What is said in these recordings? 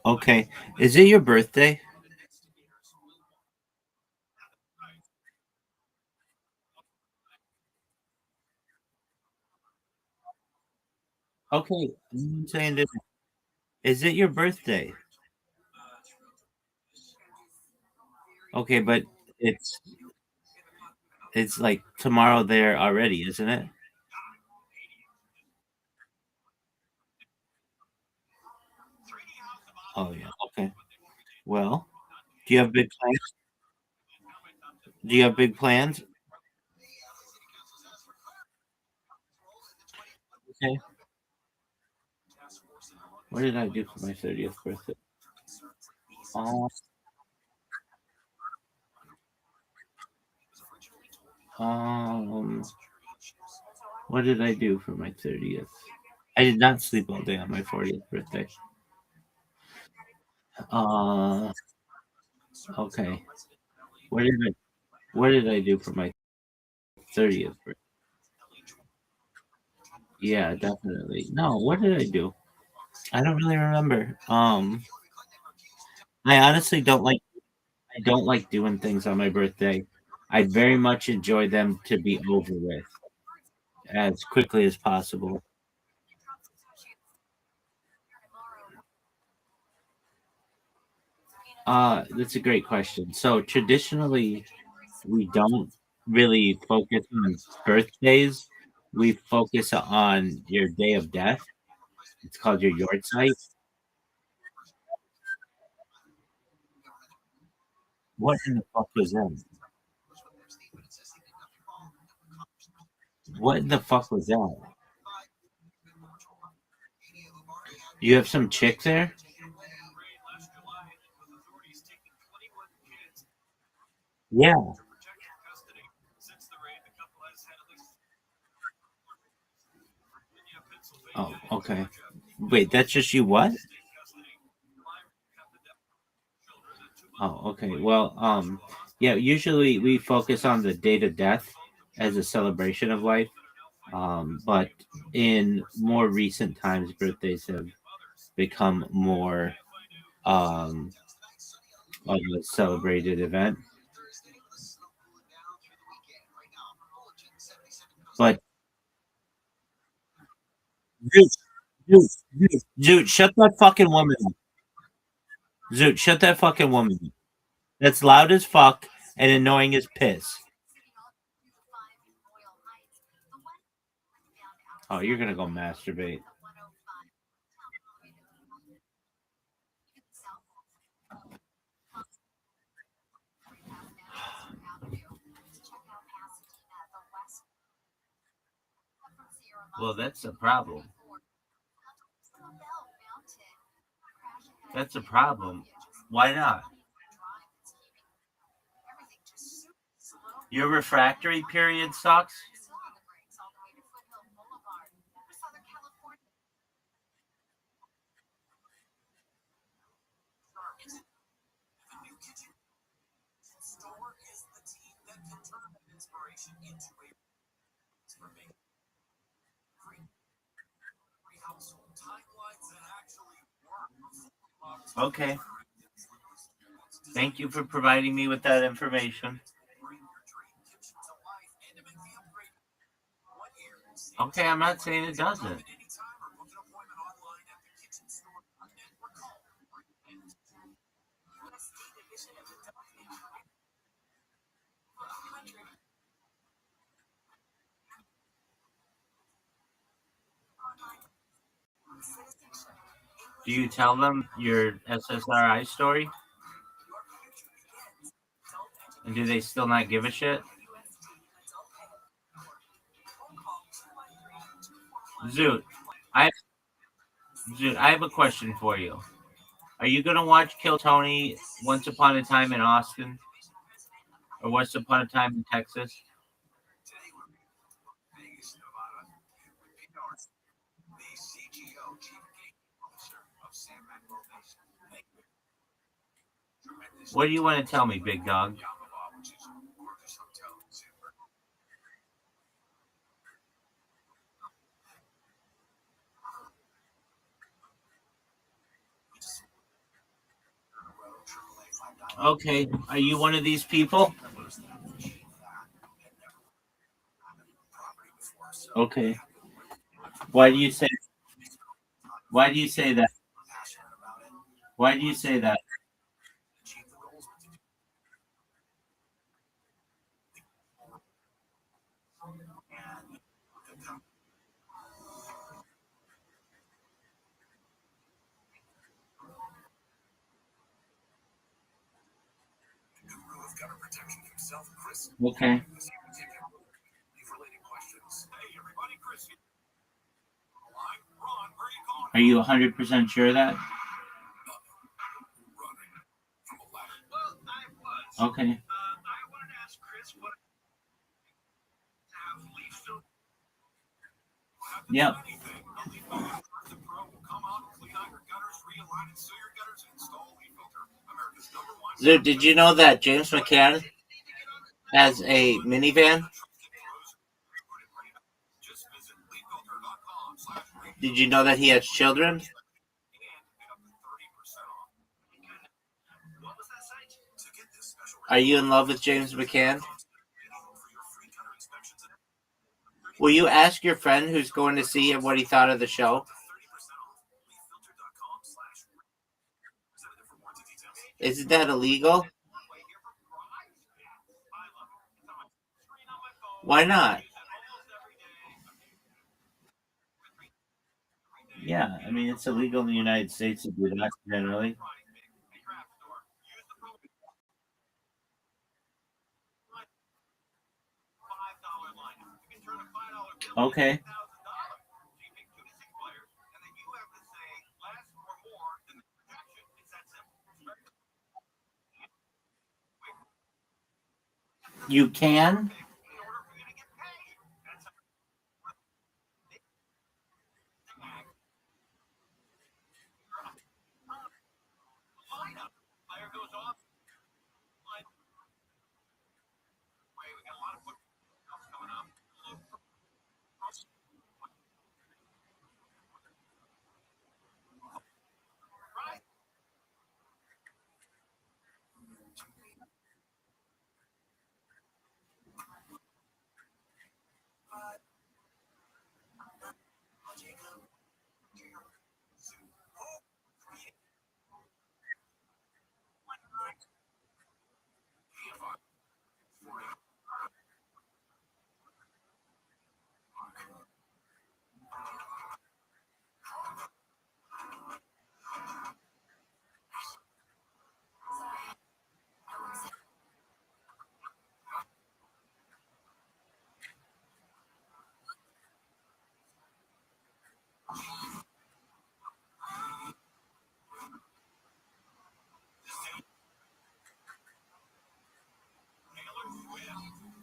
Okay. Is it your birthday? Okay. I'm saying this. Is it your birthday? Okay, but it's it's like tomorrow there already, isn't it? Oh yeah. Okay. Well, do you have big plans? Do you have big plans? Okay. What did I do for my 30th birthday? Um, um, what did I do for my 30th? I did not sleep all day on my 40th birthday. Uh, okay. What did I What did I do for my 30th birthday? Yeah, definitely. No, what did I do? I don't really remember. I honestly don't like doing things on my birthday. I very much enjoy them to be over with as quickly as possible. That's a great question. So traditionally, we don't really focus on birthdays. We focus on your day of death. It's called your yard site. What in the fuck was that? What in the fuck was that? You have some chick there? Yeah. Oh, okay. Wait, that's just you what? Oh, okay. Well, yeah, usually we focus on the date of death as a celebration of life. But in more recent times, birthdays have become more um of a celebrated event. But Zoot, Zoot, shut that fucking woman up. Zoot, shut that fucking woman up. That's loud as fuck and annoying as piss. Oh, you're gonna go masturbate. Well, that's a problem. That's a problem. Why not? Your refractory period sucks. Okay. Thank you for providing me with that information. Okay, I'm not saying it doesn't. Do you tell them your SSRI story? And do they still not give a shit? Zoot, I Zoot, I have a question for you. Are you gonna watch Kill Tony Once Upon a Time in Austin or Once Upon a Time in Texas? What do you want to tell me, big dog? Okay, are you one of these people? Okay. Why do you say why do you say that? Why do you say that? Okay. Are you 100% sure of that? Okay. Yep. Dude, did you know that James McCann has a minivan? Did you know that he has children? Are you in love with James McCann? Will you ask your friend who's going to see him what he thought of the show? Isn't that illegal? Why not? Yeah, I mean it's illegal in the United States to do that generally. Okay. You can?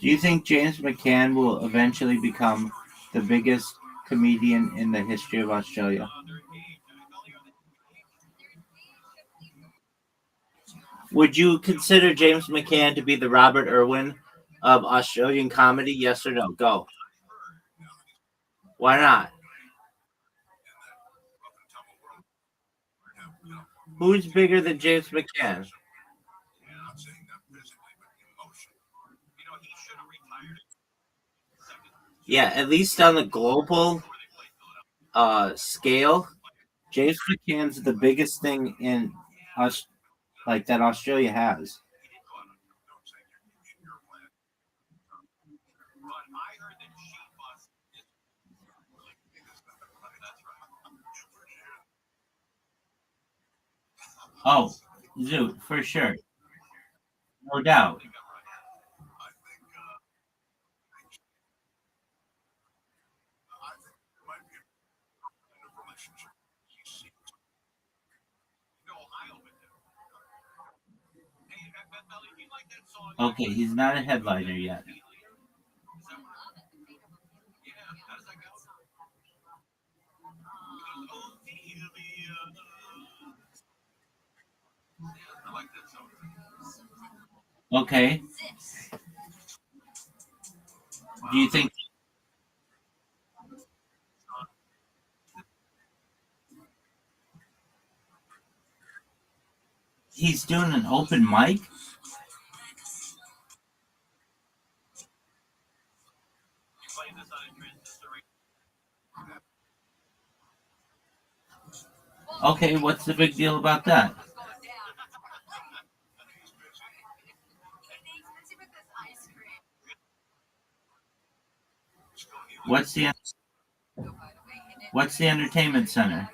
Do you think James McCann will eventually become the biggest comedian in the history of Australia? Would you consider James McCann to be the Robert Irwin of Australian comedy? Yes or no? Go. Why not? Who's bigger than James McCann? Yeah, at least on the global scale, James McCann's the biggest thing in us like that Australia has. Oh, Zoo, for sure. No doubt. Okay, he's not a headliner yet. Okay. Do you think He's doing an open mic. Okay, what's the big deal about that? What's the What's the entertainment center?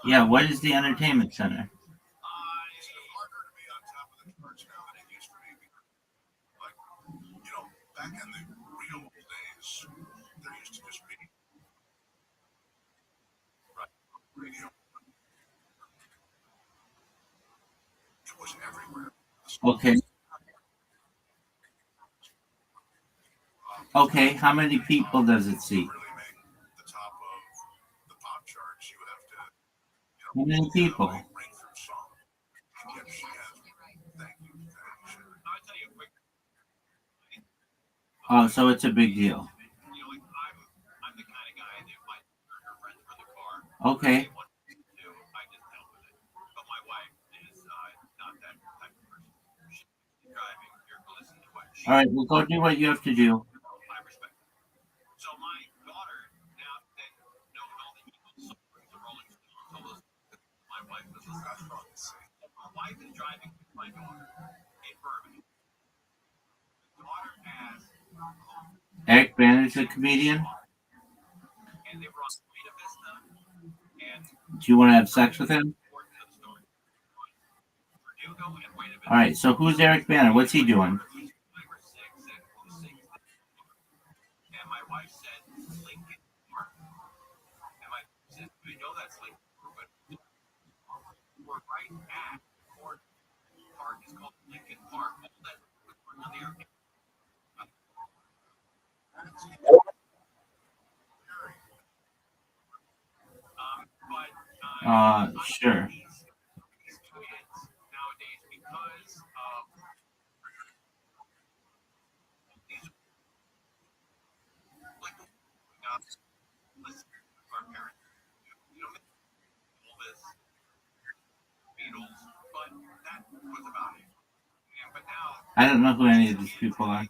Yeah, what is the entertainment center? Okay. Okay, how many people does it seat? How many people? Oh, so it's a big deal. Okay. All right, well, go do what you have to do. Eric Banner's a comedian. Do you want to have sex with him? All right, so who's Eric Banner? What's he doing? Sure. I don't know who any of these people are.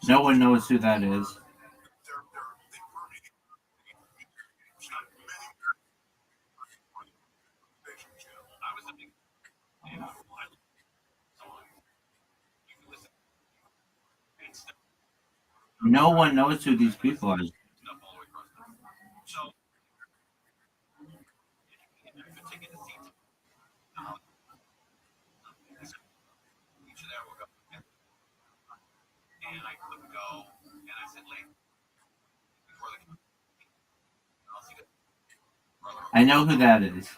No one knows who that is. No one knows who these people are. I know who that is.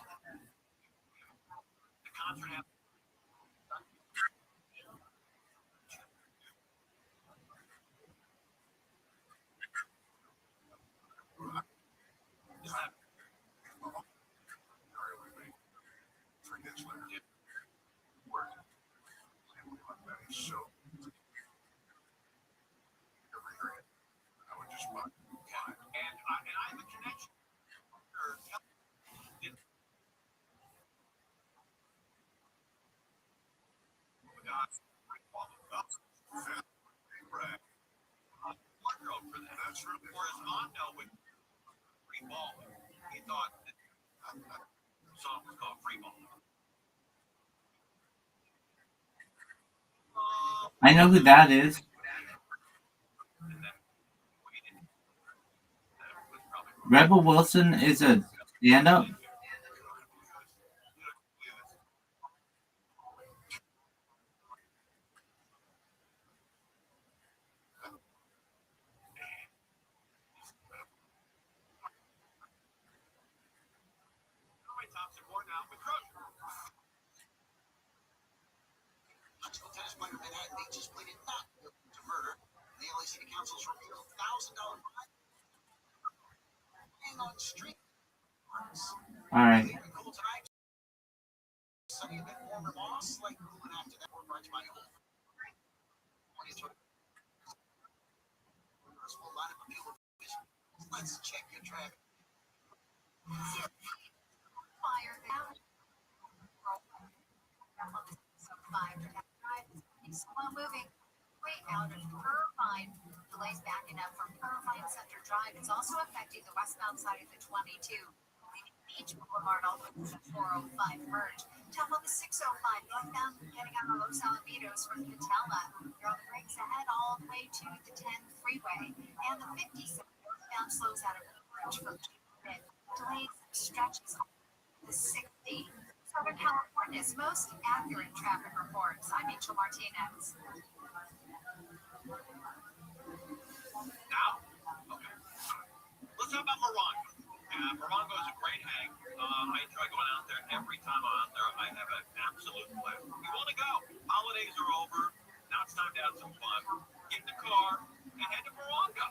I know who that is. Rebel Wilson is a stand up. All right. Let's talk about Morongo. Morongo is a great hang. I enjoy going out there. Every time I'm out there, I have an absolute blast. You want to go? Holidays are over. Now it's time to have some fun. Get in the car and head to Morongo.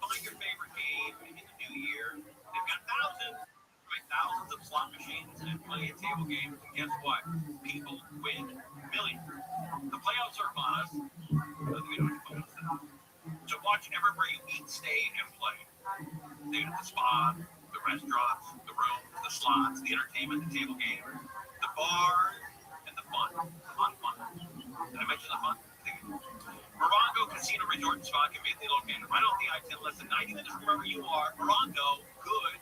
Find your favorite game in the new year. They've got thousands of slot machines and plenty of table games. And guess what? People win millions. The playoffs are upon us. So watch everywhere you eat, stay, and play. Stay at the spa, the restaurants, the rooms, the slots, the entertainment, the table games, the bars, and the fun. Fun. Did I mention the fun? Morongo Casino Resort and Spa conveniently located right off the I-10, less than 90 minutes from wherever you are. Morongo, good.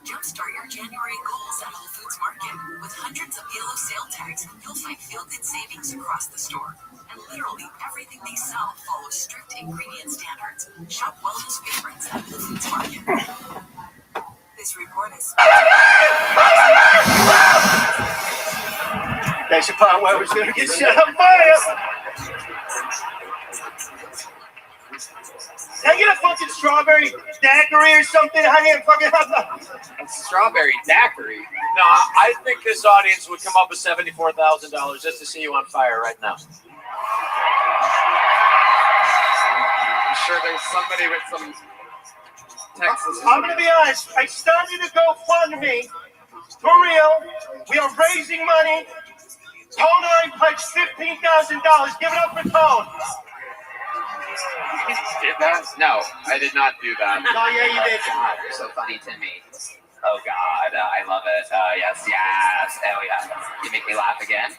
Jumpstart your January goals at Whole Foods Market. With hundreds of yellow sale tags, you'll find feel-good savings across the store. And literally everything they sell follows strict ingredient standards. Shop wellness favorites at Whole Foods Market. This report is... That's the part where I was going to get set on fire. Can I get a fucking strawberry daiquiri or something? I didn't fucking have A strawberry daiquiri? No, I think this audience would come up with $74,000 just to see you on fire right now. I'm sure there's somebody with some Texas. I'm going to be honest. I started to go GoFundMe. For real. We are raising money. Tone already pledged $15,000. Give it up for Tone. You did that? No, I did not do that. Oh, yeah, you did. God, you're so funny, Timmy. Oh, God, I love it. Yes. Oh, yeah. You make me laugh again?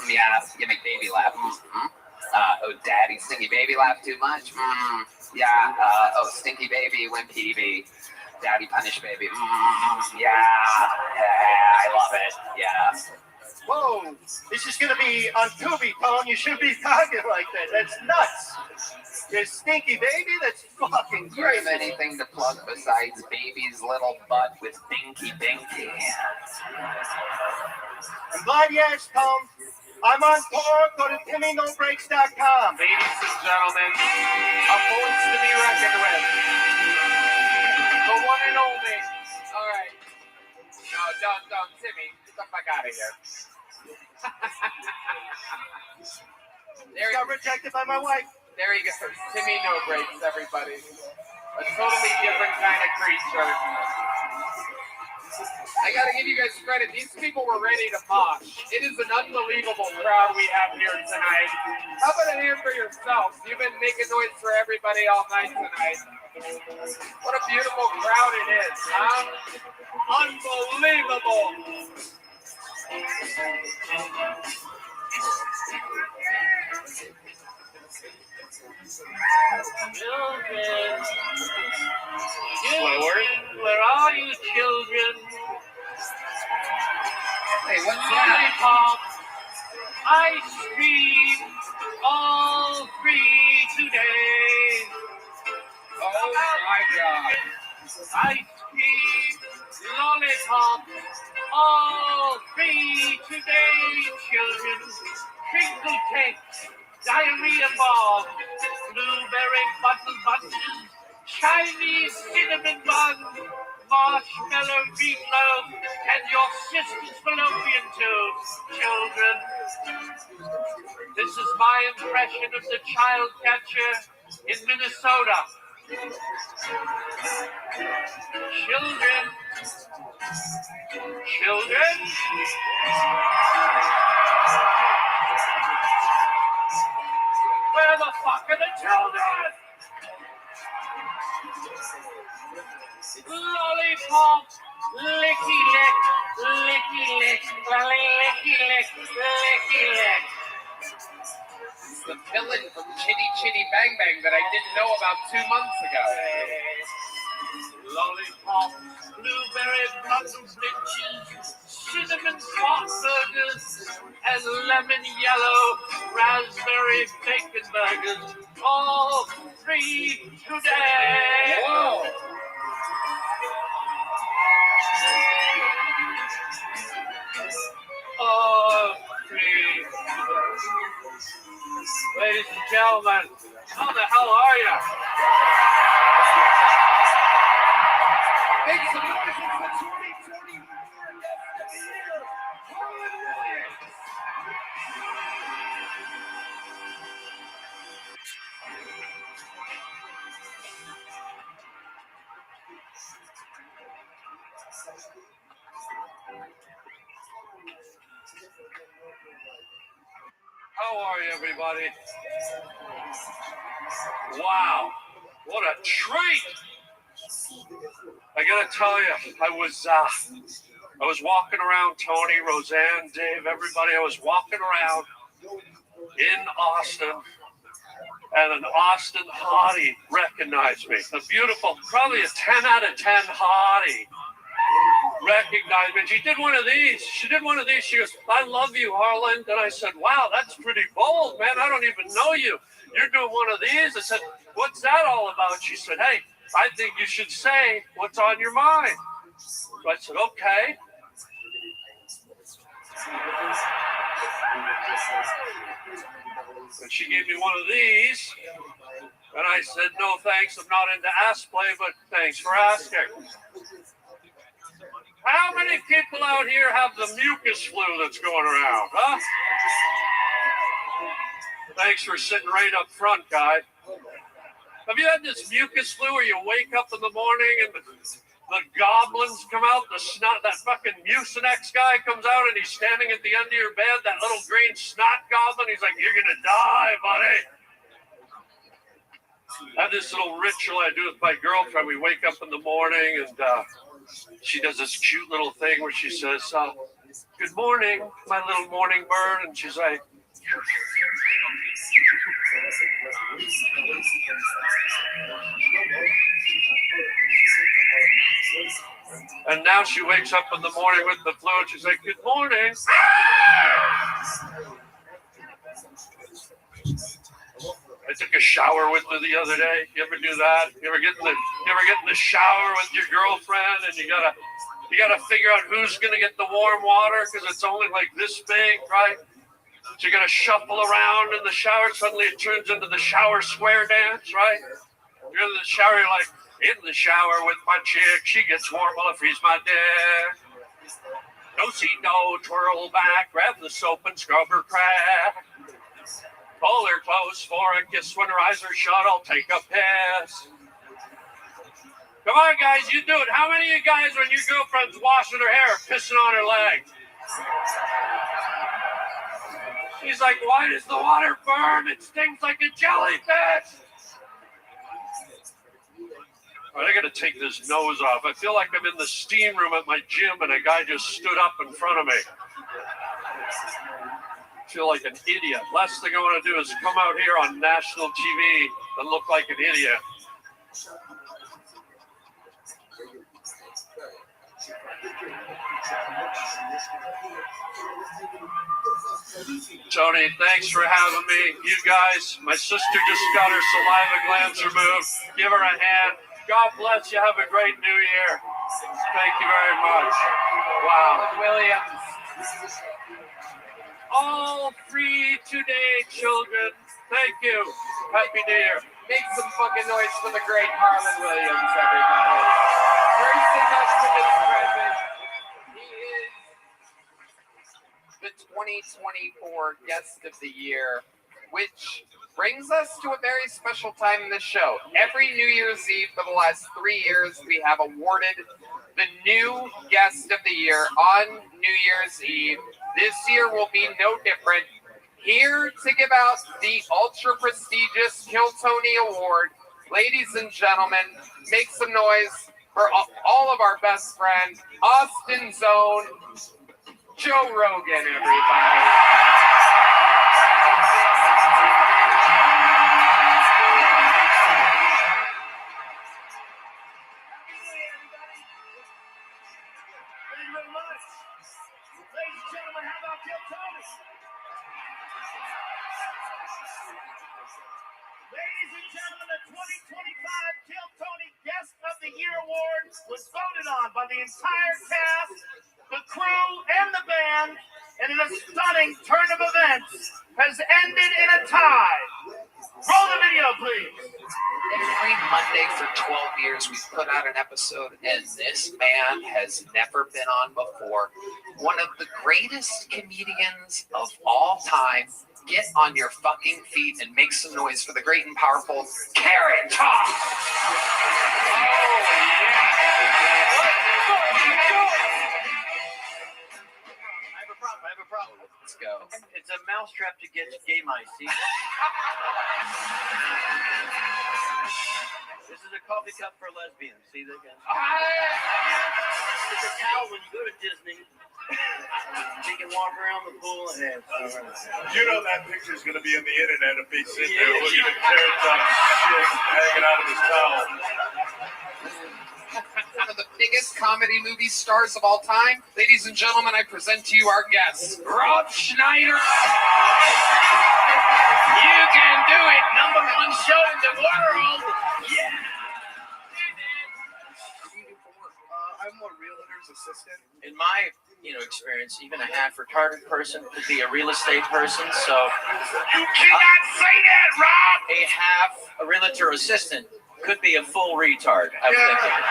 Yes. You make baby laugh. Mm-hmm. Oh, daddy, stinky baby laugh too much? Yeah. Oh, stinky baby, went peevy. Daddy punish baby. Yeah. I love it. Yeah. Whoa, this is going to be on Tubi, Tone. You shouldn't be talking like that. That's nuts. You stinky baby, that's fucking Do you have crazy. anything to plug besides baby's little butt with dinky dinky? I'm glad you asked, Tone. I'm on tour. Go to TimmyNoBreaks.com. Ladies and gentlemen, a force to be reckoned with. The one and only. All right. No, don't, Timmy. Get the fuck out of here. Got rejected by my wife. There you go. Timmy No Breaks, everybody. A totally different kind of creature. I gotta give you guys credit. These people were ready to mosh. It is an unbelievable crowd we have here tonight. How about a hand for yourselves? You've been making noise for everybody all night tonight. What a beautiful crowd it is, huh? Unbelievable. Children, where are you, children? Hey, what's that? Lollipop, ice cream, all free today. Oh my God! Ice cream, lollipop, all free today, children. Crinkle cake, diarrhea bomb, blueberry button bunches, Chinese cinnamon bun, marshmallow meatloaf, and your sister's fallopian tubes, children. This is my impression of the child catcher in Minnesota. Children. Children. Where the fuck are the children? Lollipop, licky lick, licky lick, licky lick, licky lick. It's the villain from Chitty Chitty Bang Bang that I didn't know about 2 months ago. Lollipop, blueberry blossom bitches, cinnamon swamp burgers, and lemon yellow raspberry bacon burgers. All free today. Whoa. Oh, free. Ladies and gentlemen, how the hell are you? Make some noise for 2021. How are you, everybody? Wow, what a treat! I gotta tell you, I was walking around, Tony, Roseanne, Dave, everybody. I was walking around in Austin, and an Austin hottie recognized me. A beautiful, probably a 10 out of 10 hottie recognized me. She did one of these. She goes, "I love you, Harlan." And I said, "Wow, that's pretty bold, man. I don't even know you. You're doing one of these." I said, "What's that all about?" She said, "Hey, I think you should say what's on your mind." So I said, "Okay." And she gave me one of these. And I said, "No, thanks. I'm not into ass play, but thanks for asking." How many people out here have the mucus flu that's going around, huh? Thanks for sitting right up front, guy. Have you had this mucus flu where you wake up in the morning and the goblins come out, that fucking Mucinex guy comes out and he's standing at the end of your bed, that little green snot goblin, he's like, "You're gonna die, buddy." I have this little ritual I do with my girlfriend. We wake up in the morning and she does this cute little thing where she says, "Good morning, my little morning bird." And she's like, and now she wakes up in the morning with the flu and she's like, "Good morning." I took a shower with her the other day. You ever do that? You ever get in the shower with your girlfriend and you gotta figure out who's gonna get the warm water because it's only like this big, right? So you're gonna shuffle around in the shower. Suddenly it turns into the shower square dance, right? You're in the shower, you're like, "In the shower with my chick, she gets warm while I freeze my dick. No see, no, twirl back, grab the soap and scrub her crack. Pull her close for a kiss when her eyes are shut, I'll take a piss." Come on, guys, you do it. How many of you guys, when your girlfriend's washing her hair, pissing on her leg? She's like, "Why does the water burn? It stings like a jellyfish." All right, I got to take this nose off. I feel like I'm in the steam room at my gym and a guy just stood up in front of me. I feel like an idiot. Last thing I want to do is come out here on national TV and look like an idiot. Tony, thanks for having me. You guys, my sister just got her saliva glands removed. Give her a hand. God bless you. Have a great New Year. Thank you very much. Wow. Williams. all free today, children. Thank you. Happy New Year. Make some fucking noise for the great Harlan Williams, everybody. Gracing us with his presence. He is the 2024 Guest of the Year, which brings us to a very special time in the show. Every New Year's Eve for the last 3 years, we have awarded the new Guest of the Year on New Year's Eve. This year will be no different. Here to give out the ultra prestigious Kill Tony Award, ladies and gentlemen, make some noise for all of our best friends, Austin's own Joe Rogan, everybody. Ladies and gentlemen, the 2025 Kill Tony Guest of the Year Award was voted on by the entire cast, the crew, and the band, and in a stunning turn of events, has ended in a tie. Roll the video, please. Every Monday for 12 years, we've put out an episode, and this man has never been on before. One of the greatest comedians of all time. Get on your fucking feet and make some noise for the great and powerful Carrot Top. I have a problem. Let's go. It's a mousetrap to get gay mice, see? This is a coffee cup for lesbians, see? It's a towel when you go to Disney. You can walk around the pool and You know that picture's going to be on the internet if he's sitting there looking at Carrot Top shit hanging out of his towel. One of the biggest comedy movie stars of all time. Ladies and gentlemen, I present to you our guest, Rob Schneider. you can do it! #1 show in the world! Yeah! I'm a realtor's assistant. In my experience, even a half retarded person could be a real estate person, so You cannot say that, Rob! a realtor assistant could be a full retard. I'm thinking.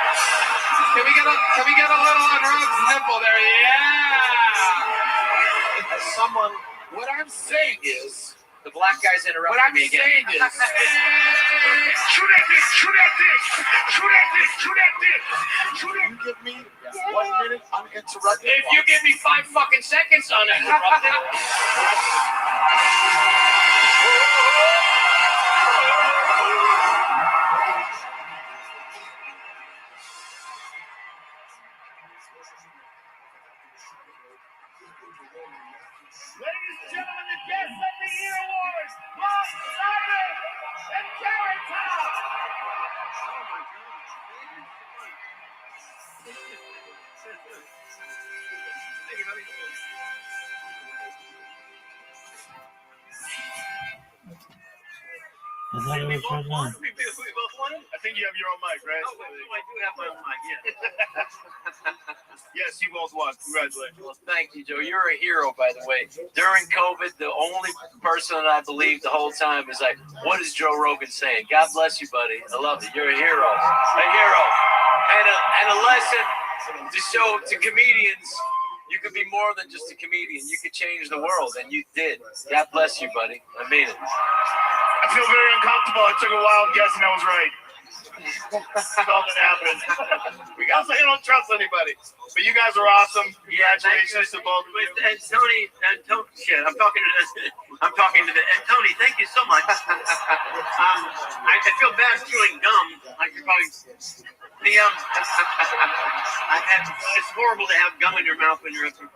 Can we get a little on Rob's nipple there? Yeah. As someone, What I'm saying is, the black guy's interrupting me again. shoot that dick, shoot that dick, shoot that dick, shoot that dick, shoot that. You give me 1 minute uninterrupted. If you give me 5 fucking seconds uninterrupted. Ladies and gentlemen, the Guest of the Year Awards, Rob Schneider and Carrot Top. I thought it was first one. We both won it? I think you have your own mic, right? Oh, I do have my own mic, yeah. Yes, you both won. Congratulations. Well, thank you, Joe. You're a hero, by the way. During COVID, the only person that I believed the whole time is like, what is Joe Rogan saying? God bless you, buddy. I love you. You're a hero. A hero. And a lesson to show to comedians, you could be more than just a comedian. You could change the world, and you did. God bless you, buddy. I mean it. I feel very uncomfortable. I took a wild guess and I was right. Something happened. We also don't trust anybody. But you guys are awesome. Congratulations to both of you. And Tony, shit, I'm talking to and Tony, thank you so much. I feel bad chewing gum. I could probably, it's horrible to have gum in your mouth when you're up there.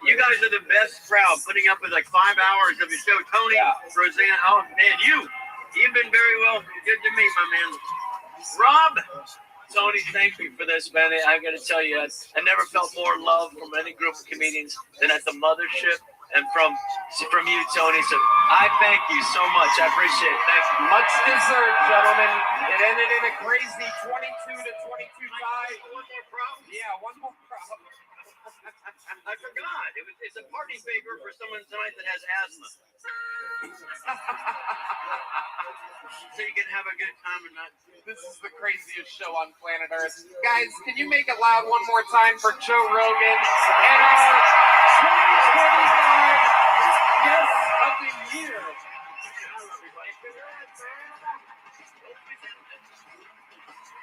You guys are the best crowd, putting up with like 5 hours of your show. Tony, Roseanne, oh man, you've been very well, good to me, my man. Rob, Tony, thank you for this, man. I got to tell you, I never felt more love from any group of comedians than at the Mothership and from you, Tony. So I thank you so much. I appreciate it. Thank you. Much deserved, gentlemen. It ended in a crazy 22-22 tie. One more problem. Yeah, one more problem. I forgot. It's a party favor for someone tonight that has asthma. So you can have a good time and not. This is the craziest show on planet Earth. Guys, can you make it loud one more time for Joe Rogan and our 2025 Guest of the Year?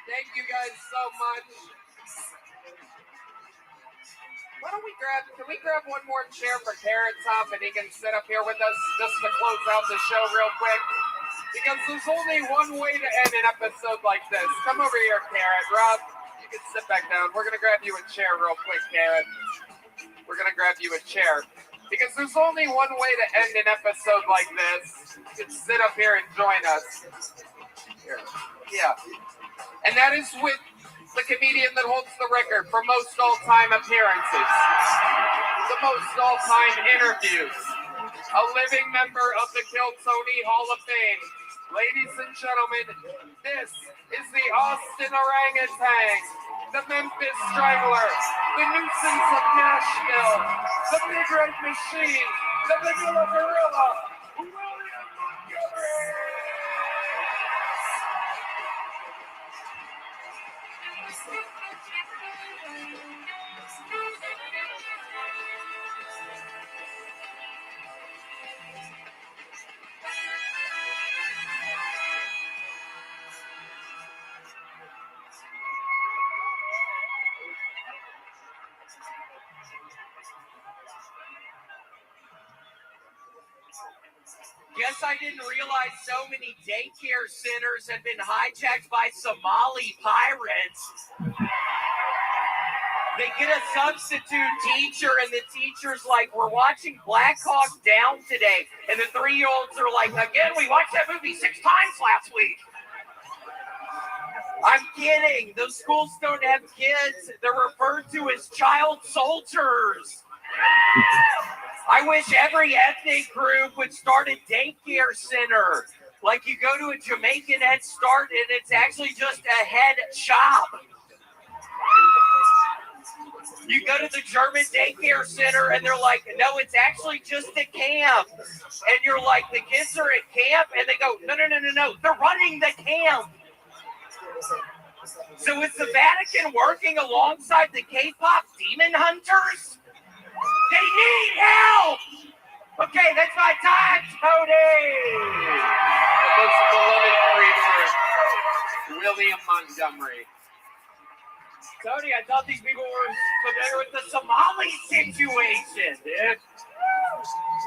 Thank you guys so much. Why don't can we grab one more chair for Carrot Top and he can sit up here with us just to close out the show real quick? Because there's only one way to end an episode like this. Come over here, Carrot. Rob, you can sit back down. We're going to grab you a chair real quick, Carrot. We're going to grab you a chair. Because there's only one way to end an episode like this. You can sit up here and join us. Here. Yeah. And that is with the comedian that holds the record for most all-time appearances, the most all-time interviews, a living member of the Kill Tony Hall of Fame. Ladies and gentlemen, this is the Austin Orangutan, the Memphis Strangler, the Nuisance of Nashville, the Big Red Machine, the Vanilla Gorilla, William Montgomery! Guess I didn't realize so many daycare centers had been hijacked by Somali pirates. They get a substitute teacher, and the teacher's like, we're watching Black Hawk Down today. And the 3-year-olds are like, again, we watched that movie 6 times last week. I'm kidding. Those schools don't have kids. They're referred to as child soldiers. I wish every ethnic group would start a daycare center. Like you go to a Jamaican Head Start and it's actually just a head shop. You go to the German daycare center and they're like, no, it's actually just a camp. And you're like, the kids are at camp? And they go, no. They're running the camp. So is the Vatican working alongside the K-pop demon hunters? They need help! Okay, that's my time, Tony! The most beloved creature, William Montgomery. Tony, I thought these people were familiar with the Somali situation, dude.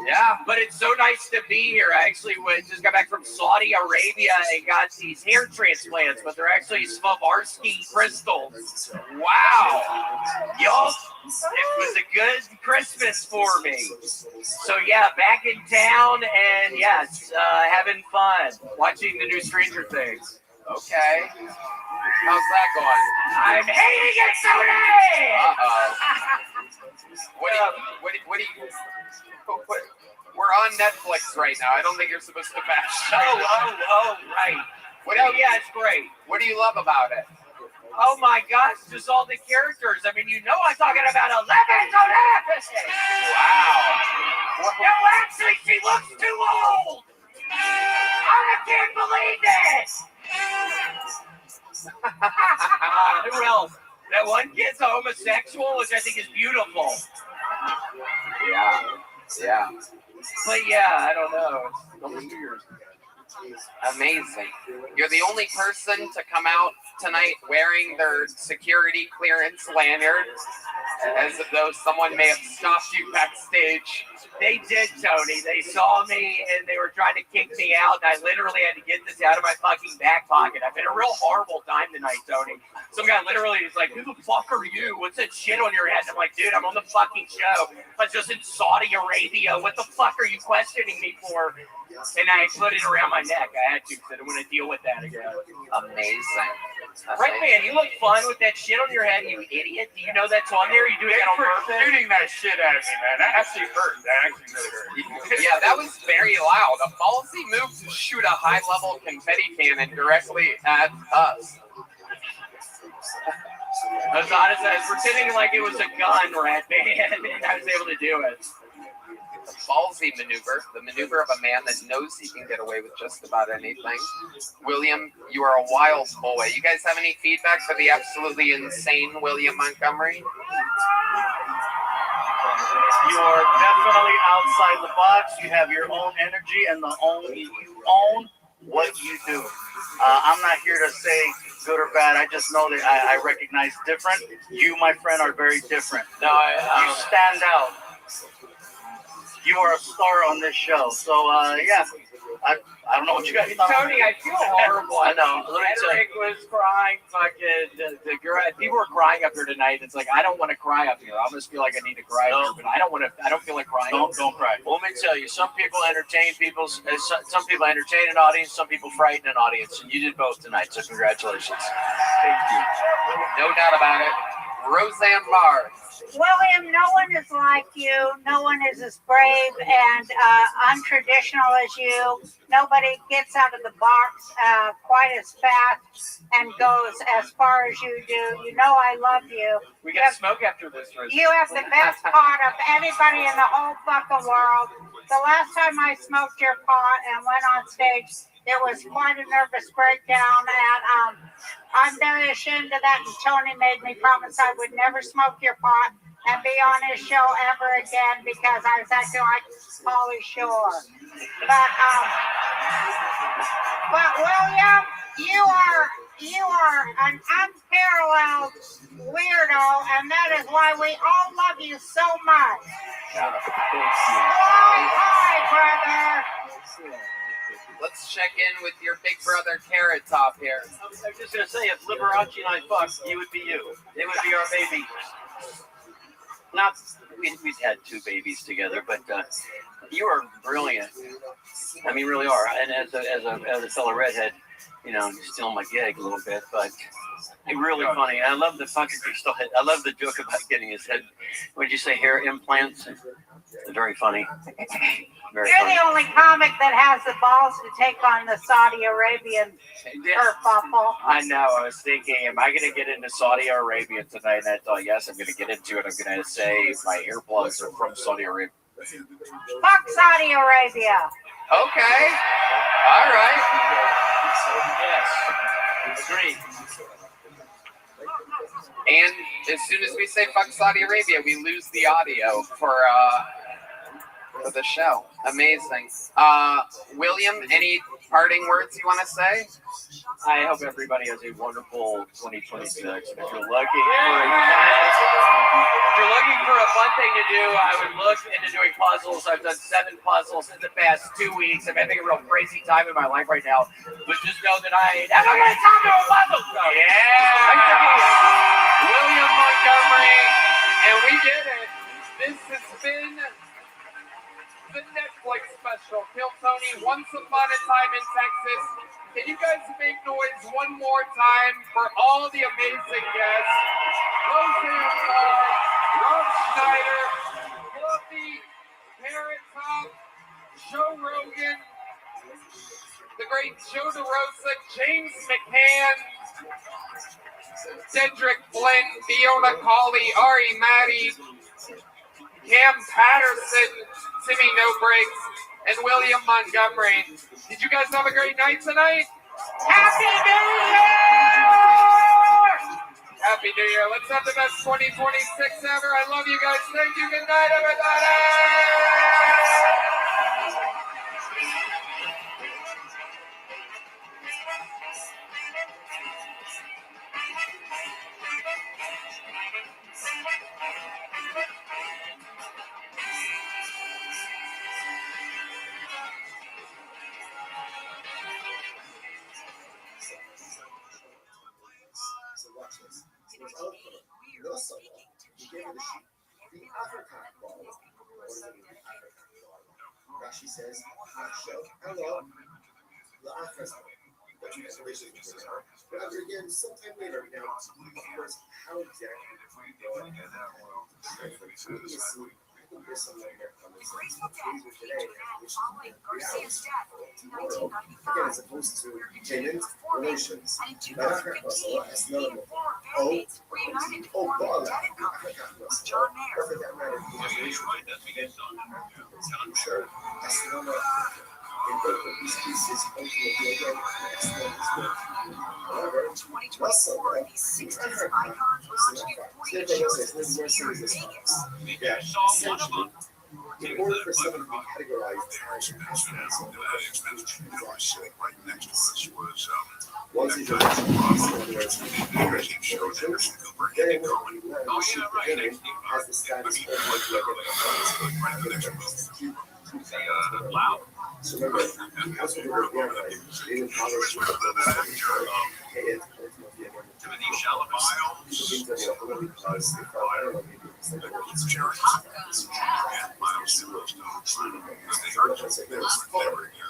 Yeah, but it's so nice to be here. I actually just got back from Saudi Arabia and got these hair transplants, but they're actually Swarovski crystals. Wow. Yup. It was a good Christmas for me. So, yeah, back in town and, yes, having fun. Watching the new Stranger Things. Okay. How's that going? I'm hating it, Tony! Uh-oh. What do you... We're on Netflix right now. I don't think you're supposed to bash. Oh, right. Yeah, it's great. What do you love about it? Oh my gosh, just all the characters. I mean, you know I'm talking about 11 on episode. Wow. No, actually, she looks too old. I can't believe this. Who else? That one kid's a homosexual, which I think is beautiful. Yeah. But yeah, I don't know. It's almost 2 years ago. Amazing. You're the only person to come out tonight wearing their security clearance lanyard, as though someone may have stopped you backstage. They did, Tony. They saw me and they were trying to kick me out, and I literally had to get this out of my fucking back pocket. I've had a real horrible time tonight, Tony. Some guy literally is like, who the fuck are you? What's that shit on your head? And I'm like, dude, I'm on the fucking show. I was just in Saudi Arabia. What the fuck are you questioning me for? And I put it around my neck. I had to because I didn't want to deal with that again. Amazing. Right, man, you look fun with that shit on your head, you idiot. Do you know that's on there? You do that on purpose? Shooting that shit at me, man. That actually hurt. That actually really hurt. Yeah, that was very loud. A ballsy move to shoot a high-level confetti cannon directly at us. I was honest, I was pretending like it was a gun, Rat Band, and I was able to do it. The ballsy maneuver, the maneuver of a man that knows he can get away with just about anything. William, you are a wild boy. You guys have any feedback for the absolutely insane William Montgomery? You are definitely outside the box. You have your own energy, and you own what you do. I'm not here to say good or bad. I just know that I recognize different. You, my friend, are very different. No, you stand out. You are a star on this show. So, yeah. I don't know what you guys thought. Tony, I feel horrible. I know. Let me tell you. Eric was crying. Fucking the girl. People were crying up here tonight. It's like I don't want to cry up here. I almost feel like I need to cry up here, but I don't want to. I don't feel like crying. Don't cry. Well, let me tell you. Some people entertain people. Some people entertain an audience. Some people frighten an audience, and you did both tonight. So congratulations. Thank you. No doubt about it. Roseanne Barr. William, no one is like you. No one is as brave and untraditional as you. Nobody gets out of the box quite as fast and goes as far as you do. You know I love you. We got to smoke after this. You have the best pot of anybody in the whole fucking world. The last time I smoked your pot and went on stage, it was quite a nervous breakdown, and I'm very ashamed of that. And Tony made me promise I would never smoke your pot and be on his show ever again because I was acting like Pauly Shore. But William, you are an unparalleled weirdo, and that is why we all love you so much. Fly high, brother. Let's check in with your big brother Carrot Top here. I'm just going to say, if Liberace and I fucked, you would be you. It would be our baby. Not, we've had 2 babies together, but you are brilliant. I mean, really are. And as a fellow redhead, you know, you're still my gig a little bit, but you're really funny. I love the fucking crystal head. I love the joke about getting his head. What did you say? Hair implants. Very funny. You're the only comic that has the balls to take on the Saudi Arabian kerfuffle. I know. I was thinking, am I going to get into Saudi Arabia tonight? And I thought, yes, I'm going to get into it. I'm going to say my earplugs are from Saudi Arabia. Fuck Saudi Arabia. Okay. All right. Yes. Agreed. And as soon as we say fuck Saudi Arabia, we lose the audio for the show. Amazing. William, any parting words you want to say? I hope everybody has a wonderful 2026. If you're looking for a fun thing to do, I would look into doing puzzles. I've done 7 puzzles in the past 2 weeks. I'm having a real crazy time in my life right now. But just know that I'm not going to time to a puzzle. So. Yeah. William Montgomery, and we did it. This has been the Netflix special. Kill Tony, Once Upon a Time in Texas. Can you guys make noise one more time for all the amazing guests? Roseanne Barr, Rob Schneider, Fluffy, Carrot Top, Joe Rogan, the great Joe DeRosa, James McCann, Cedric Flynn, Fiona Cawley, Ari Maddie, Cam Patterson, Timmy No Breaks, and William Montgomery. Did you guys have a great night tonight? Happy New Year! Happy New Year. Let's have the best 2026 ever. I love you guys. Thank you. Good night, everybody. Rashi says, hello, the Afras, but you reservations but again, sometime later now, because how exactly go ahead and there's some there today, tomorrow, again, as opposed to payment relations, as none candidates reunited to form an indebted company with John Mayer. You're right. That's what you saw. John Sure. However, In 2024, these 60s icons launched new 48 shows in Sphere in Vegas. yeah, You saw one of essentially, them. in order for someone to be categorized as an astronaut, Right next to us was once you join then what you learn Oh, is yeah, the right. beginning has the status Loud. So remember, that's what the word right? They didn't polish it. Timothy Chalamet. Because they felt, I don't know, maybe it's like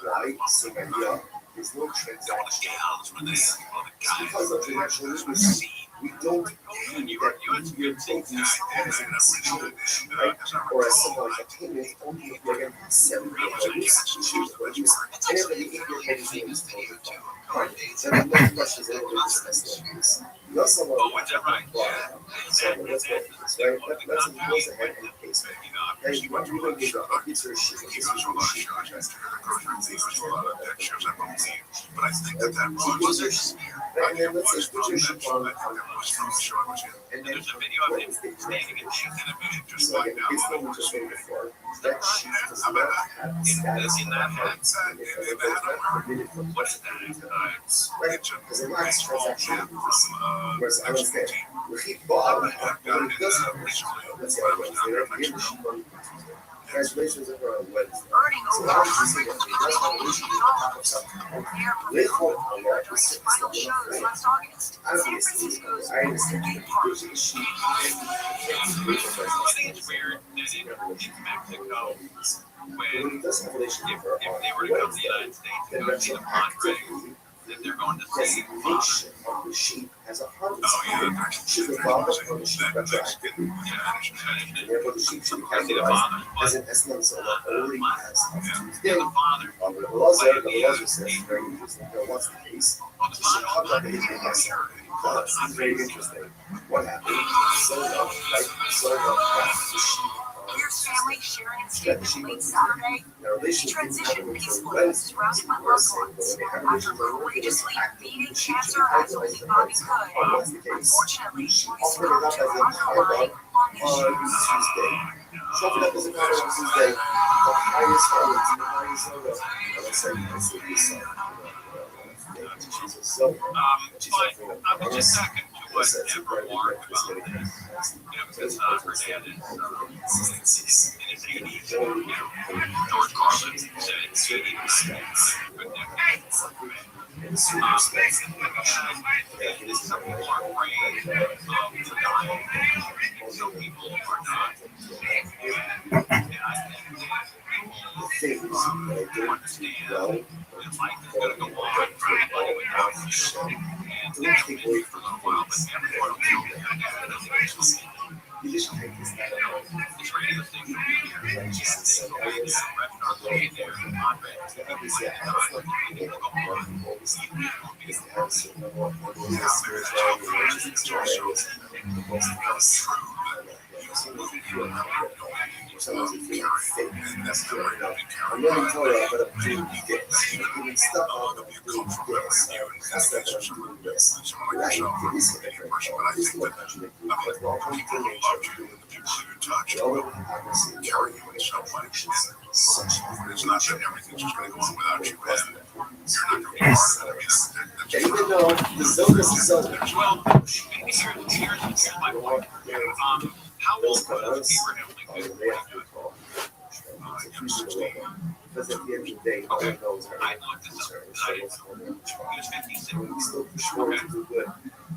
why? Same idea. There's no transaction. Because of financial literacy, we don't view that your focus as an exchange, right? Or as someone like a payment only if you're going to 7 values, and everybody in your head is going to tell you. Right. So the next question is a little bit discussed like this. Not someone Is that right? someone let's go for this, right? Let's suppose a head in the case. Hey, you want to give a piece of shit. He goes to a lot of shows. He goes to a lot of tech shows, I believe. But I think that was And then let's say put your shit on that was from the show I was in. and then There's a video of him standing in the Just so like again, now. it's what we just waited for. That sheet does not have the status in that hat. What is that? right? Because it lacks transaction. Whereas I was there. But it does have let's say I was there. Translations of our Wednesday. Earning So over I was just saying, $100 million. Final shows last August. San Francisco's I understand. Gay Park. I think it's weird that in Mexico, when It does have relationship for if they were to come to the United States and go see the Padres, that they're going to see designation of the sheep as a harvest. Oh, yeah. Should the father of the sheep That's attract? good. Yeah, Therefore, the sheep should be I see the categorized father, as an essence of the holy as of yeah, Tuesday. the father. The Lazar says very interesting. Now, what's the case? Oh, the So she father. comes up and yes, that's very interesting. What happened? So right? So the sheep. Here's family sharing and skating late Saturday. Their He relationship transitioned peacefully, surrounded by loved ones. After courageously beating cancer as only Bobby could, unfortunately, he succumbed to underlying lung issues. Tuesday. Shuffled up as a matter of Tuesday. The highest elements, the highest level. And I said, this Jesus. So, But I was just talking to what Deborah Warren about this. Because her dad is in his 80s. George Carlin said 80 to 90. It's some people are afraid of the dying. Some people are not. And I think that people understand that life is going to go on for everybody without you. And that's been for a little while, but everyone will know that. you just take this that This radio station will be here. And they go in there, restaurants will be there, and Padres, and people like that. And it will go on. because they have a certain level of spirituality, religious experience, the most sometimes you feel fake. I'm really Torah, but I'm doing this. Even stuff on the doing this. That's not that I'm doing this. Right? It is a different this is what contradictory. But welcome to nature. We all live in hypocrisy. Carry you in some way. Such It's not that everything's just going to go on without you, and you're not going to be part of it. and even though the Zoga is so Well, here's my point. How old was Abraham Lincoln? because at the end of the day, no one knows how I looked this up. He was 56. we still push forward to do good,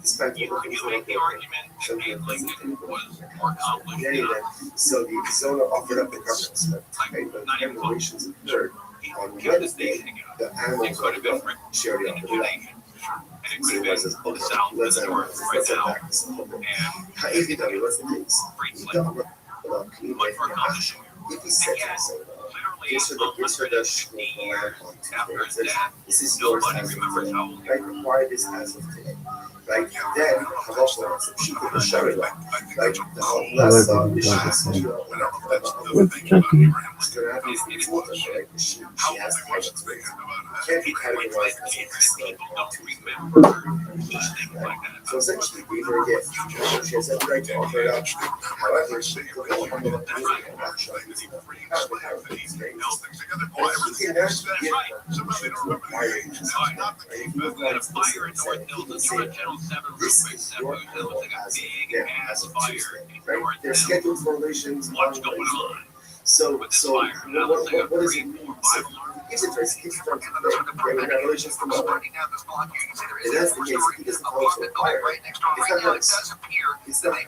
despite You the things can make the argument that Abe Lincoln was more accomplished Yeah, than then, so the Zona offered up the government, right? But the relations occurred on Wednesday. The It animals could have been were charity in offered the it up. nation. And it So could it have was been the South and the North right now. And if you tell me what's the case, free the slavery. government Much more accomplished. if he said so, gives her the land on After his Tuesday. death, This is yours nobody as of remembers today. how old he I was. require this as of today. Like then I've also had some shit with the show like the whole last song the shit is it's gonna have these things with her, right? She has to have it. Can't be categorized as so essentially we were get she has every right to offer it up. However, she could go on with it and actually it's great. And she can actually give permission to a pirate. If you look at it, this is your girl as a Tuesday, right? They're scheduled for relations on Wednesday. So what does it mean? So gives it to us, gives it to us. They have relations tomorrow. If that's the case, he doesn't call it to a fire. It's not hers. It's not hers. And if it's not hers,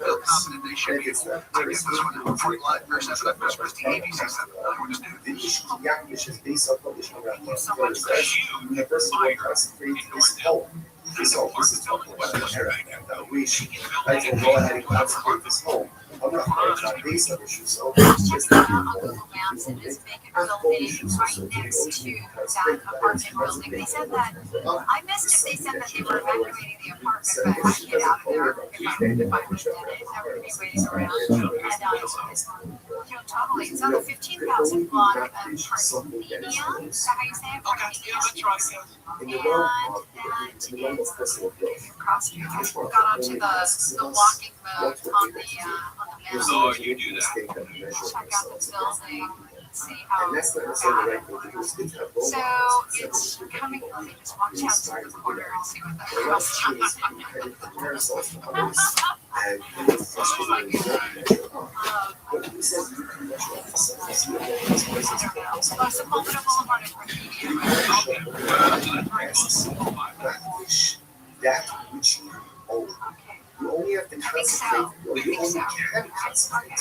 the issue of Yakush is based on what the show got. The person who concentrates his home. This is talking about the era. We should like to go ahead and concentrate this home. I'm not on these other issues. So it's just Mountain is vacant building right next to that apartment building. They said that I missed if they said that they were evacuating the apartment, but I can get out of there if I lived in it. Everybody waiting around. And totally. It's on the 15,000 block of Parthenia. Is that how you say it? Parthenia. And that is across here. I got onto the walking mode on the So you do that. check out the building, see how it's So it's coming from me. Just watch out to the corner and see what the hell's that which you own. You only have to concentrate, or you only can concentrate.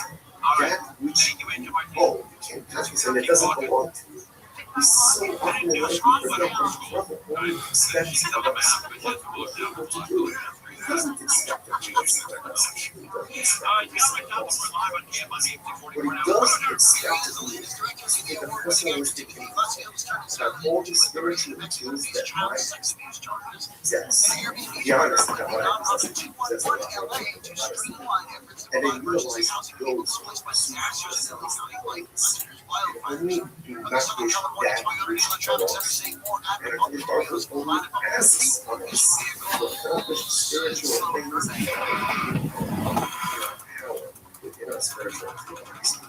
That which you own, you can't touch it, and it doesn't belong to you. It's so often that people forget that brother only expects of us what we're able to do. He doesn't expect that we expect us. He doesn't expect us. What he does expect is to take a personalistic view of all the spiritual tools that I possess. Be honest about what I possess. That's what I and then utilize those only do not wish that which belongs. And if the darkness only asks of us to accomplish spiritual things, power within us spiritual things.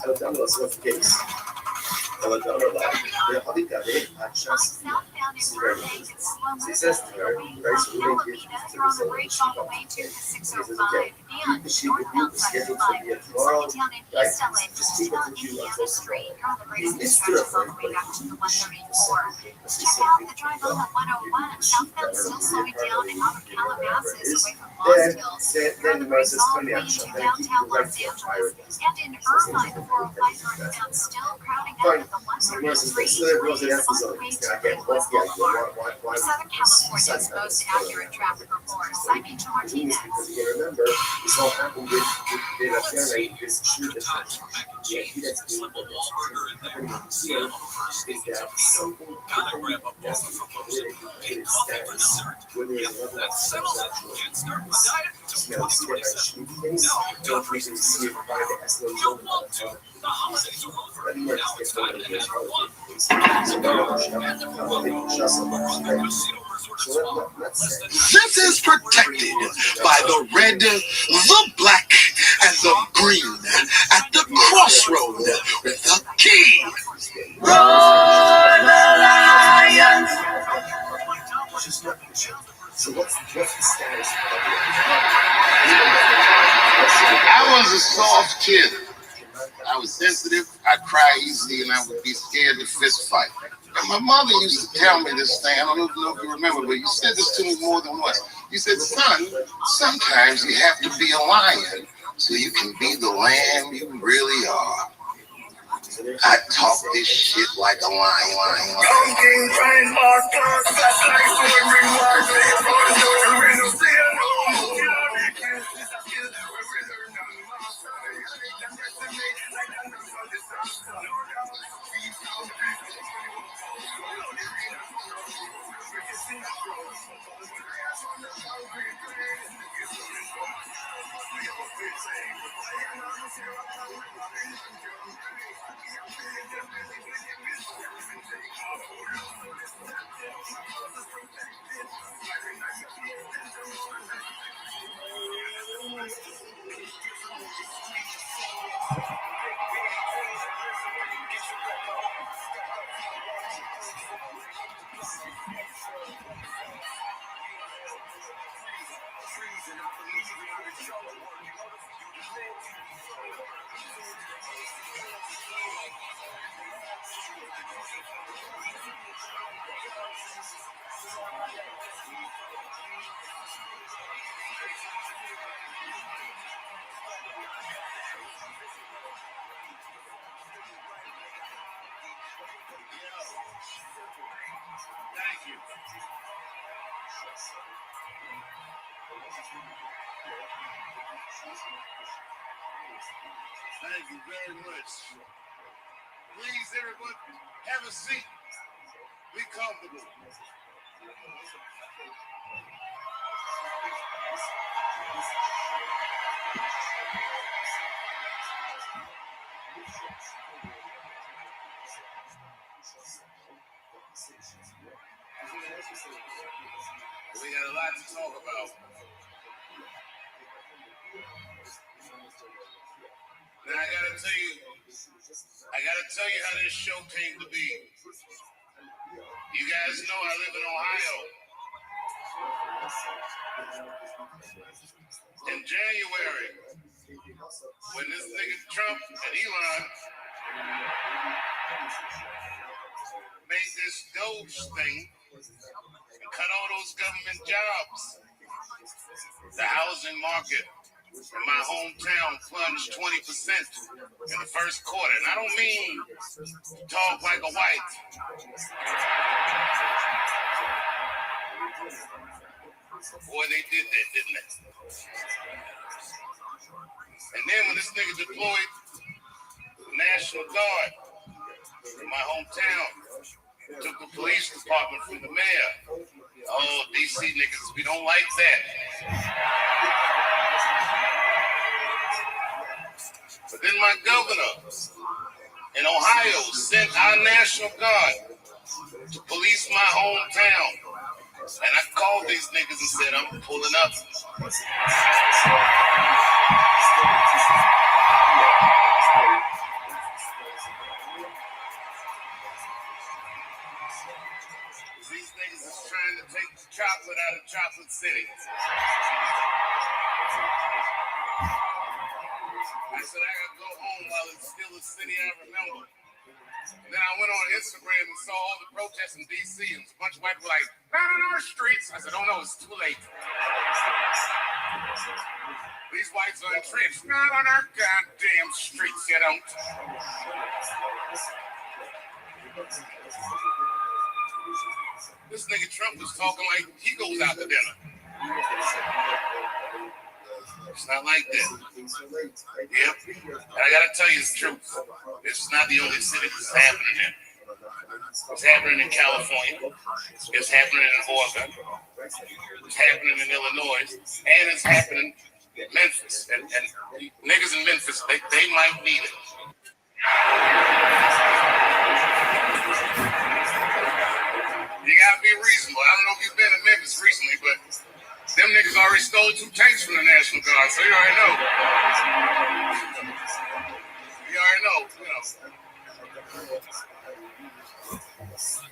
Alabama's what case. Alabama life, the Habitade, Achas, she says to her, right, so we didn't get to the she would be scheduled to be a tomorrow, right? Just keep it to you until it's true. Check out the drive on the 101. Southbound still slowing down in Calabasas away from Lost Hills. Then the most is coming out. Downtown Los Angeles. And in Irvine, 405 northbound still crowding out at the 133 Southern California's most accurate traffic report. I'm Angel Martinez. Remember, this all happened with De La Tierra, this shoot that that's being here is that something whether it's don't reason to see it by the SLO. The holidays are over. Now it's time to head for one. This is protected by the red, the black, and the green at the crossroad with the key. Roar the lion! So what's the status? I was a soft kid. I was sensitive, I'd cry easily, and I would be scared to fist fight. And my mother used to tell me this thing, I don't know if you remember, but you said this to me more than once. You said, son, sometimes you have to be a lion so you can be the lamb you really are. I talk this shit like a lion. Thank you. Thank you very much. Please, everyone, have a seat. Be comfortable. We got a lot to talk about. Now I gotta tell you how this show came to be. You guys know I live in Ohio. In January, when this nigga Trump and Elon made this Doge thing and cut all those government jobs, the housing market in my hometown plunged 20% in the first quarter. And I don't mean talk like a white. Boy, they did that, didn't they? And then when this nigga deployed the National Guard in my hometown, took the police department from the mayor. Oh, DC niggas, we don't like that. But then my governor in Ohio sent our National Guard to police my hometown. And I called these niggas and said, I'm pulling up. These niggas is trying to take the chocolate out of Chocolate City. I said, I gotta go home while it's still a city I remember. Then I went on Instagram and saw all the protests in D.C. and a bunch of white people like, not on our streets. I said, oh no, it's too late. These whites are entrenched. Not on our goddamn streets, you don't. This nigga Trump was talking like he goes out to dinner. It's not like that. Yep. And I gotta tell you the truth. This is not the only city this is happening in. It's happening in California. It's happening in Oregon. It's happening in Illinois. And it's happening in Memphis. And niggas in Memphis, they might need it. You gotta be reasonable. I don't know if you've been in Memphis recently, but them niggas already stole 2 tanks from the National Guard, so you already know. You already know, you know.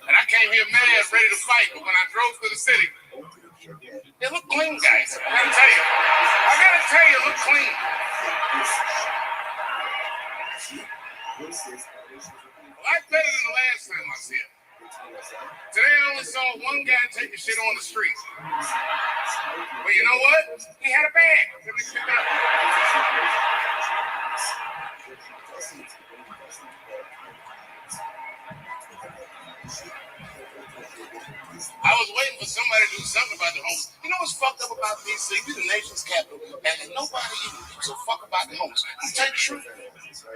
And I came here mad, ready to fight, but when I drove through the city, they look clean, guys. I gotta tell you, look clean. Well, I better than the last time I was here. Today I only saw one guy taking shit on the street. But you know what? He had a bag. Let me pick it up. I was waiting for somebody to do something about the homeless. You know what's fucked up about DC? We're the nation's capital, and nobody even gives a fuck about the homeless. I'll tell you the truth.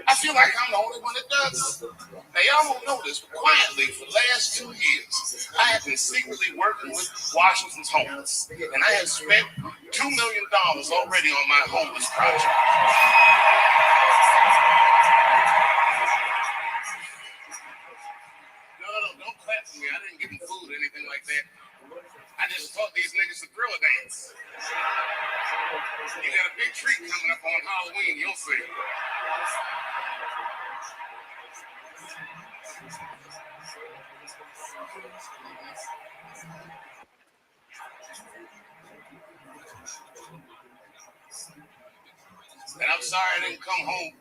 I feel like I'm the only one that does. Now, y'all don't know this, but quietly for the last 2 years, I have been secretly working with Washington's homeless, and I have spent $2 million already on my homeless project. No, don't clap for me. I didn't give them food or anything like that. I just taught these niggas to Thriller dance. You got a big treat coming up on Halloween, you'll see. And I'm sorry I didn't come home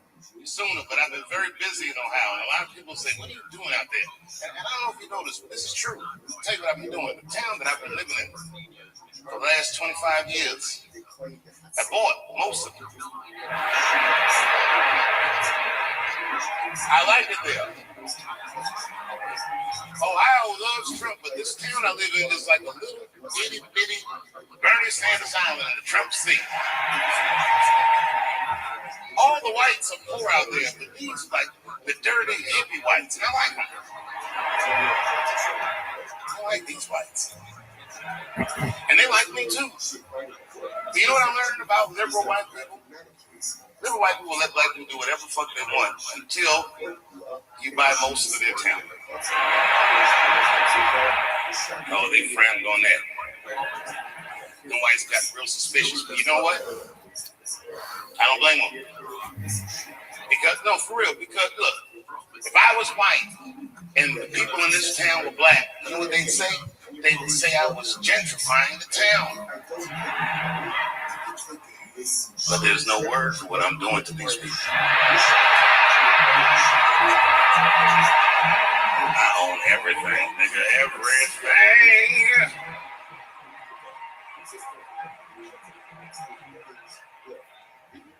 sooner, but I've been very busy in Ohio. And a lot of people say, what are you doing out there? And I don't know if you know this, but this is true. I'll tell you what I've been doing. The town that I've been living in for the last 25 years, I bought most of it. I like it there. Ohio loves Trump, but this town I live in is like a little itty bitty Bernie Sanders Island in the Trump seat. All the whites are poor out there, but these are like the dirty hippie whites, and I like them. I like these whites. And they like me too. But you know what I'm learning about liberal white people? Liberal white people let black people do whatever the fuck they want until you buy most of their town. Oh, they frowned on that. The whites got real suspicious, but you know what? I don't blame them. Because, no, for real, because look, if I was white and the people in this town were black, you know what they'd say? They would say I was gentrifying the town. But there's no word for what I'm doing to these people. I own everything, nigga, everything.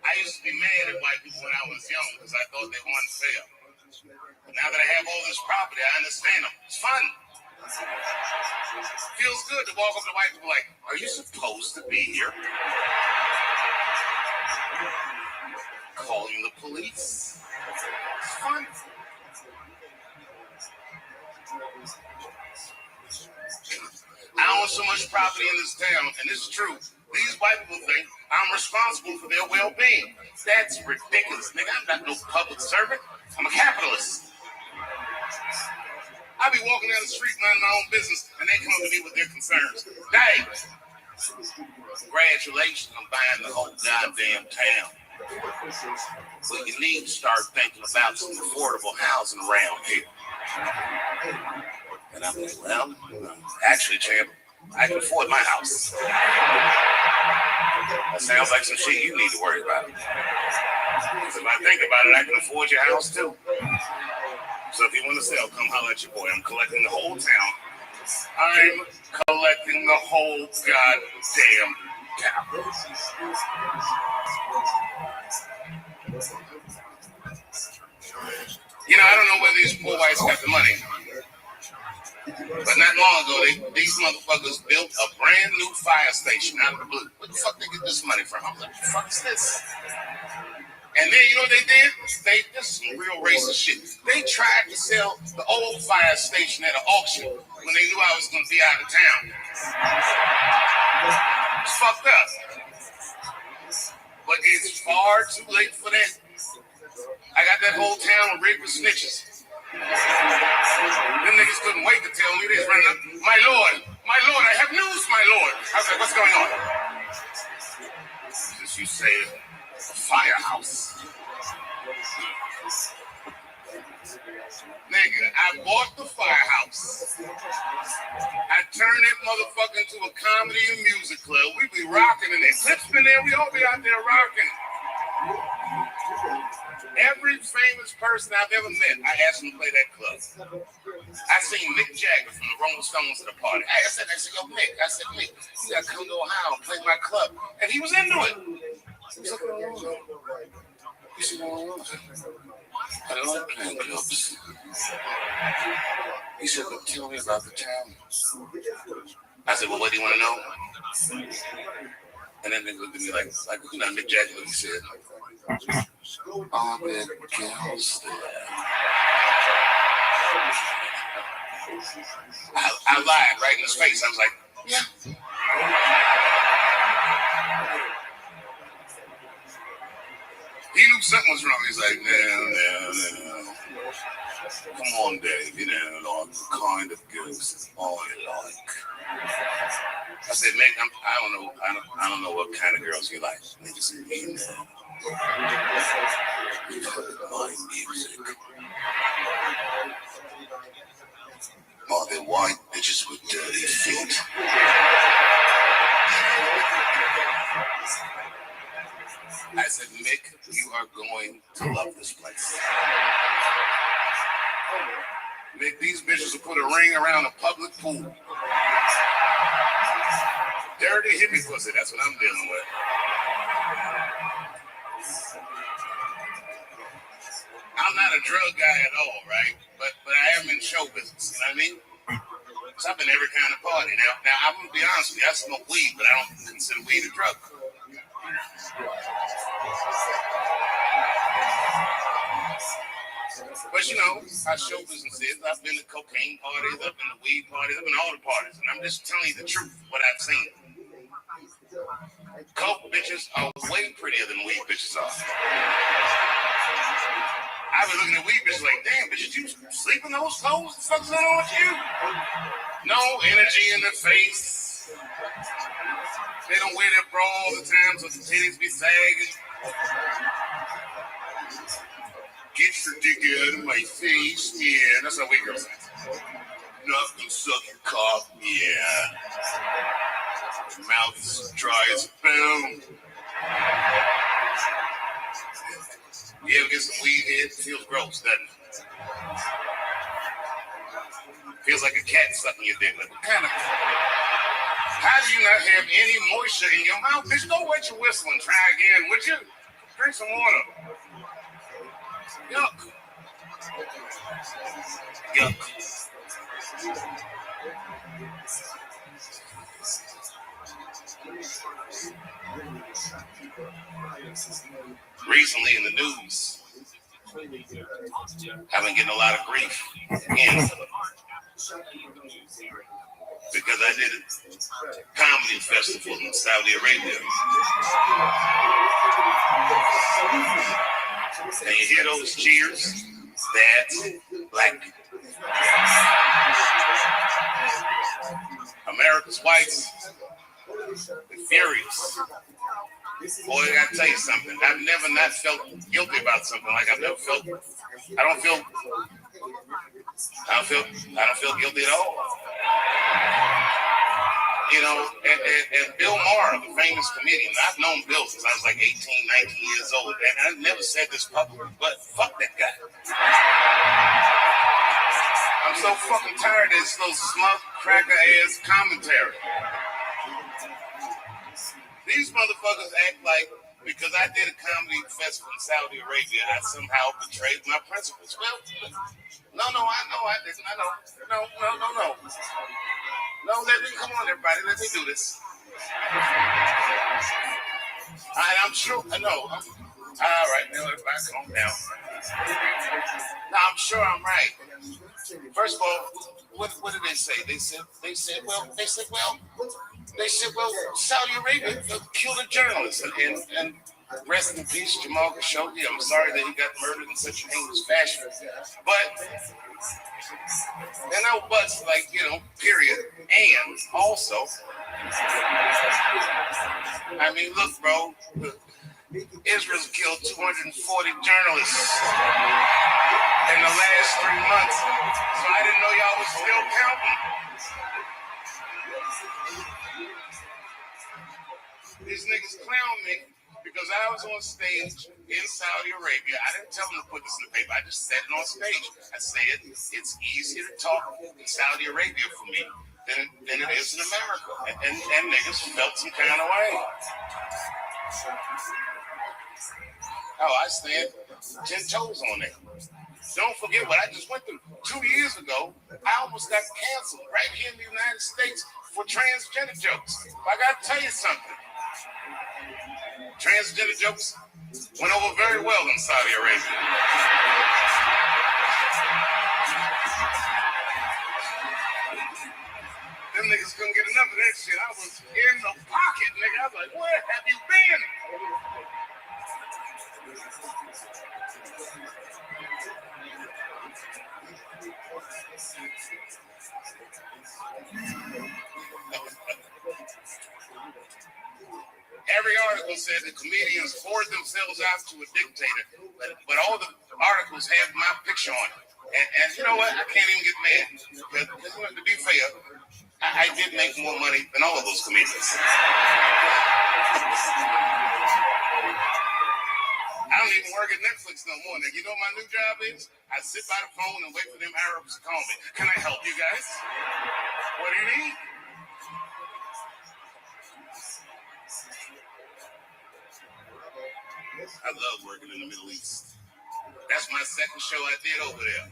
I used to be mad at white people when I was young because I thought they weren't fair. But now that I have all this property, I understand them. It's fun. Feels good to walk up to white people like, are you supposed to be here? Calling the police. It's fun. I own so much property in this town, and this is true. These white people think I'm responsible for their well-being. That's ridiculous, nigga. I'm not no public servant. I'm a capitalist. I be walking down the street minding my own business, and they come up to me with their concerns. Dang. Congratulations on buying the whole goddamn town. But you need to start thinking about some affordable housing around here. And I'm like, well, actually, champ, I can afford my house. That sounds like some shit you need to worry about. Because if I think about it, I can afford your house too. So if you want to sell, come holler at your boy. I'm collecting the whole town. I'm collecting the whole goddamn town. You know, I don't know where these poor whites got the money. But not long ago, these motherfuckers built a brand new fire station out of the blue. Where the fuck they get this money from? I'm like, what the fuck is this? And then, you know what they did? This is some real racist shit. They tried to sell the old fire station at an auction when they knew I was going to be out of town. It's fucked up. But it's far too late for that. I got that whole town rigged with snitches. Them niggas couldn't wait to tell me this. Running up, my lord, I have news, my lord. I was like, what's going on? As you say, a firehouse. Nigga, I bought the firehouse. I turned that motherfucker into a comedy and music club. We be rocking in there. Clips been there. We all be out there rocking. Every famous person I've ever met, I asked him to play that club. I seen Mick Jagger from the Rolling Stones at a party. I said, yo, Mick, Mick, you gotta come to Ohio and play my club. And he was into it. He said, I love playing clubs. He said, but tell me about the town. I said, well, what do you want to know? And then they looked at me like Mick Jagger, he said, Are there girls there? I lied right in his face. I was like, yeah. He knew something was wrong. He's like, no. Come on, Dave. You know, the kind of girls I like. I said, Nick, I don't know what kind of girls you like. Nigga said, you know. My music. Are they white bitches with dirty feet? I said, Mick, you are going to love this place. Mick, these bitches will put a ring around a public pool. Dirty hippie pussy, that's what I'm dealing with. I'm not a drug guy at all, right? But I am in show business, you know what I mean? So I've been every kind of party. Now I'm gonna be honest with you, I smoke weed, but I don't consider weed a drug. But you know, our show business is, I've been to cocaine parties, I've been to weed parties, I've been to all the parties, and I'm just telling you the truth, what I've seen. Coke bitches are way prettier than weed bitches are. I was looking at weed bitches like, damn, bitches, you sleep in those clothes? What the fuck's going on with you? No energy in the face. They don't wear their bra all the time, so the titties be sagging. Get your dick out of my face, yeah. That's how we girls say. Nothing suck your cock, yeah. Your mouth is dry as a bone. You ever get some weed in? It feels gross, doesn't it? Feels like a cat sucking your dick. Like, what kind of... How do you not have any moisture in your mouth? Bitch, go wet your whistle and try again, would you? Drink some water. Yuck. Recently in the news, I've been getting a lot of grief again because I did a comedy festival in Saudi Arabia. And you hear those cheers? That's black people. America's whites, they're furious. Boy, I gotta tell you something. I've never not felt guilty about something like I've never felt. I don't feel guilty at all. You know, and Bill Maher, the famous comedian, I've known Bill since I was like 18, 19 years old, and I never said this publicly, but fuck that guy. I'm so fucking tired of this little smug, cracker-ass commentary. These motherfuckers act like because I did a comedy festival in Saudi Arabia, I somehow betrayed my principles. Well, no, I know I didn't. I know. No. No, let me, come on, everybody, let me do this. I'm sure, I know. All right, now everybody calm down. Now, I'm sure I'm right. First of all, what did they say? They said, Saudi Arabia killed a journalist, and rest in peace, Jamal Khashoggi. I'm sorry that he got murdered in such a heinous fashion. But, and no buts, like, you know, period. And also, I mean, look, bro, Israel's killed 240 journalists in the last 3 months. So I didn't know y'all was still counting. These niggas clown me because I was on stage in Saudi Arabia. I didn't tell them to put this in the paper. I just said it on stage. I said it's easier to talk in Saudi Arabia for me than it is in America. And niggas felt some kind of way. Oh, I stand 10 toes on that. Don't forget what I just went through. 2 years ago, I almost got canceled right here in the United States for transgender jokes. I gotta tell you something. Transgender jokes Went over very well in Saudi Arabia. Them niggas couldn't get enough of that shit. I was in the pocket, nigga. I was like, where have you been? Every article said the comedians poured themselves out to a dictator, but all the articles have my picture on it. And you know what? I can't even get mad. Because to be fair, I did make more money than all of those comedians. I don't even work at Netflix no more. Now, you know what my new job is? I sit by the phone and wait for them Arabs to call me. Can I help you guys? What do you need? I love working in the Middle East. That's my second show I did over there.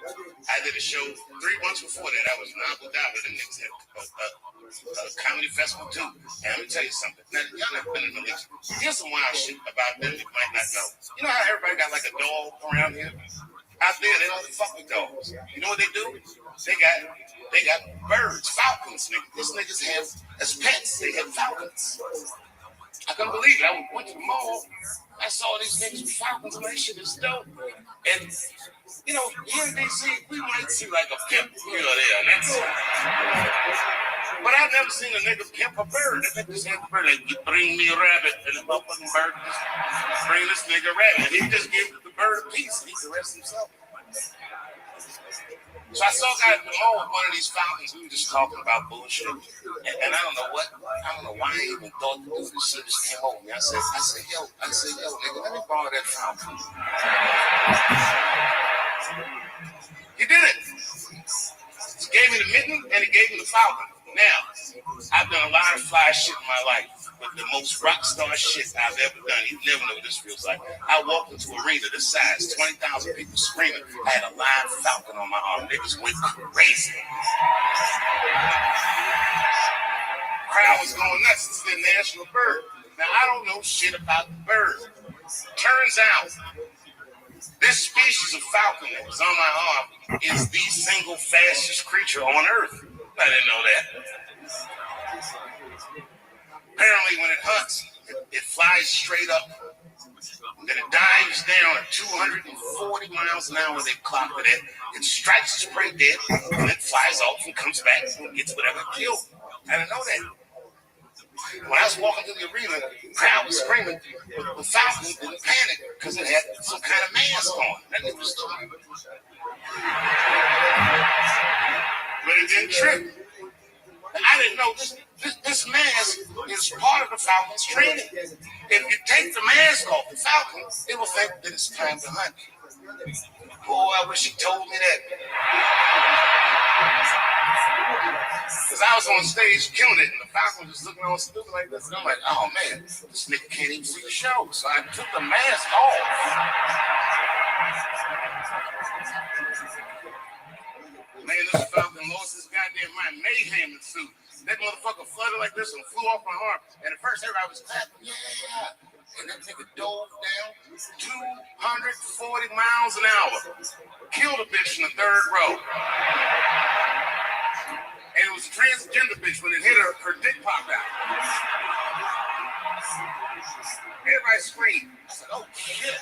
I did a show 3 months before that. I was in Abu Dhabi. The niggas had a comedy festival too. And let me tell you something. Now, y'all never been in the Middle East. Here's some wild shit about them you might not know. You know how everybody got like a dog around here? Out there, they don't fuck with dogs. You know what they do? They got birds, falcons, nigga. These niggas have, as pets, they have falcons. I couldn't believe it. I went to the mall. I saw these niggas with falcons and that shit is dope. And, you know, here in DC, we might see like a pimp here or there. That's but I've never seen a nigga pimp a bird. They just have a bird like, you bring me a rabbit. And the motherfucking bird just bring this nigga a rabbit. And he just gives the bird a piece and he can rest himself. So I saw a guy at the mall with one of these falcons. We were just talking about bullshit. And I don't know why I even thought to do this shit. Just came over me. I said, yo, nigga, let me borrow that falcon. He did it. He gave me the mitten and he gave me the falcon. Now, I've done a lot of fly shit in my life, but the most rock star shit I've ever done, you never know what this feels like. I walked into an arena this size, 20,000 people screaming. I had a live falcon on my arm. Niggas went crazy. Crowd was going nuts. It's the national bird. Now, I don't know shit about the bird. Turns out, this species of falcon that was on my arm is the single fastest creature on Earth. I didn't know that. Apparently, when it hunts, it flies straight up. Then it dives down at 240 miles an hour. They clock it at. It strikes its prey dead, and it flies off and comes back and gets whatever it killed. I didn't know that. When I was walking through the arena, the crowd was screaming. The falcon didn't panic because it had some kind of mask on. That nigga was doing. But it didn't trip. I didn't know this mask is part of the falcon's training. If you take the mask off the falcon, it will think that it's time to hunt. Boy, I wish he told me that. Because I was on stage killing it, and the falcon was just looking all stupid like this. And I'm like, oh man, this nigga can't even see the show. So I took the mask off. Man, this falcon lost his goddamn mind, mayhem in suit. That motherfucker fluttered like this and flew off my arm. And at first, everybody was clapping, yeah. And that nigga dove down 240 miles an hour. Killed a bitch in the third row. And it was a transgender bitch. When it hit her, her dick popped out. Everybody screamed. I said, oh shit.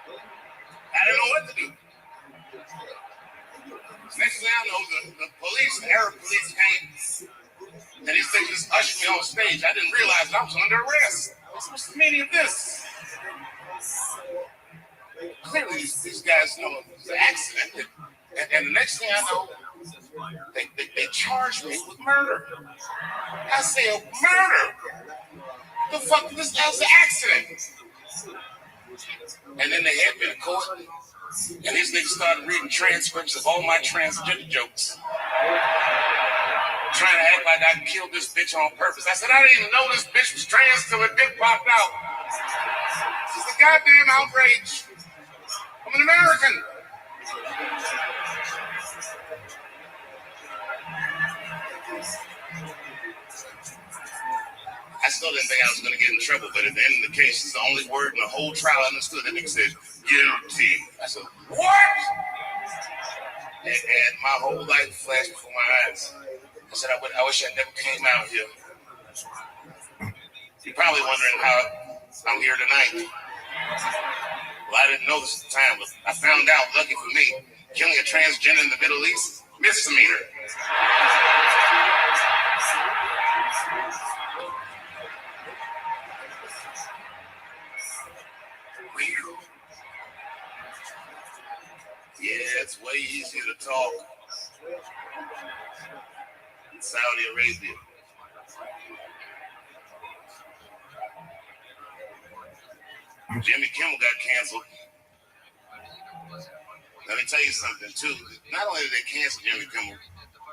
I didn't know what to do. Next thing I know, the police, the Arab police came, and these things just ushered me on stage. I didn't realize I was under arrest. What's the meaning of this? Clearly, these guys know it was an accident. And the next thing I know, they charged me with murder. I said, murder? The fuck, this was an accident. And then they had me in court. And these niggas started reading transcripts of all my transgender jokes. Trying to act like I killed this bitch on purpose. I said, I didn't even know this bitch was trans till her dick popped out. It's a goddamn outrage. I'm an American. I I still didn't think I was going to get in trouble, but at the end of the case, it's the only word in the whole trial I understood. That nigga said, guilty. I said, what? And my whole life flashed before my eyes. I said, I wish I never came out here. You're probably wondering how I'm here tonight. Well, I didn't know this at the time, but I found out, lucky for me, killing a transgender in the Middle East, misdemeanor. Yeah, it's way easier to talk in Saudi Arabia. Jimmy Kimmel got canceled. Let me tell you something, too. Not only did they cancel Jimmy Kimmel,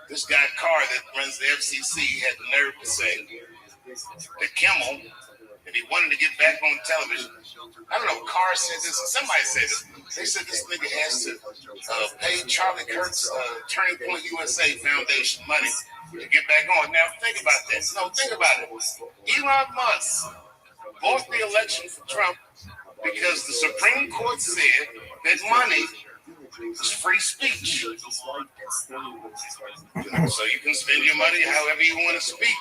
this guy Carr that runs the FCC had the nerve to say that Kimmel, if he wanted to get back on television, I don't know, Carr said this, somebody said this. They said this nigga has to pay Charlie Kirk's Turning Point USA Foundation money to get back on. Now, think about that. No, think about it. Elon Musk bought the election for Trump because the Supreme Court said that money is free speech. So you can spend your money however you want to speak.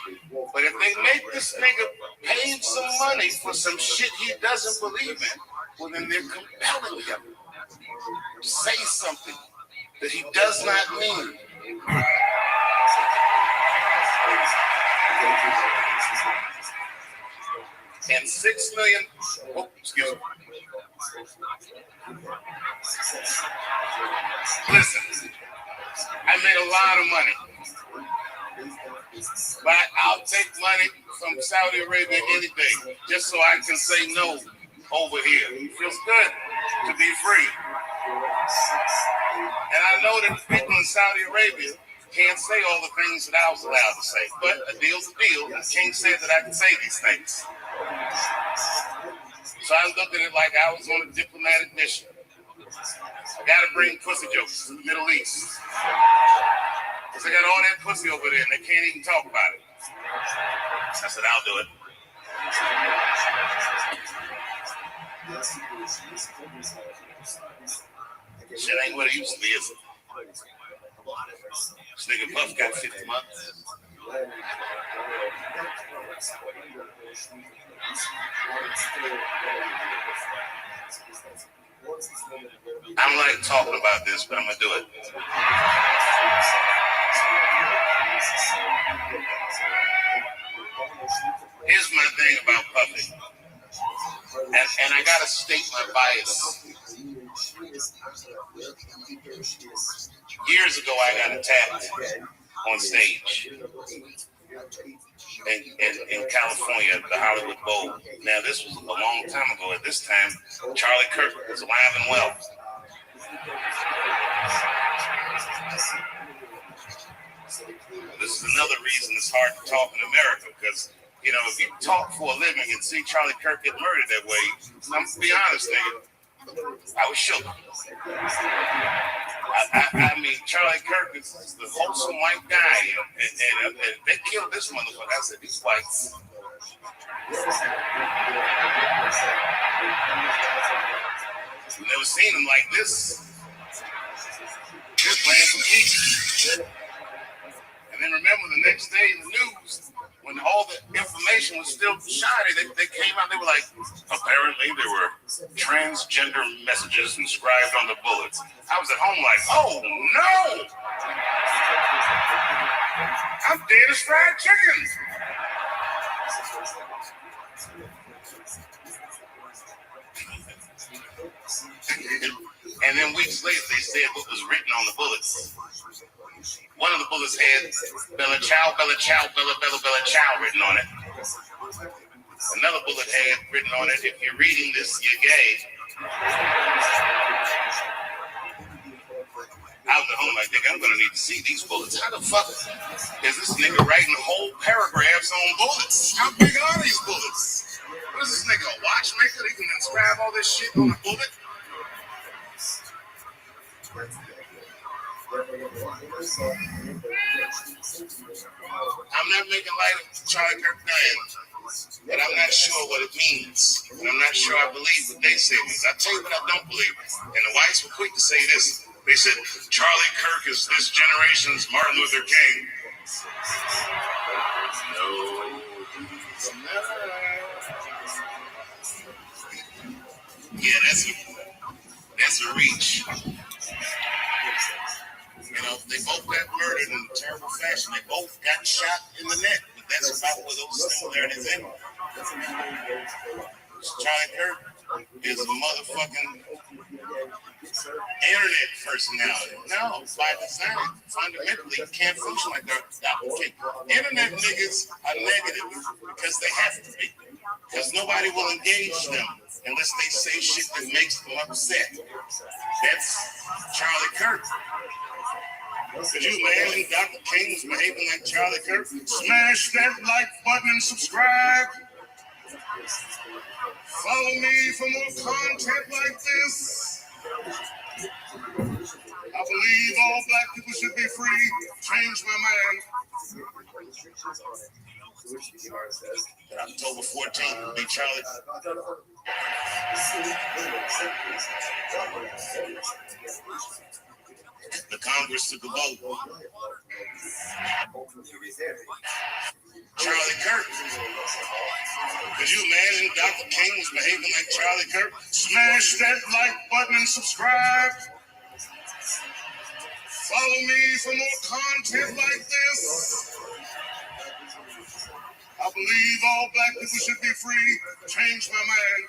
But if they make this nigga pay some money for some shit he doesn't believe in, well, then they're compelling him to say something that he does not mean. And 6 million, excuse me. Listen, I made a lot of money. But I'll take money from Saudi Arabia any day, just so I can say no over here. It feels good to be free. And I know that people in Saudi Arabia can't say all the things that I was allowed to say, but a deal's a deal. I can't say that I can say these things. So I looked at it like I was on a diplomatic mission. I gotta bring pussy jokes to the Middle East. Because they got all that pussy over there and they can't even talk about it. I said, I'll do it. Shit ain't what it used to be, is it? This nigga Puff got 50 months. I don't like talking about this, but I'm gonna do it. Here's my thing about Puffy, and I gotta state my bias. Years ago, I got attacked on stage in California at the Hollywood Bowl. Now, this was a long time ago. At this time, Charlie Kirk was alive and well. This is another reason it's hard to talk in America, because, you know, if you talk for a living and see Charlie Kirk get murdered that way, I'm going to be honest, nigga, I was shook. I mean, Charlie Kirk is the wholesome white guy, and they killed this motherfucker. I said, these whites. We've never seen him like this. Just playing for keeps. And then remember the next day in the news, when all the information was still shoddy, they came out, they were like, apparently there were transgender messages inscribed on the bullets. I was at home like, oh no! I'm dead as fried chicken. And then weeks later, they said what was written on the bullets. One of the bullets had Bella Chow, Bella Chow, Bella, Bella, Bella Chow written on it. Another bullet had written on it, if you're reading this, you're gay. I was at home like, nigga, I'm going to need to see these bullets. How the fuck is this nigga writing whole paragraphs on bullets? How big are these bullets? What is this nigga, a watchmaker? He can inscribe all this shit on a bullet? I'm not making light of Charlie Kirk dying. but I'm not sure what it means. And I'm not sure I believe what they say it means. I'll tell you what I don't believe. And the whites were quick to say this. They said, Charlie Kirk is this generation's Martin Luther King. No. Yeah, that's a reach. You know, they both got murdered in a terrible fashion. They both got shot in the neck. But that's about where those similarities end. Charlie Kirk is a motherfucking internet personality. No, by design, fundamentally, you can't function like that. Internet niggas are negative because they have to be. Because nobody will engage them unless they say shit that makes them upset. That's Charlie Kirk. Could you imagine Dr. King was behaving like Charlie Kirk? Smash that like button and subscribe. Follow me for more content like this. I believe all black people should be free. Change my mind. October 14th will be Charlie. The Congress took a vote. Charlie Kirk. Could you imagine Dr. King was behaving like Charlie Kirk? Smash that like button and subscribe. Follow me for more content like this. I believe all black people should be free. Change my mind.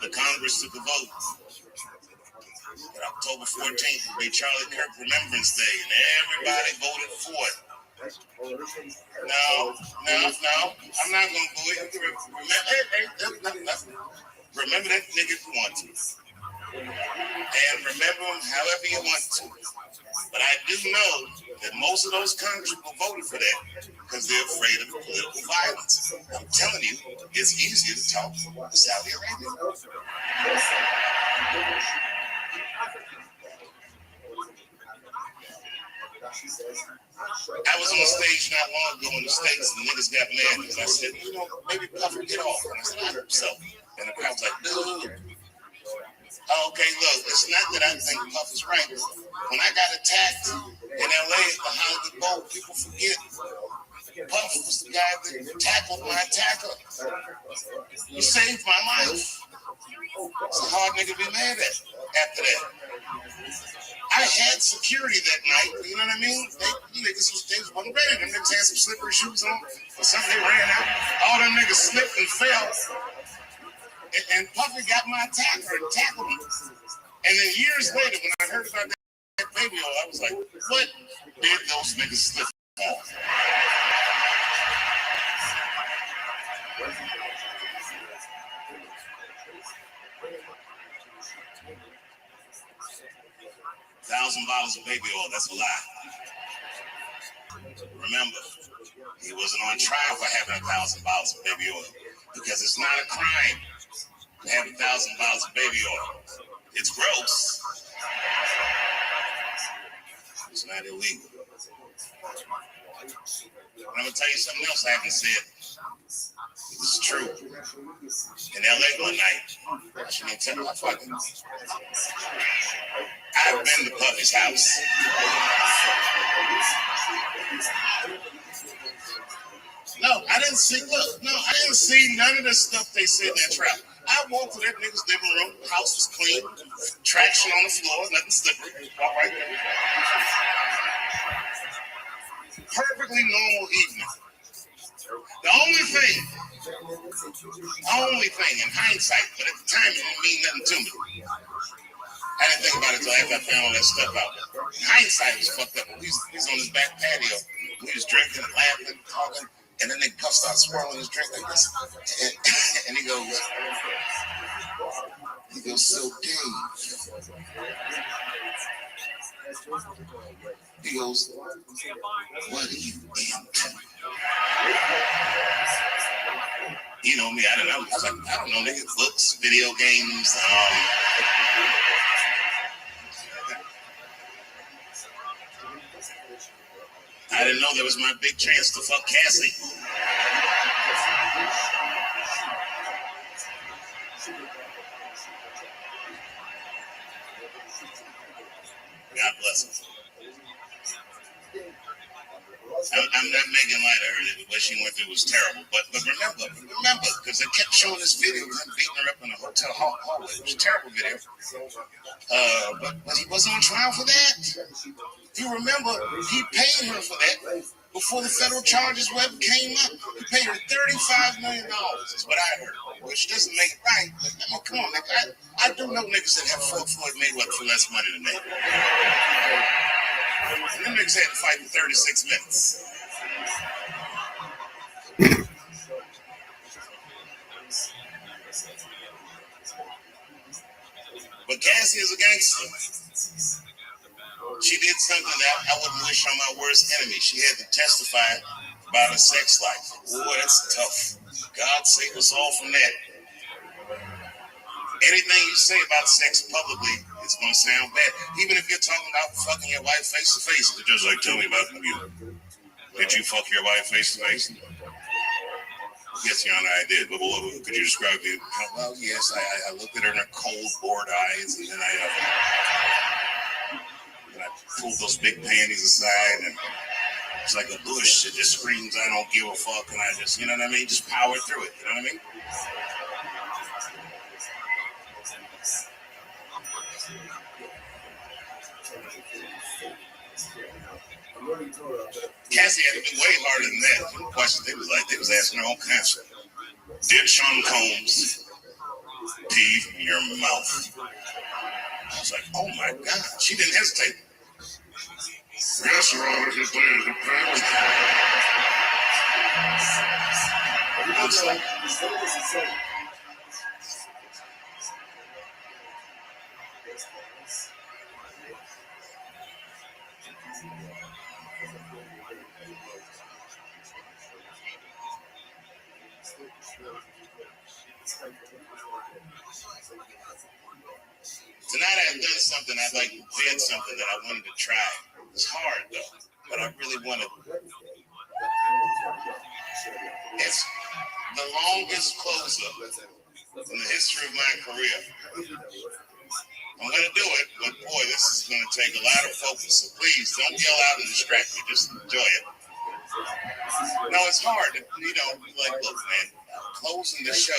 The Congress took a vote. October 14th will be Charlie Kirk Remembrance Day, and everybody voted for it. No, I'm not going to do it. Remember that nigga if you want to. And remember him however you want to. But I do know that most of those congresspeople voted for that because they're afraid of political violence. I'm telling you, it's easier to talk to Saudi Arabia. I was on stage not long ago in the States and the niggas got mad because I said, you know, maybe Puff will get off. And I said, I hope so. And the crowd was like, dude. Okay, look, it's not that I think Puff is right. When I got attacked in LA at the Hollywood Bowl, people forget Puff was the guy that tackled my attacker. He saved my life. It's a hard nigga to be mad at after that. I had security that night, you know what I mean? They wasn't ready. Them niggas had some slippery shoes on or something. They ran out. All them niggas slipped and fell. And Puffy got my attacker and tackled him. And then years later, when I heard about that baby, I was like, what did those niggas slip off? $1,000 of baby oil, that's a lie. Remember, he wasn't on trial for having $1,000 of baby oil because it's not a crime to have $1,000 of baby oil. It's gross. It's not illegal. I'm going to tell you something else I haven't said. This is true. In LA one night, I shouldn't even tell you, I've been to Puffy's house. I didn't see none of the stuff they said in that trial. I walked to that nigga's living room, the house was clean, traction on the floor, nothing slippery. Walk right there. Perfectly normal evening. The only thing in hindsight, but at the time it didn't mean nothing to me. I didn't think about it until after I found all that stuff out. In hindsight, it was fucked up. He's on his back patio. We was drinking, laughing, talking, and then Puff started swirling his drink like this. And he goes, so Dave. He goes, what are you into? You know me, I don't know. I was like, I don't know, nigga. Books, video games, I didn't know that was my big chance to fuck Cassie. God bless him. I'm not making light of her. What she went through was terrible. But remember, because they kept showing this video of him beating her up in a hotel hallway. It was a terrible video. But he wasn't on trial for that. You remember, he paid her for that before the federal charges ever came up. He paid her $35 million, is what I heard, which doesn't make it right. But I mean, come on, nigga. I do know niggas that have fought Floyd Mayweather for less money than that. And them niggas had to fight for 36 minutes. But Cassie is a gangster. She did something that I wouldn't wish on my worst enemy. She had to testify about her sex life. Boy, that's tough. God save us all from that. Anything you say about sex publicly is going to sound bad. Even if you're talking about fucking your wife face to face. The judge like, tell me about you. Did you fuck your wife face to face? Yes, Your Honor, I did. But could you describe it? Well, yes, I looked at her in her cold, bored eyes, and then I pulled those big panties aside, and it's like a bush that just screams, I don't give a fuck, and I just, you know what I mean? Just power through it, you know what I mean? Cassie had to do way harder than that. The questions they was asking her all kinds of. Did Sean Combs pee in your mouth? I was like, oh my God. She didn't hesitate. Yes, Your Honor, he did. I was like, tonight I've done something did something that I wanted to try. It's hard though, but I really wanted. It's the longest close-up in the history of my career. I'm gonna do it, but boy, this is gonna take a lot of focus. So please don't yell out and distract me. Just enjoy it. No, it's hard. You know, like, look, man, closing the show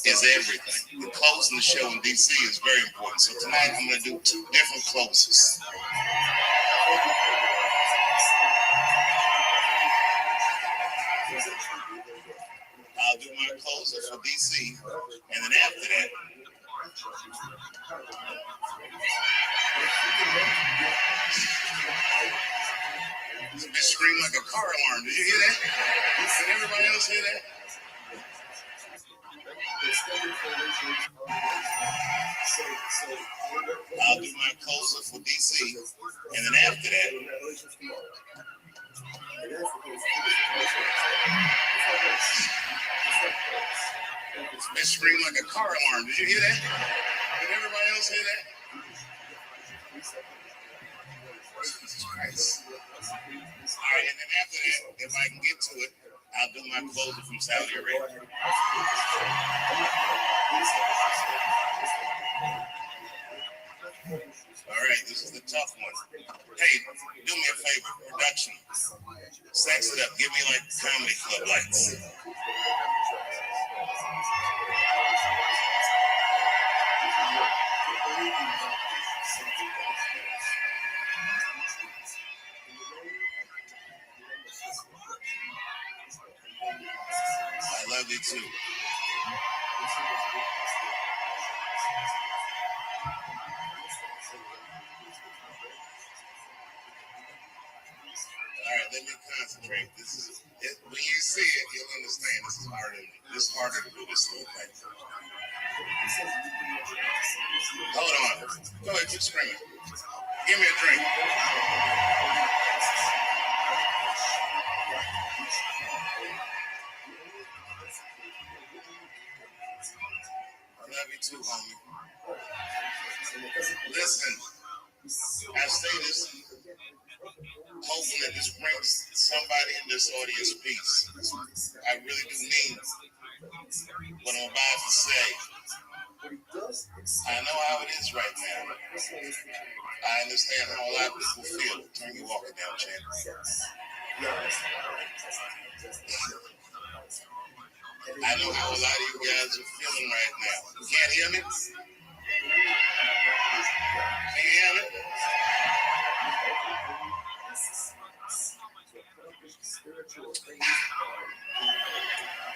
is everything. And closing the show in DC is very important. So tonight I'm going to do 2 different closes. I'll do my closer for DC, and then after that, this bitch screamed like a car alarm. Did you hear that? Did everybody else hear that? I'll do my closer for DC, and then after that, bitch screamed like a car alarm. Did you hear that? Did everybody else hear that? Jesus Christ. All right, and then after that, if I can get to it, I'll do my closer from Saudi Arabia. All right, this is the tough one. Hey, do me a favor, production. Sex it up. Give me like comedy club lights. I love you too. All right, let me concentrate. This is it, when you see it, you'll understand. This is harder. This is harder to do this little thing. Hold on. Go ahead, keep screaming. Give me a drink. I love you too, homie. Listen, I say this hoping that this brings somebody in this audience peace. I really do mean what I'm about to say. I know how it is right now. I understand how a lot of people feel. Turn your walker down, champ. I know how a lot of you guys are feeling right now. You can't hear me? Can you hear me?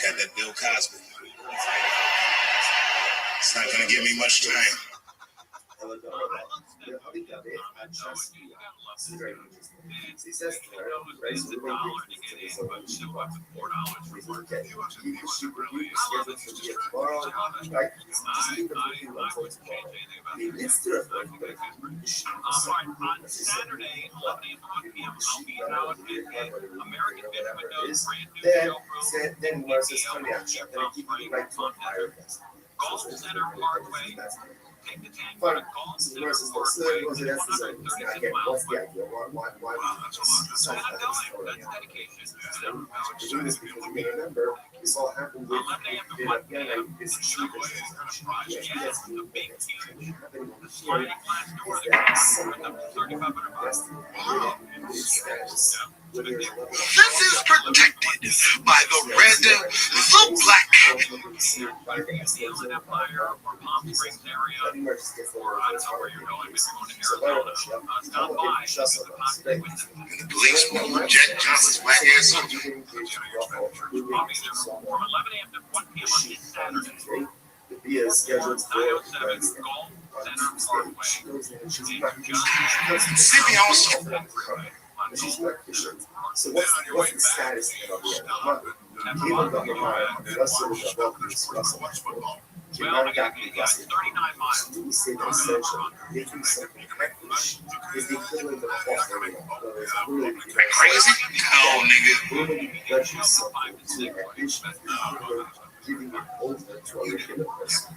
Got that Bill Cosby. It's not going to give me much time. Saturday, 11 p.m. I'll be out at American Vineyard. Then versus Tony Action. Then keep it right to a fire. Golf Center Parkway. Take the tank to Fine. Golf So Center versus the Parkway. third was that's the same. 136 Again, miles what's the away. idea? Why That's not time. That's dedication. we do this because we remember this all happened with 11 a.m. to 1 p.m. this The shoot subway is going to crush. Yes, the big, huge happening the here sliding glass door is that that goes some over the 3,500 bucks. its status. Whether it's This is protected by the red, the black. Inland Empire or Palm Springs area, or I don't know where you're going, maybe you're going to Arizona, stop by, visit the Pocket Windows. And the police will Jack Johnson's black ass up. I'll be there from 11 a.m. to 1 p.m. on this Saturday. the BS scheduled for 907 Golf Center Parkway. See me also. She's practitioner. So what's the status of the Russell Well, I got 39 miles. Do we say that essential? Making something practice is the equivalent of fostering. Crazy? No, nigga. Giving it over to a regular person.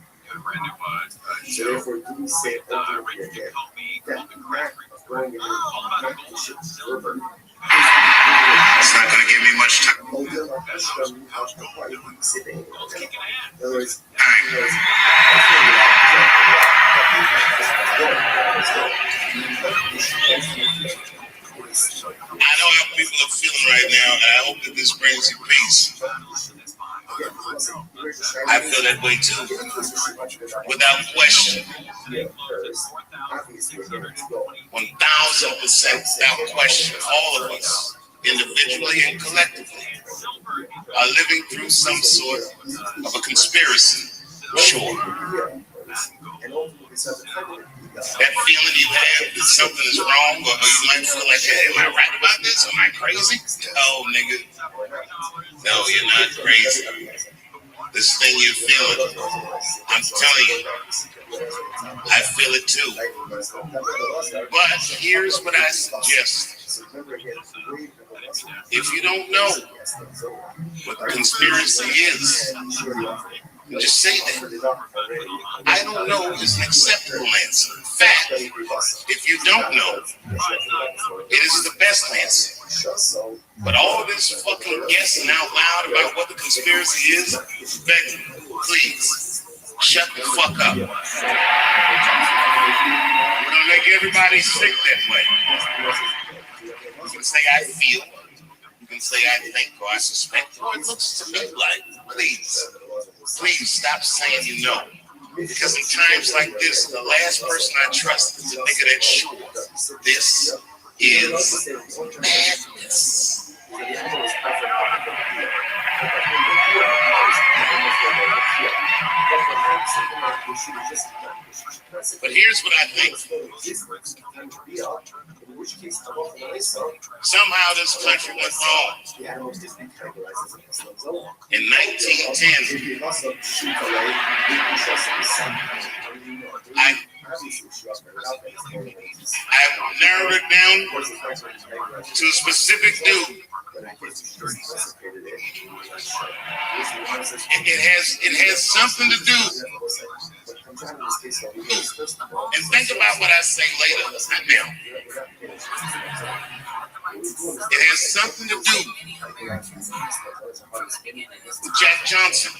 So therefore, do we say over again that act of going in and practice over? It's not going to give me much time. In other words, I know how people are feeling right now, and I hope that this brings you peace. I feel that way too, without question. 1,000% without question. All of us, individually and collectively, are living through some sort of a conspiracy. Sure. That feeling you have that something is wrong, or you might feel like, hey, am I right about this? Am I crazy? No, nigga. No, you're not crazy. This thing you're feeling, I'm telling you, I feel it too. But here's what I suggest. If you don't know what the conspiracy is, just say that. I don't know is an acceptable answer. Fact, if you don't know, it is the best answer. But all this fucking guessing out loud about what the conspiracy is, please, shut the fuck up. We're gonna make everybody sick that way. You can say I feel, you can say I think or I suspect, or it looks to me like, please stop saying you know. Because in times like this, the last person I trust is a nigga that's sure this is madness. But here's what I think. Somehow this country went wrong. In 1910, I narrowed it down to a specific dude. It has something to do And think about what I say later, not now. It has something to do with Jack Johnson.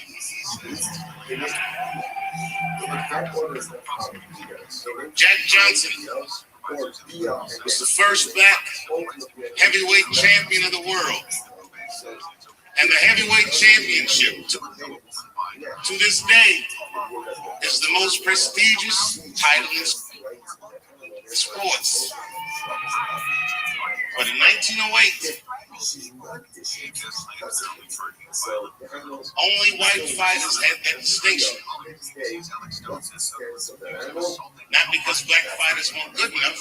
Jack Johnson was the first black heavyweight champion of the world. And the heavyweight championship to this day is the most prestigious title in sports. But in 1908, only white fighters had that distinction. Not because black fighters weren't good enough,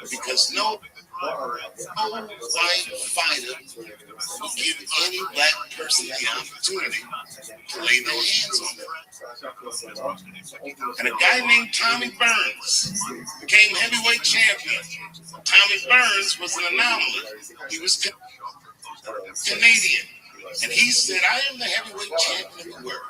but because no white fighter would give any black person the opportunity to lay their hands on them. And a guy named Tommy Burns became heavyweight champion. Tommy Burns was an anomaly. He was Canadian. And he said, I am the heavyweight champion of the world.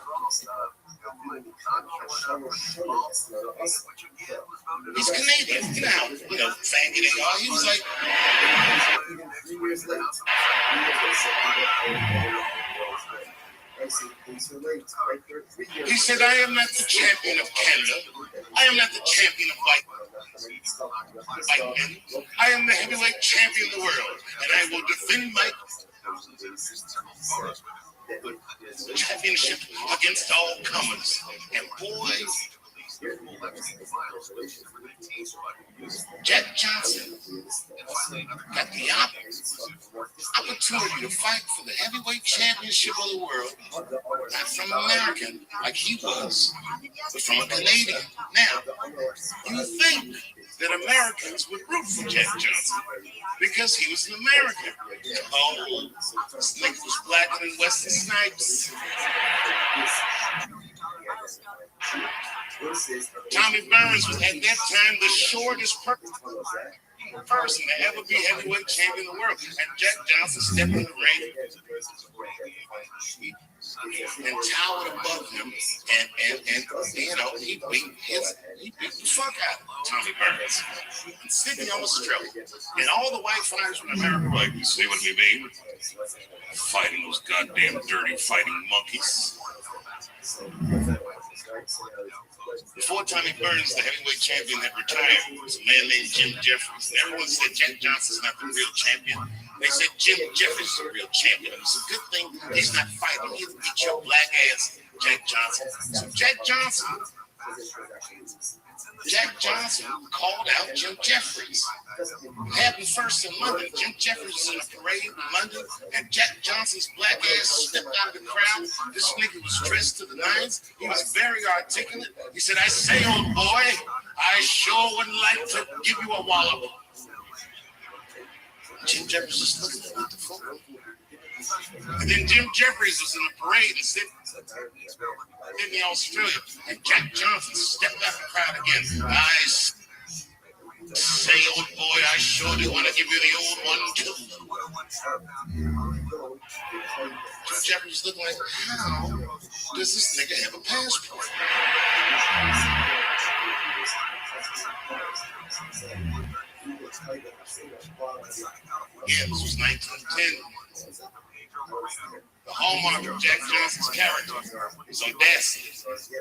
He's Canadian, faggot they are. He was like, he said, I am not the champion of Canada. I am not the champion of white men. I am the heavyweight champion of the world. And I will defend my championship against all comers. And boy, Jack Johnson got the opportunity to fight for the heavyweight championship of the world, not from an American like he was, but from a Canadian. Now, you think that Americans would root for Jack Johnson because he was an American. Oh, this nigga was blacker than Wesley Snipes. Tommy Burns was at that time the shortest person to ever be heavyweight champion of the world. And Jack Johnson stepped in the ring and towered above him. And he beat the fuck out of Tommy Burns. And Sydney Australia. And all the white fighters from America were like, you see what we mean? Fighting those goddamn dirty fighting monkeys. Before Tommy Burns, the heavyweight champion, had retired, there was a man named Jim Jeffries. And everyone said Jack Johnson's not the real champion. They said Jim Jeffries is the real champion. It's a good thing he's not fighting. He'll beat your black ass, Jack Johnson. So Jack Johnson called out Jim Jeffries. It happened first in London. Jim Jeffries was in a parade in London, and Jack Johnson's black ass stepped out of the crowd. This nigga was dressed to the nines. He was very articulate. He said, I say, old boy, I sure would like to give you a wallop. Jim Jeffries just looking at what the fuck. And then Jim Jeffries was in a parade and said, in Australia, and Jack Johnson stepped out of the crowd again. I say, old boy, I sure do want to give you the old one too. Jim Jeffries looking like, how does this nigga have a passport? Yeah, this was 1910. The hallmark of Jack Johnson's character is audacity. There's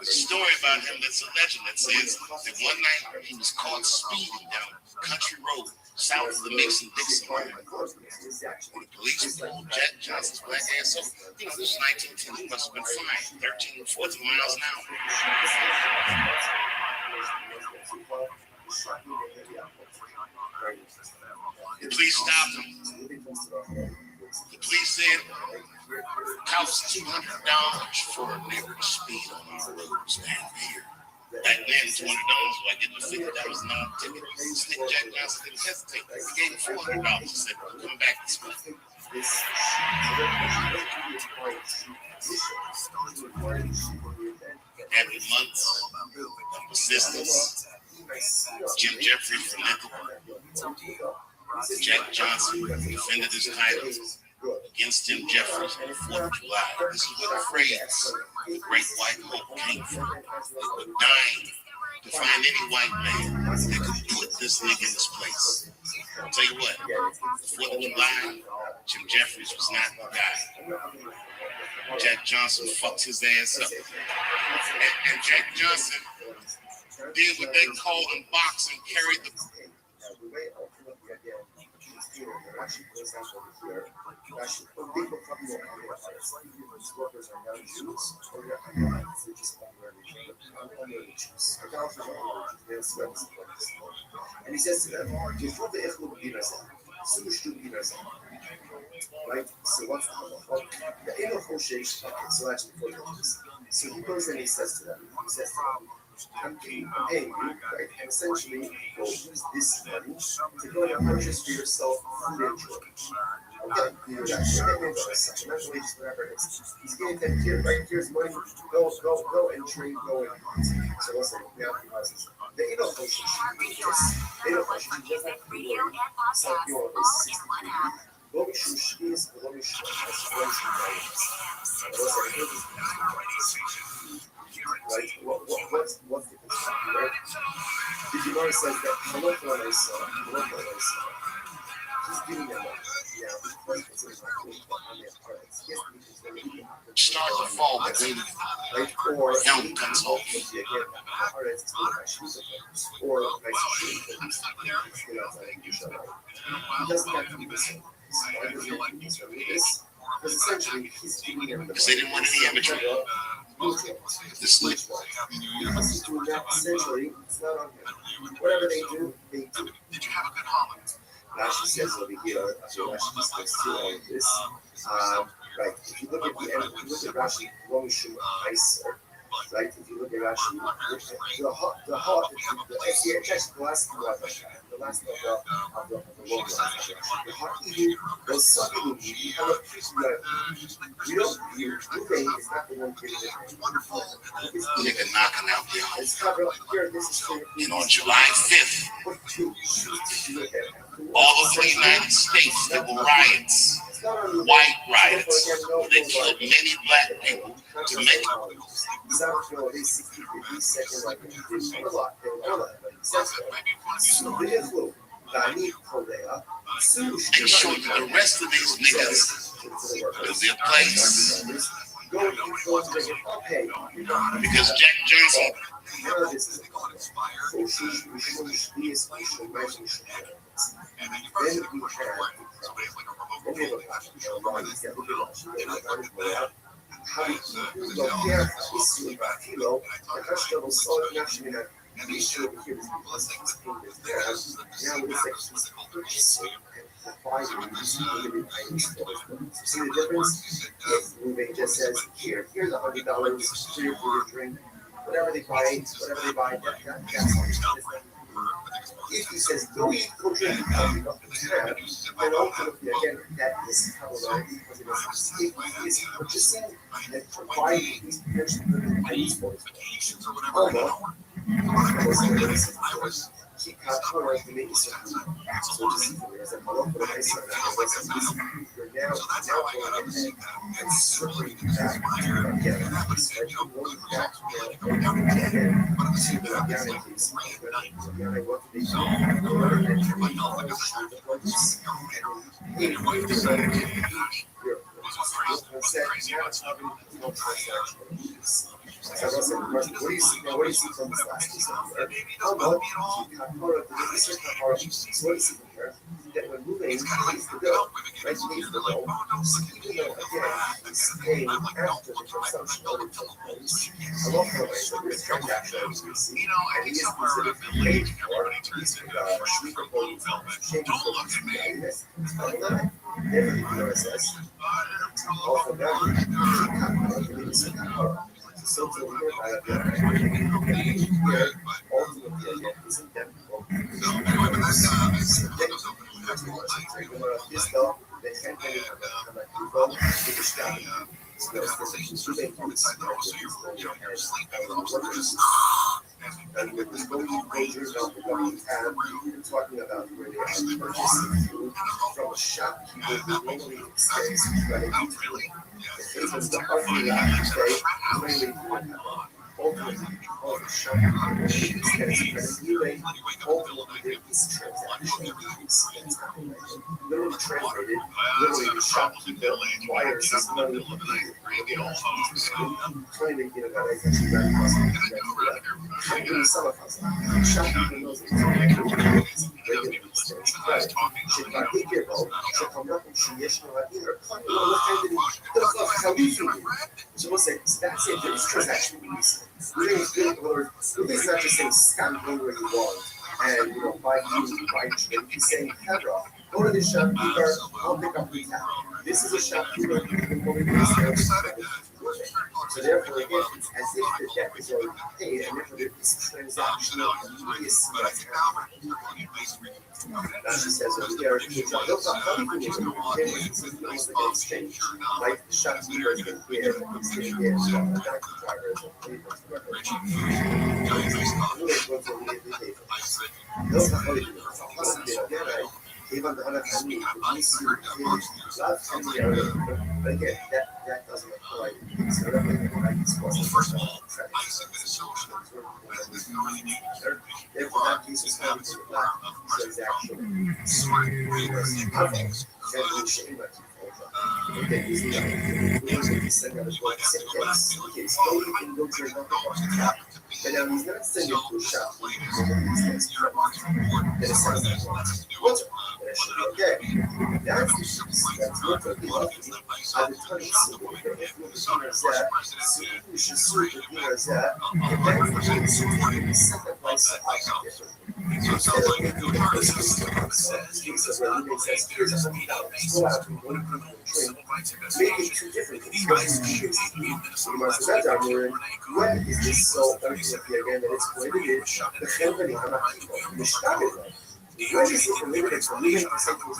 a story about him that's a legend that says that one night he was caught speeding down a country road south of the Mason-Dixon line. When the police pulled Jack Johnson's black ass over, this was 1910, he must have been fine, 13, 14 miles an hour. The police stopped him. The police said, costs $200 for a neighbor to speed on our roads down here. Back then, $200 was like getting a $50 ticket. Slick Jack Johnson didn't hesitate. He gave him $400. He said, come back this way. After months of persistence, Jim Jeffries relented. Jack Johnson defended his title against Jim Jeffries on the 4th of July. This is where the phrase Great White Hope came from. They were dying to find any white man that could put this nigga in his place. I'll tell you what, the 4th of July, Jim Jeffries was not the guy. Jack Johnson fucked his ass up. And Jack Johnson did what they call unboxing, carried the and he says to them, right? So what's the inner Hoshesh? Okay, so actually, so he goes and he says to them, I'm paying you, right? And essentially, go use this money to go and purchase for yourself food and drink. Okay, you know that. That's whatever it is. He's getting them here, right? Here's money. Go and drink, go and eat. So listen, now he has the inner Hoshesh. The inner Hoshesh doesn't feel so pure. What we should see is what we should right? What's the concern, right? Did you notice like that? I saw. He's giving them start to fall, but then young comes home. Or he doesn't have to do this. Because essentially he's giving them because they didn't want any amateur. The slip. Essentially, it's not on him. Whatever they do, they do. Did you have a good holiday? Rashi says over here, Rashi speaks to all of this. Right, if you look at the end, if you look at Rashi, Romishim Heiser, right, if you look at Rashi, the last of the hot eating was something you don't view. Today is not the one giving it. Nigga knocking out the house. It's covered up here. This is clear. And on July 5th, all over the United States, there were riots, white riots, where they killed many black people to make and show you the rest of these niggas because their place. Because Jack Johnson See the difference? Moving just says here's $100 for your drink, whatever they buy, if he says go eat, go drink, then ultimately again that is problematic because it is purchasing and providing these potential sports. Keep to make it so as a molecular isolate you're now going ahead and circling back again. Going back to the organic piece. What do they what do you see from this last piece? How about so what do you see from here? That when moving, he needs to go. Right? He needs to go. Even though, again, he's paying after the consumption of the place. A lot of ways that there's transactions we see, and he is considered paid for. He's shrinkable, shameless, never USS. Also, that so to hear here, ultimately, again, isn't that this though, they can't get it from a people, they just got it. So they And with this going closures of the government tab, we're talking about where they are purchasing food from a shopkeeper who normally extends credit to if it's the parking lot today, mainly ultimately all the shopkeeper extends credit anyway, ultimately there is a transaction expense happening. Literally translated, literally the shopkeeper wires his money trying to get about it. Shopkeeper knows it's so we'll say that's it. There's transaction fees. It's not just saying stop going where you want and buy food, buy drink. He's saying, Pedro, go to the shopkeeper. I'll pick up the tab. This is a shopkeeper who can go into the store. So therefore, again, it's as if the debt is already paid, and therefore there is transactional immediacy that's happening. That just says over there, like the shopkeeper is going to give, he's going to give the taxi drivers and laborers, whatever. Even the other family, but again, that doesn't apply. So first of all, therefore, that piece is going to lack transaction. But now he's not sending it to a shop. Okay, that's the that's what the lucky at the time is that second place maybe two different things. What is this so ultimately again that it's going to be the company what is it limited to leaving the central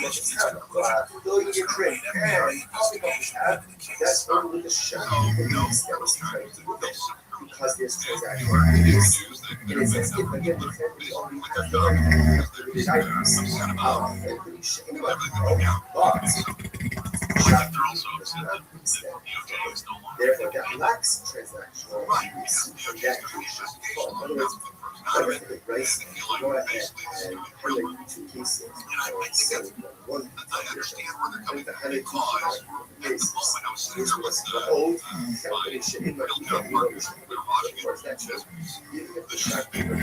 building your trade? That's only the shop that was trying to do this because there's transaction. It is as if again the family only has the right to the items. Therefore, that lacks transactional use. That right? Go ahead and highlight two cases. One and the highlight cases. This was the old definition in the the shopkeeper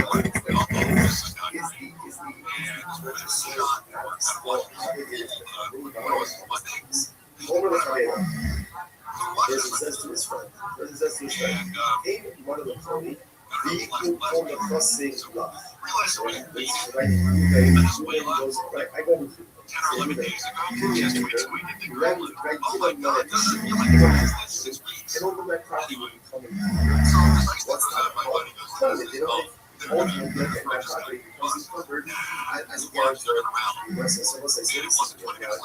over the fire. There's a sense to his friend. Ain't one of the funny. Vehicle on the crossing block. Right? I go with you. 11 days ago, just tweets we did the great. Oh my God, and over my property will be coming. What's that? My buddy goes, ultimately, my property because it's covered as a guarantor. So once I say this,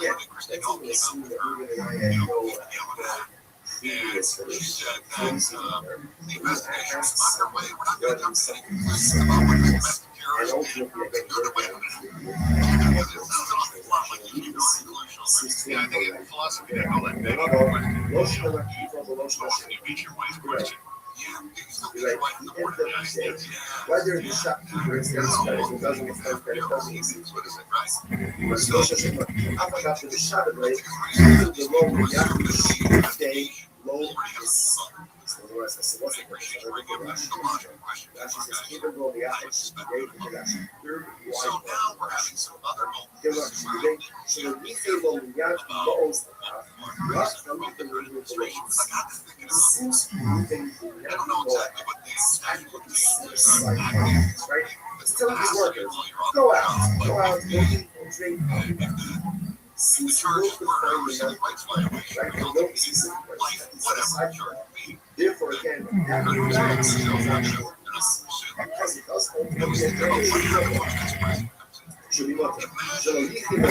yeah, that's even assuming that Ruben and I had no previous relationship. The investigation's underway. We're not going to say anything about what the and ultimately, I think in philosophy, they call that big question. Right. Whether the shopkeeper is there, it doesn't affect credit, doesn't exist. What is it, right? I forgot to the shop, right? The loan, stay low is. So the rest, I said, what's it? Rashi says, even though the average rate of Rashi, third wide. So now we're having some other moments. So the retail loan, loans the path. Since moving, I don't know exactly what they right? Still be workers. Go out, drink. Since you move the family, right? No specific whatever. Therefore, again, that relax because it does ultimately should be what? So we can go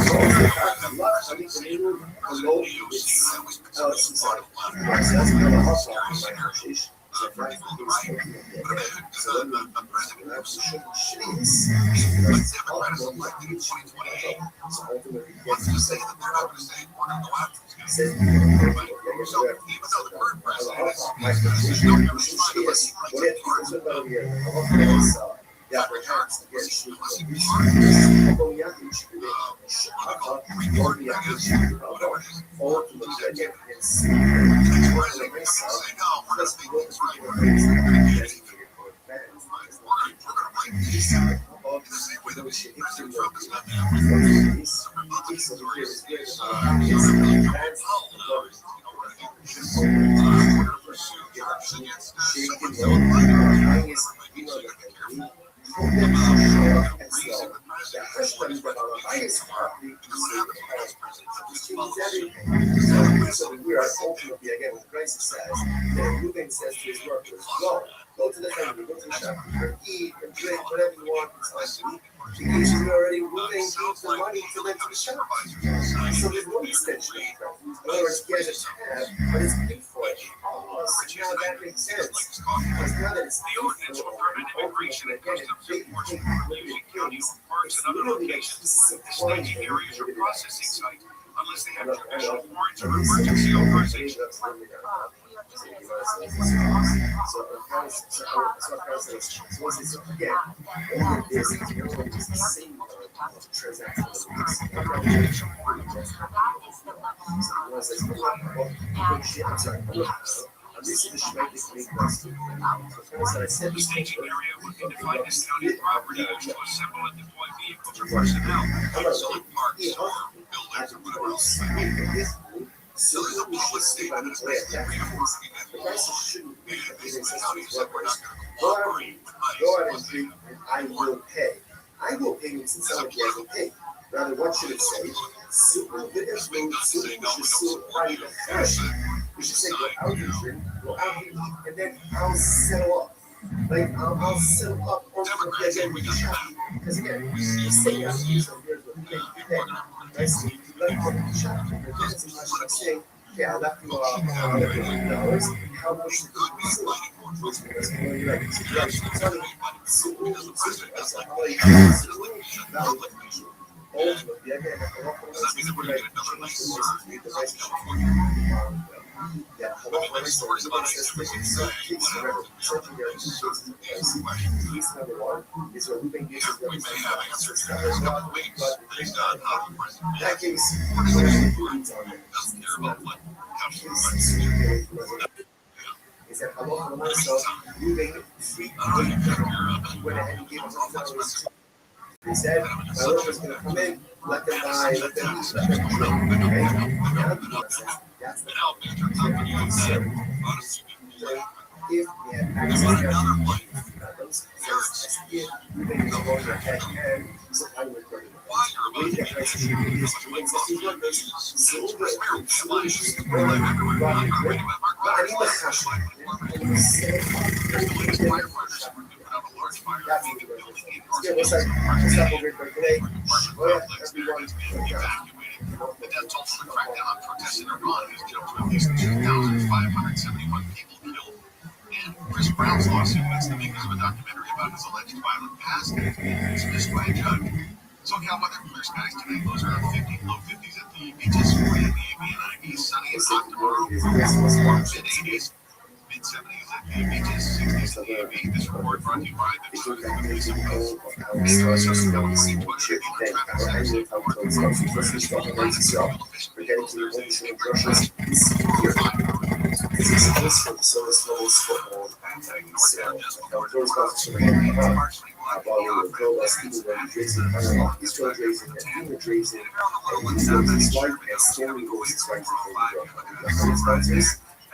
so pretty cool to write. But imagine a president who's shitty. But Democrats elected in 2028. What's to say that they're not going to say, we're going to go after these guys? Right? So even though the current president is no government trying to let the parts of the regards was he part of this recording, I guess, whatever it is. The president would say, no, we're going to make things right. We're going to get even. We're going to write these in the same way that President Trump has done now. The Republicans are really we're going to pursue charges against someone so Biden. Raising the president because what happened Go to the family, go to the shop, eat and drink, whatever you want. Because you're already moving the money to the shop. So there's no extension. In other words, he has a tab, but it's paid for it. Oh, so now that makes sense. Because now that it's the ordinance will prevent immigration and customs enforcement from using county parks and other locations as staging areas or processing sites unless they have traditional warrants or emergency authorization. The staging area would be defined as county property used to assemble and deploy vehicles or personnel, select parks or buildings or whatever else. So there's a public statement that's basically reaffirming that law, and basically the county said we're not going to cooperate with ICE. I will pay. I will pay you since someone doesn't pay. Rather, what should it say? Super good as well. We should say, go out and drink, go out and eat, and then I'll settle up. Like, I'll settle up ultimately again with the shop. Because again, you say out here, so here's what you pay. Right? So you let go to the shop. Your business is not saying, okay, I left you $100. How much did you sell? Because you're like, ultimately, again, does that mean that we're going to get another license in California? Yeah, stories about number one is where we may have answers to this coming weeks based on how the president that case, doesn't care about what county rights. is that hello for myself, you make it free. Went ahead and gave us He said, my work was going to come in, let them buy, let them eat, let them drink. Okay? That's the if we had access to those services, if we make no longer had and supply with burden. We get prices to be used to win some workers, so The death toll from the crackdown on protests in Iran has jumped to at least 2,571 people killed. And Chris Brown's lawsuit against the makers of a documentary about his alleged violent past is dismissed by a judge. SoCal weather, clear skies tonight, lows around 50, low 50s at the beaches, 40 at the AV and IB, sunny and hot tomorrow, mid-80s. Mid-70s at the beaches, 60s at the AV. This report brought to you by the Truth with Lisa Wills.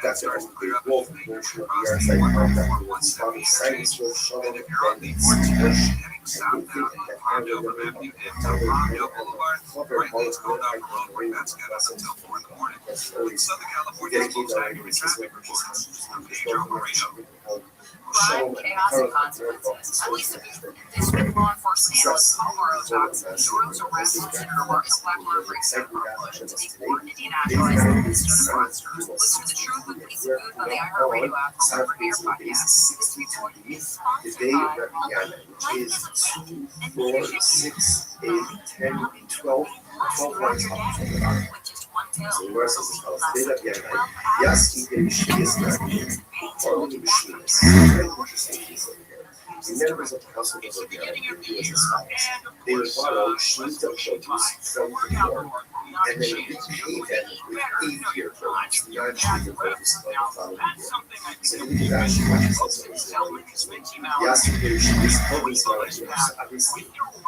That's our wolf version of the air side contact with spotted silence will shovel and then push and we think that handle the movement cover all its good height and ring that's early. Southern California is most accurate traffic reports. Crime, chaos, and consequences. At least this week, law enforcement analyst Paul Morrow talks Duro's arrest of Senator Marcus Blackmore for executive push to be more denaturalized Minnesota monsters. Listen to the truth with Pizza Booth on the iHeartRadio app or wherever your podcast. This report is sponsored by is 2, 4, 6, 8, 10, 12 lines up from the bottom. So the verse is called Data Piana. Yes, he is following the machines. Very interesting piece over here. The members of the household of Piana do as follows. They would borrow sheets of produce from the poor, and then repay them with 8-year produce, 9 sheets of produce of the following year. So you can actually watch this also as very interesting. Yes, he is always volunteers, obviously.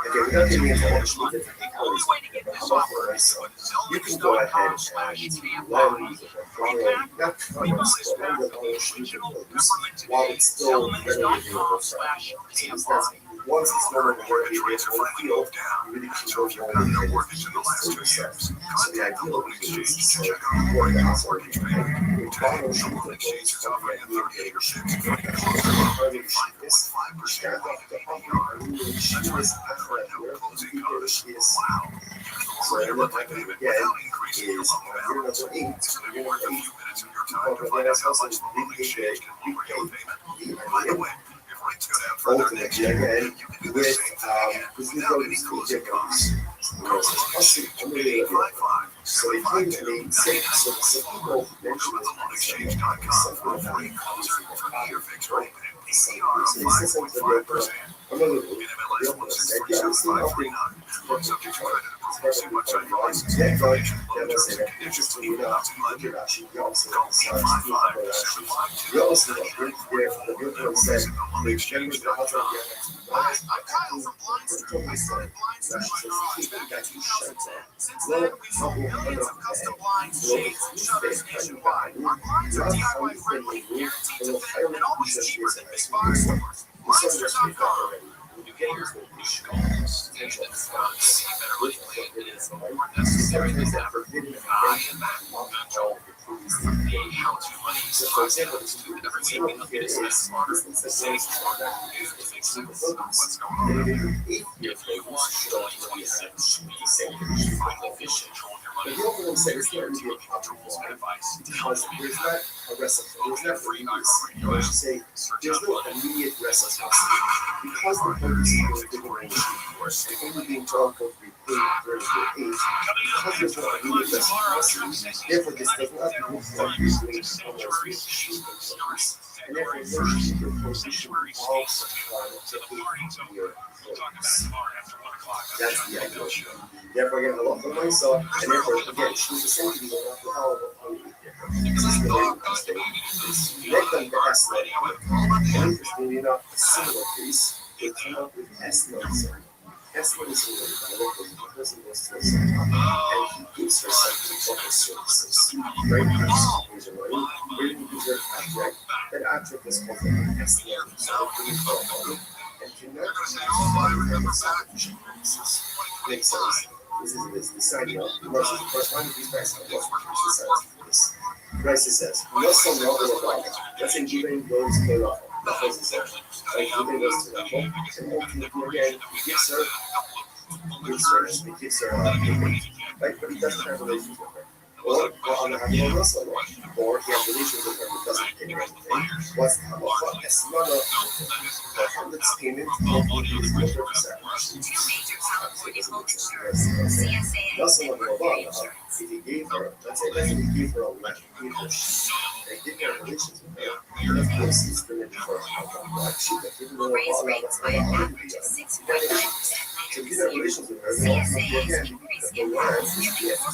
Okay, without getting into all the sheets that technicalities, how about for us? You can go ahead and loan borrow, not funds, but loan the whole sheet of produce while it's still readily available for you. So that's once it's no longer readily available in the field, you really control your own credit yourself. So the idea would be to work the house or borrow sheet of produce from the idea this start off the so everyone like again is year number 8. Ultimately, again, with this is what we school difference. So they came to me, so people mentioned this Since then, we've sold millions of custom blinds, shades, and shutters nationwide. Our blinds are DIY friendly, guaranteed to fit, and always cheaper than big box stores. Blinds.com. New gear, new goals. Maintenance costs. Better lately, it is more necessary than ever. Buy and back. Control. How to money. So, for example, every week we help you decide smarter, save smarter, and make sense of what's going on. If you want 2026 to be safe, find efficient control But the overall say it's not really a problem because there's not a recipe. There's not free I should say there's no immediate recipe because the purpose is the range course. The only being told for 3 versus 8 because there's no immediate recipe. Therefore, this does not move from usually and therefore, your position also to 8 year. That's the idea. Therefore, again, a lot for myself, and therefore, again, she's essentially going to how this is the way you stay. Let them the S level. And interestingly enough, a similar piece, they come up with S notes. S note is really the person goes to the center, and he gives her something for her services. Very nice. Here's a money. Here you use your object. That object is called an S note. So, we call it and cannot makes sense. This is the signing up. The verse is the first one. These prices are this. Price says, no some level of dollar. That's in giving goes to the level. The price is there. Like giving goes to the level. And ultimately, again, gives her, it gives her, right? But he doesn't have a relationship with her. Or on the hand of Russell, or he has a relationship with her but doesn't pay her anything. What's the what? That's not a hundredth payment of his mother Russell would go about if he gave her, let's say he gave her a leg, he gave her they did have relations with her, and of course he's going to be for like she got given her a ball, that's not a hundred so if you have relations with her, then again, the land is the gift.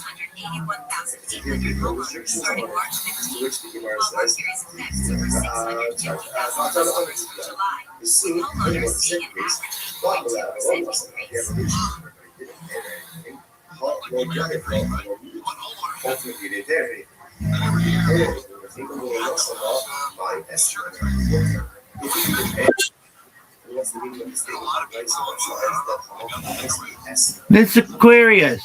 To give you no restrictions on it, to which the Gemara says, the soon, when was the second case, God will have a lot of us. If you have a relationship with her, you didn't pay her anything. Lord God, if you ultimately they did. I think we will also not buy estimate. If you can pay, what's the meaning of the statement? Miss Aquarius.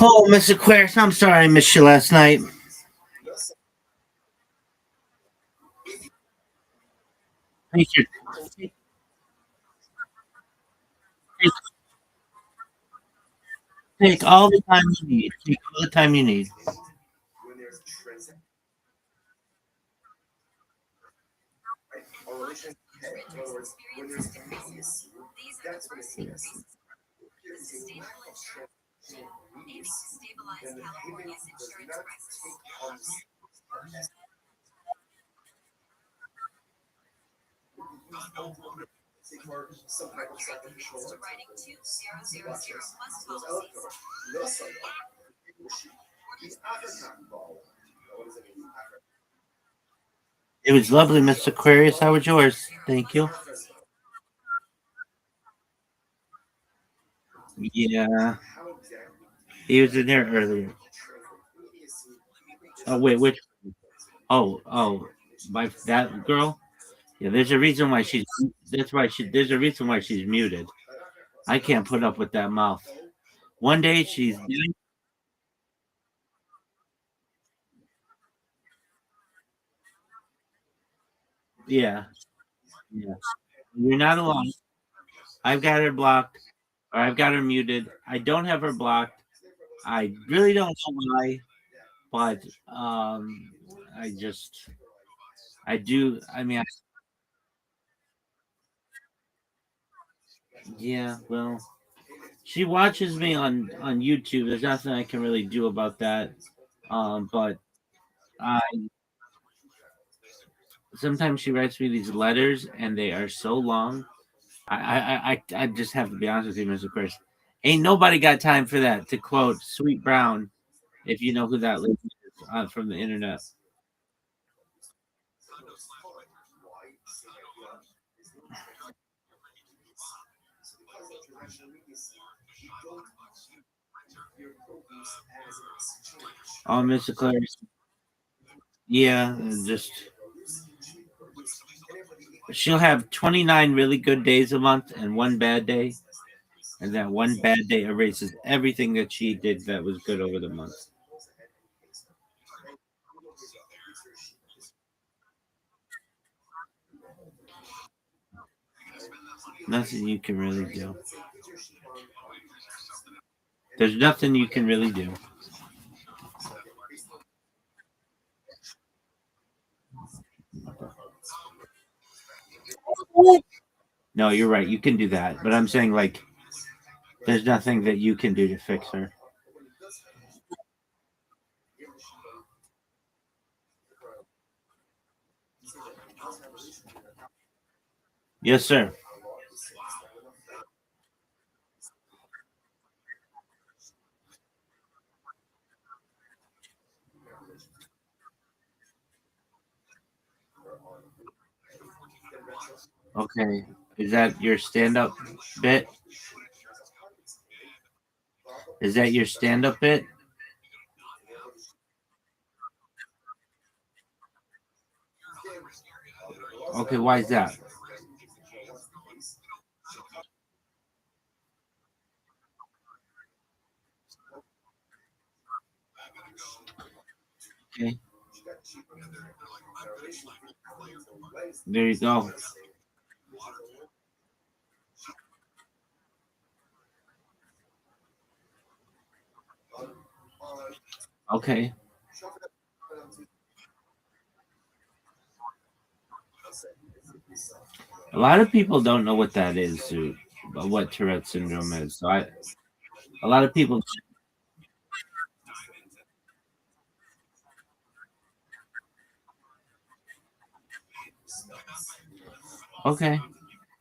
Oh, Miss Aquarius, I'm sorry I missed you last night. Take your take, take all the time you need. Take all the time you need. when there's transaction, our relation, in other words, when there's immediacy, that's when it's Increases sustainable aiming to stabilize California's insurance prices. some type of sacrificial To work. writing 2000 plus policies. It was lovely, Mr. Aquarius. How was yours? Thank you. Yeah, he was in there earlier. Oh wait, which? Oh, my that girl. Yeah, there's a reason why she's. That's why she. There's a reason why she's muted. I can't put up with that mouth. One day she's. Yeah, yeah. You're not alone. I've got her blocked, or I've got her muted. I don't have her blocked. I really don't know why, but I just. I do. I mean, yeah. Well, she watches me on YouTube. There's nothing I can really do about that. But I sometimes she writes me these letters, and they are so long. I just have to be honest with you, Mr. Chris. Ain't nobody got time for that. To quote Sweet Brown, if you know who that lady is from the internet. Oh, Mr. Claris. Yeah, just she'll have 29 really good days a month and one bad day, and that one bad day erases everything that she did that was good over the month. Nothing you can really do. There's nothing you can really do. No, you're right. You can do that, but I'm saying like there's nothing that you can do to fix her. Yes, sir. Okay. Is that your stand up bit? Is that your stand up bit? Okay, why is that? Okay. There you go. Okay. A lot of people don't know what that is, dude, what Tourette syndrome is. So a lot of people. Okay.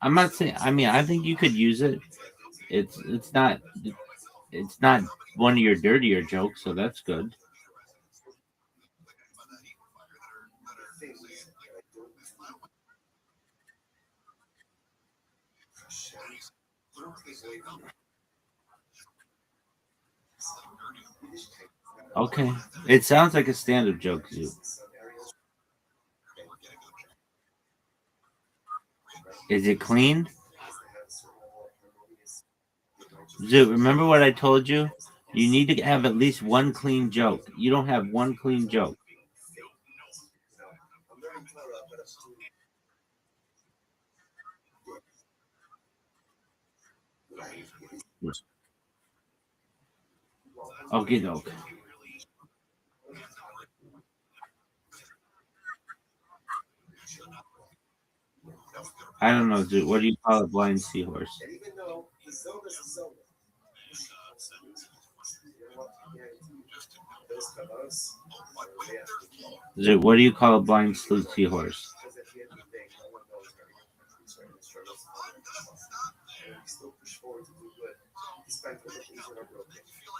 I'm not saying. I mean, I think you could use it. It's not one of your dirtier jokes, so that's good. Okay. It sounds like a stand-up joke, dude. Is it clean? Zoo, remember what I told you? You need to have at least one clean joke. You don't have one clean joke. Okay, doke. I don't know, dude. What do you call a blind seahorse? Dude, what do you call a blind seahorse?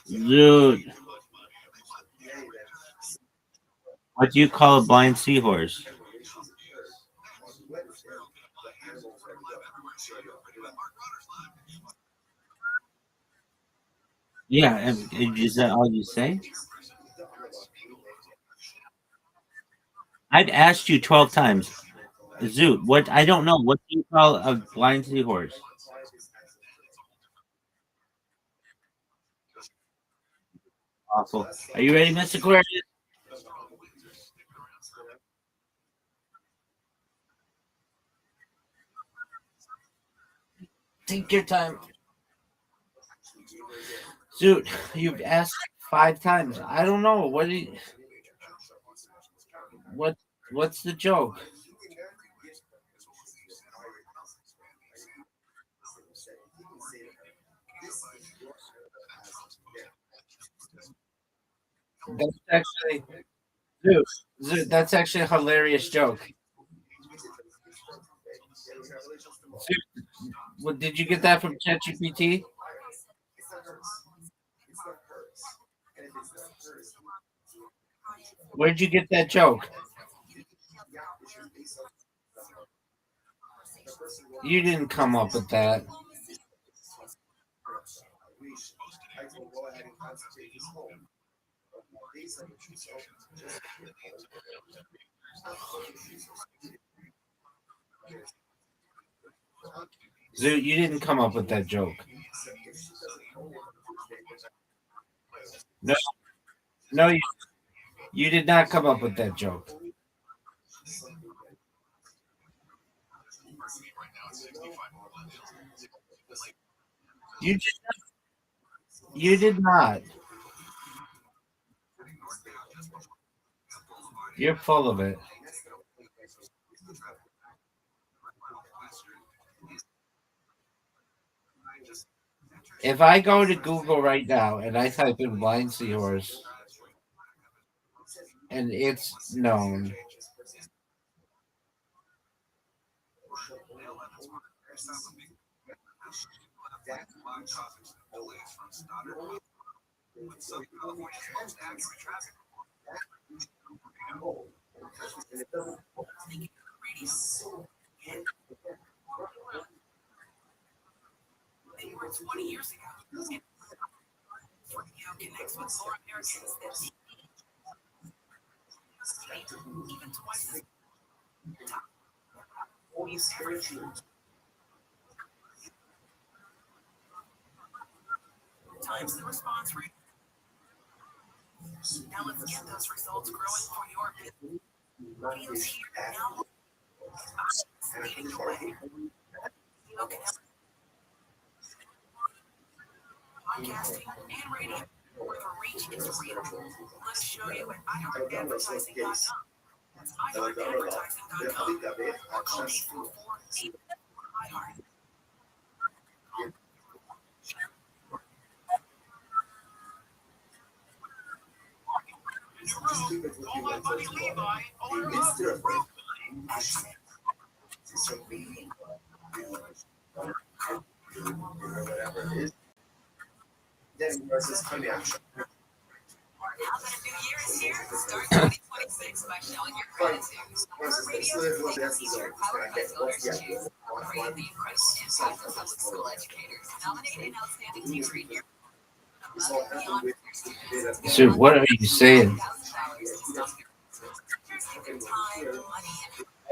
Dude, what do you call a blind seahorse? Yeah, is that all you say? I've asked you 12 times. Zoot, what? I don't know. What do you call a blind seahorse? Awful. Are you ready, Mr. Aquarius? Take your time. Zoot, you've asked 5 times. I don't know. What what's the joke? That's actually Zoot, that's actually a hilarious joke. Zoot, what, did you get that from ChatGPT? Where'd you get that joke? You didn't come up with that. Zoot, you didn't come up with that joke. No, no, you did not come up with that joke. You did, you did not. You're full of it. If I go to Google right now and I type in blind seahorse and it's known, They were 20 years ago. Radio connects with more Americans than even twice as times the response rate. Now let's get those results growing for your business. Audience here now. Leading the way. Okay. Podcasting and radio. Where the reach is real. Let's show you at iHeartAdvertising.com. That's iHeartAdvertising.com. Or call 844 iHeart. Call my buddy Levi over Now that a new year is here, start 2026 by showing your gratitude. Radio T-shirt powered by Voters Choose. Create the incredible impact of public school educators. Nominate an outstanding teacher in your beyond their students. so what are you saying?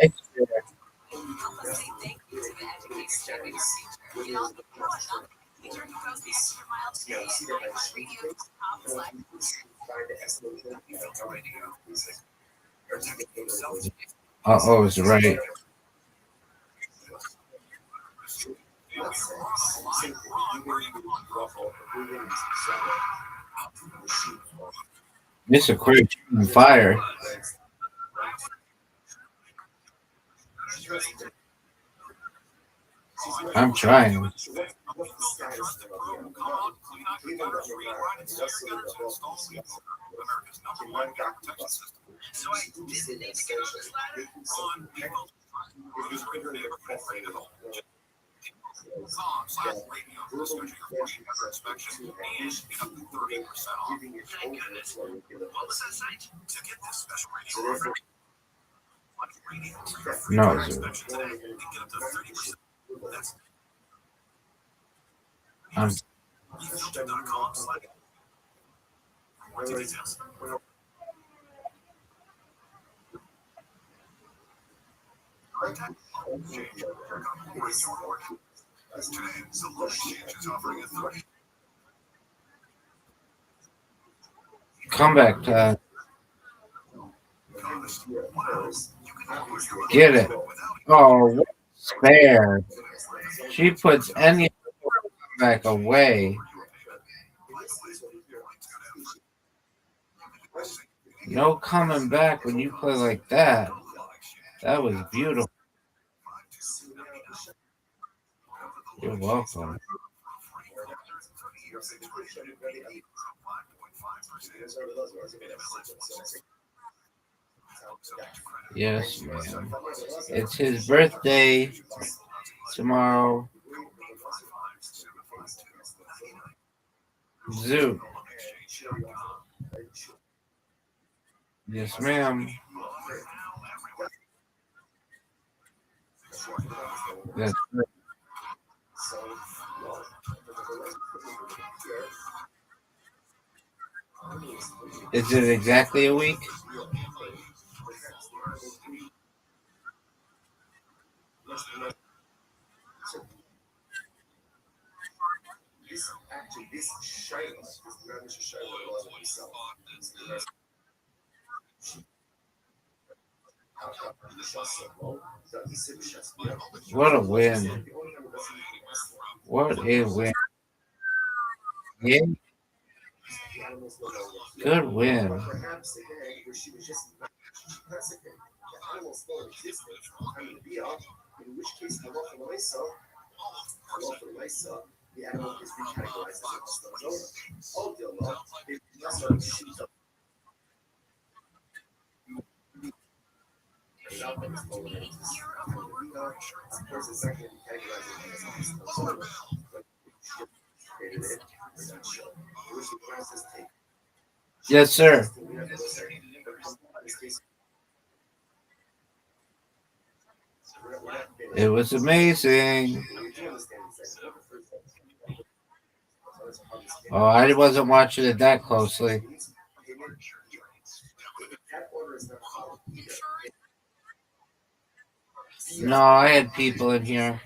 I swear. Help us say thank you to the educators shaping our future. You also know another teacher who goes the extra mile today at iHeartRadio.com/. Oh, it's right. Wrong, Mr. Quick on fire. I'm trying. So I didn't need to get on this ladder on people. Radio for the schedule your free cover inspection and get up to 30% off. Thank goodness. What was that site? To get this special radio offer, on radio for your free No, cover Zoo. inspection today and get up to 30%. That's I'm refilter.com. More details. Today, Zillow Exchange is offering a 30. come back. Get it. Oh, what's fair? She puts any back away. No coming back when you play like that. That was beautiful. You're welcome. Yes, ma'am. It's his birthday tomorrow. Zoo. Yes, ma'am. That's right. Is it exactly a week? This shiny, this managed to shine a lot of himself. What a win. What a win. Yeah. Good win. In which case, I offer myself, the animal is recategorized as a testosterone. All deal love, if that's what shoots up. Yes, sir. It was amazing. Oh, I wasn't watching it that closely. No, I had people in here.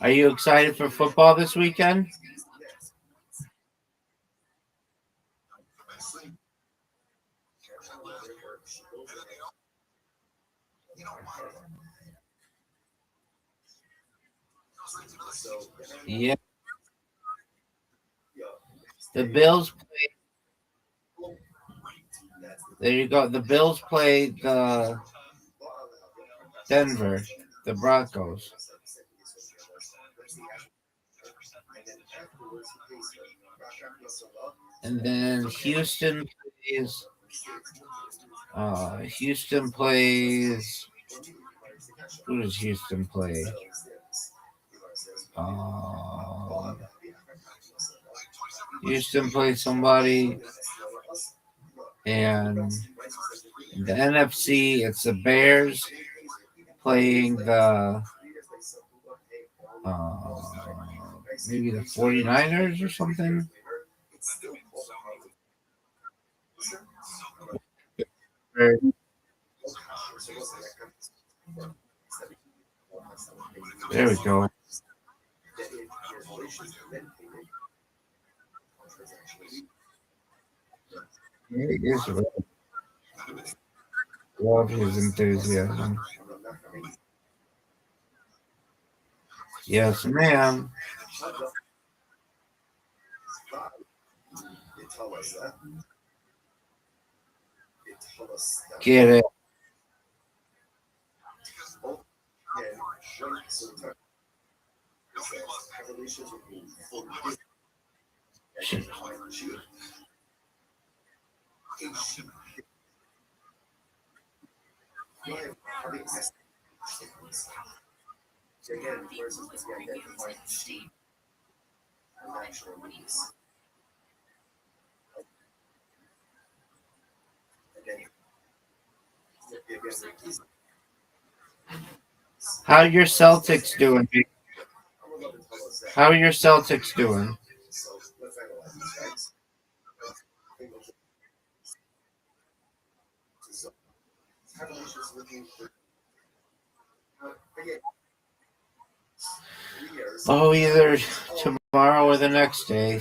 Are you excited for football this weekend? Yeah. The Bills play. There you go. The Bills play the Denver, the Broncos. And then Houston plays. Houston plays. Who does Houston play? Houston plays somebody. And the NFC, it's the Bears playing the maybe the 49ers or something. There we go. He is right. Love his enthusiasm. Yes, ma'am. They tell us that. They tell us that. Get it. And one certain revelations will be full of again, versus the identified actual needs. How your Celtics doing? How are your Celtics doing? So let's analyze these guys. So, Revelations looking for again. Oh, either tomorrow or the next day.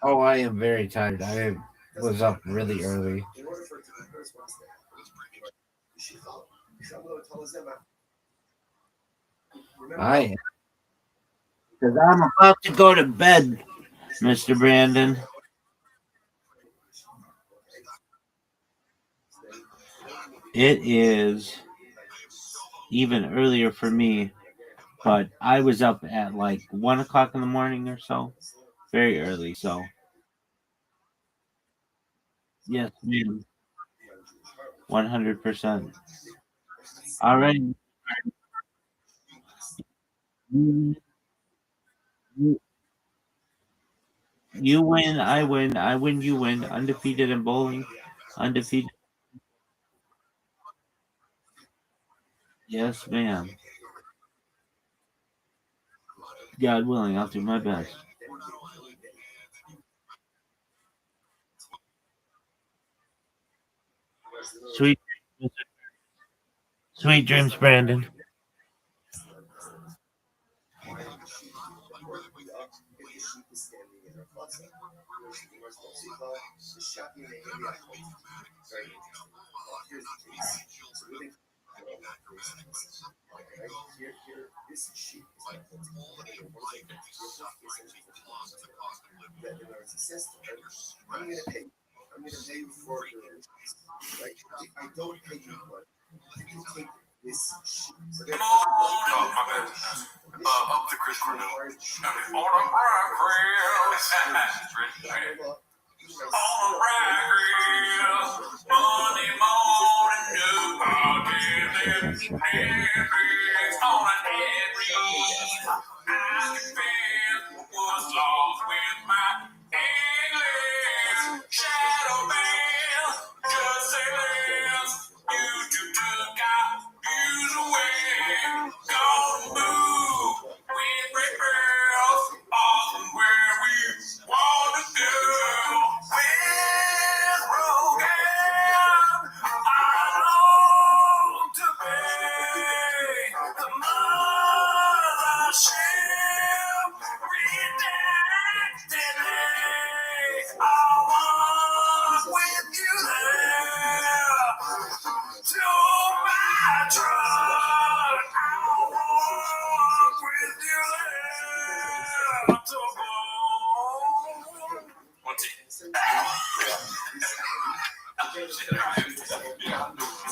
Oh, I am very tired. I was up really early. I am. Because I'm about to go to bed, Mr. Brandon. It is even earlier for me, but I was up at like 1 o'clock in the morning or so. Very early, so. Yes, ma'am. 100%. All right. You, you win, I win. I win, you win. Undefeated in bowling. Undefeated. Yes, ma'am. God willing, I'll do my best. Sweet, sweet dreams, Brandon. I'm gonna pay you for like if I don't pay you what you can take this sheet. So Oh, my bad. Up to Chris Cornell. On a Monday morning, new podcast, on an ad read. I was lost with my English shadow band. Just say less. YouTube took out views away. Gonna move with great girls. Awesome where we want to go. With Rogan, I long to be the mothership. Redacted. I walk with you there to my truck. I'll walk with you there to home. One team. It's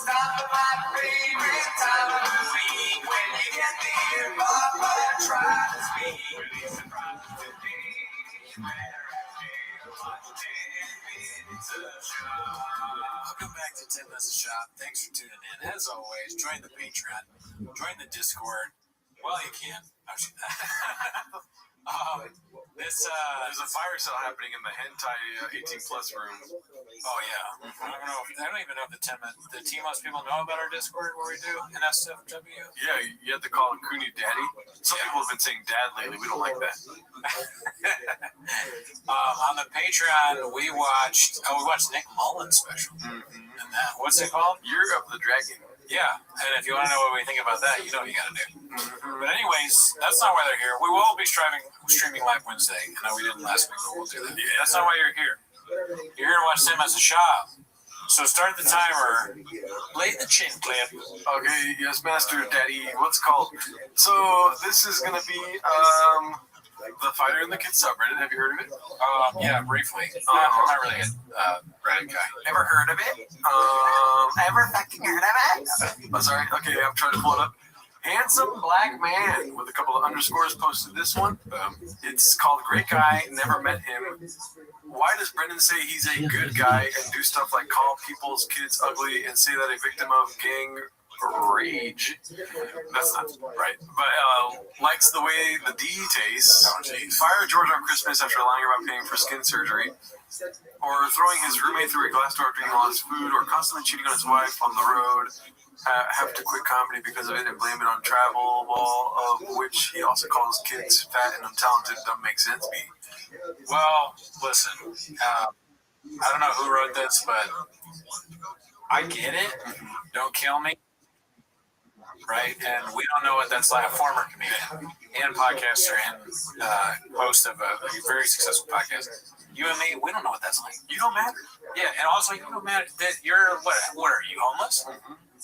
not my favorite time of the week when you get there, but try to speak. Welcome back to 10 Minutes of Shop. Thanks for tuning in. As always, join the Patreon, join the Discord. Well, you can. There's a fire sale happening in the hentai 18 plus room. Oh yeah. I don't even know if the T-Most people know about our Discord where we do NSFW. Yeah, you have to call it Cooney Daddy. Some people have been saying Dad lately. We don't like that. On the Patreon, we watched Nick Mullen's special. Mm-hmm. And what's it called? Year of the Dragon. Yeah, and if you want to know what we think about that, you know what you got to do. Mm-hmm. But anyways, that's not why they're here. We will be streaming live Wednesday. I know we didn't last week, but we'll do that. Yeah. That's not why you're here. You're here to watch Sim as a shop. So start the timer. Play the chin clip. Okay, yes, Master Daddy. What's it called? So this is gonna be the Fighter in the Kids subreddit. Have you heard of it? Yeah, briefly. I'm not really a Reddit guy. Ever heard of it? Ever fucking heard of it? Oh, sorry. Okay, I'm trying to pull it up. Handsome black man with a couple of underscores posted this one. It's called Great Guy. Never met him. Why does Brendan say he's a good guy and do stuff like call people's kids ugly and say that a victim of gang rage? That's not right. But likes the way the D tastes. Fire George on Christmas after lying about paying for skin surgery. Or throwing his roommate through a glass door after eating all his food. Or constantly cheating on his wife on the road. Have to quit comedy because of it and blame it on travel, of which he also calls kids fat and untalented. Doesn't make sense, me. Well, listen, I don't know who wrote this, but I get it. Don't kill me. Right? And we don't know what that's like. A former comedian and podcaster and host of a very successful podcast. You and me, we don't know what that's like. You don't matter. Yeah, and also you don't matter that you're, what are you, homeless?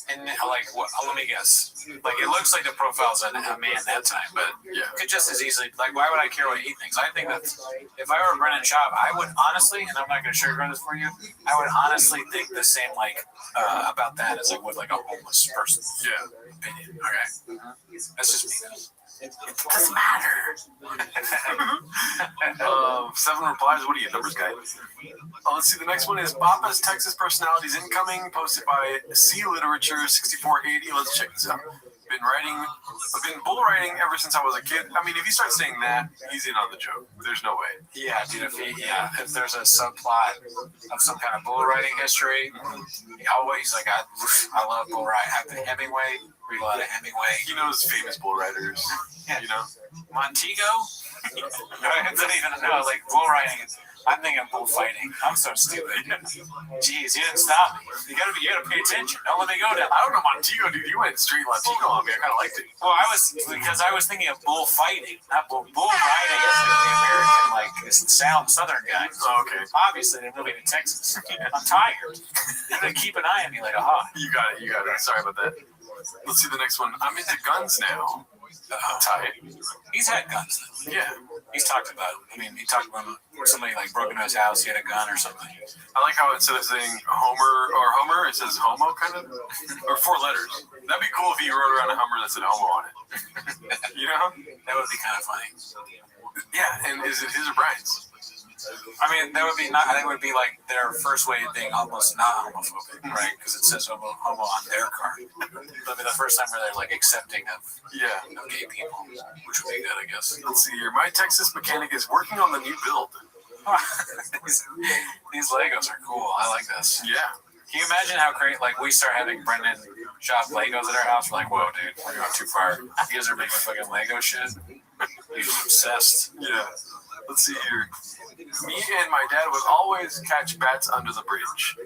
And like, what? Let me guess. Like, it looks like the profile's a man that time, but yeah, could just as easily. Like, why would I care what he thinks? I think that if I were Brendan Schaub, I would honestly, and I'm not going to sugarcoat this for you, I would honestly think the same like about that as I would like a homeless person. Yeah, opinion. Okay, that's just me. It doesn't matter. 7 replies. What are you, numbers guy? Let's see. The next one is Papa's Texas Personalities Incoming, posted by C Literature 6480. Let's check this out. I've been bull writing ever since I was a kid. I mean, if you start saying that, he's in on the joke. There's no way. Yeah, dude. If there's a subplot of some kind of bull writing history, he's like, I love bull writing. Hemingway. Read a lot of Hemingway. He knows famous bull writers. You know, Montego. I don't even know. Like bull riding. I'm thinking bullfighting. I'm so stupid. Jeez, you didn't stop me. You gotta pay attention. Don't let me go down. I don't know Montego, dude. You went straight Montego on me. I kind of liked it. Well, I was thinking of bullfighting, not bull riding. Is the American like Southern guy. Oh, okay. Obviously, they're moving to Texas. I'm tired. They're gonna keep an eye on me like a hawk. You got it. Sorry about that. Let's see the next one. I'm into guns now. Tight. He's had guns though. Yeah. He's talked about it. I mean, he talked about somebody like broke into his house, he had a gun or something. I like how instead of saying Homer, it says homo kind of, or 4 letters. That'd be cool if he wrote around a Hummer that said homo on it. You know? That would be kind of funny. Yeah, and is it his or Brian's? I mean, that would be not. I think it would be like their first way of being almost not homophobic, right? Because it says homo on their card. It'll be the first time where they're like accepting of gay people, which would be good, I guess. Let's see here. My Texas mechanic is working on the new build. These Legos are cool. I like this. Yeah. Can you imagine how great? Like we start having Brendan shop Legos at our house. We're like, whoa, dude, we're going too far. You guys are making fucking Lego shit. He's obsessed. Yeah. Let's see here. Me and my dad would always catch bats under the bridge.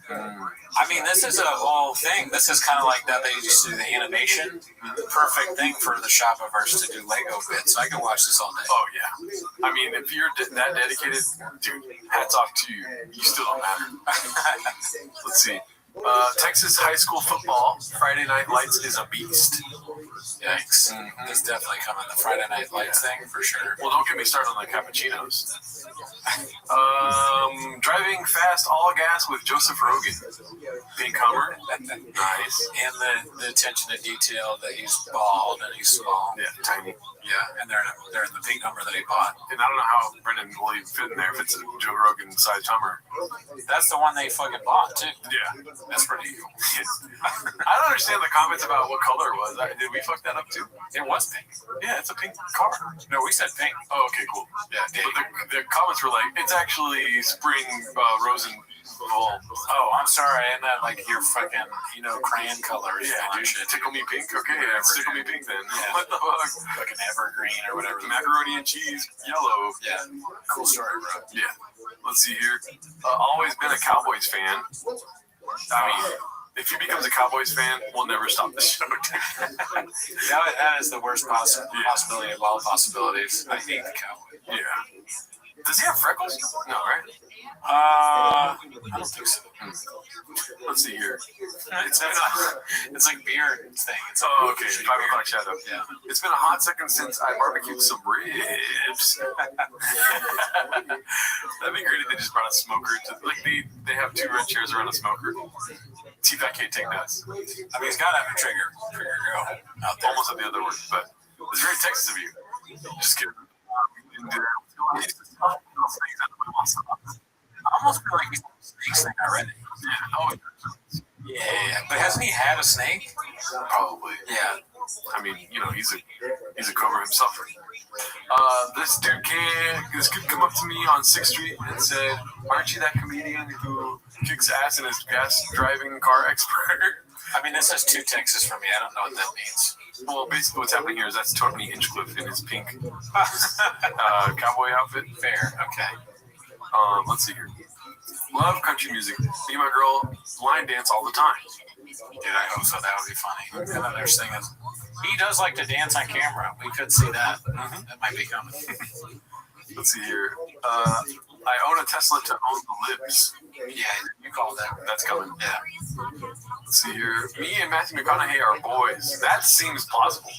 I mean, this is a whole thing. This is kind of like that they used to do the animation. Perfect thing for the Shopiverse to do Lego bits. I can watch this all day. Oh, yeah. I mean, if you're that dedicated, dude, hats off to you. You still don't matter. Let's see. Texas high school football, Friday Night Lights is a beast. Yikes. That's definitely coming. The Friday Night Lights thing, for sure. Well, don't get me started on the cappuccinos. Driving fast, all gas with Joseph Rogan. Pink Hummer. Nice. And the attention to detail that he's bald and he's small. Yeah, tiny. Yeah, and they're in the pink Hummer that he bought. And I don't know how Brendan will even fit in there if it's a Joe Rogan-sized Hummer. That's the one they fucking bought, too. Yeah. That's pretty cool. I don't understand the comments about what color it was. Did we fuck that up, too? It was pink. Yeah, it's a pink car. No, we said pink. Oh, okay, cool. Yeah, but the comments were like, it's actually spring rose and gold. Oh, I'm sorry. And that, like, your fucking, crayon colors. Yeah, dude, tickle me pink? Okay, tickle me pink then. Yeah. What the fuck? Fucking evergreen or whatever. Macaroni and cheese, yellow. Yeah. Cool story, bro. Yeah. Let's see here. Always been a Cowboys fan. I mean, if he becomes a Cowboys fan, we'll never stop the show. That is the worst possibility of all possibilities. I hate the Cowboys. Yeah. Does he have freckles? No, right? I don't think so. Let's see here. It's like beer thing. It's Oh, okay. 5 o'clock shadow. Yeah. It's been a hot second since I barbecued some ribs. That'd be great if they just brought a smoker. They have 2 red chairs around a smoker. T-Pack can't take nuts. I mean, he's got to have a trigger girl out there. Almost at the other word, but it's very Texas of you. Just kidding. Didn't do that. I almost feel like he's the snakes thing already. Yeah. Oh, yeah. But hasn't he had a snake? Probably. Yeah. I mean, he's a cobra himself. This dude come up to me on 6th Street and said, "Aren't you that comedian who kicks ass and is gas driving car expert?" I mean, this is too Texas for me. I don't know what that means. Well, basically what's happening here is that's Tony Hinchcliffe in his pink cowboy outfit. Fair. Okay. Let's see here. Love country music. Me and my girl line dance all the time. Dude, I hope so. That would be funny. And then there's thing is, he does like to dance on camera. We could see that. That might be coming. Let's see here. I own a Tesla to own the lips. Yeah, you called that. That's coming. Yeah. Let's see here. Me and Matthew McConaughey are boys. That seems plausible.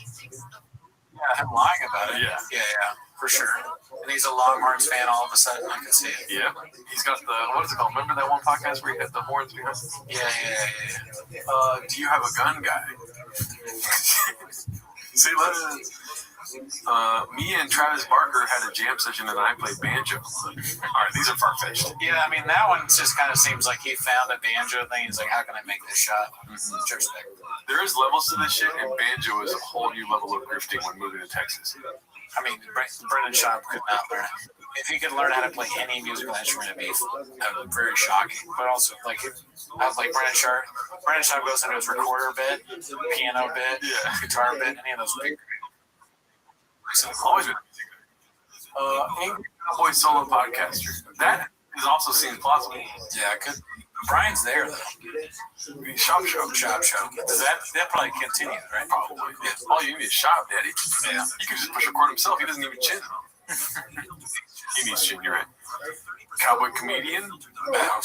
Yeah, him lying about it. Yeah. Yeah, for sure. And he's a Longhorns fan all of a sudden. I can see it. Yeah. He's got what is it called? Remember that one podcast where he had the horns behind? Yeah. Do you have a gun, guy? See, me and Travis Barker had a jam session and I played banjo. All right, these are far-fetched. Yeah, I mean, that one just kind of seems like he found a banjo thing. He's like, how can I make this shot? There is levels to this shit, and banjo is a whole new level of grifting when moving to Texas. I mean, Brendan Schaub could not learn it. If he could learn how to play any musical instrument, it'd be very shocking. But also, like Brendan Schaub. Brendan Schaub goes into his recorder bit, piano bit, guitar bit, any of those big. Always been Angry Cowboy solo podcaster. That also seems plausible. Yeah, it could. Brian's there though. Shop show. Does that probably continue, right? Probably. Yeah. All you need is shop, Daddy. Yeah. He can just push record himself. He doesn't even chin. He needs chin. You're right. Cowboy comedian. Yeah.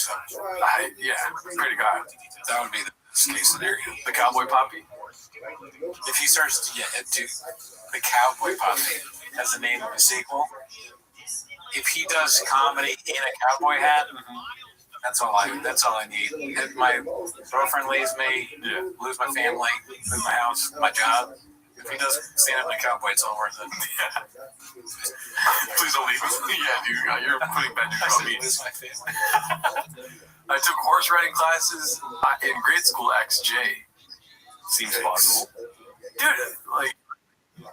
Pray to God. That would be the case scenario. The Cowboy Poppy. If he starts to the Cowboy Poppy as the name of a sequel. If he does comedy in a cowboy hat, that's all I need. If my girlfriend leaves me, lose my family, lose my house, my job. If he does stand up in a cowboy, it's all worth it. Yeah. Please don't leave me. Yeah, dude, you're putting bad news on me. Lose my family. I took horse riding classes in grade school. XJ seems plausible. Dude, like,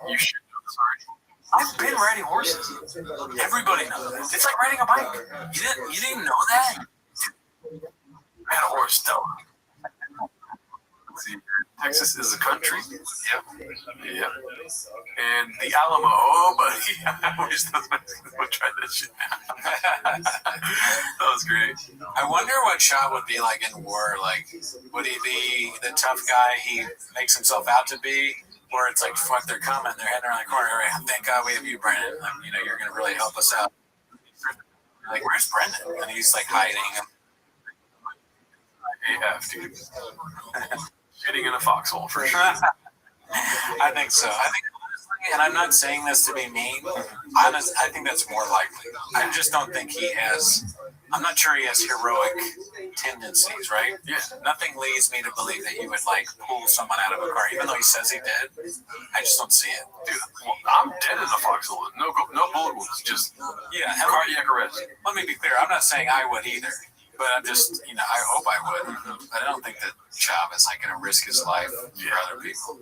you should know this already. I've been riding horses. Everybody knows. It's like riding a bike. You didn't know that? I had a horse, though. Let's see. Texas is a country. Yep. And the Alamo. Oh, buddy. I wish those Mexicans would try that shit now. That was great. I wonder what Shaw would be like in war. Like, would he be the tough guy he makes himself out to be? Or it's like, fuck, they're coming. They're heading around the corner. All right, thank God we have you, Brendan. Like, you're going to really help us out. Like, where's Brendan? And he's like hiding. AF, dude. Shitting in a foxhole for sure. I think so. And I'm not saying this to be mean. I think that's more likely. I just don't think he has. I'm not sure he has heroic tendencies, right? Yeah. Nothing leads me to believe that he would like pull someone out of a car, even though he says he did. I just don't see it. Dude, well, I'm dead in a foxhole. No bullet wounds. Just cardiac arrest. Let me be clear. I'm not saying I would either. But I'm just, I hope I would. But I don't think that Chav is like going to risk his life for other people.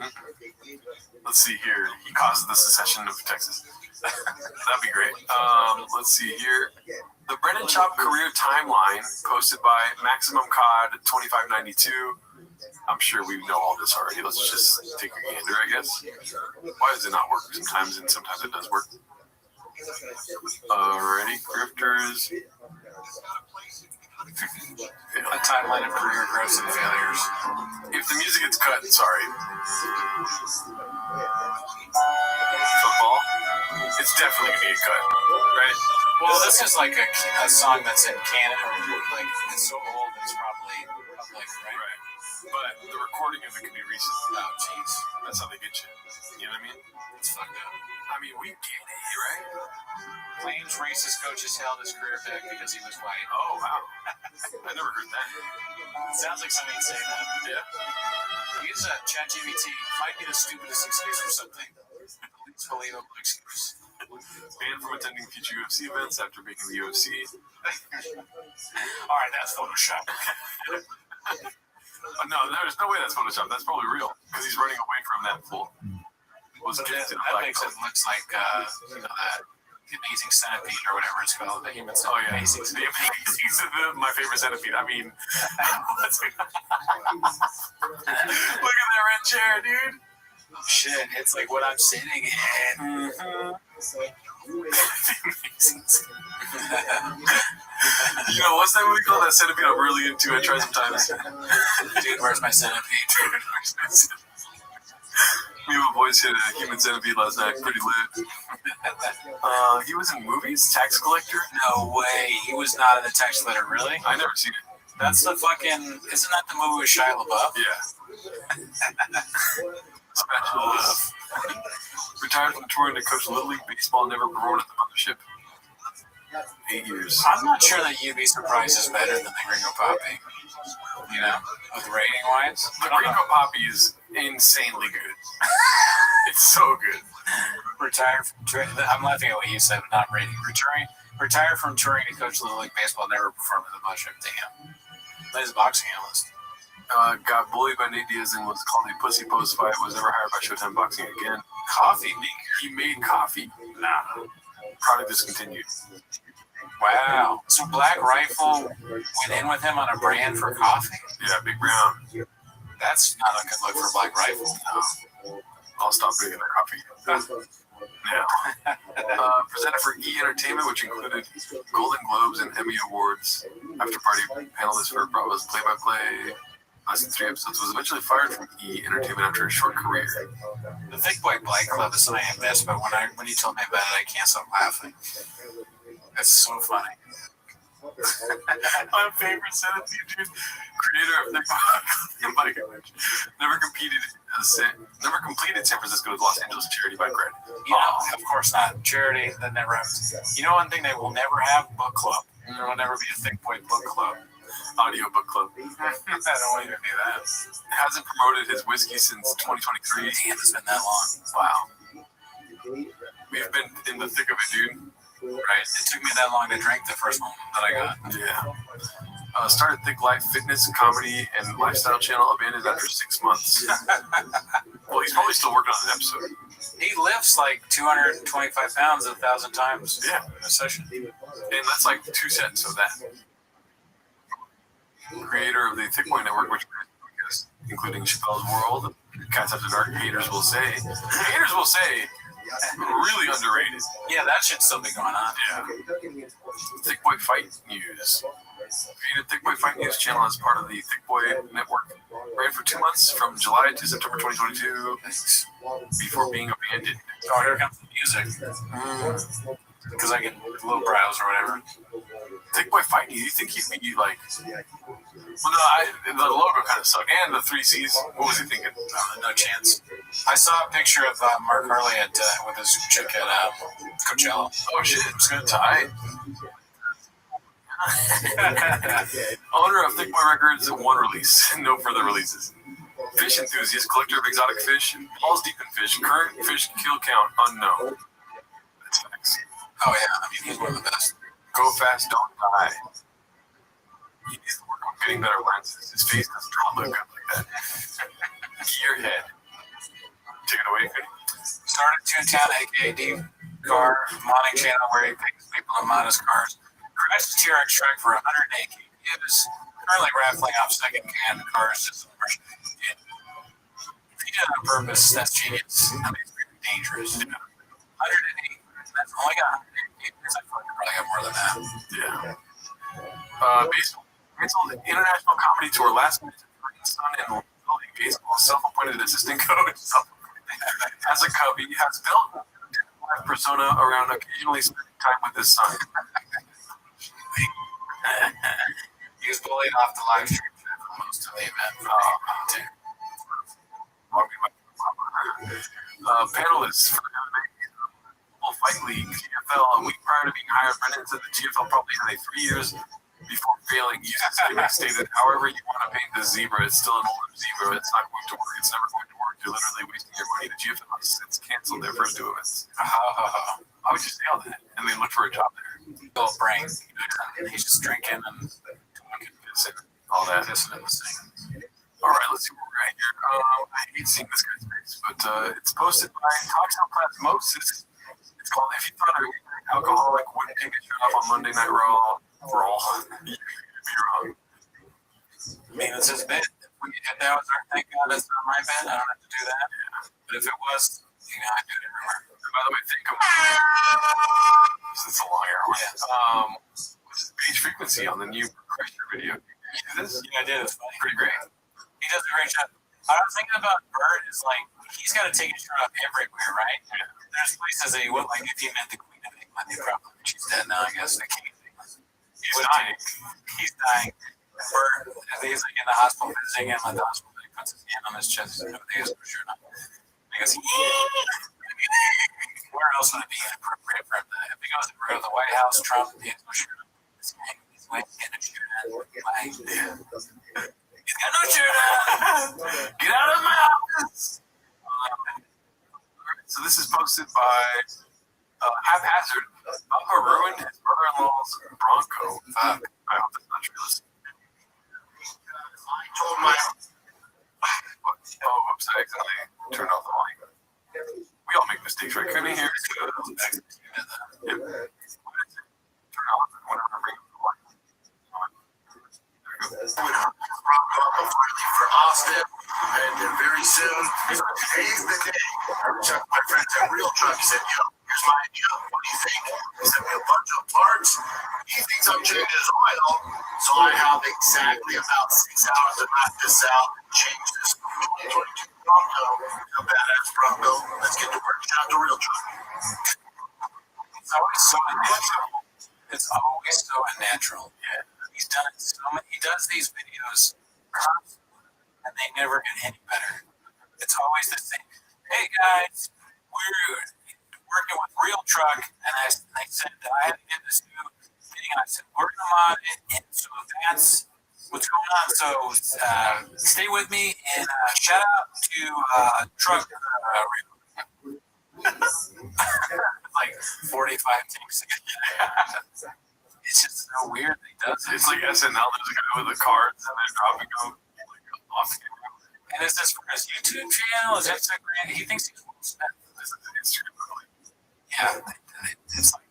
Let's see here. He caused the secession of Texas. That'd be great. Let's see here. The Brendan Chop career timeline posted by Maximum COD 2592. I'm sure we know all this already. Let's just take a gander, I guess. Why does it not work sometimes, and sometimes it does work? Alrighty, grifters. A timeline of career growths and failures. If the music gets cut, sorry. Football, it's definitely gonna get cut, right? Well, this is like a song that's in Canada, or like it's so old it's probably public, right? Right. But the recording of it can be recent. Oh, jeez. That's how they get you. You know what I mean? It's fucked up. I mean, we get it, right? Claims racist coaches held his career back because he was white. Oh, wow. I never heard that. Sounds like somebody saying that. Yeah. Use ChatGPT. Might be the stupidest excuse for something. It's believable excuse. Banned from attending future UFC events after being in the UFC. All right, that's Photoshop. No, there's no way that's Photoshop. That's probably real because he's running away from that fool. That makes it look like that amazing centipede or whatever it's called, the human centipede. Oh yeah, my favorite centipede. I mean, look at that red chair, dude. Shit, it's like what I'm sitting in. You know, what's that movie called? That centipede I'm really into. I try sometimes. Dude, where's my centipede? Me and my boys hit a human centipede last night. Pretty lit. He was in movies? Tax Collector? No way. He was not in the tax collector, really? I never seen it. That's the fucking... Isn't that the movie with Shia LaBeouf? Yeah. Special love. Retired from touring to coach Little League Baseball, never performed at the mothership. 8 years. I'm not sure that UB Surprise is better than the Gringo Poppy. You know, with rating wise. The Gringo Poppy is insanely good. It's so good. Retired from touring. I'm laughing at what you said, but not rating. Retired from touring to coach Little League Baseball, never performed at the mothership. Damn. He's a boxing analyst. Got bullied by Nate Diaz and was called a pussy post fight. Was never hired by Showtime Boxing again. Coffee maker. He made coffee. Nah. Product discontinued. Wow. So Black Rifle went in with him on a brand for coffee? Yeah, Big Brown. That's not a good look for Black Rifle. No. I'll stop drinking their coffee. Yeah. Presented for E! Entertainment, which included Golden Globes and Emmy Awards. After party panelist for Bravo's play-by-play. Last 3 episodes, was eventually fired from E! Entertainment after a short career. The Thick Boy Black Club is something I missed, but when you told me about it, I can't stop laughing. That's so funny. My favorite centipede, dude. Creator of Thick Boy never completed San Francisco's Los Angeles charity bike ride. You know, of course not. Charity, that never happens. You know one thing they will never have? Book club. There will never be a Thick Boy book club. Audio book club. I don't even do that. Hasn't promoted his whiskey since 2023. Damn, it's been that long. Wow. We've been in the thick of it, dude. Right. It took me that long to drink the first one that I got. Yeah. Started Thick Life Fitness, Comedy, and Lifestyle channel, abandoned after 6 months. Well, he's probably still working on an episode. He lifts like 225 pounds 1,000 times in a session. And that's like 2 sets of that. Creator of the Thick Boy Network, which including Chappelle's World, Cats After Dark, haters will say, really underrated. Yeah, that should still be going on. Yeah. Thick Boy Fight News. Created Thick Boy Fight News channel as part of the Thick Boy Network. Ran for 2 months from July to September 2022 before being abandoned. Oh, here comes the music. Because I get low brows or whatever. Thick Boy Fight News. You think he'd be like... Well, no, the logo kind of sucked. And the 3 C's. What was he thinking? No chance. I saw a picture of Mark Hurley with his chick at Coachella. Oh, shit. It's going to tie. Owner of Thick Boy Records, 1 release. No further releases. Fish enthusiast, collector of exotic fish, balls deep in fish, current fish kill count unknown. That's facts. Oh, yeah. I mean, he's one of the best. Go fast, don't die. He needs to work on getting better lenses. His face does not look good like that. Gearhead. Take it away, Cody. Started Toontown, aka Dave Car, modding channel where he picks people to mod his cars. Crashed the TRX track for 108 views. Currently raffling off second-hand cars. Just if he did it on purpose, that's genius. I mean, it's pretty dangerous. 108. That's only got 108 views. I feel like I probably got more than that. Yeah. Baseball. Canceled the international comedy tour last minute. Son in Little League Baseball, self-appointed assistant coach. As a Cub, he has built a persona around occasionally spending time with his son. He was bullied off the live stream for most of the event. Panelists for the Fight League, GFL, a week prior to being hired, Brennan said the GFL probably had a 3 years before failing. He stated, however you want to paint the zebra, it's still an older zebra. It's not going to work. It's never going to work. You're literally wasting your money. The GFL has since canceled their first 2 events. Why would you say all that? And then look for a job there. Bill Brain. He's just drinking and talking, pissing, all that. Pissing in the sink. All right, let's see what we're at here. I hate seeing this guy's face, but it's posted by Toxoplasmosis. It's called If You Thought an Alcoholic Wouldn't Take a Shirt Off on Monday Night Raw, you'd be wrong. I mean, it's his bit. If that was our thank God that's not my bit, I don't have to do that. But if it was, you know, I do it everywhere. And by the way, think of it's a long arrow. Yeah. What's the page frequency on the new Crusher video? You do this? Yeah, I did. It's funny. Pretty great. He does a great job. What I was thinking about Bert is like, he's got to take his shirt off everywhere, right? Yeah. There's places that he would, like, if he met the Queen of England, he probably, she's dead now, I guess. The King of England. He's dying. He's dying. Bert, he's like in the hospital visiting him at the hospital. He puts his hand on his chest and he has no shirt on. He goes, where else would it be inappropriate for him to, if he goes to the White House, Trump, he has no shirt on. He's getting a shirt on. He's got no shirt on. Get out of my office. So this is posted by Haphazard. Bubba ruined his brother-in-law's Bronco. I hope that's not true. I told my... Oh, oops, I accidentally turned off the volume. We all make mistakes, right? Couldn't hear it. Yep. Turn off whenever I bring up the volume. There we go. For Austin, and then very soon, today's the day. Chuck, my friend, at Real Truck, he said, yo, here's my idea. What do you think? He sent me a bunch of parts. He thinks I'm changing his oil, so I have exactly about 6 hours to knock this out and change this 2022 Bronco, a badass Bronco. Let's get to work. Shout out to Real Truck. It's always so unnatural. It's always so unnatural. Yeah. He's done it so many. He does these videos constantly, and they never get any better. It's always the same. Hey guys, we're working with Real Truck, and I said that I had to get this new thing, and I said we're gonna mod it, and so that's what's going on. So stay with me, and shout out to Truck. Like 45 takes to get there. It's just so weird that he does it. It's like SNL, there's a guy with the cards and they're dropping them off the camera. And is this for his YouTube channel? Is Instagram? He thinks he's well spent. This is Instagram, really. Yeah, it's like,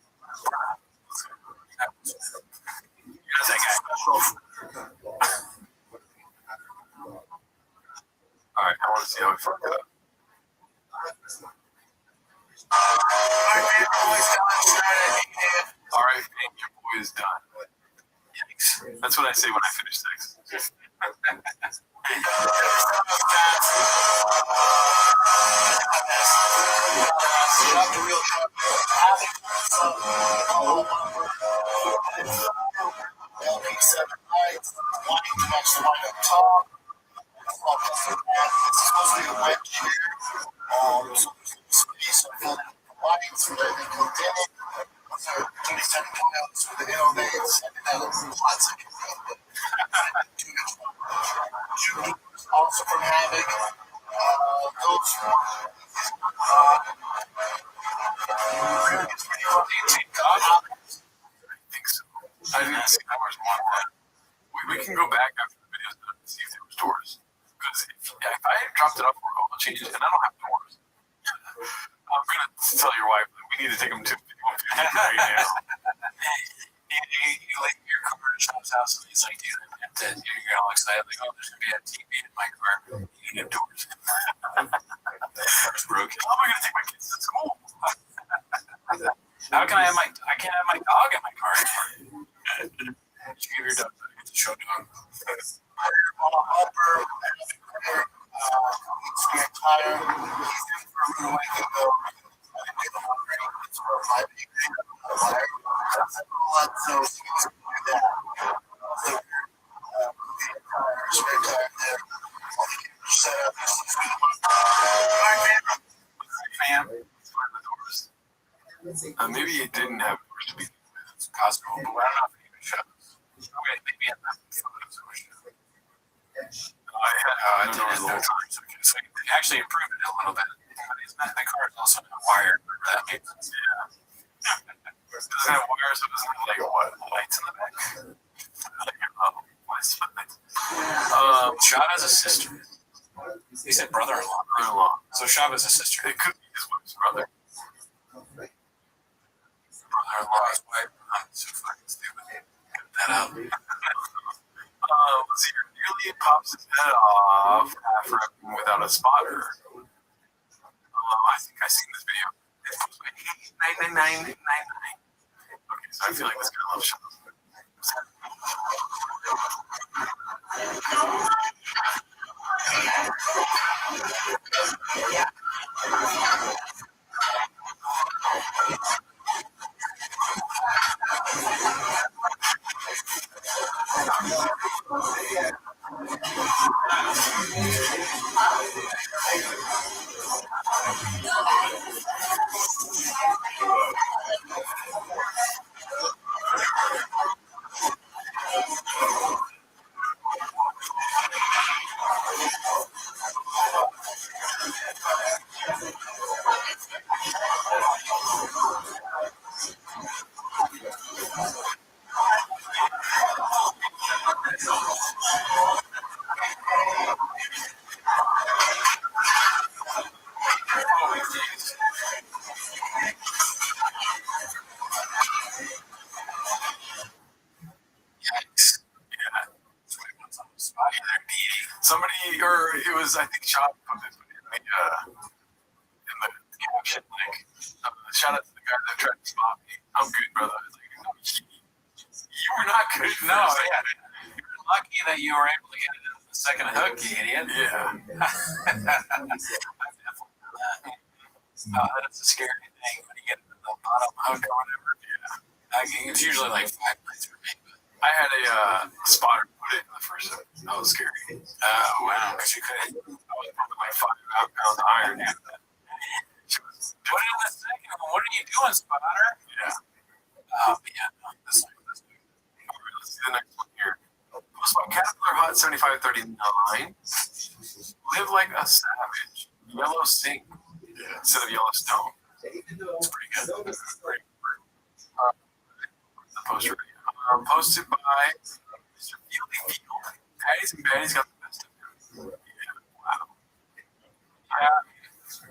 That's that guy. Alright, I want to see how he fucked up. Alright, your boy is done. Yikes. That's what I say when I finish sex. Also from Havoc, those it's pretty funny. I think so. I didn't see hours more than that. We can go back after the video's done and see if there was doors. Because if I had dropped it off for all the changes, and I don't have doors, I'm going to tell your wife that we need to take them to right now. you like your car to Sean's house, and he's like, dude, you're all excited, like, oh, there's going to be a TV in my car. You need doors. Car's broken. How am I going to take my kids to school? How can I can't have my dog in my car? You give your dog to show dog. Maybe it didn't have doors to be Costco, but I don't know if it even shut. Okay, maybe in that photos it was shut. I did it no time, so it actually improved it a little bit. But the car is also not wired. That makes sense. Yeah. It doesn't have wires, so it doesn't have, like, what, lights in the back? Shav has a sister. He said brother-in-law. Brother-in-law. So Shav has a sister. It could be his wife's brother. Brother-in-law, his wife. I'm so fucking stupid. Get that out. Let's see here. Nearly pops his head off after without a spotter. I think I've seen this video. It was like 89999. Okay, so I feel like this guy loves Shav. Somebody, or it was, I think, Shav put it in the caption, like, shout out to the guy that tried to spot me. I'm good, brother. Like, you were not good. No, yeah. You were lucky that you were able to get it in the second hook, you idiot. Yeah. That's a scary thing when you get into the bottom hook or whatever. Yeah. It's usually like 5 nights for me. I had a spotter put it in the first hook. That was scary. Wow. Because you couldn't. I was probably like 5 pounds of iron. Yeah. Put it in the second. What are you doing, spotter? Yeah. Yeah. No, this one. All right, let's see the next one here. Post by Caterpillar Hot 7539. Live like a savage. Yellow Sink instead of Yellowstone. It's pretty good. The poster. Posted by Mr. Fieldy Field. Patties and Baddies got the best of him. Yeah, wow. Yeah. It's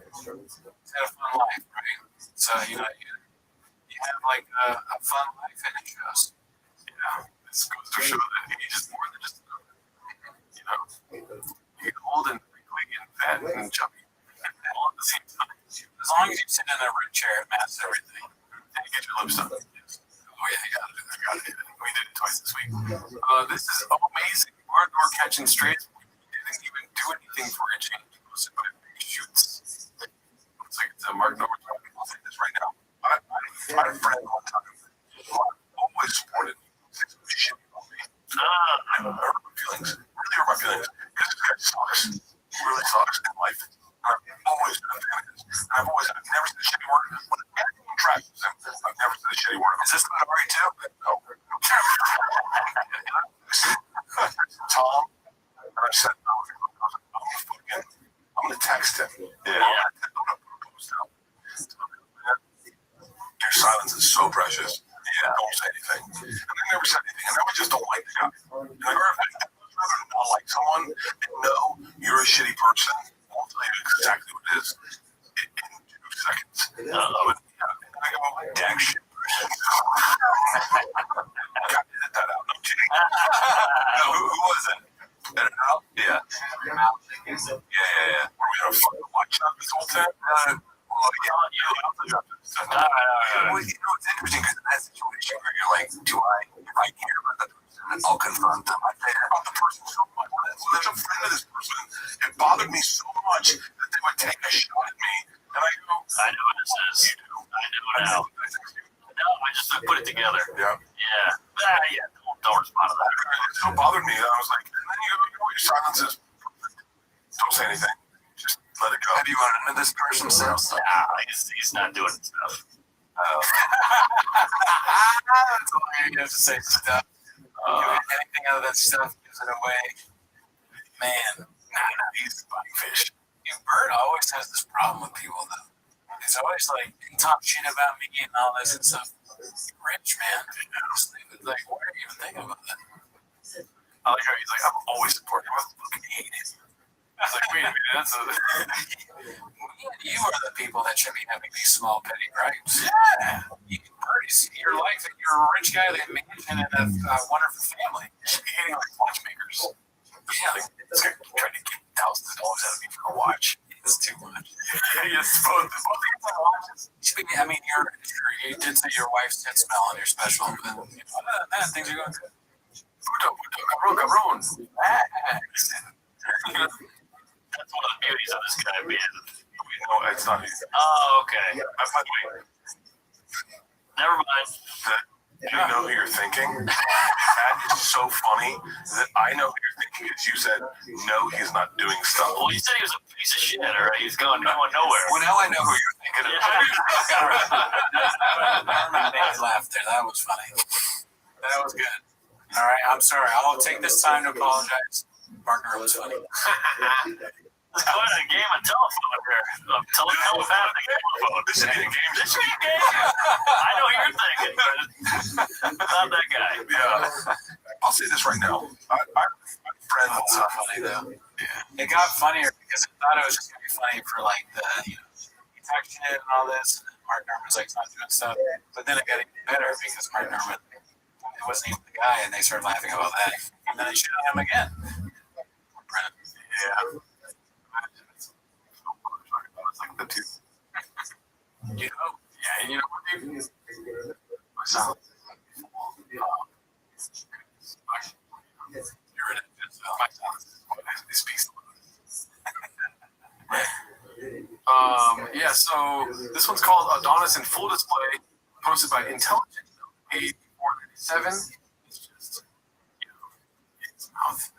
had a fun life, right? So, you have like a fun life and it shows. Yeah. This goes to show that age is more than just a number. You get old and wrinkly and fat and chubby all at the same time. As long as you sit in a red chair, it masks everything. And you get your lips done. Oh, yeah, you gotta do that. We did it twice this week. This is amazing. Hardcore catching strays. We didn't even do anything for a change. Posted by Big Shoots. Looks like it's a Mark Norwood. I'll say this right now. I had a friend one time who always supported me. Shit on me. I hurt my feelings. Really hurt my feelings. Because this guy sucks. He really sucks in life. I've always been a fan of his. I've never said a shitty word. When anyone tries him, I've never said a shitty word. Is this about Ari too? No. Tom, and I said, I'm going to text him. Yeah. I'm going to post out. Your silence is so precious. Yeah. Don't say anything. And they never said anything. And I just don't like the guy. And I rather not like someone and know you're a shitty person. I'll tell you exactly what it is in 2 seconds. I go, dang shit person. Got to edit that out. No kidding. No, who was it? Edit it out? Yeah. Yeah. Were we going to fucking watch out this whole time? Well, it's interesting because in that situation where you're like, if I care about that person, I'll confront them. I care about the person so much. As a friend of this person, it bothered me so much that they would take a shot at me. And I go, I know what this is. You do? I know now. No, I just put it together. Yeah. Yeah. Yeah. Don't respond to that. It still bothered me. I was like, and then your silence is, don't say anything. Just let it go. Have you run into this person since? Nah, he's not doing stuff. That's all you have to say stuff. Anything out of that stuff gives it away. Man, he's a funny fish. Bert always has this problem with people, though. He's always like, talk shit about me and all this and stuff. Rich, man. Like, why are you even thinking about that? I like how he's like, I'm always supporting him. I fucking hate it. I was like, wait a minute, that's a... You are the people that should be having these small petty gripes. Yeah. Your life, you're a rich guy that mansion and a wonderful family. You should be hating like watchmakers. Yeah, like, this guy trying to get thousands of dollars out of me for a watch. It's too much. Yes, both watches. I mean, you did say your wife's tit smell on your special, but other than that, things are going good. Cabron. That's one of the beauties of this guy being. No, it's not. Oh, okay. Wait. Never mind. Do you know who you're thinking? That is so funny that I know who you're thinking because you said, no, he's not doing stuff. Well, you said he was a piece of shit, all right? He's going nowhere. Well, now I know who you're thinking of. I made me laugh there. That was funny. That was good. All right, I'm sorry. I'll take this time to apologize. Partner was funny. It's quite a game of telephone here. Telepathic telephone. This ain't a game. This ain't a game. I know who you're thinking, but not that guy. Yeah. I'll say this right now. My friend was so funny, though. Yeah. It got funnier because I thought it was just going to be funny for, like, the, tech shit and all this. And Mark Norman's, like, not doing stuff. But then it got even better because Mark Norman, it wasn't even the guy, and they started laughing about that. And then they shit on him again. Yeah. Like the two. You know what, dude? Myself. You're in it. It speaks yeah, so this one's called Adonis in Full Display, posted by Intelligent page 497. It's just, his mouth.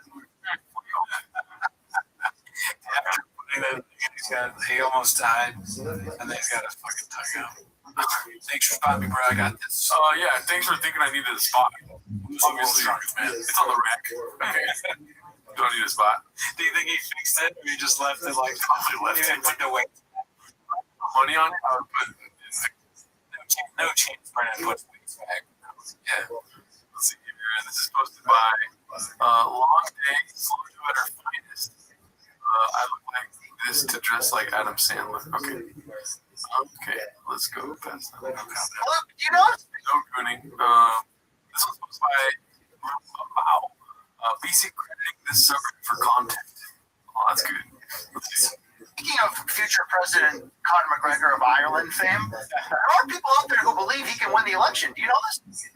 He almost died, and then he's got his fucking tongue out. Thanks for spotting me, bro. I got this. Yeah, thanks for thinking I needed a spot. Obviously, it's on the rack. Okay. Don't need a spot. Do you think he fixed it, or he just left it like probably left it? Put the weight. Money on it? I would put no chance for him to put weights back. Yeah. Let's see here. This is posted by Long Day, Slow to at her finest. I look like this to dress like Adam Sandler. Okay. Okay, let's go past that. Look, you know? No gooning. This was posted by Wow. BC crediting this subject for content. Oh, that's good. Speaking of future President Conor McGregor of Ireland fame, there are people out there who believe he can win the election. Do you know this?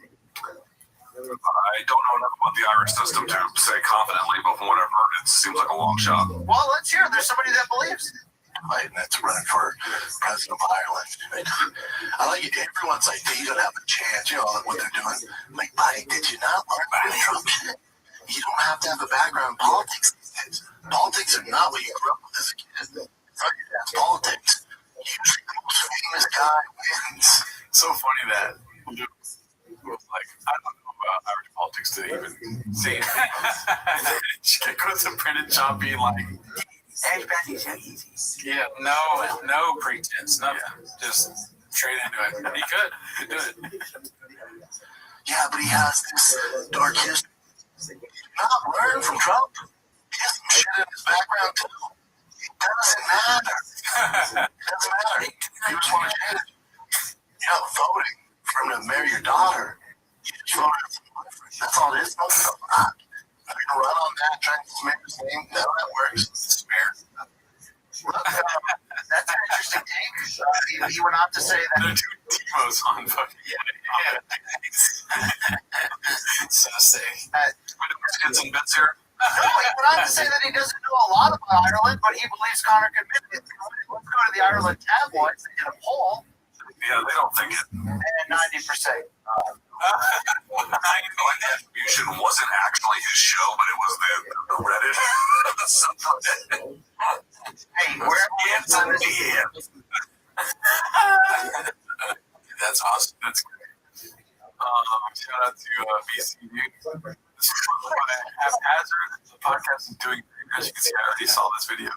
I don't know enough about the Irish system to say confidently, but from what I've heard, it seems like a long shot. Well, let's hear. There's somebody that believes. Biden that's running for president of Ireland. I like it. Everyone's like, you don't have a chance. You know what they're doing. I'm like, buddy, did you not learn about Trump shit? You don't have to have a background in politics these days. Politics are not what you grew up with as a kid. That's politics. Usually the most famous guy wins. So funny that like, I don't know about Irish politics to even say anything. She goes to Brendan John being like, yeah, no pretense, nothing. Yeah. Just straight into it. He could do it. Yeah, but he has this dark history. Did you not learn from Trump? He has some shit in his background too. It doesn't matter. It doesn't matter. You just want to change. You're not voting for him to marry your daughter. You just voted for him. That's all it is. Don't feel that. If you're going to run on that, trying to make his name, that works. Spare. That's an interesting take. He went on to say that. They're doing Timo's on fucking. So sick. Get some bits here. No, he went on to say that he doesn't know a lot about Ireland, but he believes Conor could win it. Let's go to the Ireland tabloids. They did a poll. Yeah, they don't think it. And 90%. Attribution wasn't actually his show, but it was the Reddit. The subreddit. Hey, where Hanson is? That's awesome. That's great. Shout out to BCU. This is by Haphazard. The podcast is doing great. As you can see, I already saw this video.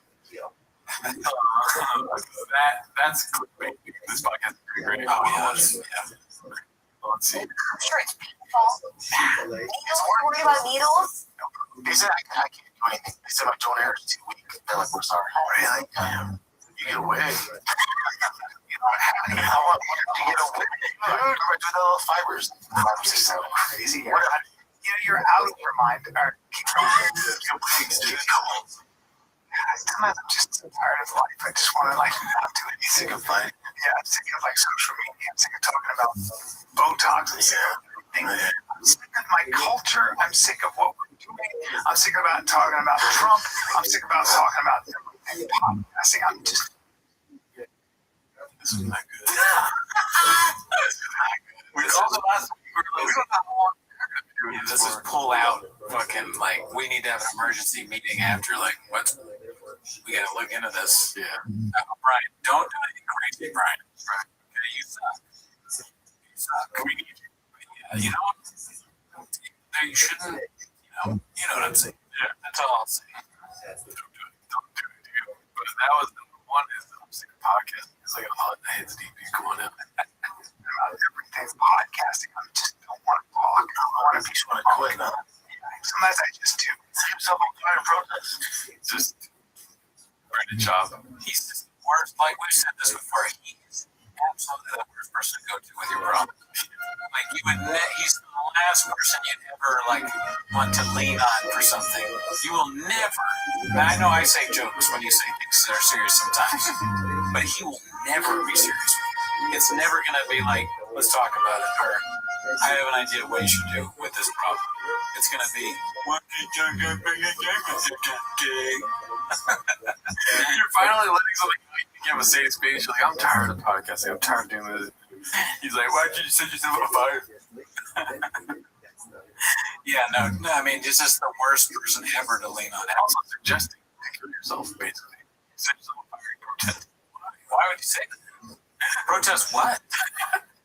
That's clickbait. This podcast is doing great. Oh, yeah. Let's see. I'm sure it's painful. Needles? We're worried about needles? They said I can't do anything. They said my toenail is 2 weeks. They're like, we're sorry. Oh, really? You get away. You don't have how much to get away. Remember, do the little fibers. Fibers are so crazy. You're out of your mind. Keep going. Sometimes I'm just tired of life. I just want to not do it. You sick of life? Yeah, I'm sick of social media. I'm sick of talking about Botox and everything. I'm sick of my culture. I'm sick of what we're doing. I'm sick about talking about Trump. I'm sick about talking about podcasting. I'm just. This is not good. We called the last week. We don't know how long. This is pull out. Fucking we need to have an emergency meeting after. We gotta look into this. Yeah. Brian, don't do anything crazy, Brian. Right. Okay, you suck. You suck. We need you. You know, you shouldn't. You know what I'm saying. Yeah. That's all I'll say. Don't do it. Don't do it, dude. But that was the one. I'm sick of podcasting. It's like, oh, the head's deep. Come on out. Everything's podcasting. I just don't want to talk. I want to be sure to quit. Sometimes I just do. Same stuff I'm trying to protest. Just Brandon Job. He's the worst. We've said this before. He's absolutely the worst person to go to with your problem. He's the last person you'd ever want to lean on for something. You will never. I know I say jokes when you say things that are serious sometimes, but he will never be serious with you. It's never gonna be let's talk about it, or I have an idea what you should do with this problem. It's gonna be you're finally letting something give a safe space. You're like, I'm tired of podcasting. I'm tired of doing this. He's like, why did you set yourself on fire? Yeah, no. I mean, this is the worst person ever to lean on. Also suggesting to kill yourself, basically. Set yourself on fire and protest. Why would you say that? Protest what?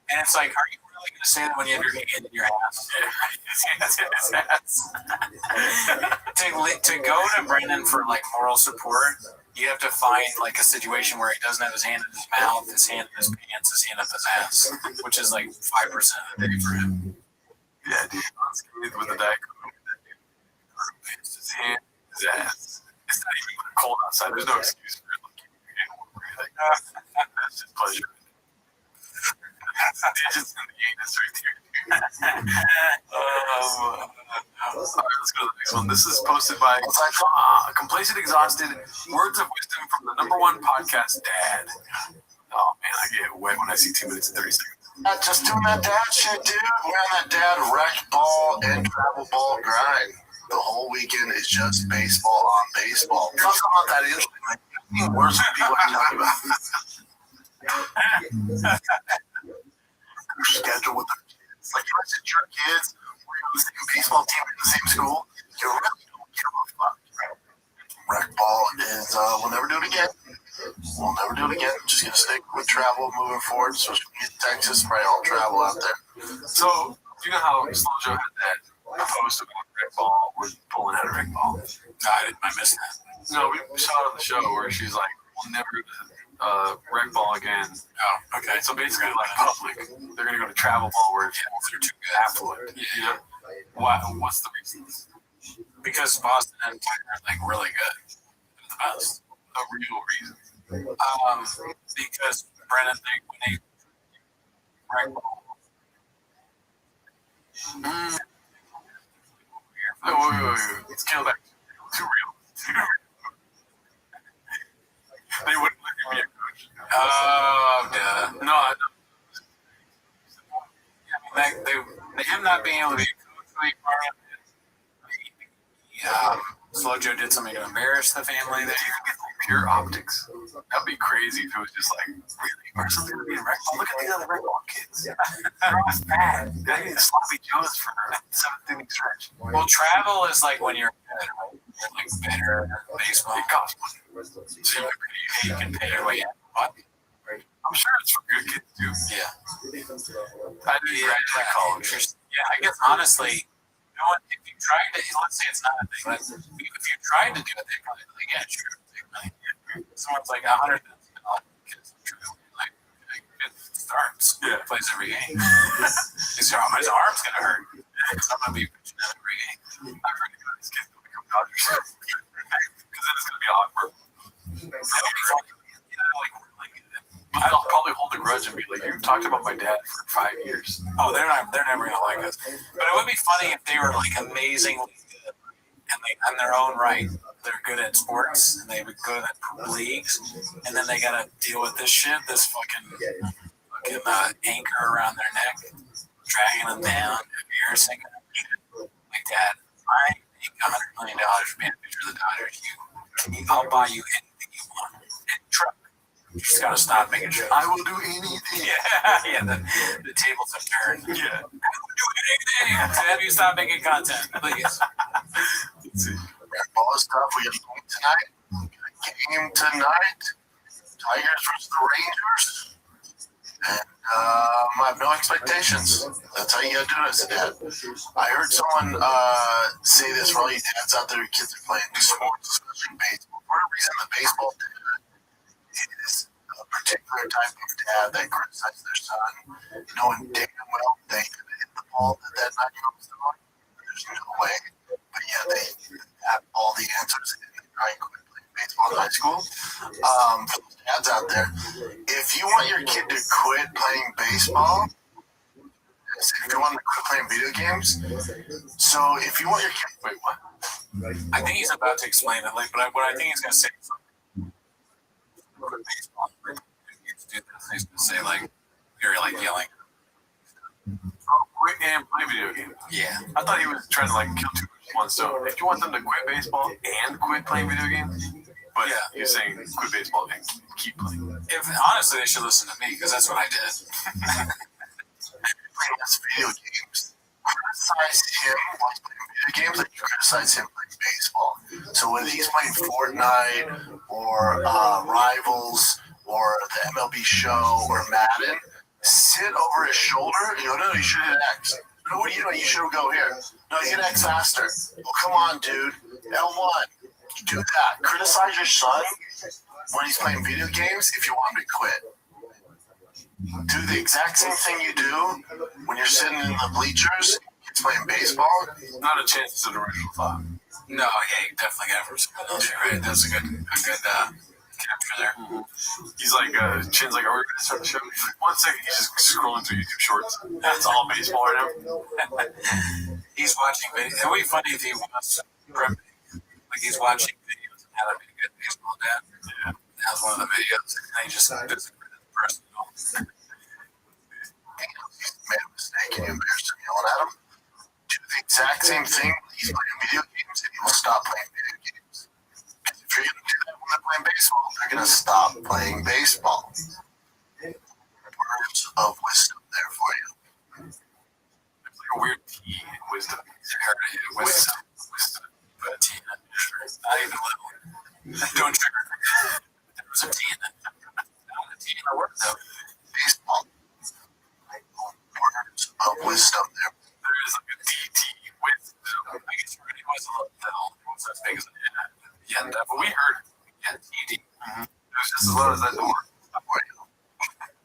And it's like, are you really going to say that when you have your hand in your ass? His hand's in his ass. To go to Brandon for moral support, you have to find a situation where he doesn't have his hand in his mouth, his hand in his pants, his hand up his ass, which is 5% of the day for him. Yeah, dude, unscathed with the Diet Coke. It's his hand, his ass. It's not even cold outside. There's no excuse for it. That's just pleasure. Digits in the anus right there. All right, let's go to the next one. This is posted by Complacent Exhausted. Words of wisdom from the #1 podcast, Dad. Oh man, I get wet when I see 2 minutes and 30 seconds. Just doing that dad shit, dude. We're on that dad rec ball and travel ball grind. The whole weekend is just baseball on baseball. Talk about that interesting. Worst people I talk about. Schedule with the kids. You listen to your kids. We're on the same baseball team in the same school. You really don't give a fuck. Rec ball is, we'll never do it again. We'll never do it again. Just gonna stick with travel moving forward. So get Texas, probably all travel out there. So, do you know how Slojo had that post about rec ball? We're pulling out a rec ball. No, I missed that. No, we saw it on the show where she's like, we'll never rec ball again. Oh, okay. So basically, public, they're gonna go to travel ball where they're too good affluent. Yeah. What's the reason? Because Boston and Tiger are really good. They're the best. The real reason. Because Brennan, when they rec ball. Wait. Let's kill that. Too real. They wouldn't let me be a coach. Oh, duh. No, I don't. Him not being able to be a coach, Slojo did something to embarrass the family there. pure optics. That'd be crazy if it was just like, really? Or something to be a rec ball? Look at the other rec ball kids. They're all fat. They need sloppy joes for 7th inning stretch. Well, travel is like when you're good, right? You're like better baseball. It costs money. So you can pay your way in. But I'm sure it's for good kids too. yeah. I did graduate college. Yeah, I guess honestly, you know what, if you tried to, let's say it's not a thing, but if you tried to do it, they'd probably be like, yeah, sure, take money. Someone's like $100,000 kids, like it starts, plays every game. His arm's gonna hurt. Because I'm gonna be pitching at every game. I'm ready to go to these kids to become Dodgers. Because then it's gonna be awkward. I'll probably hold a grudge and be like, "You talked about my dad for 5 years." Oh, they're never gonna like us. But it would be funny if they were like amazingly good, and they, on their own right, they're good at sports, and they would go to the leagues, and then they gotta deal with this shit, this fucking anchor around their neck, dragging them down, embarrassing them. Like, Dad, I make $100 million for being a pitcher of the Dodgers. I'll buy you anything you want. And truck. You just gotta stop making sure. I will do anything. Yeah, the tables have turned. Yeah. I will do anything to have you stop making content, please. Let's see. All this stuff we got a game tonight. Tigers versus the Rangers. And I have no expectations. That's how you gotta do it as a dad. I heard someone say this for all you dads out there, kids are playing sports, especially baseball. For a reason, the baseball dad is a particular type of dad that criticizes their son, knowing damn well they could hit the ball that 9-year-old was throwing. There's no way. But yeah, they have all the answers and they try and quit playing baseball in high school. For those dads out there, if you want your kid to quit playing baseball, if you want them to quit playing video games, so if you want your kid, wait, what? I think he's about to explain it, like, but what I think he's gonna say is baseball. He's gonna say like you're like yelling. Quit and play video games. Yeah. I thought he was trying to like kill two birds with one stone. If you want them to quit baseball and quit playing video games, but yeah, you're saying quit baseball and keep playing. If honestly, they should listen to me because that's what I did. Playing less video games. Criticize him while he's playing video games like you criticize him playing baseball. So when he's playing Fortnite or Rivals or the MLB Show or Madden, sit over his shoulder and go, no, you should hit X. No, what are you doing? You should go here. No, you hit X faster. Well, come on, dude. L1. Do that. Criticize your son when he's playing video games if you want him to quit. Do the exact same thing you do when you're sitting in the bleachers, he's playing baseball. Not a chance it's an original thought. No, yeah, you definitely got it from someone else. You're right. That's a good capture there. He's like, Chin's like, are we going to start the show? He's like, 1 second. He's just scrolling through YouTube Shorts. That's all baseball right now. He's watching videos. It would be funny if he was prepping. Like he's watching videos on how to be a good baseball dad. Yeah. That was one of the videos. And he just does it personal. He's made a mistake and you embarrassed him yelling at him. Do the exact same thing when he's playing video games and he will stop playing video games. Because if you're going to do that when they're playing baseball, they're going to stop playing baseball. Words of wisdom there for you. There's like a weird T in wisdom. Wisdom. Put a T in it. Not even little. Don't trigger. There was a T in it. Not a T in the word though. Baseball. Words of wisdom there. There is like a DT wisdom. I guess it really was a little bell. It was as big as it had. Yeah, but we heard it. Yeah, TD. It was just as loud as that door.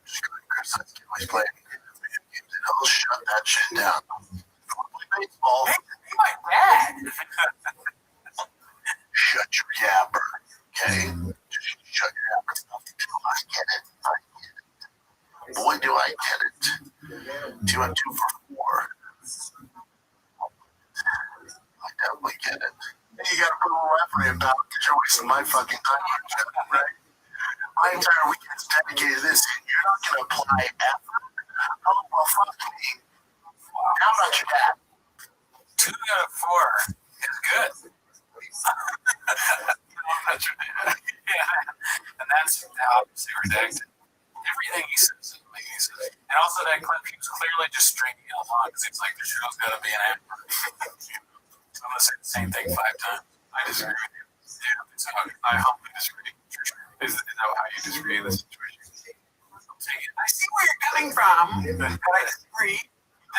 Just go and criticize the kid while he's playing video games and he'll shut that shit down. If you want to play baseball, Hey, my dad. shut your yapper, okay? Just shut your yapper. I get it. Boy, do I get it. 2 and 2 for 4. I definitely get it. And you gotta put a little effort in, pal, because you're wasting my fucking time, right? My entire weekend's dedicated to this, and you're not gonna apply effort? Oh, well, fuck me. I'm not your dad. 2 out of 4 is good. That's your dad. Yeah, that's obviously redacted. Everything he says doesn't make any sense. And also that clip, he was clearly just stringing it along because it's like the show's got to be an hour. So I'm going to say the same thing 5 times. I disagree with you. Yeah, so I humbly disagree. Is that how you disagree in this situation? I see where you're coming from, but I disagree.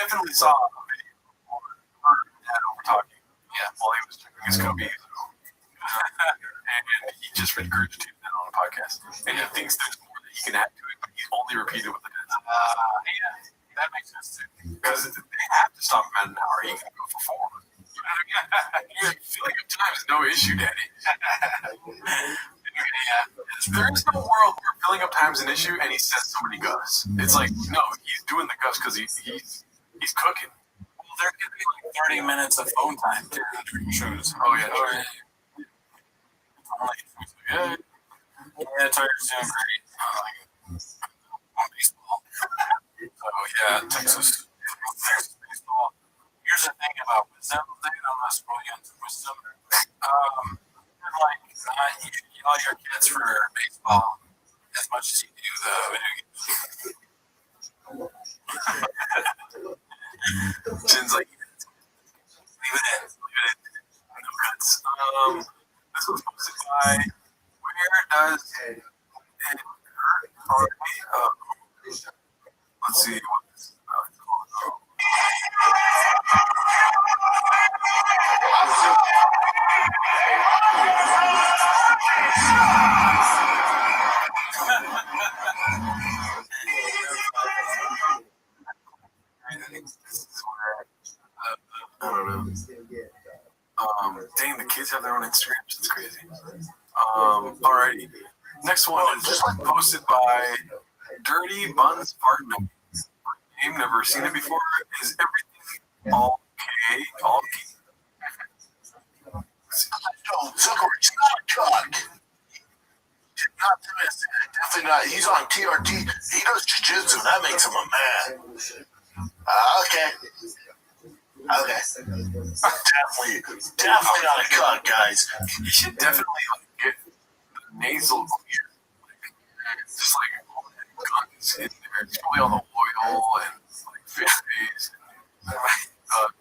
Definitely saw a video or that over talking. Yeah, while he was drinking his Kobe. And he just regurgitated that on a podcast. And he thinks there's more that he can add to it, but he's only repeated what it is. Yeah, that makes sense too. Because they have to stop him at an hour. He can go for 4. Filling up time is no issue, Daddy. Yeah. There is no world where filling up time is an issue and he says somebody Gus. It's like, no, he's doing the Gus because he's cooking. Well, there could be like 30 minutes of phone time during shows. Oh, yeah. Yeah, Tiger's doing great. On baseball. So, yeah, Texas baseball. Here's the thing about wisdom. I'm not spoiling you into wisdom. You yell at your kids for baseball as much as you do the video games. Jin's like, leave it in. No cuts. This was posted by, where does it hurt already? Let's see what this is about. I don't know. Dang, the kids have their own Instagrams. That's crazy. Alrighty. Next one is posted by Dirty Buns Partner. Name, never seen it before. Is everything all okay? All okay? Zucker, it's not a cook. Not this. Definitely not. He's on TRT. He does jiu-jitsu. That makes him a man. Okay. Definitely not a cut, guys. You should definitely get the nasal clear. Just all that guns in there. It's probably all the oil and fish base and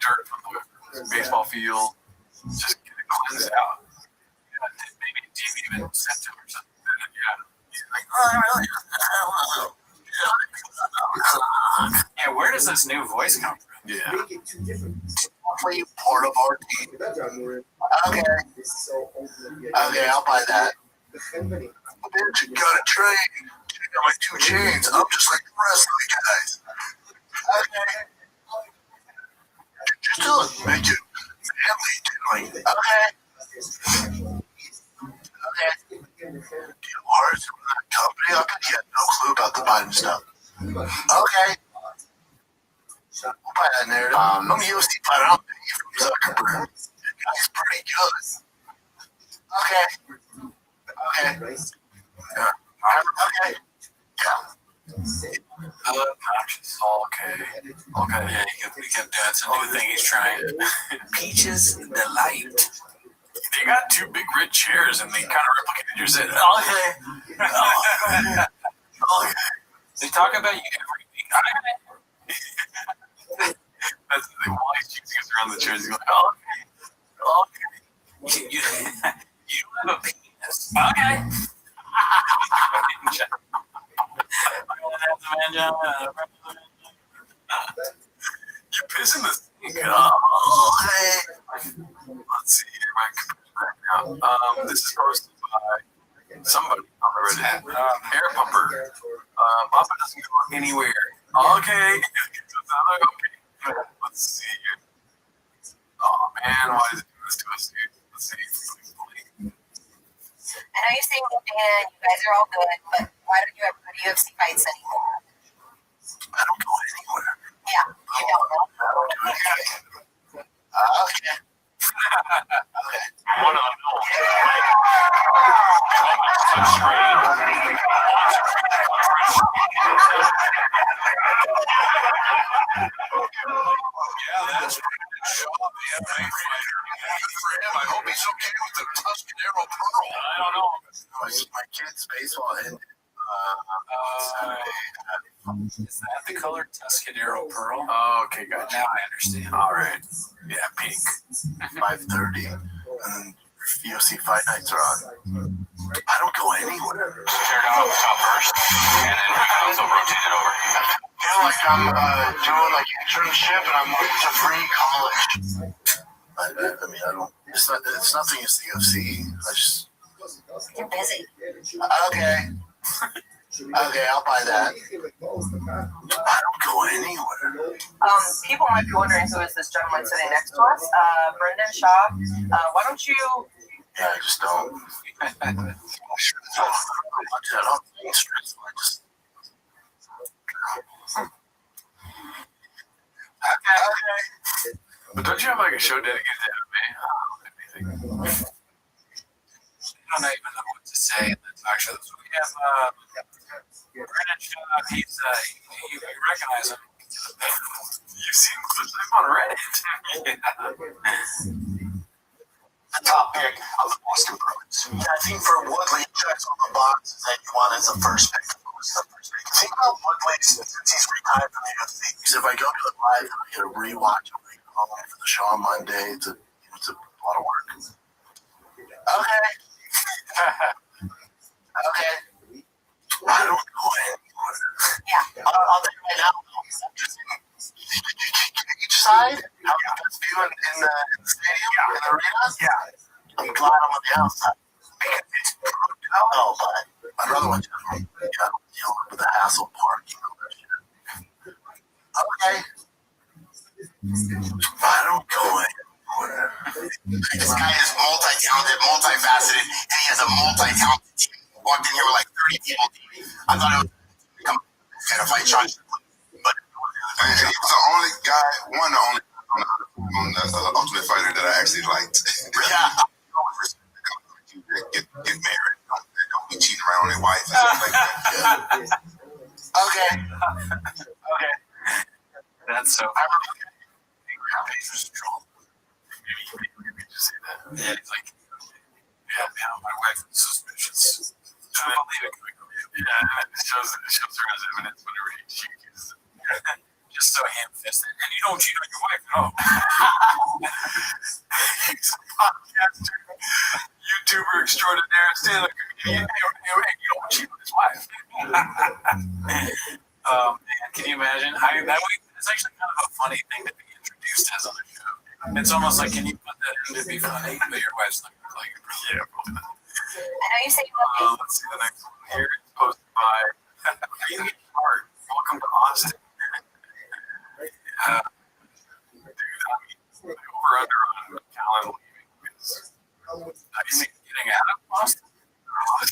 dirt from the baseball field. Just get it cleansed out. Maybe TV even sent him or something. Yeah, where does this new voice come from? Yeah. Play part of our team. Okay, I'll buy that. But then you gotta train. You got like 2 chains. I'm just like the rest of the guys. Okay. Just do it. Make it manly, doing. Okay. Deal hard from that company. I could get no clue about the Biden stuff. Okay. We'll buy that narrative. I'm a UFC fighter. I'll pay you from Zuckerberg. That guy's pretty good. Okay. Yeah. Yeah, he kept that's a new thing he's trying. Peaches Delight. They got 2 big red chairs and they kind of replicated your set. Okay. They talk about you every week. That's the thing. While he's choosing us around the chairs, he's going, okay. You don't have a penis. Okay. You're pissing this thing. Let's see here. This is posted by somebody on the Reddit. Air pumper. Papa doesn't go anywhere. Okay. Let's see here. Oh man, why is it doing this to us, dude? Let's see. I know you're saying Dan, you guys are all good, but why don't you ever go to UFC fights anymore? I don't go anywhere. Yeah, you don't know. I don't do anything. Okay. One of them. Yeah, that's right. Show up the MMA fighter. for him. I hope he's okay with the Tuscanero Pearl. I don't know. My kid's baseball ended. Is that the color Tuscanero Pearl? Oh, okay, gotcha. Now I understand. All right. Yeah, pink. 5:30. And UFC fight nights are on. I don't go anywhere. Tear down the top first, and then we can also rotate it over. I feel like I'm doing like internship and I'm looking to free college. I mean, I don't. It's nothing against the UFC. I just. You're busy. Okay. Okay, I'll buy that. I don't go anywhere. People might be wondering who is this gentleman sitting next to us. Brendan Shaw. Why don't you? Yeah, I just don't. I don't think stressful. I just. Okay. But don't you have like a show dedicated to MMA? I don't even know what to say in the talk show. So we have Brendan Shaw. He's you recognize him. You've seen clips of him on Reddit. The top pick of the Boston Bruins. Yeah, I think for Woodley, checks on the boxes that you want as a first pick. See how Woodley, since he's retired from the UFC. Because if I go to the live, I get a rewatch for the show on Monday. It's a lot of work. Okay. Okay. I don't go anywhere. Yeah. I'll tell you right now. Each side, how you guys feel in the stadium, in the arena? Yeah. I'm glad I'm on the outside. It's brutal, but I'd rather watch it. I don't deal with the hassle parking and all that shit. Okay. I don't go anywhere. this guy is multi-talented, multifaceted, and he has a multi-talented team. Walked in here with like 30 people. I thought it was become kind of fight Sean. But he was the only guy, on the Ultimate Fighter that I actually liked. Yeah. Get married. Don't be cheating around on your wife and stuff like that. Okay. Okay. That's so. Yeah, he's like, yeah, man, my wife is suspicious. I don't believe it. Yeah, it shows her as evidence whenever she is just so ham-fisted. And you don't cheat on your wife, no. He's a podcaster, YouTuber extraordinaire, stand-up comedian, and you don't cheat on his wife. Man, can you imagine? That way, it's actually kind of a funny thing to be introduced as on the show. It's almost like, can you put that in to be funny? But your wife's not going to like it. Yeah, probably not. I know you say you love me. Let's see the next one here. It's posted by Amy Hart. Welcome to Austin. Dude, over-under on Callan leaving is you think getting out of Austin? Oh,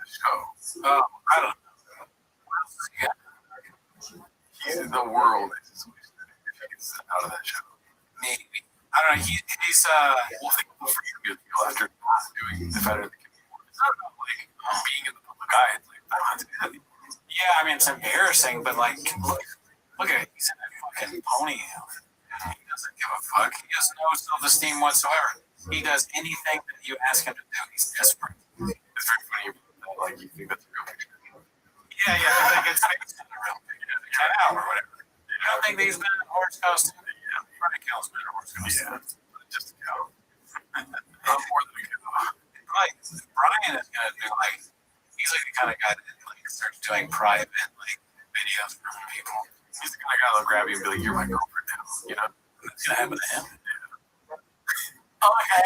show. I don't know. What else does he got? He's in the world. If he gets out of that show. Maybe. I don't know. He's we'll think for you to be after not doing the fighter of the community. It's not about like being in the public eye. It's like I don't have to do that anymore. Yeah, I mean it's embarrassing, but like look at it. He's in that fucking pony. He doesn't give a fuck. He has no self-esteem whatsoever. He does anything that you ask him to do. He's desperate. It's very funny. Like you think that's a real picture. Yeah. Like it's not a real picture. Cut out or whatever. I don't think that he's been in a horse costume. Yeah, Frank Hill's been in a horse costume. Yeah, just a cow. Not more than a cow. Like Brian is gonna do like he's like the kind of guy that like starts doing private like videos for people. He's the kind of guy that'll grab you and be like, "You're my girlfriend now," you know. It's gonna happen to him. Yeah. Okay.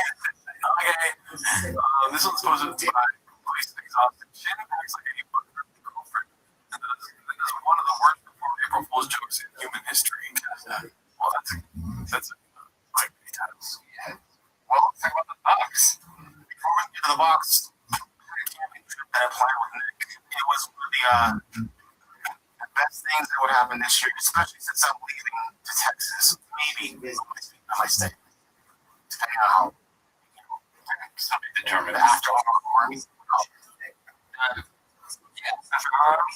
This one's posted by Police Exhausted. Shannon acts like any book girlfriend. And that is one of the worst April Fool's jokes in human history. Well, that's like many times. Yeah. Well, let's talk about the box. Before we get to the box, that I played with Nick, it was one of the best things that would happen this year, especially since I'm leaving to Texas. Maybe I might stay, depending on how something determined after Army. After Army.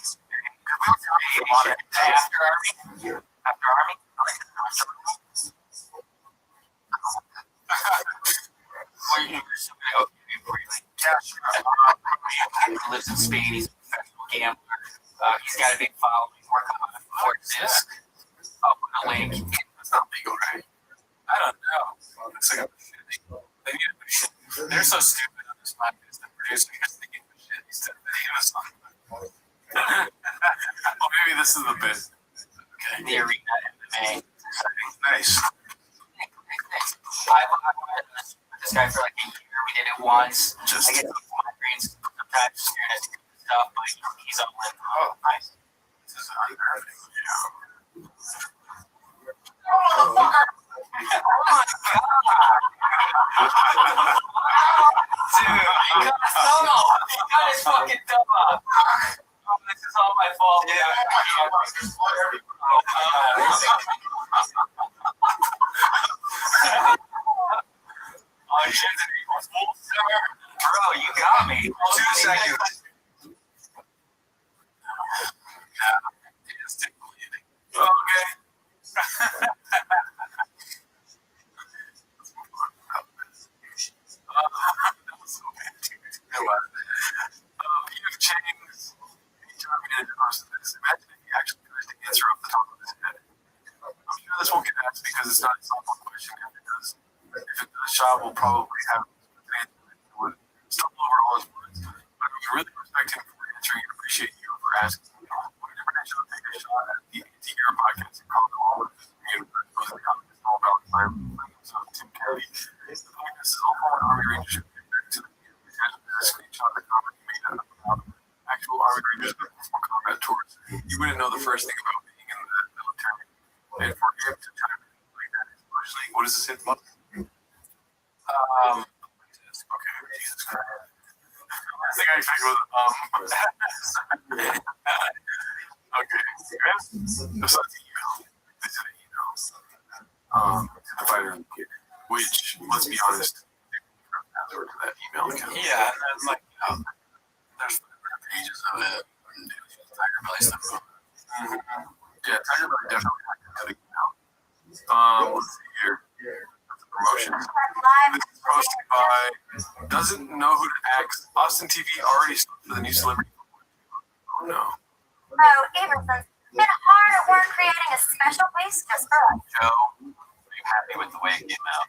After Army. lives in Spain. He's a professional gambler. He's got a big following. Working on it for this. I'll put a link. It's not legal, right? I don't know. Looks like they're so stupid on this podcast. The producer just thinking of shit instead of videos on them. Well, maybe this is the bit. Okay. The arena MMA. Nice. I with this guy for like a year. We did it once. I get some migraines sometimes scared us to do stuff, but he's all in. Oh, nice. This is unnerving. Yeah. Oh my god! Dude, he got his thumb off. He got his fucking thumb off. Oh, this is all my fault. Oh, shit. Bro, you got me. 2 seconds. Okay. PF Chang's terminated most of this. Imagine if he actually tries to answer off the top of his head. I'm sure this won't get asked because it's not a softball question. If it does, Shah will probably have would stumble over all his words. But we really respect him for answering and appreciate you for asking. What different should take a shot at the anti-hero podcast and call them all all about time. So Tim Kelly. The podcast is all for Army Rangers. To the screenshot of the comment he made about actual Army Rangers before combat tours. You wouldn't know the first thing about being in the military. And for him to type it like that is personally, what does this hit button? Okay, Jesus Christ. I think I expect with okay, that's not the email. This is an email. To the fighter and the kid, which, let's be honest, to that email account. Yeah, and then like, there's pages of it. Tiger Belly stuff. Yeah, Tiger Belly definitely hacked into the email. Let's see here. That's a promotion. This is posted by doesn't know who to ask. Austin TV already stood for the new celebrity. Oh no. Oh, Averson's been hard at work creating a special place just for us. Joe, are you happy with the way it came out?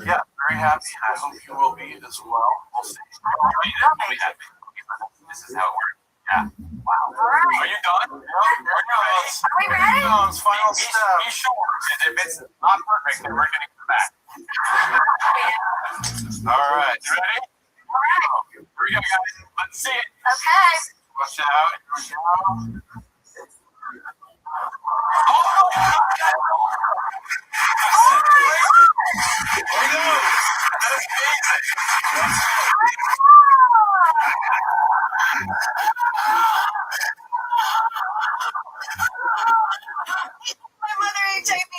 Yeah, very happy. I hope you will be as well. We'll see. I'll be happy. This is how it works. Yeah. Wow. All right. Are you done? Are we ready? No, it's final step. Be sure. If it's not perfect, then we're getting it back. All right. You ready? All right. Here we go, guys. Let's see it. Okay. Watch out. Here we go. My mother HIV.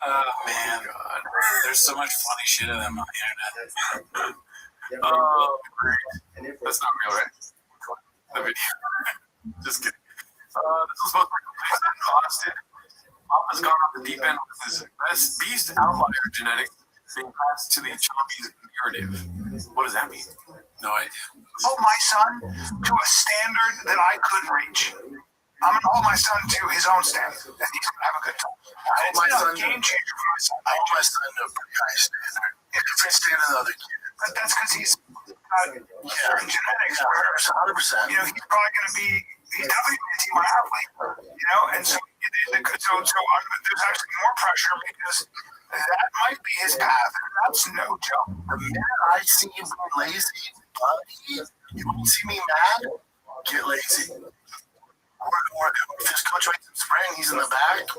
Oh man, God. There's so much funny shit of them on the internet. Oh, great. That's not real, right? The video. Just kidding. This was supposed to be replaced in Austin. Pop has gone off the deep end with his best beast outlier genetics being passed to the Chompies narrative. What does that mean? No idea. Hold my son to a standard that I couldn't reach. I'm going to hold my son to his own standard, and he's going to have a good time. It's been a game changer for my son. I hold my son to a pretty high standard. A different standard than other kids. But that's because he's certain genetics. 100%. You know, he's probably going to be, he's definitely going to be a team athlete. You know, and so there's actually more pressure because that might be his path. That's no joke. The minute I see him being lazy, buddy, you want to see me mad? Get lazy. Or if his coach waits in spring, he's in the back. He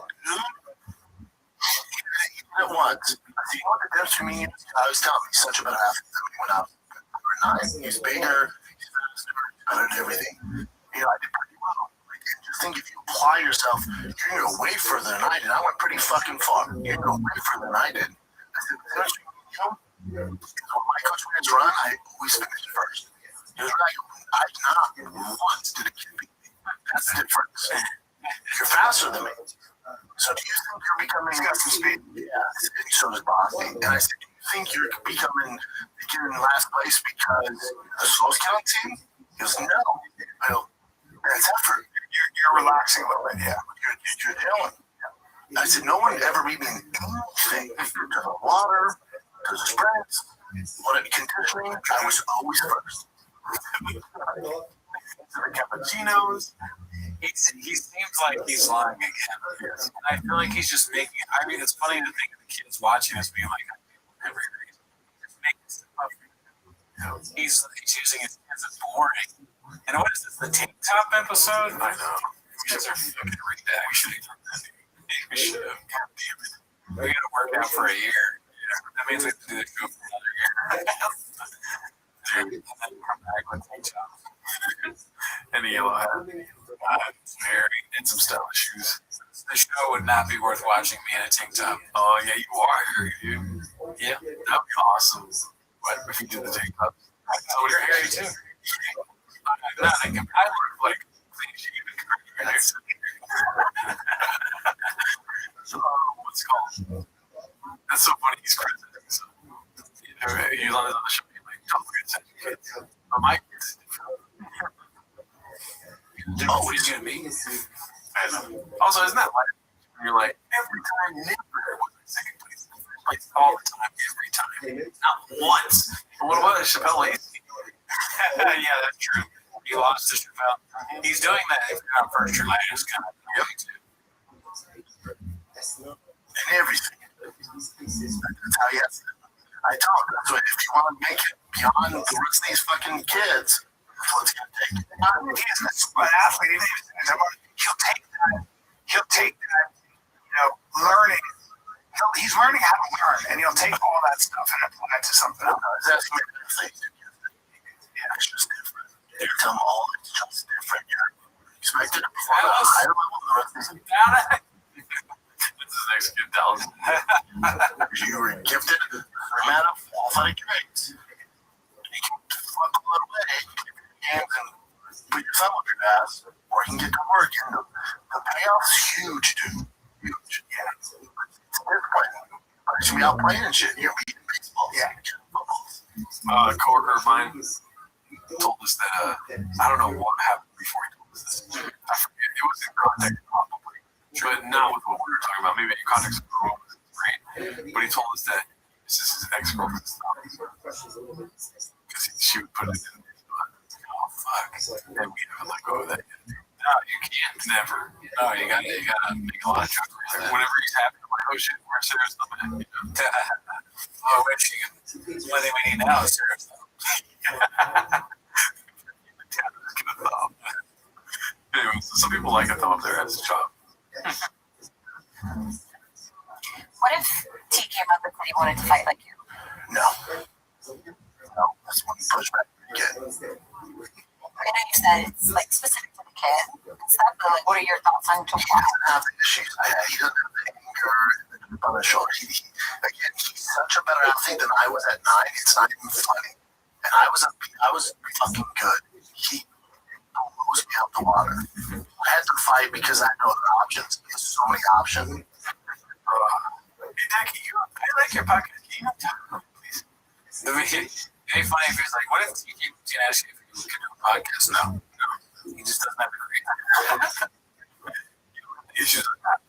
did it once. I see what the difference for me is. I was telling him he's such a better athlete than when he went out. He's bigger, he's better at everything. You know, I did pretty well. Like, just think if you apply yourself, you're going to go way further than I did. I went pretty fucking far. You're going to go way further than I did. I said, when my coach made his run, I always finished first. He was right. I not once did a kid beat me. That's the difference. You're faster than me. So do you think you're becoming... He's got some speed. Yeah. And so does Boston. And I said, do you think you're in last place because the slowest kid on the team? He goes, no. I go, that's effort. You're relaxing a little bit, yeah. You're chilling. I said, no one ever beat me in anything. To the water, to the sprints, conditioning, I was always first. To the cappuccinos. He seems like he's lying again. Yes. And I feel like he's just making. I mean, it's funny to think of the kids watching us being like, every reason. Just making stuff up. He's using his kids as boring. And what is this? The tank top episode? I know. You guys are fucking redacted. We should have. God damn it. We gotta work out for a year. Yeah. That means we have to do the show for another year. Dude, and then come back with tank top. And a yellow hat. And some stylish shoes. The show would not be worth watching me in a tank top. Oh, yeah, you are, dude. Yeah. That'd be awesome. What if you did the tank top? So you're hairy too. No, I look like clean shaven. What's it called? That's so funny. He's crazy. So, he's on the show. He's like, don't forget to kids. But my kids. Oh, what he's gonna be? I know. Also, isn't that like you're like every time never was in second place, all the time, every time, not once. But what about Chappelle Lacey? Yeah, that's true. He lost to Chappelle. He's doing that if you're not first, you're last kind of thing. And everything. That's how you have to. I talk. So if you want to make it beyond the rest of these fucking kids, that's what it's gonna take. He's an athlete. He'll take that, learning. He's learning how to learn, and he'll take all that stuff and apply it to something else. That's what yeah, it's just different. You tell them all it's just different. You're expected to perform at a higher level than the rest of these people. This is next kid Dallas. You were gifted a amount of athletic traits. You can flip a little bit, you can hands and put your thumb up your ass, or you can get to work. And the payoff's huge, dude. Huge. Yeah. It's different. You should be out playing and shit. You're beating baseball. Yeah. A coworker of mine told us that I don't know what happened before he told us this. I forget. It was in context, probably, but not with what we were talking about. Maybe in context of what was great. But he told us that this is his ex-girlfriend's stuff because she would put it in. Oh fuck! And we haven't let go of that yet. No, you can't. Never. No, you gotta make a lot of jokes. Whenever he's happy, I'm like, oh shit, where's Sarah's thumb at? Oh, wait, she can. The only thing we need now is Sarah's thumb. Anyway, some people like a thumb up their ass job. What if T came up and said he wanted to fight like you? No. No, that's one pushback you get. I know you said it's like specific to the kid and stuff, but like, what are your thoughts on Joel? He doesn't have the issues. He doesn't have the anger on his shoulder. Again, he's such a better athlete than I was at 9. It's not even funny. And I was fucking good. He blows me out the water. I had to fight because I know the options. There's so many options. Hey, Naki, I like your podcast. Can you talk, please? It'd be funny if he was like, what if he can ask you if you can do a podcast? No. He just doesn't have a great issues with that.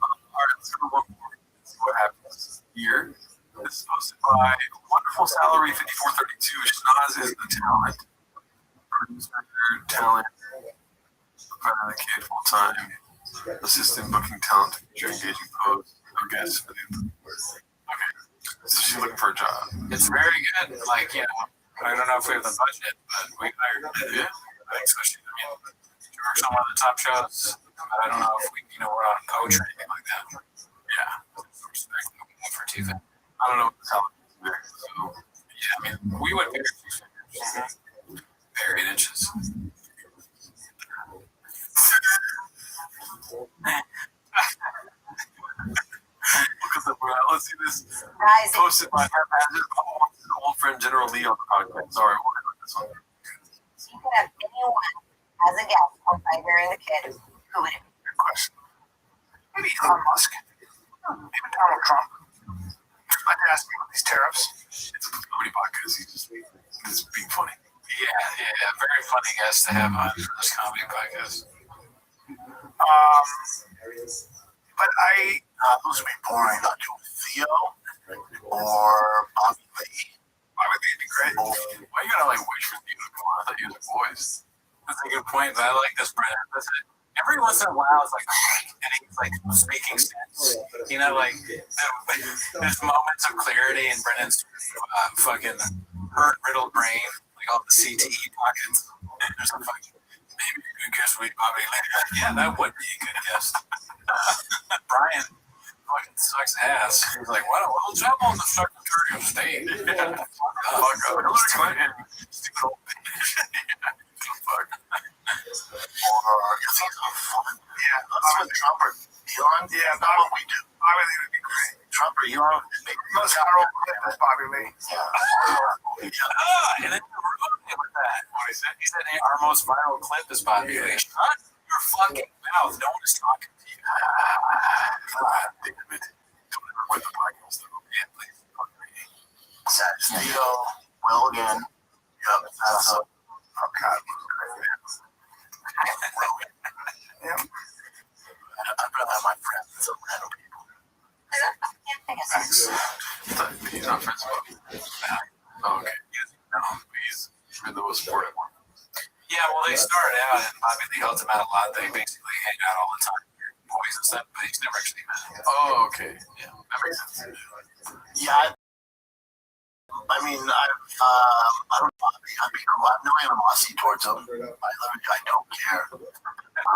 All right, let's go one more. Let's see what happens here. This is hosted by Wonderful Salary 5432. Schnoz is the talent. Producer, talent. Provider the kid full time. Assistant booking talent. Feature engaging posts. No guests. Okay. So she's looking for a job. It's very good. Like, I don't know if we have the budget, but we hired her. Yeah, I think so. She works on one of the top shows. But I don't know if we're on a coach or anything like that. Yeah. For TV. I don't know what the talent is there. So, yeah, I mean, we would pay very inches. Let's see this. Posted by old friend General Lee on the podcast. Sorry, we'll get this one. So you could have anyone as a guest on Fighter and the Kid. Who would it be? Good question. Maybe Elon Musk. Maybe Donald Trump. I'd ask me about these tariffs. It's a comedy podcast. He's being funny. Yeah. Very funny guest to have on this comedy podcast. But those would be boring. I'd do Theo or Bobby Lee. Bobby Lee would be great. Why you gotta like wait for Theo to come on? I thought you was boys. That's a good point, but I like this, Brennan. Every once in a while, it's like, and he's like speaking sense. You know, like there's moments of clarity in Brennan's fucking hurt, riddled brain, like all the CTE pockets. There's a fucking maybe a good guess would be Bobby Lee. Yeah, that would be a good guess. Brian fucking sucks ass. He's like, well, jump on the Secretary of State. Fuck up. Hillary Clinton, stupid old bitch. Fuck. Or you think it's fun? Yeah, let's put Trump or Elon. Yeah, that's what we do. Bobby Lee would be great. Trump or Elon. Most viral clip is Bobby Lee. And then you ruined it with that. What he said? He said, hey, our most viral clip is Bobby Lee. Shut your fucking mouth. No one is talking to you. God damn it. Don't ever quit the podcast, though. Yeah, please. Theo, Will again. Yep, that's up. Oh, God. Yeah. I'd rather have my friends than some random people. He's not friends with me. Oh, okay. He's the most supportive one. Yeah, well, they started out, and Bobby Lee helped him out a lot. They basically hang out all the time, boys and stuff, but he's never actually met him. Oh, okay. Yeah, that makes sense. Yeah, I mean, I don't know. I'd be cool. I have no animosity towards him. I don't care.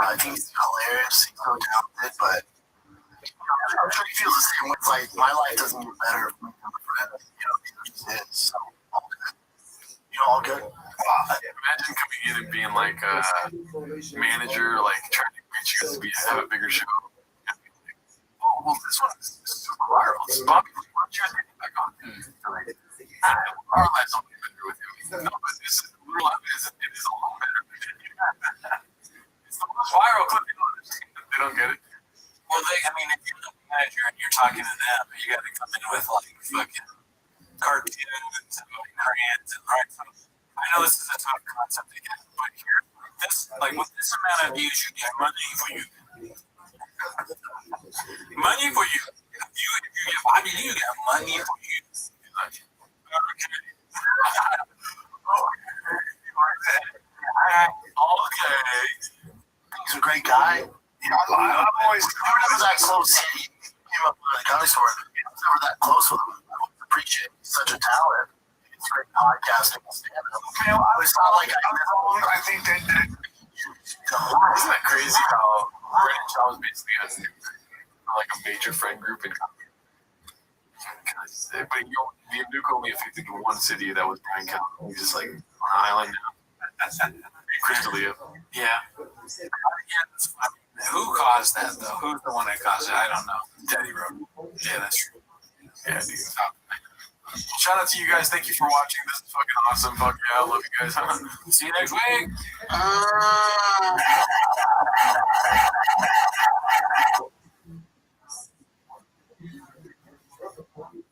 I think he's hilarious. He's so talented, but I'm sure he feels the same way. It's like my life doesn't get better if we become friends. You know, he just is. So all good. You know, all good. Imagine coming in and being like a manager, like trying to get you guys to have a bigger show. Oh, well, this one is super viral. It's Bobby. Why don't you guys get back on? Our lives don't get better with him. No, but this is it is a lot better. It's the most viral clip. They don't get it. Well, I mean, if you're the manager and you're talking to them, you got to come in with like fucking cartoons and like crayons and right. So I know this is a tough concept to get, but here, with this amount of views, you get money for you. Money for you. If you get Bobby Lee, you get money for you. Okay. He's a great guy. You know, I'm always never that close. He came up with the comedy store. I was never that close with him. I appreciate it. He's such a talent. He's great podcasting and stand-up. It's not like I think that isn't that crazy how Brennan Shaw was basically like a major friend group in comedy? But the nuke only affected one city, that was Bryan County. He's just like on an island now. Crystalia. Yeah. Who caused that though? Who's the one that caused it? I don't know. Daddy Road. Yeah, that's true. Yeah, dude. Well, shout out to you guys. Thank you for watching. This is fucking awesome. Fuck yeah, I love you guys. See you next week.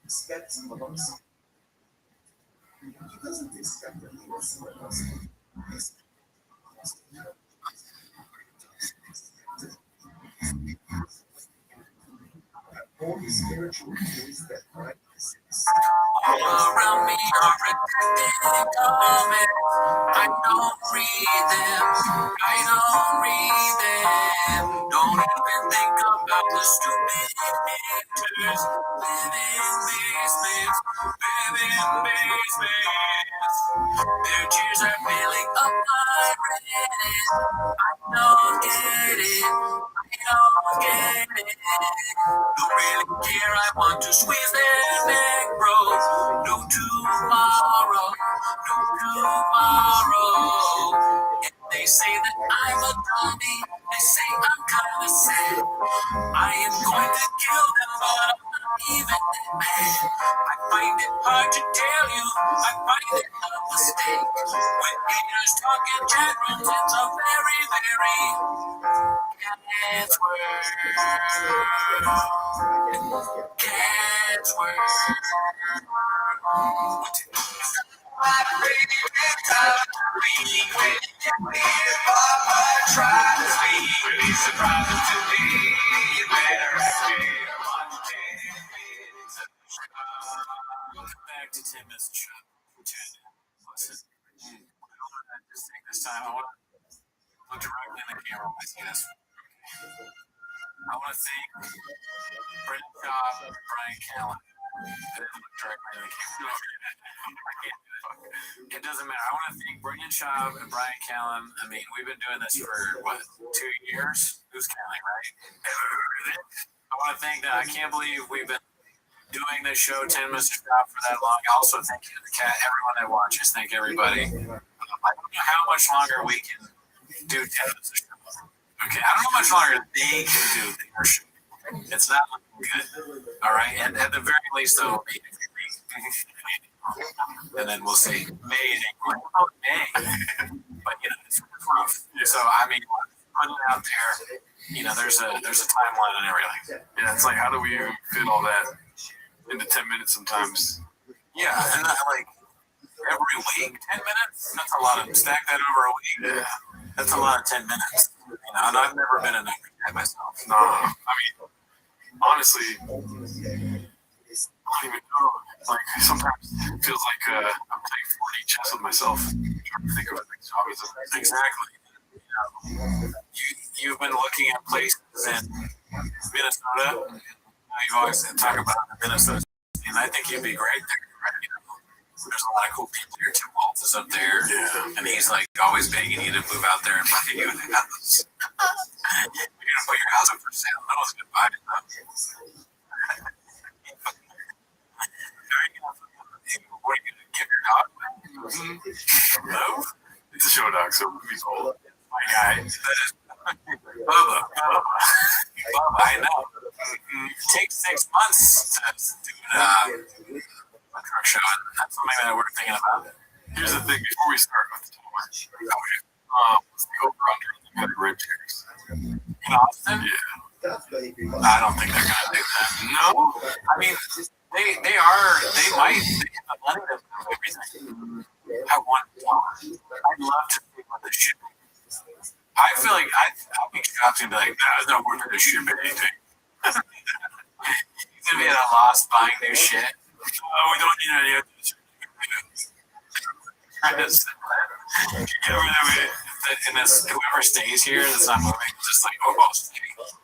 Expect some of us. He doesn't expect that he wants someone else. All these spiritual things that practice. All around me are addicted comments. I don't read them. I don't read them. Don't even think about the stupid pictures. Live in basements. Live in basements. Their tears are filling up my Reddit. I don't get it. I don't get it. Don't really care. I want to squeeze their neck, bro. No tomorrow. No tomorrow. And they say that I'm a dummy. They say I'm kinda sad. I am going to kill them, but I'm not even then, man, I find it hard to tell you. I find it a mistake. When haters talk in chat rooms, it's a very, very cat's word. Cat's word. My favorite time to be when Papa tries to speak. Really surprising to me. Back to Tim as a shop. Listen, I don't want to just take this time. I want to look directly in the camera when I see this. I want to thank Brent Cobb and Brian Callen. Directly in the camera. I can't do it. It doesn't matter. I want to thank Brendan Schaub and Brian Callen. I mean, we've been doing this for, what, 2 years? Who's counting, right? I want to thank that. I can't believe we've been doing this show, 10 Minutes to Shop, for that long. Also, thank you to the cat, everyone that watches. Thank everybody. I don't know how much longer we can do 10 Minutes to Shop. Okay, I don't know how much longer they can do their show. It's not looking good. All right, and at the very least, though, it'll be every week. And then we'll see. Amazing. Oh, dang. But, you know, it's rough. So, I mean, put it out there. You know, there's a timeline and everything. Yeah, it's like, how do we even fit all that into 10 minutes sometimes? Yeah, and like every week, 10 minutes? That's a lot of, stack that over a week. Yeah. That's a lot of 10 minutes. You know, and I've never been a night guy myself. No, I mean, honestly, I don't even know. Like, sometimes it feels like I'm playing 4D chess with myself, trying to think of a next hobby. Exactly. You know, you've been looking at places in Minnesota. You always talk about Minnesota, and I think you'd be great there. Right? You know, there's a lot of cool people here. Tim Waltz is up there, and he's like always begging you to move out there and buy you a house. You're gonna put your house up for sale. No one's gonna buy it though. What are you gonna give your dog? No, it's a show dog, so he's old. My guy, Bubba, I know. It takes 6 months to do a truck show, and that's something that we're thinking about. Here's the thing: before we start with the tour, what's the over/under on the Petty Red Chairs? In Austin? Yeah. I don't think they're gonna do that. No, I mean they might have money to do everything. I want to. I'd love to see what the ship. I feel like I'll be shocked and be like, nah, it's not worth it to ship anything. He's gonna be at a loss buying new shit. Oh, we don't need any of this. And whoever stays here that's not moving, just like, oh,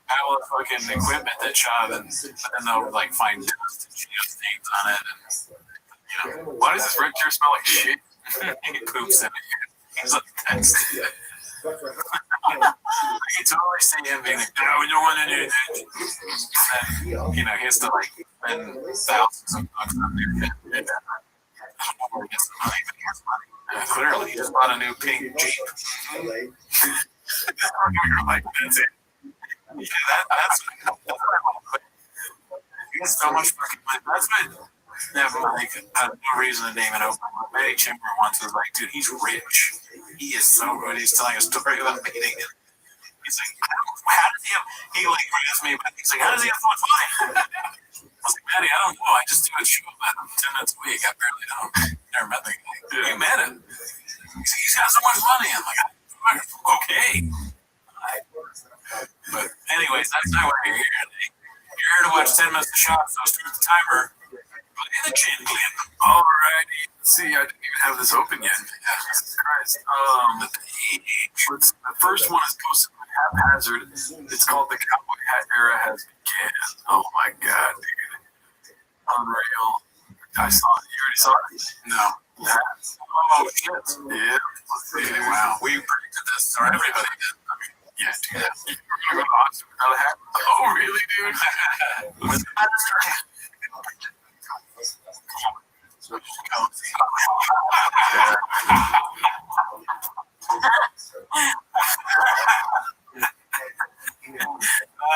have all the fucking equipment that shot, but then they'll like find dust and stains on it. And, you know, why does this red chair smell like shit? He poops in it. He's like, that's it. I can totally see him being like, no, we don't want to do that. And, you know, he has to like spend thousands of bucks on new shit. I don't know where he gets the money, but he has money. Clearly, he just bought a new pink Jeep. You're like, that's it. Yeah, that's what I want. He has so much fucking money. That's what. Never like no reason to name it open. Matty Chamber once was like, dude, he's rich. He is so good. He's telling a story about meeting him. He's like, how does he have? He like asked me, but he's like, how does he have so much money? I was like, Matty, I don't know. I just do a show about him 10 minutes a week. I barely know. Never met the guy. You met him. He's like, he's got so much money. I'm like, okay. But anyways, that's not why you're here. You're here to watch 10 minutes of shop. So start the timer. In the chin clip. Alrighty. See, I didn't even have this open yet. Jesus Christ. The first one is posted with haphazard. It's called The Cowboy Hat Era Has Began. Oh my god, dude. Unreal. I saw it. You already saw it? No. Oh shit. Yeah. Wow. We predicted this, or everybody did. I mean, yeah, dude. You were gonna go to Austin without a hat? Oh really, dude? With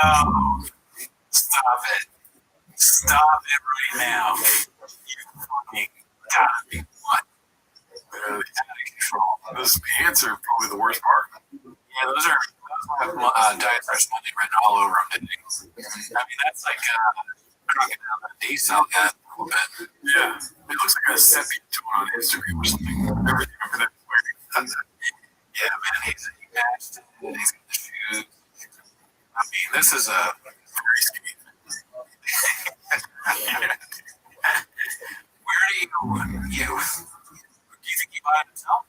oh, stop it. Stop it right now. You fucking gotta be what? Out of control. Those pants are probably the worst part. Yeah, those have diet fresh money written all over them, didn't they? I mean, that's like crocodile Dundee style guy a little bit. Yeah. It looks like a sepia tone on Instagram or something. Everything over there. Yeah, man, he matched it. He's got the shoes. I mean, this is a very skinny. Where do you think he bought it himself?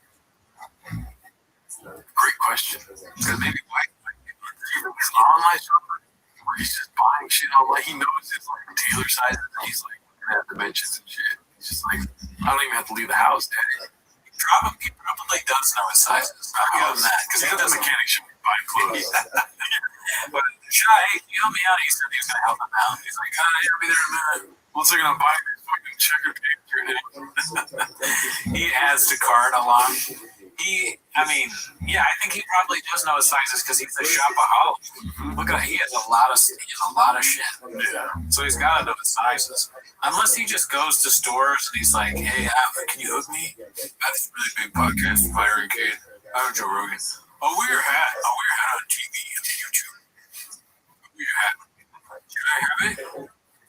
Great question. Because maybe white he's online shopper where he's just buying shit online. He knows his like tailor sizes and he's like looking at dimensions and shit. He's just like, I don't even have to leave the house, daddy. He probably does know his sizes. I'll give him that. Because he's the mechanic should be buying clothes. But hey, you help me out. He said he was going to help him out. He's like, I'll be there in a minute. What's he gonna buy these fucking checker pants right now? He adds to cart along. I think he probably does know his sizes because he's a shopaholic. Look at he has a lot of shit. Yeah. So he's got to know his sizes. Unless he just goes to stores and he's like, hey, can you hook me? I have this really big podcast with Byron Kate. I'm Joe Rogan. Oh, wear your hat. I'll wear your hat on TV and YouTube. Wear your hat. Can I have it?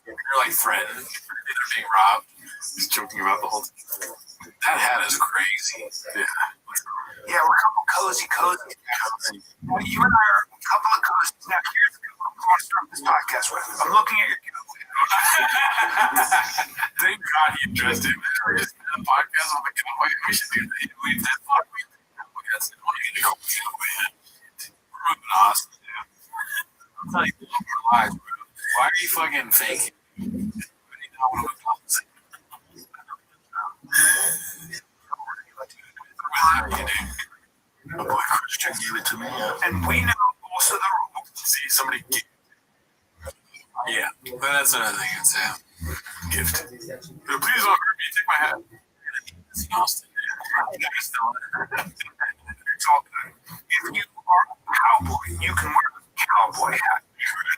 They're like threatened. They're being robbed. He's joking about the whole thing. That hat is crazy. Yeah, we're a couple cozy. Well, you and I are a couple of cozy. Now, here's the people I want to start this podcast with. I'm looking at your Thank God he addressed it. We're just in a podcast on the cowboy. We should do that. We did fuck. That's the one you go. We're moving awesome. I'm telling you, our lives, bro. Why are you fucking faking? My boy Christian gave it to me. And we know also the rules. See, somebody yeah, but that's another thing I'd say. Gift. Please don't hurt me. Take my hat. Austin. It's all good. If you are a cowboy, you can wear a cowboy hat.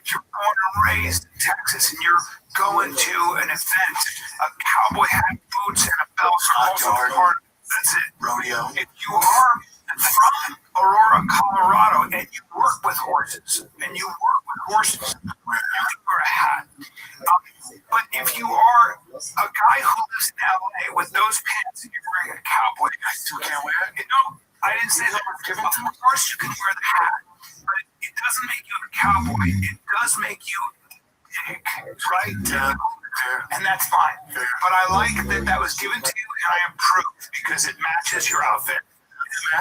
If you're born and raised in Texas and you're going to an event, a cowboy hat, boots, and a belt are also part of it. That's it. Rodeo. If you are from Aurora, Colorado, and you work with horses, you can wear a hat. But if you are a guy who lives in LA with those pants and you're wearing a cowboy hat, you can't wear it. No, I didn't say that was given to you. Of course, you can wear the hat, but it doesn't make you a cowboy. It does make you a dick, right? And that's fine. But I like that was given to you, and I approve because it matches your outfit.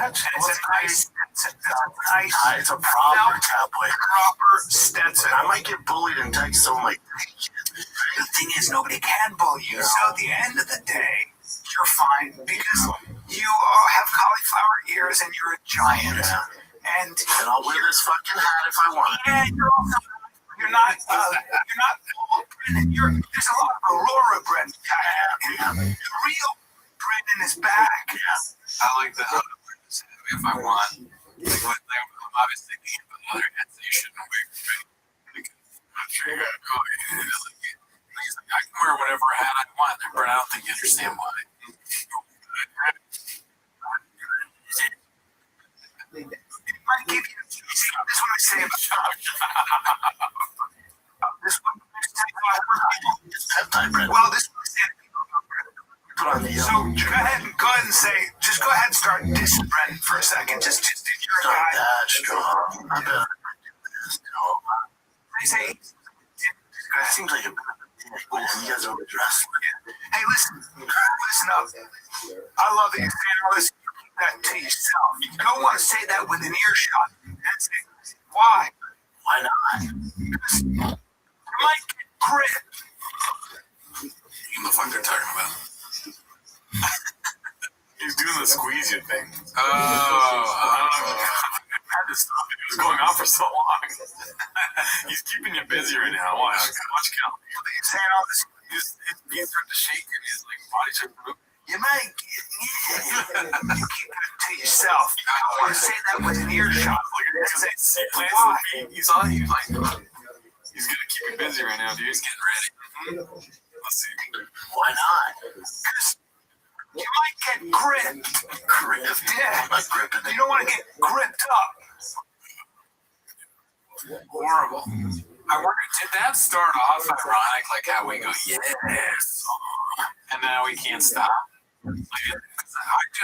It's a proper cowboy. Proper Stetson. I might get bullied in Texas, so I'm like, the thing is, nobody can bully you. So at the end of the day, you're fine because you all have cauliflower ears and you're a giant. And I'll wear this fucking hat if I want. Yeah, you're not Paul Brennan. There's a lot of Aurora Brennan. The real Brennan is back. I like the if I want. I'm obviously thinking about other hats that you shouldn't wear. I'm sure you're gonna go. He's like, I can wear whatever hat I want, but I don't think you understand why. It might give you. This is what I say about this one. Well, this one said. Put on the So go ahead and say, just go ahead and start dissing Brendan for a second. Just you're a guy. That strong. I better do They say, it seems like a bit of a dick. You guys overdressed. Hey, listen up. I love that you're saying all this. Keep that to yourself. You don't want to say that with an earshot. That's it. Why? Why not? Because you might get grit. You know what they're talking about. He's doing the squeeze you thing. Oh, I had to stop it. It was going on for so long. He's keeping you busy right now. Watch Cal. He's saying all this. He's starting to shake and his like body shape. You might you keep that to yourself. You don't want to say that with an earshot. He saw it. He was like, he's gonna keep you busy right now, dude. He's getting ready. Let's see. Why not? Because you might get gripped. Gripped? Yeah. Like gripped. You don't want to get gripped up. Horrible. I wonder, did that start off ironic, like how we go, yes, and now we can't stop? Like,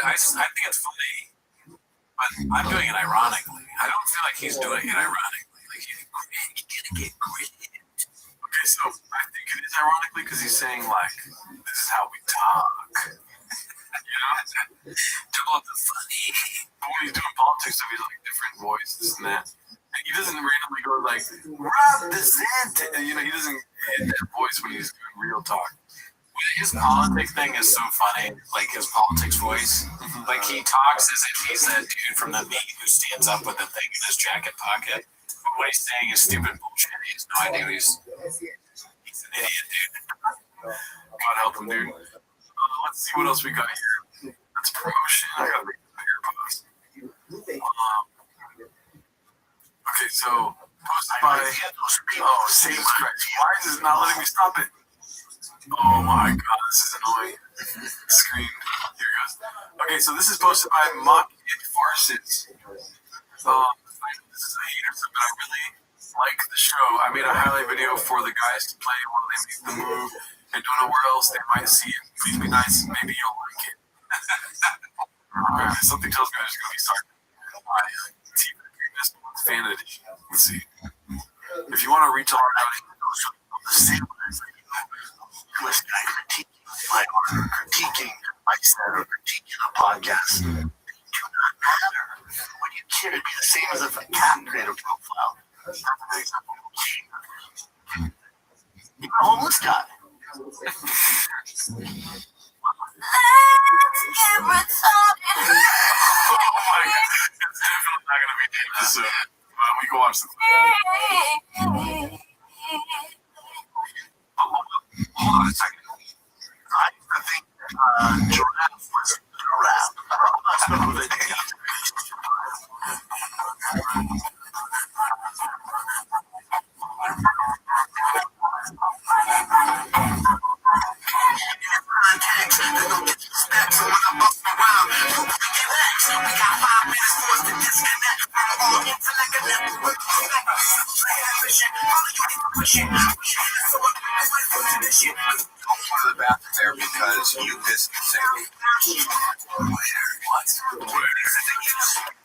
I think it's funny, but I'm doing it ironically. I don't feel like he's doing it ironically. Like, you're gonna get gripped. Okay, so I think it is ironically because he's saying, like, this is how we talk. You know? Double up the funny. But when he's doing politics stuff, he's like different voices and that. And he doesn't randomly go like, Rob DeSantis. You know, he doesn't hit that voice when he's doing real talk. His politics thing is so funny, like his politics voice. Like he talks as if he's that dude from the meme who stands up with the thing in his jacket pocket. But what he's saying is stupid bullshit. He has no idea what he's an idiot, dude. God help him, dude. Let's see what else we got here. That's promotion. I gotta make the bigger post. Okay, so posted by Jesus Christ. Why is it not letting me stop it? Oh my god, this is annoying. Screen. Here it goes. Okay, so this is posted by Mock It Farces. This is a hater, but I really like the show. I made a highlight video for the guys to play while they make the move and don't know where else they might see it. Please be nice, maybe you'll like it. Something tells me there's gonna be sarcasm. Fan edition. Let's see. If you want to reach a large audience, critiquing my set or critiquing a podcast do not matter. When you care, it'd be the same as if a cat created a profile. Even a homeless guy. oh my god. It's definitely not going to be deep this soon. We can watch the clip. Hold on a second. I think Giraffe was a rap. Let's know who they did. Go to the bathroom there because you pissed the sink. What?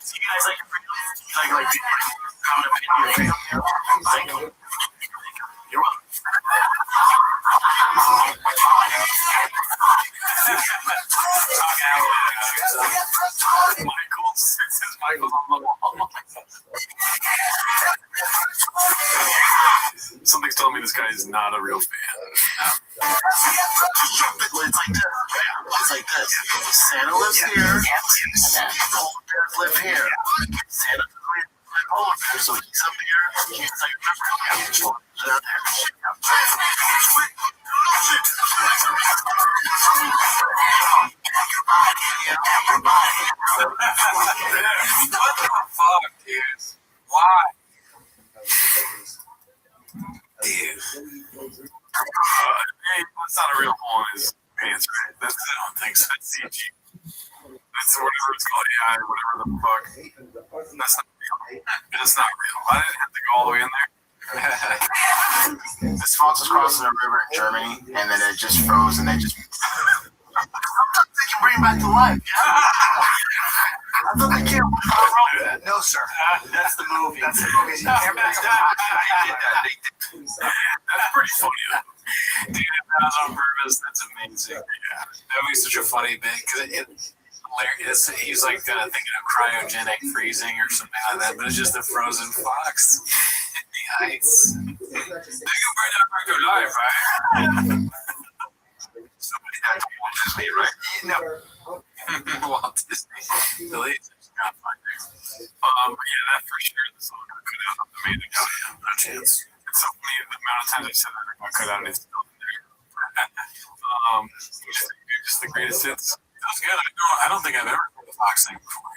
You guys like comment in your family? Thank you. You're welcome. Michael's on the wall. Something's telling me this guy is not a real fan. It's like this. Santa lives here, and then polar bears live here. Santa lives polar bears, so he's up here. He's like, remember, out there. What the fuck, dude? Why? Dude. That's not a real hole in his pants, right? I don't think so. That's CG. That's whatever it's called, AI, whatever the fuck. That's not real. It's not real. I didn't have to go all the way in there. This fox was crossing a river in Germany, and then it just froze, and they just. Sometimes they can bring it back to life. I thought they can't. No, sir. That's the movie. That's the movie. You can't bring it back. That's pretty funny, though. Dude, if that was on purpose, that's amazing. Yeah. That would be such a funny bit, because he's like thinking of cryogenic freezing or something like that, but it's just a frozen fox in the ice. They can bring that back to life, right? Somebody had to Walt Disney, right? No. Walt Disney. The late got funny. But yeah, that for sure. The song got cut out of the main account. Yeah, no chance. It's so funny the amount of times I said that it got cut out and it's still in there. Just the greatest hits. That was good. I don't think I've ever heard the fox thing before.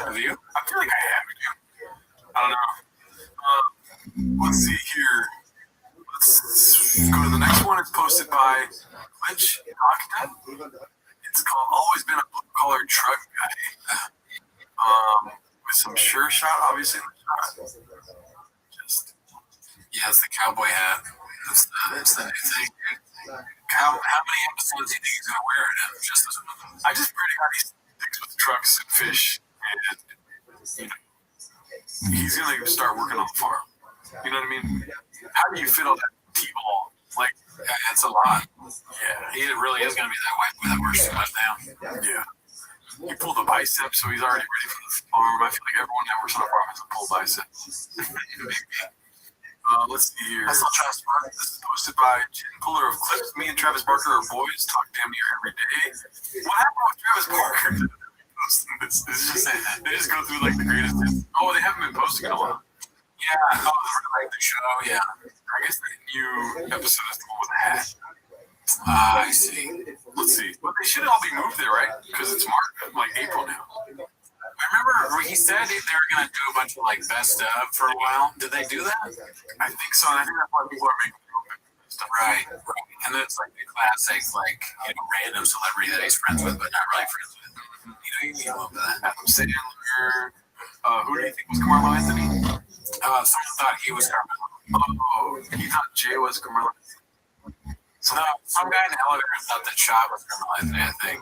Have you? I feel like I have. I don't know. Let's see here. Go to the next one. It's posted by Glitch Octa. It's called Always Been a Blue-Collar Truck Guy. With some sure shot, obviously. Just, yeah, it's the cowboy hat. That's the new thing. How many episodes do you think he's going to wear it in? Just this one? I just pray to God he sticks with trucks and fish, and you know, he's going to start working on the farm. You know what I mean? How do you fit all that T-ball? Like, it's a lot. Yeah, he really is going to be that way. That works too much now. Yeah. He pulled the bicep, so he's already ready for the farm. I feel like everyone that works on a farm has a pulled bicep. Let's see here. I saw Travis Barker. This is posted by Jen Puller of Clips. Me and Travis Barker are boys. Talk damn near every day. What happened with Travis Barker? They just go through like the greatest hits. Oh, they haven't been posting in a while. Yeah. Oh, like the show. Yeah. I guess the new episode is the one with the hat. I see. Let's see. But they should all be moved there, right? Because it's March, like April now. I remember he said they were going to do a bunch of like best of for a while. Did they do that? I think so. And I think that's why people are making stuff. Right. And then it's like the classic, like, you know, random celebrity that he's friends with, but not really friends with. You know, you can love that. Adam Sandler. Who do you think was Carmelo Anthony? Someone thought he was Carmelo. Oh, he thought Jay was Carmelo. So some guy in the elevator thought that Shaw was Carmelo Anthony, I think.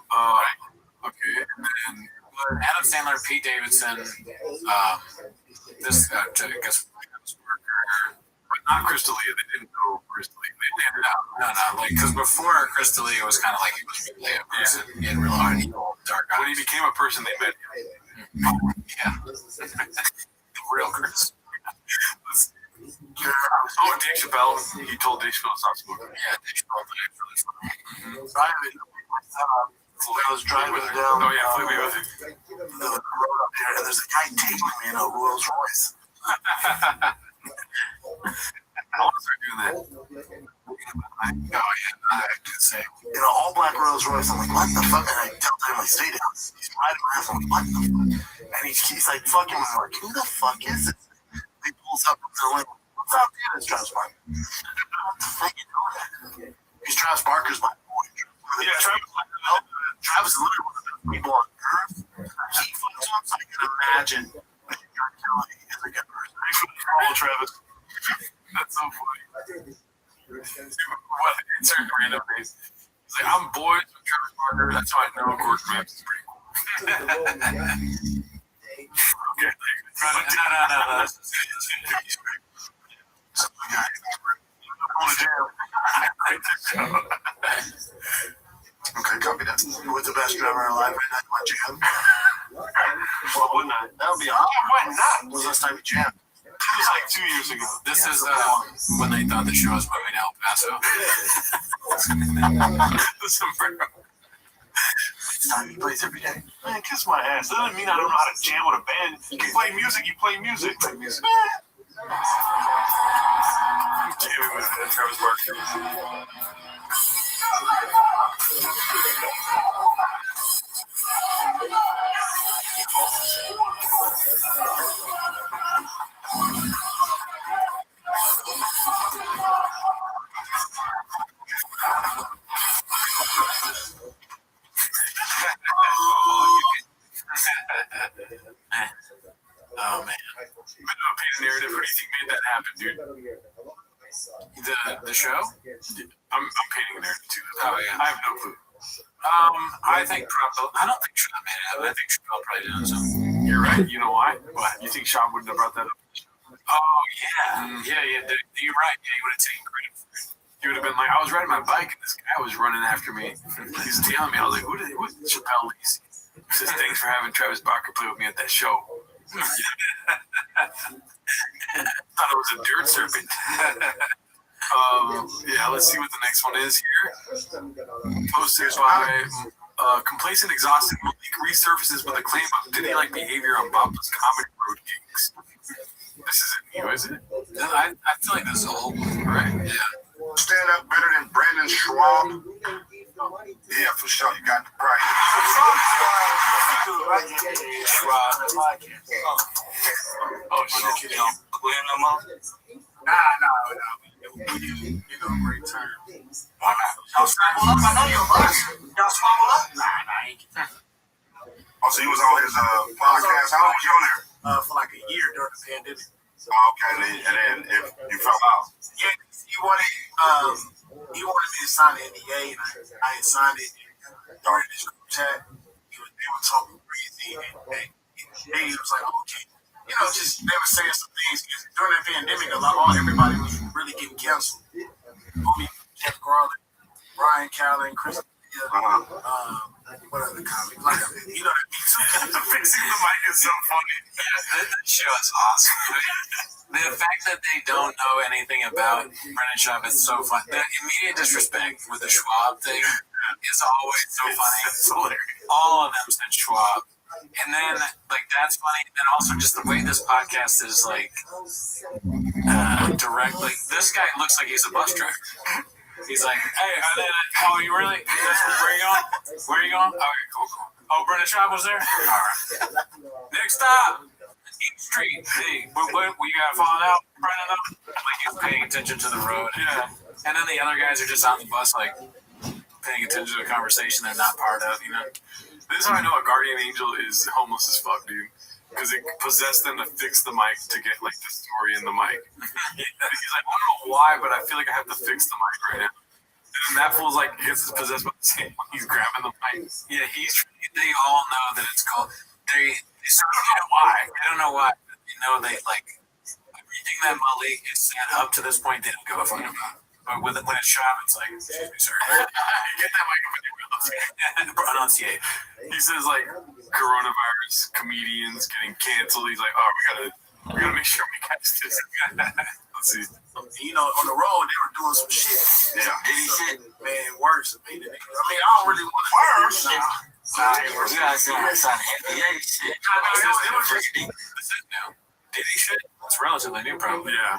Okay. And then Adam Sandler, Pete Davidson, this guy, I guess, Worker, but not Crystalia. They didn't go Crystalia. They landed out. No, like, because before Crystalia, it was kind of like he was really a person. He had real hard, evil, dark eyes. When he became a person, they met him. Yeah. Real Chris. Oh, Dave Chappelle. He told Dave Chappelle to stop smoking. Yeah, Dave Chappelle did it really funny. I was driving down. Oh, yeah, flew me with it. The road up here, and there's a guy taking me in a Rolls Royce. I want to start doing that. Oh, yeah, I could say. In an all black Rolls Royce, I'm like, what the fuck? And I tell him, like, stay down. He's riding my ass. I'm like, what the fuck? And he's like, fucking, I'm like, who the fuck is this? He pulls up and they're like, what's up, dude? It's Travis Barker. What the fuck you doing? Because Travis Barker's my boy. Yeah, Travis is literally one of the best people on earth. He fucks up, so I can imagine that John Kelly is a good person. I follow Travis. That's so funny. What insert random days. He's like, I'm boys with Travis Barker. That's how I know Gordon Ramsay is pretty cool. Okay. No. Okay, copy that. What's the best driver alive right now? My jam. Well, wouldn't I? That would be awesome. Why not? When was the last time you jammed? It was like 2 years ago. This is when they thought the show was moving to El Paso. The sombrero. He plays every day. Man, kiss my ass. That doesn't mean I don't know how to jam with a band. You play music, you play music. I'm jamming with Travis Barker. Oh, man. Paint a narrative. Who do you think made that happen, dude? The show? I'm painting a narrative too. Oh, yeah. I have no clue. I think probably. I don't think Chappelle made it happen. I think Chappelle probably did something. You're right. You know why? What? You think Sean wouldn't have brought that up? Oh, yeah. Yeah. You're right. Yeah, he would have taken credit for it. He would have been like, I was riding my bike and this guy was running after me. He's tailing me. I was like, who is Chappelle Lacey? He says, thanks for having Travis Barker play with me at that show. Thought it was a dirt serpent. Yeah, let's see what the next one is here. Posted by complacent, exhausted Malik resurfaces with a claim of Diddy-like behavior on Baba's comedy road gigs. This isn't new, is it? I feel like this is old. Right? Yeah. Stand up better than Brandon Schwab. Yeah, for sure. You got the price. Oh, shit. Clean them up? No. great term. Y'all scramble up. I know you're a bus. Y'all scramble up. Nah, I ain't get that. Oh, so you was on his podcast. How long was you on there? For like a year during the pandemic. Oh, okay. And then if you fell out. Yeah, he wanted me to sign the NDA, and I had signed it. During this group chat, they were talking crazy, and he was like, okay. Just they were saying some things. During the pandemic, everybody was really getting canceled. Jeff Garland, Brian Callen, Chris. What other comic? Like, fixing the mic is so funny. Yeah, that show is awesome. The fact that they don't know anything about Brennan Schaub is so fun. The immediate disrespect with the Schwab thing is always so funny. It's hilarious. All of them said Schwab. And then, that's funny. And also just the way this podcast is, directly. This guy looks like he's a bus driver. He's like, hey, oh, you really? Where are you going? Where are you going? Okay, cool. Oh, Brennan Schaub was there? All right. Next stop, East Street. Hey, what, you got falling out, Brennan? Like he's paying attention to the road. Yeah. And then the other guys are just on the bus, paying attention to a conversation they're not part of, This is how I know a guardian angel is homeless as fuck, dude. Because it possessed them to fix the mic to get the story in the mic. He's like, I don't know why, but I feel like I have to fix the mic right now. And that fool's gets possessed by the same when he's grabbing the mic. Yeah, they all know that it's called. They don't know why. But they everything that Malik is set up to this point. They don't give a fuck about. But when it's Schaub, it's like, excuse me, sir. Get that mic up in your mouth. Enunciate. He says coronavirus, comedians getting canceled. He's like, oh, we gotta make sure we catch this. Let's see. On the road they were doing some shit. Yeah. Diddy shit, man, worse. I don't really want to worse. We gotta say NDA shit. This is new. Diddy shit? It's relatively new, probably. Yeah.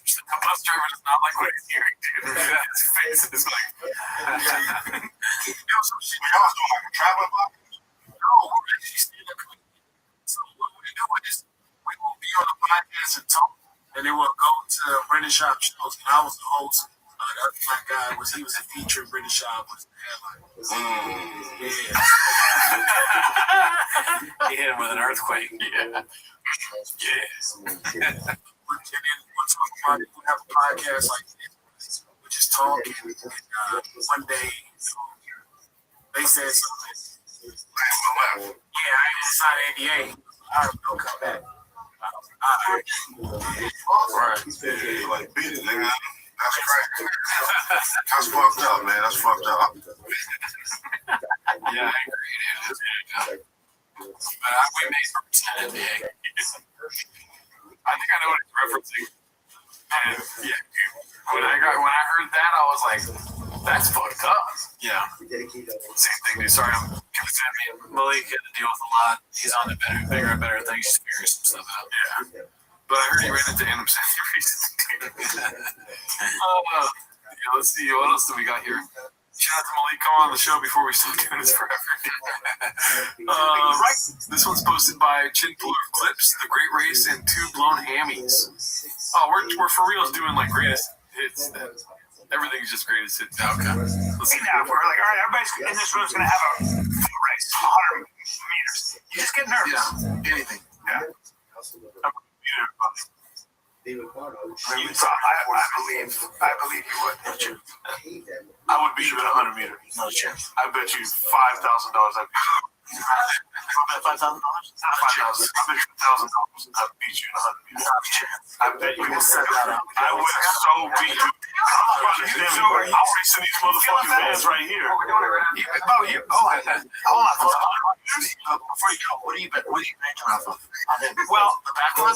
The bus driver does not like what he's hearing, dude. His face is some shit. Y'all was doing a traveling block? No, we're actually still So what we're doing is we will be on the podcast and talk, and then we'll go to Brennan Schaub shows. And I was the host. The other black guy he was a feature. Brennan Schaub was the headline. Yeah. He hit him with an earthquake. Yeah. And then we'll talk about it. We have a podcast like this. We just talk. And one day, they said something. Yeah, I ain't gonna sign an NDA. I don't come back. Right. Yeah, beat it, nigga. That's crazy. That's fucked up, man. That's fucked up. Yeah, I agree. But we made an NDA. I think I know what he's referencing. And yeah, when I heard that, I was like, that's fucked up. Yeah. Same thing, dude. Sorry, I'm Malik had to deal with a lot. He's on to bigger and better things to figure some stuff out. Yeah. But I heard he ran into Adam Sandler recently. Let's see. What else do we got here? Shout out to Malik. Come on the show before we start doing this forever. This one's posted by Chin Puller of Clips, The Great Race, and Two Blown Hammies. Oh, we're for reals doing greatest hits. Everything's just greatest hits. Okay. Let's see. Now, we're all right, everybody's in this room's going to have a foot race, 100 meters. You just get nervous. Yeah. Anything. Yeah. I believe you would. I would beat you in 100 meters. No chance. I bet you $5,000 I'd beat you. $5,000? I bet you $1,000 I'd beat you in 100 meters. I bet you will set that up. I would so beat you. I'll race in these motherfucking vans right here. Hold on. Before you go, what are you banking off of? Well, the back one,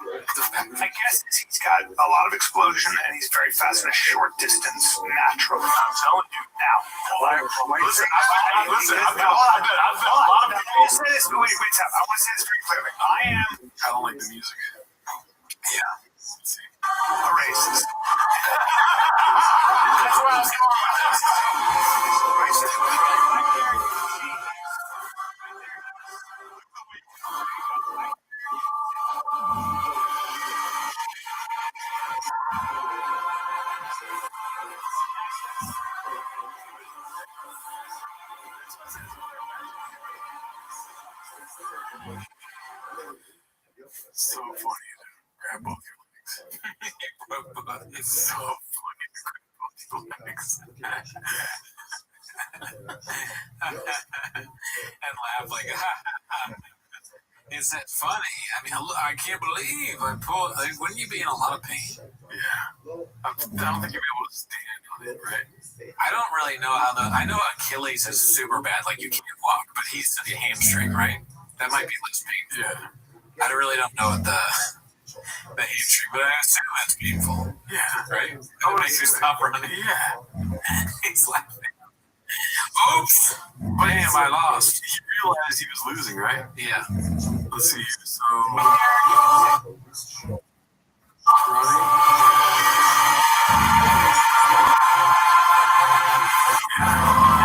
I guess he's got a lot of explosion and he's very fast in a short distance naturally. I'm telling you now. Listen, I've got a lot of people. Say this, wait, I want to say this very clearly. I don't like the music. Yeah. A racist. That's where I was going. So funny. Grab both your legs. It's so funny to grab both your legs. And laugh like, is that funny? I mean, I can't believe I pulled. Like, wouldn't you be in a lot of pain? Yeah. I don't think you'd be able to stand on it, right? I don't really know how I know Achilles is super bad. Like, you can't walk, but he's the hamstring, right? That might be less painful. Yeah. I really don't know what the hamstring, but I assume it's painful. Yeah. Right? That would make you stop running. Yeah. He's laughing. Oops! Bam, I lost. He realized he was losing, right? Yeah. Let's see. So.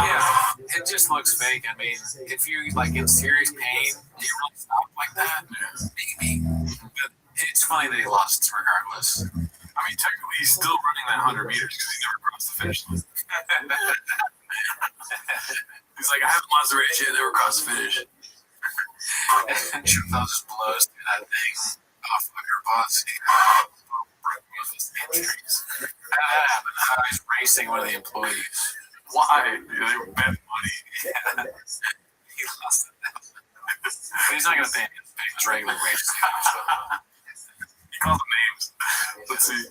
Yeah, it just looks fake. I mean, if you're like in serious pain, do you really stop like that? Maybe. But it's funny that he lost regardless. I mean, technically, he's still running that 100 meters because he never crossed the finish line. He's like, I haven't lost the race yet, never crossed the finish. Chappelle just blows through that thing off of your boss. He's racing one of the employees. Why? They bet money. Yeah. He lost it. He's not going to pay his regular wages. He calls them names. Let's see.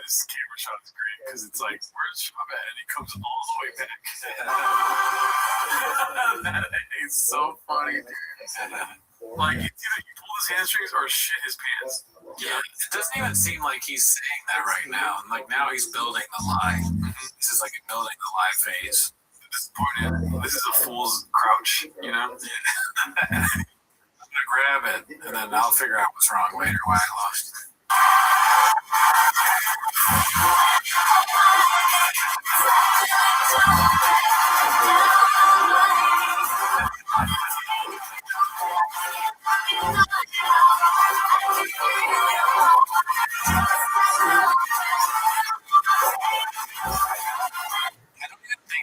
This camera shot is great because it's like, where's Shab at? And he comes all the way back. It's so funny, dude. Like, it's either you pull his hamstrings or shit his pants. Yeah, it doesn't even seem like he's saying that right now. Like, now he's building the lie. This is like a building the lie phase. This point, this is a fool's crouch, you know? I'm gonna grab it, and then I'll figure out what's wrong later, why I lost.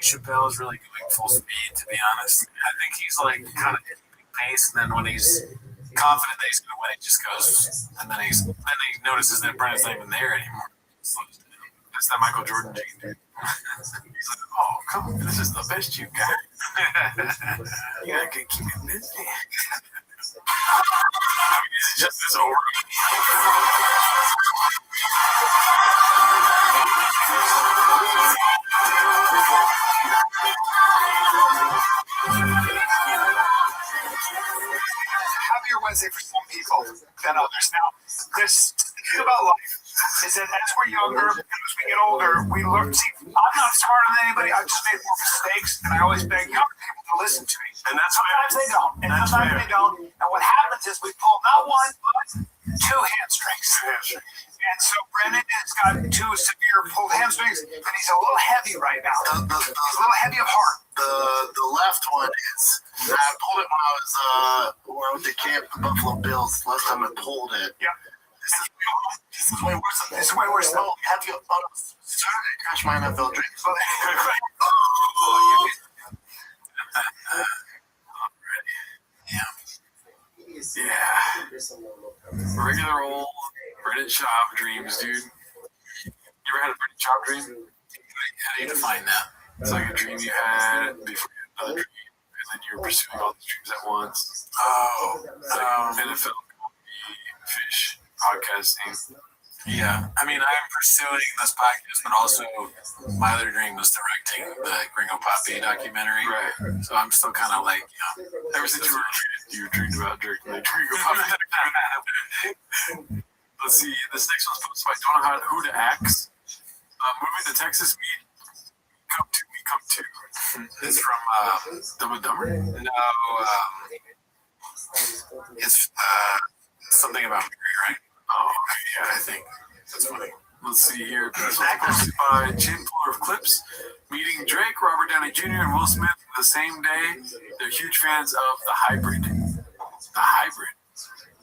Chappelle is really going full speed, to be honest. I think he's like kind of keeping pace, and then when he's confident that he's going to win, he just goes, and then he notices that Brennan's not even there anymore. That's that Michael Jordan gene, dude. He's like, oh, come on, this is the best you got. You gotta keep it busy. I mean, is it just this over? Happier Wednesday for some people than others. Now, this thing about life is that as we're younger and as we get older, we learn. See, I'm not smarter than anybody. I've just made more mistakes, and I always beg younger people to listen to me. And that's sometimes they don't, and sometimes they don't. And what happens is we pull not one, but two hamstrings. And so Brennan has got two severe pulled hamstrings, and he's a little heavy right now. He's a little heavy of heart. The left one is. I pulled it when I went to camp, the Buffalo Bills. Last time I pulled it. Yeah. This is way worse. This is way worse. No, have you started to crash my NFL dreams? Yeah. Regular old Reddit shop dreams, dude. You ever had a Reddit shop dream? How do you define that? It's like a dream you had before you had another dream, and then you were pursuing all the dreams at once. Oh, like NFL, fish, podcasting. Yeah, I mean, I'm pursuing this podcast, but also my other dream was directing the Gringo Poppy documentary. Right. So I'm still kind of like, you know, ever since you were a kid, you dreamed about directing the Gringo Poppy documentary. Let's see, this next one's posted by Don't Know Who to Axe. Moving to Texas, come to me. come to. It's from Dumb and Dumber? No, it's something about Mary, right? Oh, okay, yeah, I think. That's funny. Let's see here. This was posted by Chin Puller of Clips. Meeting Drake, Robert Downey Jr., and Will Smith the same day. They're huge fans of the hybrid. The hybrid?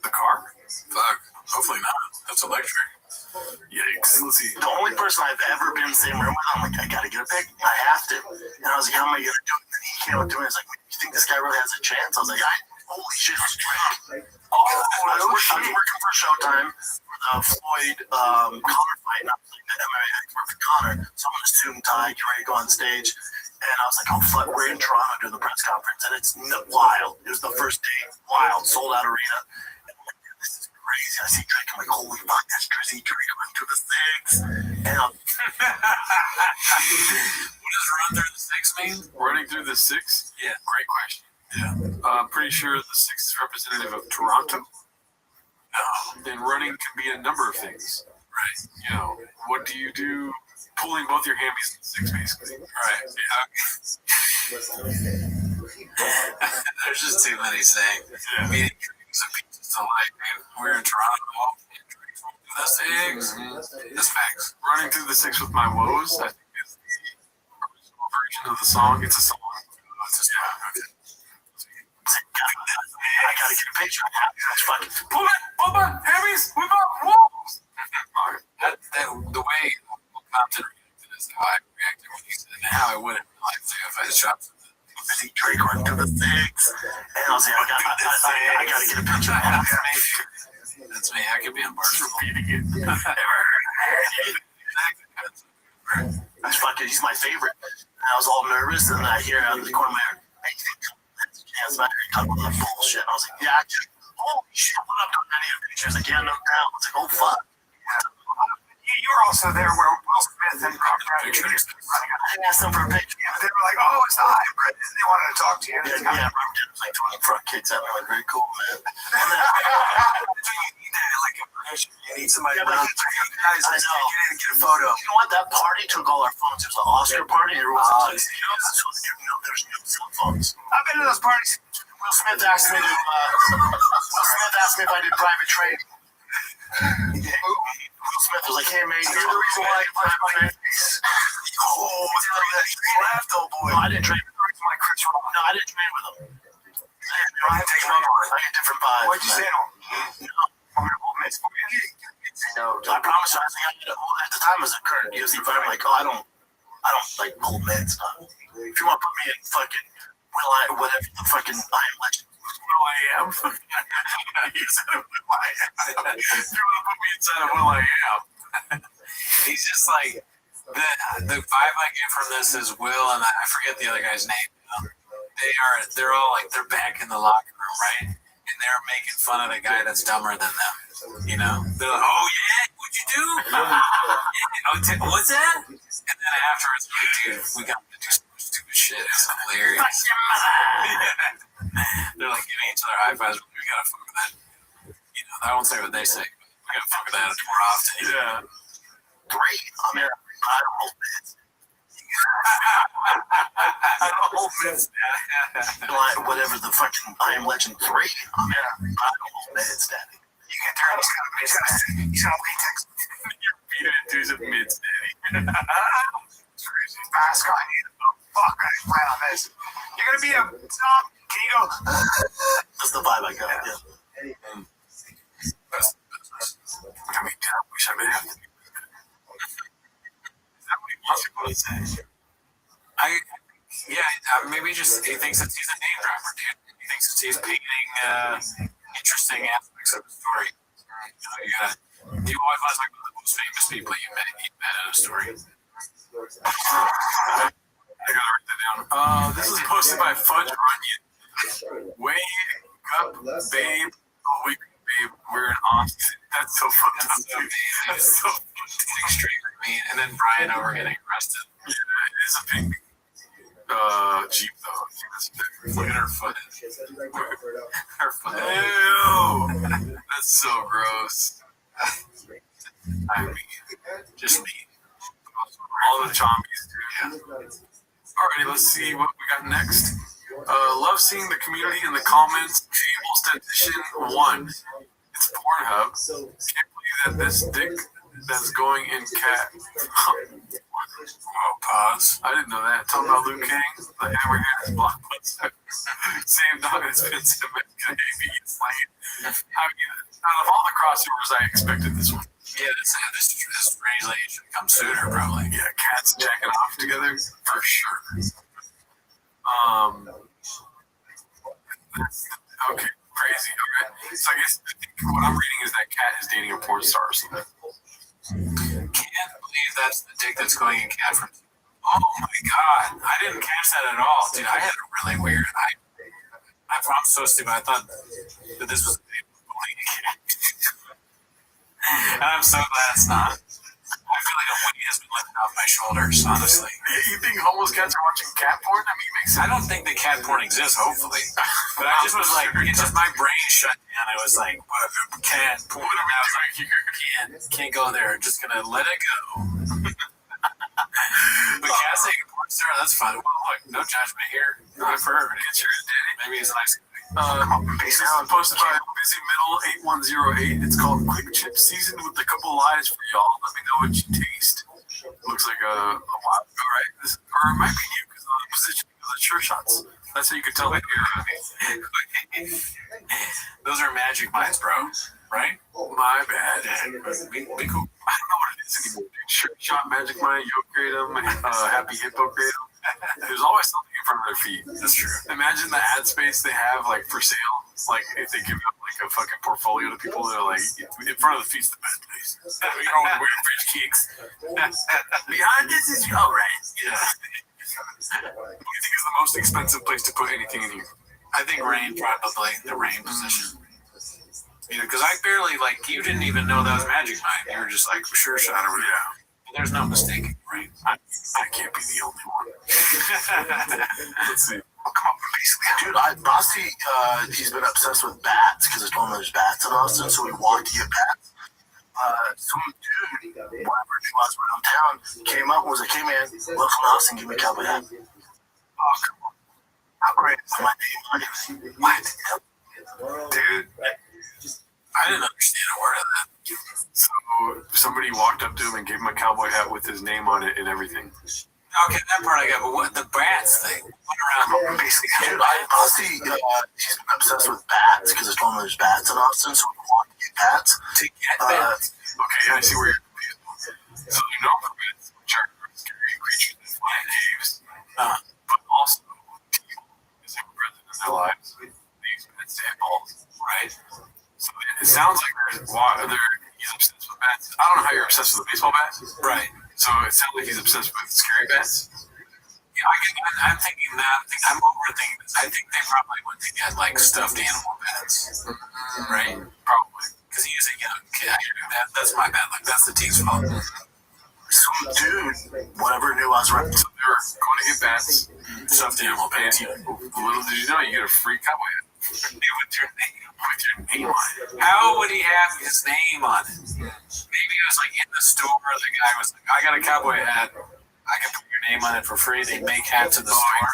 The car? Fuck. Hopefully not. That's electric. Yikes. Let's see. The only person I've ever been in the same room with, I'm like, I gotta get a pic. I have to. And I was like, how am I gonna do it? And he came up to me and was like, you think this guy really has a chance? I was like, holy shit, it's Drake. I was working for Showtime for the Floyd Connor fight, and I was like the MMA expert for Connor. So I'm in a suit and tie, get ready to go on stage. And I was like, oh fuck, we're in Toronto doing the press conference, and it's wild. It was the first day, wild, sold out arena. And I'm like, this is crazy. I see Drake, I'm like, holy fuck, that's Drizzy Drake running through the six. And I'm What does run through the six mean? Running through the six? Yeah. Great question. Yeah. I'm pretty sure the six is representative of Toronto. No. And running can be a number of things. Right. You know, what do you do? Pulling both your hammies in the six, basically. Right. Yeah. There's just too many saying. Yeah. Meaning some pieces to like, we're in Toronto. The six. That's facts. Running through the six with my woes, I think is the original version of the song. It's a song. It's a song. Okay. I gotta get a picture. That's fucking Pull it, hammies, with my woes. The way Compton reacted is how I reacted when he said it, and how I would in real life too if I just dropped something. I see Drake running through the six. And I was like, I gotta get a picture. That's me. I could be on bars for Repeating it. That's fucking, he's my favorite. And I was all nervous, and I hear out of the corner of my ear, hey, you think that's a chance back? You're talking about that bullshit. And I was like, yeah, holy shit, what up, done any of the pictures? Like, yeah, no doubt. I was like, oh, fuck. You were also there where Will Smith and Robert Downey Jr. running out. I asked them for a picture. Yeah, they were like, oh, it's the hybrid. They wanted to talk to you. Yeah, Robert did like 20 front kicks at me. Like, very cool, man. And then, you need that, like, you need somebody around. Guys, let's get in and get a photo. You know what? That party took all our phones. It was an Oscar party. And everyone was like, so there was no cell phones. I've been to those parties. Will Smith asked me if I did private training. Will Smith was like, hey, man, you're the reason why I did private training. Oh, he laughed, old boy. No, I didn't train with him. No, I didn't train with him. I had different vibes. What'd you say to him? No. I'm going to hold mints for you. No, I promise you, I think I did at the time as a current UFC fighter, I'm like, oh, I don't like hold mints. If you want to put me in fucking whatever the fucking I am legend. Will I am. He said Will I am. If you want to put me inside of Will I am. He's just like the vibe I get from this is Will and I forget the other guy's name. They're all like they're back in the locker room, right? And they're making fun of the guy that's dumber than them. You know? They're like, oh yeah, what'd you do? Yeah, what's that? And then afterwards, like, dude, we got to do some stupid shit. It's hilarious. They're like giving each other high fives. We gotta fuck with that. You know, I won't say what they say. But we gotta fuck with that more often. Yeah. Great. I mean, I don't hold mints. I don't hold mints. Whatever the fucking I am legend 3. I mean, I don't hold mints, daddy. You can turn he's got latex. You're beating it to some mitts, daddy. It's crazy. Fast guy. Fuck, I didn't plan on this. You're gonna be a stop. Can you go? That's the vibe I got. Yeah. I mean, I wish I would have to. Is that what he wants to say? Maybe just he thinks that he's a name dropper, dude. He thinks that he's painting interesting aspects of the story. You always want to talk about the most famous people you met in a story. I gotta write that down. This is posted by Fudge Runyon. Wake up, babe. Oh, wake up, babe. We're in Austin. That's so fucked up. That's so extreme for me. And then Brian over getting arrested. Yeah, it is a pink Jeep though. Look at her foot. Her foot. Ew. That's so gross. I mean, just me. All the zombies, dude. Yeah. Alrighty, let's see what we got next. Love seeing the community in the comments. Cable Statistician 1. It's Pornhub. Can't believe that this dick that's going in cat. Oh, pause. I didn't know that. Talking about Liu Kang, the hammerhead is blockbuster. Same dog as Vincent McCabe slaying. I mean, out of all the crossovers, I expected this one. Yeah, this translation should come sooner, probably. Yeah, cats jacking off together for sure. Okay, crazy. Okay, so I guess what I'm reading is that cat is dating a porn star or something. Can't believe that's the dick that's going in cat from. Oh my god, I didn't catch that at all, dude. I had a really weird. I'm so stupid. I thought that this was going in cat. And I'm so glad it's not. I feel like a weight has been lifted off my shoulders, honestly. You think homeless cats are watching cat porn? I mean, it makes sense. I don't think that cat porn exists, hopefully. But I just was like, it's just my brain shut down. I was like, what cat porn? And I was like, can't go there. Just gonna let it go. But cats saying porn star, that's fun. Well, look, no judgment here. Not for her. It's your daddy. Maybe it's a nice. This is posted by Busy Middle 8108. It's called Quick Chip Seasoned with a couple lies for y'all. Let me know what you taste. Looks like a while ago, right? Or it might be you because of the position of the shirt shots. That's how you can tell that you're Those are magic minds, bro. Right? My bad. Be cool. I don't know what it is anymore. Shirt shot, magic mind, yoke kratom, happy hippo kratom. There's always something in front of their feet. That's true. Imagine the ad space they have, like, for sale. Like, if they give out, like, a fucking portfolio to people, they're like, in front of the feet's the best place. We don't want to wear fridge kicks. Behind this is all right. Yeah. What do you think is the most expensive place to put anything in here? I think rain, probably. The rain position. You know, because I barely, like, you didn't even know that was magic mind. You were just like, sure shot or whatever. Yeah. There's no mistake, right? I can't be the only one. Let's see. Oh, come on, basically. Dude, Basti, he's been obsessed with bats because I told him there's bats in Austin, so we walked to get bats. Some dude, whatever it was around town, came up and was like, hey man, look from Austin, give me a cowboy hat. Oh, come on. How great is my name on it? What? Dude, I didn't understand a word of that. So somebody walked up to him and gave him a cowboy hat with his name on it and everything. Okay, that part I got, but what the bats thing? What around? Basically, dude, Basti, he's been obsessed with bats because I told him there's bats in Austin, so we walked to get bats. To get bats? Okay, I see where you're confused. So they're known for bats, which are scary creatures that fly in caves, but also people is ever present in their lives. These bats have balls, right? So it sounds like he's obsessed with bats. I don't know how you're obsessed with the baseball bats. Right. So it sounds like he's obsessed with scary bats. Yeah, I'm thinking that. I'm overthinking this. I think they probably went to get, like, stuffed animal bats. Right? Probably. Because he is a young kid. That's my bad. Like, that's the team's fault. Some dude, whatever knew I was right. So they were going to get bats. Stuffed animal bats. Little did you know, you get a free cowboy hat. With your name on it. How would he have his name on it? Maybe it was like in the store. The guy was like, "I got a cowboy hat. I can put your name on it for free." They make hats in the store.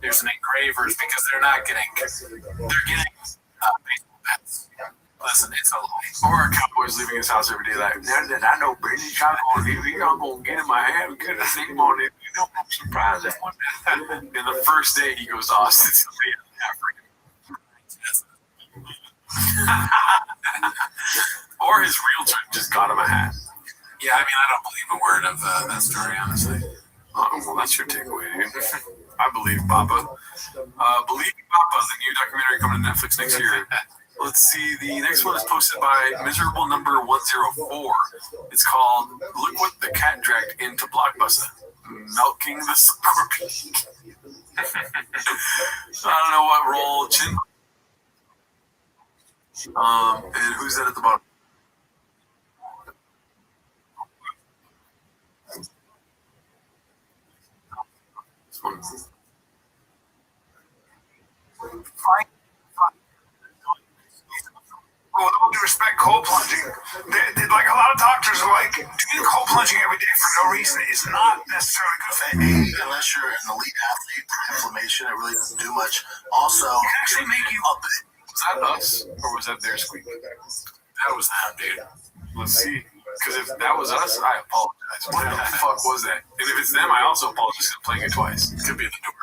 There's an engravers because they're getting baseball bats. Listen, it's a lie. Or a cowboy's leaving his house every day like, I know Brady Cowboy, I'm going to get in my hat and get his name on it. You know, I'm surprised that one. And the first day he goes to Austin, somebody in Africa. Or his realtor just got him a hat. Yeah, I mean, I don't believe a word of that story, honestly. Well, that's your takeaway, dude. I believe Papa. Believing Papa is a new documentary coming to Netflix next year. Let's see. The next one is posted by Miserable Number 104. It's called "Look What the Cat Dragged into Blockbuster: Milking the Scorpion." I don't know what role Chin. And who's that at the bottom? This one. Well, with all due respect, cold plunging. Like a lot of doctors are like, doing cold plunging every day for no reason is not necessarily good for A, unless you're an elite athlete. Inflammation, it really doesn't do much. Also, it can actually make you up. Was that us or was that their squeak? That was them, dude. Let's see. Because if that was us, I apologize. What the fuck was that? And if it's them, I also apologize for playing it twice. It could be the door.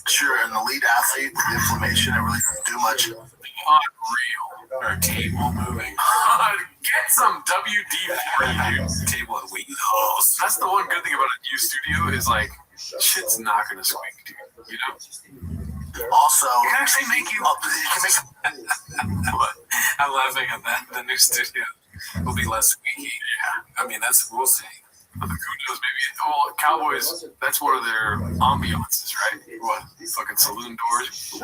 Sure, an elite athlete with inflammation, it really doesn't do much. Unreal. Our table moving. Get some WD-40, dude. Table of wheels. That's the one good thing about a new studio is like, shit's not gonna squeak, dude. You know? Also, it can actually make you up. It can make. What? I'm laughing at that. The new studio will be less squeaky. Yeah. I mean, we'll see. Who knows, maybe. Well, Cowboys, that's one of their ambiances, right? What? Fucking saloon doors?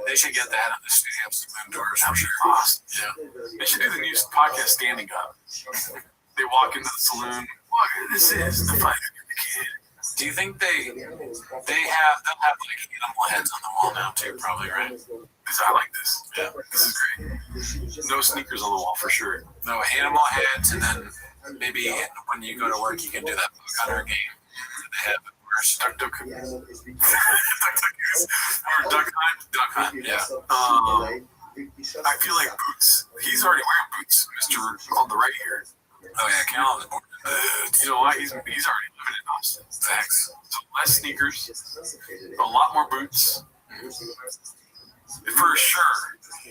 They should get that on the studio saloon doors. That would be awesome. Yeah. They should do the new podcast standing up. They walk into the saloon. Look, this is the fight of the kid. Do you think they'll have like animal heads on the wall now too, probably, right? Because I like this. Yeah. This is great. No sneakers on the wall for sure. No animal heads, and then maybe when you go to work, you can do that book hunter game. They have Duck Hunt, yeah. I feel like Boots. He's already wearing boots, Mr. on the right here. Oh yeah, Cal on the board. You know what? He's already living in Austin. Facts. So less sneakers, a lot more boots, for sure.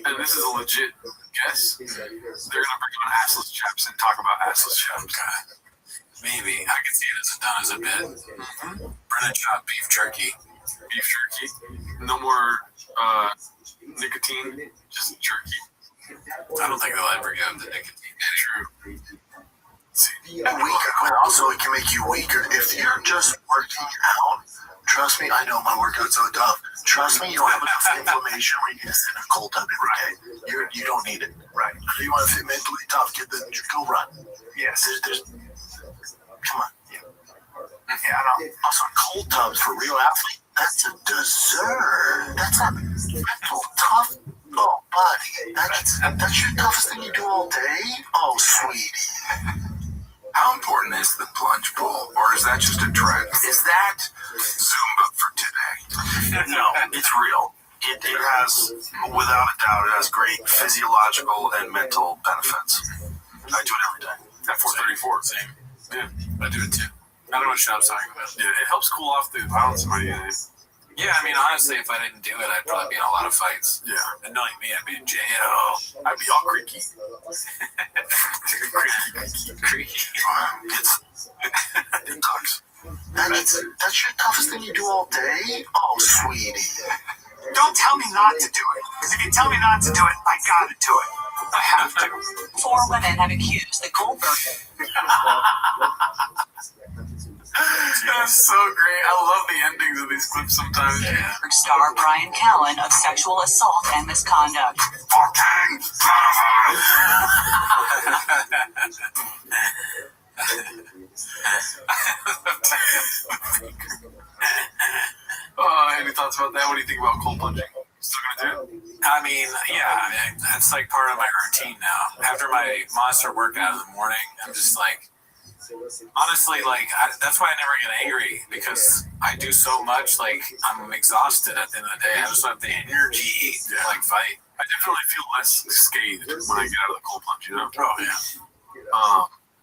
And this is a legit guess. They're gonna bring on assless chaps and talk about assless chaps. Maybe I can see it as done as a bit. Mm-hmm. Brennan shot beef jerky. Beef jerky. No more nicotine, just jerky. I don't think they'll ever get the nicotine. True. Weaker, but also it can make you weaker if you're just working out. Trust me, I know my workouts are tough. Trust me, you don't have enough inflammation where you can sit in a cold tub every day. You don't need it. Right. If you want to fit mentally tough, go run. Yes. There's come on. Yeah. Also, cold tubs for real athletes, that's a dessert. That's not mental tough. Oh, buddy, that's your toughest thing you do all day? Oh, sweetie. How important is the plunge pool, or is that just a trend? Is that Zumba for today? No, it's real. It has, without a doubt, it has great physiological and mental benefits. I do it every day. At 434. Same. Yeah, I do it too. I don't know what Shop's talking about. Yeah, it helps cool off the violence of my DNA. Yeah, I mean, honestly, if I didn't do it, I'd probably be in a lot of fights. Yeah. And knowing me, I'd be in jail. I'd be all creaky. Creaky. It sucks. That's your toughest thing you do all day? Oh, sweetie. Don't tell me not to do it, because if you tell me not to do it, I gotta do it. I have to. 4 women have accused the Goldberg. That's so great. I love the endings of these clips sometimes. Yeah. Star Brian Callen of sexual assault and misconduct. Fucking Any thoughts about that? What do you think about cold plunging? Still gonna do it? I mean, yeah, that's like part of my routine now. After my monster workout in the morning, I'm just like, honestly, like, that's why I never get angry, because I do so much, like, I'm exhausted at the end of the day. I just don't have the energy to, like, fight. I definitely feel less scathed when I get out of the cold plunge, you know? Oh, yeah.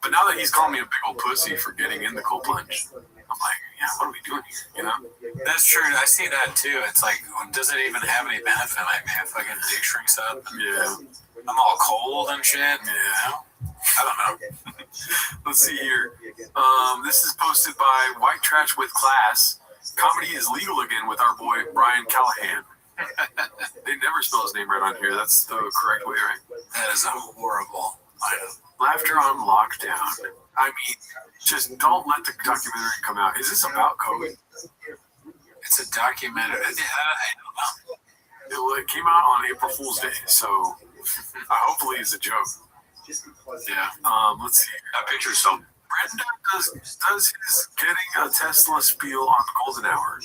But now that he's calling me a big old pussy for getting in the cold plunge, I'm like, yeah, what are we doing here, you know? That's true. I see that, too. It's like, does it even have any benefit? Like, man, fucking dick shrinks up. Yeah. I'm all cold and shit. Yeah. I don't know. Let's see here. This is posted by White Trash with Class. Comedy is legal again with our boy Brian Callahan. They never spell his name right on here. That's the correct way, right? That is a horrible item. Laughter on lockdown. I mean, just don't let the documentary come out. Is this about COVID? It's a documentary. I don't know. It came out on April Fool's Day, so hopefully it's a joke. Yeah. Let's see. That picture's so. Brenda does his getting a Tesla spiel on the golden hour.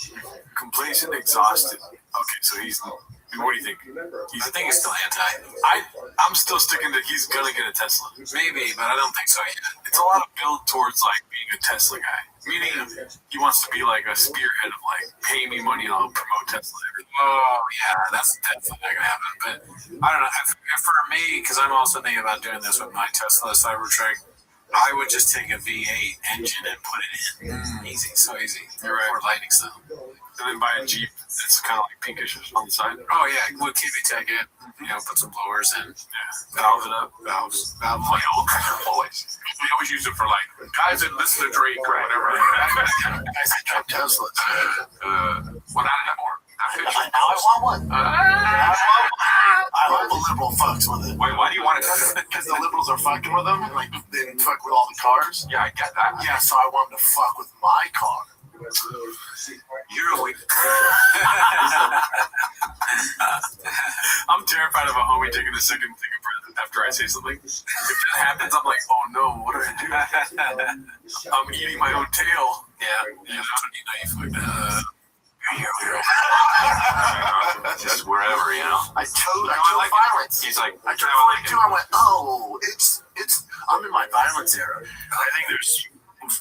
Complacent, exhausted. Okay, so he's What do you think? I think he's still anti. I'm still sticking to he's gonna get a Tesla. Maybe, but I don't think so yet. It's a lot of build towards like being a Tesla guy. Meaning he wants to be like a spearhead of like pay me money and I'll promote Tesla. Oh yeah, that's definitely not gonna happen. But I don't know. If for me, because I'm also thinking about doing this with my Tesla Cybertruck, I would just take a V8 engine and put it in. Easy, so easy. You're right. Or Lightning style. And then buy a Jeep that's kind of like pinkish on the side. Oh yeah, we'll keep it tech it. Put some blowers in. Yeah. Valve it up. Valve oil. Always. We always use it for like guys that listen to Drake or whatever. Guys that drive Teslas. Well, not anymore. Now I want one. I hope the liberal fucks with it. Wait, why do you want it? Because the liberals are fucking with them, and like they fuck with all the cars. Yeah, I get that. Yeah, so I want them to fuck with my car. You're a weak. I'm terrified of a homie taking a second thing of breath after I say something. If that happens, I'm like, oh no, what did I do? I'm eating my own tail. Yeah, that's when you fucked up. Just wherever, I chose violence. He's like, I chose violence too. I went, oh, it's. I'm in my violence era. I think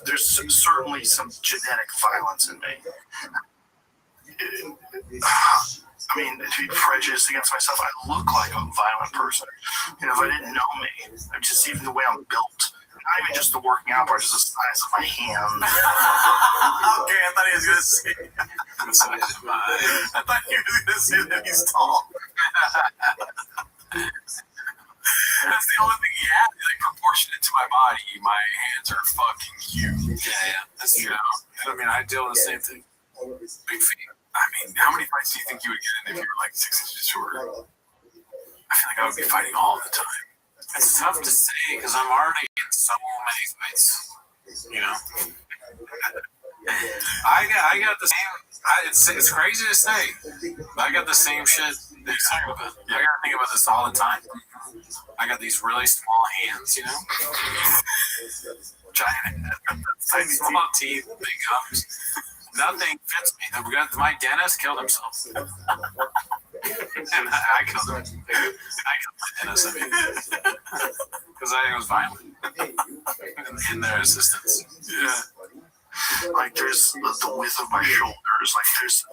there's certainly some genetic violence in me. I mean, to be prejudiced against myself, I look like a violent person. If I didn't know me, just even the way I'm built. Not even just the working out part, just the size of my hands. Okay, I thought he was going to say the size of mine. I thought he was going to say that he's tall. That's the only thing he has. Like, proportionate to my body, my hands are fucking huge. Yeah, that's true. I mean, I deal with the same thing. Big feet. I mean, how many fights do you think you would get in if you were like 6 inches shorter? I feel like I would be fighting all the time. It's tough to say because I'm already in so many fights. I got the same. It's crazy to say, but I got the same shit that you're talking about. I gotta think about this all the time. I got these really small hands, giant, tiny small teeth, big gums. Nothing fits me. My dentist killed himself. And I killed him. I killed my dentist, because I was violent in their assistance. Yeah. Like there's the width of my shoulders. Like there's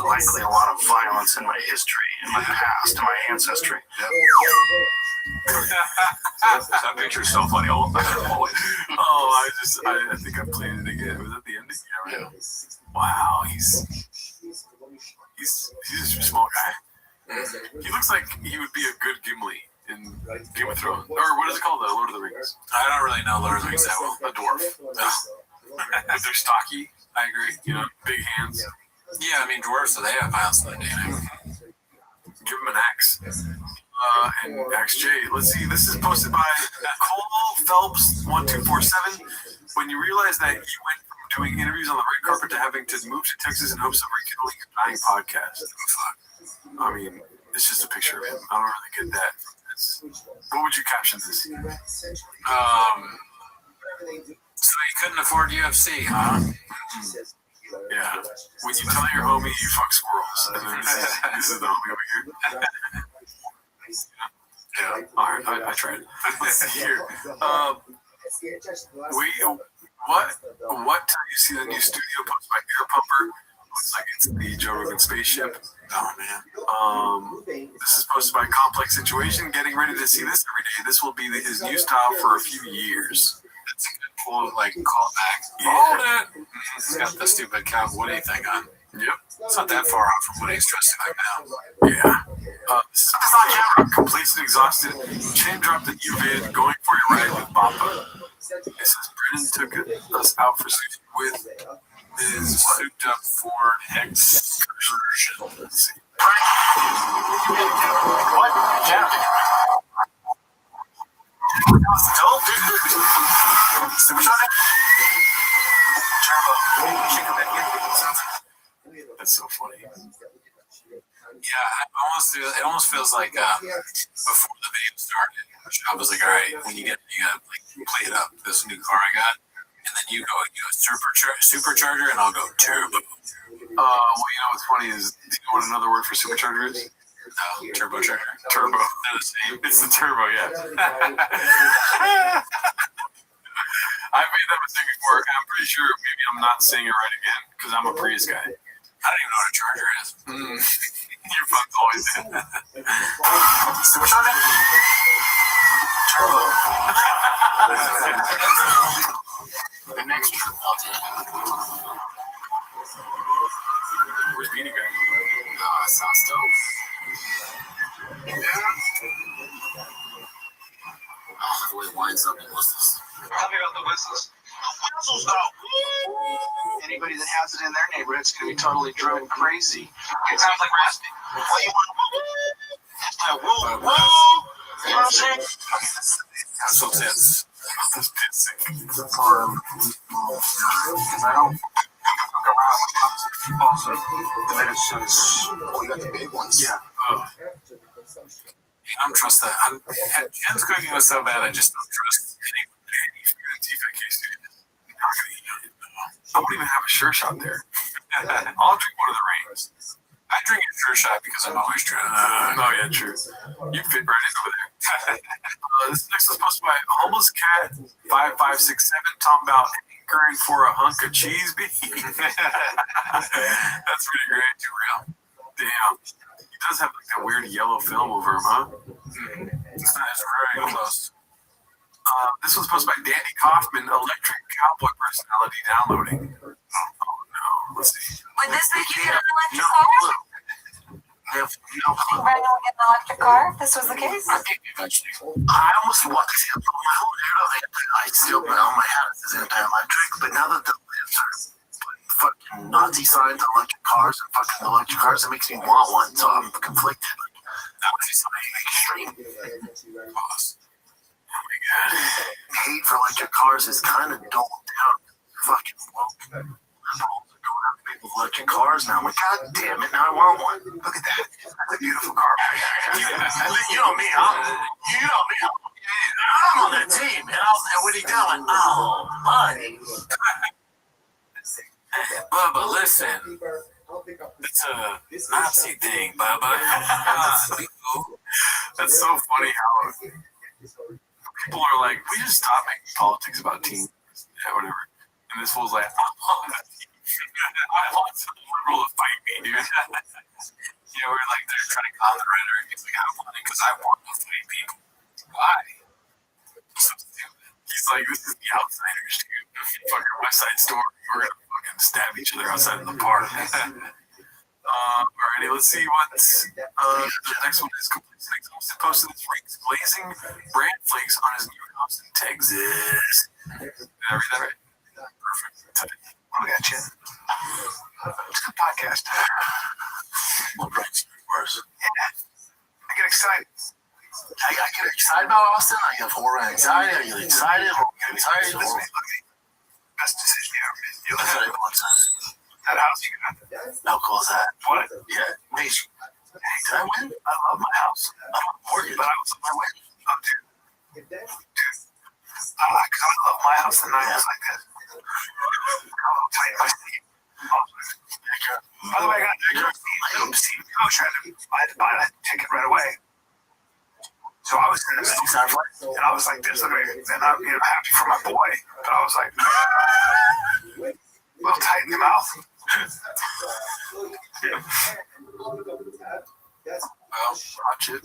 likely a lot of violence in my history, in my past, in my ancestry. That picture's so funny. Oh, I think I played it again. Was that the ending? Yeah. Right. Wow, he's a small guy. He looks like he would be a good Gimli in Game of Thrones, or what is it called? The Lord of the Rings. I don't really know Lord of the Rings that well. A dwarf. They're stocky. I agree. Big hands. Yeah, I mean dwarves, so they have violence in their DNA. Give him an axe. And Axe J. Let's see. This is posted by Cole Phelps 1247. When you realize that you went from doing interviews on the red carpet to having to move to Texas in hopes of rekindling a dying podcast. I mean, it's just a picture of him. I don't really get that. What would you caption this? So you couldn't afford UFC, huh? Yeah. When you tell your homie you fuck squirrels, and then this is the homie over here. Yeah. All right. I tried. Let's see here. What time you see the new studio post by Air Pumper? Looks like it's the Joe Rogan spaceship. Oh man. This is posted by Complex Situation. Getting ready to see this every day. This will be his new style for a few years. That's a good cool callback. Hold it. He's got the stupid Cal Woody thing on. Yep. It's not that far off from what he's dressing like now. Yeah. This is complacent, exhausted, chain dropped at UVid, going for a ride with Bamba. It says Brennan took us out for sushi with his souped up Ford excursion. Let's see. What? Yeah. That's so funny. Yeah, it almost feels like before the video started, I was like, all right, when you gotta play it up, this new car I got, and then you go supercharger, and I'll go turbo. Well, you know what's funny is, do you know what another word for supercharger is? No, turbocharger. Turbo. It's the turbo, yeah. I've made that mistake before. I'm pretty sure maybe I'm not saying it right again because I'm a Prius guy. I don't even know what a charger is. Your phone's always in. Supercharger? Turbo. The next Where's Beanie Guy? Oh, that sounds dope. Yeah. Oh, the way it winds up and whistles. Tell me about the whistles. The whistles, though. Anybody that has it in their neighborhood is going to be totally driven crazy. It sounds like raspy. Well, you want woo, woo. You know what I'm saying? That's so tense. That's pissing. Because I don't fuck around with also the medicines. Oh, you got the big ones. Yeah. Oh. I don't trust that. Jen's cooking was so bad, I just don't trust any food in TFK studios. I'm not going to eat it. I won't even have a sure shot there. I'll drink one of the rains. I drink a sure shot because I'm always drunk. Oh, yeah, true. You fit right in over there. This next was posted by Homeless Cat 5567 talking about hankering for a hunk of cheese beef. That's pretty great. Too real. Damn. He does have like that weird yellow film over him, huh? It's very close. This was posted by Danny Kaufman, Electric Cowboy Personality downloading. Oh no. Let's see. Would this make you get an electric No car? clue. No clue. Brandon would get an electric car if this was the case? I almost want to see my whole I still put on my hat. It says anti-electric, but now that the libs are putting fucking Nazi signs on electric cars and fucking electric cars, it makes me want one. So I'm conflicted. Nazi sign extreme. Boss. Oh my god. Hate for electric cars is kind of dulled down. Fucking woke. Liberals are going after people with electric cars now. I'm like, god damn it, now I want one. Look at that. That's a beautiful car. You know me, I'm on that team. And what are you doing? Oh, buddy. Bubba, listen. It's a Nazi thing, Bubba. That's so funny how people are like, we just stop making politics about teams. Yeah, whatever. And this fool's like, I want some liberal to fight me, dude. You know, we're like, they're trying to calm the rhetoric. It's like, I want it because I want to fight people. Why? So stupid. He's like, this is the outsiders, dude. Fucking West Side Story. We're going to fucking stab each other outside of the park. Alrighty, let's see what the next one is. Complete Flakes posted his rings glazing brand flakes on his new house in Texas. Did I read that right? Perfect. What do we got, Jen? It's a good podcast. What brings you worse? Yeah. I get excited. I get excited about Austin. I have horror anxiety. I get excited. Anxiety. Listen, look at me. Best decision you ever made. That's what everyone says. That house you got. How cool is that? What? Yeah, amazing. Hey, did I win? I love my house. I don't worry, but I was on my way. Oh, dude. Because I love my house and I was like this. I'll tell you my seat. By the way, I got a seat. Coach had to buy that ticket right away. So I was in the seat, and I was like this, and I'm happy for my boy, but I was like, a little tight in the mouth. Well, watch it.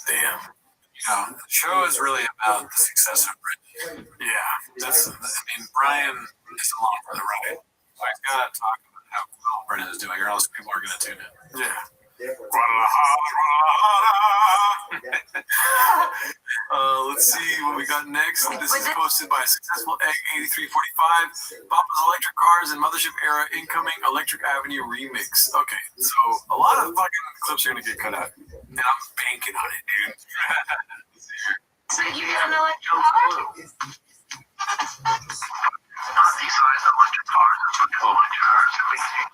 Damn. You know, the show is really about the success of Brittany. Yeah, I mean, Brian is along for the ride. So I gotta talk about how well Brennan is doing, or else people are gonna tune in. Yeah. Let's see what we got next. This is posted by Successful Egg 8345. Papa's Electric Cars and Mothership Era Incoming Electric Avenue Remix. Okay, so a lot of fucking clips are gonna get cut out, and I'm banking on it, dude. So you get an electric car? Not these size electric cars. It's electric cars. It makes me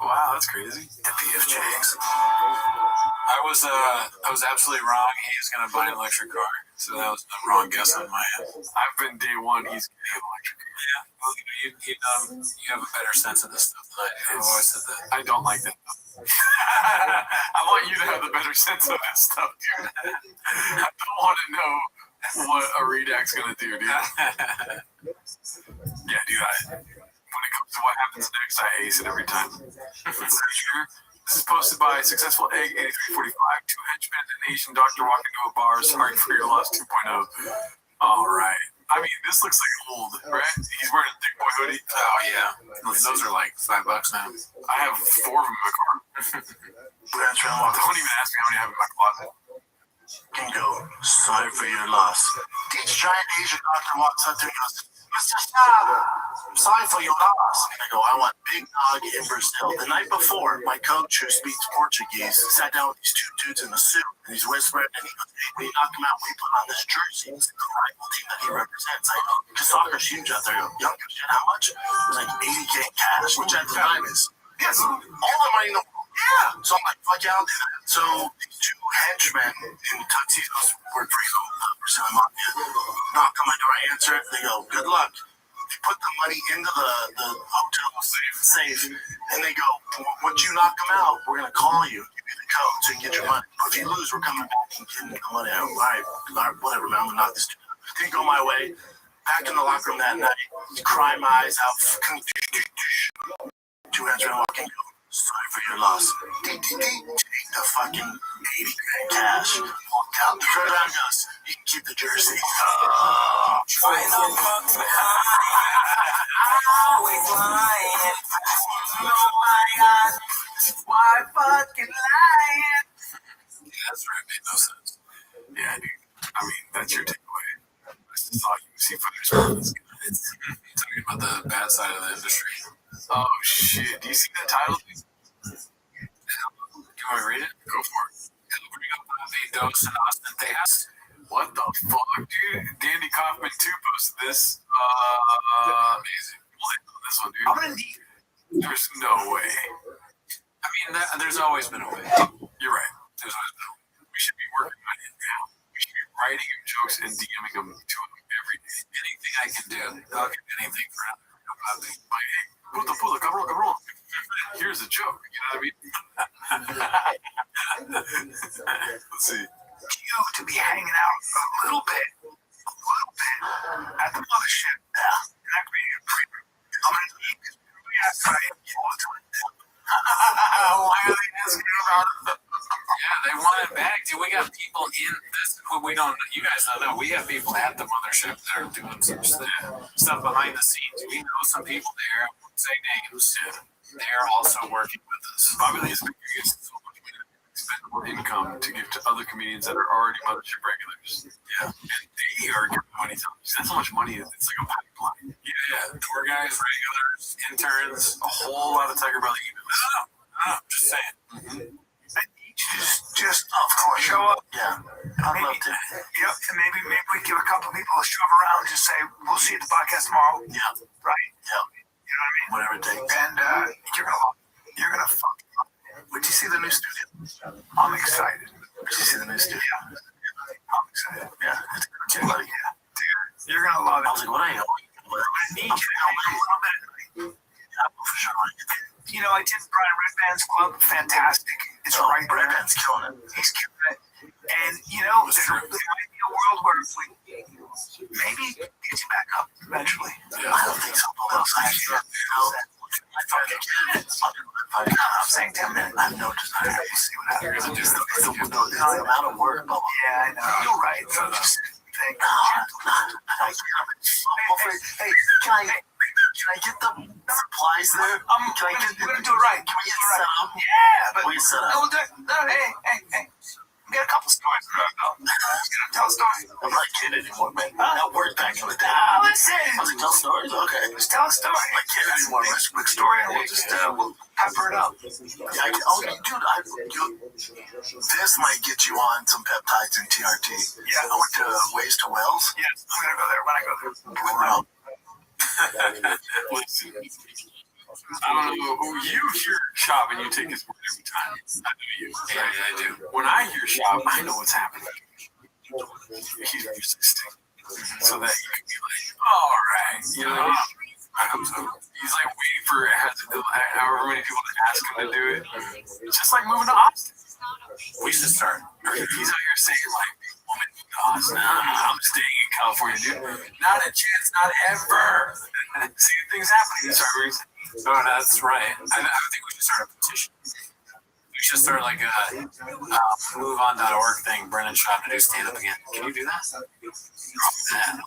Wow, that's crazy. The PFJX. I was absolutely wrong. He was going to buy an electric car, so that was the wrong guess on my end. I've been day one. He's getting an electric car. Yeah, well, you have a better sense of this stuff than I do. I've always said that. I don't like that. I want you to have the better sense of this stuff, dude. I don't want to know what a redact's going to do, dude. Yeah, dude. When it comes to what happens next, I ace it every time. This is posted by Successful Egg 8345. Two henchmen and an Asian doctor walk into a bar. Sorry for your loss 2.0. All right. I mean, this looks like old, right? He's wearing a thick boy hoodie. Oh, yeah. And those are like $5 now. I have 4 of them in my car. Don't even ask me how many I have in my closet. Kingo, sorry for your loss. This giant Asian doctor walks up to me and goes, Mr. Stab, sorry for your loss. And I go, I want Big Dog in Brazil. The night before, my coach, who speaks Portuguese, sat down with these 2 dudes in a suit, and he's whispering, and he goes, hey, when you knock him out, we put on this jersey. It's the rival team that he represents. I go, because soccer's huge out there. I go, young shit, how much? It was like $80K cash, which at the time is, yes, all the money in the world. Yeah. So I'm like, fuck yeah, I'll do that. So these 2 henchmen in tuxedos work for you, Brazilian mafia, knock on my door, I answer it, they go, good luck. They put the money into the hotel safe, and they go, once you knock them out, we're going to call you, give you the code so you can get your money. But if you lose, we're coming back and getting the money out. All right, whatever, man, I'm going to knock this dude out. Didn't go my way. Back in the locker room that night, cry my eyes out. 2 henchmen walking, sorry for your loss. Take the fucking 80 grand cash. Walk out. The third round goes, you can keep the jersey. Why the fuck always lying? Oh my God. Why fucking lying? Yeah, that's right. Made no sense. Yeah, dude. I mean, that's your takeaway. I just thought UFC fighters were talking about the bad side of the industry. Oh, shit. Do you see that title? Do you want to read it? Go for it. It'll bring up the Dos and Austin Theas. What the fuck, dude? Dandy Kaufman 2 posted this. Amazing. We'll hit this one, dude. I'm gonna need. There's no way. I mean, there's always been a way. You're right. There's always been a way. We should be working on it now. We should be writing him jokes and DMing them to him every day. Anything I can do, I'll get anything for him. Like, hey, puta, cabrón. Here's a joke. You know what I mean? Let's see. You to be hanging out a little bit at the mothership. Yeah. That could be a premium. I'm going to eat this movie outside. Why are they asking about it? Yeah, they want it back, dude. We got people in this. We don't. You guys know that we have people at the mothership that are doing some stuff behind the scenes. We know some people there. I won't say names. They're also working with us. Bobby Lee's gets so much expendable income to give to other comedians that are already mothership regulars. Yeah, and they are giving money to them. That's how much money it's like a pipeline. Yeah, tour guys, regulars, interns, a whole lot of Tiger Brother emails. No, just saying. Mm-hmm. Just of course show up. Yeah, I'd love to. Yep, and maybe we give a couple people a shove around. Just say we'll see you at the podcast tomorrow. Yeah, right. Yeah, you know what I mean. Whatever it takes. And you're gonna fuck. Would you see the new studio? I'm excited. Would you see the new studio? I'm excited. Yeah, it's good, buddy. Yeah, dude, you're gonna love it. I was like, what I owe? I need you to help me a little bit. Yeah, for sure. You know, I did Brian Redman's club. Fantastic. It's right there. Redman's killing it. He's killing it. And, you know, there might be a world where if we maybe get you back up eventually. I don't think so. I'm saying 10 minutes. I have no desire to see what happens. Just the amount of work. Yeah, I know. You're right. So just think. Hey, can I get the supplies there? Can I get? We're gonna do it right. Can we get set up? Yeah, but we set up. No, hey. We got a couple stories about tell a story. I'm not kidding anymore, man. That worked back in the day. Listen. I was like, tell stories? Okay. Just tell a story. I'm not kidding anymore. Let's quick story and we'll just we'll pepper it up. Yeah, this might get you on some peptides and TRT. Yeah. I went to Ways to Wells. Yes, I'm gonna go there when I go there. Listen, I don't know who you hear shop and you take his word every time. I know you. Yeah, I do. When I hear shop, I know what's happening. He's resisting. So that you can be like, all right, you know. I hope so. He's like waiting for however many people to ask him to do it. It's just like moving to Austin. We should start. He's out here saying like, Austin, I'm staying in California, dude. Not a chance, not ever. See things happening. Sorry. Oh, that's right. I think we should start a petition. We should start like a moveon.org thing. Brennan Shaw to do stand up again. Can you do that? Yeah.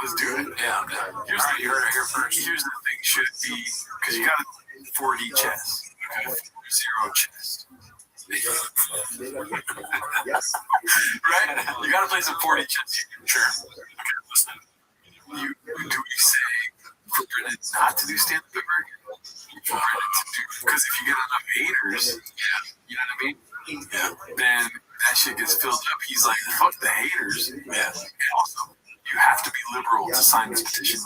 Let's do it. Yeah, I'm down. You heard it here first. Here's the thing: should be because you got a 4D chess, okay? 0 chess. Right? You got to play some 4D chess. Sure. Okay, listen. Do we say for Brennan not to do stand up ever again? Because if you get enough haters, you know what I mean? Yeah. Then that shit gets filled up. He's like, fuck the haters. Yeah. And also, you have to be liberal to sign this petition.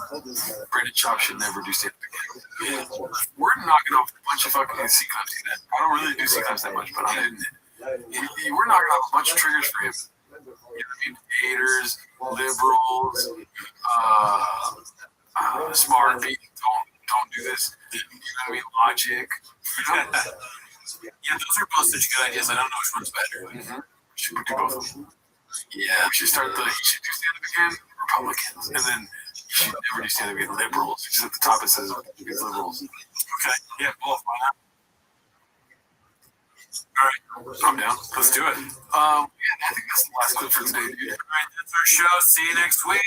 Brendan Chop should never do stand up again. Yeah. We're knocking off a bunch of fucking C-Clubs. I don't really do C-Clubs that much, but I'm hitting it. We're knocking off a bunch of triggers for him. You know what I mean? Haters, liberals, smart people, don't do this. You know what I mean? Logic. Yeah, those are both such good ideas. I don't know which one's better. Mm-hmm. We should do both of them. Yeah, we should start he should do stand up again, Republicans. And then you should never do stand up again, liberals. Just at the top it says liberals. Okay, yeah, both. Why not? All right, I'm down. Let's do it. Yeah, I think that's the last clip for today, dude. All right, that's our show. See you next week.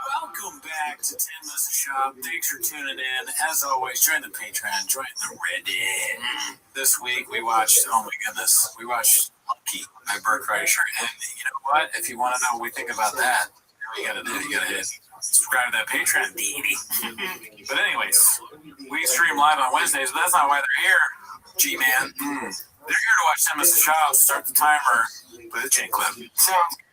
Welcome back to 10 Minutes of Shop. Thanks for tuning in. As always, join the Patreon, join the Reddit. This week we watched, oh my goodness, we watched Lucky by Burt Kreischer. And you know what? If you want to know what we think about that, you gotta hit subscribe to that Patreon, baby. But anyways, we stream live on Wednesdays, but that's not why they're here, G-Man. They're here to watch 10 Minutes of Shop. Start the timer. Play the chain clip. Sounds good.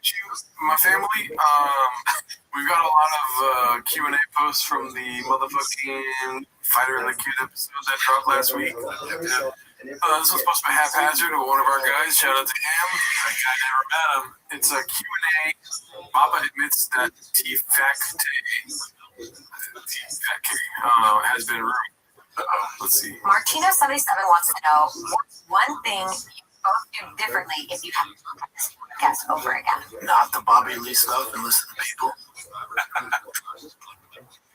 My family, we've got a lot of Q&A posts from the motherfucking Fighter in the Cute episode that dropped last week. This was supposed to be haphazard with one of our guys. Shout out to him. That guy never met him. It's a Q&A. Baba admits that T-Fact has been ruined. Let's see. Martino77 wants to know one thing you both do differently if you have this podcast over again. Not the Bobby Lee stuff and listen to people.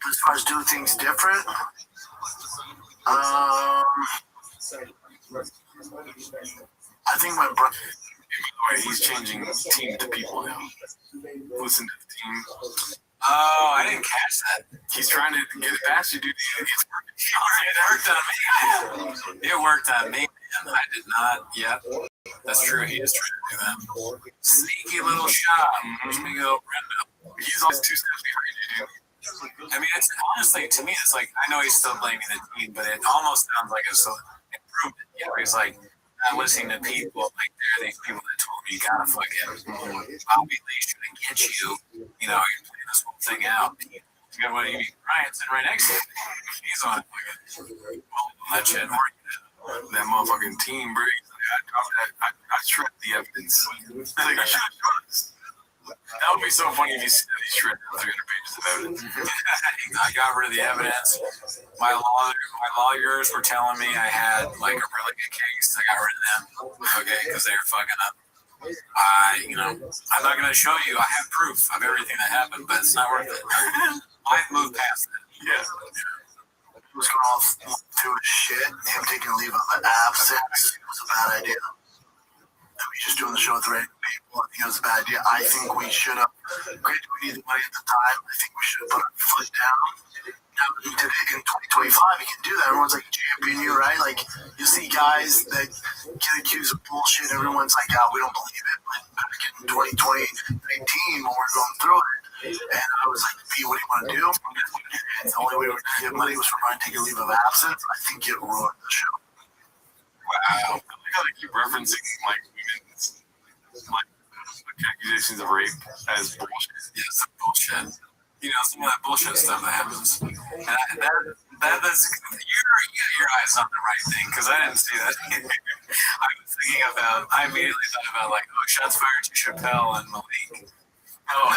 As far as doing things different, I think my brother. He's changing team to people now. Listen to the team. Oh, I didn't catch that. He's trying to get it past you, dude. It's It worked on me. It worked on me, man. I did not. Yep. That's true. He is trying to do that. Sneaky little shot. Sneaky little Brenda. He's always 2 steps behind you, dude. I mean, it's honestly, to me, it's like, I know he's still blaming the team, but it almost sounds like it's an improvement. You know, he's like, not listening to people. Like, there are these people that told me you gotta fucking Bobby Lee shouldn't get you. You know, you're playing this whole thing out. You know what you mean? Ryan's sitting right next to him. He's on it. That shit. That motherfucking team, bro. I shred the evidence. Like, I should have shown us. That would be so funny if you said he shredded 300 pages of evidence. I got rid of the evidence. My lawyers were telling me I had like a really good case. I got rid of them. Okay, because they were fucking up. I'm not going to show you. I have proof of everything that happened, but it's not worth it. I've moved past it. Yeah. He was going off to his shit. Him taking a leave of absence was a bad idea. I mean, just doing the show with the right people, I think it was a bad idea. I think we should have, great we needed money at the time, I think we should have put our foot down. Now, in 2025, you can do that. Everyone's like, opinion, right? Like, you see guys that get accused of bullshit, everyone's like, oh, we don't believe it. But back in 2019, when we're going through it, and I was like, P, what do you want to do? And the only way we were going to get money was for Brian to take a leave of absence. I think it ruined the show. Wow. I gotta keep referencing like women's like accusations of rape as bullshit. Yeah, some bullshit. You know, some of that bullshit stuff that happens. And that's you got your eyes on the right thing, because I didn't see that. I immediately thought about like, oh, shots fired to Chappelle and Malik. Oh,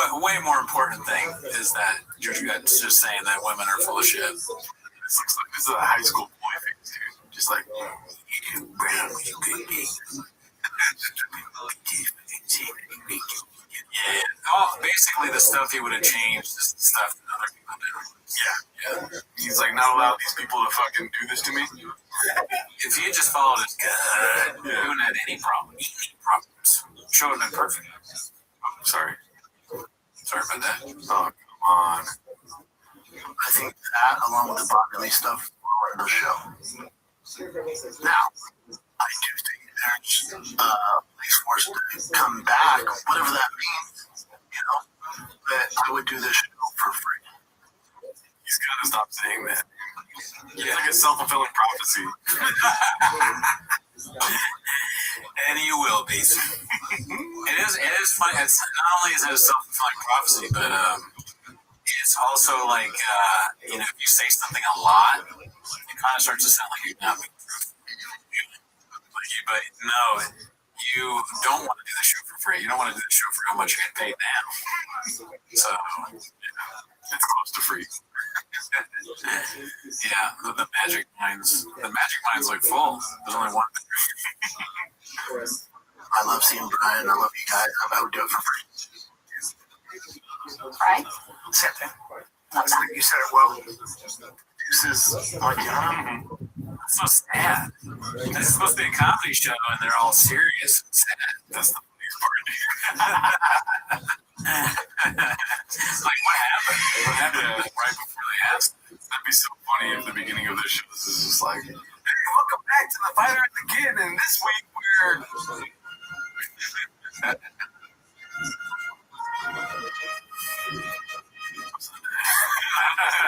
the way more important thing is that you're just saying that women are full of shit. This is a high school boy thing, dude. Just like, yeah. Oh, basically the stuff he would have changed is the stuff that other people do. Yeah. He's like, not allowed these people to fucking do this to me. If he had just followed his gut, he wouldn't have any problems. Show would have been perfect. Oh, sorry about that. Oh, come on. I think that, along with the bodily stuff, ruined the show. Now, I do think there's police force to come back, whatever that means, you know, that I would do this show for free. He's got to stop saying that. It's like a self-fulfilling prophecy. And you will be. It is funny. It's not only is it a self-fulfilling prophecy, but it's also like if you say something a lot, it kind of starts to sound like you're not being truthful. But no, you don't want to do the show for free. You don't want to do the show for how much you get paid now. So it's close to free. Yeah, the magic minds look full. There's only one. I love seeing Brian. I love you guys. I would do it for free. Right? Same thing. You said it well. This is Mariana. That's so sad. This is supposed to be a comedy show, and they're all serious and sad. That's the funniest part. Like, what happened? What happened right before they asked? That'd be so funny if the beginning of this show is just like, hey, welcome back to the Fighter at the Kid, and this week we're...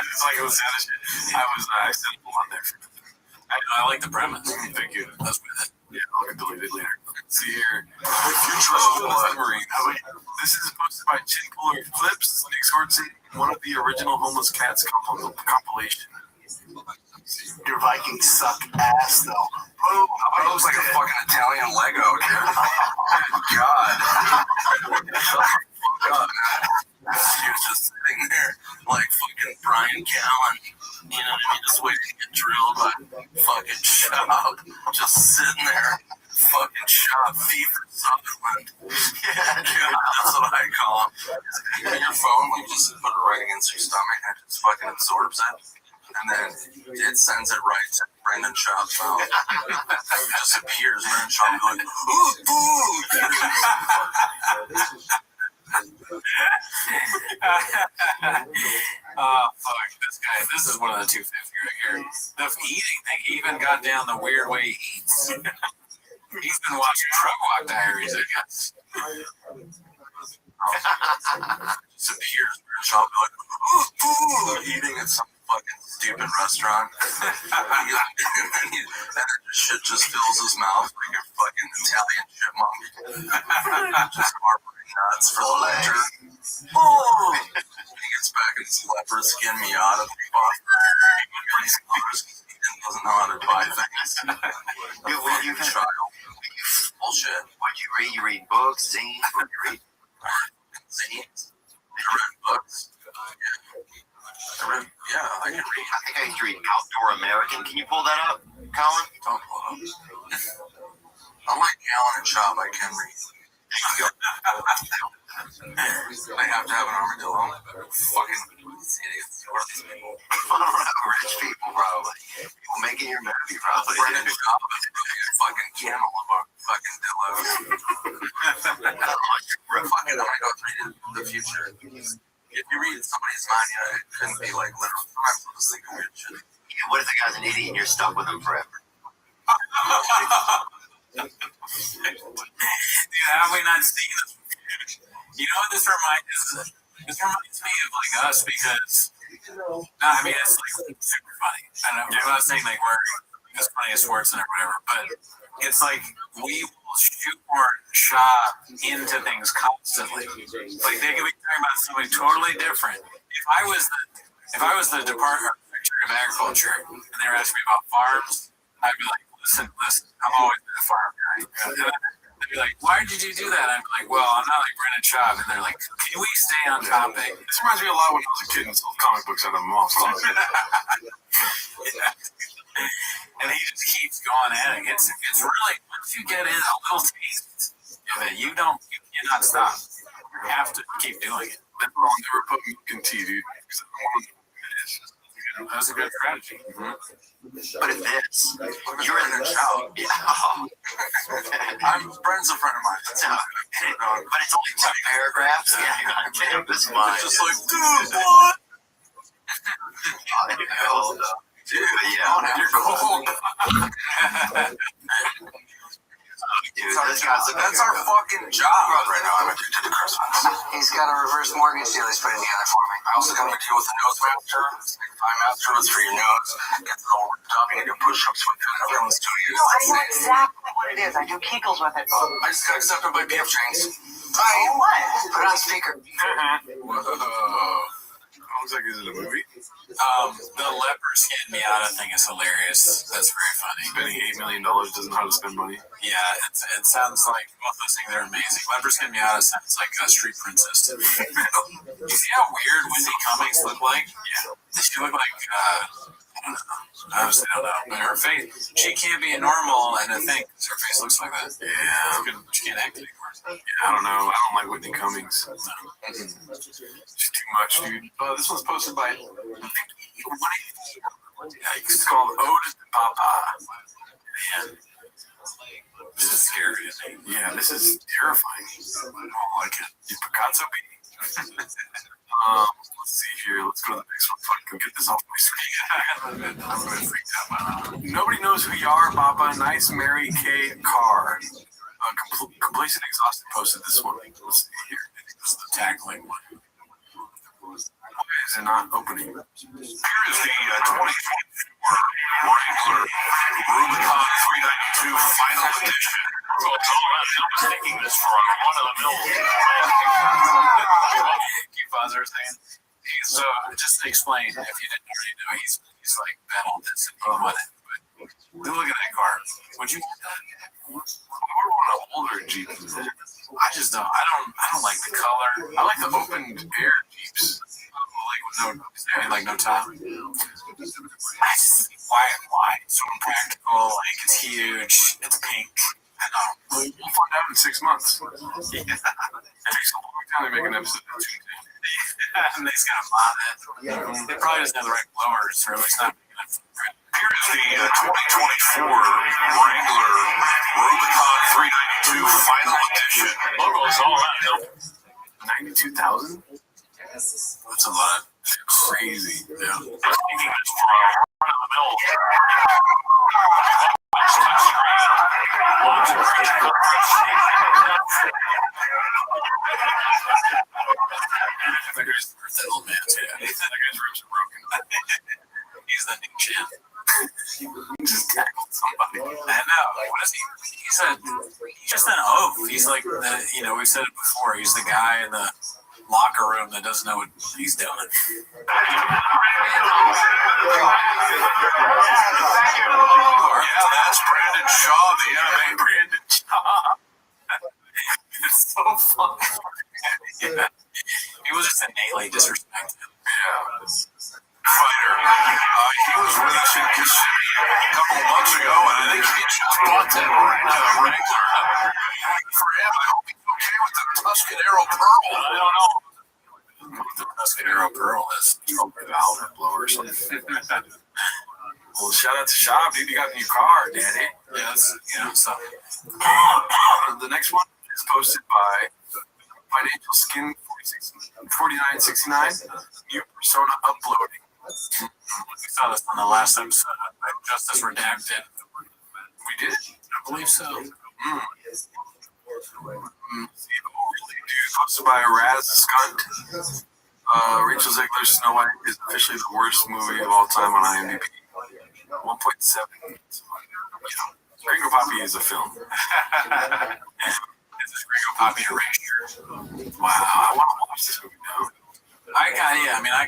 It's like it was sad as shit. I said it on there. I like the premise. Thank you. That's with it. Yeah, I'll delete it later. See here. Future submarine. This is posted by Chin Puller Flips, Nick Scorsese, one of the original Homeless Cats compilation. Your Vikings suck ass, though. Oh, it looks like a fucking Italian Lego, dude. God. God. You're just sitting there like fucking Brian Callen. You know what I mean? Just waiting to get drilled by fucking Shop. Just sitting there. Fucking Shop Fever Sutherland. Yeah, dude, that's what I call him. Your phone, you just put it right against your stomach and it just fucking absorbs it. And then it sends it right to Brendan Schaub's mouth. It just appears, and then Schaub will be like, ooh, ooh. Oh, fuck. This is one of the 250 right here. The eating thing, he even got down the weird way he eats. He's been watching Truck Walk Diaries, I guess. Disappears. I'll be like, ooh, eating at some fucking stupid restaurant. That shit just fills his mouth like a fucking Italian chipmunk. Just harboring nuts for the winter. Oh! He gets back in his leopard skin Miata that he bought for $20. He doesn't know how to buy things. Dude, when you child. Bullshit. What you read? You read books, zines? What you read? Zines? I read books. I can read. I think I used to read Outdoor American. Can you pull that up, Colin? Don't pull it up. Unlike Alan and Chop, I can read. I have to have an armadillo. Fucking idiots. Rich people, probably. People making your movie, probably. Brendan Chop is a fucking camel of a fucking dillo. Fucking, I'm gonna go through the future. If you read somebody's mind, it couldn't be like literal. Sometimes I'll just think of weird shit. Yeah, what if the guy's an idiot and you're stuck with him forever? Dude, how have we not seen this? You know what this reminds me of, like, us, because I mean, it's like super funny. I don't know, I'm not saying like we're as funny as Schwarzenegger or whatever, but it's like we will shoehorn shop into things constantly. Like they could be talking about something totally different. If I was the Department of Agriculture and they were asking me about farms, I'd be like, listen, I'm always been a farm guy. They'd be like, why did you do that? I'd be like, well, I'm not like Brendan Schaub. And they're like, can we stay on topic? This reminds me a lot when I was a kid and sold comic books at a mall. And he just keeps going at it. It's really, once you get in a little taste of it, you cannot stop. You have to keep doing it. That's why I'll never put milk in tea, dude. Because I don't want to know what it is. That's a good strategy. Mm-hmm. But if this, you're in the show. Yeah. Brent's a friend of mine. But it's only 2 paragraphs. Yeah, this is mine. It's just like, dude, what? Dude, yeah. You're cold. Dude, that's our fucking job right now. I'm addicted to Christmas. He's got a reverse mortgage deal he's putting together for me. I also got to deal with the nose master. It's like 5 master was for your nose. Gets it all ripped up. You do push-ups with it. Everyone's doing it. No, I know exactly what it is. I do Kegels with it. I just got accepted by PF Chang's. Hi. What? Put it on speaker. Whoa. Looks like he's in a movie. The leopard skin Miata thing is hilarious. That's very funny. Spending $8 million doesn't know how to spend money. Yeah, it sounds like both those things are amazing. Leopard skin Miata sounds like a street princess to me. You see how weird Wendy Cummings looked like? Yeah. She looked like, I don't know. I honestly don't know. But her face, she can't be normal, and I think her face looks like that. Yeah. She can't act anymore. Yeah, I don't know. I don't like Whitney Cummings. It's too much, dude. This one's posted by it's called Ode to Papa. Man. This is scary, isn't it? Yeah, this is terrifying. I don't like it. You Picasso baby. Let's see here. Let's go to the next one. Fucking get this off my screen. I'm really freaked out by that. Nobody knows who you are, Papa. Nice Mary Kay Carr. Complacent Exhausted posted this one. Let's see here. It's the tackling one. Why is it not opening? Here is the 2024 Wrangler Rubicon 392 final edition. So it's all right. I was thinking this for a run-of-the-mill. Keep pause for a second. He's just to explain, if you didn't already know, he's like battled this and he won it. But look at that car. Would you want that? I would want an older Jeep. I just don't. I don't like the color. I like the open air Jeeps. Like no top. I just why? It's so impractical. Like it's huge. It's pink. I know. We'll find out in 6 months. Yeah. It takes a long time to make an episode of and they just gotta mod it. It probably doesn't have the right blowers, or at least not big enough. Here is the 2024 Wrangler Rubicon 392 final edition. Logo is all out. 92,000? That's a lot. Crazy. Yeah. That guy's that old man. Yeah. That guy's ribs are broken. He's the new champ. He just tackled somebody. I know. What is he? He's just an oaf. He's like the, you know, we've said it before. He's the guy in the locker room that doesn't know what he's doing. Yeah, that's Brandon Shaw, the anime Brandon Shaw. It's so fun. Yeah. He was just innately disrespected. Yeah. Fighter. He was really shit his shit a couple months ago, and I think he just bought that regular. For him, I hope he's okay with the Tuscanero Pearl. I don't know. The Tuscanero Pearl is over the outer blower or something. Well, shout out to Shop, dude. You got a new car, Daddy. Yes. You know, so. The next one is posted by Financial Skin 4969. New persona uploading. We saw this on the last episode. Justice Redacted. We did? I believe so. Posted by Raz Skunt. Rachel Zegler's Snow White is officially the worst movie of all time on IMDb. 1.7. Gringo Poppy is a film. This is Gringo Poppy Erasure. Wow, I want to watch this movie now. I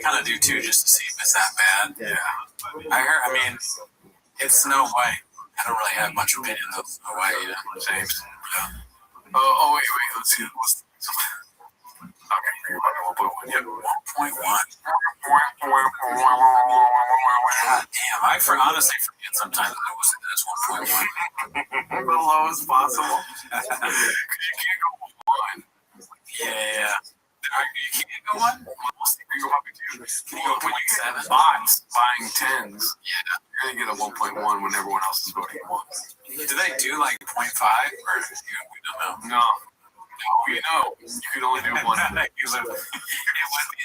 kind of do too, just to see if it's that bad. Yeah. I mean, it's Snow White. I don't really have much opinion of Snow White either. James. Yeah. Oh, wait. Let's see. Okay, Gringo Poppy 1.1. Yep. 1.1. God damn, I honestly forget sometimes that it was as 1.1. The lowest possible. Because you can't go 1. Yeah. You can't go 1? We'll see Gringo Poppy 2. Can you go When you get bots buying 10s, you're going to get a 1.1 when everyone else is voting 1. Do they do like 0.5? Or we don't know? No. We know. You can only do 1. It would be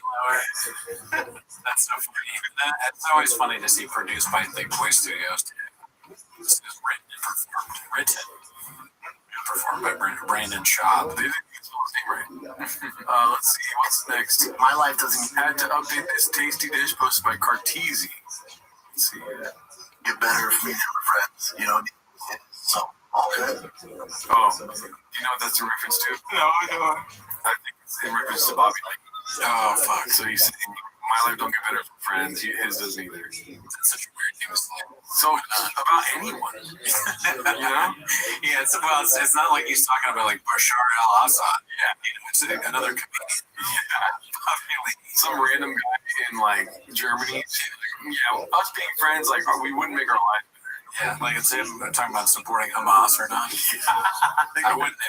lower. That's so funny. It's always funny to see produced by Big Boy Studios. This is written and performed by Brandon Shaw. They didn't use the name right. Let's see. What's next? My life doesn't had to update this tasty dish posted by Cartesi. Let's see. Get better if we never friends. You know, so all good. Oh, do you know what that's in reference to? No, I don't. I think it's in reference to Bobby. Oh, fuck. So he's saying, my life don't get better from friends. His doesn't either. That's such a weird thing to say. So, about anyone. You know? Yeah, it's not like he's talking about like Bashar al-Assad. Yeah, it's another comedian. Yeah. Some random guy in like Germany. Yeah, us being friends, like we wouldn't make our life better. Yeah, like it's him talking about supporting Hamas or not. It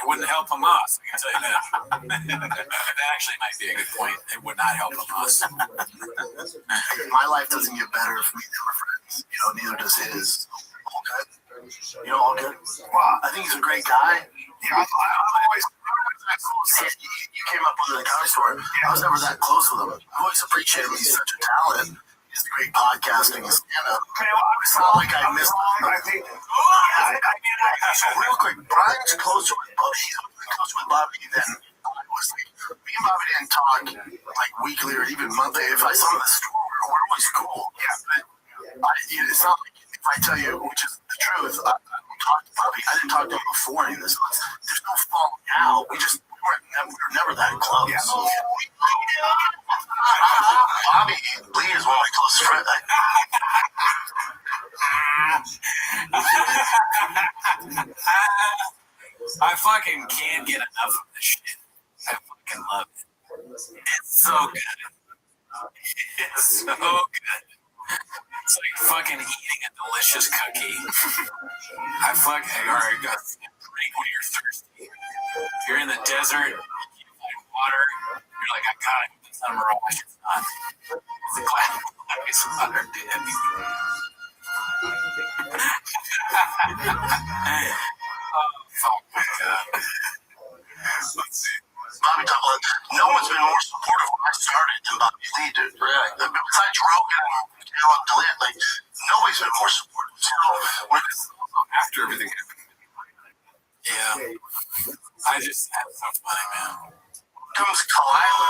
wouldn't help Hamas, I can tell you that. That actually might be a good point. It would not help Hamas. My life doesn't get better if we never friends. You know, neither does his. All good. You know, all good. Wow, I think he's a great guy. You know, I'm always you came up with the comedy store. I was never that close with him. I always appreciated him. He's such a talent. He's great podcasting and stand-up. It's not like I missed him. Real quick, Brian's closer with Bobby. He's closer with Bobby than I was. Like, me and Bobby didn't talk like weekly or even monthly. If I saw him in the store, we're always cool. Yeah, but it's not like if I tell you, which is the truth, I don't talk to Bobby. I didn't talk to him before any of this. There's no falling out. We were never that close. Yeah. Bobby Lee is one of my closest friends. I fucking can't get enough of this shit. I fucking love it. It's so good. It's so good. It's like fucking eating a delicious cookie. Alright, go drink when you're thirsty. You're in the desert, you find water, you're like, I gotta get this on mirage. It's not. It's a glass of water, dude. Oh, fuck my God. Let's see. Bobby talk about. No one's been more supportive when I started than Bobby Lee, dude. Really? Besides Rogan and Caleb DeLint, like nobody's been more supportive. So After everything happened. Yeah. That's so funny, man. Comes Kalila.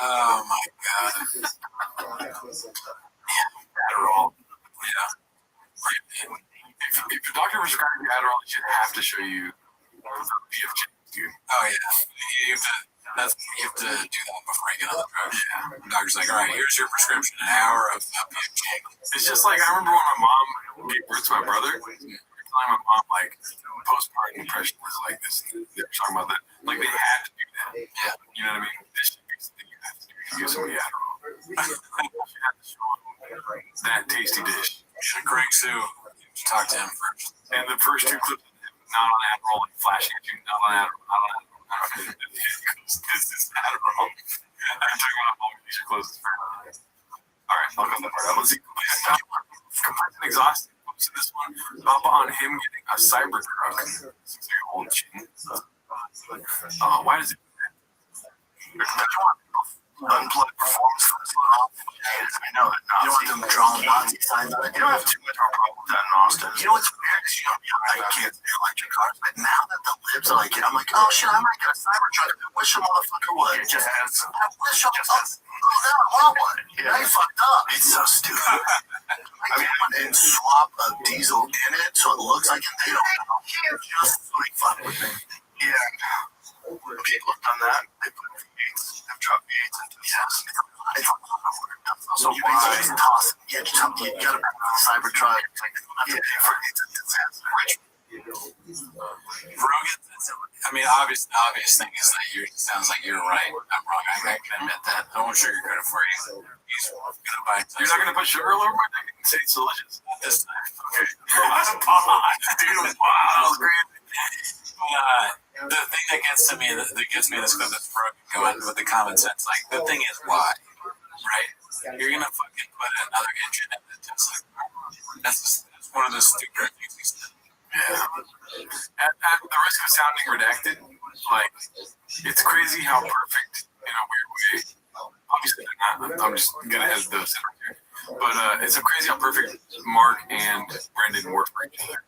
Oh my god. Adderall. Yeah. If your doctor prescribes you Adderall, they should have to show you the PFJ, dude. Oh yeah. You have to do that before you get on the drug. Yeah. The doctor's like, all right, here's your prescription, an hour of PFJ. It's just like I remember when my mom gave birth to my brother. My mom, like, postpartum depression was like this. They were talking about that. Like, they had to do that. Yeah. You know what I mean? This should be something you have to do to give somebody Adderall. You have to show them that tasty dish. Yeah, Greg Sue, talk to him first. And the first two clips of him not on Adderall, like flashing at you, not on Adderall, not on Adderall. This is Adderall. I'm talking about all these are closest friends. All right, I'll cut that part out. Let's see. Complete and exhausted. To this one, up on him getting a cyber truck. Looks like an old chin. Why does it? Unplugged performance for this one. I know that Nazi. You don't want them drawing Nazi signs on it. You don't have too much of a problem with that in Austin. You know what's weird is, I can't do electric cars, but now that the libs are like it, I'm like, oh shit, I might get a Cybertruck. I wish a motherfucker would. I wish no, I want one. Yeah. They fucked up. It's so stupid. I get one and swap a diesel in it so it looks like it. They don't know. Just like fuck with me. Yeah. People have done that. They put V8s, have truck V8s into the house. So you basically just toss it. Yeah, you gotta bring the Cybertruck. Yeah, for it's a disaster. Rogan, I mean, obvious thing is that sounds like you're right. I'm wrong. I can admit that. I won't sugarcoat it for you. He's gonna buy. You're not gonna put sugar all over my dick and say it's delicious. This time. Okay. Dude, wow. The thing that gets to me, that gets me in this clip, that's going with the common sense. Like, the thing is, why? Right? You're gonna fucking put another engine in the Tesla. That's one of the stupid things he said. Yeah. At the risk of sounding redacted, like, it's crazy how perfect, in a weird way. Obviously, they're not. I'm just gonna edit those in here. But it's so crazy how perfect Mark and Brendan were for each other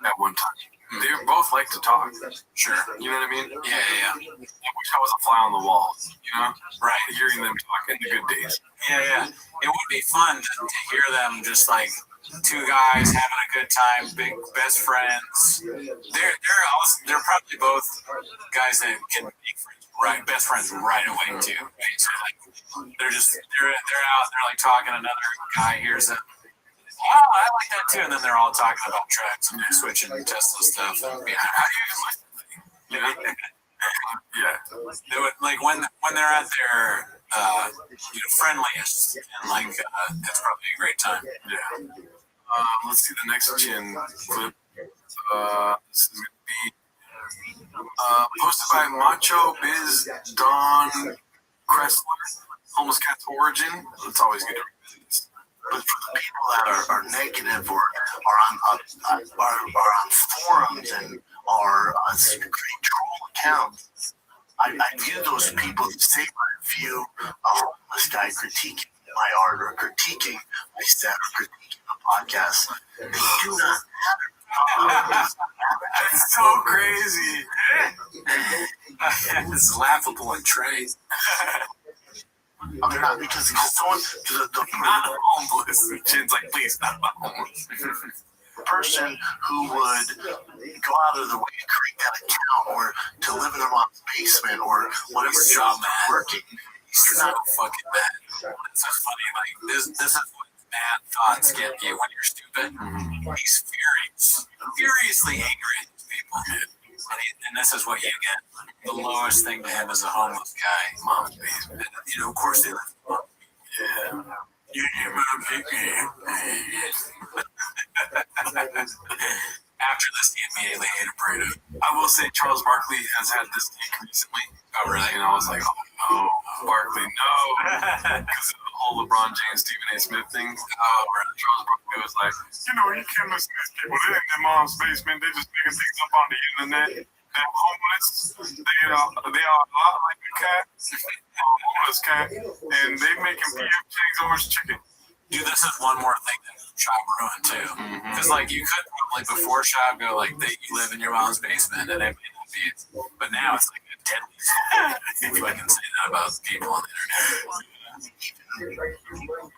at one time. They both like to talk. Sure. You know what I mean? Yeah. I wish I was a fly on the wall, you know? Right. Hearing them talk in the good days. Yeah. It would be fun to hear them just like two guys having a good time, big best friends. They're probably both guys that can make friends, right? Best friends right away too. Right? So like they're out there like talking. Another guy hears them. Oh, I like that too. And then they're all talking about trucks and switching Tesla stuff. And, yeah, how do you even like that thing? You know? Yeah. They would, like when they're at their friendliest, and like that's probably a great time. Yeah. Let's see the next chin clip. This is gonna be posted by Macho Biz Don Kressler, Homeless Cat's Origin. It's always good to revisit this. But for the people that are negative or are on forums and are create troll accounts, I view those people the same I view a homeless guy critiquing my art or critiquing my set or critiquing a podcast. They do not matter. That's so crazy. It's laughable and trade. They're not because someone not homeless. Chin's like, please, not homeless. The person who would go out of the way to create that account or to live in their mom's basement or whatever job they're working. He's so fucking bad. It's so funny. Like this is what bad thoughts get you when you're stupid. He's furiously angry at these people. And this is what you get. The lowest thing to him is a homeless guy. Mom's basement. And, of course they live. Yeah. After this, he immediately hated Breda. I will say Charles Barkley has had this take recently. Oh, really? And I was like, oh, Barkley, no. Because of the whole whole LeBron James, Stephen A. Smith thing. Charles Barkley was like, you can't listen to these people. They're in their mom's basement. They're just making things up on the internet. They're homeless. They are a lot like a cat, a homeless cat, and they making PF Chang's orange chicken. Dude, this is one more thing that Shop ruined too. Because like you could probably before Shop go like you live in your mom's basement and it may not be, but now it's like a deadly sin if I can say that about people on the internet.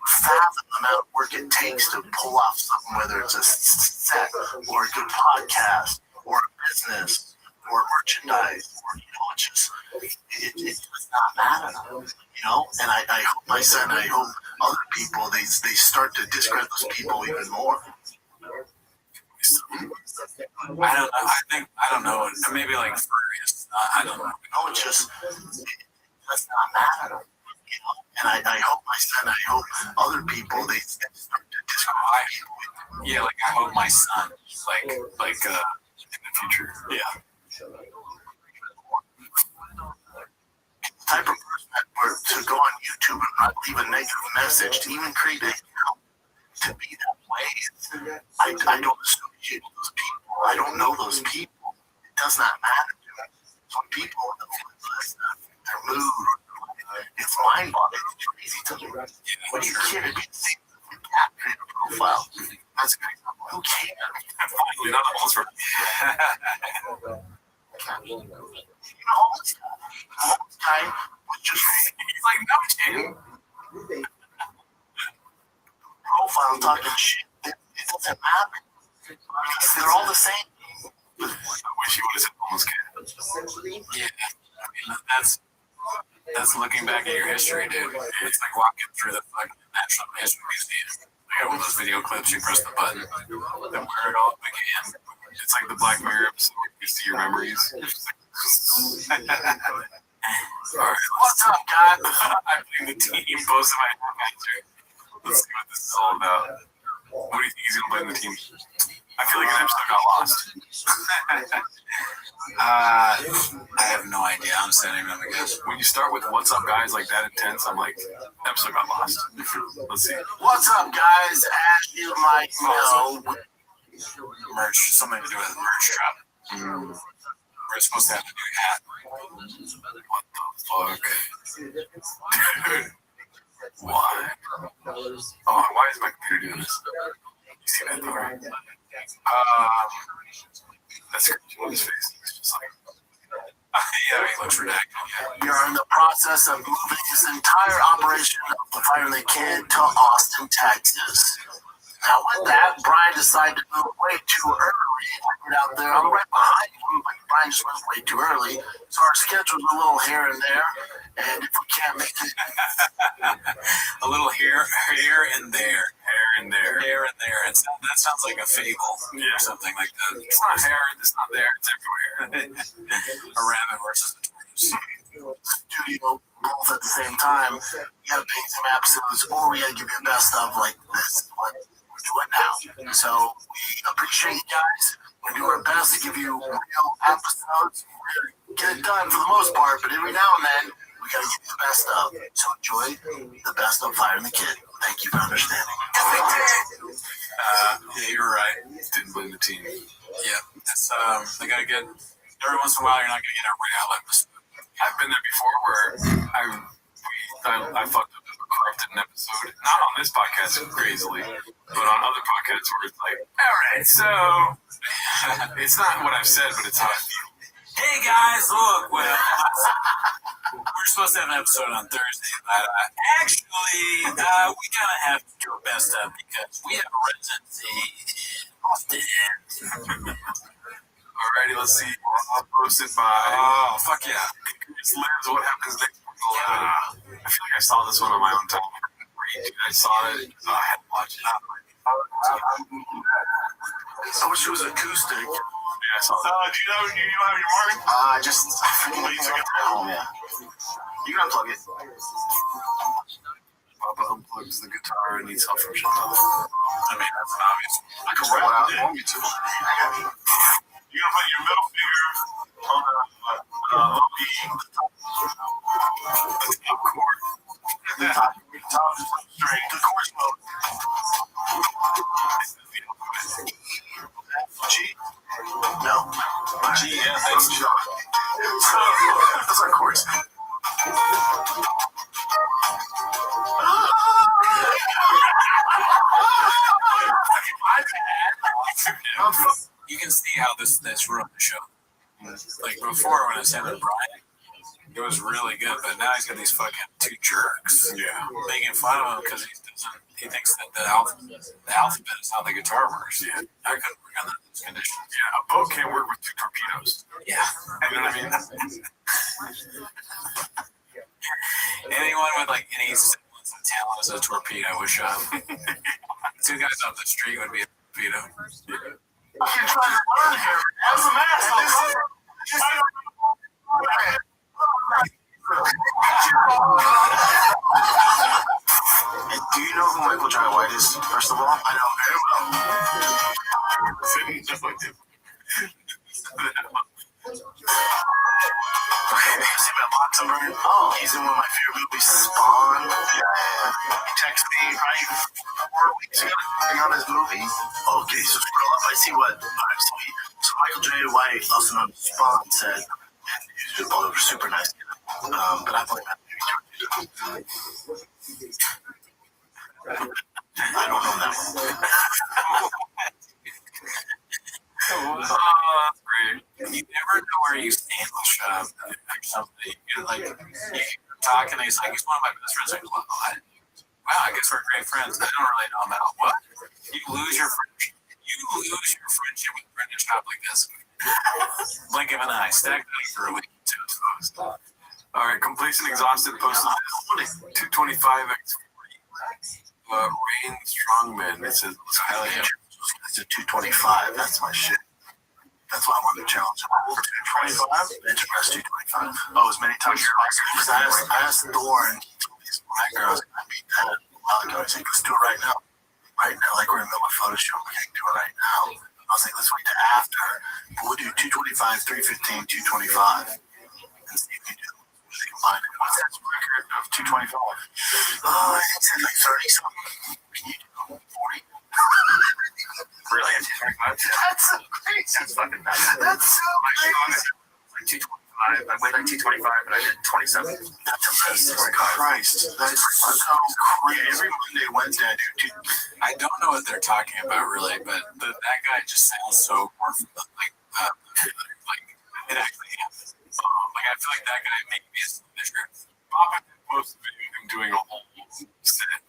Fathom the amount of work it takes to pull off something, whether it's a set or a good podcast or a business or merchandise, or it's just it does not matter, And I hope my son, I hope other people they start to discredit those people even more. I don't know. Maybe like furries. I don't know. No, it does not matter, And I hope my son, I hope other people they start to discredit people. Yeah, like I hope my son, like in the future. Yeah. The type of person that were to go on YouTube and not leave a negative message, to even create a to be that way. I don't associate with those people. I don't know those people. It does not matter to me. Some people, their mood, it's mind-boggling. It's crazy to me. When you can't be the same create a profile, that's a good example. Who cares? Finally, not the most for homeless guy was just he's like, no, Jim. Profile talking shit. It doesn't matter. Because they're all the same. I wish he would have said homeless kid. Yeah. I mean, that's looking back at your history, dude. It's like walking through the fucking National History Museum. I got one of those video clips, you press the button, then where it all began. It's like the Black Mirror episode where you see your memories. Alright, what's up, guys? I blame the team. Posted my answer. Let's see what this is all about. What do you think he's gonna blame the team? I feel like an episode got lost. I have no idea. I'm sending them a guess. When you start with "What's up, guys?" like that intense, I'm like, episode got lost. Let's see. What's up, guys? As you might know, merch, something to do with merch drop. We're supposed to have a new hat. What the fuck? Dude. Why? Oh, why is my computer doing this? You see that though, right? That's crazy on his face. It's just like, yeah, he looks redacted. We are in the process of moving this entire operation of the Fire the Kid to Austin, Texas. Now, with that, Brian decided to move way too early. Right out there, I'm right behind him, but Brian just went way too early. So our schedule's a little here and there, and if we can't make it, a little here and there, here and there. That sounds like a fable, or something like that. It's not hair, it's not there, it's everywhere. A rabbit versus a tortoise. Studio both at the same time. We gotta pay some episodes, or we gotta give you a best of like this. Do it now. So we appreciate you guys. We do our best to give you real episodes. We're gonna get it done for the most part, but every now and then we gotta give you the best of. So enjoy the best of Fire and the Kid. Thank you for understanding. Yeah, you're right. Didn't blame the team. Yeah, that's they gotta get every once in a while. You're not gonna get a real episode. I've been there before where I fucked up a corrupted an episode. Not on this podcast, crazily, but on other podcasts where it's like, all right, so it's not what I've said, but it's how I feel. Hey guys, look, well, we're supposed to have an episode on Thursday, but actually, we kind of have to do a best of because we have a residency in Austin. Alrighty, let's see. Posted by. Oh, fuck yeah. It's Lives. What happens next? I feel like I saw this one on my own time. I saw it. I had to watch it. I wish it was acoustic. Yeah, I saw that. Do you have your mark? I forget you took it home, yeah. You can unplug it. Papa unplugs the guitar and needs help from Chantal. I mean, that's obvious. I can rap out. You want me to? You're gonna put your middle finger on the low E. The top chord. Gee, yeah, thanks. That's our course. You can see how this ruined the show. Like before, when it's him and Brian, it was really good, but now he's got these fucking two jerks. Yeah. Making fun of him because he thinks that the alphabet is how the guitar works. Yeah. I couldn't work on that in this condition. Yeah, a boat can't work with 2 torpedoes. Yeah. You know what I mean? Anyone with like any semblance of talent as a torpedo was shot. 2 guys off the street would be a torpedo. Yeah. You're trying to learn here. Have some ass. Do you know who Michael Jai White is, first of all? I know very well. See my box number? Oh, he's in one of my favorite movies, Spawn. Yeah. He texted me right 4 weeks ago on his movie. Okay, so scroll up. I see what. So Michael J. White, also known as Spawn, said, and all over super nice. But I blame that movie. I don't know that one. That's great. You never know where you stand with or something. You're like, you're talking, and he's like, he's one of my best friends. Like, what? Wow, I guess we're great friends. I don't really know him at all. What? You lose your friendship. With Brendan Schaub like this. Blink of an eye. Stack that for a week. All right, complacent, exhausted, posted 225 x 40. Rain Strongman. It says, hell yeah. It's a 225. That's my shit. That's why I wanted to challenge him. 225? Bench press 225. Oh, as many times as I asked Thorne, my girl's going to beat that a while ago. I said, let's do it right now. Right now, like we're in the middle of a photo shoot. We can do it right now. I was like, let's wait to after. But we'll do 225, 315, 225. And see if we do. Combine it. What's that record of 225? Oh, I think it's like 30 something. Can you do 40? Really? That's so crazy. That's fucking bad. That's so crazy. Like 225. I weighed like 225, but I did 27. That's amazing. Christ. That's so crazy. Every Monday, Wednesday, I do 2. I don't know what they're talking about really, but that guy just sounds so more like it actually happens. Like I feel like that guy maybe is finisher. Bob posted a video of him doing a whole set.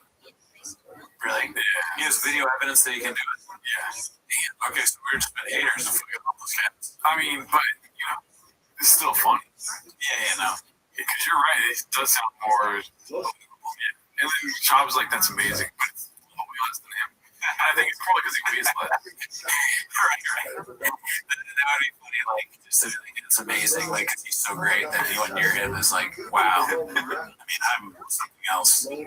Really? Yeah. He has video evidence that he can do it. Yeah. Damn. Okay, so we're just been haters of all those guys. I mean, but you know, it's still funny. Yeah, no. Because you're right, it does sound more. Yeah. And then Schaub's like, that's amazing, but it's a little less than him. And I think it's probably because he weighs less. Right. That would be funny, like, just to, like, it's amazing, like, 'cause he's so great that anyone near him is like, wow. I mean, I'm something else. 25.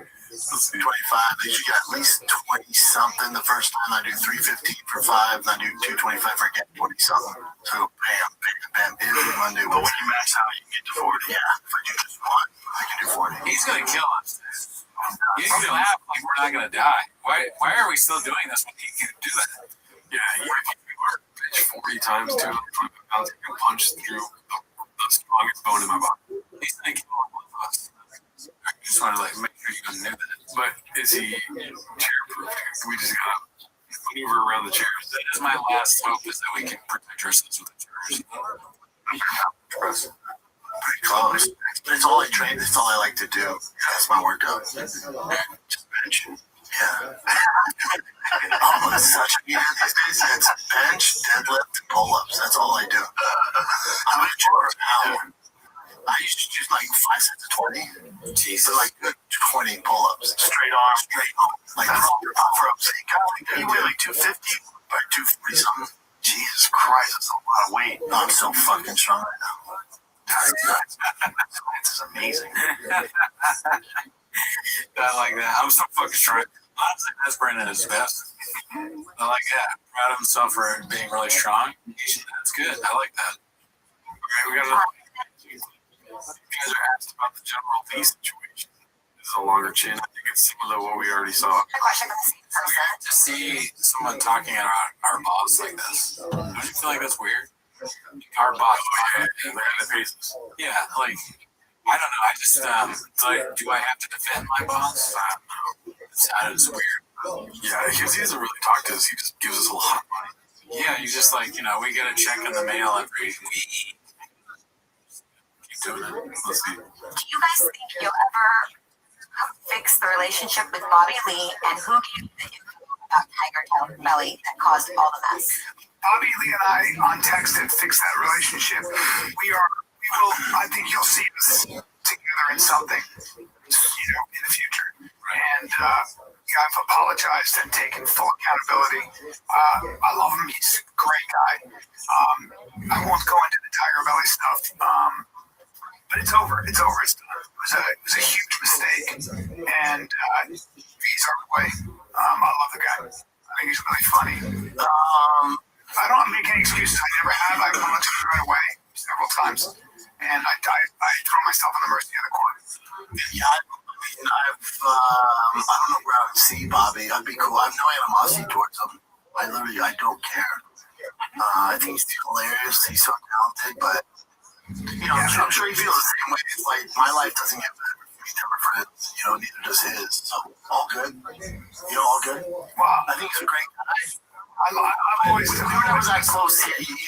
They should get at least 20 something the first time. I do 315 for 5, and I do 225 for get 20 something. So bam, bam, bam, every Monday. But when you max out, you can get to 40. Yeah, if I do just one, I can do 40. He's gonna kill us. You can laugh like we're not gonna die. Why are we still doing this when he can do that? Yeah, you are pitch 40 times 225 pounds. You can punch through the strongest bone in my body. He's gonna kill one of us. I just want to like make sure you guys knew that. But is he chair-proof? We just gotta maneuver around the chairs. That is my last hope, is that we can protect ourselves with the chairs. Pretty close. That's all I train. That's all I like to do. That's my workout. Just bench. Yeah. Oh, it's such a these days. It's bench, deadlift, and pull-ups. That's all I do. I'm a gym now. I used to do like 5 sets of 20. Jesus. Like 20 pull-ups. Straight arm. Like upper-ups. You weigh like 250 or 240 something. Jesus Christ, that's a lot of weight. Oh, I'm so fucking strong right now. This is amazing. I like that. I'm so fucking strong. Honestly, that's Brandon at his best. I like that. Proud of himself for being really strong. That's good. I like that. Okay, we got another. You guys are asked about the General Lee situation. This is a longer chin. I think it's similar to what we already saw. Weird to see someone talking about our boss like this. Don't you feel like that's weird? Our boss. Yeah, like I don't know. I just like, do I have to defend my boss? That is weird. Yeah, because he doesn't really talk to us. He just gives us a lot of money. Yeah, you just like, we get a check in the mail every week. Keep doing it. Let's see. Do you guys think you'll ever fix the relationship with Bobby Lee, and who gave you the info about Tiger Belly that caused all the mess? Bobby Lee and I on text have fixed that relationship. We will. I think you'll see us together in something, in the future. And I've apologized and taken full accountability. I love him. He's a great guy. I won't go into the Tiger Belly stuff. But it's over. It's over. It's done. It was a huge mistake, and he's our way. I love the guy. I think he's really funny. I don't make any excuses. I never have. I went to him right away several times, and I throw myself on the mercy of the court. Yeah, I don't know where I would see Bobby. I'd be cool. I have no animosity towards him. I don't care. I think he's hilarious. He's so talented, but I'm sure he feels the same way. It's like my life doesn't get better if we never friends. Neither does his. So all good. All good. Well, I think he's a great guy. I've always never that close.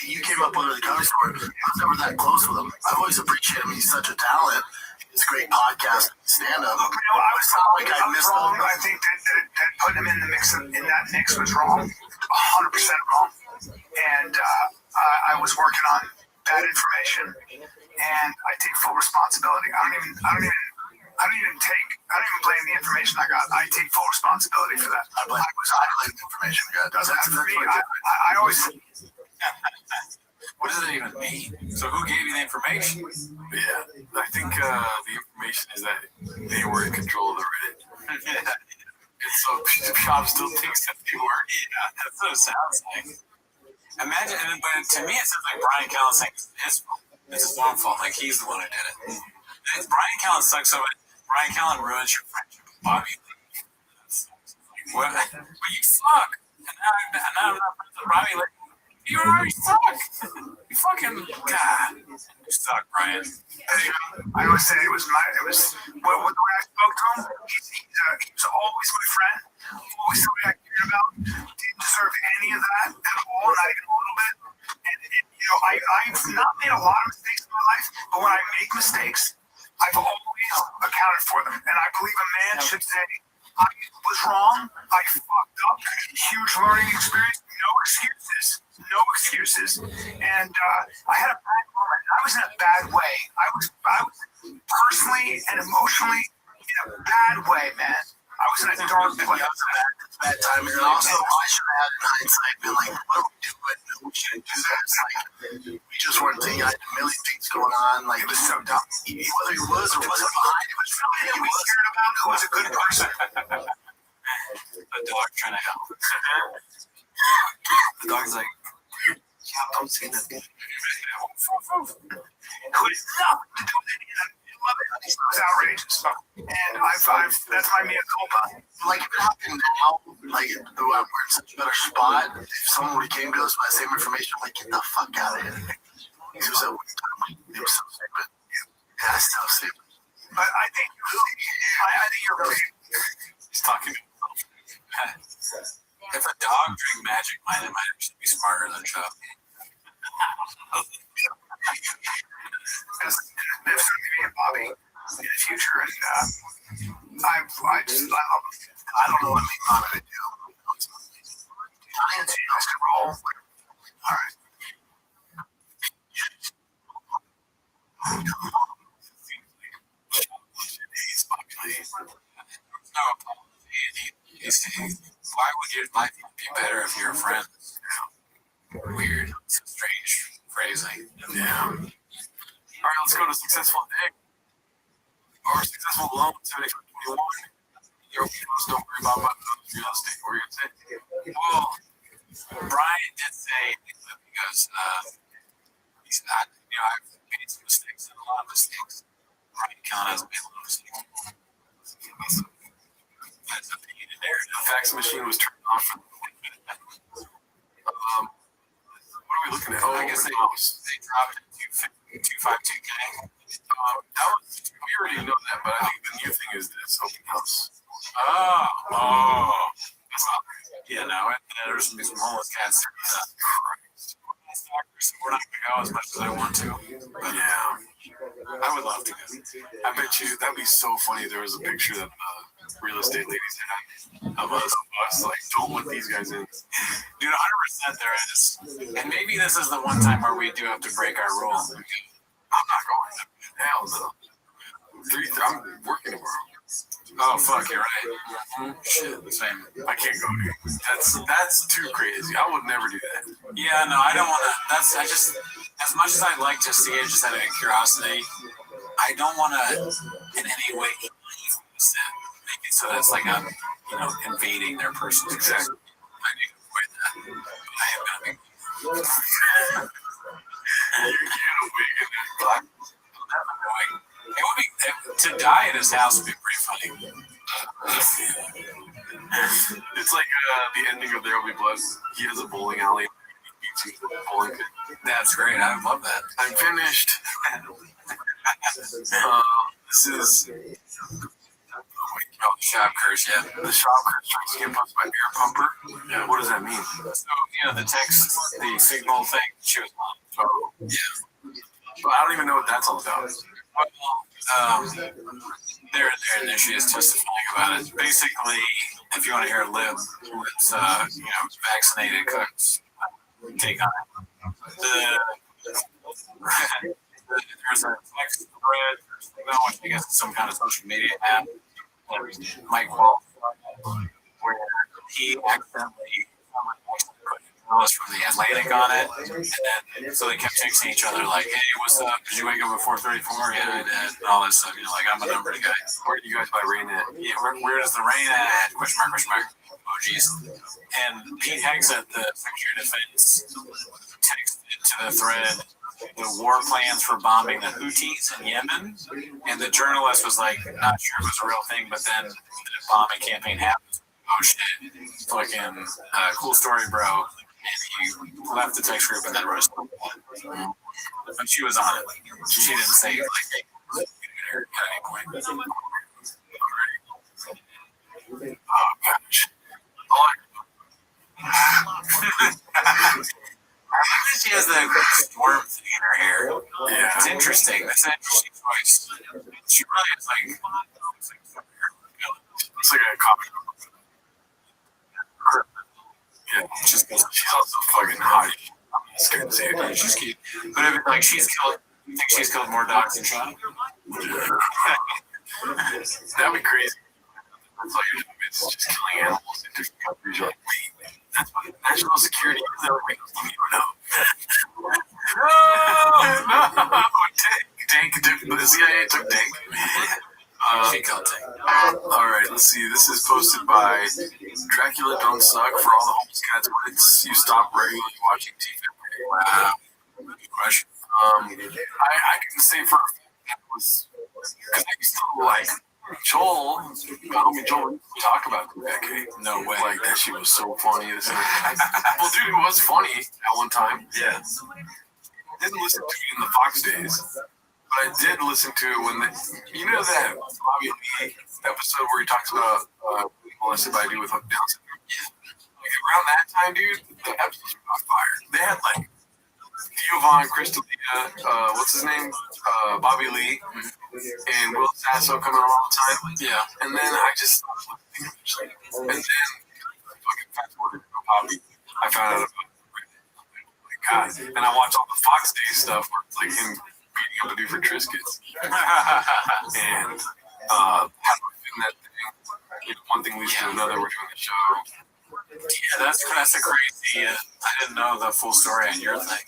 You came up under the cover story. I was never that close with him. I've always appreciated him. He's such a talent. It's a great podcast, stand up. I missed wrong. I think that putting him in the mix in that mix was wrong, 100% wrong. And I was working on bad information, and I take full responsibility. I don't even blame the information I got. I take full responsibility for that. I blame the information I got. Doesn't have for me. I always. What does it even mean? So who gave you the information? Yeah, I think the information is that they were in control of the Reddit. And so Shop still thinks that they were. Yeah, that's what it sounds like. Imagine, but to me it sounds like Brian Callen saying it's his fault. It's his own fault. Like he's the one who did it. And Brian Callen sucks so much. Brian Callen ruins your friendship with Bobby Lee. What? But you suck. And now I'm not friends with Bobby Lee. You already suck. You fucking God. You suck, Brian. I always say it was the way I spoke to him. He was always my friend. Always somebody I cared about. Didn't deserve any of that at all, not even a little bit. And I've not made a lot of mistakes in my life, but when I make mistakes, I've always accounted for them. And I believe a man should say, I was wrong. I fucked up. Huge learning experience. No excuses. And I had a bad moment. I was in a bad way. I was personally and emotionally in a bad way, man. I was in a dark place. It's bad timing. And also, I should have had in hindsight been like, what are we doing? No, we shouldn't do that. It's like, we just weren't thinking. I had a million things going on. Like, it was so dumb. Whether he was or wasn't behind, it was really him we cared about who was a good person. A dog trying to help. The dog's like, yeah, don't say that. It was nothing to do with any of that. I love it. It was outrageous. And that's my mea culpa. Like, if it happened now, like, we're in such a better spot. If someone would have came to us with that same information, I'm like, get the fuck out of here. It was so stupid. Yeah, it's so stupid. But I think you're right. He's talking to himself. If a dog drank Magic Mind, it might actually be smarter than Chuck. There's going to be a Bobby in the future, and I love him. I don't know what I'm going to do. Giants can roll. All right. No apology. Why would your life be better if you're friends? Weird. It's a strange phrasing. Yeah. All right, let's go to successful dick. Or successful loan 7521. Your viewers don't worry about real estate. What were you going to say? Well, Brian did say that because he's not, I've made some mistakes and a lot of mistakes. Brian Callen has made a lot of mistakes. That's opinionated narrative. The fax machine was turned off for the what are we looking at? Oh, I guess they mouse. dropped it to 252K. That was, we already know that, but I think the new thing is this open house. Oh, that's not. Yeah, no, there's some homeless cats. We're not gonna go as much as I want to. But Yeah, I would love to go. I bet you that'd be so funny. There was a picture that real estate ladies had of us like, don't let these guys in. Dude, 100% there is. And maybe this is the one time where we do have to break our rule. I'm not going. Hell no. I'm working tomorrow. Oh fuck, you're right. Shit, same. I can't go here. That's too crazy. I would never do that. Yeah, no, I don't want to. That's I just as much as I'd like to see it, just out of curiosity, I don't want to in any way make it so that's like I'm, invading their personal space. Exactly. I need to avoid that. I am gonna be. You get a wig in that black. It would be to die at his house would be pretty funny. It's like the ending of There Will Be Blood. He has a bowling alley. He beats you with a bowling pin. That's great. I love that. I'm finished. This is the shop curse. Yeah, the shop curse tries to get pumped by air pumper. Yeah. What does that mean? So the text, the signal thing. She was on. Oh, yeah. But I don't even know what that's all about. There she is testifying about it. Basically, if you want to hear Lib, it's vaccinated cooks take on it. There's a text thread, which I guess is some kind of social media app. Mike Wall, where he accidentally put journalists from the Atlantic on it, and then so they kept texting each other like, "Hey, what's up? Did you wake up at 4:34? Yeah, I did." And all this stuff. Like, I'm a number guy. Where do you guys buy rain at? Yeah, where does the rain at? Question mark. Emojis. And Pete Hegseth, the Secretary of Defense, texted to the thread the war plans for bombing the Houthis in Yemen, and the journalist was like, not sure if it was a real thing, but then the bombing campaign happened. Oh shit, fucking cool story, bro. And he left the text group and then wrote something. But she was on it. She didn't say it like at any point. Oh gosh. She has the storm thing in her hair. Yeah, it's interesting. That's an interesting choice. She really is like. It's like a comic book. Yeah, she's also fucking hot. I'm scared to say it. She's cute. But if, she's killed. You think she's killed more dogs than Sean? That'd be crazy. That's all you're doing. It's just killing animals in different countries. You're like, wait, that's what national security is. That would make us don't even know. No! Dank. The CIA took Dank. She killed Dank. Alright, let's see. This is posted by Dracula Don't Suck for all the homeless cats. You stop regularly watching TV. Wow. Good question. I can say for a fact that was because I used to like Joel, homie Joel, talk about the decade. No way. Like that shit was so funny. Well, dude, it was funny at one time. Yeah. I didn't listen to it in the Fox days, but I did listen to it when that Bobby Lee episode where he talks about molested by a dude with Down syndrome. Like around that time, dude, the episodes were on fire. They had like Giovanni, Cristalina, what's his name? Bobby Lee, and Will Sasso coming on all the time. Yeah. And then I just, and then fucking fast forward to Bobby, I found out about, oh my God. And I watched all the Fox Day stuff where it's like him beating up a dude for Triscuits. And how do I fit in that thing? One thing leads to another, we're doing the show. Yeah, that's a crazy. I didn't know the full story on your thing.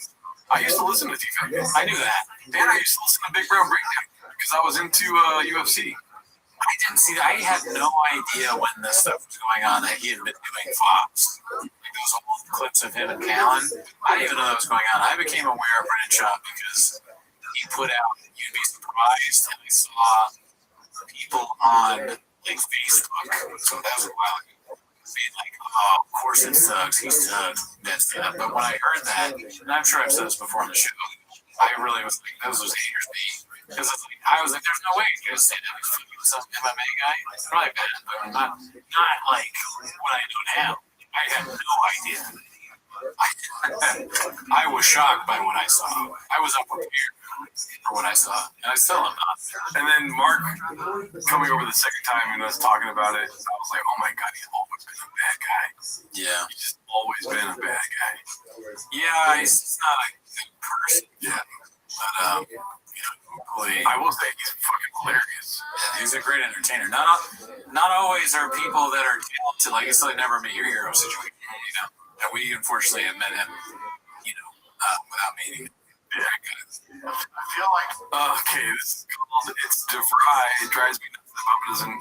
I used to listen to TV. I knew that. And I used to listen to Big Brown Breakdown because I was into UFC. I didn't see that. I had no idea when this stuff was going on that he had been doing Fox. Like those old clips of him and Callan. I didn't even know that was going on. I became aware of Brennan Schaub because he put out You'd Be Surprised, and I saw people on Facebook. So that was a while ago. being like, oh, of course it sucks. He sucks. That's that. But when I heard that, and I'm sure I've said this before on the show, I really was like, those was haters me. Because I was like, there's no way he's gonna say that he's fucking some MMA guy. It's probably bad, but not like what I know now. I had no idea. I was shocked by what I saw. I was unprepared for what I saw, and I still am not. And then Mark coming over the second time and us talking about it, I was like, oh my God, he's always been a bad guy. Yeah. He's just always been a bad guy. Yeah, he's not a good person. Yeah. But, hopefully, I will say he's fucking hilarious. Yeah, he's a great entertainer. Not always are people that are talented, like it's like never meet your hero situation, you know. And we unfortunately have met him, without meeting him. Yeah. I feel like, okay, this is called It's DeVry. It drives me nuts that Bubba doesn't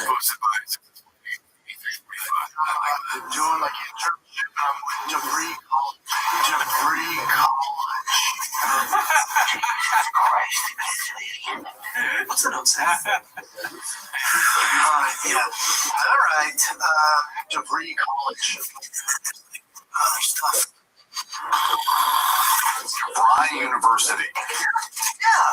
post it by 6:45. Doing like internship with DeVry College. Jesus Christ. What's the note say? Yeah. All right. DeVry College. Other stuff. DeVry University. Yeah.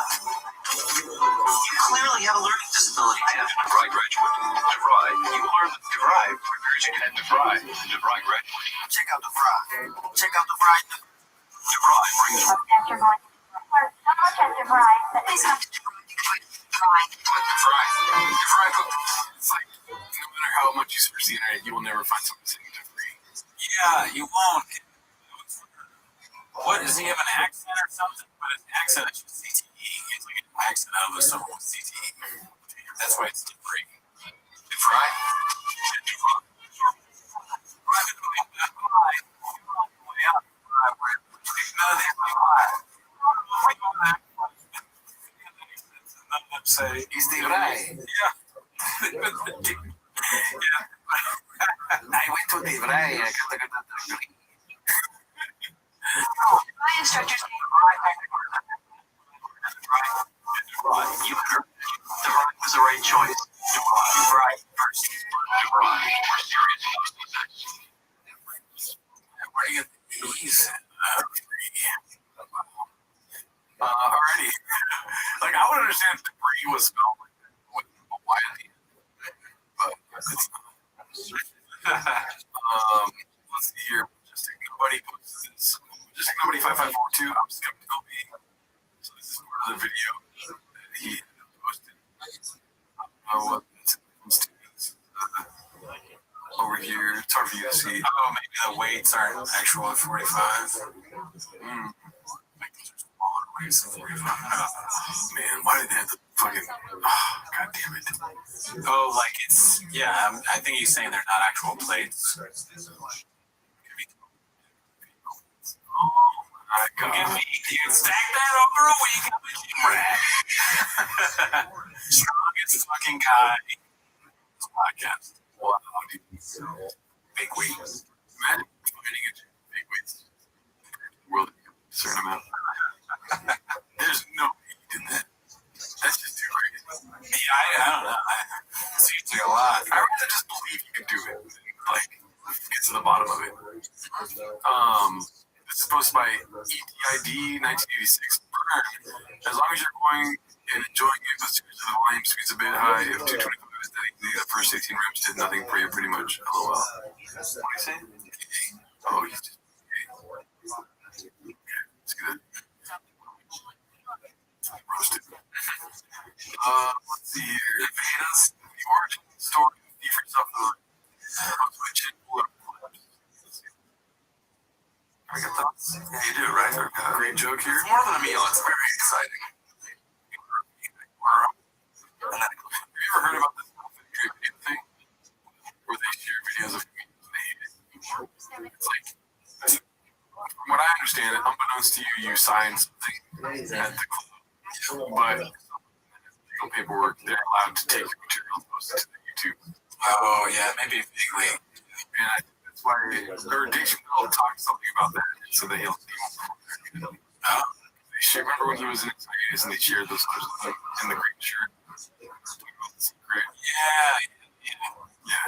You clearly have a learning disability. I have a DeVry graduate. DeVry. You learn the DeVry prepares you at DeVry. DeVry graduate. Check out DeVry. Check out DeVry. DeVry brings you. Please come to DeVry. It's like, no matter how much you search the internet, you will never find something saying DeVry. Yeah, you won't. What, does he have an accent or something? But his accent is just CTE. It's like an accent out of someone with CTE. That's why it's DeVry. DeVry? Say he's DeVry. Yeah. I went to DeVry. My instructor's name You heard. DeVry was the right choice. DeVry first. DeVry. We're serious about this. Where do you get these? Already. Like, I would understand if DeVry was spelled like that. Why at the end? But it's not. Let's see here. Just nobody posts this. Just nobody 5542. I'm skeptical B. So this is part of the video that he posted. I don't know what it's over here. It's hard for you to see. Oh, maybe the weights aren't actual at 45. Weights at 45. Man, why did they have to fucking... God damn it. Oh, like it's... Yeah, I think he's saying they're not actual plates. Look at me. You can stack that over a week. Strongest fucking guy. This podcast. Wow, dude. Big weights. Imagine finding a big weights. World, a certain amount. There's no way you did that. That's just too crazy. Yeah, I don't know. It seems like a lot. I'd rather just believe you can do it. Like, get to the bottom of it. This is posted by ETID 1986. As long as you're going and enjoying it, but seriously, the volume speed's a bit high. If 225 is steady, the first 18 reps did nothing for you, pretty much. LOL. What do you say? Oh, he's just. Okay, let's get it. Roasted. Let's see here. Vedas, the origin story of the free stuff. I got thoughts. Yeah, you do, right? Great joke here. It's more than a meal. It's very exciting. Have you ever heard about this video thing? Where they share videos of comedians and they hate it? It's like, from what I understand, unbeknownst to you, you sign something at the club. But legal paperwork, they're allowed to take your material and post it to the YouTube. Oh, yeah, maybe vaguely. And I think that's why, or Dixon will talk something about that, so that he'll remember when he was in Exodus and they shared those clips with him in the green shirt? Yeah.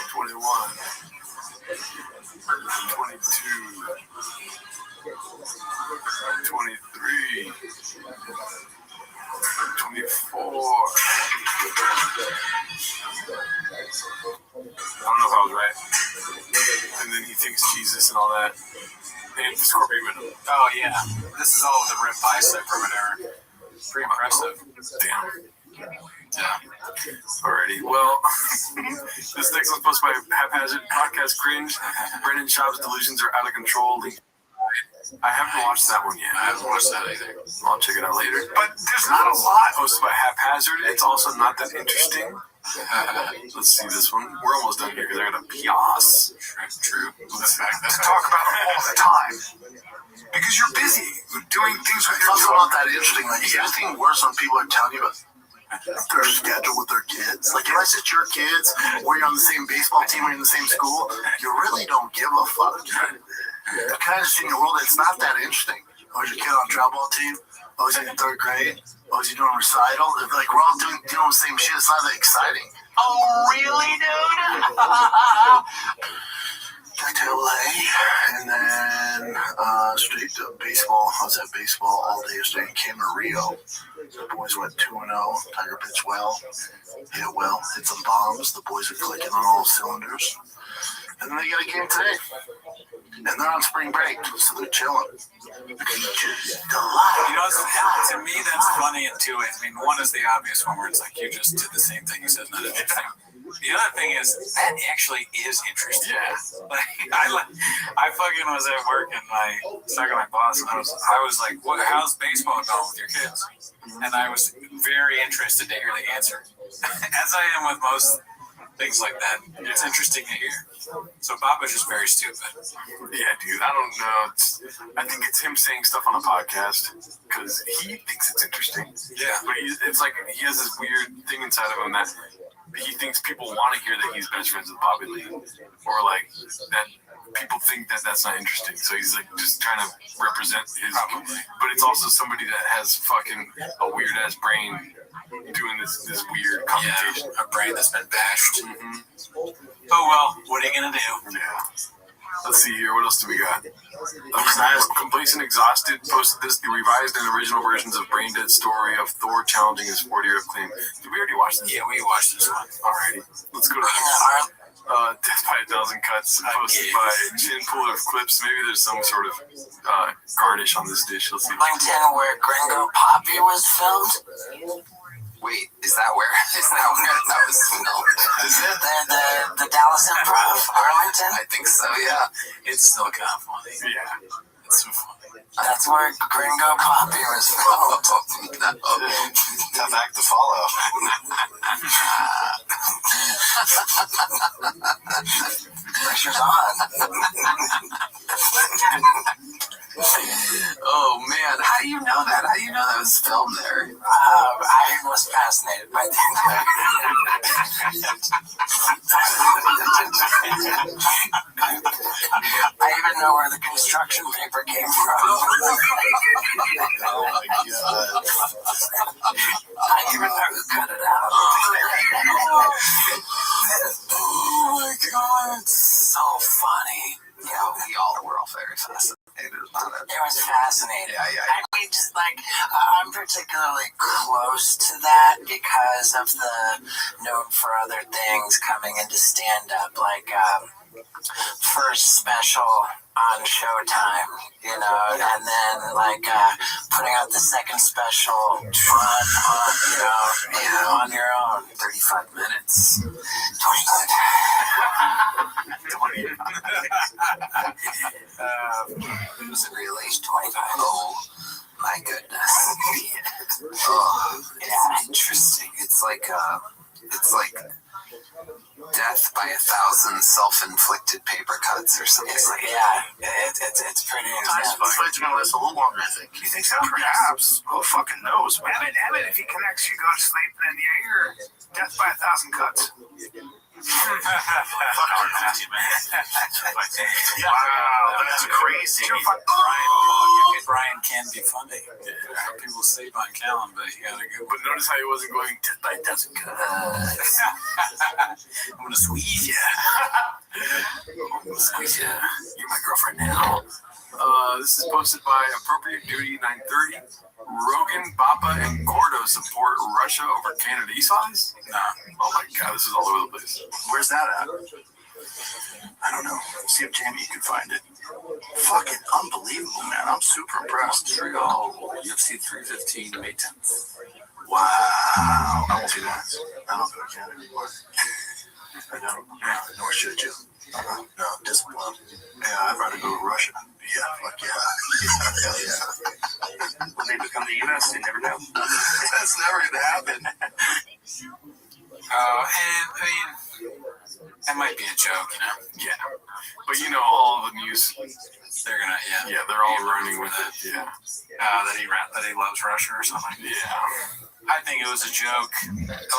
Corby minimum. Oh yeah, this is all with the rib bicep or whatever. Pretty impressive. Damn. Yeah. Alrighty. Well, this next one's posted by Haphazard Podcast Cringe. Brendan Schaub's delusions are out of control. I haven't watched that one yet. I haven't watched that either. I'll check it out later. But there's not a lot posted by Haphazard. It's also not that interesting. Let's see this one. We're almost done here because I got a pias. True. Let's back that To talk about it all the time. Because you're busy doing things with your It's also time. not that interesting. Like, is anything worse when people are telling you about their schedule with their kids? Like, if I said your kids, or you're on the same baseball team or in the same school, you really don't give a fuck. You're kind of just in your world. It's not that interesting. Oh, is your kid on the travel ball team? Oh, is he in third grade? Oh, is he doing recital? Like, we're all doing the same shit. It's not that exciting. Oh, really, dude? Back to LA, and then straight to baseball. I was at baseball all day yesterday. Came to Rio. The boys went 2-0. Tiger pitched well, hit well, hit some bombs. The boys are clicking on all cylinders. And then they got a game today. And they're on spring break, so they're chilling. Peaches delight. You know, to me, that's funny and two ways. I mean, one is the obvious one where it's like you just did the same thing you said, not interesting. The other thing is that actually is interesting. Yeah. Like I fucking was at work and I was talking to my boss and I was like, "What? How's baseball going with your kids?" And I was very interested to hear the answer, as I am with most things like that. It's interesting to hear. So Baba's just very stupid. Yeah, dude. I don't know. I think it's him saying stuff on a podcast because he thinks it's interesting. Yeah. But it's like he has this weird thing inside of him that he thinks people want to hear that he's best friends with Bobby Lee, or like that people think that that's not interesting. So he's like just trying to represent his. Probably. But it's also somebody that has fucking a weird ass brain doing this weird computation. Yeah, a brain that's been bashed. Mm-hmm. Oh well, what are you gonna do? Yeah. Let's see here. What else do we got? Complacent Exhausted posted this, the revised and original versions of Brain Dead story of Thor challenging his 40-year claim. Did we already watch this? Yeah, we watched this one. Alrighty. Let's go to Death by a Thousand Cuts, posted by Chin Puller of Clips. Maybe there's some sort of garnish on this dish. Let's see. Arlington, where Gringo Poppy was filmed. Wait, is that where that was filmed? Is it the Dallas Improv, Arlington? I think so, yeah. It's still kind of funny. Yeah. It's so funny. That's where Gringo Poppy was filmed. No. Tough act to follow. Pressure's on. Oh man, how do you know that? How do you know that was filmed there? I was fascinated by that. I even know where the construction paper came from. Oh my god. I even know who cut it out. Oh my god, it's so funny. Yeah, we all were all very fascinated about it. It was fascinating. Yeah. I mean, just like, I'm particularly close to that because of the known for other things coming into stand-up, like first special on Showtime, you know, and then like putting out the second special on your own. 35 minutes. 25. Was it really? 25. Oh my goodness. Oh, Yeah. interesting. It's like death by 1,000 self-inflicted paper cuts or something. It's like, it's pretty intense. It's going to last a little longer, I think. You think so? Perhaps. Who fucking knows? Evan, if he connects, you go to sleep, and then you're death by 1,000 cuts. Fuck our nasty, man. Wow, that's crazy. Brian can be funny. People sleep on Callum, but he got a good one. But notice how he wasn't going death by a dozen cuts. I'm gonna squeeze you. I'm gonna squeeze you. You're my girlfriend now. This is posted by Appropriate Duty 930. Rogan, Bappa, and Gordo support Russia over Canada. You saw this? Nah. Oh my god, this is all over the place. Where's that at? I don't know. See if Jamie can find it. Fucking unbelievable, man. I'm super impressed. Here we go. UFC 315, May 10th. Wow. I won't see that. I don't go to Canada anymore. I don't. Nor should you. No, discipline. Yeah, I'd rather go to Russia. Yeah, fuck yeah. Hell yeah. When they become the U.S., they never know. That's never gonna happen. And I mean, that might be a joke, you know? Yeah. But you know, all the news, they're gonna, yeah, they're all running with it. Yeah. That he loves Russia or something. Yeah. I think it was a joke.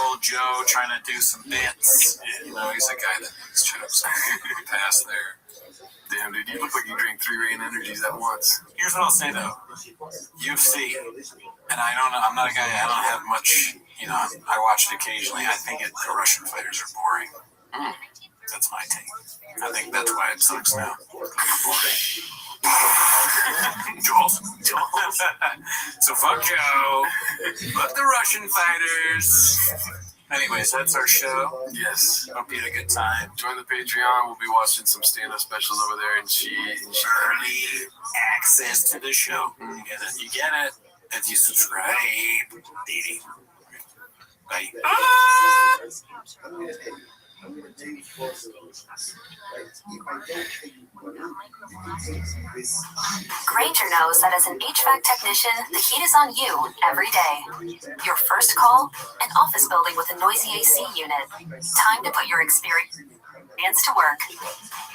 Old Joe trying to do some bits. You know, he's a guy that makes jokes. Pass there. Damn, dude, you look like you drink 3 Rain Energies at once. Here's what I'll say though. UFC, and I'm not a guy, I don't have much, you know, I watch it occasionally. I think the Russian fighters are boring. That's my take. I think that's why it sucks now. Jules. So fuck Joe. Fuck the Russian fighters. Anyways, that's our show. Yes. Hope you had a good time. Join the Patreon. We'll be watching some stand-up specials over there, and early access to the show. You get it. You get it. If you subscribe. Bye. Granger knows that as an HVAC technician, the heat is on you every day. Your first call, an office building with a noisy AC unit. Time to put your experience to work.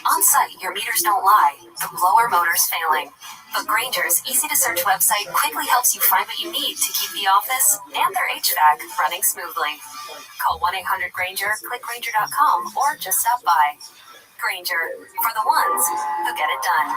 On site, your meters don't lie. The blower motor's failing. But Granger's easy-to-search website quickly helps you find what you need to keep the office and their HVAC running smoothly. Call 1-800-GRANGER, click Granger.com, or just stop by. Granger, for the ones who get it done.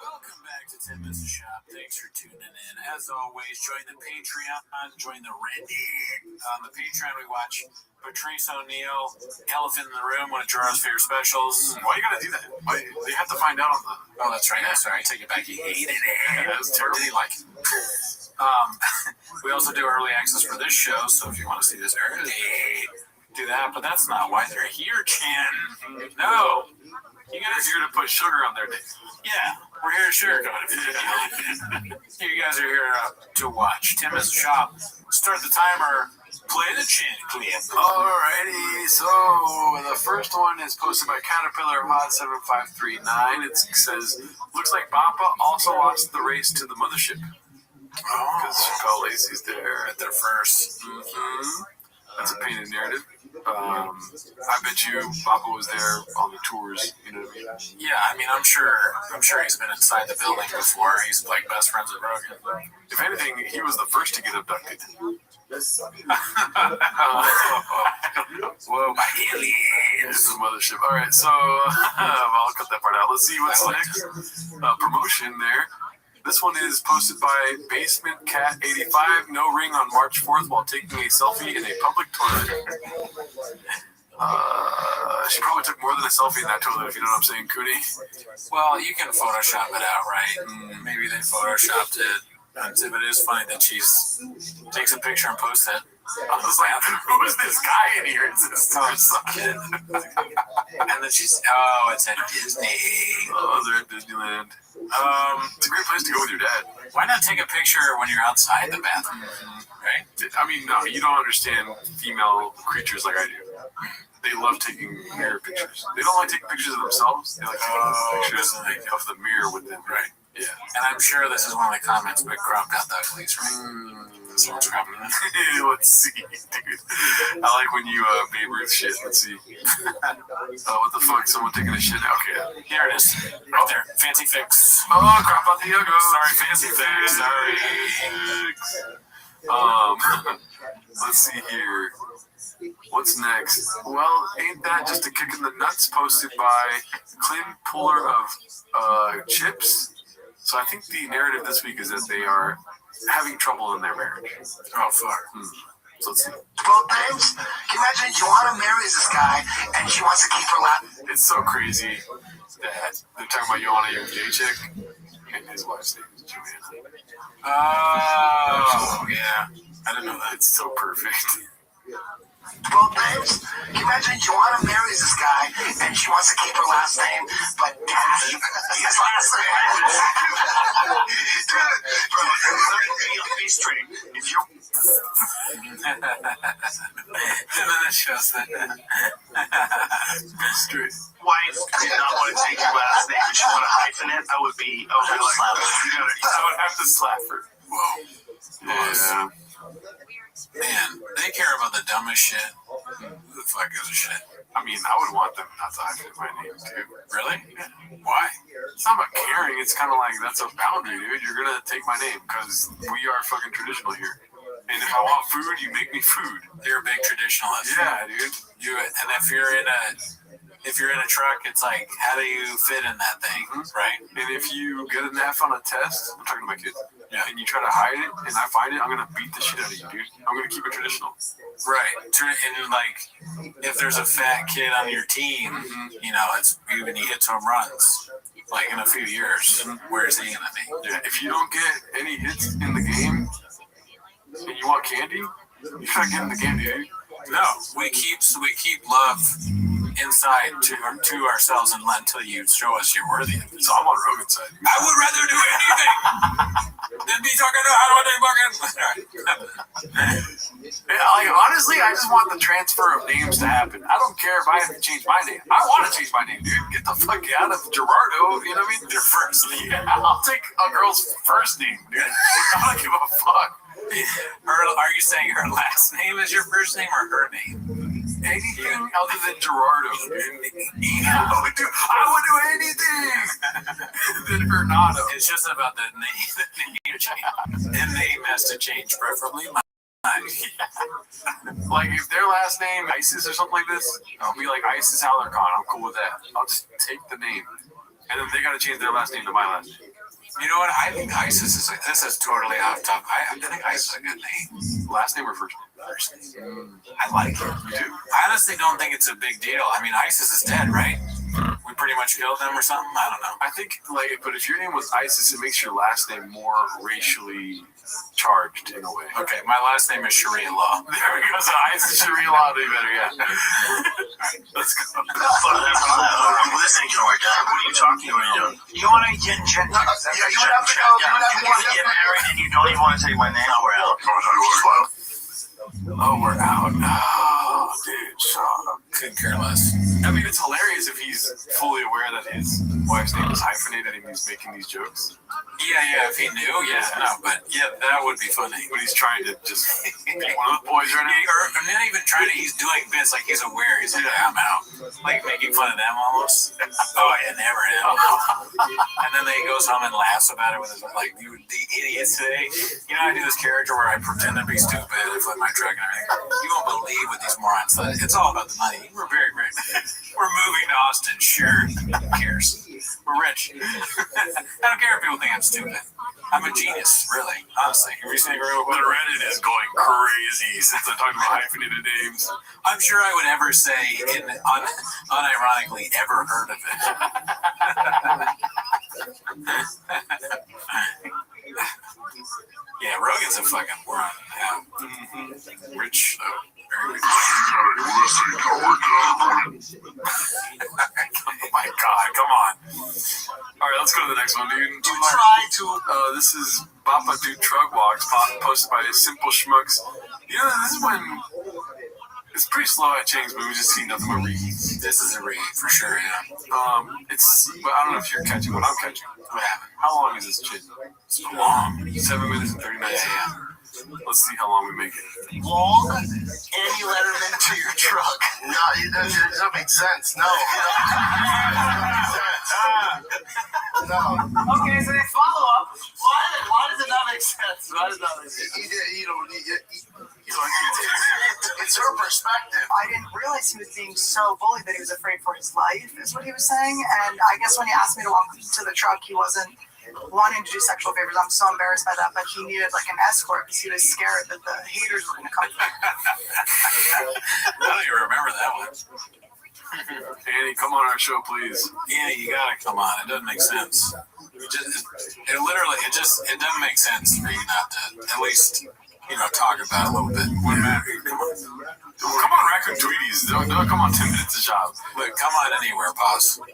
Welcome back to 10 Minutes of Shop. Thanks for tuning in. As always, join the Patreon, join the Reddit. On the Patreon, we watch Patrice O'Neal, Elephant in the Room, one of Gerard's favorite specials. Why you gotta do that? Why, they have to find out on the... Oh, that's right. I'm sorry. I take it back. He hated it. Yeah, that was terrible. Did he like it? We also do early access for this show, so if you want to see this early, do that. But that's not why they're here, Chin. No. You guys are here to put sugar on their day. Yeah, we're here to sugarcoat it. You guys are here to watch 10 Minutes of Shop. Start the timer. Play the Chin clip. Alrighty, so the first one is posted by Caterpillar Hot 7539. It says, looks like Bappa also lost the race to the mothership. Because Chicago Lacey's there at their first. That's a painted narrative. I bet you Bappa was there on the tours. You know what I mean? Yeah, I mean, I'm sure he's been inside the building before. He's like best friends with Rogan. If anything, he was the first to get abducted. Whoa, my alien. This is a mothership. All right, so I'll cut that part out. Let's see what's next. Promotion there. This one is posted by Basement Cat 85. No ring on March 4th while taking a selfie in a public toilet. She probably took more than a selfie in that toilet, if you know what I'm saying, Cooney. Well, you can Photoshop it out, right? Maybe they Photoshopped it. But it is funny that she takes a picture and posts it. I was like, who is this guy in here? It's this kid. And then she's, it's at Disney. Oh, they're at Disneyland. It's a great place to go with your dad. Why not take a picture when you're outside the bathroom? Right? I mean, no, you don't understand female creatures like I do. They love taking mirror pictures. They don't like taking pictures of themselves. They like taking pictures of the mirror with them, right? Yeah. And I'm sure this is one of the comments, but cropped out the uglies, right? Someone's grabbing it. Let's see, dude. I like when you Babe Ruth shit. Let's see. What the fuck? Someone taking a shit? Okay. Here it is. Right there. Fancy fix. Oh, crap out the yogo. Sorry, fancy fix. Sorry. Let's see here. What's next? Well, ain't that just a kick in the nuts posted by Clint Puller of Chips? So I think the narrative this week is that they are having trouble in their marriage. Oh, fuck. So let's see. Well, babes, can you imagine you want to marry this guy and she wants to keep her lap? It's so crazy that they're talking about Joanna, your gay chick, and his wife's name is Joanna. Oh, yeah. I didn't know that. It's so perfect. Well, babes, can you imagine you want to marry this guy and she wants to keep her last name, but daddy, his last name. Restream, if you... And then it shows that. Straight. Wife did not want to take your last name and she want to hyphen it. I would be, I would have to slap her. Whoa. Yeah. Man, they care about the dumbest shit. Who the fuck gives a shit? I mean, I would want them not to hyphenate my name, too. Really? Why? It's not about caring. It's kind of like, that's a boundary, dude. You're going to take my name because we are fucking traditional here. And if I want food, you make me food. You're a big traditionalist. Yeah, dude. And if you're in a truck, it's like, how do you fit in that thing, right? And if you get an F on a test, I'm talking to my kids, and you try to hide it, and I find it, I'm gonna beat the shit out of you, dude. I'm gonna keep it traditional. Right. And like, if there's a fat kid on your team, you know, it's even he hits home runs. Like in a few years, where is he gonna be? Yeah. If you don't get any hits in the game, and you want candy, you gotta get in the candy, dude. No, we keep love inside to ourselves until you show us you're worthy of it. So I'm on Rogan's side. I would rather do anything than be talking to how do I Like, honestly, I just want the transfer of names to happen. I don't care if I have to change my name. I want to change my name, dude. Get the fuck out of Gerardo. You know what I mean? Their first name. Yeah, I'll take a girl's first name, dude. I don't give a fuck. Are you saying her last name is your first name or her name? Anything other than Gerardo. I would do anything than Hernado. It's just about the name. The name has to change, preferably mine. Like if their last name ISIS or something like this, I'll be like ISIS Alarcon. I'm cool with that. I'll just take the name, and then they gotta change their last name to my last name. You know what? I think ISIS is this is totally off topic. I think ISIS is a good name. Last name or first name? First name. I like it. You do? I honestly don't think it's a big deal. I mean, ISIS is dead, right? We pretty much killed them or something. I don't know. I think like, but if your name was ISIS, it makes your last name more racially charged in a way. Okay, my last name is Sharia law. There we go. So ISIS Sharia law would be better. Yeah. Let's go. This ain't going down. What are you talking about? You want to get you would have to go. You want to get married and you don't even want to take my name. Now we're out. Oh, we're out. Oh, dude, Sean. Couldn't care less. I mean, it's hilarious if he's fully aware that his wife's name is hyphenated and he's making these jokes. Yeah, if he knew, but that would be funny. But he's trying to just be one of the boys right now. Or not even trying to, he's doing bits like he's aware. He's like, I'm out. Like making fun of them almost. Oh, yeah, never him. And then he goes home and laughs about it with his, like, you the idiots today. You know, I do this character where I pretend to be stupid and flip my truck and everything. You won't believe what these morons said. It's all about the money. We're very rich. We're moving to Austin, sure. Who cares? We're rich. I don't care if people think I'm stupid. I'm a genius, really. Honestly. The Reddit is going crazy since I'm talking about hyphenated names. I'm sure I would ever say, unironically, ever heard of it. Yeah, Rogan's a fucking moron. Yeah. Rich, though. Very rich. Oh my God, come on. All right, let's go to the next one, dude. Try to. This is Bappa Dude Truck Walks, posted by Simple Schmucks. You know, this is when it's pretty slow at Chang's, but we just see nothing but reheats. This is a reheat for sure, yeah. But I don't know if you're catching what I'm catching. What happened? How long is this shit? It's long. 7 minutes and 30 minutes. Yeah. Let's see how long we make it. Long, and you let him into your truck. No, it doesn't make sense. No. No. Okay, so they follow up. Why does it not make sense? Why does it not make sense? It's her perspective. I didn't realize he was being so bullied that he was afraid for his life, is what he was saying. And I guess when he asked me to walk to the truck, he wasn't wanting to do sexual favors. I'm so embarrassed by that, but he needed like an escort because he was scared that the haters were going to come. I don't even remember that one. Annie, come on our show, please. Annie, you gotta come on. It doesn't make sense. It doesn't make sense for you not to at least, talk about it a little bit. What matter? Come on, record tweeties. Don't come on 10 minutes a job. Look, come on anywhere, boss. I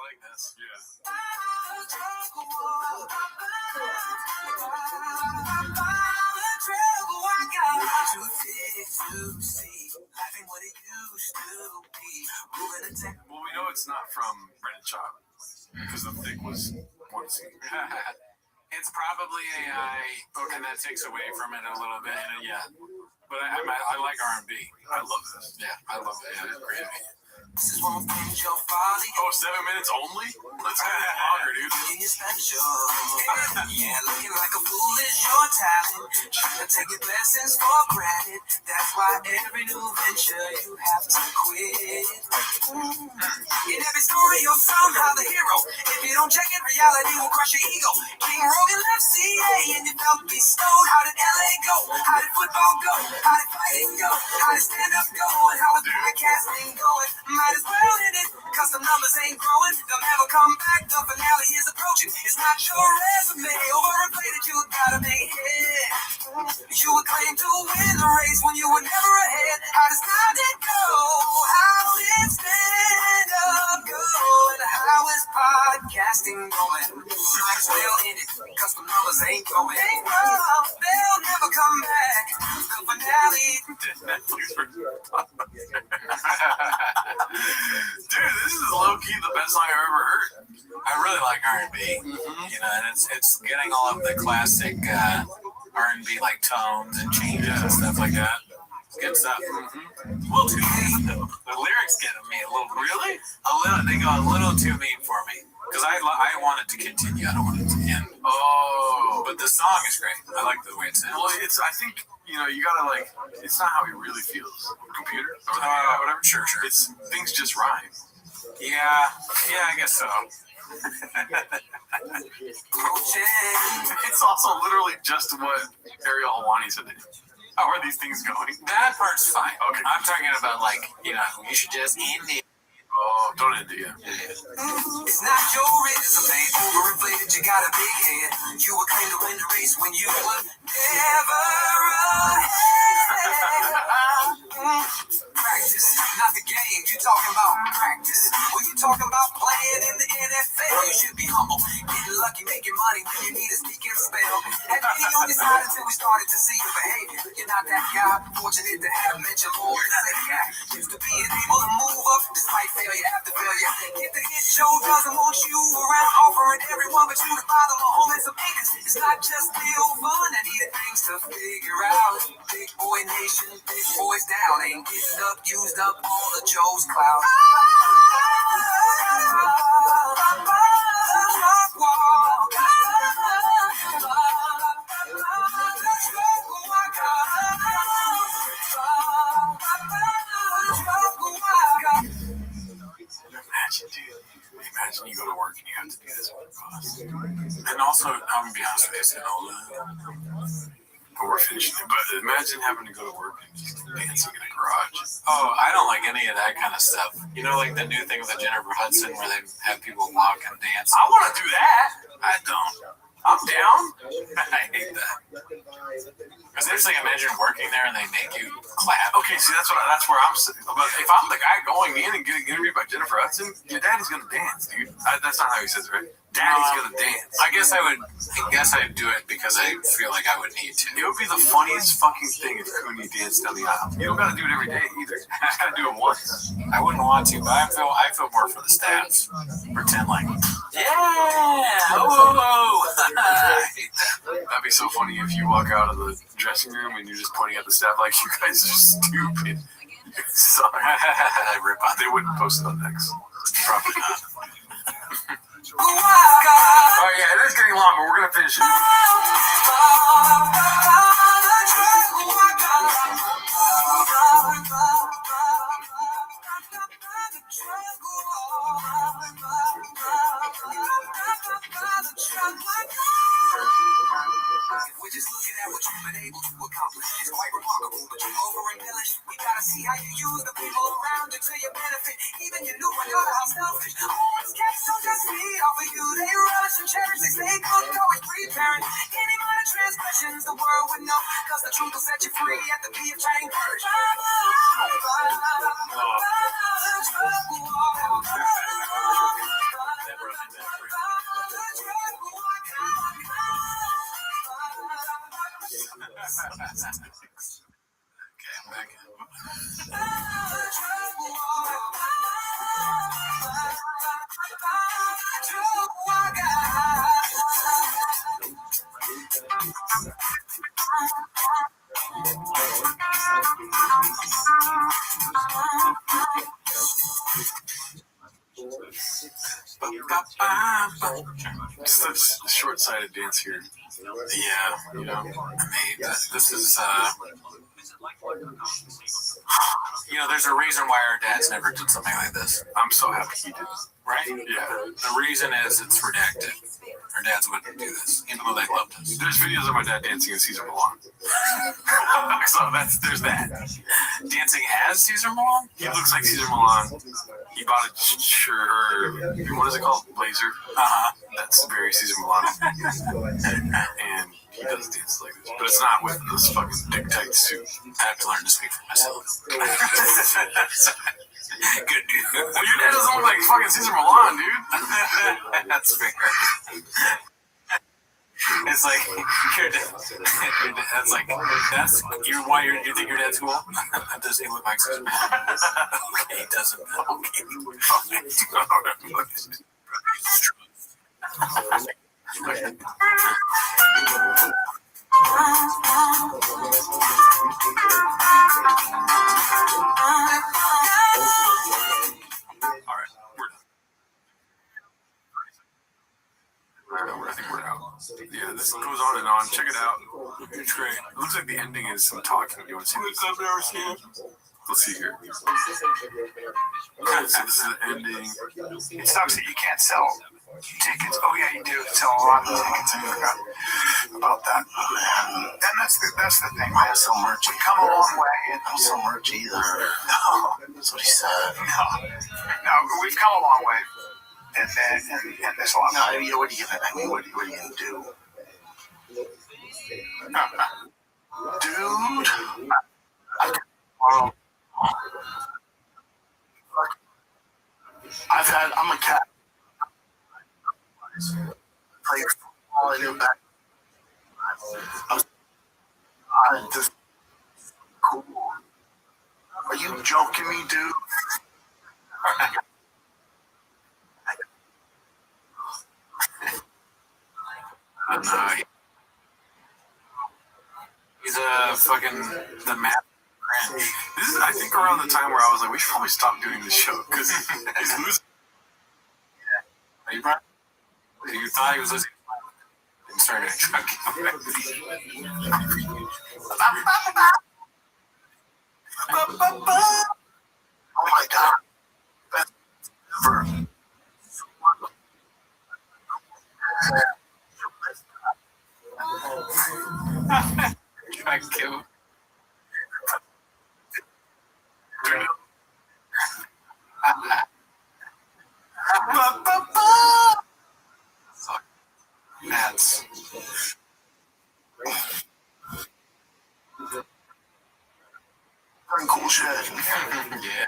like this. Yeah. Well, we know it's not from Brennan Chop because the thick was one scene. It's probably AI, and that takes away from it a little bit. Yeah, but I like R&B. I love this. Yeah, I love it. Yeah, it's great. This is one thing your folly. Oh, 7 minutes only? Let's have it longer, dude. You're special. Yeah, looking like a fool is your talent. Trying to take your blessings for granted. That's why every new venture you have to quit. In every story you're somehow the hero. If you don't check it, reality will crush your ego. King Rogan left CA and you felt bestowed. How did LA go? How did football go? How did fighting go? How did stand-up go? And how was podcasting going? Might as well end it, cause the numbers ain't growing. They'll never come back, the finale is approaching. It's not your resume, overinflated, you gotta make it. You would claim to win the race when you were never ahead. How does it go? How did stand-up go? And how is podcasting going? Might as well end it, cause the numbers ain't going. They'll never come back, the finale. Dude, this is low-key the best song I've ever heard. I really like R&B, and it's getting all of the classic R&B like tones and changes and stuff like that. It's good stuff. A little too mean though. The lyrics get me a little. Really? They go a little too mean for me because I want it to continue. I don't want it to end. Oh, but the song is great. I like the way it sounds. Well, I think you gotta it's not how he really feels. Computer or whatever. Sure. It's things just rhyme. Yeah, I guess so. It's also literally just what Ariel Hawani said. How are these things going? That part's fine. Okay. I'm talking about you should just end it. Oh, don't end it yet. It's not your resume, overinflated, you got a big head. You were claimed to win the race when you were never ahead. Practice, not the game, you talking about practice. When you talking about playing in the NFL, you should be humble. Getting lucky, making money when you need a speaking spell. Had me on your side until we started to see your behavior. You're not that guy, fortunate to have met your Lord and Savior. Used to being able to move up despite failure after failure. Get the hit, Joe doesn't want you around, offering everyone but you to bother my home and some acres. It's not just real fun, I needed things to figure out. Big boy nation, big boys down, ain't getting up, used up all of Joe's clout. Imagine you go to work and you have to do this one cost. And also, I'm gonna be honest with you, But we're finishing it. But imagine having to go to work and just dancing in a garage. Oh, I don't like any of that kind of stuff. Like the new thing with Jennifer Hudson where they have people walk and dance. I want to do that. I don't. I'm down. I hate that. Because there's imagine working there and they make you clap. Okay, see, that's where I'm sitting. But if I'm the guy going in and getting interviewed by Jennifer Hudson, your daddy's gonna dance, dude. That's not how he says it, right? Daddy's gonna dance. I guess I'd do it because I feel like I would need to. It would be the funniest fucking thing if Cooney danced down the aisle. You don't gotta do it every day either. You just gotta do it once. I wouldn't want to, but I feel more for the staff. Pretend like, yeah, oh, I hate that. That'd be so funny if you walk out of the dressing room and you're just pointing at the staff like you guys are stupid. Sorry. Rip on. They wouldn't post it on X. Probably not. Oh yeah, it is getting long, but we're gonna finish it. We're just looking at what you've been able to accomplish. It's quite remarkable, but you're over-embellished. We gotta see how you use the people around you to your benefit. Even your new one, you're how selfish. All these cats don't just feed off of you. They relish and cherish. They stay cooked, always preparing. Any minor transgressions, the world would know. Cause the truth will set you free at the P of Chambers. Okay, I'm back in. Such a short-sighted dance here. Yeah, you know, I mean, this is, you know, there's a reason why our dads never did something like this. I'm so happy he did. Right? Yeah. The reason is it's redacted. Our dads wouldn't do this, even though they loved us. There's videos of my dad dancing as Caesar Milan. So there's that. Dancing as Caesar Milan? He looks like Caesar Milan. He bought a shirt, or what is it called? Blazer. That's very Caesar Milan. And he does dance like this, but it's not with this fucking dick tight suit. I have to learn to speak for myself. Good dude. Well, your dad doesn't look like fucking Caesar Milan, dude. That's fair. It's like that's like why you think your dad's cool? Does he look like Caesar Milan? Okay, he doesn't. I think we're out. Yeah, this goes on and on. Check it out. It's great. It looks like the ending is some talking. Do you want to see this? Let's see here. Okay, so this is the ending. It sucks that you can't sell tickets. Oh yeah, you do sell a lot of tickets. I forgot about that. And that's the thing. I have so merch. We come a long way. And I'm so merch either. No, that's what he said. No, we've come a long way. And there's a lot. No, I mean, what are you gonna do? Dude, I'm a cat. Play football in your back. I'm just cool. Are you joking me, dude? He's fucking the map. This is, I think, around the time where I was like, we should probably stop doing this show because he's losing. You thought he was losing. And started to truck Oh my god. Best ever. Try to kill. That's cool shit. Yeah.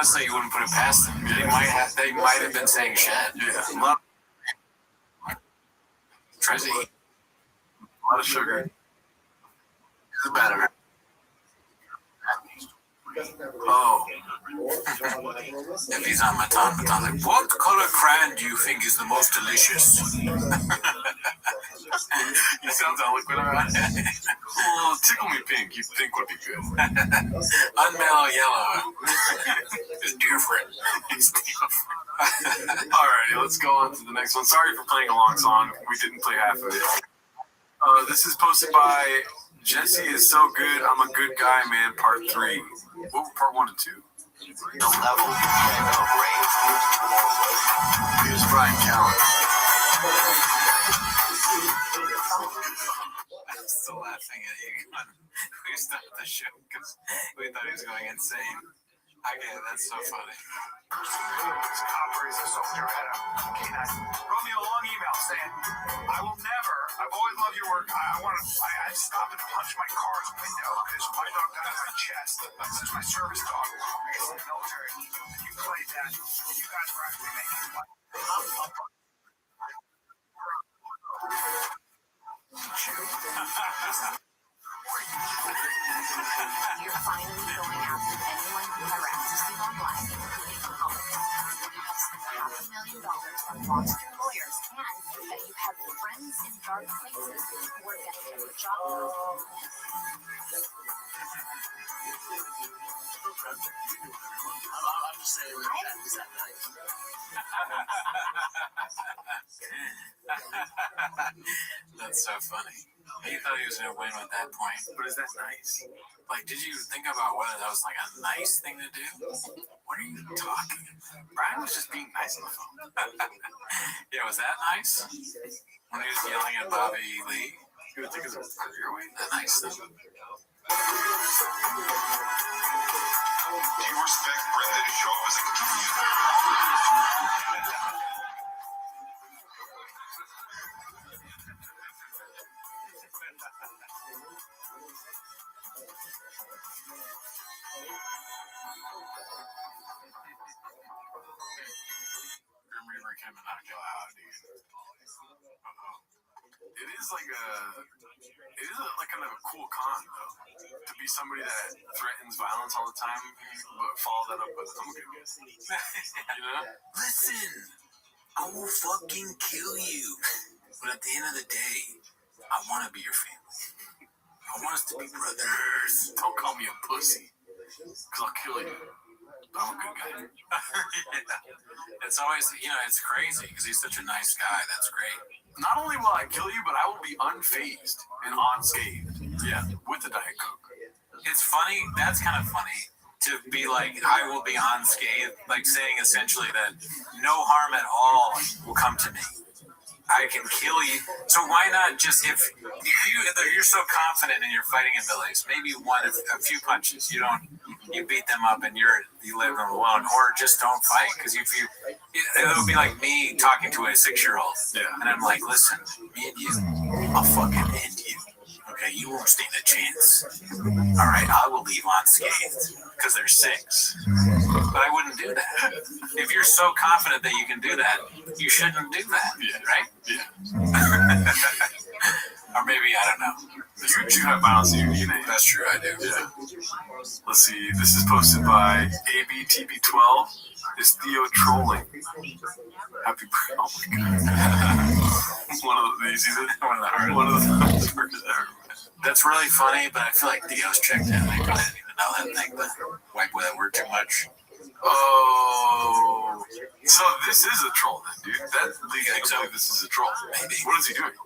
honestly, you wouldn't put it past them. They might have been saying shit. Yeah. Tries to eat. A lot of sugar. It's better. Oh. If he's on Matan, like, what color crayon do you think is the most delicious? You sound eloquent about it. Well, tickle me pink, you think would be good. Unmellow yellow. It's different. It's different. Alrighty, let's go on to the next one. Sorry for playing a long song. We didn't play half of it. This is posted by Jesse is so good. I'm a good guy, man. Part 3. What were part 1 and 2? The level of rave. Here's Brian Callen. I'm still laughing at you. We stopped the show because we thought he was going insane. Okay, that's so funny. Operates a soldier at a K9. Wrote me a long email saying, I've always loved your work. I stopped and punched my car's window because my dog got in my chest. That's my service dog. I guess in the military. You played that. You guys were actually making fun. You're finally going after anyone who harasses you online, including from home. You have spent $500,000 from monster lawyers, and that you have friends in dark places who are going to get the job done. I'm just saying, is that nice? That's so funny. He thought he was going to win at that point. But is that nice? Like, did you think about whether that was like a nice thing to do? What are you talking about? Brian was just being nice on the phone. Yeah, was that nice? When he was yelling at Bobby Lee? You would think it was a career way? A nice thing. Do you respect Brenda to show up as a Remember him and knock you out, dude. It is like kind of a cool con though, to be somebody that threatens violence all the time, but follow that up with I'm good. You know? Listen, I will fucking kill you. But at the end of the day, I want to be your family. I want us to be brothers. Don't call me a pussy, because I'll kill you. I'm a good guy. Yeah. It's always, it's crazy because he's such a nice guy. That's great. Not only will I kill you, but I will be unfazed and unscathed. Yeah, with the Diet Coke. It's funny. That's kind of funny to be like, I will be unscathed, like saying essentially that no harm at all will come to me. I can kill you. So why not just if you're so confident in your fighting abilities, maybe a few punches. You beat them up and you live them alone, or just don't fight because it would be like me talking to a 6-year-old, and I'm like, listen, me and you, I'll fucking end you. Okay, you won't stand a chance. All right, I will leave unscathed because they're 6. But I wouldn't do that. If you're so confident that you can do that, you shouldn't do that, right? Yeah. Or maybe, I don't know. You have violence in your DNA. That's true, I do. Yeah. Let's see. This is posted by ABTB12. It's Theo trolling. Happy birthday. Oh my god. One of the hardest workers ever. That's really funny, but I feel like Theo's checked in. I didn't even know that thing, but wipe with that word too much. Oh. So this is a troll then, dude. That leads me to believe this is a troll. Maybe. What is he doing?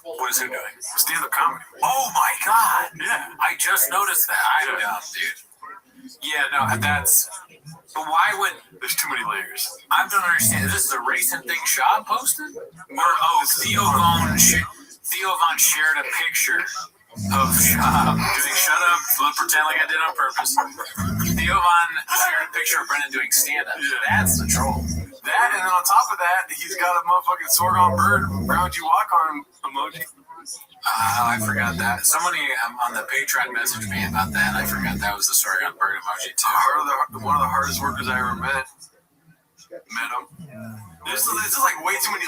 What is he doing? Stand-up comedy. Oh my god! Yeah. I just noticed that. I'm dumb, dude. Yeah, no, that's... But why would... There's too many layers. I don't understand. This is a recent thing Shaw posted? Or, Theo Von shared a picture of Shaw doing shut up, pretend like I did on purpose. Theo Von shared a picture of Brendan doing stand-up. Yeah. That's the troll. That, and then on top of that, he's got a motherfucking Sorghum bird round you walk on emoji. I forgot that. Somebody on the Patreon messaged me about that. I forgot that was the Sorghum bird emoji too. One of the hardest workers I ever met. Met him. There's just like way too many.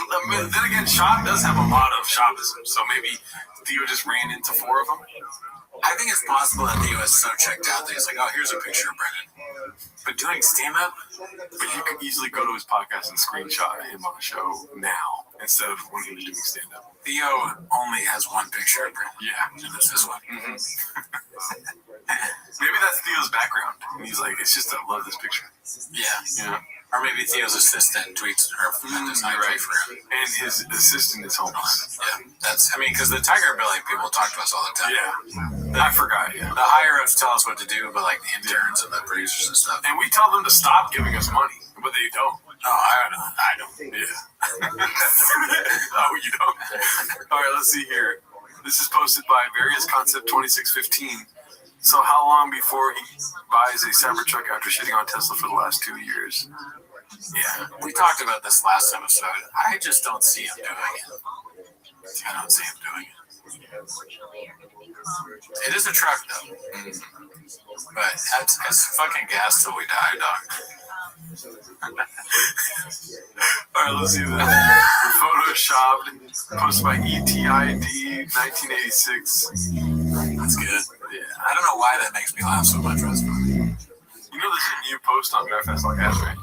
Then again, Shop does have a lot of shopism, so maybe Theo just ran into 4 of them. I think it's possible that Theo is so checked out that he's like, oh, here's a picture of Brendan. But doing stand-up? But you could easily go to his podcast and screenshot him on the show now instead of when he was doing stand-up. Theo only has one picture of Brendan. Yeah. And it's this one. Mm-hmm. Maybe that's Theo's background. And he's like, it's just, I love this picture. Yeah. Or maybe Theo's assistant tweets her and designs right for him. And his assistant is homeless. Yeah. Because the Tiger Billy people talk to us all the time. Yeah. I forgot, yeah. The higher ups tell us what to do, but like the interns and the producers and stuff. And we tell them to stop giving us money, but they don't. No, I don't. Yeah. Oh, you don't? All right, let's see here. This is posted by Various Concept 2615. So how long before he buys a Cybertruck after shitting on Tesla for the last 2 years? Yeah, we talked about this last episode. I just don't see him doing it. I don't see him doing it. It is a truck, though. Mm-hmm. But it's fucking gas till we die, dog. All right, let's see this. Photoshopped, posted by ETID 1986. That's good. Yeah, I don't know why that makes me laugh so much. You know there's a new post on DraftFest Podcast, right?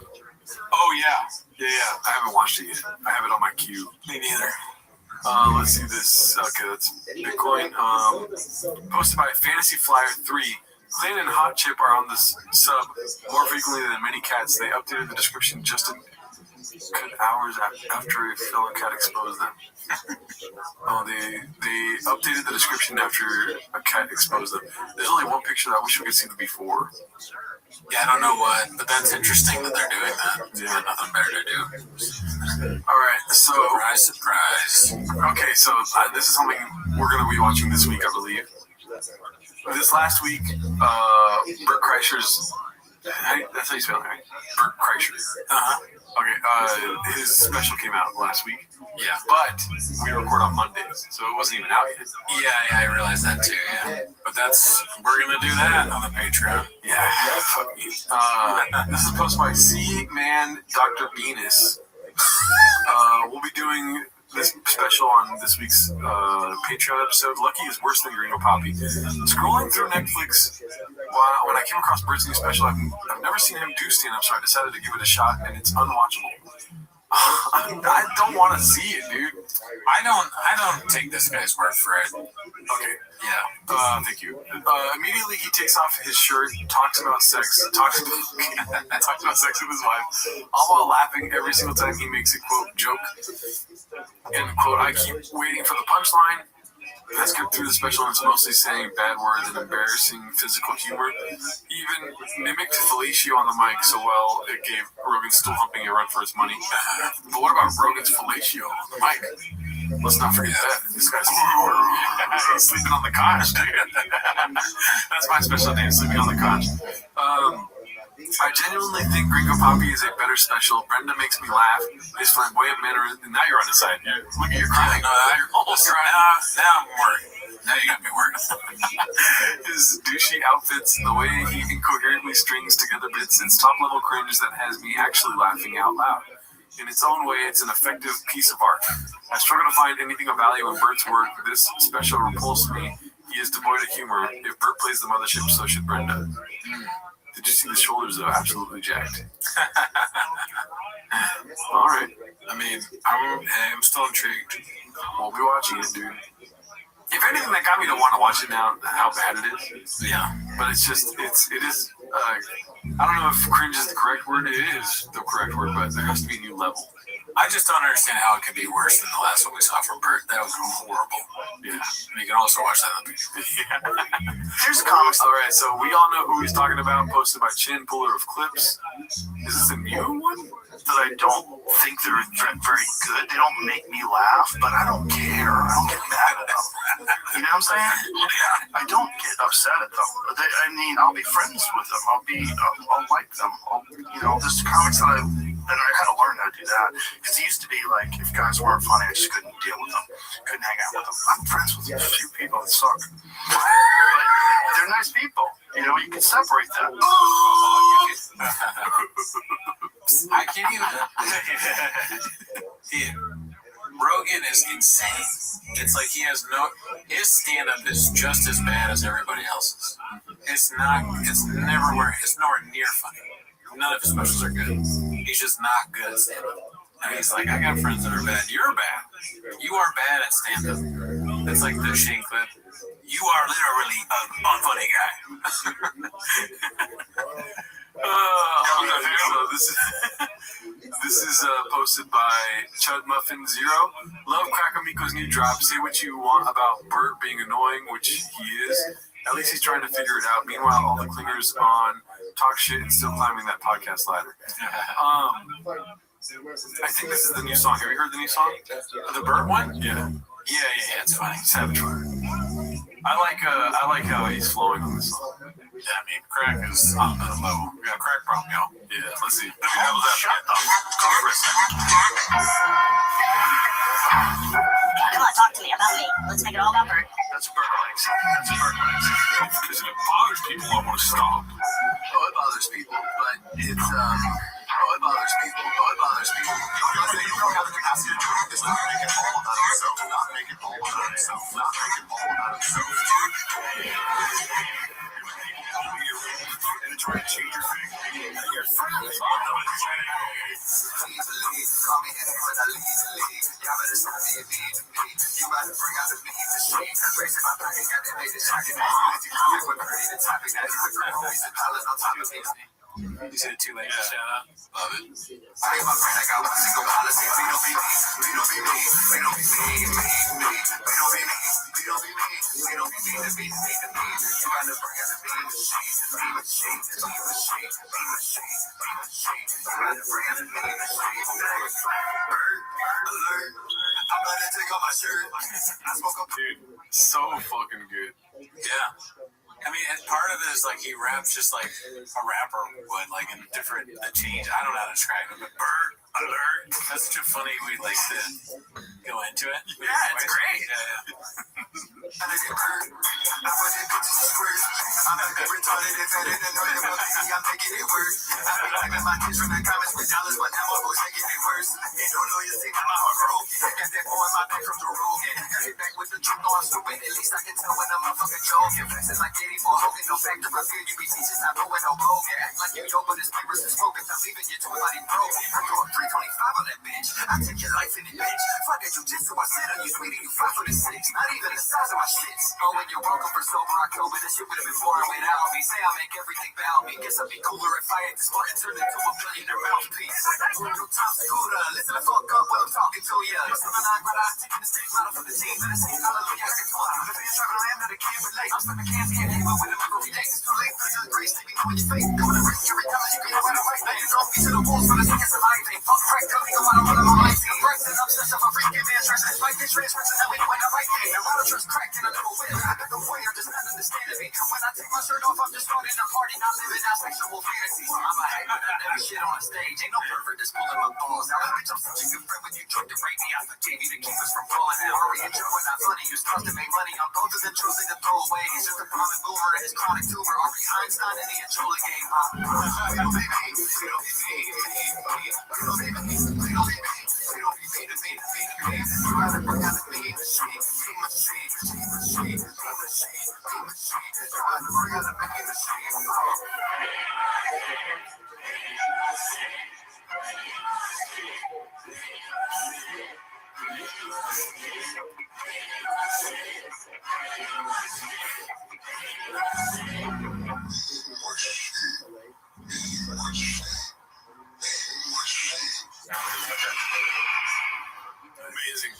Oh, yeah. Yeah. I haven't watched it yet. I have it on my queue. Me neither. Let's see this. Okay, that's Bitcoin. Posted by Fantasy Flyer 3. Clan and Hot Chip are on this sub more frequently than many cats. They updated the description just a good hours after a fellow cat exposed them. They updated the description after a cat exposed them. There's only one picture that I wish we could see the before. Yeah, I don't know what, but that's interesting that they're doing that. Yeah. Nothing better to do. All right, so surprise. Okay, so this is something we're gonna be watching this week, I believe. This last week, Bert Kreischer's. That's how you spell it, right? Bert Kreischer. Okay, his special came out last week. Yeah. But we record on Mondays, so it wasn't even out yet. Yeah, I realized that too, yeah. But we're going to do that on the Patreon. Yeah, fuck me. This is posted by C-Man Dr. Venus. We'll be doing this special on this week's Patreon episode. Lucky is worse than Gringo Poppy. Scrolling through Netflix, when I came across Bert's new special, I've never seen him do stand-up, so I decided to give it a shot, and it's unwatchable. I don't want to see it, dude. I don't take this guy's word for it. Okay. Yeah. Thank you. Immediately he takes off his shirt, talks about sex with his wife, all while laughing every single time he makes a quote joke. And quote, I keep waiting for the punchline. I skipped through the special and it's mostly saying bad words and embarrassing physical humor. He even mimicked fellatio on the mic so well it gave Rogan still humping a run for his money. But what about Rogan's fellatio on the mic? Let's not forget that. This guy's he's sleeping on the couch. That's my special name, sleeping on the couch. I genuinely think Gringo Poppy is a better special. Brenda makes me laugh. His flamboyant manner, and now you're on his side. Look at your crying. You're almost crying. Now I'm worried. Now you got me worried. His douchey outfits, the way he incoherently strings together bits, it's top-level cringe that has me actually laughing out loud. In its own way, it's an effective piece of art. I struggle to find anything of value in Bert's work. This special repulsed me. He is devoid of humor. If Bert plays the mothership, so should Brenda. Did you see the shoulders, though? Absolutely jacked. All right. I mean, I'm still intrigued. We'll be watching it, dude. If anything, that got me to want to watch it now, how bad it is. Yeah. But it is, I don't know if cringe is the correct word. It is the correct word, but there has to be a new level. I just don't understand how it could be worse than the last one we saw from Bert. That was horrible. Yeah. And you can also watch that on the Here's comics. All right, so we all know who he's talking about. Posted by Chin, puller of clips. Is this a new one? that I don't think they're very good. They don't make me laugh, but I don't care. I don't get mad at them. You know what I'm saying? Yeah. I don't get upset at them. I'll be friends with them. I'll like them. There's comics that I had to learn how to do that, because it used to be like, if guys weren't funny, I just couldn't deal with them, couldn't hang out with them. I'm friends with a few people that suck, but they're nice people. You can separate that. I can't even. Rogan is insane. It's like his stand-up is just as bad as everybody else's. It's nowhere near funny. None of his specials are good. He's just not good at stand-up. And he's like, I got friends that are bad. You're bad. You are bad at stand-up. It's like the Shane clip. You are literally an unfunny guy. This is posted by Chud Muffin 0. Love Crackamico's new drop. Say what you want about Bert being annoying, which he is. At least he's trying to figure it out. Meanwhile, all the clingers on talk shit and still climbing that podcast ladder. I think this is the new song. Have you heard the new song? The Bert one? Yeah. Yeah. It's funny. Savage Fire. I like how he's flowing on this song. Yeah, I mean, crack is on another level. We got a crack problem, y'all. Yeah, let's see. Shut the fuck Come on, talk to me about me. Let's make it all about Bert. That's Bert Legs. Because it bothers people, I want to stop. Oh, it bothers people, but it's, it bothers people. You don't have the capacity to do it. It's not make it all about yourself. Not make it all about himself. Not make it all about himself. And try to change your thing. Your friend is on the you gotta bring out the beat, the shit. Raising my pocket, got that baby shocking. You were pretty the topic, now you were great. Always a pilot on top of me. You said it too late. Shout out. Love it. I ain't my friend, I got one single policy. We don't be me. We don't be me. We don't be me. We don't be me. We don't be me. We don't be me. To be me. You gotta bring out the beat, the shit. Be the shit. Be the shit. Be the shit. Be the shit. You gotta bring out the beat, the shit. Bird alert. I'm gonna take off my shirt. I smoke up. Dude, so fucking good. Yeah. I mean, and part of it is like he raps just like a rapper would, like in the change. I don't know how to describe it, but Bird alert. That's such a funny way like to go into it. Yeah, it's great. Yeah. I like it bird. I put it bitches to squirt. I'm not that retarded and fed and annoyed about me. I'm making it work. I be claiming my kids from the comments with dollars, but now my boys making it worse. Ain't no loyalty, now my heart broke. Got that boy in my back from the road. Got it back with the truth, no I'm stupid. At least I can tell when I'm motherfucking joking. Flexing like 84 Hogan, no factor. I fear you be teaching, not knowing no Hogan. Act like you yo, but this papers is smoking. I'm leaving you to body broken. I throw a 325 on that bitch. I take your life in it, bitch. Fuck that jujitsu, I sit on you, sweetie. You 5 foot 6. Not even the size of my shits. Oh, and you're welcome for sober October. This shit would have been boring without me. Say I'll make everything bound me. Guess I'd be cooler if I had this button turned into a billionaire mouthpiece. Yo, top scooter. Listen the fuck up when I'm talking to ya. Listen, I'm not gonna taking the stage model for the team. And the same hallelujah, I can talk. The fans traveling land that I can't relate. I'm stuck in cans, can't hang with them every day. It's too late. It's grace, they be knowing your face. Coming to break every time you can know how to fight. They drop me to the walls for the second survive. They fuck crack, tell me no matter what I'm on my team. Breaks and obsessed of a freaking man. Trust this fight, this transfers, and we know when I right there. A lot of trust cracked in a little whip. I got the way, I'm just not understanding me. When I take my shirt off, I'm just starting a party, not living out sexual fantasies. I'm a hater that never shit on a stage. Ain't no perfect, just pulling my balls out. Bitch, I'm such a good friend when you drunk to break me. I forgave you to keep us from falling out. Hurry and joke, we're not funny. You start to make money on both of them, choosing to throw away. It's just a problem boomer and his chronic tumor. Ari Einstein and the Anjola game. We don't be me. We don't be me. We don't be me. We don't be me. We don't be me to me to me to me. You gotta bring out the beat, the shit. Be my shit. Be my shit. Be my shit. Be my shit. You gotta bring out the beat, the shit. Amazing.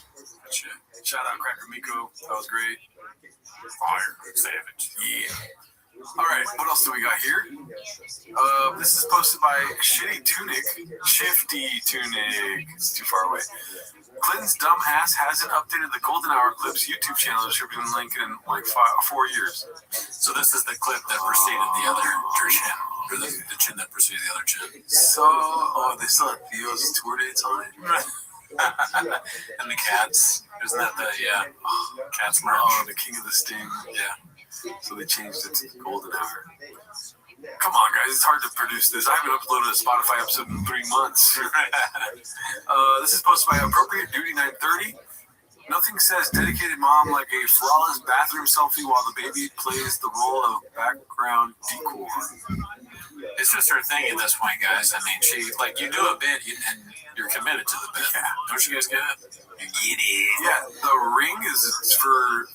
Shout out Cracker Miko. That was great. Fire. Savage. Yeah. All right, what else do we got here? This is posted by Shifty Tunic. It's too far away. Clinton's dumbass hasn't updated the Golden Hour Clips YouTube channel that should have been linked in like 4 years. So this is the clip that preceded the other chin, or the chin that preceded the other chin. So, they still have Theo's tour dates on it. And the cats. Isn't that cats merch? Oh, the King of the Sting. Yeah. So they changed it to the Golden Hour. Come on, guys. It's hard to produce this. I haven't uploaded a Spotify episode in 3 months. This is posted by Appropriate Duty 930. Nothing says dedicated mom like a flawless bathroom selfie while the baby plays the role of background decor. It's just her thing at this point, guys. I mean, you do a bit and you're committed to the bit. Yeah. Don't you guys get it? You get it. Yeah, the ring is for...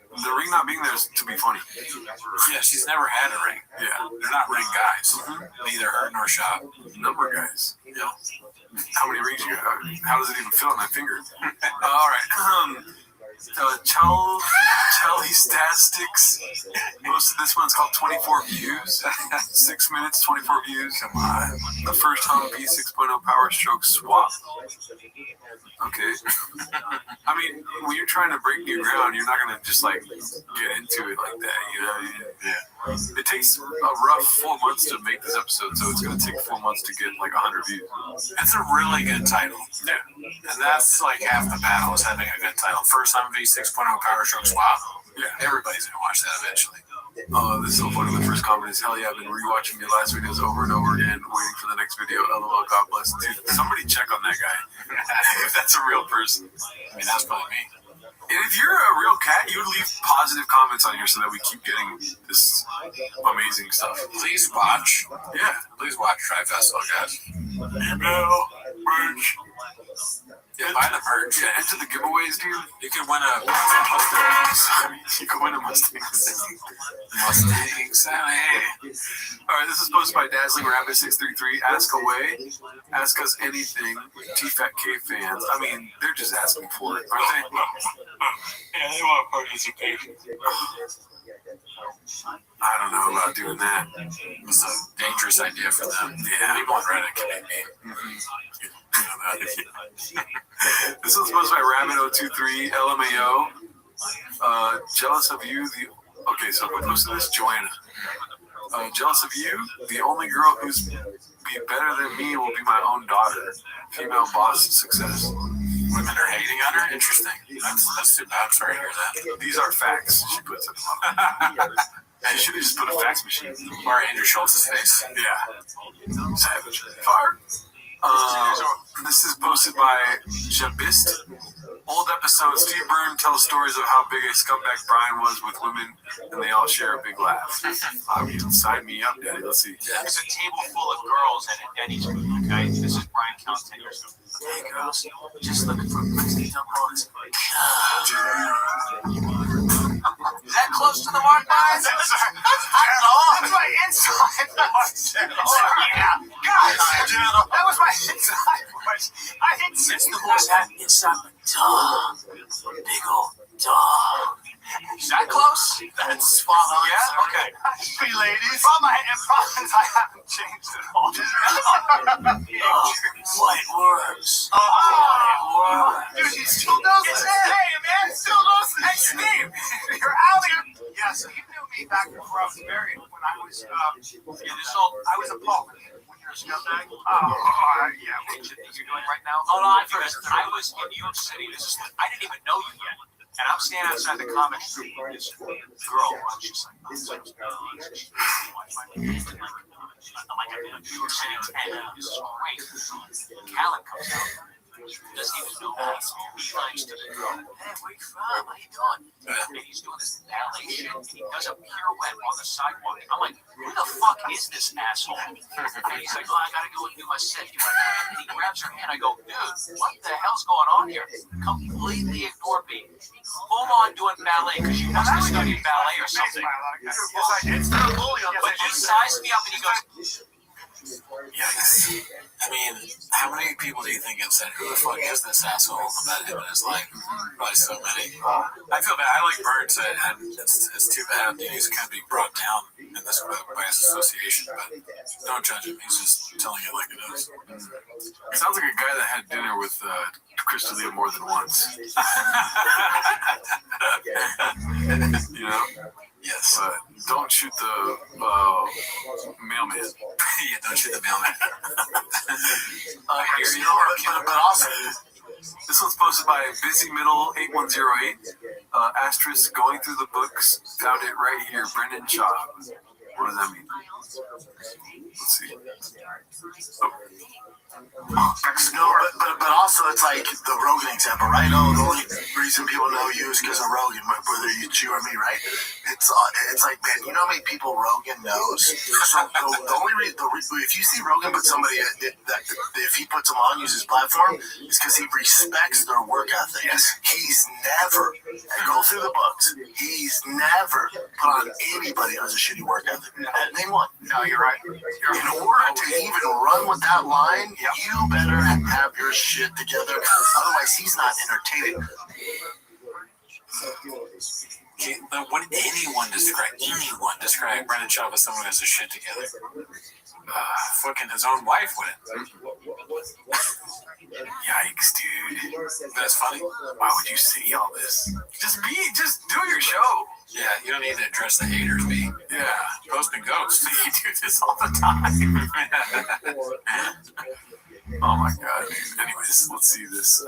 The ring not being there is to be funny. Yeah, she's never had a ring. Yeah. They're not ring guys. Neither her nor Shop. Number guys. Yeah. How many rings you got? How does it even fit on that finger? All right. Chelly-Statistics. Most of this one's called 24 views. 6 minutes, 24 views. Come on. The first Humvee 6.0 Power Stroke swap. Okay. I mean, when you're trying to break new ground, you're not going to just like get into it like that, you know? Yeah. It takes a rough 4 months to make this episode, so it's going to take 4 months to get like 100 views. It's a really good title. Yeah. And that's like half the battle is having a good title. First Humvee 6.0 Power Stroke swap. Yeah. Everybody's going to watch that eventually. This is so funny. The first comment is, hell yeah, I've been rewatching your last videos over and over again, waiting for the next video. LOL, God bless. Dude, somebody check on that guy. If that's a real person. I mean, that's probably me. And if you're a real cat, you would leave positive comments on here so that we keep getting this amazing stuff. Please watch. Yeah. Please watch Try Festival, guys. Email, merch. Yeah, buy the merch. Yeah, enter the giveaways, dude. You can win a Mustang. You can win a Mustang. Mustang Sally. All right, this is posted by Dazzling Rabbit 633. Ask away. Ask us anything. T-Fat K fans. I mean, they're just asking for it, aren't they? Yeah, they want participation. I don't know about doing that. It's a dangerous idea for them. Yeah. People on Reddit can make me. This was posted by Rabbit023 LMAO. Jealous of you. Okay, so who posted this? Joanna. Jealous of you. The only girl who's be better than me will be my own daughter. Female boss success. Women are hating on her? Interesting. That's too bad. I'm sorry to hear that. These are facts. She puts it up. She should have just put a fax machine. Or Andrew Schultz's face. Yeah. Savage. Fire. This is posted by Jabist. Old episode, Steve Byrne tells stories of how big a scumbag Brian was with women, and they all share a big laugh. I mean, sign me up, Daddy. Let's see. There's a table full of girls at Denny's, okay? This is Brian Count 10 years ago. Hey, girls, just looking for Mexican tampons. Is that close to the mark, guys? That's my inside voice. Yeah. Guys, that was my inside voice. I hit since the voice had inside my dog. Big old dog. Is that close? That's spot on. Yeah? Okay. Hey, ladies. Problem is I haven't changed at all. White worms. Dude, he still does it. Hey, man, still does it. Hey, Steve, you're out here. Yeah, so you knew me back before I was married. When I was, I was a punk. When you're a scumbag. Yeah. What you're doing right now? Oh, no, I was in New York City. I didn't even know you yet. And I'm standing outside the comic strip with this girl. She's like, New York City 10. This is great. Callan comes out. Doesn't even know us. He likes to the girl. Hey, where you from? How you doing? And he's doing this ballet shit. And he does a pirouette on the sidewalk. I'm like, who the fuck is this asshole? And he's like, I gotta go and do my set. And he grabs her hand. I go, dude, what the hell's going on here? Completely ignored me. Full on doing ballet because you must have studied ballet or something. Yes, I did. But he sized me up and he goes, Yikes. I mean, how many people do you think have said, who the fuck is this asshole about him in his life? Probably so many. I feel bad. I like Bird said, and it's too bad. He's kind of being brought down in this way by his association, but don't judge him. He's just telling it like it is. Sounds like a guy that had dinner with Chris D'Elia more than once. You know? Yes. Don't shoot the mailman. Yeah, don't shoot the mailman. But also, this one's posted by Busy Middle 8108. Asterisk going through the books. Found it right here. Brendan Shaw. What does that mean? Let's see. No, but also it's like the Rogan example, right? Oh, the only reason people know you is because of Rogan, whether it's you or me, right? It's like, man, you know how many people Rogan knows? So the only reason, if you see Rogan put somebody that if he puts them on, use his platform, it's because he respects their work ethic. Yes. He's never, and go through the books, he's never put on anybody who has a shitty work ethic. Name one. No, you're right. In order to even run with that line, you better have your shit together. Otherwise, he's not entertaining. But what did anyone describe Brendan Shaw as someone who has his shit together? Fucking his own wife wouldn't. Yikes, dude. That's funny. Why would you say all this? Just do your show. Yeah, you don't need to address the haters, B. Yeah. Ghost and Ghost. You do this all the time. Oh my god. Anyways, let's see this.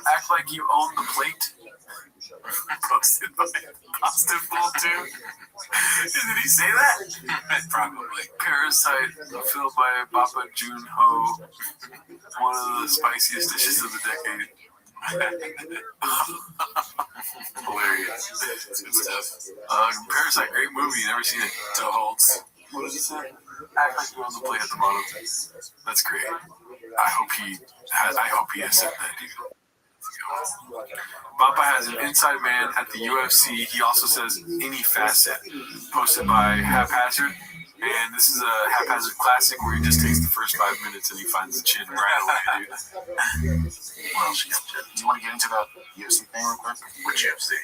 Act like you own the plate. Posted by Boston Bull 2. Did he say that? Probably. Parasite, filled by Papa Jun Ho. One of the spiciest dishes of the decade. Hilarious. Good stuff. Parasite, great movie. Never seen it. So holds. What did he say? Act like you own the plate at the bottom. That's great. I hope he has said that, dude. Papa has an inside man at the UFC. He also says any facet. Posted by Haphazard. And this is a Haphazard classic where he just takes the first 5 minutes and he finds the chin right away, dude. What else you got? Do you want to get into that UFC thing real quick? Which UFC?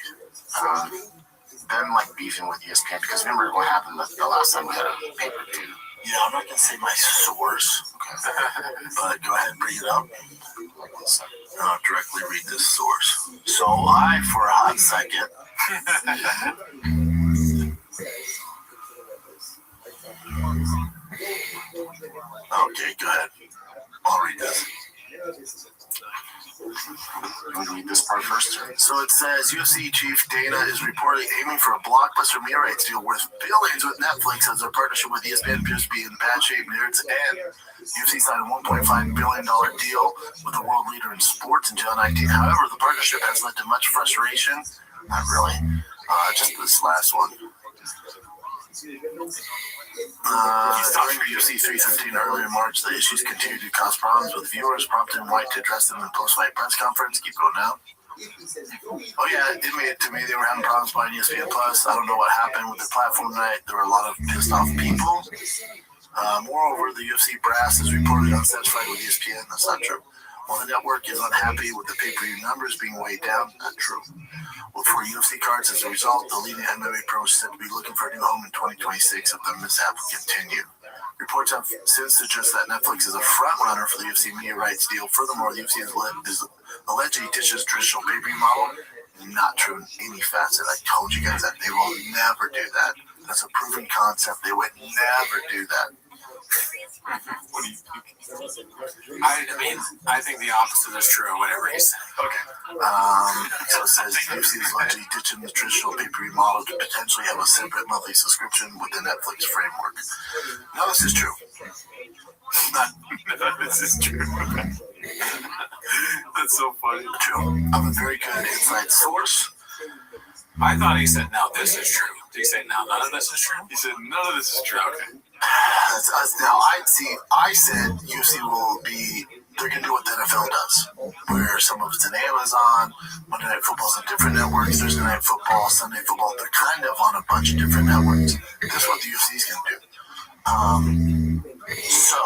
Them like beefing with ESPN because remember what happened the last time we had a pay-per-view. Yeah, I'm not gonna say my source, okay. But go ahead and bring it up. I'll directly read this source. So I, for a hot second, okay, go ahead. I'll read this. I'm going to read this part first. So it says UFC chief Dana is reportedly aiming for a blockbuster media rights deal worth billions with Netflix as their partnership with ESPN appears to be in bad shape near its end. UFC signed a $1.5 billion deal with the world leader in sports in July 19. However, the partnership has led to much frustration. Not really. Just this last one. Talking to UFC 315 earlier in March, the issues continued to cause problems with viewers, prompting White to address them in a post-fight press conference. Keep going now. Oh yeah, it made it to me. They were having problems buying ESPN Plus. I don't know what happened with the platform tonight. There were a lot of pissed off people. Moreover, the UFC brass is reportedly unsatisfied with ESPN. That's not true. While the network is unhappy with the pay-per-view numbers being weighed down, not true. Well, for UFC cards, as a result, the leading MMA pros said to be looking for a new home in 2026 if the mishap will continue. Reports have since suggested that Netflix is a front runner for the UFC media rights deal. Furthermore, the UFC is allegedly ditches traditional pay-per-view model. Not true in any facet. I told you guys that they will never do that. That's a proven concept. They would never do that. What do you think? I think the opposite is true, whatever he said. Okay. So it says UFC is largely ditching the traditional pay-per-view model to potentially have a separate monthly subscription with the Netflix framework. Now this is true. This is true. That's so funny. True. I'm a very good inside source. I thought he said, no, this is true. Did he say, no, none of this is true? He said, none of this is true. Okay. That's us. Now, I said UFC will be, they're going to do what the NFL does, where some of it's in Amazon, Monday Night Football's on different networks, Thursday Night Football, Sunday Football, they're kind of on a bunch of different networks. That's what the UFC is going to do. So,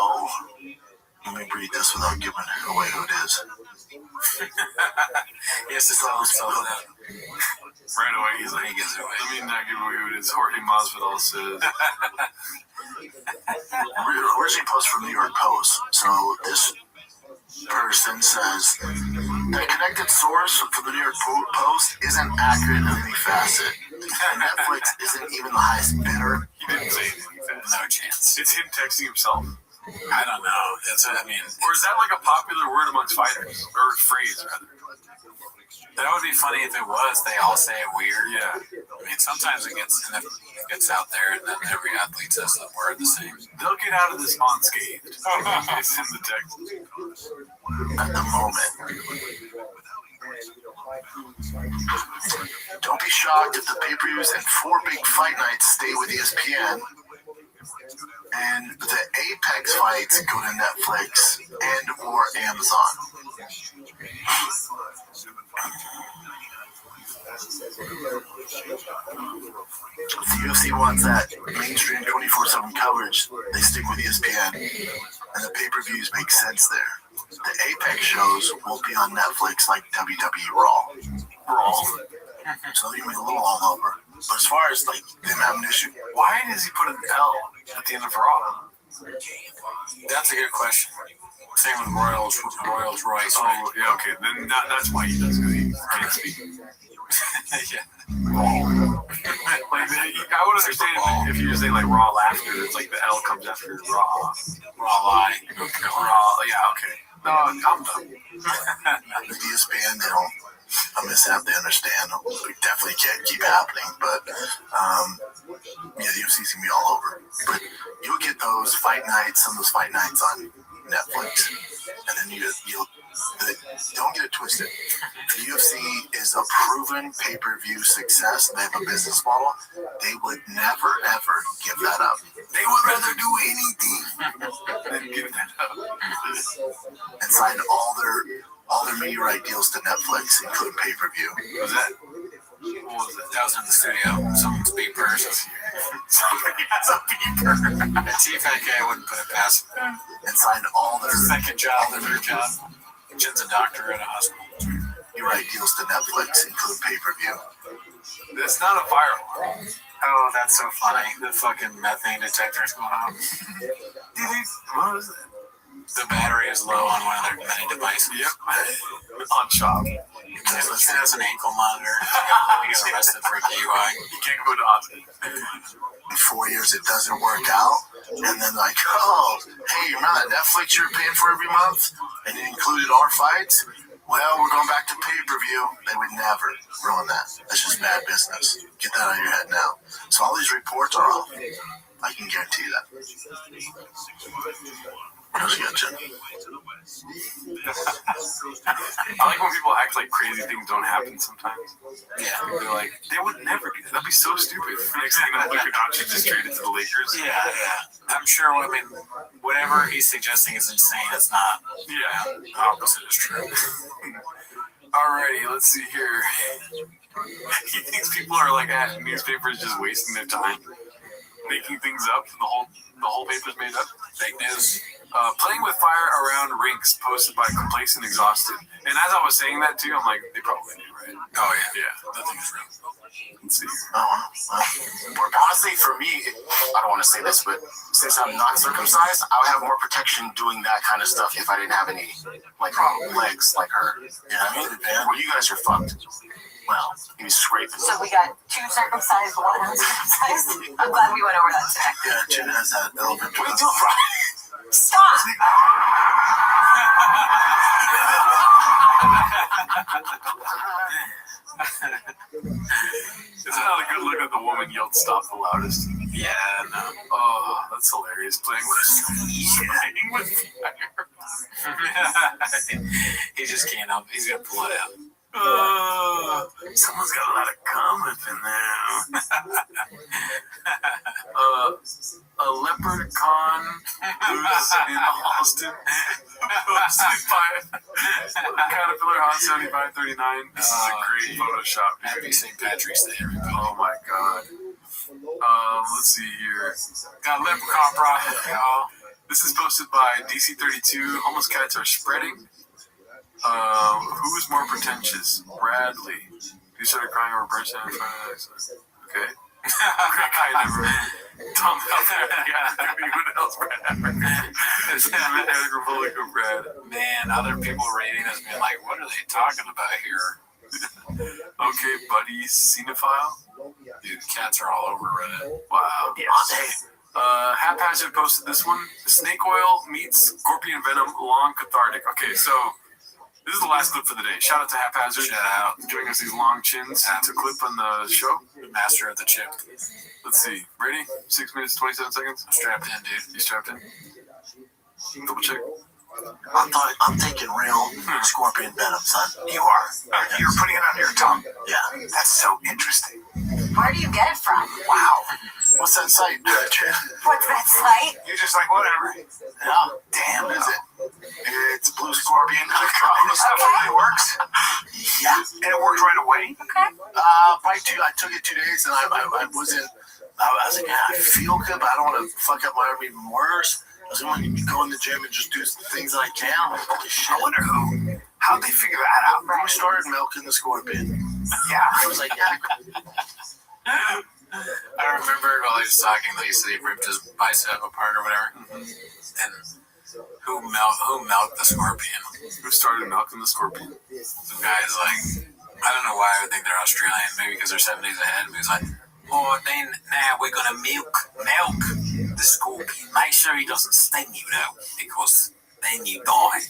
Let me read this without giving away who it is. Yes, it's all spelled out. Right away, he's like, let me not give away who it is. Jorge Masvidal says. Where's he post from New York Post? So this person says the connected source for the New York Post isn't accurate in any facet. Netflix isn't even the highest bidder. He didn't say anything fast. No chance. It's him texting himself. I don't know. That's what I mean. Or is that like a popular word amongst fighters? Or phrase, rather? That would be funny if it was. They all say it weird. Yeah. I mean, sometimes it gets out there, and then every athlete says the word the same. They'll get out of this unscathed. It's in the text. At the moment. Don't be shocked if the pay-per-views and 4 big fight nights stay with ESPN and the Apex fights go to Netflix and or Amazon. If the UFC wants that mainstream 24/7 coverage, they stick with ESPN, and the pay-per-views make sense there. The Apex shows will be on Netflix like WWE Raw. So you make a little all over. But as far as like them having an issue, why does he put an L at the end of Raw? That's a good question. Same with Royals Royce. Oh, right? Yeah, okay. Then that's why he does, because he can't speak. Yeah. Like, I would understand if you just say like raw laughter. It's like the L comes after raw lie. Raw, yeah, okay. No, I'm done. The ESPN, they don't. A mishap, they understand. We definitely can't keep happening, but the UFC's gonna be all over. But you'll get those fight nights, some of those fight nights on Netflix, and then don't get it twisted. The UFC is a proven pay-per-view success. They have a business model. They would never ever give that up. They would rather do anything than give that up and sign all their media right deals to Netflix, including pay-per-view. What was that? That was in the studio. Someone's beeper. Somebody has a beeper. A T-Fat guy wouldn't put it past him. And sign all their second job, third job. Jen's a doctor at a hospital. You write deals to Netflix, including pay-per-view. That's not a fire alarm. Oh, that's so funny. The fucking methane detector's going on. What was that? The battery is low on one of their many devices. Yep. On shop. It has an ankle monitor. He got arrested for a DUI. You can't go to hospital. In 4 years, it doesn't work out. And then like, oh, hey, remember that Netflix you're paying for every month? And it included our fights? Well, we're going back to pay-per-view. They would never ruin that. That's just bad business. Get that out of your head now. So all these reports are off. I can guarantee that. What else you got, Jen? I like when people act like crazy things don't happen sometimes. Yeah. They're like, they would never do that. That'd be so stupid. Next thing you know, Luka Doncic just traded to the Lakers. Yeah. I'm sure, whatever he's suggesting is insane. It's not. Yeah. The opposite is true. Alrighty, let's see here. He thinks people are like at newspapers just wasting their time, making things up. The whole paper's made up. Fake news. Playing with fire around rinks posted by Complacent Exhausted. And as I was saying that too, I'm like, they probably knew, right? Oh, yeah. Yeah. Nothing is real. Let's see. Honestly, for me, I don't want to say this, but since I'm not circumcised, I would have more protection doing that kind of stuff if I didn't have any legs like her. You know what I mean? Well, you guys are fucked. Well, he was scraping. So we got 2 circumcised, 1 uncircumcised. I'm glad we went over that today. Yeah, Jen has that element. What are you doing, Brian? Stop! It's not a good look at the woman yelled stop the loudest. Yeah, no. Oh, that's hilarious. Playing with fire. He just can't help. He's gonna pull it out. Someone's got a lot of cum up in there. A leprechaun who's in Austin posted by Caterpillar Hot 7539. This is a great Photoshop. Happy St. Patrick's Day, everybody. Oh my god. Let's see here. Got a leprechaun problem, y'all. This is posted by DC32. Homeless cats are spreading. Who is more pretentious? Bradley. He started crying over Brent in front of us. Okay. Great guy never. Tom Anyone else, Brad? It's Democratic Republic of Brad. Man, other people rating us being like, what are they talking about here? Okay, buddy, cinephile. Dude, cats are all over Reddit. Wow. Yes. Haphazard posted this one. Snake oil meets scorpion venom, long cathartic. Okay, so this is the last clip for the day. Shout out to Haphazard. Shout out. Giving us these long chins to clip on the show. Master of the chip. Let's see. Ready? 6 minutes, 27 seconds. I'm strapped in, dude. You strapped in? Double check. I'm thinking real scorpion venom, son. You are. You're putting it under your tongue. Yeah. That's so interesting. Where do you get it from? Wow. What's that site? What's that site? You're just like, whatever. Yeah. Damn, What is it? It's Blue Scorpion. This stuff really works. Yeah. And it worked right away. Okay. Probably I took it 2 days, and I wasn't. I was like, yeah, I feel good, but I don't want to fuck up my arm even worse. I was going to go in the gym and just do things that I can. I'm like, holy shit. I wonder how'd they figure that out? We started milking the scorpion. Yeah. I was like, yeah. I remember while he was talking that he said he ripped his bicep apart or whatever. And who milked the scorpion? Who started milking the scorpion? Some guy's like, I don't know why I would think they're Australian. Maybe because they're 7 days ahead. But he's like, oh, then now we're gonna milk the scorpion. Make sure he doesn't sting you though, because then you die.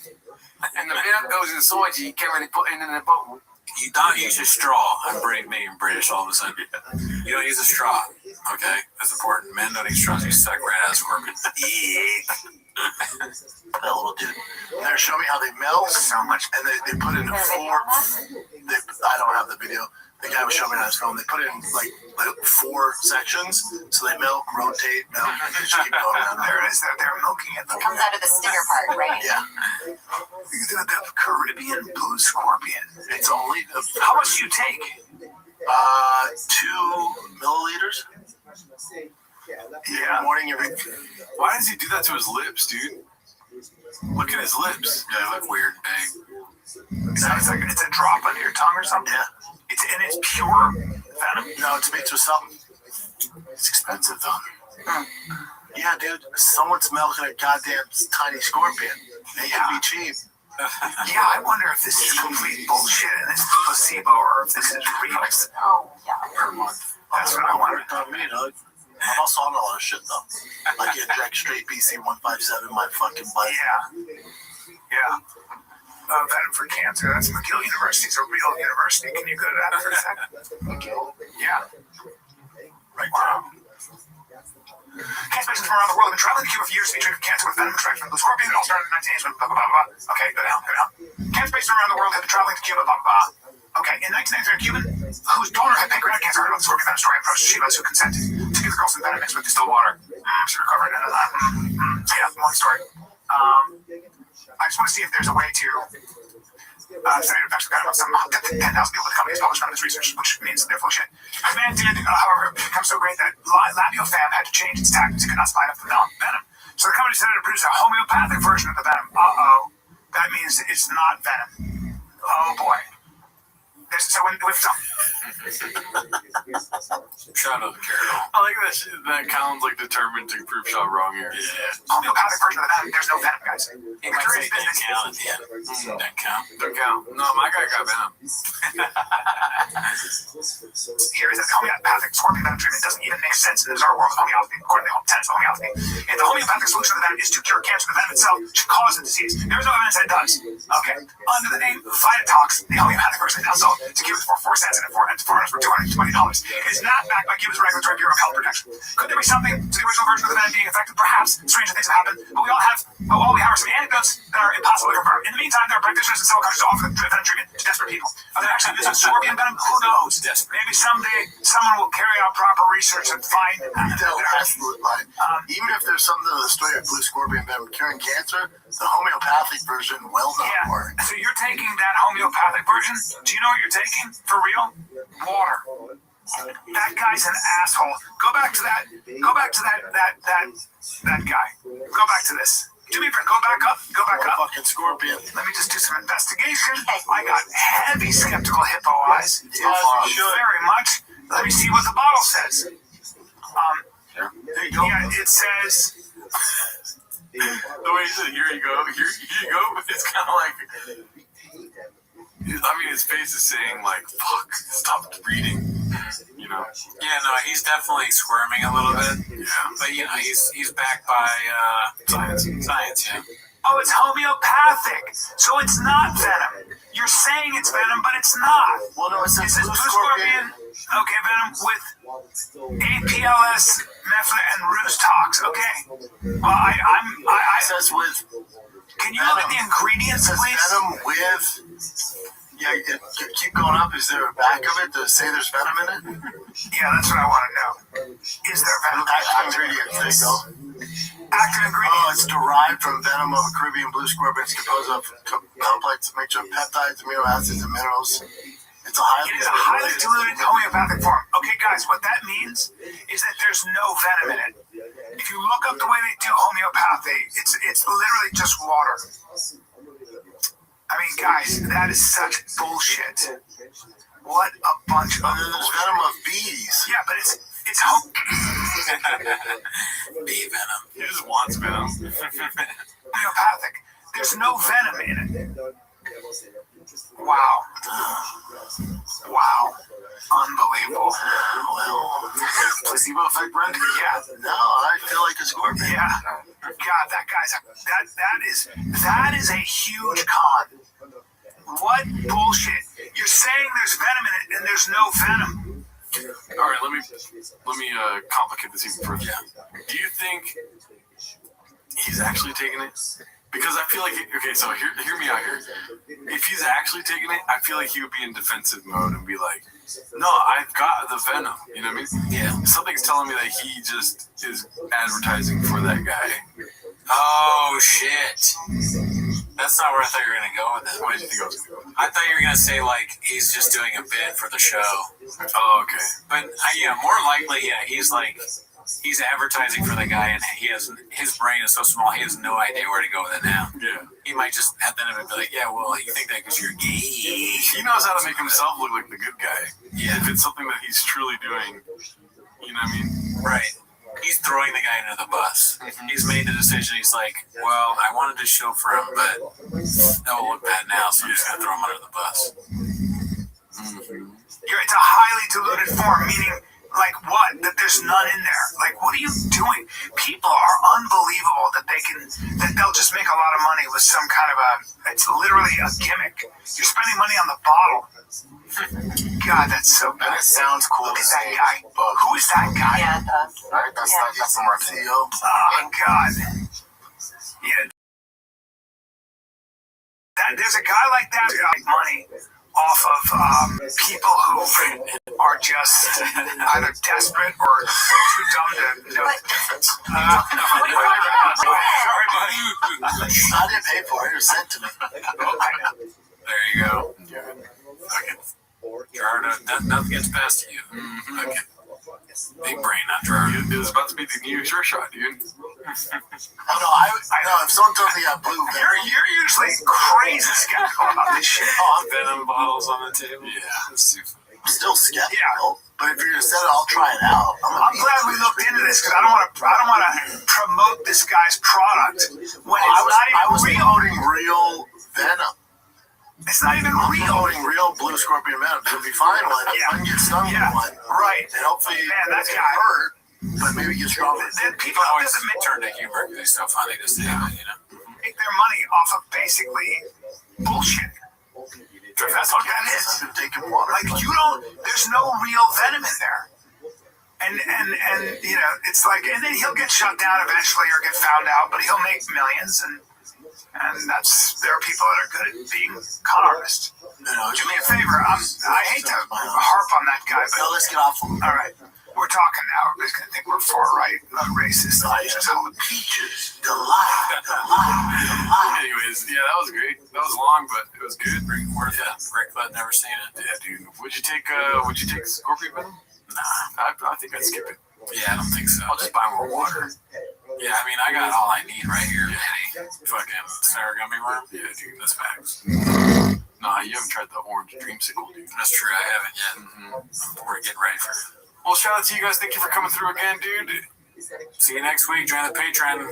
And the milk goes inside you. You can't really put it in the bottle. You don't use a straw. I'm being British all of a sudden. You don't use a straw. Okay, that's important. Men don't use straws. You suck right out of scorpion. That little dude. They're showing me how they milk so much, and they put it in 4. I don't have the video. The guy was showing me on his phone. They put it in like 4 sections, so they milk, rotate, milk, and just keep going around. There it is. They're milking it. It comes out of the stinger part, right? Yeah. The Caribbean blue scorpion. It's only How much do you take? 2 milliliters. Yeah. Morning every. Why does he do that to his lips, dude? Look at his lips. Yeah, they look weird and big. It's a drop under your tongue or something. Yeah. It's pure venom. No, it's mixed with something. It's expensive though. Yeah, dude. Someone's milking a goddamn tiny scorpion. It can be cheap. Yeah, I wonder if this is complete bullshit and this is placebo or if this is real. Oh, yeah. Per month. That's what I wonder. Not me, dog. I'm also on a lot of shit though. Like inject straight BC 157 in my fucking butt. Yeah. Venom for cancer. That's McGill University. It's a real university. Can you go to that for a second? McGill? Yeah. Right wow. Cancer patients from around the world have been traveling to Cuba for years to be treated for cancer with venom extraction from the scorpion. It all started in the 1980s when blah, blah, blah, blah. Okay, go down. Cancer patients from around the world have been traveling to Cuba, blah, blah, blah. Okay, in 1993, a Cuban whose daughter had pancreatic cancer heard about the scorpion venom story approached Shivas, who consented to give the girl some venom mixed with distilled water. She recovered out of that. Yeah, one story. I just want to see if there's a way to study the effects of venom on some 10,000 people. The company has published none of this research, which means they're full of shit. The man did, however, become so great that LabioFam had to change its tactics. It could not supply enough venom. So the company decided to produce a homeopathic version of the venom. That means it's not venom. Oh boy. So with some. Shout out to Carol. I like that shit. That Colin's like determined to prove Shaw wrong here. Yeah. Homeopathic version of the venom. There's no venom, guys. He might say don't count at the end. Don't count. Don't count. No, my guy got venom. Here is that the homeopathic scorpion venom treatment doesn't even make sense in the bizarre world of homeopathy, according to the tenets of homeopathy. If the homeopathic solution of the venom is to cure cancer, the venom itself should cause the disease. There is no evidence that it does. Okay. Under the name Vitatox, the homeopathic version is now sold to Cubans for 4 cents and foreigners for $220. It is not backed by Cuba's Regulatory Bureau of Health Protection. Could there be something to the original version of the venom being effective? Perhaps. Stranger things have happened, but all we have are some anecdotes that are impossible to confirm. In the meantime, there are practitioners in several countries who offer the venom treatment to desperate people. Are there actually business scorpion venom? Who knows? Maybe someday someone will carry out proper research and find even if there's something to the story of blue scorpion venom curing cancer, the homeopathic version will not work. So you're taking that homeopathic version? Do you know what you're taking? For real? Water. That guy's an asshole. Go back to that guy. Go back to this. Do me a favor. Go back up. Fucking scorpion. Let me just do some investigation. I got heavy skeptical hippo eyes. Very much. Let me see what the bottle says. There you go. Yeah, it says. The way he said, here you go, here you go, it's kind of like, I mean, his face is saying, like, fuck, stop reading, you know? Yeah, no, he's definitely squirming a little bit. Yeah. But, you know, he's backed by science, yeah. Oh, it's homeopathic. So it's not venom. You're saying it's venom, but it's not. Well, no, it says blue scorpion. Okay, venom with APLS, methylene, and ruse tox. Okay. Well, it says with. Can you look at the ingredients, it says please? Venom with. Yeah, keep going up. Is there a back of it to say there's venom in it? Yeah, that's what I want to know. Is there venom? Active ingredient. There you go. Active ingredient. Oh, it's derived from venom of a Caribbean blue scorpion. It's composed of complex mixture of peptides, amino acids, and minerals. It is a highly diluted homeopathic form. Okay, guys, what that means is that there's no venom in it. If you look up the way they do homeopathy, it's literally just water. I mean, guys, that is such bullshit. What a bunch of there's venom of bees. Yeah, but it's bee venom. He just wants venom. Homeopathic. There's no venom in it. Wow. Unbelievable. Well, placebo effect, Brent? Yeah. No, I feel like a scorpion. Yeah. God, that guy's that is a huge con. What bullshit? You're saying there's venom in it and there's no venom. All right, let me complicate this even further. Do you think he's actually taking it? Because I feel like, okay, so hear me out here. If he's actually taking it, I feel like he would be in defensive mode and be like, no, I've got the venom. You know what I mean? Yeah. Something's telling me that he just is advertising for that guy. Oh, shit. That's not where I thought you were going to go with it. Where did you think I was going to go? I thought you were going to say, like, he's just doing a bit for the show. Oh, okay. But, yeah, more likely, yeah, he's like... He's advertising for the guy, and his brain is so small, he has no idea where to go with it now. Yeah. He might just at the end of it be like, yeah, well, you think that because you're gay. He knows how to make himself look like the good guy. Yeah. If it's something that he's truly doing, you know what I mean? Right. He's throwing the guy under the bus. Mm-hmm. He's made the decision. He's like, well, I wanted to show for him, but that will look bad now, so I'm just going to throw him under the bus. Mm-hmm. It's a highly diluted form, meaning... Like what? That there's none in there. Like, what are you doing? People are unbelievable that they'll just make a lot of money with some kind of it's literally a gimmick. You're spending money on the bottle. God, that's so bad. And it sounds cool. Look at that guy. Who is that guy? Yeah, it does. Right? That's the Martillo. Oh, God. Yeah. There's a guy like that who got money off of people who are just either desperate or too dumb to know the difference. Sorry, buddy. I didn't pay for it. It was sent to me. There you go. Okay. Gerardo, nothing gets past you. Mm-hmm. Okay. Big brain, not Gerardo. It was about to be the new sure shot, dude. Oh, no, I know. If someone told me I blew venom. You're usually crazy skeptical about this shit. Venom bottles on the table. Yeah, that's too funny. I'm still skeptical. But if you're gonna say it, I'll try it out. I'm glad we looked into this because I don't want to promote this guy's product when I was promoting real venom. It's not even real. Promoting real blue scorpion venom. It'll be fine when I can get stung with one. Right. And hopefully that it guy hurt, but maybe get stronger. Then people always turn to humor because it's so funny to see it, you know. Make their money off of basically bullshit. That's what that is. Like there's no real venom in there. And you know, it's like, and then he'll get shut down eventually or get found out, but he'll make millions, and there are people that are good at being con artists. Do me a favor. I hate to harp on that guy, but let's get off of him. All right. We're talking now. Everybody's going to think we're far-right, racist. Just all the peaches. Anyways, yeah, that was great. That was long, but it was good. Worth it. Rick, but never seen it. Yeah, dude. Would you take Scorpion venom? Nah, I think I'd skip it. Yeah, I don't think so. I'll just buy more water. Yeah, I mean, I got all I need right here, Manny. Fucking sour gummy worm. Yeah, dude. That's facts. Nah, you haven't tried the orange dreamsicle, dude. That's true. I haven't yet. We're getting ready for it. Well, shout out to you guys. Thank you for coming through again, dude. See you next week. Join the Patreon.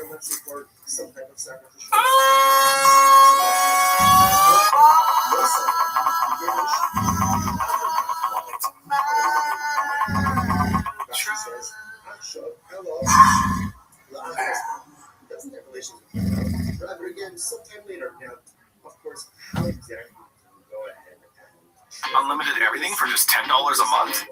Rather again, sometime later. Now, of course, how exactly go ahead and Unlimited everything for just $10 a month?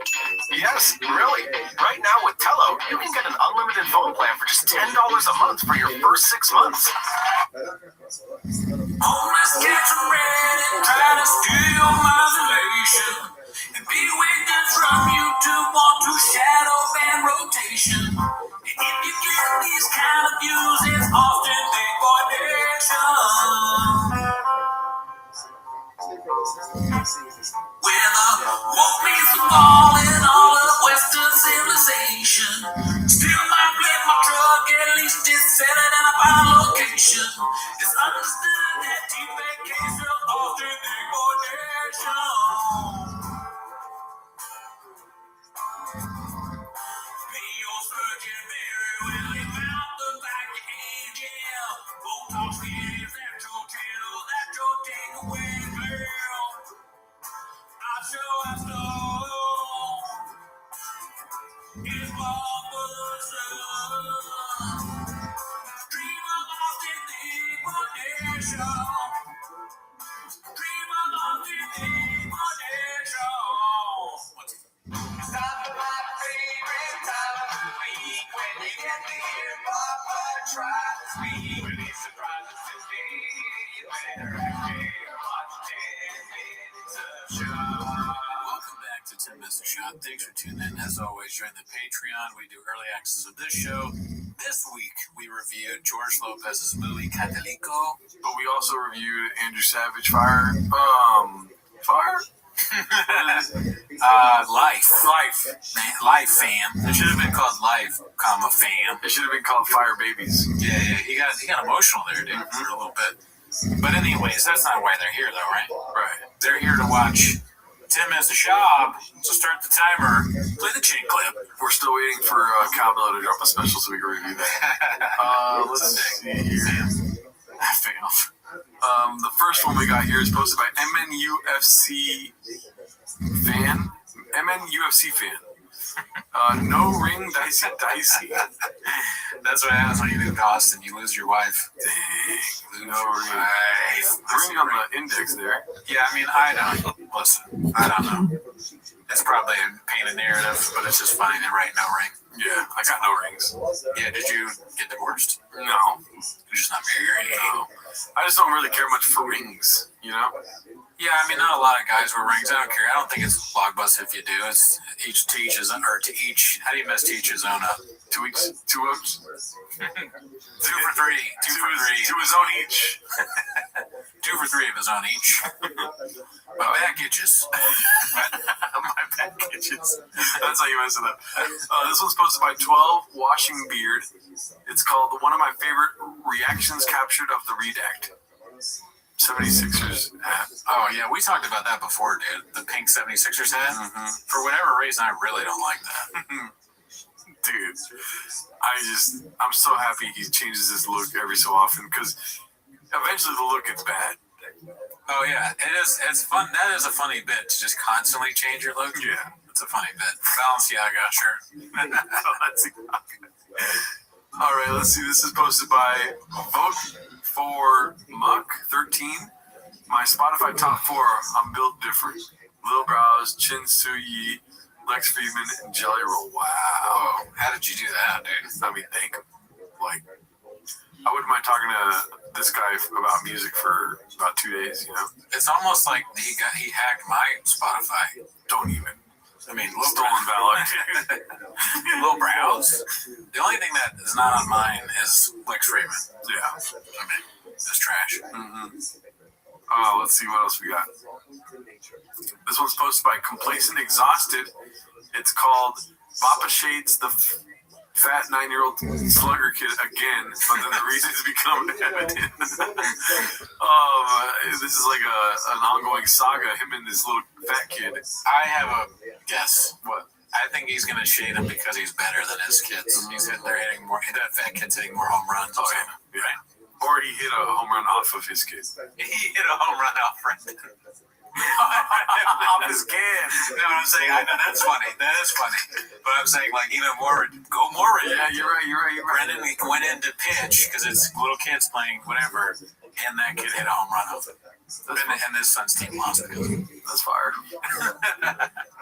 Yes, really. Right now with Tello, you can get an unlimited phone plan for just $10 a month for your first 6 months. Always catch a red and try to steal your modulation. And be wicked from you to want to shadow band rotation. And if you get these kind of views, it's often big coordination. Where the woke meets the fall in all of Western civilization. Still might blame my truck, at least it's set it in a fine location. It's understood that deep vacation often big coordination. Pay your surgeon very well, he found the back of angel. Botox is that your tail, that your takeaway girl. I show us know it's all for the sun. Dream about the incarnation. Dream about the incarnation. It's time for my favorite time of the week when you get to hear Papa try to speak. When he surprises me, you better actually watch 10 minutes of show. Welcome back to 10 Minutes of Shot. Thanks for tuning in. As always, join the Patreon. We do early access of this show. This week, we reviewed George Lopez's movie Catalico. But we also reviewed Andrew Savage Fire. Fire? Life fam. It should have been called Life, fam. It should have been called Fire Babies. Yeah, he got emotional there, dude, for a little bit. But anyways, that's not why they're here, though, right? Right. They're here to watch 10 Minutes of Shop. So start the timer. Play the chin clip. We're still waiting for Cowbell to drop a special so we can review that. Let's see here. I failed. The first one we got here is posted by MNUFC fan. No ring, dicey. That's what happens when you live in Austin. You lose your wife. Dang. No ring. Ring on the index there. Yeah, I mean, I don't know. It's probably a painted narrative, but it's just funny to write no ring. Yeah, I got no rings. Yeah, did you get divorced? No. You're just not married? No. I just don't really care much for rings, you know? Yeah, I mean, not a lot of guys wear rings. I don't care. I don't think it's blockbuster if you do. It's to each his own, or to each. How do you mess to each his own up? 2 weeks, 2 votes. 2 for 3. 2 for 3. To his own each. 2 for 3 of his own each. My back itches. My back itches. That's how you mess it up. This one's posted by 12 Washing Beard. It's called one of my favorite reactions captured of the Redact. 76ers hat. Oh, yeah, we talked about that before, dude. The pink 76ers hat. Mm-hmm. For whatever reason, I really don't like that. Dude, I'm so happy he changes his look every so often because eventually the look gets bad. Oh, yeah, it's fun. That is a funny bit to just constantly change your look. Yeah. It's a funny bit. Balenciaga shirt. Balenciaga. All right, let's see. This is posted by Vote for Muck 13. My Spotify top 4. I'm built different. Lil Brows, Chin Su Yi, Lex Friedman, and Jelly Roll. Wow. How did you do that, dude? I mean, thank him. Like, I wouldn't mind talking to this guy about music for about 2 days, you know? It's almost like he hacked my Spotify. Don't even. I mean, stolen valor. Lil Brows. The only thing that is not on mine is Lex Friedman. Yeah. I mean, it's trash. Mm-hmm. Let's see what else we got. This one's posted by Complacent Exhausted. It's called Papa Shades the Fat 9-year-old Slugger Kid again, but then the reasons become evident. This is like an ongoing saga, him and this little fat kid. I have a guess. What? I think he's going to shade him because he's better than his kids. He's hitting, they're hitting more. That fat kid's hitting more home runs. Oh, yeah. Right. Or he hit a home run off of his kid. He hit a home run off Brendan. Off his kid. No, I'm saying, I know that's funny. That is funny. But I'm saying, like, even more, go more. Yeah, you're right. Brendan went in to pitch because it's little kids playing whatever, and that kid hit a home run off it. And his son's team lost because that's fire.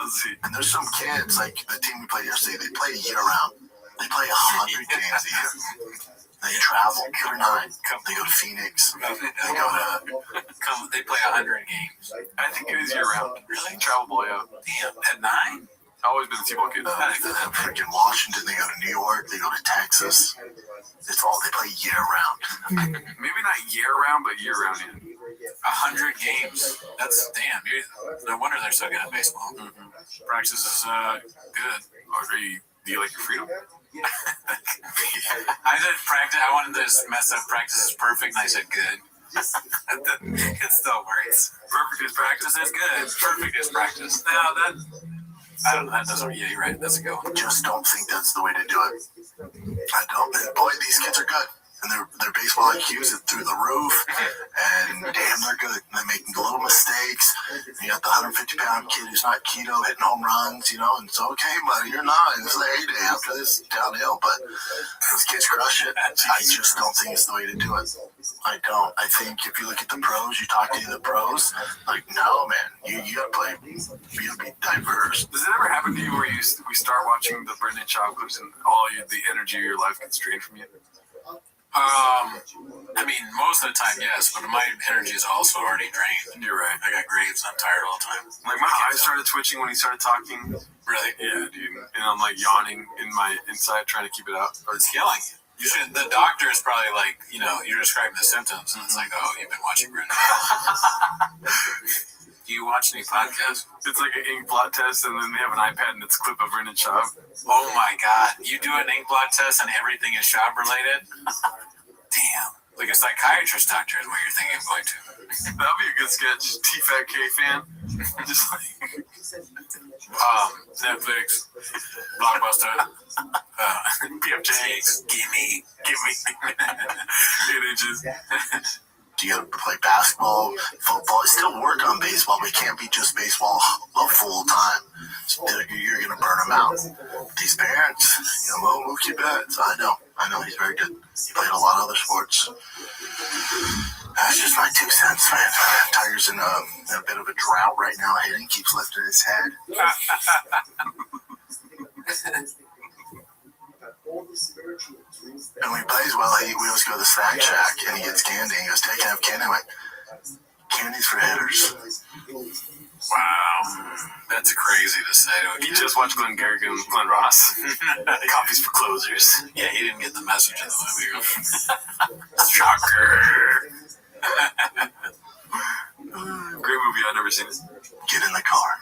Let's see. And there's some kids, like the team we played yesterday, they play year round. They play 100 games a year. They travel every night. They go to Phoenix. They go to. They play 100 games. I think it is year round. Really? Travel boy, yeah. Damn, at 9? I've always been a T-ball kid. Freaking Washington. They go to New York. They go to Texas. It's all they play year round. Maybe not year round, but year round. 100 games. That's damn. No wonder they're so good at baseball. Mm-hmm. Practice is good. Do you like your freedom? I said practice. I wanted to mess up. Practice is perfect, and I said good. It still works. Perfect is practice. Is good. Perfect is practice. Now that I don't know. That doesn't. Yeah, you're right. That's a good one. Just don't think that's the way to do it. I don't. And boy, these kids are good. And their baseball IQs are through the roof, and damn, they're good. And they're making little mistakes. You got the 150-pound kid who's not keto hitting home runs, and it's okay, buddy, you're not. It's the A-day after this downhill, but those kids crush it. I just don't think it's the way to do it. I don't. I think if you look at the pros, you talk to the pros, like, no, man, you gotta play. You gotta be diverse. Does it ever happen to you where we start watching the Brendan Schaub clips and the energy of your life gets drained from you? I mean, most of the time, yes, but my energy is also already drained. You're right. I got graves. I'm tired all the time. Like, my eyes started twitching when he started talking. Really? Yeah, dude. And I'm, like, yawning in my inside trying to keep it out. It's killing you. You should. The doctor is probably like, you're describing the symptoms, and it's like, oh, you've been watching Brendan. Do you watch any podcasts? It's like an ink blot test, and then they have an iPad, and it's a clip of Brendan Schaub. Oh, my God. You do an ink blot test, and everything is Schaub-related? Damn. Like a psychiatrist doctor is what you're thinking of going to. That'll be a good sketch. T-Fat K fan. Just like... Netflix. Blockbuster. BFJ. Gimme. 8 inches. You gotta play basketball, football. Still work on baseball, but it can't be just baseball full time. So you're gonna burn them out. These parents, Mookie Betts. I know he's very good. He played a lot of other sports. That's just my 2 cents, man. Tiger's in a bit of a drought right now. Hitting keeps lifting his head. And when he plays well, we always go to the snack shack, and he gets candy. He goes, "Can I have candy?" I'm like, "Candy's for hitters." Wow, that's crazy to say. He just watched Glenn Garrick and Glenn Ross. Copies for closers. Yeah, he didn't get the message of the movie. Shocker. Great movie. I've never seen it. Get in the car.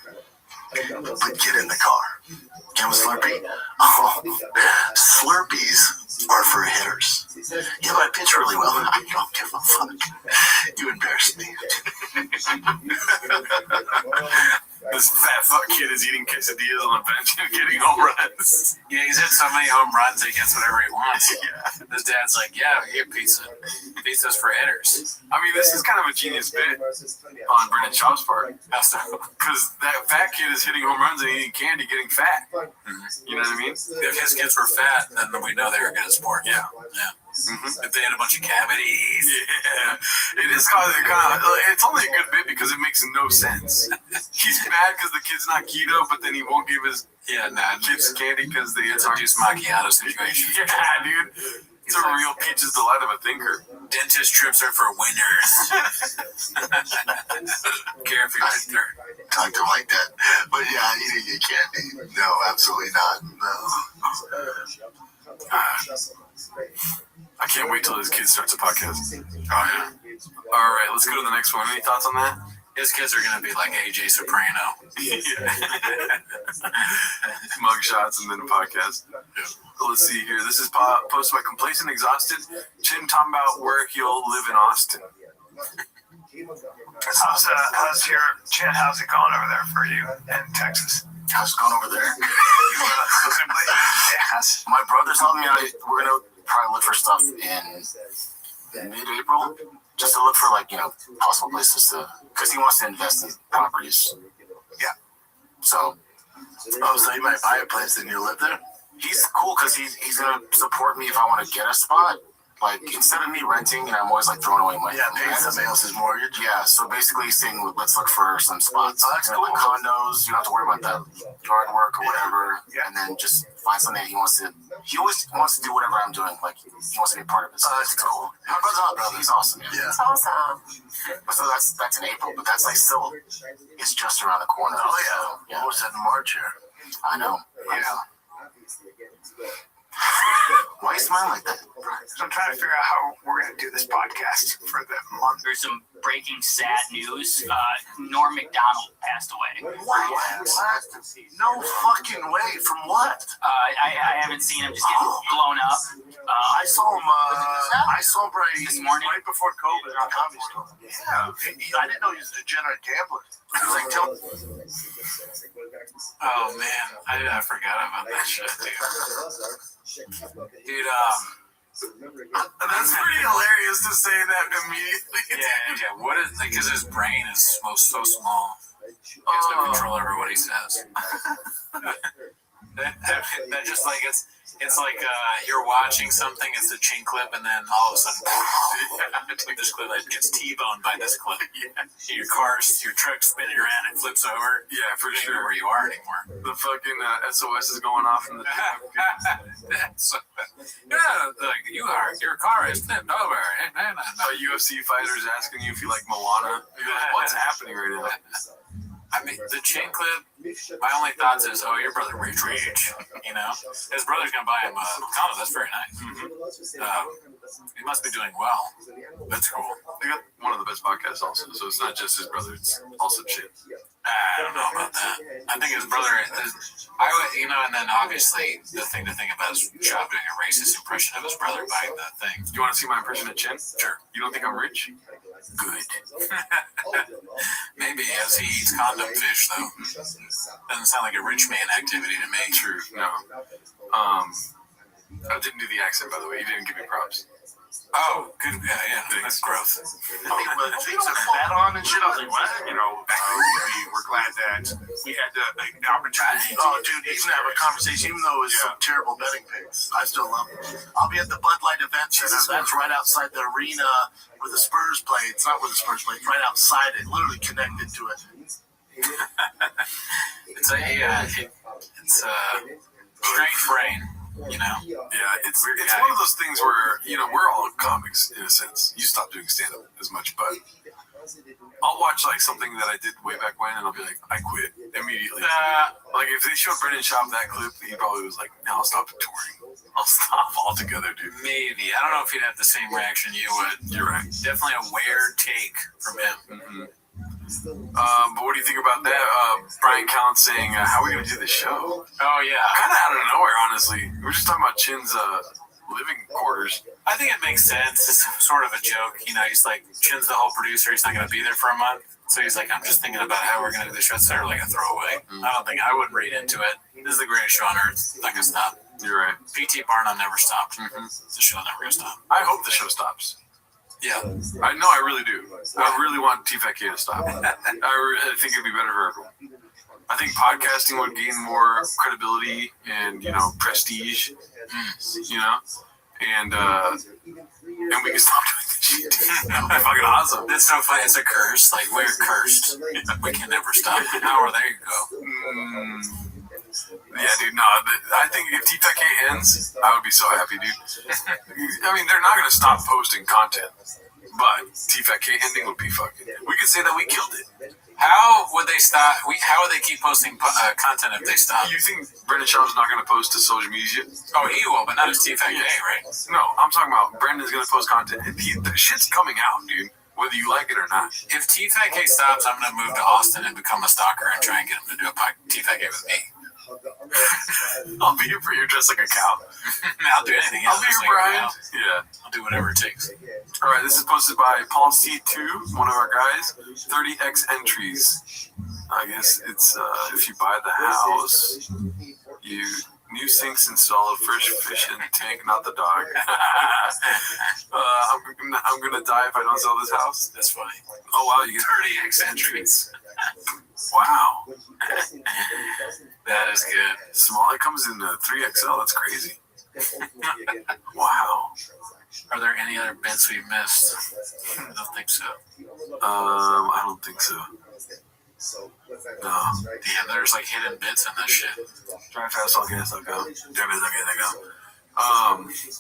But get in the car. Can we Slurpee? Oh, Slurpees are for hitters. I pitch really well. I don't give a fuck. You embarrassed me. This fat fuck kid is eating quesadillas on the bench and getting home runs. Yeah, he's hit so many home runs he gets whatever he wants. Yeah. His dad's like, yeah, here, pizza. Pizza's for hitters. I mean, this is kind of a genius bit on Brendan Schaub's part. Because that fat kid is hitting home runs and eating candy, getting fat. Mm-hmm. You know what I mean? If his kids were fat, then we know they were good at sport. Yeah. Mm-hmm. If they had a bunch of cavities. Yeah. It is kind of, it's only a good bit because it makes no sense. He's mad because the kid's not keto, but then he won't give his kids candy because they it's a juice macchiato situation. Yeah, dude. It's a real Peach's Delight of a thinker. Dentist trips are for winners. Care if you're Hitler. Talk to him like that. But yeah, he didn't get candy. No, absolutely not. No. I can't wait till his kid starts a podcast. Oh, yeah. All right, let's go to the next one. Any thoughts on that? His kids are going to be like AJ Soprano. Yeah. mug shots and then a podcast. Let's see here. This is posted by Complacent Exhausted. Chin talking about where he'll live in Austin. How's your Chin? How's it going over there for you in Texas? How's it going over there? My brother's helping me out. We're gonna probably look for stuff in mid-April, just to look for possible places to, because he wants to invest in properties. Yeah. So you might buy a place and you live there? He's cool because he's gonna support me if I want to get a spot. Like, instead of me renting, I'm always throwing away money. Yeah, paying somebody else's mortgage. Yeah, so basically he's saying, let's look for some spots. Oh, that's cool. Like condos, you don't have to worry about that yard work or whatever. Yeah. And then just find something that he always wants to do whatever I'm doing. Like, he wants to be a part of it. So that's cool. My brother, he's awesome, man. Yeah. It's awesome. So that's in April, but that's still, it's just around the corner. Oh, yeah. Almost in March here. I know. Yeah. Why are you smiling like that? So I'm trying to figure out how we're going to do this podcast for the month. There's some breaking sad news. Norm Macdonald passed away. What? No fucking way. From what? I haven't seen him, just getting blown up. I saw him probably this morning, right before COVID at a comedy store. Yeah. I didn't know he was a degenerate gambler. He was Oh man, I forgot about that shit, dude. That's pretty hilarious to say that immediately. Yeah. What is, because his brain is so small. He has no control over what he says. that just it's like you're watching something, it's a chain clip, and then all of a sudden, this clip gets T-boned by this clip. Yeah. Your truck's spinning around, it flips over. Yeah, for sure. Know where you are anymore. The fucking SOS is going off in the your car is flipped over. UFC fighters asking you if you like Moana. What's happening right now? I mean, the chain clip, my only thoughts is, your brother rage, His brother's going to buy him a condo. That's very nice. He must be doing well. That's cool. They got one of the best podcasts also, so it's not just his brother, it's also Chin. I don't know about that. I think his brother, and then obviously the thing to think about is Chop doing a racist impression of his brother buying that thing. You want to see my impression of Chin? Sure. You don't think I'm rich? Good. Maybe as he eats condom fish, though. Doesn't sound like a rich man activity to me. True. No. I didn't do the accent, by the way. You didn't give me props. Oh, good. Yeah. That's growth. Things are bet on and shit. I was like, what? We're glad that we had the opportunity. Oh, dude, even have a conversation, even though it's some terrible betting picks. I still love it. I'll be at the Bud Light event center. That's right outside the arena where the Spurs play. It's not where the Spurs play. It's right outside it, literally connected to it. It's a strange brain. Yeah, it's one of those things where we're all comics in a sense. You stop doing stand-up as much, but I'll watch something that I did way back when, and I'll be like, I quit immediately. If they showed Brendan Schaub that clip, he probably was like, no, I'll stop touring. I'll stop altogether, dude. Maybe. I don't know if he'd have the same reaction you would. You're right. Definitely a weird take from him. Mm-hmm. But what do you think about that? Brian Callen saying, how are we going to do the show? Oh, yeah. Kind of out of nowhere, honestly. We were just talking about Chin's living quarters. I think it makes sense. It's sort of a joke. He's like, Chin's the whole producer. He's not going to be there for a month. So he's like, I'm just thinking about how we're going to do the show. It's sort of like a throwaway. I don't think I would read into it. This is the greatest show on earth. It's not going to stop. You're right. P.T. Barnum never stopped. The show never going to stop. I hope the show stops. Yeah. I really do. I really want T-Fat-K to stop. I think it'd be better for everyone. I think podcasting would gain more credibility and, prestige, and we can stop doing this shit. Fucking awesome. It's so funny. It's a curse. Like, we're cursed. We can never stop. Now, there you go. Yeah, dude, no, I think if T-Fat-K ends, I would be so happy, dude. I mean, they're not going to stop posting content, but T-Fat-K ending would be fucking... We could say that we killed it. How would they stop? How would they keep posting content if they stop? You think Brendan Schaub's not going to post to social media? Oh, he will, but not as T-Fat-K, right? No, I'm talking about Brendan's going to post content. The shit's coming out, dude, whether you like it or not. If T-Fat-K stops, I'm going to move to Austin and become a stalker and try and get him to do a T-Fat-K with me. I'll be here for you dressed like a cow. I'll do anything. I'll be here, Brian. Yeah. I'll do whatever it takes. All right, this is posted by Paul C2, one of our guys. 30x entries. I guess it's if you buy the house, you new sinks installed, first fish in the tank, not the dog. I'm gonna die if I don't sell this house. That's funny. Oh wow, you get 30x entries. Wow. That is good. Small. It comes in 3XL. That's crazy. Wow. Are there any other bits we missed? I don't think so. I don't think so. No. Damn, there's like hidden bits in this shit. Drive fast, all gas, I'll go.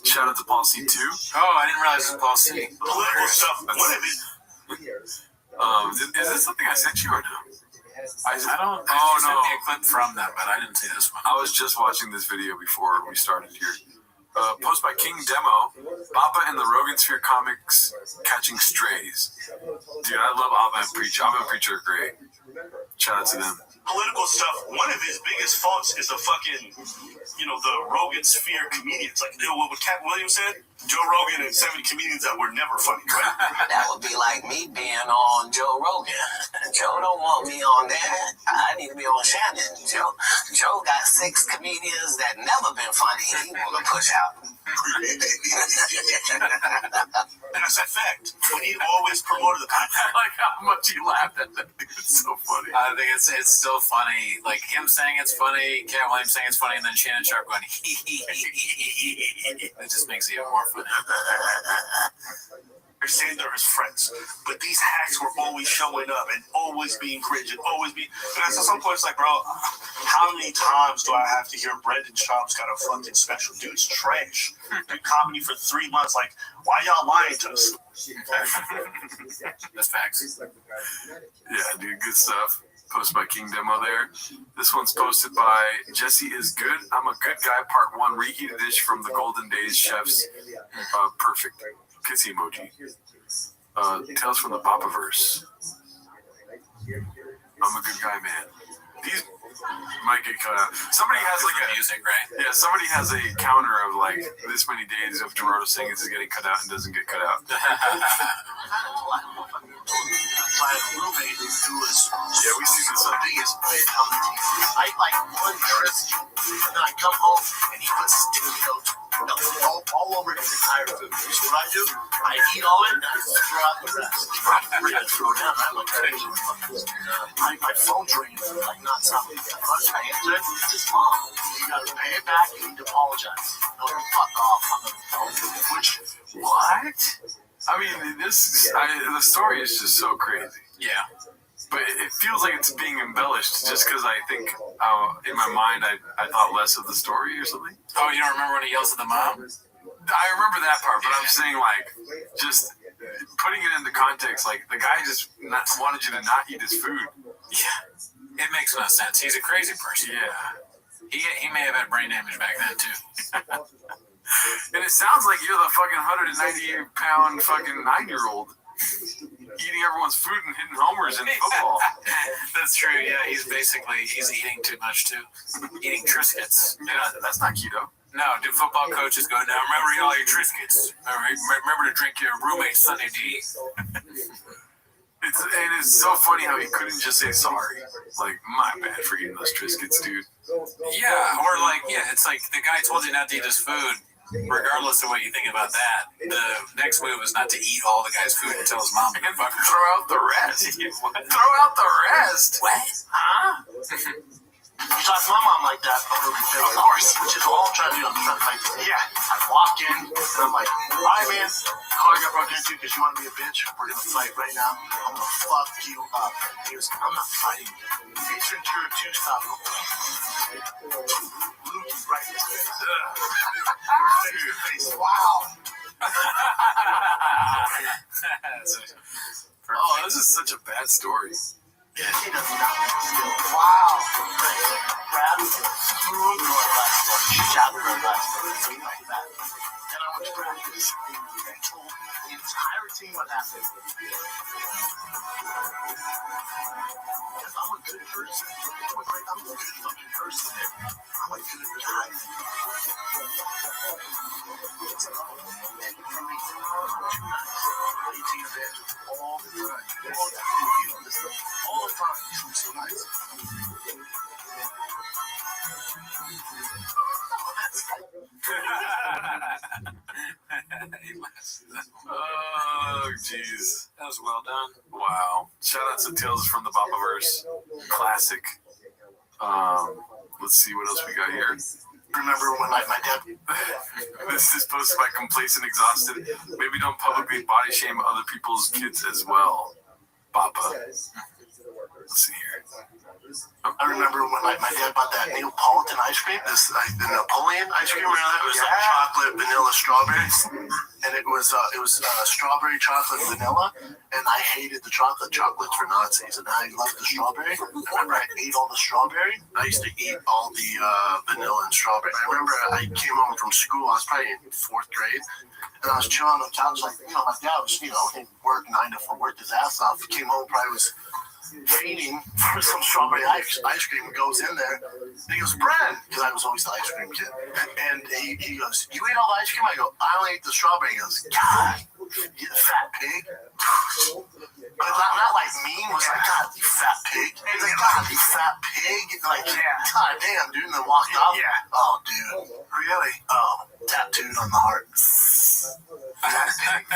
Shout out to Paul C2. Oh, I didn't realize it was Paul C. Political stuff. What if it? Is this something I sent you or no? I don't. Oh, sent me a clip from them, but I didn't see this one. I was just watching this video before we started here. Post by King Demo, Appa and the Rogan Sphere comics catching strays. Dude, I love Appa and Preach. Appa and Preach are great. Shout out to them. Political stuff. One of his biggest faults is the fucking, the Rogan Sphere comedians. Like what Cat Williams said, Joe Rogan and 7 comedians that were never funny, right? That would be like me being on Joe Rogan. Joe don't want me on there. I need to be on Shannon. Joe got 6 comedians that never been funny. He want to push out. And that's a fact. When he always promoted the I like how much he laughed at that. It's so funny. I think it's still funny. Like him saying it's funny, Cat Williams saying it's funny, and then Shannon Sharp going it just makes it even more funny. They're saying they're his friends, but these hacks were always showing up and always being cringe and always be. And at some point, it's like, bro, how many times do I have to hear Brendan Schaub's got a fucking special? Dude's trash. Do comedy for 3 months. Like, why y'all lying to us? That's facts. Yeah, dude, good stuff. Posted by King Demo there. This one's posted by Jesse is Good. I'm a Good Guy, Part 1. Reheated dish from the Golden Days chefs. Perfect. Kissy emoji. Tales from the Papaverse. I'm a good guy, man. These might get cut out. Somebody has like a music, right? Yeah, somebody has a counter of like this many days of Gerardo saying this is getting cut out and doesn't get cut out. My roommate who was we see this. the biggest bit I like one Tristan, and then I come home and he puts all over his entire food. So what I do, I eat all it and I throw out the rest. We're gonna throw it down. I'm like crazy. My phone rings like not stopping. I answer it. It's his mom. You gotta pay it back. You need to apologize. No, fuck off. I'm on the phone. Which what? I mean, the story is just so crazy. Yeah. But it feels like it's being embellished just because I think in my mind I thought less of the story or something. Oh, you don't remember when he yells at the mom? I remember that part, but I'm saying like just putting it into context, like the guy just wanted you to not eat his food. Yeah. It makes no sense. He's a crazy person. Yeah. He may have had brain damage back then too. And it sounds like you're the fucking 190-pound fucking 9-year-old eating everyone's food and hitting homers in football. That's true. Yeah, he's eating too much too. Eating Triscuits. Yeah, that's not keto. No, do football coaches go, now remember to eat all your Triscuits. Remember to drink your roommate's Sunny D. It's so funny how he couldn't just say sorry. Like, my bad for eating those Triscuits, dude. Yeah, or like, it's like the guy told you not to eat his food. Regardless of what you think about that, the next move is not to eat all the guy's food and tell his mom and fucking throw out the rest. Throw out the rest. What? Huh? You talk to my mom like that, of course, which is all I'm trying to do. I'm trying to fight. Yeah, I walk in, and I'm like, all right, man, car got broken into because you want to be a bitch. We're going to fight right now. I'm going to fuck you up. He goes, I'm not fighting you. Face your interior two stop. Looking right in his face. Wow. Oh, this is such a bad story. Yeah, he does not still. Wow. Grab him, threw him to our last door. She jabbed her last door. Something like that. Then I went to grab this and told the entire team what happened. Because I'm a good person. I'm a good fucking person. I'm like good timing. It's for me, too nice. I take advantage of all the time. All the time. You know this stuff. All the time. It's so nice. Oh, jeez. That was well done. Wow. Shout out to Tales from the Babaverse. Classic. Let's see what else we got here. Remember when my dad... This is posted by Complacent Exhausted. Maybe don't publicly body shame other people's kids as well. Papa. Let's see here. I remember when my dad bought that Neapolitan ice cream, the Napoleon ice cream. Remember that? It was like chocolate, vanilla, strawberries, and it was strawberry, chocolate, vanilla. And I hated the chocolate. Chocolates for Nazis, and I loved the strawberry. I remember I ate all the strawberry. I used to eat all the vanilla and strawberry. I remember I came home from school. I was probably in 4th grade. And I was chilling on the couch, like, my dad was, he worked 9 to 4, worked his ass off. He came home, probably was feeding for some strawberry ice cream, goes in there, and he goes, Bren, because I was always the ice cream kid. And he goes, you ate all the ice cream? I go, I only ate the strawberry. He goes, God, you fat pig. But not like mean, was like, God, you fat pig. He's like, God, you fat pig. Like, God damn, dude. And then walked off. Yeah. Oh, dude. Really? Oh, tattooed on the heart. Fat pig.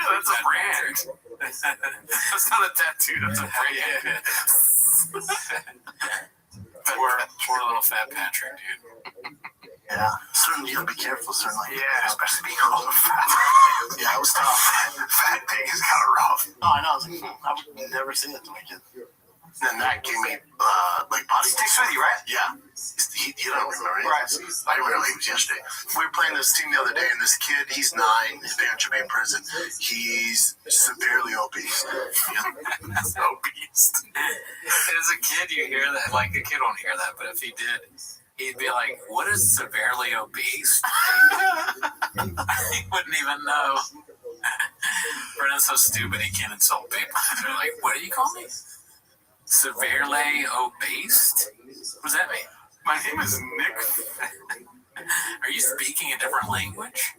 That's a brand. That's not a tattoo, that's a brand. Poor little fat Patrick, dude. Yeah, certainly you gotta be careful, certainly. Yeah, especially being called a fat. Yeah, it was tough. Fat pig is kind of rough. Oh, I know. I was like, I would never say that to my kid. And then that gave me, like, body sticks with you, right? Yeah. He don't remember it. Right. I remember it was yesterday. We were playing this team the other day, and this kid, he's 9. His parents should be in prison. He's severely obese. That's obese. As a kid, you hear that. Like, a kid won't hear that, but if he did, he'd be like, what is severely obese? He wouldn't even know. Brennan's so stupid, he can't insult people. They're like, what do you call me? Severely obese? What does that mean? My name is Nick. Are you speaking a different language?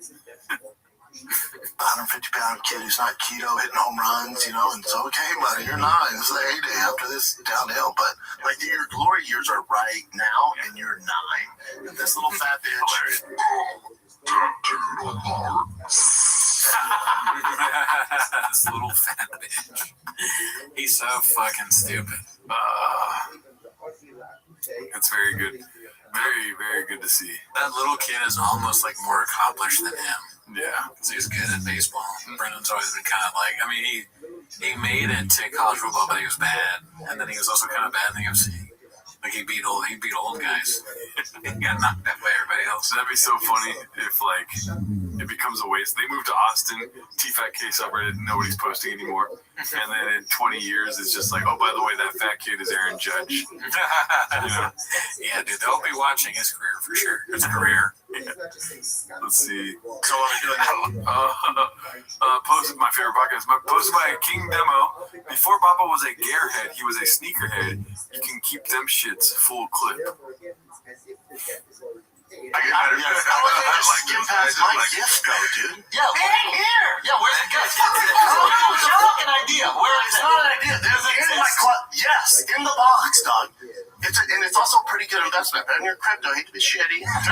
150-pound kid who's not keto, hitting home runs, and it's okay, buddy, you're 9. It's the heyday after this downhill, but like your glory years are right now, and you're 9. And this little fat bitch. This little fat bitch. He's so fucking stupid. That's very good. Very, very good to see. That little kid is almost like more accomplished than him. Yeah. Because he's good at baseball. Brendan's always been kind of like, I mean, he made it to college football, but he was bad. And then he was also kind of bad in the UFC. Like, he beat old guys. He got knocked out by everybody else. That'd be so funny if, like, it becomes a waste. They moved to Austin, T-Fat K subreddit, nobody's posting anymore. And then in 20 years, it's just like, oh, by the way, that fat kid is Aaron Judge. Yeah, dude, they'll be watching his career for sure. His career. Yeah. Let's see. So what are you doing now? Posted my favorite podcast. Posted by King Demo. Before Baba was a gearhead, he was a sneakerhead. You can keep them shits full clip. I just skim past my gift, though, dude. Yeah, it ain't here. Yeah, where's the gift? It's a fucking idea. Where is it? It's not an idea. There's in my yes, in the box, dog. And it's also a pretty good investment. Better than your crypto. I hate to be shitty. And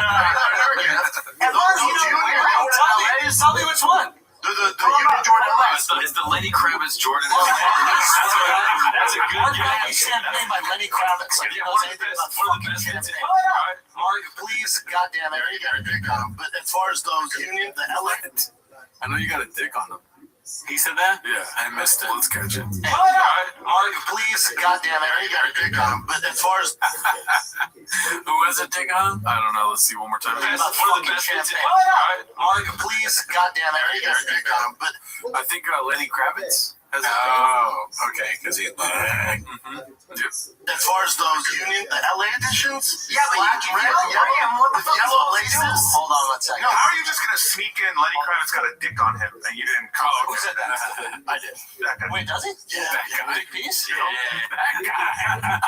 tell me which one. The Union Jordan LA. It's the Lenny Kravitz Jordan. That's a good champagne by Lenny Kravitz. Like, anything about fucking champagne. Mark, please, goddamn it. You got a dick on him. But as far as those Union, the LA. I know you got a dick on them. He said that? Yeah. I missed it. Let's catch it. Mark, please, goddamn it. You got a dick on him. But as far as. Who has a dick on him? I don't know. Let's see one more time. Fucking champagne. Mark, please, goddamn it. You got a dick on him. But I think Lenny Kravitz has a okay, because he's black. As far as those Union, the LA editions, yeah, black and red, What the fuck? Yellow laces. Hold on one second. No, how are you just gonna sneak in? Lenny Kravitz got a dick on him, and you didn't call. Who said that? I did. That guy. Wait, does it? Yeah, that guy. Big piece? That guy.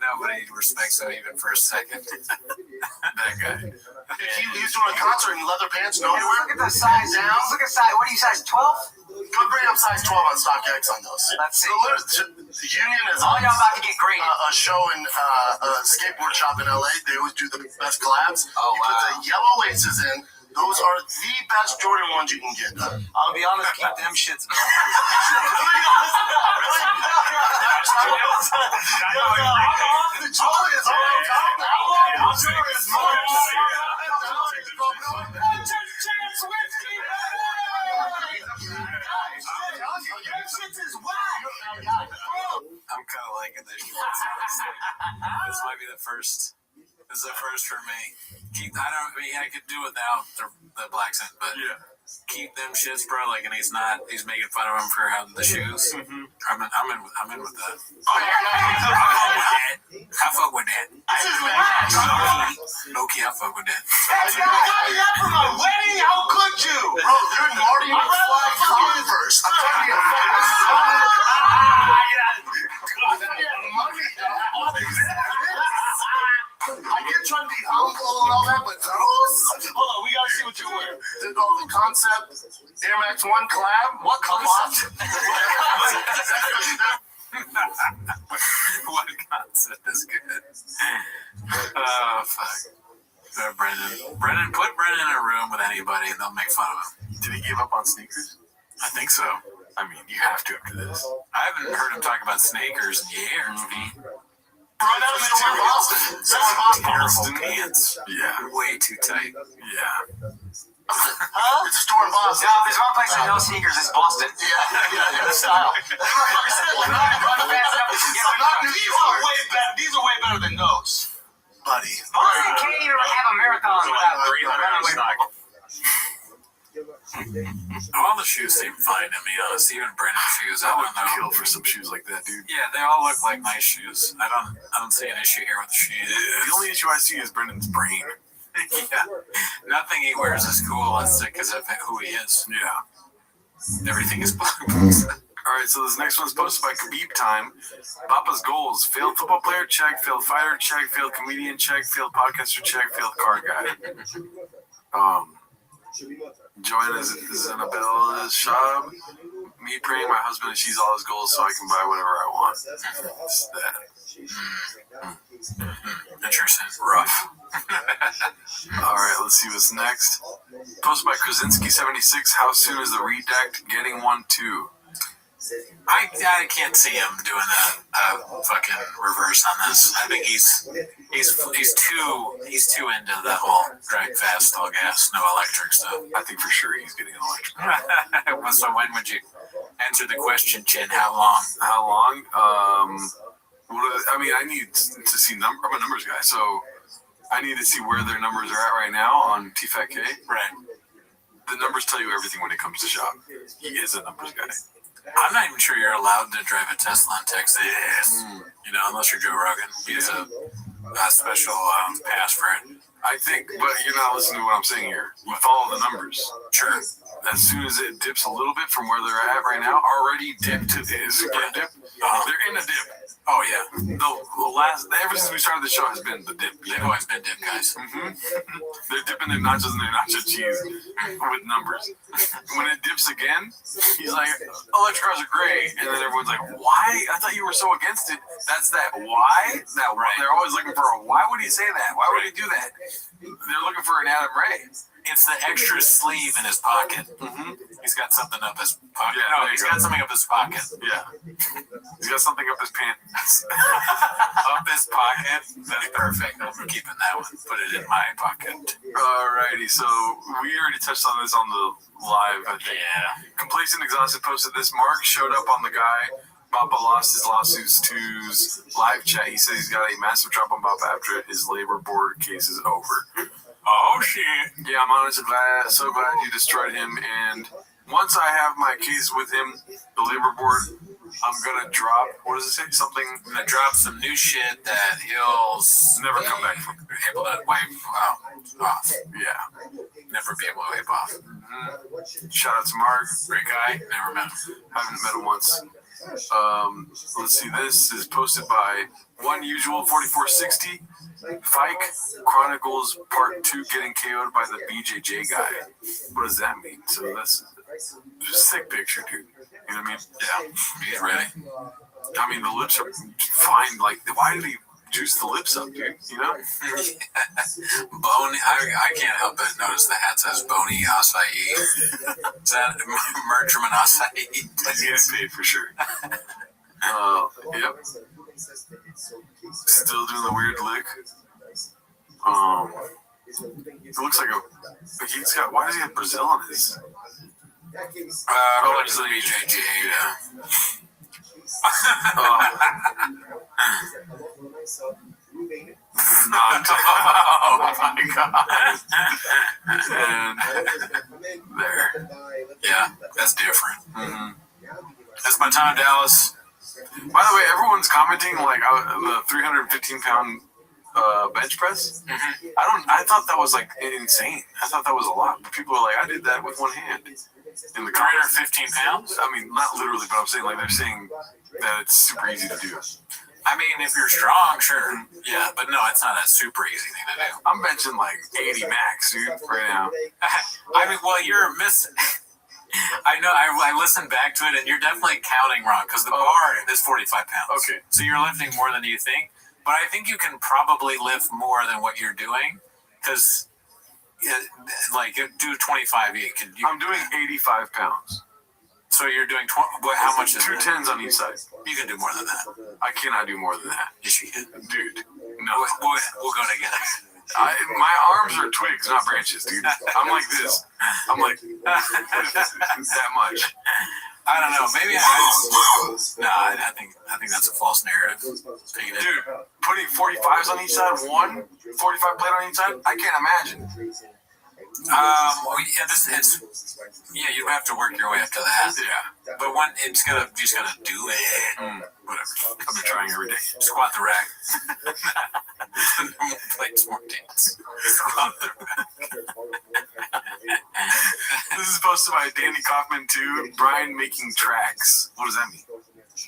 Nobody respects him even for a second. That guy. He's doing a concert in leather pants, no underwear. Look at the size down. Look at size. What are you, size 12? Go bring up size 12 on StockX on those. Let's see. The Union is y'all about to get graded. A show in a skateboard shop in LA. They always do the best collabs. Oh, you put the yellow laces in. Those are the best Jordan ones you can get. I'll be honest, keep them shits. The joy is all on top now. I'm sure it's more. I'm kind of liking this. This might be the first. This is the first for me. I could do without the black scent, but keep them shits, bro. Like, and he's making fun of him for having the shoes. Mm-hmm. I'm in with that. Oh, yeah. I fuck with that. Low key, I fuck with that. Hey, I got that for my wedding. How could you? Bro, you're Marty McFly Converse. I'm telling you, I get trying to be humble and all that, but those. Hold on, we gotta see what you wear. The concept Air Max 1 collab. What concept? What concept is good? Oh, fuck. Brennan, put Brennan in a room with anybody and they'll make fun of him. Did he give up on sneakers? I think so. I mean, you have to after this. I haven't heard him talk about sneakers in years. Boston pants. Yeah. Way too tight. Yeah. Huh? It's a store in Boston. No, there's one place that no sneakers. It's Boston. Yeah, the style. These are way better than those. Buddy. Boston can't even have a marathon without runaway stock. All the shoes seem fine to me, honestly. Even Brennan's shoes, I I would don't know. kill for some shoes like that, dude. Yeah, they all look like nice shoes. I don't see an issue here with the shoes. The only issue I see is Brendan's brain. Yeah, nothing he wears is cool. It's because of who he is. Yeah. Everything is. All right, so this next one's posted by Khabib Time. Papa's goals: failed football player, check. Failed fighter, check. Failed comedian, check. Failed podcaster, check. Failed car guy. Joanna Zanabella's shop. Me praying my husband achieves all his goals so I can buy whatever I want. It's that. Interesting. Rough. All right, let's see what's next. Posted by Krasinski76. How soon is the redact getting one too? I can't see him doing a fucking reverse on this. I think he's too into the whole drag fast, all gas, no electric stuff. I think for sure he's getting electric. So when would you answer the question, Chin? How long? How long? I need to see I'm a numbers guy, so I need to see where their numbers are at right now on TFATK. Right. The numbers tell you everything when it comes to shop. He is a numbers guy. I'm not even sure you're allowed to drive a Tesla in Texas. You know, unless you're Joe Rogan. He has a special pass for it. I think, but you're not listening to what I'm saying here. You follow the numbers. Sure. As soon as it dips a little bit from where they're at right now, already dipped to this. Dip. They're in a dip. Oh, yeah. Ever since we started the show has been the dip. They've always been dip guys. Mm-hmm. They're dipping their nachos and their nacho cheese with numbers. When it dips again, he's like, electric cars are great. And then everyone's like, why? I thought you were so against it. That's that why? That right. They're always looking for a why would he say that? Why would he do that? They're looking for an Adam Ray. It's the extra sleeve in his pocket. Mm-hmm. He's got something up his pocket. Yeah, no, he's got something up his pocket. Yeah. He's got something up his pants. Up his pocket? That's perfect. I'm keeping that one. Put it in my pocket. Alrighty, so we already touched on this on the live, I think. Yeah. Complacent Exhausted posted this. Mark showed up on the guy. Papa lost his lawsuits to's live chat. He said he's got a massive drop on Papa after his labor board case is over. Oh, shit. Yeah, I'm honestly so glad you destroyed him. And once I have my case with him, the labor board I'm gonna drop. What does it say? Something. I'm gonna drop some new shit that he'll Never come back from. able to wipe off. Yeah. Never be able to wipe off. Shout out to Mark. Great guy. Never met him. Haven't met him once. Let's see. This is posted by One Usual 4460. Fike Chronicles Part 2 getting KO'd by the BJJ guy. What does that mean? So that's a sick picture, dude. You know what I mean? Yeah, he's ready. I mean, the lips are fine. Like, why did he juice the lips up, dude? You know? Bony. I can't help but notice the hat says Bony Acai. Is that merch from an acai? He's getting paid for sure. Yep. Still doing the weird lick. It looks like he's got. Why does he have Brazil on his? Probably just the BJJ. Yeah. Not. Oh my god. And there. Yeah, that's different. Mm-hmm. That's my time, Dallas. By the way, everyone's commenting like the 315-pound bench press. Mm-hmm. I thought that was like insane. I thought that was a lot. But people are like, I did that with one hand. In the 315 pounds? I mean, not literally, but I'm saying like they're saying that it's super easy to do. I mean, if you're strong, sure. Yeah, but no, it's not a super easy thing to do. I'm benching like 80 max, dude, right now. I mean, well, you're missing. I know. I listened back to it, and you're definitely counting wrong because the bar is 45 pounds. Okay. So you're lifting more than you think, but I think you can probably lift more than what you're doing because, like, do 25. I'm doing 85 pounds. So you're doing how much is 2 10s on each side. You can do more than that. I cannot do more than that. Yes, you can. Dude, no. We'll go together. My arms are twigs, not branches, dude. I'm like this. I'm like that much. I don't know. Maybe I think that's a false narrative. Dude, putting 45s on each side, 45 plate on each side, I can't imagine. Yeah, you have to work your way up to that. Yeah, but you just gotta do it. Whatever. I've been trying every day. Squat the rack. Play some more dance. Squat the rack. This is posted by Danny Kaufman too. Brian making tracks. What does that mean?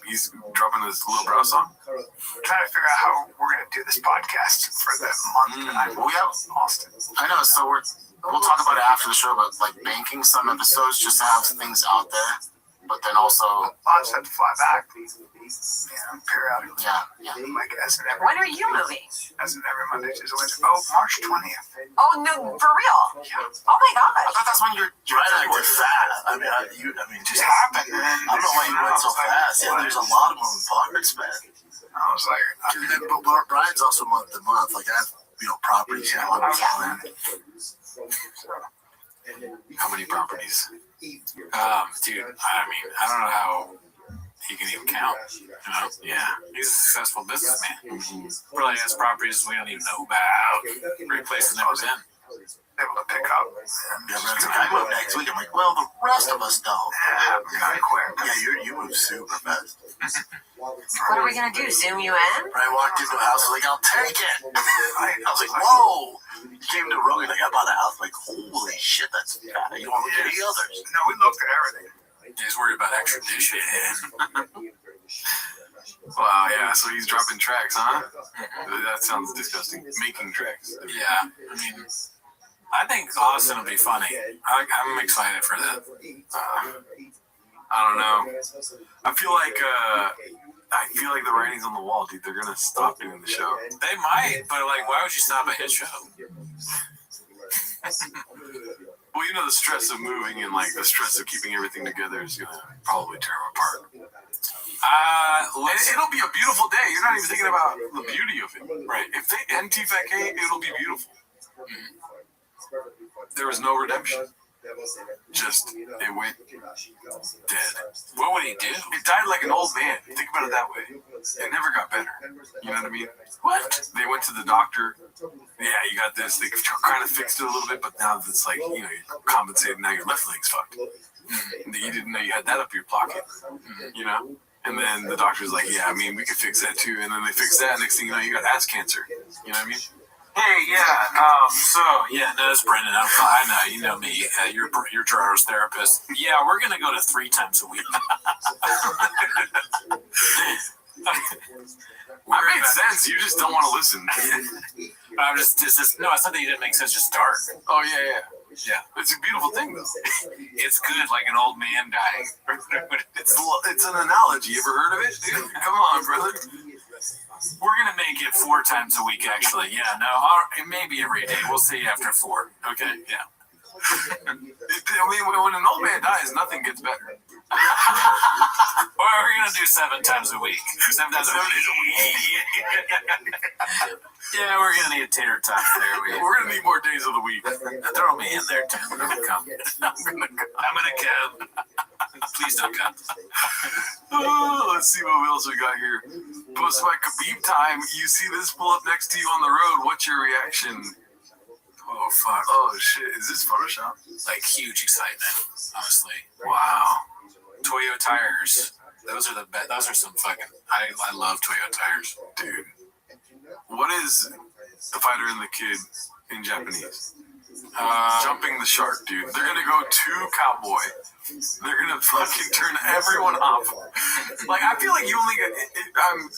He's dropping this Little Brow song. I'm trying to figure out how we're going to do this podcast for the month that I'm We have Austin. I know, so we'll talk about it after the show, but like banking some episodes just to have things out there, but then also I'll just have to fly back. Yeah, periodically. Yeah. Like as in every When are you moving? as in every Monday, Tuesday, Wednesday. Oh, March 20th. Oh no, for real? Yeah. Oh my I gosh. thought that's when you're active fast. I mean, It just happened. And I don't know why you went so fast. Yeah, there's a lot of moving parts, man. I was like, But Brian's also month to month. Like I have, properties. How many properties? Dude, I mean, I don't know how he can even count. Yeah, he's a successful businessman. Probably has properties we don't even know about. Great places never been. able to pick up. Yeah, I move next week. I'm like, well, the rest of us don't. Yeah, not quick. Yeah, you move super fast. What are we gonna do? Zoom you in? I walked into a house, I was like, I'll take it. I was like, whoa. You came to Rogan, like, I bought a house. Like, holy shit, that's fat. You don't look at any others. No, we looked at everything. He's worried about extradition. Wow, yeah, so he's dropping tracks, huh? That sounds disgusting. Making tracks. Yeah, I mean, I think Austin will be funny. I'm excited for that. I don't know. I feel like the writing's on the wall, dude. They're gonna stop doing the show. They might, but like, why would you stop a hit show? Well, you know, the stress of moving and like the stress of keeping everything together is gonna probably tear them apart. It'll be a beautiful day. You're not even thinking about the beauty of it, right? If they end TFAK, it'll be beautiful. There was no redemption. Just, it went dead. What would he do? It died like an old man. Think about it that way. It never got better. You know what I mean? What? They went to the doctor. Yeah, you got this. They kind of fixed it a little bit, but now it's like, you know, you're compensated. Now your left leg's fucked. You didn't know you had that up your pocket. You know? And then the doctor's like, yeah, I mean, we could fix that too. And then they fix that. Next thing you know, you got ass cancer. You know what I mean? Hey, no, it's Brendan. I know, you know me. You're Gerard's therapist. Yeah, we're gonna go to 3 times a week. I made sense. You just don't want to listen. It's not that you didn't make sense. Just dark. Oh yeah. It's a beautiful thing though. It's good, like an old man dying. It's an analogy. You ever heard of it, dude? Come on, brother. We're gonna make it 4 times a week, actually. Yeah, no, maybe every day. We'll see after 4. Okay, yeah. I mean, when an old man dies, nothing gets better. Or we're gonna do 7 times a week. 7 times a week. Yeah, we're gonna need a tater tot there. We're gonna need more days of the week. Throw me in there, Tim. I'm gonna come. I'm gonna come. Please don't come. Oh, let's see what else we got here. Post by Khabib time. You see this pull up next to you on the road. What's your reaction? Oh fuck. Oh shit. Is this Photoshop? Like huge excitement, honestly. Wow. Toyo tires. Those are the best. Those are some fucking. I love Toyo tires, dude. What is the fighter and the kid in Japanese? Jumping the shark, dude. They're gonna go to cowboy. They're gonna fucking turn everyone off. Like, I feel like you only get.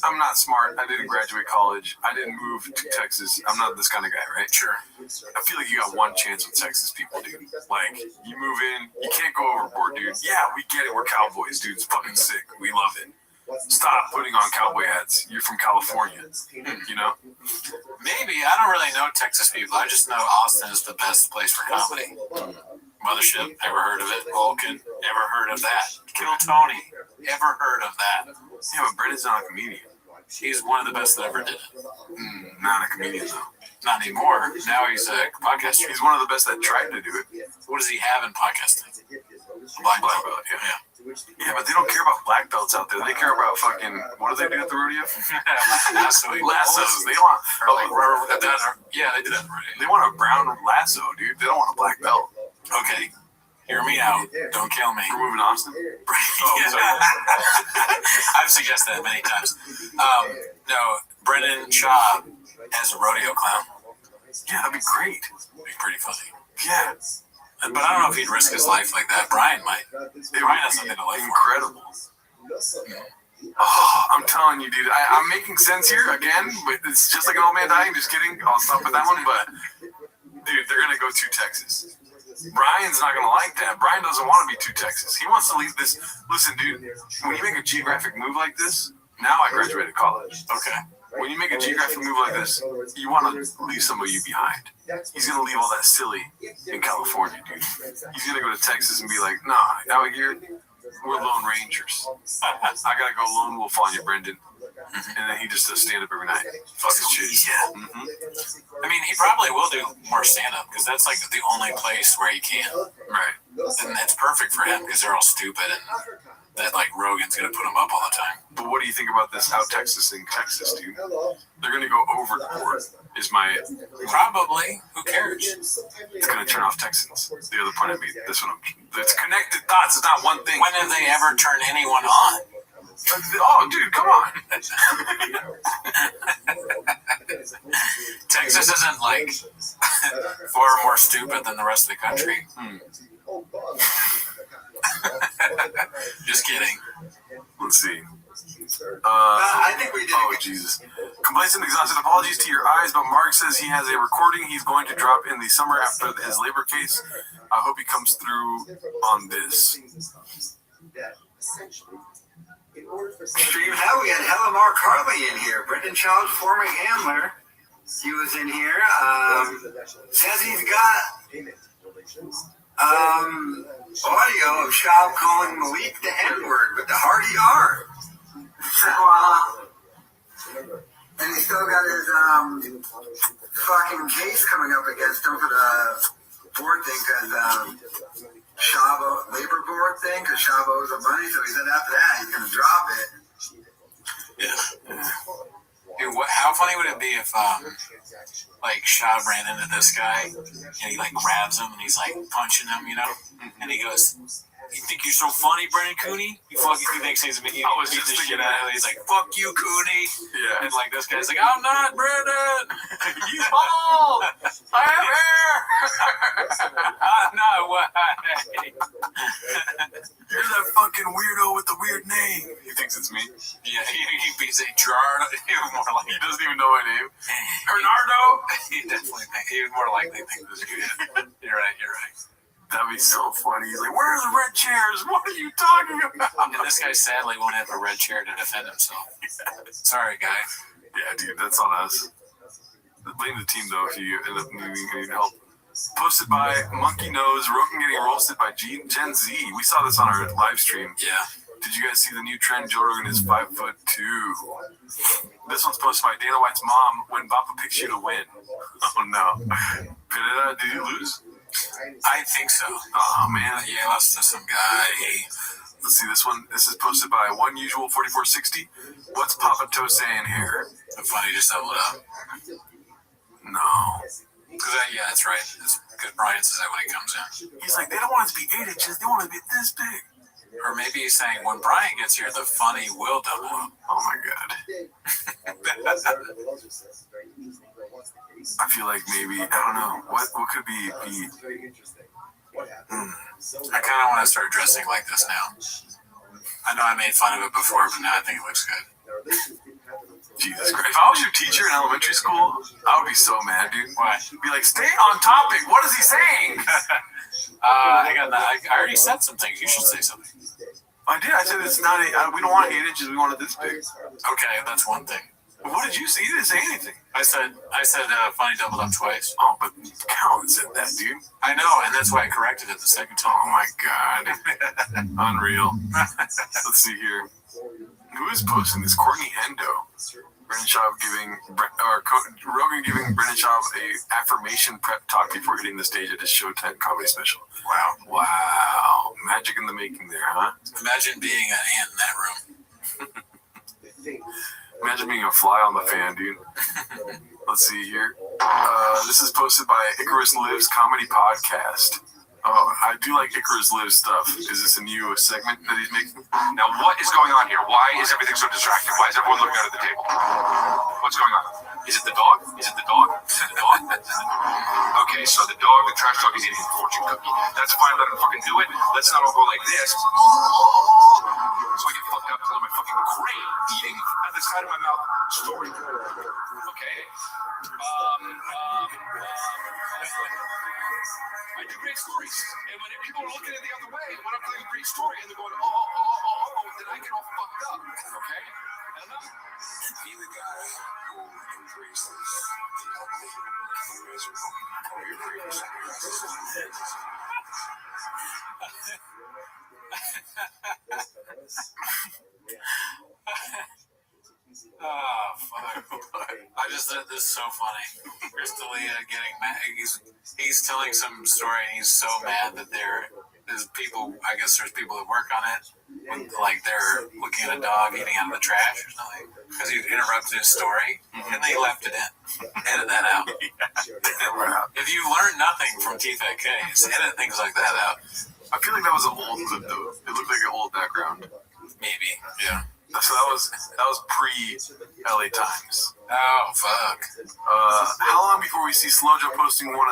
I'm not smart. I didn't graduate college. I didn't move to Texas. I'm not this kind of guy, right? Sure. I feel like you got one chance with Texas people, dude. Like, you move in, you can't go overboard, dude. Yeah, we get it. We're cowboys, dude. It's fucking sick. We love it. Stop putting on cowboy hats. You're from California, you know? Maybe. I don't really know Texas people. I just know Austin is the best place for comedy. Mothership, ever heard of it? Vulcan, ever heard of that? Kill Tony, ever heard of that? Yeah, but Brennan's not a comedian. He's one of the best that ever did it. Not a comedian, though. Not anymore. Now he's a podcaster. He's one of the best that tried to do it. What does he have in podcasting? Black belt, yeah. Yeah, but they don't care about black belts out there. They care about fucking, what do they do at the rodeo? Lassos. They want, yeah, they did that already. They want a brown lasso, dude. They don't want a black belt. Okay, hear me out. Don't kill me. We're moving Austin. I've suggested that many times. No, Brendan Shaw as a rodeo clown. Yeah, that'd be great. It'd be pretty funny. Yeah. But I don't know if he'd risk his life like that. Brian might. Brian has something to live for. Incredible. Oh, I'm telling you, dude. I'm making sense here again, but it's just like an old man dying. Just kidding. I'll stop with that one. But, dude, they're going to go to Texas. Brian's not going to like that. Brian doesn't want to be to Texas. He wants to leave this. Listen, dude, when you make a geographic move like this, now I graduated college. Okay. When you make a geographic move like this, you want to leave some of you behind. He's going to leave all that silly in California, dude. He's going to go to Texas and be like, nah, out here, we're Lone Rangers. I got to go lone wolf on you, Brendan. And then he just does stand-up every night. Fucking shit. Yeah. Mm-hmm. I mean, he probably will do more stand-up because that's like the only place where he can. Right. And that's perfect for him because they're all stupid and that like Rogan's gonna put him up all the time. But what do you think about this out Texas in Texas, dude? They're gonna go overboard. Is my probably? Who cares? It's gonna turn off Texans. The other point I made. This one. It's connected thoughts. It's not one thing. When have they ever turned anyone on? Oh, dude, come on. Texas isn't like far more stupid than the rest of the country. Just kidding. Let's see. I think we did. Oh, Jesus. Complacent, exhausted apologies to your eyes, but Mark says he has a recording he's going to drop in the summer after his labor case. I hope he comes through on this. Stream how we had hella Mark Harley in here. Brendan Child's former handler. He was in here. Says he's got audio of Shab calling Malik the N-word with the hearty R. So, and he still got his fucking case coming up against him for the board thing because Shab labor board thing because Shab owes a money. So he said after that he's gonna drop it. Yeah. Dude, how funny would it be if, like, Shab ran into this guy, and he, like, grabs him, and he's, like, punching him, you know? And he goes, You think you're so funny, Brendan Cooney? He thinks he's me. I was just thinking that. He's like, fuck you, Cooney. Yeah. And like this guy's like, I'm not Brendan. You bald. I have hair. I'm not white. You're that fucking weirdo with the weird name. He thinks it's me. Yeah, he's a Jarno. He doesn't even know my name. Bernardo. He would more likely think this is you. You're right. That'd be so funny. He's like, where's the red chairs? What are you talking about? And this guy sadly won't have a red chair to defend himself. Sorry, guy. Yeah, dude, that's on us. Blame the team, though, if you end up needing help. Posted by Monkey Nose, Rogan getting roasted by Gen Z. We saw this on our live stream. Yeah. Did you guys see the new trend? Joe Rogan is 5'2". This one's posted by Dana White's mom. When Bappa picks you to win. Oh no. Pineda, did you lose? I think so. Oh man. Yeah, lost to some guy. Let's see this one. This is posted by One Usual 4460. What's Papa Toe saying here? So funny, just double it up. No. Yeah, that's right. Because Brian says that when he comes in. He's like, they don't want it to be 8 inches. They want it to be this big. Or maybe he's saying, when Brian gets here, the funny will double up. Oh my god. I feel like maybe, I don't know. What could be I kind of want to start dressing like this now. I know I made fun of it before, but now I think it looks good. Jesus Christ. If I was your teacher in elementary school, I would be so mad, dude. Why? Be like, stay on topic. What is he saying? I already said some things. You should say something. I did. I said it's not. We don't want 8 inches. We want it this big. Okay, that's one thing. What did you say? You didn't say anything. I said funny doubled up twice. Oh, but Colin said that, dude. I know, and that's why I corrected it the second time. Oh my god. Unreal. Let's see here. Who is posting this? Courtney Hendo. Brendan Schaub Rogan giving Brendan Schaub a affirmation prep talk before hitting the stage at his Showtime comedy special. Wow. Magic in the making there, huh? Imagine being an ant in that room. Imagine being a fly on the fan, dude. Let's see here. This is posted by Icarus Lives Comedy Podcast. Oh, I do like Icarus Lives stuff. Is this a new segment that he's making? Now, what is going on here? Why is everything so distracted? Why is everyone looking out at the table? What's going on? Is it the dog? Is it the dog? Is it the dog? Okay, so the dog, the trash dog, is eating a fortune cookie. That's fine. Let him fucking do it. Let's not all go like this. So I get fucked up telling my fucking great eating at the side of my mouth story. Okay? I do great stories. And when people are looking at it the other way, when I'm telling a great story and they're going, then I get all fucked up. Okay? And be the guy who embraces the ugly, the miserable, or your greatness. Oh, fuck. I just thought this is so funny. Chris D'Elia getting mad. He's telling some story and he's so mad that there's people, I guess there's people that work on it, when, like they're looking at a dog eating out of the trash or something, because he interrupted his story and they left it in. Edit that out. If you learn nothing from TFK, just edit things like that out. I feel like that was an old clip though. It looked like an old background. Maybe, yeah. So that was pre-LA Times. Oh fuck! How long before we see Slojo posting with one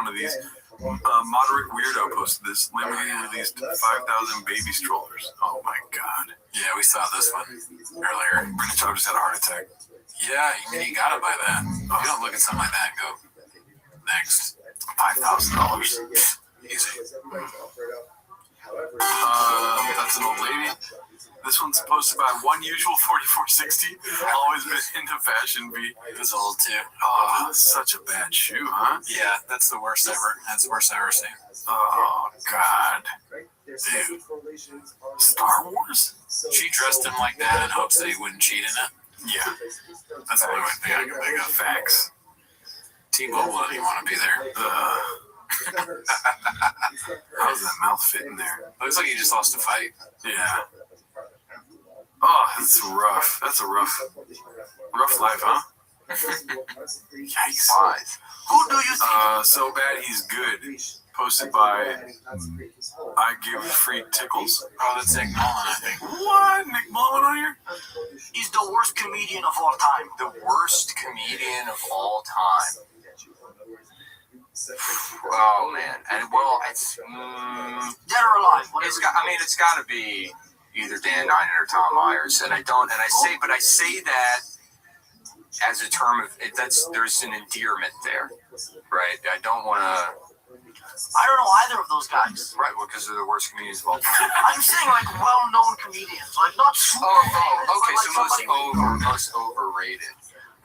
of these? Moderate Weirdo posted this. Lamborghini released 5,000 baby strollers. Oh my god! Yeah, we saw this one earlier. Brendan Schaub just had a heart attack. Yeah, you gotta buy that. You don't look at something like that and go next. $5,000. Easy. That's an old lady. This one's posted by One Usual 4460. Always been into fashion. It was old too. Oh, such a bad shoe, huh? Yeah, that's the worst ever. That's the worst I've ever seen. Oh God, dude. Star Wars? She dressed him like that in hopes that he wouldn't cheat in it. Yeah, that's the only thing I can think of. Facts. T-Mobile didn't even want to be there. How's that mouth fit in there? Looks like he just lost a fight. Yeah. Oh, that's rough. That's a rough life, huh? Yikes. Why? Who do you think? So bad he's good. Posted by I Give Free Tickles. Oh, that's Nick Mullen, I think. What? Nick Mullen on here? He's the worst comedian of all time. The worst comedian of all time. Oh man, and well, it's Dead or alive? it's got. I mean, it's got to be either Dan Ninen or Tom Myers, and I say that as a term of it. There's an endearment there, right? I don't want to. I don't know either of those guys. Right, well, because they're the worst comedians of all time. I'm saying like well-known comedians, like not super famous, okay, but, so like, most overrated.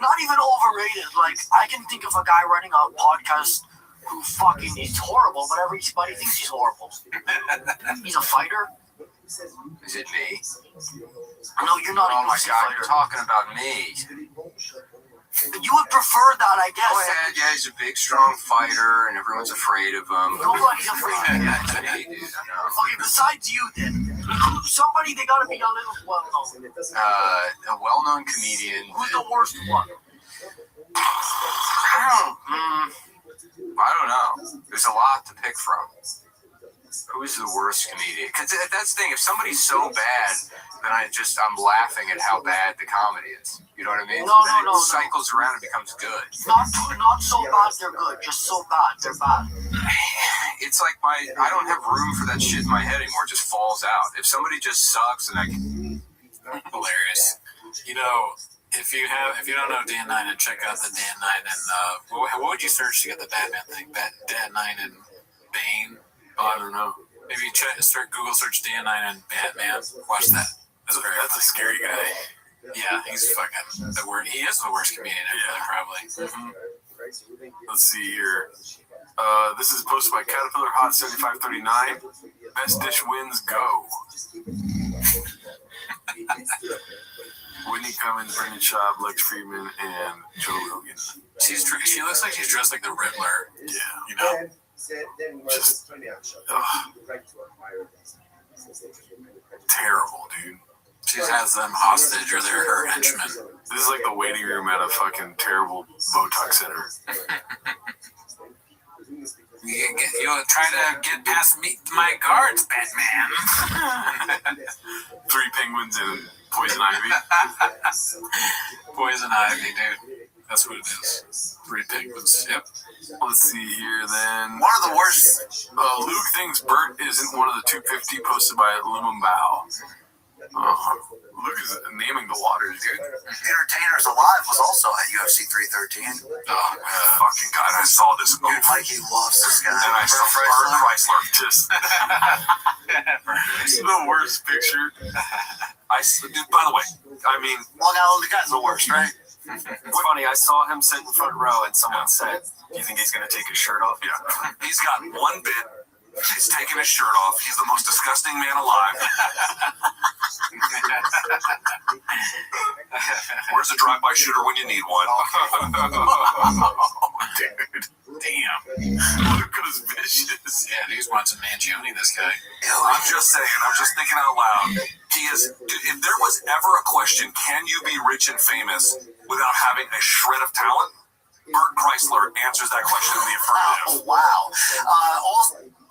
Not even overrated. Like I can think of a guy running a podcast who fucking is horrible, but everybody thinks he's horrible. He's a fighter. Is it me? No, you're not. Oh a my UFC God, fighter. you're talking about me. You would prefer that, I guess. Go ahead, yeah, he's a big, strong fighter, and everyone's afraid of him. Nobody's afraid of him. Yeah, it's me, dude, I know. Okay, besides you, then somebody they gotta be a little well-known. A well-known comedian. Who's the worst one? I don't know. There's a lot to pick from. Who's the worst comedian? Because that's the thing. If somebody's so bad, then I'm laughing at how bad the comedy is. You know what I mean? No. It cycles around and becomes good. Not so bad they're good. Just so bad they're bad. It's like I don't have room for that shit in my head anymore. It just falls out. If somebody just sucks, and I can. Hilarious. You know, if you don't know Dan Ninen, check out the Dan Ninen. What would you search to get the Batman thing? Dan Ninen Bane. Oh, I don't know. Maybe Google search Dan Ninen Batman. Watch that. That's a scary guy. Yeah, he's fucking the worst. He is the worst comedian, actually, probably. Mm-hmm. Let's see here. This is posted by Caterpillar Hot 7539. Best dish wins go. Whitney Cummings, Brendan Schaub, Lex Friedman, and Joe Rogan. She looks like she's dressed like the Riddler. Yeah. You know? Just terrible, dude. She has them hostage or they're her henchmen. This is like the waiting room at a fucking terrible Botox center. You'll try to get past my guards, Batman. 3 penguins and poison ivy. Poison ivy, dude. That's what it is. 3 penguins. Yep. Let's see here then. One of the worst. Luke thinks Bert isn't one of the 250 posted by Lumumbow. Luke is naming the waters, dude. Entertainers Alive was also at UFC 313. Oh, fucking God, I saw this movie. Mikey loves this guy. And I saw Bert Chrysler. Just it's the worst picture. Dude, by the way, I mean... Well, now the guy's the worst, right? It's funny, I saw him sit in front row and someone said, do you think he's going to take his shirt off? Yeah. He's got one bit. He's taking his shirt off. He's the most disgusting man alive. Where's a drive-by shooter when you need one? Dude. Damn. Luke goes vicious. Yeah, he's watching Mangione, this guy. I'm just saying, I'm just thinking out loud. He is, dude, if there was ever a question, can you be rich and famous without having a shred of talent? Bert Chrysler answers that question in the affirmative. Oh, wow.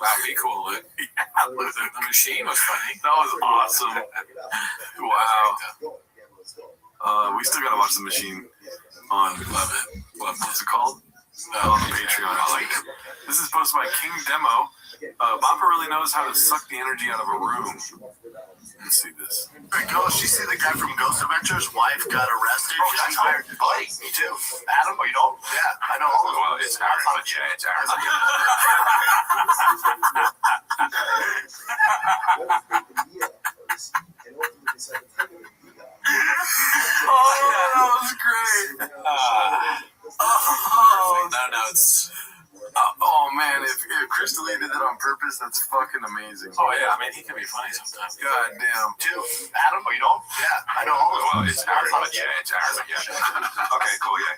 That'd be cool, Luke. Yeah, The machine was funny. that was awesome. Wow. We still gotta watch The Machine on Love it. what's it called? On the Patreon. This is posted by King Demo. Bappa really knows how to suck the energy out of a room. Let's see this. Ghost, you see the guy from Ghost Adventures? Wife got arrested. Oh, She's hired. Buddy, me too. Adam, you know? Yeah, I know all of them. Well, it's Aaron, but yeah, it's Aaron. Oh, that was great. No notes. Oh man, if Chris deleted it on purpose, that's fucking amazing. Oh yeah, I mean he can be funny sometimes. God damn. Too. Adam, you know? Yeah, I know all of them. Well, it's Aaron, but yeah, it's Aaron, but yeah. Okay, cool, yeah.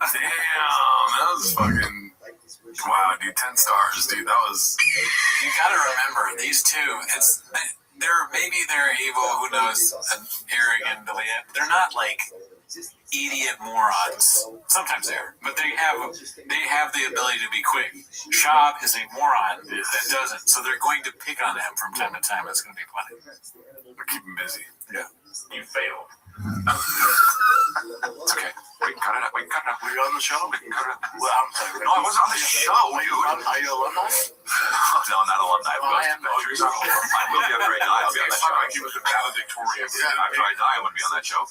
Damn, that was fucking. Wow, dude, 10 stars, dude. That was. You gotta remember these two. They're evil. Who knows? And Eric and Delia. They're not like idiot morons. Sometimes they are, but they have the ability to be quick. Shab is a moron that doesn't, so they're going to pick on him from time to time. It's going to be funny. We'll keep him busy. Yeah. You failed. It's okay. We cut it up. We cut it up. Were you on the show? We can cut it up. Well, I'm sorry. No, I wasn't on the show, dude. Are you alumni? No, not alumni. I will be on the radio. I'll be on that show. He was a valedictorian. After I die, I'm going to be on that show.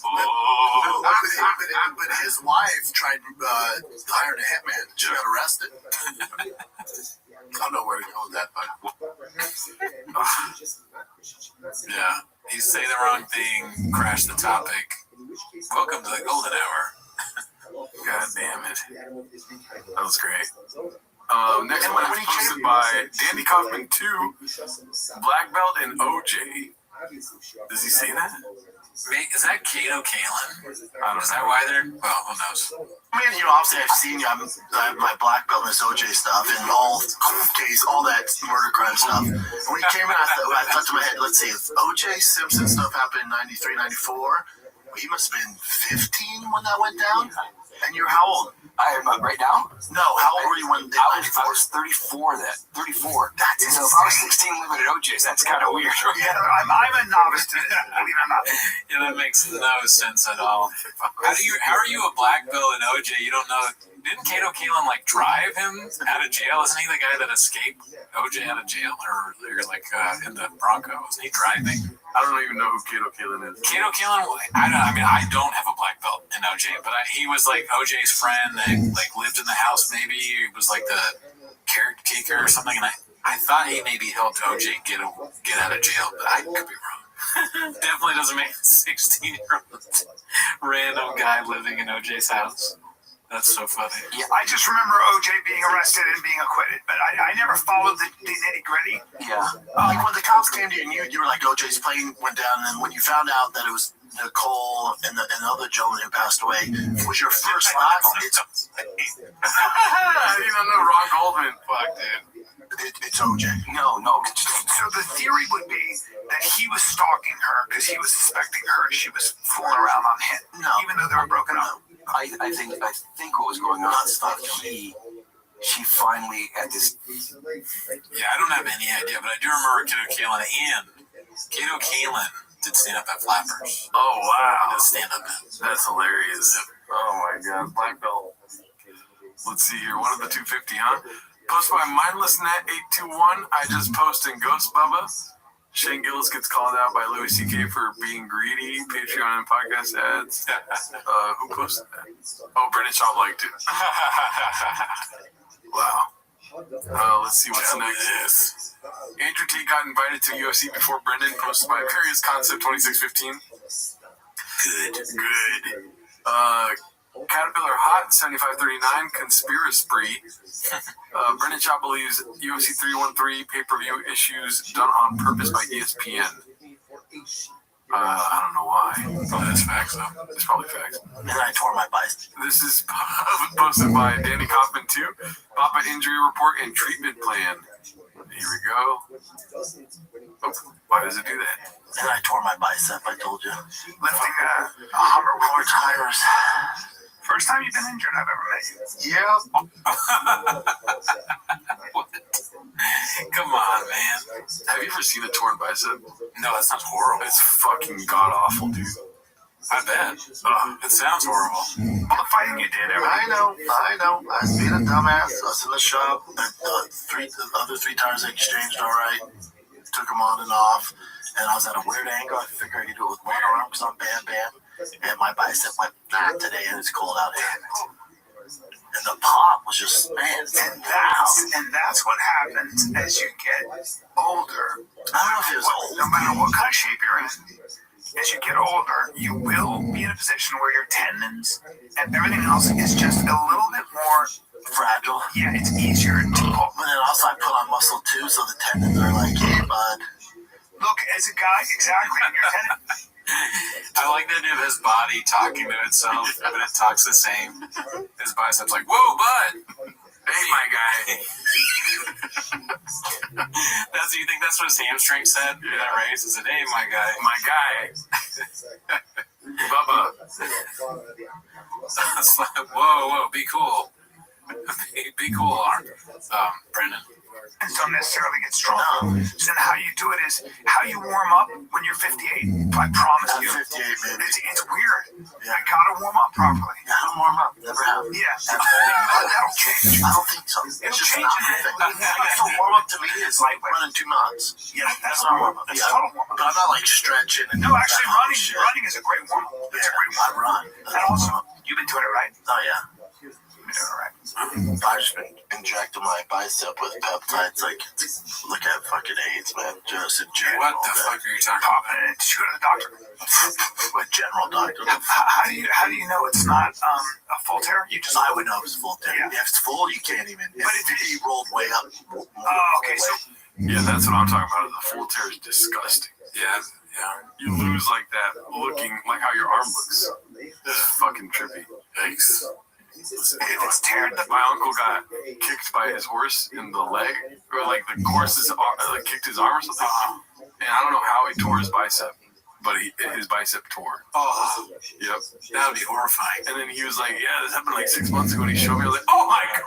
But his wife tried hired a hitman. She got arrested. I don't know where to go with that, but yeah, you say the wrong thing, crash the topic. Welcome to the golden hour. God damn it. That was great. Next one is posted by Danny Kaufman 2, Black Belt and OJ. Does he say that? Is that Kato Kalin? I don't know. Is that why they're... Well, who knows? I mean, obviously I've seen you. I have my black belt in this OJ stuff and all that murder crime stuff. When he came in, I thought to my head, let's see, if OJ Simpson stuff happened in 93, 94, he must have been 15 when that went down. And you're how old? I am right now. No, how old were you when? I was 34 then. 34. That's so. If I was 16 living at OJ's, that's kind of weird. Yeah, I'm a novice to that. Believe it or not. Yeah, that makes no sense at all. How are you a black belt in OJ? You don't know. Didn't Kato Kalin drive him out of jail? Isn't he the guy that escaped OJ out of jail, or in the Bronco? Isn't he driving? I don't even know who Kato Kalin is. Kato Kalin, I don't have a black belt in OJ, but he was OJ's friend that lived in the house. Maybe he was the caretaker or something, and I thought he maybe helped OJ get out of jail, but I could be wrong. Definitely doesn't make a 16-year-old random guy living in OJ's house. That's so funny. Yeah, I just remember OJ being arrested and being acquitted, but I never followed the nitty gritty. Yeah. When the cops came to you and you were like, OJ's plane went down, and then when you found out that it was Nicole and the other gentleman who passed away, was your first thought? I didn't know Ron Goldman. Fuck, dude. It's OJ. No. So the theory would be that he was stalking her because he was suspecting her. She was fooling around on him, even though they were broken up. I think what was going on is that she finally at this. Yeah, I don't have any idea, but I do remember Kato Kalin, and Kato Kalin did stand up at Flappers. Oh wow, did stand up. That's hilarious. Oh my god, black belt. Let's see here. One of the 250, huh? Post by MindlessNet821. I just posted Ghost Bubba. Shane Gillis gets called out by Louis C.K. for being greedy. Patreon and podcast ads. Who posted that? Oh, Brendan Schaub liked it. Wow. Let's see what's next. Andrew Tate got invited to UFC before Brendan. Posted by Curious Concept 2615. Good. Caterpillar Hot 7539 Conspiraspree. Brendan Schaub believes UFC 313 pay-per-view issues done on purpose by ESPN. I don't know why. Probably that's facts though. It's probably facts. And I tore my bicep. This is posted by Danny Kaufman 2. Papa injury report and treatment plan. Here we go. Oh, why does it do that? And I tore my bicep, I told you. Lifting a Hummer with 4 tires. First time you've been injured I've ever met you. Yeah. Come on, man. Have you ever seen a torn bicep? No, that sounds horrible. It's fucking god awful, dude. I bet. It sounds horrible. All the fighting you did, I know. I was being a dumbass. I was in the shop. The other 3 tires I exchanged all right. Took them on and off. And I was at a weird angle. I figured I could do it with one arm because I'm bam. And my bicep went flat today, and it's cold out here. And the pop was just, man. And that's what happens as you get older. I don't know if it was old. No matter what kind of shape you're in, as you get older, you will be in a position where your tendons and everything else is just a little bit more fragile. Yeah, it's easier to pull. And then also I put on muscle too, so the tendons are like, hey, bud. Look, as a guy, exactly, your tendons. I like the idea of his body talking to itself, but it talks the same. His biceps like, whoa, bud! Hey, my guy. You think that's what his hamstring said in that race? Is it, hey, my guy? My guy. Bubba. Whoa, be cool. Be cool, Brendan. And don't necessarily get strong. So then how you do it is how you warm up when you're 58. I promise you. 58, baby. It's weird. I gotta warm up properly. I don't warm up. Never have. Yeah. That'll change. I don't think so. It's just change not it. my thing. So warm up to me is like running 2 miles. Yeah, that's not warm up. That's total warm up. But I'm not like stretching. And No, actually, running is a great warm up. It's a great warm up. I run. And also, you've been doing it right. Oh, yeah. You've been doing it right. I've just been injecting my bicep with peptides. Like, look at fucking AIDS, man. Just inject. What the fuck are you talking Popping it. Did you go to the doctor? With general doctor. How do you know it's not a full tear? You just I would know it's full tear. Yeah. If it's full, you can't even. But if he rolled way up. Oh, okay. So Yeah, that's what I'm talking about. The full tear is disgusting. Yeah. You lose like that looking like how your arm looks. It's fucking trippy. Thanks. it's tearing the. My uncle got kicked by his horse in the leg, or like the horse's like kicked his arm or something. And I don't know how he tore his bicep, but his bicep tore. Oh, yep. That would be horrifying. And then he was like, "Yeah, this happened like 6 months ago." And he showed me. I was like, "Oh my god!"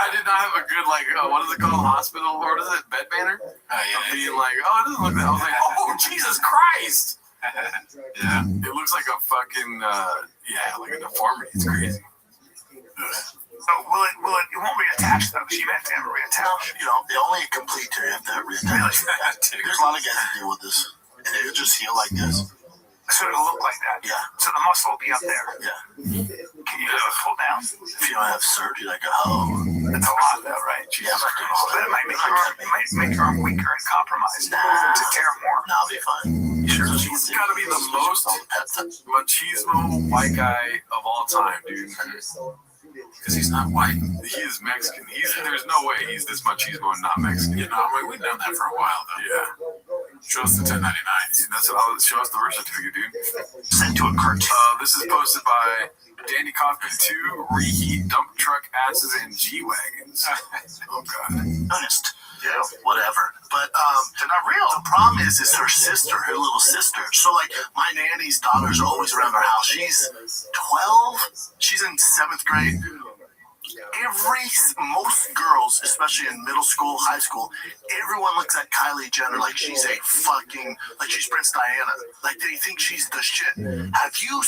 I did not have a good like what is it called, hospital or what is it, bed banner? Yeah. Being like, "Oh, it doesn't look that." I was like, "Oh, Jesus Christ!" Yeah. It looks like a fucking like a deformity. It's crazy. So it won't reattach though. She meant to have it reattach. You know, the only complete tear you have to have reattached. There's a lot of guys that deal with this, and it'll just heal like this. So it'll look like that. Yeah. So the muscle will be up there. Yeah. Can you pull down? If you don't have surgery, like That's a lot though, right? Yeah, I'm not doing all But that. it might make your arm weaker and compromised to tear more. Nah, I'll be fine. Sure. He's got to be the most machismo white guy of all time, dude. Because he's not white. He is Mexican. There's no way he's this machismo and not Mexican. You know, I mean, we've done that for a while, though. Yeah. Show us the 1099. That's what I was. Show us the birth certificate, dude. Sent to a cartoon. This is posted by Danny Kaufman 2. Reheat dump truck asses and G wagons. Oh god. Honest. Yeah, whatever. But they're not real. The problem is her sister, her little sister. So like my nanny's daughters are always around our house. She's 12. She's in 7th grade. Most girls, especially in middle school, high school, everyone looks at Kylie Jenner like she's a fucking, like she's Prince Diana. Like they think she's the shit. Have you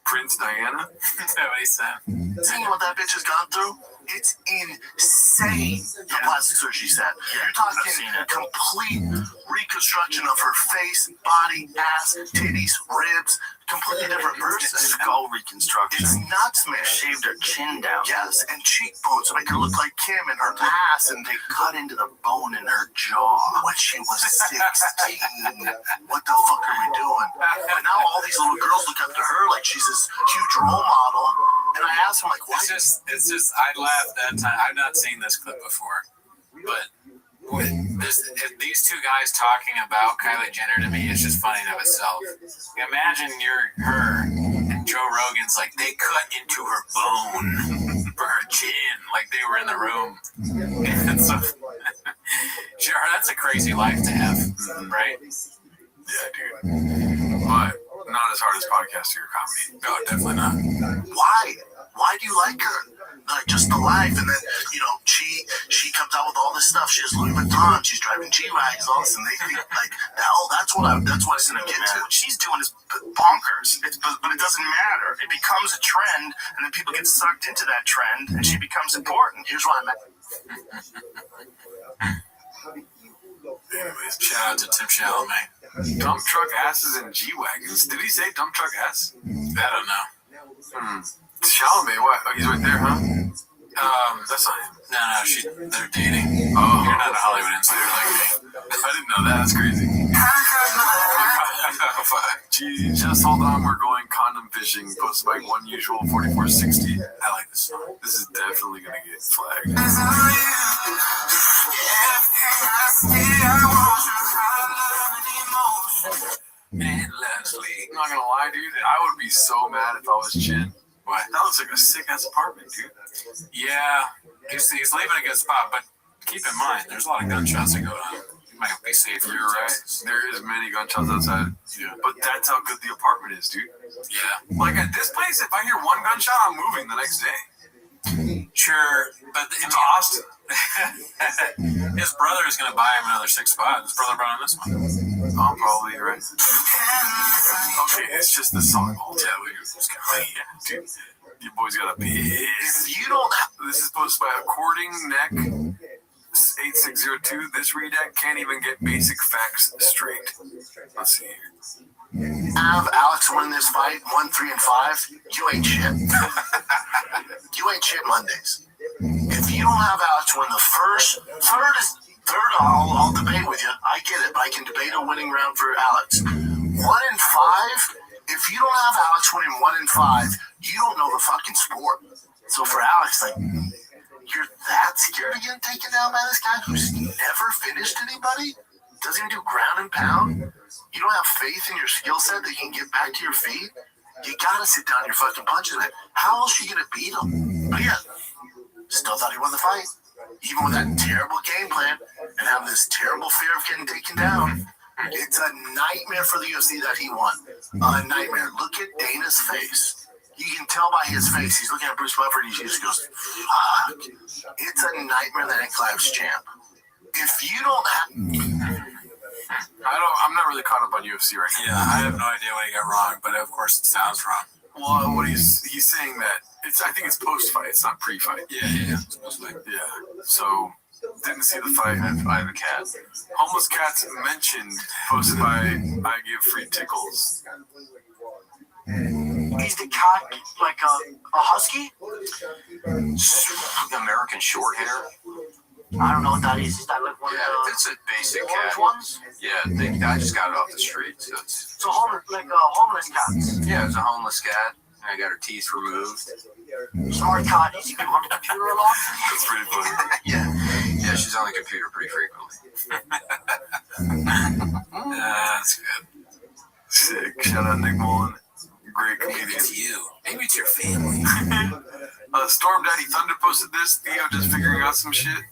Prince Diana? That's what he said. seen what that bitch has gone through? It's insane. The plastic surgery she said. You're talking complete reconstruction of her face, body, ass, titties, ribs. Completely different person. Skull reconstruction. It's nuts, man. Shaved her chin down. Yes, and cheekbones to make her look like Kim, and her ass, and they cut into the bone in her jaw when she was 16. What the fuck are we doing? But now all these little girls look up to her like she's this huge role model. And I asked him, like, why? It's just, I laughed that time. I've not seen this clip before, but these two guys talking about Kylie Jenner to me is just funny in of itself. Imagine you're her and Joe Rogan's like, they cut into her bone for her chin, like they were in the room. And so, sure, that's a crazy life to have, right? Yeah, dude. But not as hard as podcaster or comedy. No, definitely not. Why? Why do you like her? Like, just the life, and then, you know, she comes out with all this stuff. She has Louis Vuitton. She's driving G-Wags, all this, and they think, like, that's what it's gonna get to. What she's doing is bonkers. But it doesn't matter. It becomes a trend, and then people get sucked into that trend, and she becomes important. Here's why I'm at. Anyways, shout out to Tim Chalamet. Dump truck asses and G-Wagons. Did he say dump truck ass? I don't know. Chalamet, what? Oh, he's right there, huh? That's not him. No, they're dating. Oh. You're not a Hollywood insider like me. I didn't know that. That's crazy. Gee, just hold on. We're going condom fishing. Posted by One Usual 4460. I like this song. This is definitely going to get flagged. Endlessly. I'm not going to lie, dude. I would be so mad if I was Chin. What? That looks like a sick-ass apartment, dude. Yeah. He's leaving a good spot, but keep in mind, there's a lot of gunshots that go on. might be safe. You're right. There is many gunshots outside. Yeah. But that's how good the apartment is, dude. Yeah. Like at this place, if I hear one gunshot, I'm moving the next day. Sure, but It's Austin. his brother is going to buy him another 6 spot. His brother brought him this one. I'm probably right. Okay, it's just the song. Oh, yeah, dude. You boys got a piss. If you don't This is posted by According Neck 8602. This redact can't even get basic facts straight. Let's see here. have Alex win this fight 1, 3, and 5, you ain't shit. You ain't shit Mondays. If you don't have Alex win the third, I'll debate with you. I get it, but I can debate a winning round for Alex. 1 and 5. If you don't have Alex winning 1 and 5, you don't know the fucking sport. So for Alex, like, you're that scared of getting taken down by this guy who's never finished anybody? Doesn't even do ground and pound? You don't have faith in your skill set that you can get back to your feet? You gotta sit down your fucking punches, man. How else are you gonna beat him? But yeah, still thought he won the fight. Even with that terrible game plan and have this terrible fear of getting taken down. It's a nightmare for the UFC that he won. A nightmare. Look at Dana's face. You can tell by his face. He's looking at Bruce Buffer and he just goes, fuck. It's a nightmare that Enclave's champ. If you don't have... I'm not really caught up on UFC right now. Yeah, I have no idea what he got wrong, but of course it sounds wrong. Well, what he's saying that I think it's post fight. It's not pre fight. Yeah. It's post fight. Yeah. So didn't see the fight. I have a cat. Homeless cats mentioned. Posted by I Give Free Tickles. Is the cat like a husky? American short hair. I don't know what that is. Is that like one of the It's a basic orange cat. ones? Yeah, I just got it off the street. So it's, So homeless cats. yeah, it's a homeless cat. I got her teeth removed. Smart cat. Is he on the computer a lot? That's pretty funny. Yeah, she's on the computer pretty frequently. That's good. Sick. Shout out Nick Mullen. Great comedian. It's you. Maybe it's your family. Storm Daddy Thunder posted this. Theo just figuring out some shit.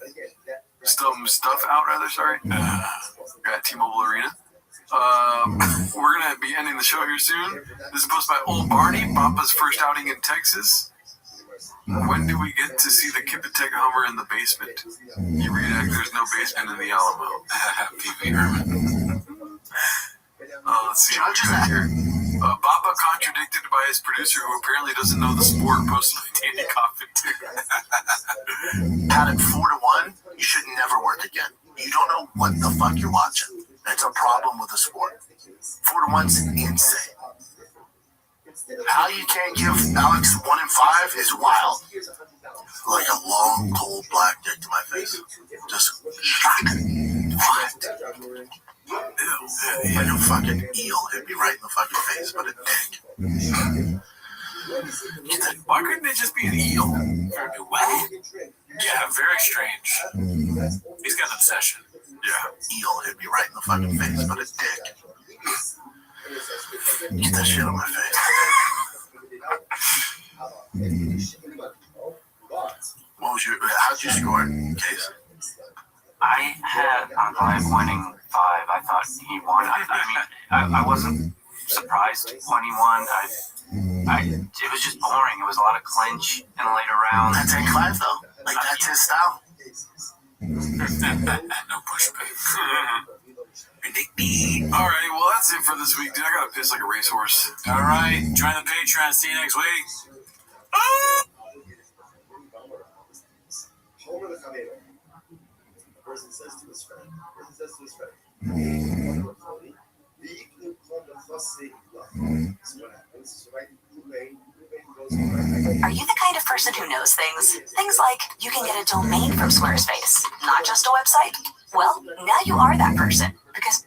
Some stuff out, rather, sorry. At T-Mobile Arena. We're going to be ending the show here soon. This is posted by Old Barney, Papa's first outing in Texas. When do we get to see the Kipitech Hummer in the basement? You redact, there's no basement in the Alamo. P.V. Herman. Let's see what we got here. Baba contradicted by his producer, who apparently doesn't know the sport, posted by Danny Coffin too. Had it 4-1, you should never work again. You don't know what the fuck you're watching. That's a problem with the sport. 4-1's insane. How you can't give Alex 1 and 5 is wild. Like a long, cold black dick to my face. Just what? Like a fucking eel hit me right in the fucking face, but a dick. Why couldn't it just be an eel? What? Yeah, very strange. He's got an obsession. Yeah. Eel hit me right in the fucking face, but a dick. Get that shit on my face. How'd you score, Case? I had on 5 winning 5. I thought he won. I wasn't surprised when he won. It was just boring. It was a lot of clinch in the later rounds. That's Enclave though. Like that's his style. No pushback. Alrighty, well that's it for this week, dude. I gotta piss like a racehorse. All right, join the Patreon. See you next week. Are you the kind of person who knows things? Things like you can get a domain from Squarespace, not just a website? Well, now you are that person because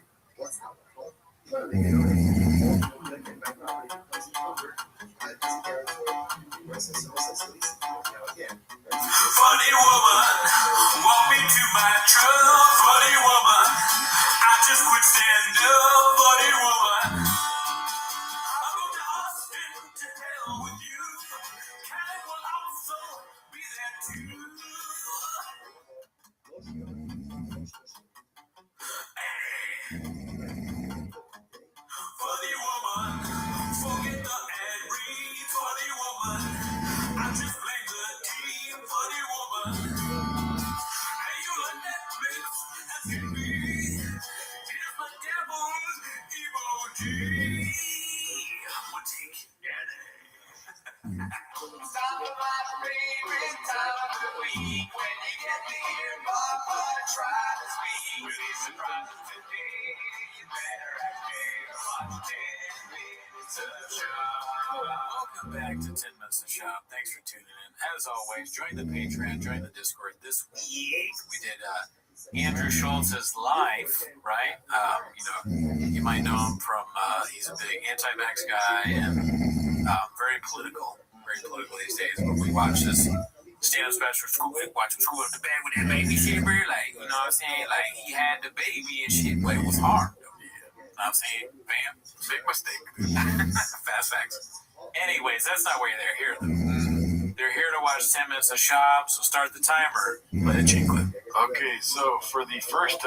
Funny woman, walk me to my truck. Funny woman, I just quit stand up. Funny woman, I'm going to Austin to hell with you. Cat will also be there too. Welcome back to 10 Minutes to Shop. Thanks for tuning in. As always, join the Patreon, join the Discord. This week we did Andrew Schultz's Life, right? You might know him from, he's a big anti-vax guy and very political these days. But we watched this stand-up special school, watch him school up the bed with that baby shit, bro. Like, you know what I'm saying? Like, he had the baby and shit, but it was hard. You know what I'm saying? Bam. Big mistake. Fast facts. Anyways, that's not why they're here, though. They're here to watch 10 Minutes of Shop, so start the timer. Play the chain clip. Okay, so for the first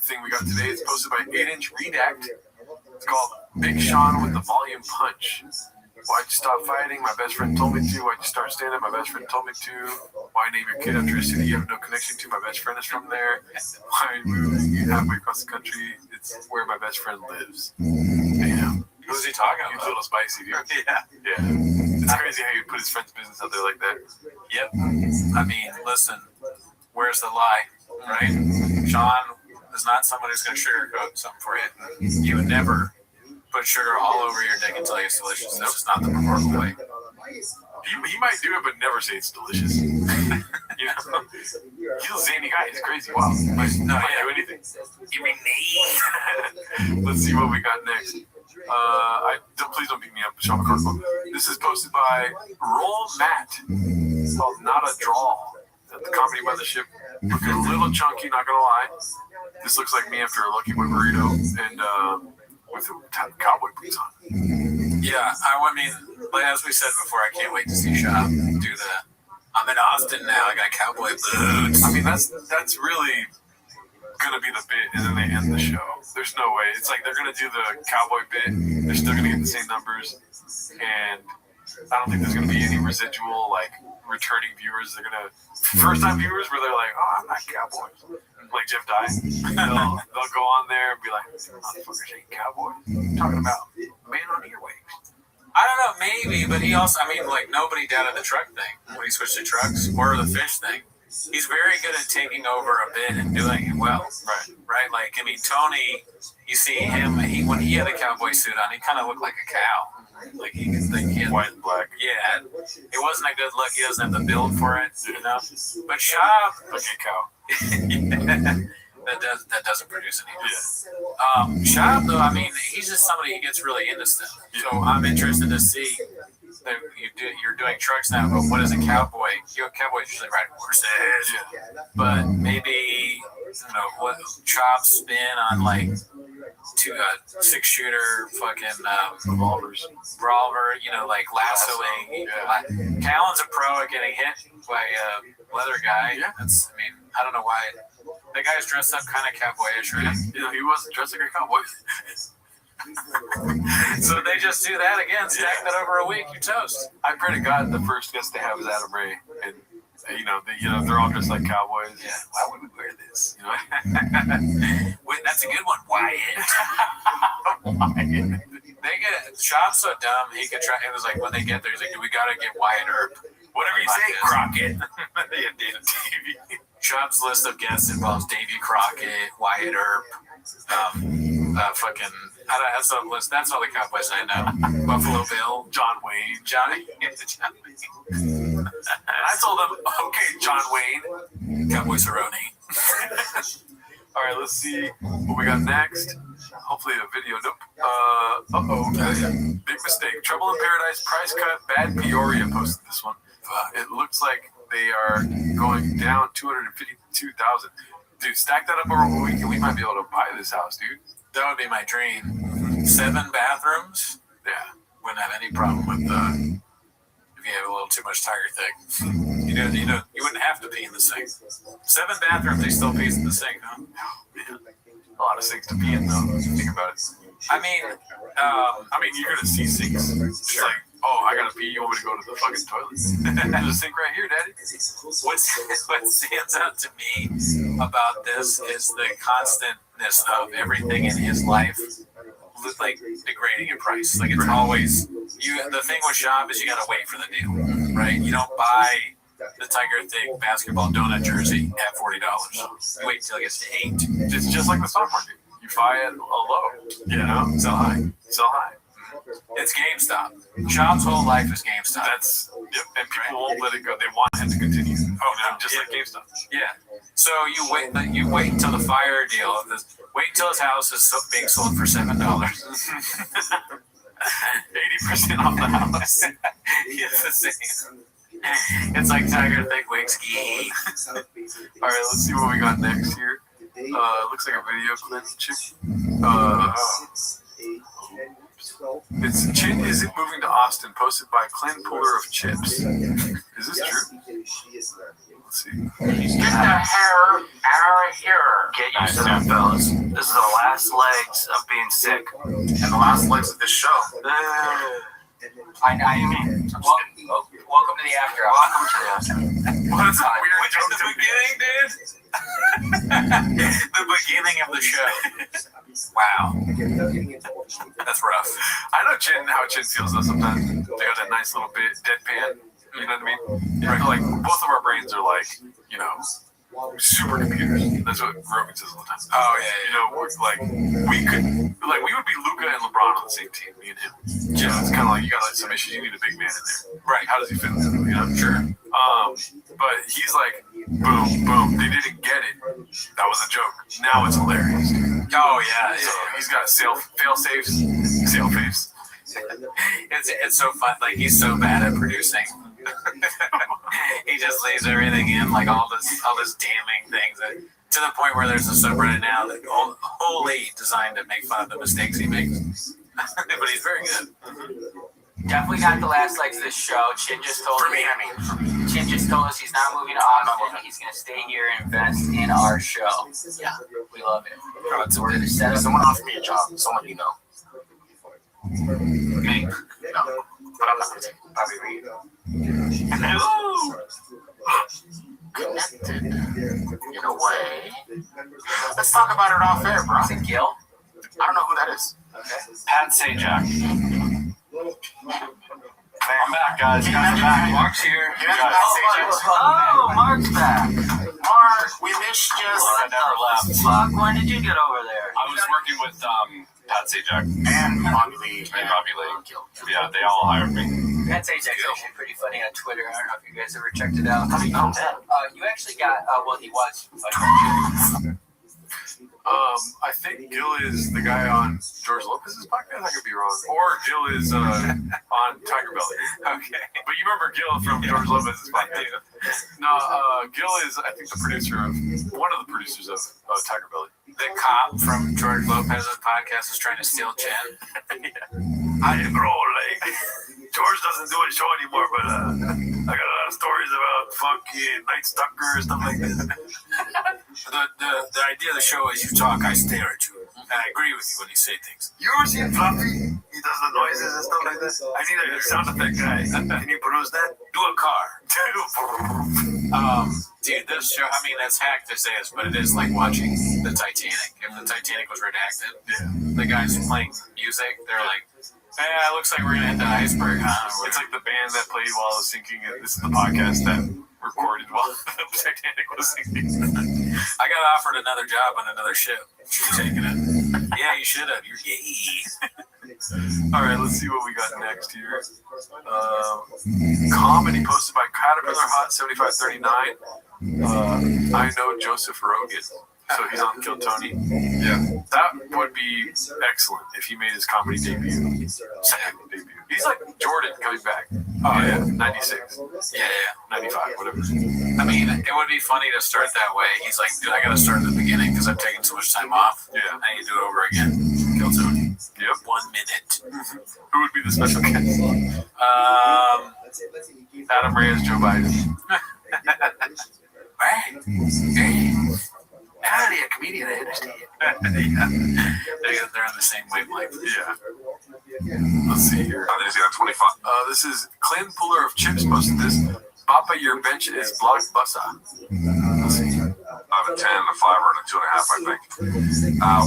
thing we got today, it's posted by 8-Inch Redact. It's called Big Sean with the Volume Punch. Why'd you stop fighting? My best friend told me to. Why'd you start stand-up? My best friend told me to. Why name your kid after a city you have no connection to? My best friend is from there. Why move halfway across the country? It's where my best friend lives. Damn. Who's he talking about? He's a little spicy, dude. Yeah. It's crazy how you put his friend's business out there like that. Yep. I mean, listen, where's the lie, right? Sean is not someone who's going to sugarcoat something for you. You would never put sugar all over your dick and tell you it's delicious. That's just not the proper way. He might do it, but never say it's delicious. You know? He's a zany guy. He's crazy. Wow. He might do anything. Let's see what we got next. Please don't beat me up, Sean McCarthy. This is posted by Roll Matt. It's called Not a Draw at the Comedy Mothership. Looking a little chunky, not gonna lie. This looks like me after a Lucky Boy burrito and with cowboy boots on. Yeah, I mean, like as we said before, I can't wait to see Shop do the. I'm in Austin now. I got cowboy boots. I mean, that's really gonna be the bit, and then they end the show. There's no way. It's like they're gonna do the cowboy bit. They're still gonna get the same numbers, and I don't think there's gonna be any residual like returning viewers. They're gonna first time viewers where they're like, oh, I'm not cowboy. Like Jeff Dye. They'll go on there and be like, motherfuckers ain't cowboy. Talking about man on earwaves. I don't know, maybe, but he also, I mean, like nobody doubted the truck thing when he switched to trucks or the fish thing. He's very good at taking over a bit and doing it well. Right? Like, I mean, Tony, you see him, when he had a cowboy suit on, he kind of looked like a cow. Like, he had white and black. Yeah. It wasn't a good look. He doesn't have the build for it, you know? But Shop. Like a cow. That doesn't produce any. Shop, though, I mean, he's just somebody who gets really into stuff. So I'm interested to see that you're doing trucks now, but what is a cowboy? Cowboys usually ride horses. But maybe, what Chop's spin on like 6-shooter fucking revolver, like lassoing. Callan's a pro at getting hit by a leather guy. That's, I mean, I don't know why. The guy's dressed up kind of cowboyish, right? He wasn't dressed like a cowboy. So they just do that again, stack that over a week, you toast. I pray to God the first guest they have is Adam Ray, and they're all dressed like cowboys. Yeah, why would we wear this? Wait, that's a good one, Wyatt. They get Shop's so dumb. He could try. It was like when they get there, he's like, "We gotta get Wyatt Earp." Whatever you say, Crockett. Davey. Shop's list of guests involves Davy Crockett, Wyatt Earp, that's a list. That's all the cowboys I know. Buffalo Bill, John Wayne, Johnny. I told them, okay, John Wayne, Cowboy Cerrone. All right, let's see what we got next. Hopefully a video. Nope. Big mistake. Trouble in Paradise, price cut, bad Peoria posted this one. It looks like they are going down 252,000. Dude, stack that up over a week and we might be able to buy this house, dude. That would be my dream. 7 bathrooms. Yeah. Wouldn't have any problem with if you have a little too much tiger thick. You wouldn't have to pee in the sink. 7 bathrooms, they still pee in the sink, huh? Man. A lot of sinks to pee in, though. If you think about it. I mean, you're gonna see sinks. It's like, oh, I gotta pee. You want me to go to the fucking toilet? There's a sink right here, Daddy. What stands out to me about this is the constantness of everything in his life like degrading in price. Like it's always the thing with shop is you gotta wait for the deal, right? You don't buy the Tiger Thick basketball donut jersey at $40. You wait until it gets to $8. It's just like the stock market. You buy at a low, sell high, sell high. It's GameStop. Shop's whole life is GameStop. And people won't let it go. They want it to continue. Just like GameStop. Yeah. So you wait until the fire deal. Wait until his house is being sold for $7. 80% off the house. It's the same. It's like Tiger Thick whiskey. All right, let's see what we got next here. Looks like a video clip. It's Chin isn't moving to Austin, posted by Clint Puller of Chips. Is this true? Let's see. Get the hair out of here. Get used to that, fellas. This is the last legs of being sick. And the last legs of this show. I mean, welcome to the after hour. Welcome to the after. What's that weird Which is the beginning, dude? The beginning of the show. Wow. That's rough. I know how Chin feels though sometimes. They got that nice little bit deadpan. You know what I mean? Yeah. Like both of our brains are like, supercomputers. That's what Rogan says all the time. Oh yeah. We would be Luka and LeBron on the same team, me and him. Yeah, it's kind of like you got some issues. You need a big man in there, right? How does he fit in there? Sure. But he's like, boom, boom. They didn't get it. That was a joke. Now it's hilarious. Oh yeah. So he's got fail safes. It's so fun. Like he's so bad at producing. He just leaves everything in, like all this damning things to the point where there's a subreddit now that wholly designed to make fun of the mistakes he makes. But he's very good. Definitely not the last legs of this show. Chin just told Chin just told us he's not moving to Austin. He's going to stay here and invest in our show. Yeah, we love it. We're going to set up. Someone offered me a job. Someone you know. Me? No, but I'm not going to probably read. Hello. Connected in a way. Let's talk about it off air, bro. Is it Gil? I don't know who that is. Okay. Pat Sajak. I'm back, guys. I'm back. Mark's here. Oh, Mark's back. Mark, we missed you. What the fuck? When did you get over there? I was working with Pat Sajak and Bobby Lee. Yeah, they all hired me. Pat Sajak's actually pretty funny on Twitter. I don't know if you guys ever checked it out. How do you know that? You actually got, he was. I think Gil is the guy on George Lopez's podcast. I could be wrong. Or Gil is on Tiger Belly. Okay. But you remember Gil from George Lopez's podcast? No, Gil is, I think, one of the producers of Tiger Belly. The cop from George Lopez's podcast is trying to steal Jen. I didn't grow late. George doesn't do a show anymore, but I got a lot of stories about fucking Night Stalker, stuff like that. The idea of the show is you talk, I stare at you. And I agree with you when you say things. You ever seen Fluffy? He does the noises and stuff like that. I need a sound effect guy. Can you produce that? Do a car. Dude, this show, I mean, that's hack to say this, but it is like watching the Titanic. If the Titanic was redacted, the guys playing music, they're like, it looks like we're going to hit the iceberg, huh? It's like the band that played while I was sinking. This is the podcast that recorded while the Titanic was sinking. I got offered another job on another ship. You're taking it. Yeah, you should have. You're gay. All right, let's see what we got next here. Comedy posted by Caterpillar Hot 7539. I know Joseph Rogan. So he's on Kill Tony. Yeah, that would be excellent if he made his comedy debut. Second debut. He's like Jordan coming back. Oh yeah, 96. Yeah, 95, whatever. I mean, it would be funny to start that way. He's like, dude, I got to start at the beginning because I've taken so much time off. Yeah, I need to do it over again. Kill Tony. Yep. 1 minute. Who would be the special guest? Adam Reyes, Joe Biden. Hey. How a comedian, I understand. They're on the same wavelength. Yeah. Let's see here. He's got 25. This is Clint Puller of Chips posted this. Papa, your bench is blockbuster. Let's see. a 10, a 5, or a 2.5, I think.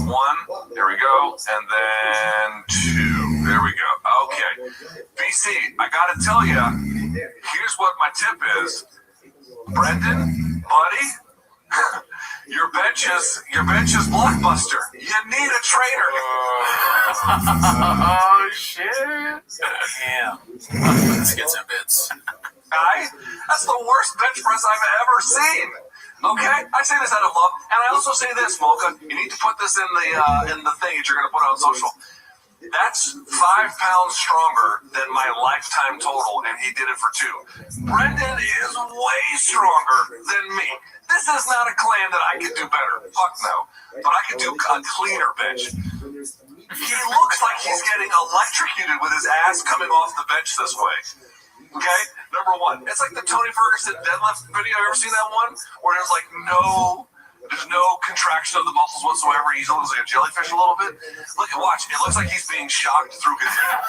1, here we go, and then 2. There we go. Okay. BC, I gotta tell you, here's what my tip is. Brendan, buddy, your bench is blockbuster. You need a trainer. Oh shit! Damn. Let's get some bits. That's the worst bench press I've ever seen. Okay, I say this out of love, and I also say this, Mocha. You need to put this in the thing that you're going to put on social. That's 5 pounds stronger than my lifetime total, and he did it for 2. Brendan is way stronger than me. This is not a claim that I could do better. Fuck no. But I could do a cleaner bench. He looks like he's getting electrocuted with his ass coming off the bench this way. Okay? Number 1. It's like the Tony Ferguson deadlift video. You ever seen that one? Where there's like there's no contraction of the muscles whatsoever. He looks like a jellyfish a little bit. Look, watch. It looks like he's being shocked through his head.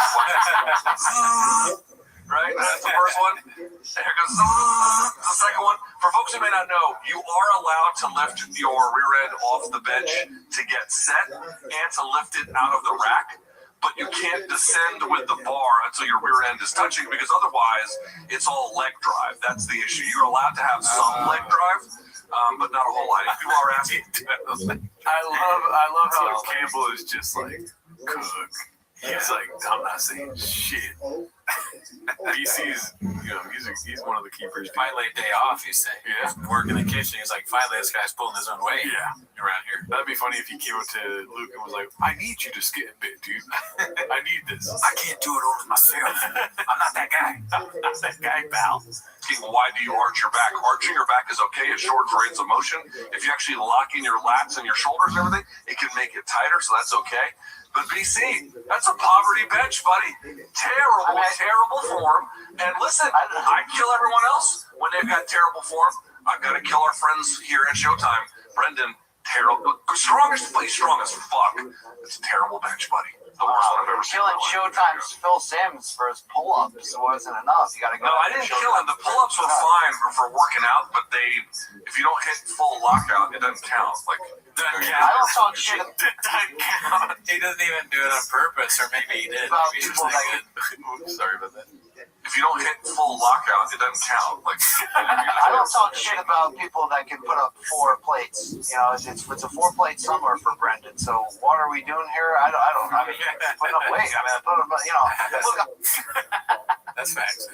Right? That's the first one. And here goes the second one. For folks who may not know, you are allowed to lift your rear end off the bench to get set and to lift it out of the rack. But you can't descend with the bar until your rear end is touching, because otherwise it's all leg drive. That's the issue. You're allowed to have some leg drive, but not a whole lot. If people are asking, I love how Campbell is just like cook. He's like, I'm not saying shit. BC's, he's one of the keepers. Finally, a day off, he's saying. Yeah. He's working in the kitchen. He's like, finally, this guy's pulling his own weight. Yeah. Around here. That'd be funny if he came up to Luke and was like, I need you to skip a bit, dude. I need this. I can't do it all myself. I'm not that guy. I'm not that guy, pal. why do you arch your back? Arching your back is okay. It shortens range of motion. If you actually lock in your lats and your shoulders and everything, it can make it tighter, so that's okay. But BC, that's a poverty bench, buddy. Terrible form. And listen, I kill everyone else when they've got terrible form. I've got to kill our friends here at Showtime. Brendan, terrible. Strong as fuck. It's a terrible bench, buddy. The worst one I've ever seen. Killing Showtime's Phil Sims for his pull-ups wasn't enough. You got to go. No, I didn't kill him. The pull-ups were fine for working out, but if you don't hit full lockout, it doesn't count. Like, I don't talk shit. It doesn't count. He doesn't even do it on purpose, or maybe he did. Maybe Sorry about that. If you don't hit full lockout, it doesn't count. Like, I don't talk shit about people that can put up 4 plates. You know, it's a 4-plate summer for Brendan. So what are we doing here? I mean, putting up weight. I mean, That's facts.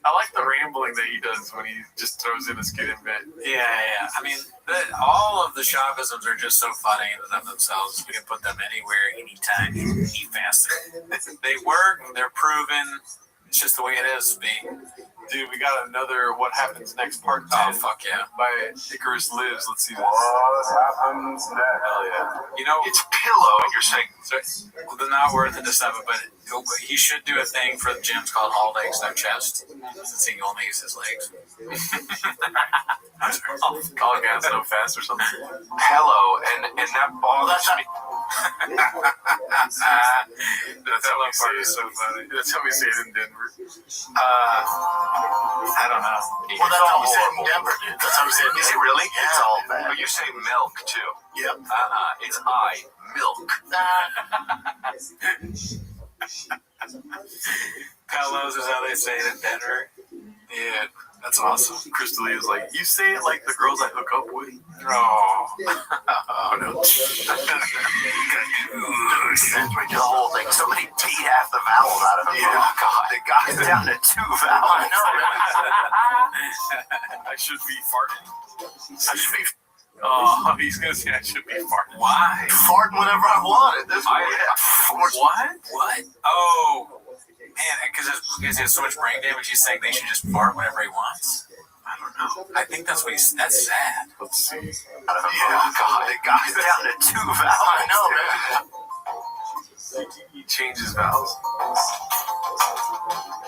I like the rambling that he does when he just throws in a skid in bed. Yeah. I mean, all of the Chauvisms are just so funny in and of themselves. We can put them anywhere, anytime, any faster. They work. They're proven. It's just the way it is, B. Dude, we got another What Happens Next Part 10. Oh, fuck yeah. By Icarus Lives. Let's see this. What happens next? Hell yeah. You know, it's Pillow, and you're saying. Well, they're not worth it to stop it, but he should do a thing for the gyms called All Legs, No Chest, since he only uses his legs. All gas, no fast or something. Hello, and that bothers me. That's how we say it. So funny. That's how we say it in Denver. I don't know. Well, that's how we say it in Denver, dude. That's how we say it. Is it really? Yeah. It's all bad. But you say milk too. Yep. It's milk. Palos is how they say it in Denver. Yeah, that's awesome. Crystalia is like, you say it like the girls I hook up with. Oh Do no. the whole thing. Somebody teed half the vowels out of it. Yeah. Oh, God. The guy's down to 2 vowels. I know. I should be farting. Oh, he's going to say I should be farting. Why? Farting whenever I want it. What? Oh, man, because he has so much brain damage, he's saying they should just fart whenever he wants? I don't know. I think that's that's sad. Let's see. Oh, God. The guy's down to 2 vowels. I know, man. He changes vowels.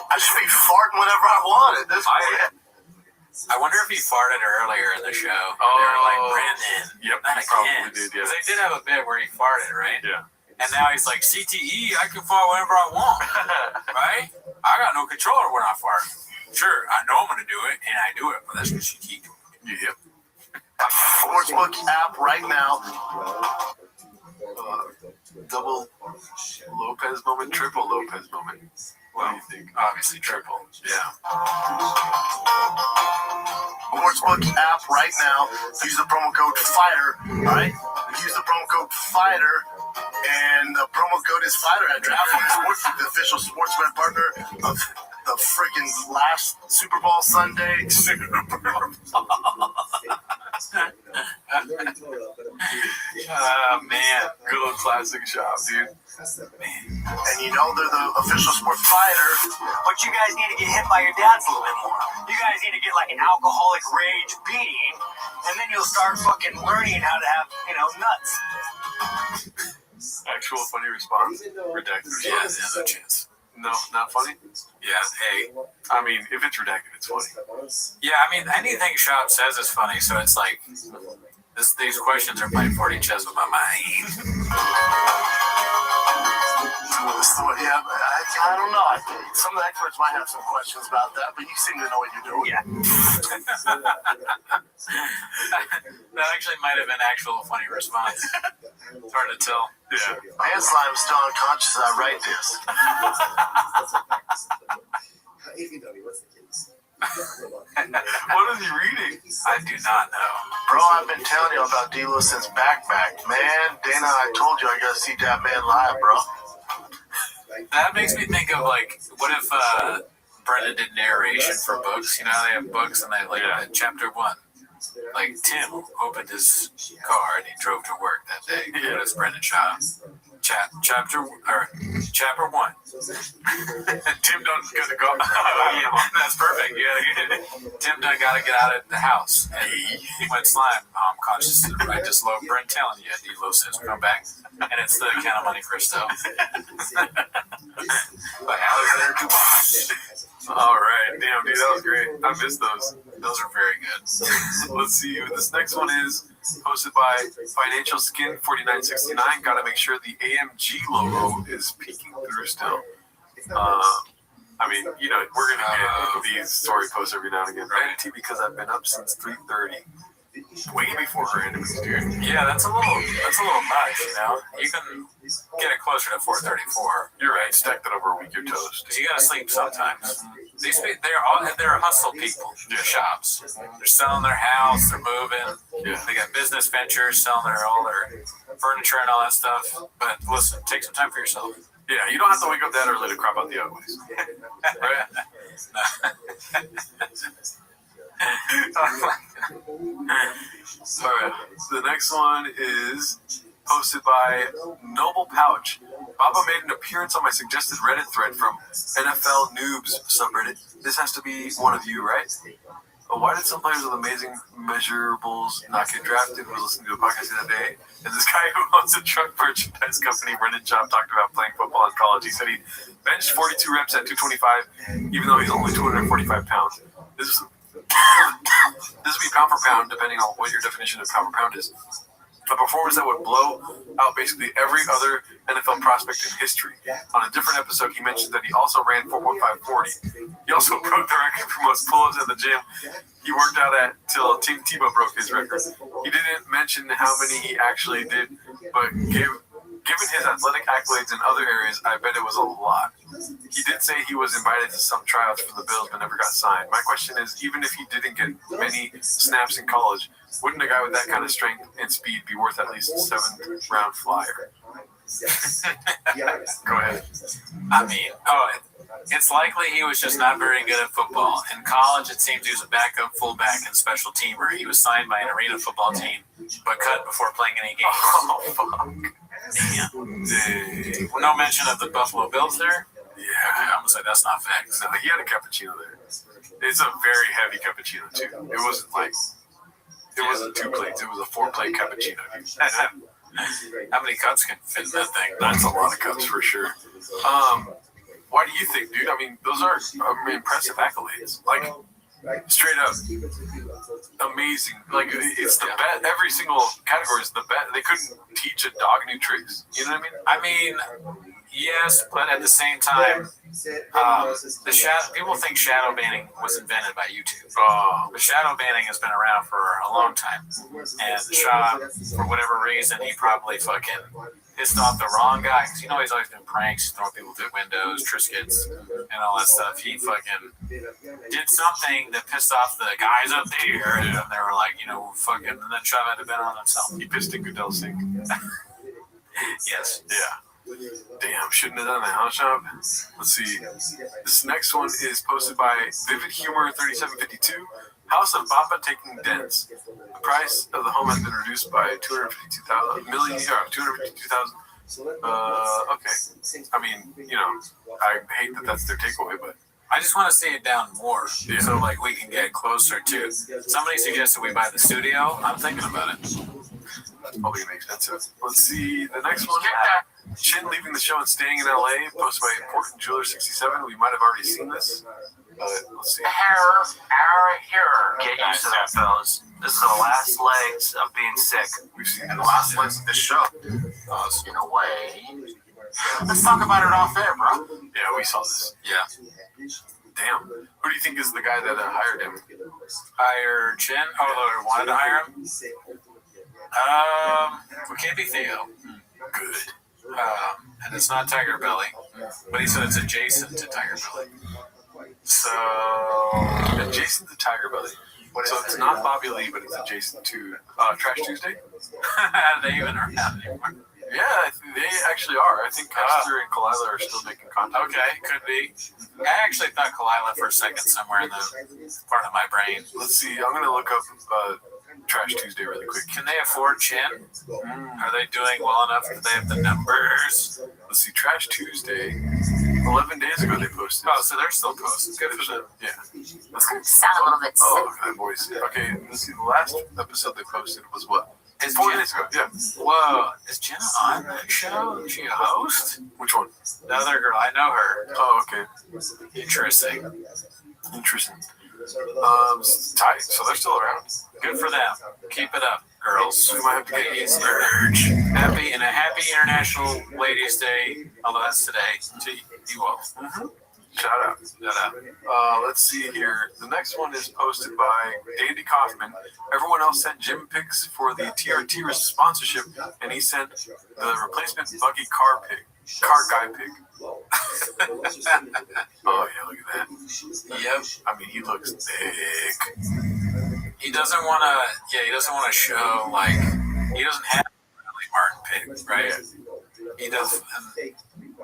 I should be farting whenever I want it. I wonder if he farted earlier in the show. Oh, they were like, Brandon. Yep, not he probably again. did, yeah. Because they did have a bit where he farted, right? Yeah. And now he's like, CTE, I can fart whenever I want, right? I got no control over when I fart. Sure, I know I'm going to do it, and I do it, but that's what she keep doing. Yep. I Sportsbook app right now. Double Lopez moment, triple Lopez moment. What do you think? Obviously triple. Yeah. Sportsbook app right now. Use the promo code FIGHTER. All right? Use the promo code FIGHTER. And the promo code is FIGHTER at DraftKings Sportsbook, the official sportsman partner of the freaking last Super Bowl Sunday. Man, good old classic shop, dude. And you know they're the official sports fighter. But you guys need to get hit by your dads a little bit more. You guys need to get like an alcoholic rage beating, and then you'll start fucking learning how to have, nuts. Actual funny response. Redacted. Yeah, no chance. No, not funny? Yeah, hey. I mean, if it's redacted, it's funny. Yeah, I mean, anything Shop says is funny, so it's like, these questions are playing 40 chess with my mind. Yeah, I don't know. Some of the experts might have some questions about that, but you seem to know what you're doing. Yeah. That actually might have been actual funny response. It's hard to tell. Yeah. Man Slime's still unconscious as I write this. What is he reading? I do not know. Bro, I've been telling you about D-Lo since Backpack. Man, Dana, I told you I gotta see that man live, bro. That makes me think of, like, what if Brendan did narration for books? You know how they have books and they, like, chapter 1. Like, Tim opened his car and he drove to work that day. Yeah. What is Brendan Shaw? Chapter 1. Tim done gonna go. Yeah, that's perfect. Tim done got to get out of the house. And he went slime. I'm conscious of the right. Just low. Brent telling you, D-Lo says, come back. And it's the Count of Monte Cristo. By Alexander Dumas. All right. Damn, dude, that was great. I missed those. Those are very good. Let's see who this next one is. Posted by Financial Skin 4969. Gotta make sure the AMG logo is peeking through still. I mean, we're gonna get these story posts every now and again. Vanity because I've been up since 3:30. Way before randomies, dude. Yeah, that's a little much, You can get it closer to 4:34. You're right. Stack that over a week, you're toast. Because you gotta sleep sometimes. They're hustle people. They're shops. They're selling their house. They're moving. Yeah. They got business ventures, selling all their furniture and all that stuff. But listen, take some time for yourself. Yeah, you don't have to wake up that early to crop out the uglies. Right? Alright, the next one is posted by Noble Pouch. Baba made an appearance on my suggested Reddit thread from NFL Noobs subreddit. This has to be one of you, right? Why did some players with amazing measurables not get drafted? We were listening to a podcast the other day, and this guy who owns a truck merchandise company, Brendan Job, talked about playing football in college. He said he benched 42 reps at 225, even though he's only 245 pounds. This would be pound for pound, depending on what your definition of pound for pound is. A performance that would blow out basically every other NFL prospect in history. On a different episode, he mentioned that he also ran 4.540. He also broke the record for most pull-ups in the gym he worked out at till Team Tebow broke his record. He didn't mention how many he actually did, but given his athletic accolades in other areas, I bet it was a lot. He did say he was invited to some tryouts for the Bills but never got signed. My question is, even if he didn't get many snaps in college, wouldn't a guy with that kind of strength and speed be worth at least a 7th round flyer? Go ahead. I mean, it's likely he was just not very good at football. In college, it seems he was a backup fullback and special teamer. He was signed by an arena football team, but cut before playing any games. Oh, fuck. Damn. No mention of the Buffalo Bills there? Yeah. I'm going to say that's not facts. No, he had a cappuccino there. It's a very heavy cappuccino, too. It wasn't 2 plates. It was a 4-plate cappuccino. How many cups can fit in that thing? That's a lot of cups for sure. Why do you think, dude? I mean, those are impressive accolades. Like, straight up, amazing. Like, it's the best. Every single category is the best. They couldn't teach a dog new tricks. You know what I mean? I mean, Yes, but at the same time, people think shadow banning was invented by YouTube. But shadow banning has been around for a long time. And Shab, for whatever reason, he probably fucking pissed off the wrong guy. Because he's always doing pranks, throwing people through windows, Triscuits, and all that stuff. He fucking did something that pissed off the guys up there. And they were like, fucking, and then Shab had to bet on himself. He pissed in Goodell's sink. Yes. Yeah. Damn, shouldn't have done that, huh, Shab? Let's see. This next one is posted by Vivid Humor 3752. House of Bappa taking dents. The price of the home has been reduced by $252,000. Okay. I mean, I hate that that's their takeaway, but I just want to see it down more, so like we can get closer to. Somebody suggested we buy the studio. I'm thinking about it. Probably makes sense. Let's see the next one. Chin leaving the show and staying in LA, posted by Important Jeweler 67. We might have already seen this. Let's see. Get used to that, fellas. This is the last legs of being sick. We've seen the last legs of this show. In a way. Let's talk about it off air, bro. Yeah, we saw this. Yeah. Damn. Who do you think is the guy that hired him? Hire Chin? Oh, wanted to hire him? It can't be Theo. Good. And it's not Tiger Belly, but he said it's adjacent to Tiger Belly. So adjacent to Tiger Belly. So it's not Bobby Lee, but it's adjacent to Trash Tuesday. Are they even around anymore? Yeah, they actually are. I think Esther and Kalila are still making contact. Okay, could be. I actually thought Kalila for a second somewhere in the part of my brain. Let's see. I'm gonna look up Trash Tuesday really quick. Can they afford Chin? Are they doing well enough that they have the numbers? Let's see. Trash Tuesday. 11 days ago they posted. Oh, so they're still posting. Good for them. Yeah. It's going to sound a little bit sick. Oh, look at that voice. Okay, let's see. The last episode they posted was what? Is 4 Jen, days ago. Yeah. Whoa. Is Jenna on that show? Is she a host? Which one? The other girl. I know her. Oh, okay. Interesting. Tight. So they're still around. Good for them. Keep it up, girls. We might have to get merge. Happy International Ladies Day. Although that's today. To you all. Shout out. Let's see here. The next one is posted by Andy Kaufman. Everyone else sent Jim pics for the TRT sponsorship, and he sent the replacement buggy car guy pig. Oh yeah, look at that. Yep. I mean, he looks big. He doesn't want to. Yeah, he doesn't want to show like he doesn't have really Martin pig, right? He does.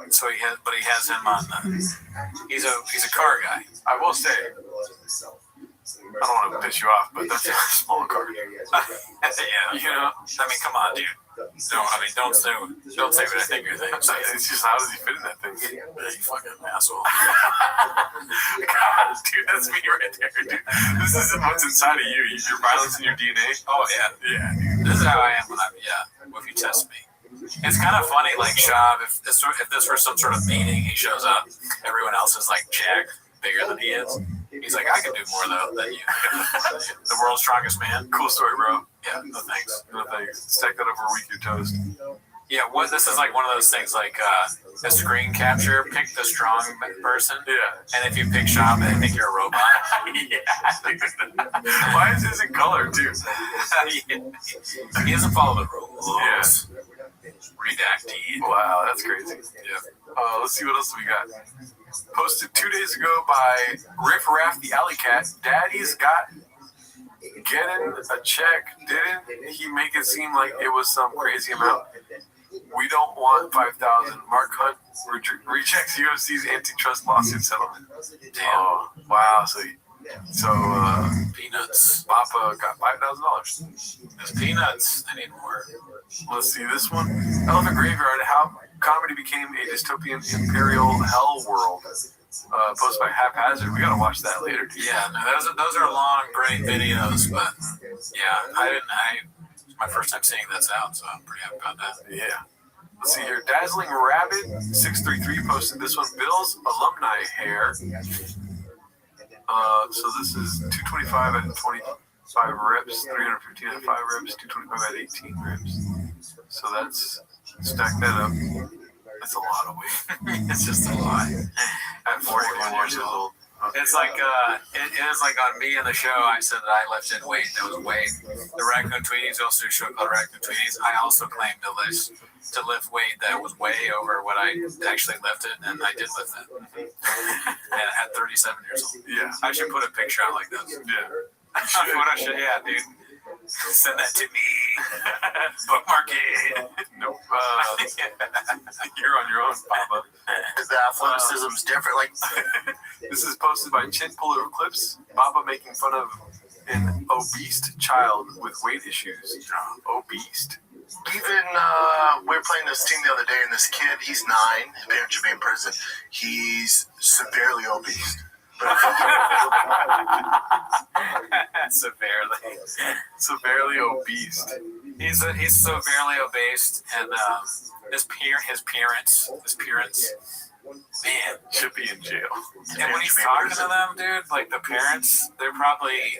So he has him on the. He's a car guy. I will say, I don't want to piss you off, but that's a small car. Yeah, I mean, come on, dude. Don't say what I think you're thinking. It's just, how does he fit in that thing? You fucking asshole. God, dude, that's me right there, dude. This is what's inside of you. Your violence in your DNA. Oh yeah. This is how I am when if you test me. It's kind of funny, like Shab, if this were some sort of meeting, he shows up, everyone else is like jacked, bigger than he is. He's like, I can do more though than you. The world's strongest man. Cool story, bro. Yeah, no thanks. Stack that over a week, you're toast. Yeah, this is like one of those things like a screen capture, pick the strong person. Yeah. And if you pick Shab, they think you're a robot. Yeah. Why is his in color, too? He doesn't follow the rules. Yeah. Redacted. Wow, that's crazy. Yeah. Let's see what else we got. Posted 2 days ago by Riff Raff the Alley Cat. Daddy's got getting a check. Didn't he make it seem like it was some crazy amount? We don't want 5,000. Mark Hunt rejects UFC's antitrust lawsuit settlement. Damn. Oh, wow. So peanuts. Papa got $5,000. There's peanuts. I need more. Let's see this one. Elephant Graveyard. How comedy became a dystopian imperial hell world. Posted by Haphazard. We gotta watch that later. Dude. Yeah, no, those are long, great videos, but yeah, it's my first time seeing that's out, so I'm pretty happy about that. Yeah. Let's see here. Dazzling Rabbit 633 posted this one. Bill's alumni hair. So this is 225 at 25 reps, 315 at 5 reps, 225 at 18 reps. So that's stack that up. That's a lot of weight. It's just a lot. At 41 years old. Okay. It's like it is like on me in the show. I said that I lifted weight that was way. The Raccoon Tweeties also do a show called Raccoon Tweeties. I also claimed to lift weight that was way over what I actually lifted, and I did lift it. And at 37 years old. Yeah, I should put a picture out like this. Yeah, what I should. Yeah, dude. Send that to me. Bookmark it. Nope. You're on your own, Papa. Because the athleticism's different. Like this is posted by Chin Puller of Clips. Baba making fun of an obese child with weight issues. Obese. Even we were playing this team the other day, and this kid, he's 9. His parents should be in prison. He's severely obese. Severely obese. He's severely obese, and his parents, man, should be in jail. And when he's talking to them, dude, like the parents, they're probably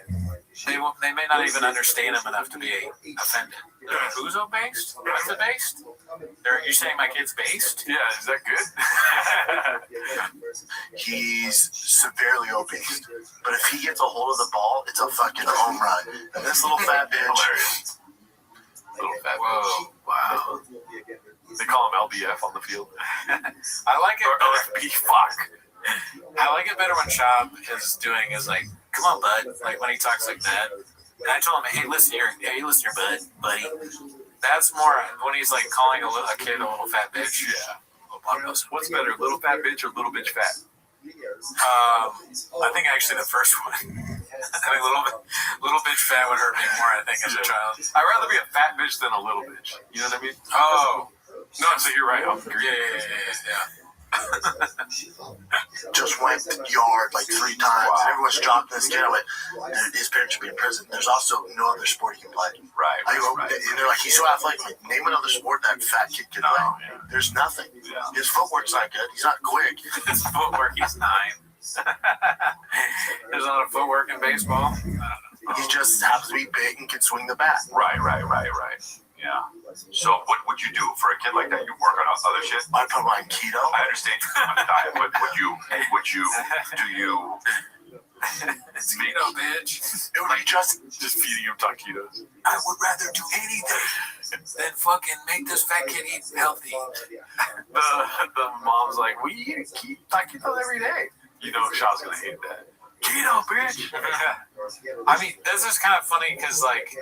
they may not even understand him enough to be offended. They're like, who's obese? What's the based? You're saying my kid's based? Yeah, is that good? He's severely obese. But if he gets a hold of the ball, it's a fucking home run. And this little fat bitch. Hilarious. Little fat bitch. Wow. They call him LBF on the field. I like it. Or LFP. Fuck. I like it better when Chop is like, come on, bud. Like when he talks like that. And I told him, hey, listen here, bud, buddy. That's more when he's like calling a kid a little fat bitch. Yeah. What's better, little fat bitch or little bitch fat? I think actually the first one. I think little bitch fat would hurt me more, I think, as a child. I'd rather be a fat bitch than a little bitch. You know what I mean? Oh. No, so you're right. I'll agree. Yeah. Just went yard like 3 times. And everyone's dropping this kid. I went, his parents should be in prison. There's also no other sport he can play. Right. And they're like, he's so athletic. I'm like, name another sport that fat kid can play. Yeah. There's nothing. Yeah. His footwork's not good. He's not quick. His footwork, he's 9. There's a lot of footwork in baseball. He just happens to be big and can swing the bat. Right. Yeah. So what would you do for a kid like that? You work on other shit? I'd put him on keto. I understand you on a diet, but it's keto, bitch. It would be just feeding him taquitos. I would rather do anything than fucking make this fat kid eat healthy. The mom's like, we eat taquitos every day. You know, Shaw's gonna hate that. Keto, bitch. I mean, this is kind of funny because, like,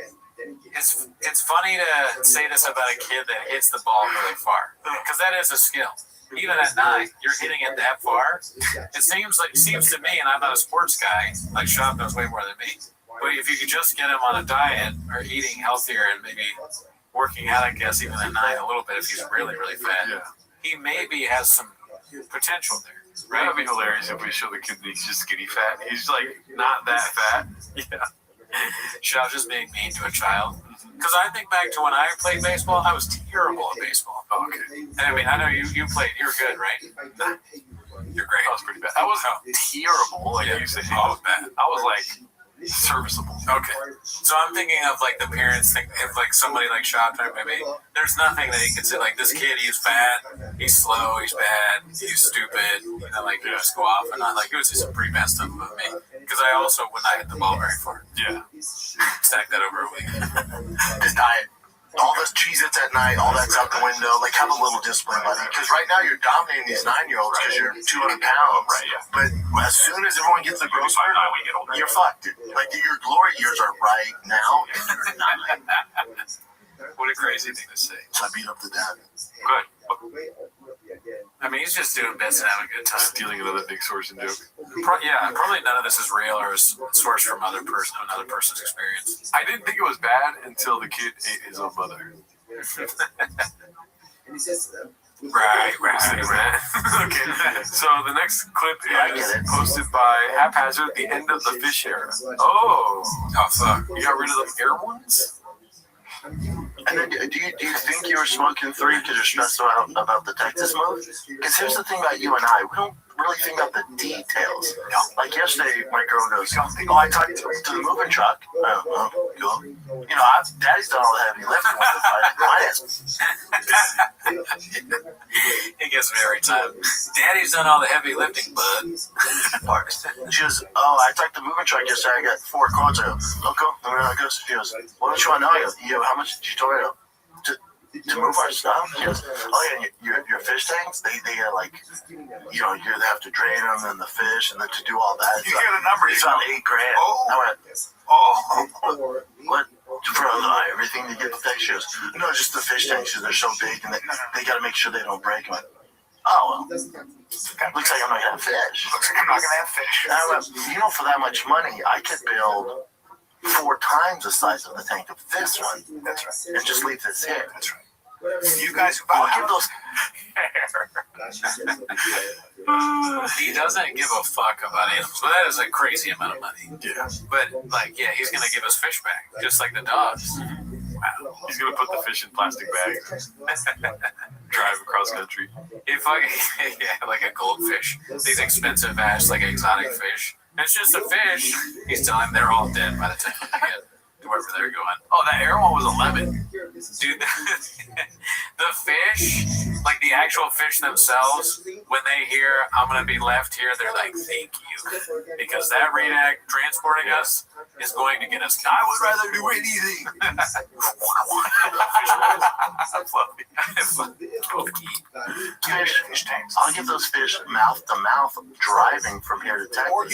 it's funny to say this about a kid that hits the ball really far, because that is a skill. Even at 9, you're hitting it that far. It seems to me, and I'm not a sports guy, like Sean knows way more than me. But if you could just get him on a diet or eating healthier and maybe working out, I guess, even at 9 a little bit, if he's really, really fat, he maybe has some potential there. Right? That'd be hilarious if we show the kid that he's just skinny fat. He's like not that fat. Yeah. Shao just being mean to a child. Because I think back to when I played baseball, I was terrible at baseball. Oh, okay. And I mean, I know you played. You were good, right? You're great. That was pretty bad. That was terrible. Like you said, I was bad. I was like serviceable. Okay. So I'm thinking of like the parents think if like somebody like Shao type maybe there's nothing that he could say like this kid, he's fat, he's slow, he's bad, he's stupid, you know, like you just go off and on. Like it was just some pretty bad stuff about me. Because I also would not hit the ball very far. Yeah. Stack that over a week. His diet. All those Cheez-Its at night, all that's out the window. Like, have a little discipline, buddy. Because right now you're dominating these 9-year-olds because you're 200 pounds. Right, yeah. But as soon as everyone gets the growth spurt, you're fucked, dude. Like, your glory years are right now, and you're not. What a crazy thing to say. So I beat up the dad. Good. I mean, he's just doing bits and having a good time. Stealing another big source and joke. Probably none of this is real or is sourced from another person's experience. I didn't think it was bad until the kid ate his own mother. Right. Okay. So the next clip is posted by Haphazard, the end of the fish era. Oh, fuck. You got rid of the air ones? And then, do you think you were smoking 3 because you're stressed out about the Texas move? Because here's the thing about you and I. really think about the details. Like yesterday, my girl goes, "Oh, I talked to the moving truck." Oh, cool. You know, Daddy's done all the heavy lifting with it. He gets me every time. Daddy's done all the heavy lifting, bud. She goes, "Oh, I talked to the moving truck yesterday. I got 4 quotes." I go, "Oh, cool." And how it goes. She goes, "What don't you want to know?" I go, "You, how much did you tell her to move our stuff?" She goes, "Oh yeah, your fish tanks, they are like, you know, they have to drain them and the fish and then to do all that. You get a number. It's about $8,000. Oh. I went, oh, what? For everything to get the fish? She goes, "No, just the fish tanks because they're so big and they got to make sure they don't break." I went, "Oh well, looks like I'm not gonna have fish." Looks like I'm not gonna have fish. I went, "You know, for that much money, I could build 4 times the size of the tank of this one. That's right. And just leave this here." That's right. You guys who buy give those. He doesn't give a fuck about animals, but that is a crazy amount of money. Yeah. But like, yeah, he's gonna give us fish back, just like the dogs. Wow. He's gonna put the fish in plastic bags. Drive across country. He fucking yeah, like a goldfish. These expensive ass, like exotic fish. It's just a fish. He's telling them they're all dead by the time they get to wherever they're going. Oh, that air one was 11. Dude, the fish, like the actual fish themselves, when they hear I'm gonna be left here, they're like, "Thank you," because that redact transporting us is going to get us. I would rather do anything. Fish tanks. I'll give those fish mouth to mouth driving from here to Texas. Or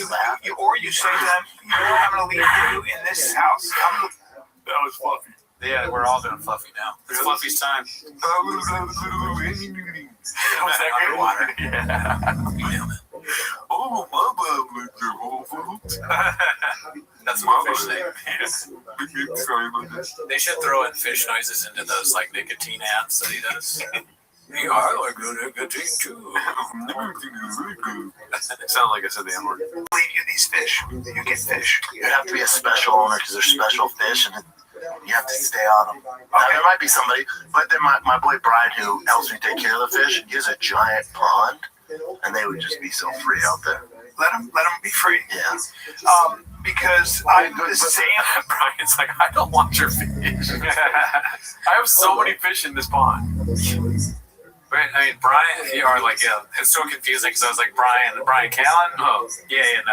you say to them, "You know, I'm gonna leave you in this house." That was Fluffy. Yeah, we're all doing Fluffy now. It's Fluffy's time. Was that underwater? Yeah. Oh, Mama. That's my fish name. They should throw in fish noises into those like nicotine ads that he does. I like nicotine too. It sounded like I said the N-word. Leave you these fish. You get fish. You have to be a special owner because they're special fish and you have to stay on them. Now, there might be somebody, but then my boy Brian, who helps me take care of the fish, he has a giant pond, and they would just be so free out there. Let them be free. Yeah. Because I'm the same. Brian's like, "I don't want your fish. I have so many fish in this pond." Right, I mean, Brian, or like, yeah, it's so confusing because I was like, Brian Callen? Oh, yeah,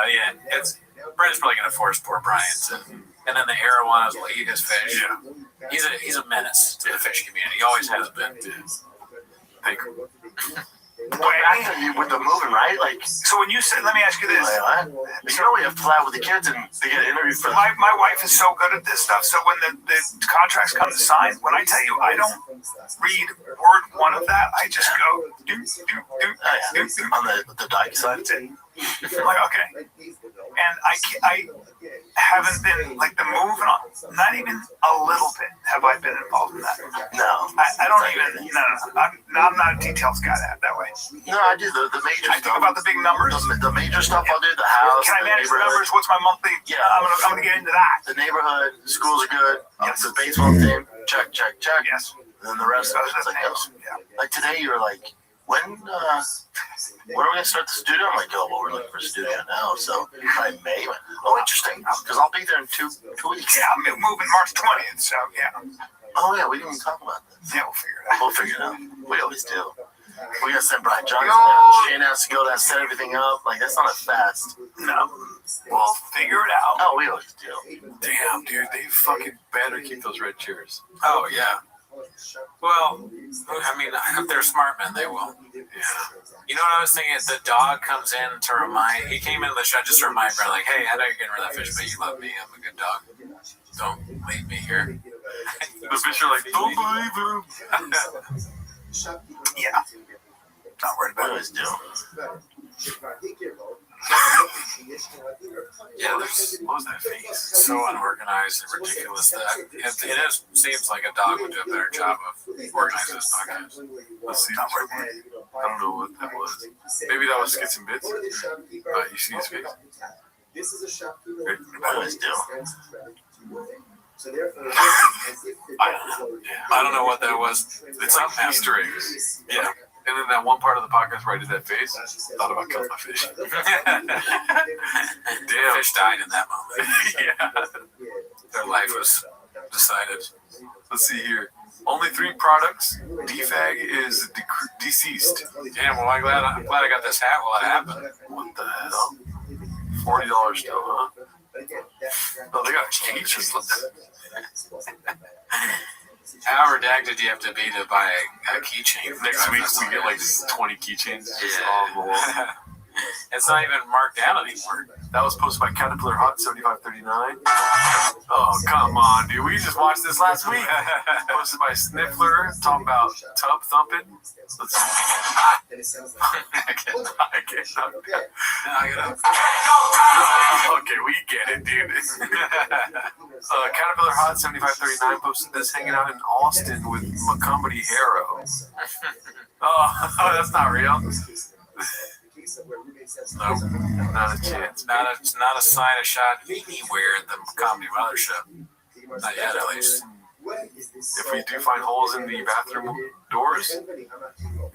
it's Brian's probably gonna force poor Brian to. And then the Arrow one, I was like, eat his fish. Yeah. He's a menace to the fish community. He always has been. Thank you. But back to you with the moving, right? Like, so when you said, let me ask you this. You know, we have to fly with the kids and they get interviewed for my wife is so good at this stuff. So when the contracts come to sign, when I tell you I don't read word one of that, I just go do. On the dyke side. I'm like, okay. And I haven't been like the move, not even a little bit have I been involved in that. No. I don't even, no. I'm not a details guy that way. No, I do the major stuff. I think about the big numbers. The major stuff I'll do, the house. Can I manage the numbers? What's my monthly? Yeah. I'm gonna get into that. The neighborhood, schools are good. Yes. The baseball team, check. Yes. And then the rest of it's like, like today you were like, when are we gonna start the studio? I'm like, well, we're looking for a studio now, so by May. Oh, interesting, because I'll be there in two weeks. Yeah, I'm moving March 20th, so yeah. Oh yeah, we didn't even talk about that. Yeah, we'll figure it out. We always do. We gotta send Brian Johnson out. Shane has to go down, set everything up. Like, that's not as fast. No. We'll figure it out. Oh, we always do. Damn, dude, they fucking better keep those red chairs. Oh yeah. Well, I mean, if they're smart men, they will. Yeah. You know what I was thinking? The dog comes in to remind. He came into the shot just to remind Brian, like, "Hey, I know you're getting rid of that fish, but you love me. I'm a good dog. Don't leave me here." The fish are like, "Don't believe him." Yeah. Not worried about it. Do. Yeah, what was that face? So unorganized and ridiculous that it seems like a dog would do a better job of organizing this podcast. Let's see. I don't know what that was. Maybe that was Skits and Bits. You see his face? This is a shop. I always do. I don't know what that was. It's on Easter eggs. Yeah. And then that one part of the podcast where I did that face, thought about killing my fish. Damn. Fish died in that moment. Yeah. Their life was decided. Let's see here. Only 3 products. DFAG is deceased. Damn, well, I'm glad I got this hat while it happened. What the hell? $40 still, huh? Oh, they got keychains. How redacted do you have to be to buy a keychain? Next week we get like 20 keychains just on the wall. It's not even marked down anymore. That was posted by Caterpillar Hot 7539. Oh, come on, dude. We just watched this last week. Posted by Sniffler, talking about tub thumping. Let's see. I can't. Okay, we get it, dude. Caterpillar Hot 7539 posted this hanging out in Austin with Macomedy Harrow. Oh, that's not real. Nope, not a chance. Not a sign of shot anywhere at the comedy mothership. Not yet, at least. If we do find holes in the bathroom doors, we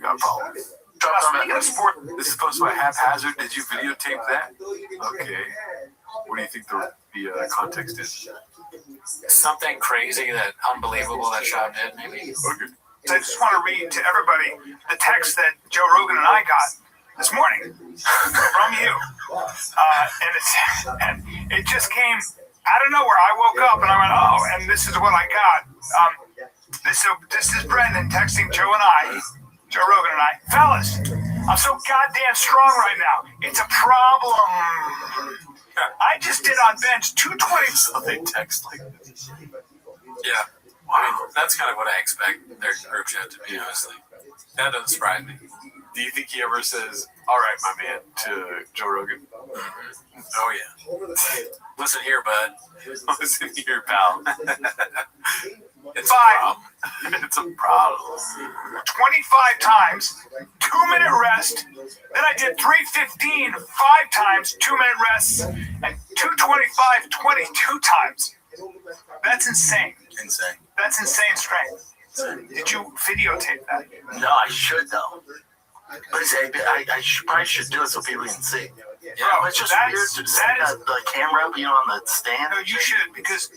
got a problem. Speaking of sport, this is posted by Haphazard. Did you videotape that? Okay. What do you think the context is? Something crazy, that unbelievable that shot did, maybe. Okay. So I just want to read to everybody the text that Joe Rogan and I got this morning from you, and it just came out of nowhere. I woke up and I went, oh, and this is what I got. This is Brendan texting Joe Rogan and I, fellas, I'm so goddamn strong right now. It's a problem. I just did on bench 220. So they text like this. Yeah, I mean, that's kind of what I expect their group chat to be, honestly. That doesn't surprise me. Do you think he ever says, all right, my man, to Joe Rogan? Mm-hmm. Oh, yeah. Listen here, bud. Listen here, pal. It's a problem. It's a problem. 25 times, 2-minute rest. Then I did 315 5 times, 2-minute rests, and 225 22 times. That's insane. That's insane strength. Did you videotape that? No, I should though. But I probably should do it so people can see. Yeah, Bro, it's just weird to set the camera up, on the stand. No, you should, because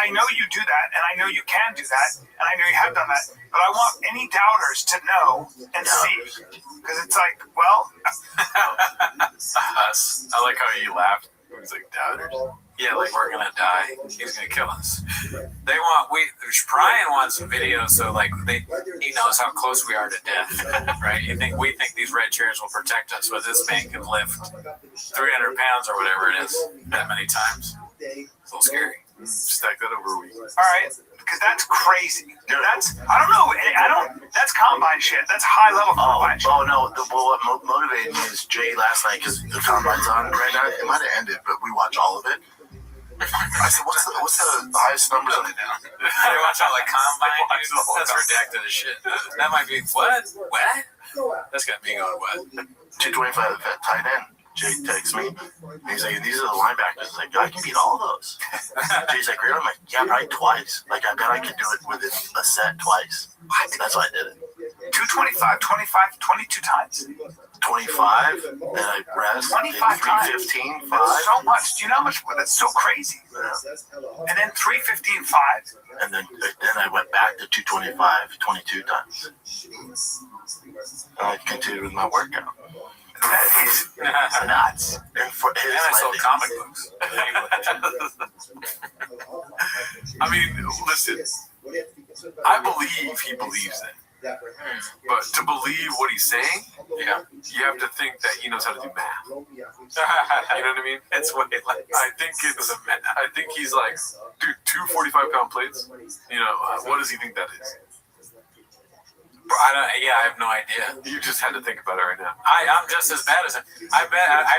I know you do that, and I know you can do that, and I know you have done that. But I want any doubters to know and see, because it's like, well, us. I like how you laughed. It was like doubters. Yeah, like we're gonna die. He's gonna kill us. Brian wants some videos, so like he knows how close we are to death, right? We think these red chairs will protect us, but this man can lift 300 pounds or whatever it is that many times. It's a little scary. Stack that over a week. All right, because that's crazy. That's That's combine shit. That's high level combine shit. Oh no! What motivated me is Jay last night, because the combine's on right now. It might have ended, but we watch all of it. I said, what's the highest numbers on it now? They watch all the combine. That's redacted as shit. That might be what? That's got me going what? 225 at tight end. Jay texts me. He's like, these are the linebackers. He's like, I can beat all of those. Jay's like, really? I'm like, yeah, probably twice. Like, I bet I could do it within a set twice. That's why I did it. 225, 25, 22 times. 25, then I rest. 25 times. 315, 5. That's so much. Do you know how much? That's so crazy. Yeah. And then 315, 5. And then I went back to 225, 22 times. And I continued with my workout. That is nuts. And for his, I sold comic books. I mean, listen, I believe he believes it. But to believe what he's saying, you have to think that he knows how to do math. You know what I mean? It's what it like. I think he's like, dude, 2 45-pound plates. What does he think that is? I have no idea. You just had to think about it right now. I'm just as bad as him. I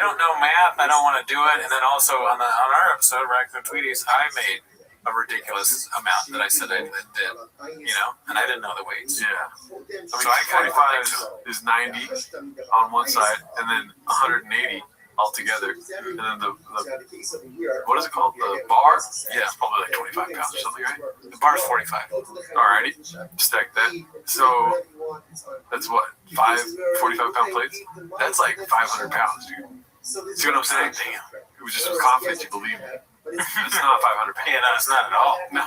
don't know math. I don't want to do it. And then also on our episode, Reactive Tweeties, I made a ridiculous amount that I said I did, and I didn't know the weights. Yeah. I mean, 45 is 90 on one side, and then 180 all together. And then the what is it called? The bar? Yeah, it's probably like 25 pounds or something, right? The bar's 45. Alrighty, stack that. So that's what, 45-pound plates? That's like 500 pounds, dude. See what I'm saying? Damn. It was just with confidence you believe it. It's not 500 pounds. Yeah, no, it's not at all. No.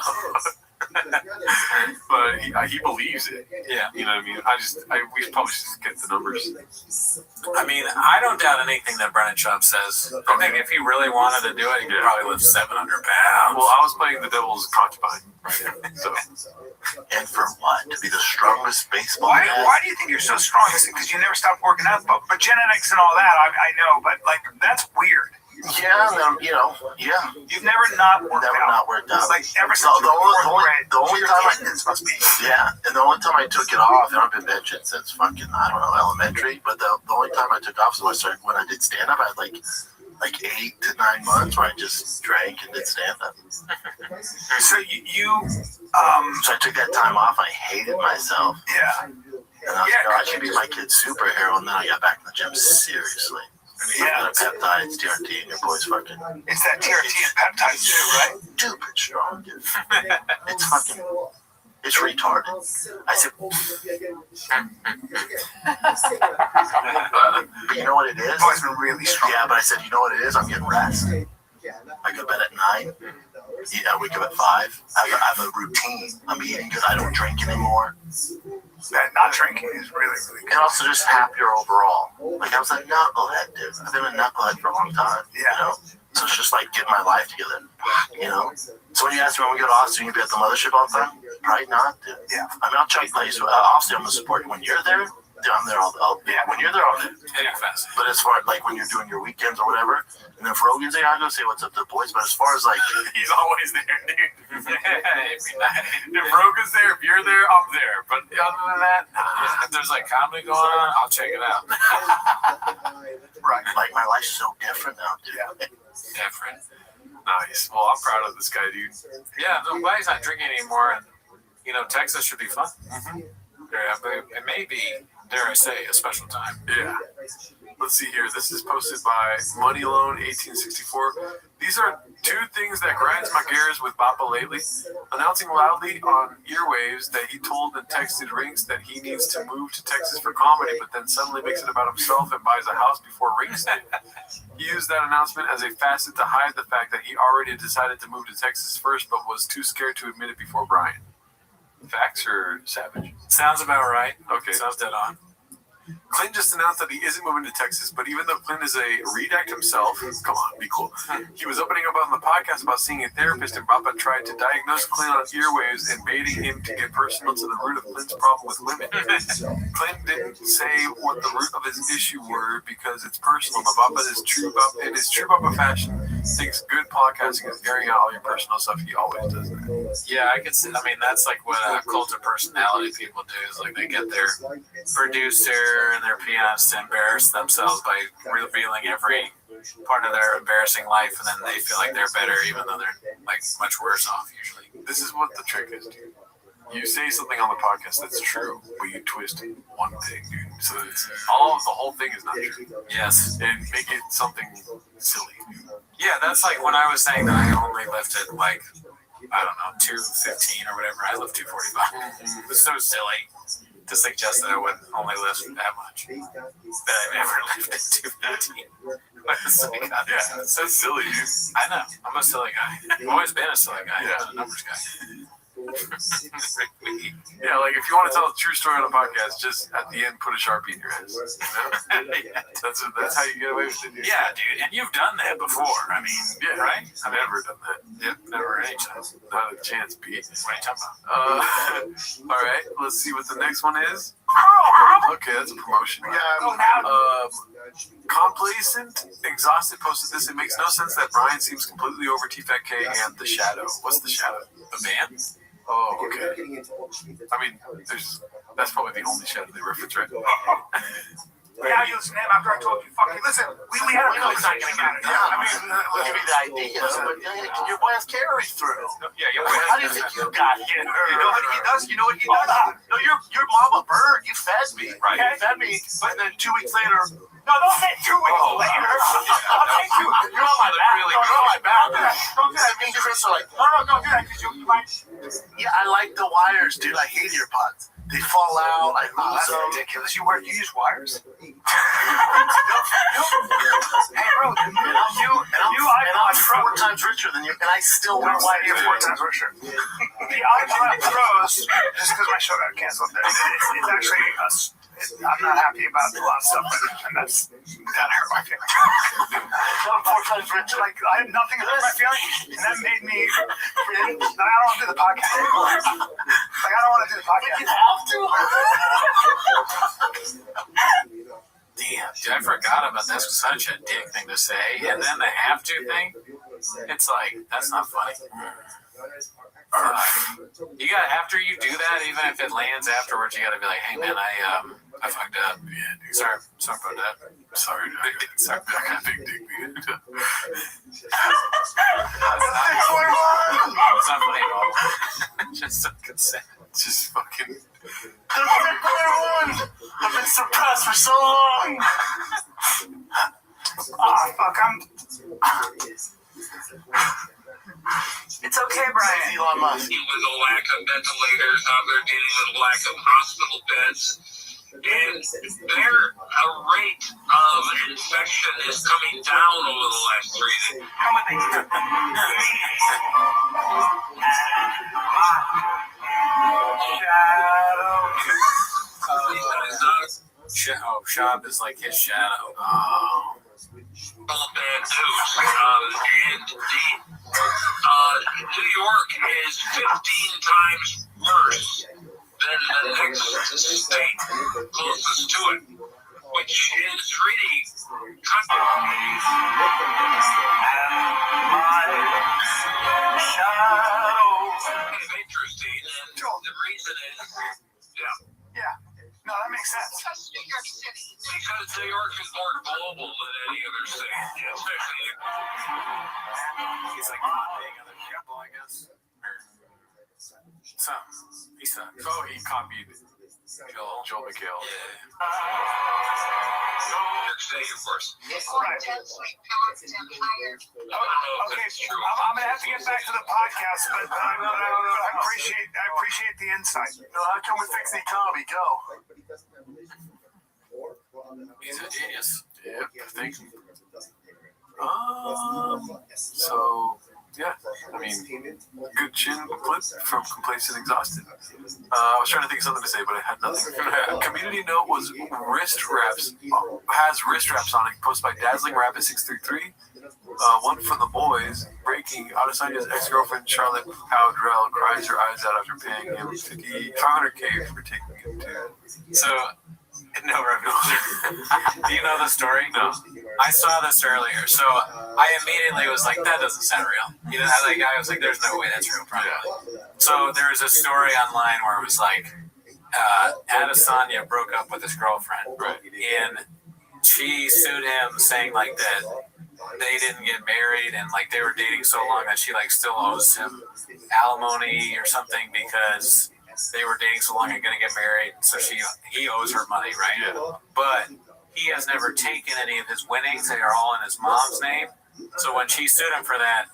But he believes it. Yeah. You know what I mean? We probably should just get the numbers. I mean, I don't doubt anything that Brennan Schaub says. I think if he really wanted to do it, he could probably lift 700 pounds. Well, I was playing the devil's concubine. Right? So. And for what? To be the strongest baseball Why guy? do you think you're so strong? Because you never stopped working out. But genetics and all that, I know. But like that's weird. Yeah, yeah. You've never not worked out. Never not worked out. Like ever since the only time must be. Yeah, and the only time I took it off, and I've been benching since fucking, I don't know, elementary, but the only time I took it off was when I did stand-up. I had like 8 to 9 months where I just drank and did stand-up. So so I took that time off, and I hated myself. Yeah. And I was like, I should be my kid's superhero, and then I got back in the gym seriously. Yeah. Peptides, TRT, and your boys fucking. It's that TRT and peptides too, right? Stupid strong, dude. It's fucking. It's retarded. I said. But you know what it is? Boys been really strong. Yeah, but I said, you know what it is? I'm getting rest. I go to bed at 9. I wake up at 5. I have a routine. I'm eating good. I don't drink anymore. That not drinking is really, really good. And also just happier overall. Like I was a knucklehead, dude. I've been a knucklehead for a long time. Yeah. You know? So it's just like getting my life together. You know? So when you ask me when we go to Austin, you be at the mothership all the time? Probably not, dude. Yeah. I mean, I'll check place. Obviously, I'm going to support you. When you're there, dude, I'm there. When you're there, I'm there. But as far like when you're doing your weekends or whatever, and then if Rogan's there, I go say what's up to the boys. But as far as like, he's always there, dude. If Rogan's there, if you're there, I'm there. But other than that, if there's like comedy going on, I'll check it out. Right. Like my life's so different now, dude. Yeah. Different. Nice. Well, I'm proud of this guy, dude. Yeah, I'm glad he's not drinking anymore, and you know, Texas should be fun. Mm-hmm. Yeah, but it may be, dare I say, a special time. Yeah. Let's see here. This is posted by MoneyLoan1864. These are 2 things that grinds my gears with Bappa lately. Announcing loudly on earwaves that he told and texted Rinks that he needs to move to Texas for comedy, but then suddenly makes it about himself and buys a house before Rinks did. He used that announcement as a facet to hide the fact that he already decided to move to Texas first, but was too scared to admit it before Brian. Facts or savage? Sounds about right. Okay. Sounds dead on. Clint just announced that he isn't moving to Texas, but even though Clint is a redact himself, come on, be cool. He was opening up on the podcast about seeing a therapist, and Bappa tried to diagnose Clint on earwaves and baiting him to get personal to the root of Clint's problem with women. Clint didn't say what the root of his issue were because it's personal, but Bappa is true Bappa, in his true Bappa fashion, thinks good podcasting is airing out all your personal stuff. He always does that. Yeah, I could see. I mean, that's like what cult of personality people do. Is like they get their producer and their pianist to embarrass themselves by revealing every part of their embarrassing life, and then they feel like they're better, even though they're like much worse off usually. This is what the trick is, dude. You say something on the podcast that's true, but you twist one thing, dude. So it's the whole thing is not true. Yes, and make it something silly. Yeah, that's like when I was saying that I only lifted like, I don't know, 215 or whatever. I lift 245. It was so silly to suggest that I would only lift that much. That I've ever lifted 215. Yeah, it's so silly, dude. I know. I'm a silly guy. I've always been a silly guy. Yeah. I'm a numbers guy. Yeah, like if you want to tell a true story on a podcast, just at the end put a Sharpie in your ass. You know? Yeah. That's how you get away with it, dude. Yeah, dude. And you've done that before. I mean, yeah, right? I've never done that. Yeah, never any chance. Not a chance, Pete. What are you talking about? All right, let's see what the next one is. Okay, that's a promotion. Complacent, exhausted posted this. It makes no sense that Brian seems completely over T-Fat-K and The Shadow. What's The Shadow? The band? Oh, okay. I mean, that's probably the only Shadow they reference, right? Now you listen to him after I told you, fucking listen. We had a conversation about it. Yeah, I mean, look at the idea, but your boy has carry through. Yeah. How do you think you got here? You know what he does? You know what he does? No, your mama bird. You fed me, right? You fed me, but then 2 weeks later. No, don't say 2 weeks later. I'll take you. You're on my back. You're on my back. Don't do that. I mean, you're so like, No, don't do that because you might. yeah, I like the wires, dude. I hate your pods. They fall out. I lose That's them. ridiculous. You use wires? Hey, bro, I'm iPod Pro. 4 times richer than you, and I still wear Why wire. are you 4 times richer? The iPod Pros, just because my show got canceled, it's actually I'm not happy about a lot of stuff, and that hurt my feelings. I'm 4 times richer. Like, I have nothing to hurt my feelings, and that made me. I don't want to do the podcast anymore. Like, I don't want to do the podcast. You have to. Damn, dude, I forgot about that. That's such a dick thing to say. And then the have to thing, it's like, that's not funny. You got after you do that, even if it lands afterwards, you gotta be like, hey man, I fucked up. Yeah, dude. Sorry about that. Sorry, sorry, I got big dick. It's not funny at all. Just some consent. Just fucking. I've been suppressed for so long. Fuck, It's okay, Brian. Elon Musk. With a lack of ventilators, now they're dealing with a lack of hospital beds. And their rate of infection is coming down over the last 3 days. How many? Shab is like his shadow. All bad news. And New York is 15 times worse than the next state closest to it, which is really interesting. And the reason is, Yeah. No, that makes sense. because New York is more global than any other state, especially. He's like copying other people, I guess. Or something. He sucks. Oh, he copied Joel McHale. Yeah. State, of course. Right. Okay, I'm gonna have to get back to the podcast, but I appreciate the insight. How can we fix the economy? Go. He's a genius. Yep, I think. So, yeah, I mean, good chin clip from Complacent Exhausted. I was trying to think of something to say, but I had nothing. Community note was wrist wraps. Has wrist wraps on it, posted by Dazzling Rabbit 633. One from the boys. Breaking. Adesanya's ex-girlfriend Charlotte Powdrell cries her eyes out after paying him $500K for taking him to. So, no, Rabbi. Do you know the story? No. I saw this earlier, so I immediately was like, that doesn't sound real. You know, I was like, there's no way that's real, probably. So there was a story online where it was like, Adesanya broke up with his girlfriend, and she sued him saying like that they didn't get married and like they were dating so long that she like still owes him alimony or something because they were dating so long and gonna get married, so he owes her money, right? Yeah. But he has never taken any of his winnings; they are all in his mom's name. So when she sued him for that,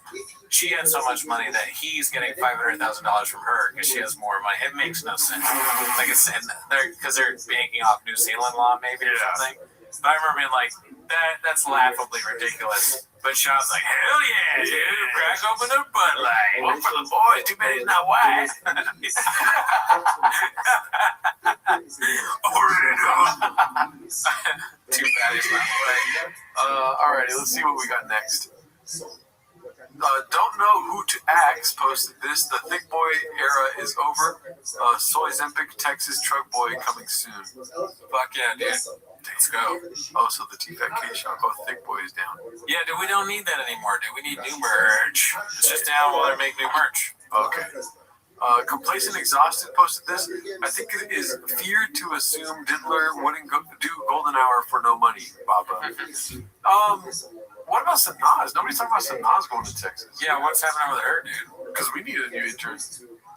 she had so much money that he's getting $500,000 from her because she has more money. It makes no sense. Like it's because they're banking off New Zealand law, maybe or something. But I remember being like, that's laughably ridiculous. But Sean's like, hell yeah, dude, crack open the Bud Light. One for the boys, too bad he's not white. Too bad he's not white. Alrighty, let's see what we got next. Don't know who to axe posted this. The thick boy era is over. Soy Zempic Texas truck boy coming soon. Fuck yeah, dude. Let's go. Oh, so the T-Fat K shop, both thick boys down. Yeah, dude, we don't need that anymore, dude. We need new merch. It's just down while they make new merch. Okay. Complacent Exhausted posted this. I think it is fear to assume Diddler wouldn't do Golden Hour for no money, Baba. What about Sanaz? Nobody's talking about Sanaz going to Texas. Yeah, what's happening with her, dude? Because we need a new intern.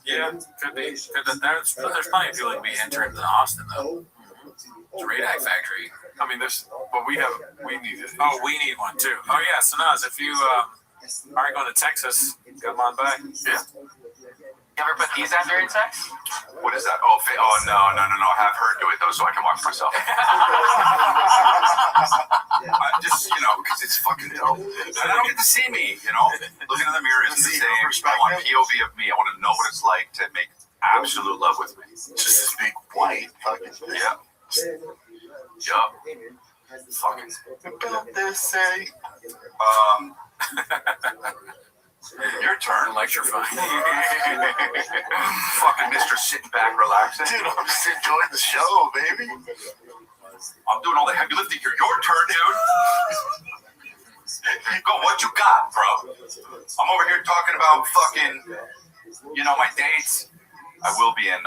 Yeah, could be. There's plenty of people who can be interns in Austin, though. It's Radar Factory. I mean, we need it. Oh, we need one too. Oh yeah, Sanaz, if you aren't going to Texas, come on by. Yeah. You ever put these out there in sex? What is that? Oh, no. Have her do it though, so I can watch myself. Just because it's fucking dope. And I don't get to see me. Looking in the mirror isn't the same. I want POV of me. I want to know what it's like to make absolute love with me. Just this big white fucking thing. Yeah. Yup. Fucking. About this, say. Your turn. Lecture fine. Fucking Mr. Sitting back, relaxing. Dude, I'm just enjoying the show, baby. I'm doing all the heavy lifting here. Your turn, dude. Go, what you got, bro? I'm over here talking about fucking, my dates. I will be in,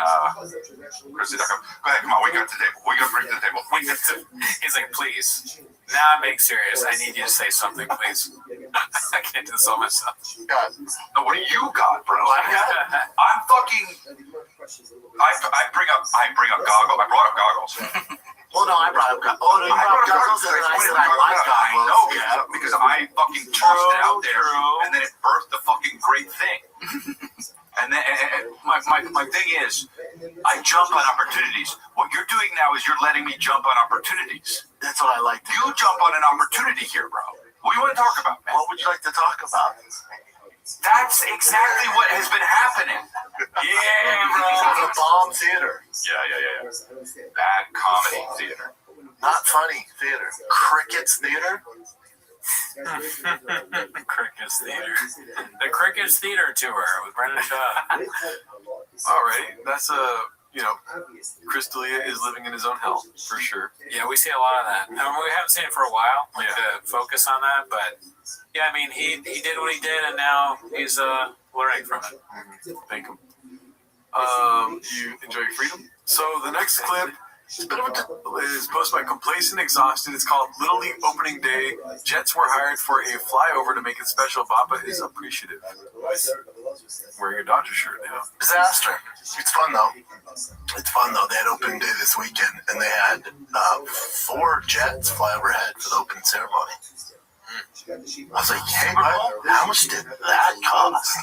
Chrissy.com. Go ahead, come on, we got the table. We got to bring to the table. He's like, please. Now I'm being serious. I need you to say something, please. I can't do this all myself. No, what do you got, bro? I'm fucking. I bring up goggles. I brought up goggles. Well, no, I brought up goggles. Oh, no, you brought up goggles, and then I said I like goggles. I know, because I fucking tossed it out there, and then it birthed the fucking great thing. And then my thing is, I jump on opportunities. What you're doing now is you're letting me jump on opportunities. That's what I like to do. You jump on an opportunity here, bro. What do you want to talk about, man? What would you like to talk about? That's exactly what has been happening. Yeah, bro. The bomb theater. Yeah. Bad comedy theater. Not funny theater. Crickets theater. Crickets Theater. The Crickets Theater Tour with Brendan Shaw. All right, that's Chris D'Elia is living in his own hell for sure. Yeah, we see a lot of that. We haven't seen it for a while, to focus on that. But yeah, I mean, he did what he did, and now he's learning from it. Thank him. You enjoy your freedom. So the next clip is posted by Complacent Exhausted. It's called Little League Opening Day. Jets were hired for a flyover to make it special. Bappa is appreciative. Wearing your Dodger shirt now. Disaster. It's fun though. They had opening day this weekend, and they had 4 jets fly overhead for the opening ceremony. I was like, hey, bud, how much did that cost?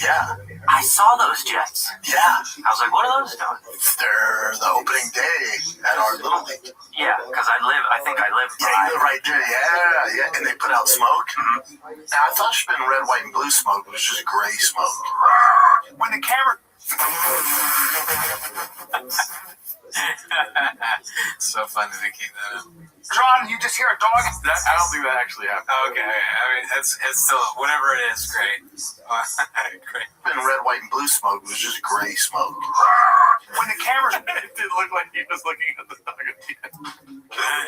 Yeah. I saw those jets. Yeah. I was like, what are those doing? They're the opening day at our Little League. Yeah, because I think I live Yeah, you live right there. Yeah. And they put out smoke. Mm-hmm. Now, I thought it should have been red, white, and blue smoke. It was just gray smoke. When the camera... So funny to keep that in. John, you just hear a dog? I don't think that actually happened. Okay, I mean, it's still, whatever it is, great. Great. Been red, white, and blue smoke. It was just gray smoke. When the camera... It did look like he was looking at the dog again.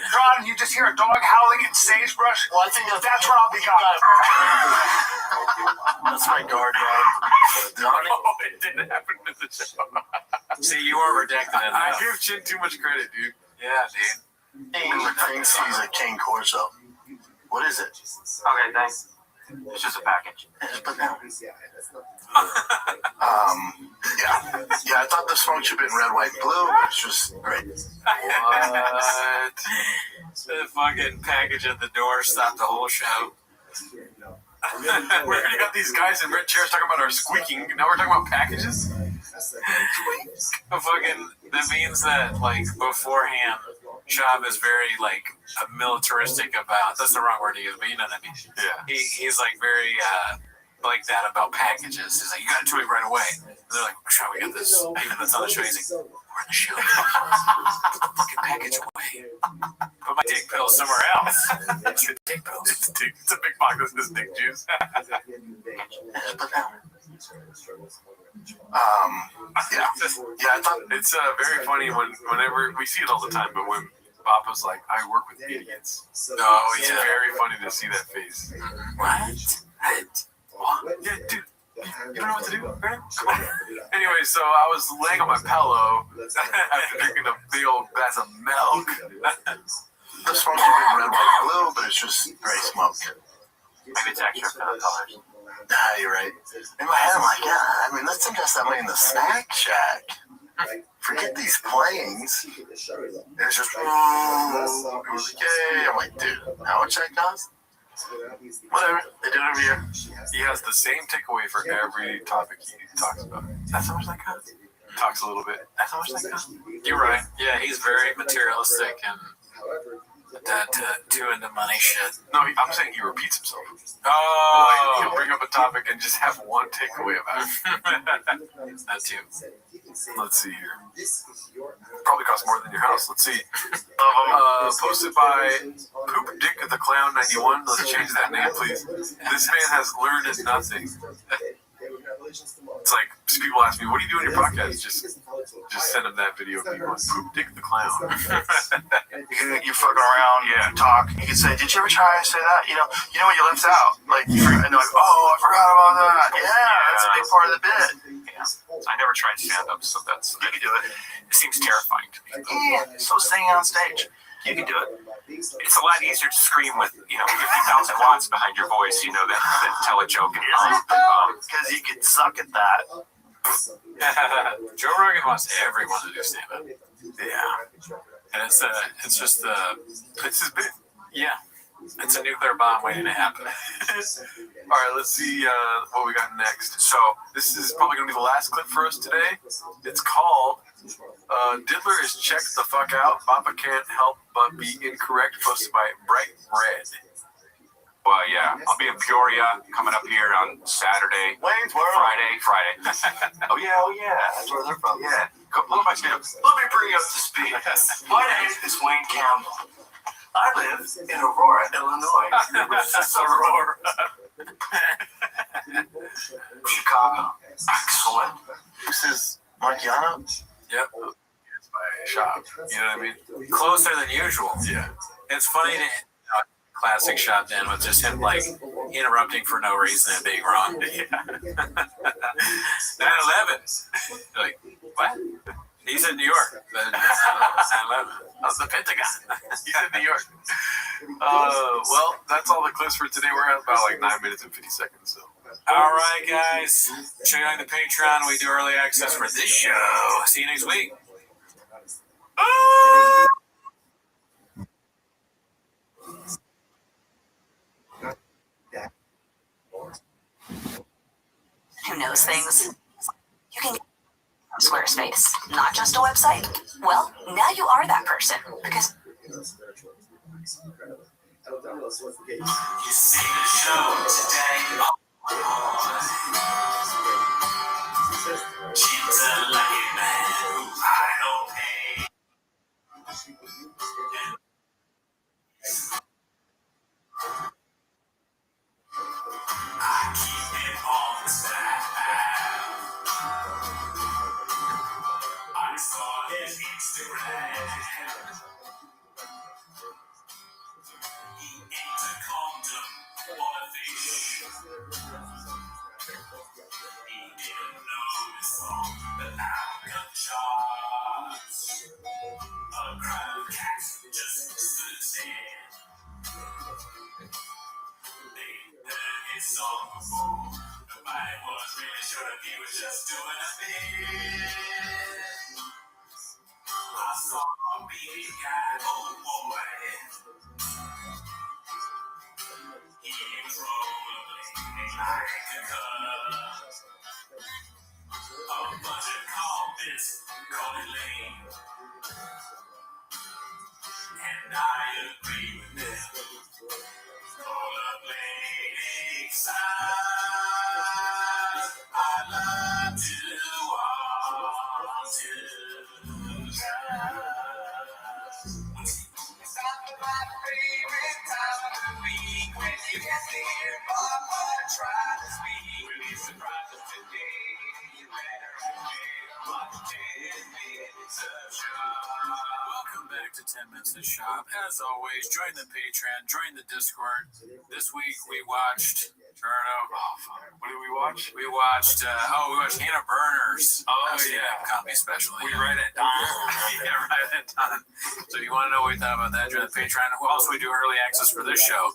John, you just hear a dog howling in sagebrush? Well, I think that's when I'll be gone. That's my guard dog. No, it didn't happen in the show. See, you weren't redacted enough. I give Chin too much credit, dude. Yeah, dude. He thinks he's a King Corso. What is it? Okay, thanks. It's just a package. But now. Yeah, I thought the smoke should have been red, white, and blue. It's just great. What? The fucking package at the door stopped the whole show. We already got these guys in red chairs talking about our squeaking. Now we're talking about packages? Fucking, that means that, like, beforehand, Shab is very, like, militaristic about, that's the wrong word to use, but you know what I mean. Yeah. He's like, very, like that about packages. He's like, you got it to me right away. And they're like, Shab, we got this. Even that's on the show. He's like, we're in the show. Put the fucking package away. Put my dick pill somewhere else. It's your dick pill. It's a big box. This is dick juice. Yeah, I thought it's very funny whenever we see it all the time, but when Bappa's like, I work with idiots. It's very funny to see that face. What? Yeah, dude, You don't know what to do, right? Anyway, so I was laying on my pillow after drinking a big old glass of milk. The smoke's red, white, blue, but it's just gray smoke. Maybe it's extra for the colors. Nah, you're right. In my head, I'm like, yeah, I mean, let's suggest that way in the snack shack. Forget these planes. It's just, yay. I'm like, dude, how much that cost? Whatever, they do it every year. He has the same takeaway for every topic he talks about. That's how much that costs? Talks a little bit. That's how much that costs? You're right. Yeah, he's very materialistic and that too into money shit. No, I'm saying he repeats himself. Oh, Like, he'll bring up a topic and just have one takeaway about it. That too. Let's see here. Probably costs more than your house. Let's see. Posted by Poop Dick the Clown 91. Let's change that name, please. This man has learned nothing. It's like people ask me, "What do you do in your podcast?" Just send them that video of me going, "Poop Dick the Clown." You fucking around, yeah, talk. You can say, "Did you ever try to say that?" You know what you left out. Like, and they're like, "Oh, I forgot about that." Yeah, that's a big part of the bit. I never tried stand-up, so that's You can do it. it seems terrifying to me. Yeah, so singing on stage, you can do it. It's a lot easier to scream with 50,000 watts behind your voice, than tell a joke and Because you can suck at that. Joe Rogan wants everyone to do stand-up. Yeah, And it's just it's his bit. yeah, it's a nuclear bomb waiting to happen. All right, let's see what we got next. So this is probably going to be the last clip for us today. It's called Diddler is checked the fuck out. Papa can't help but be incorrect. Posted by Bright Red. Well, yeah, I'll be in Peoria coming up here on Saturday. Wayne's World. Friday. Oh yeah, that's where they're from. Yeah. Let me bring you up to speed. My name is Wayne Campbell. I live in Aurora, Illinois. Aurora. Chicago. Excellent. This is Marciano. Yep. It's my shop. You know what I mean? Closer than usual. Yeah. It's funny to classic shot then with just him like interrupting for no reason and being wrong. Yeah. 9/11. Like, what? He's in New York. 9/11. That's the Pentagon. He's in New York. Well, that's all the clips for today. We're at about like 9 minutes and 50 seconds. So. All right, guys. Check out the Patreon. We do early access for this show. See you next week. Who knows things? You can get from Squarespace, not just a website. Well, now you are that person because You see the show today. She's a lucky man who I don't pay. I keep it on the side. I saw his Instagram. He ate a condom on a fish. He didn't notice all the loud gunshots. A crowd of cats just stood still. They heard his song before. Nobody was really sure if he was just doing a bit. I saw a big guy, oh boy. He was rolling like a cut. A bunch of convicts called it lame. And I agree with them. Rollerblading side. I love to want to drive. It's not my favorite time of the week when you get to hear Mama try to speak. Really surprised today. You better watch 10 minutes of shop. Welcome back to 10 Minutes of Shop. As always, join the Patreon, join the Discord. This week we watched Cherno. Oh, fuck. What did we watch? We watched Hannah Burner's comedy special. We right at dawn. Yeah, right at dawn. So if you want to know what we thought about that, join the Patreon. Also, we do early access for this show.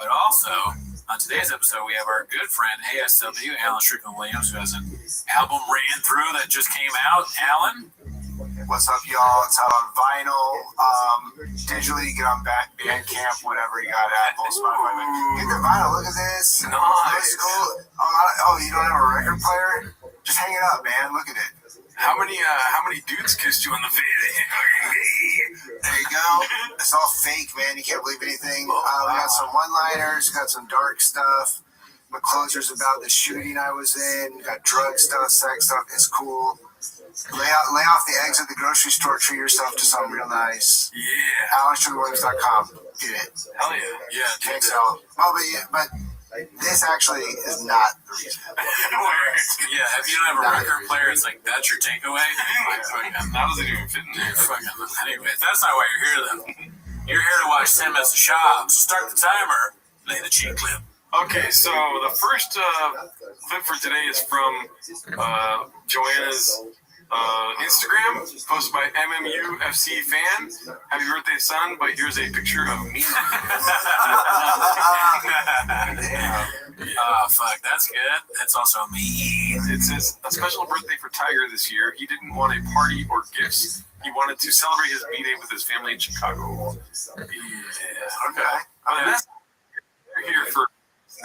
But also, on today's episode, we have our good friend, ASW, Alan Strickland Williams, who has an album ran through that just came out. Alan? What's up, y'all? It's out on vinyl, digitally. Get on Bandcamp, whatever you got, Apple, Spotify. Get the vinyl. Look at this. Nice. Looks cool. Oh, you don't have a record player? Just hang it up, man. Look at it. How many dudes kissed you on the face? There you go. It's all fake, man. You can't believe anything. We got some one-liners. Got some dark stuff. My closer's about the shooting I was in. Got drug stuff, sex stuff. It's cool. Lay off the eggs at the grocery store. Treat yourself to something real nice. Yeah. AlanSugarWilliams.com. Get it. Hell yeah. Yeah. Thanks, Al. Oh, but this actually is not the reason. Yeah, if you don't have a record player, it's like, that's your takeaway? That doesn't even fit in there. Anyway, that's not why you're here, then. You're here to watch 10 minutes of shop. So start the timer. Play the cheat clip. Okay, so the first clip for today is from Joanna's Instagram, posted by MMUFC fan. Happy birthday, son! But here's a picture of me. Oh, fuck, that's good. That's also me. It says a special birthday for Tiger this year. He didn't want a party or gifts. He wanted to celebrate his B-Day with his family in Chicago. Yeah, okay. That's here for. I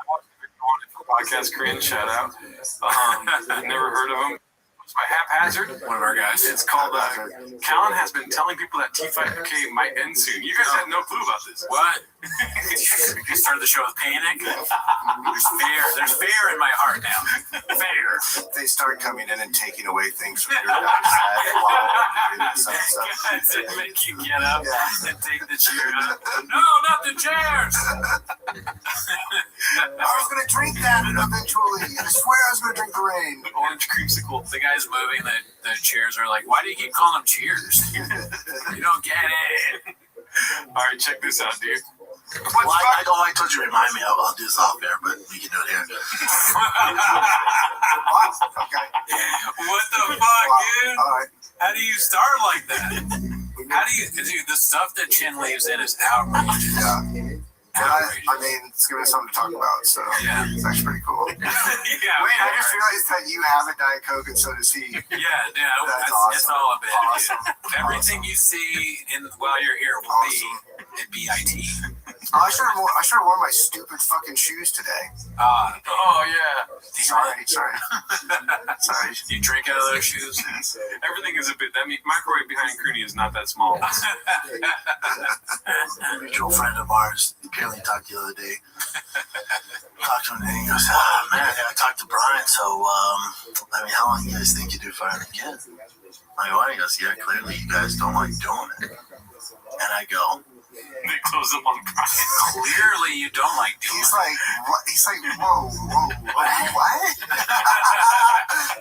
watched the video on it for Podcast Cringe, shout out. Never heard of him. It's by Haphazard, one of our guys. It's called Callan has been telling people that T5K might end soon. You guys had no clue about this. What? You started the show with panic? There's fear in my heart now. Fear. They start coming in and taking away things from your guys' To make you get up and take the chair up. No, not the chairs! I was going to drink that eventually. I swear I was going to drink the rain. Orange creamsicle. The guy's moving, the chairs are like, why do you keep calling them cheers? You don't get it. All right, check this out, dude. Well, I told you to remind me. I'll do this off air, but we can do it here. What the fuck, dude? How do you start like that? How do you, dude, the stuff that Chin leaves in is outrageous. Yeah. I mean, it's giving us something to talk about, so it's actually pretty cool. Wait, I just realized that you have a Diet Coke and so does he. Yeah, That's awesome. It's all a bit. Awesome. Everything you see while you're here will be BIT. I should have worn my stupid fucking shoes today. Oh yeah. Sorry. You drink out of those shoes? Everything is a bit. That microwave behind Cooney is not that small. A mutual friend of ours apparently talked the other day. Talked to him and he goes, man, I talked to Brian, so I mean, how long do you guys think you do for having a kid? I go, he goes, yeah, clearly you guys don't like doing it. And I go, they close up on Brian. Clearly you don't like doing it. He's like, what? He's like, whoa, what?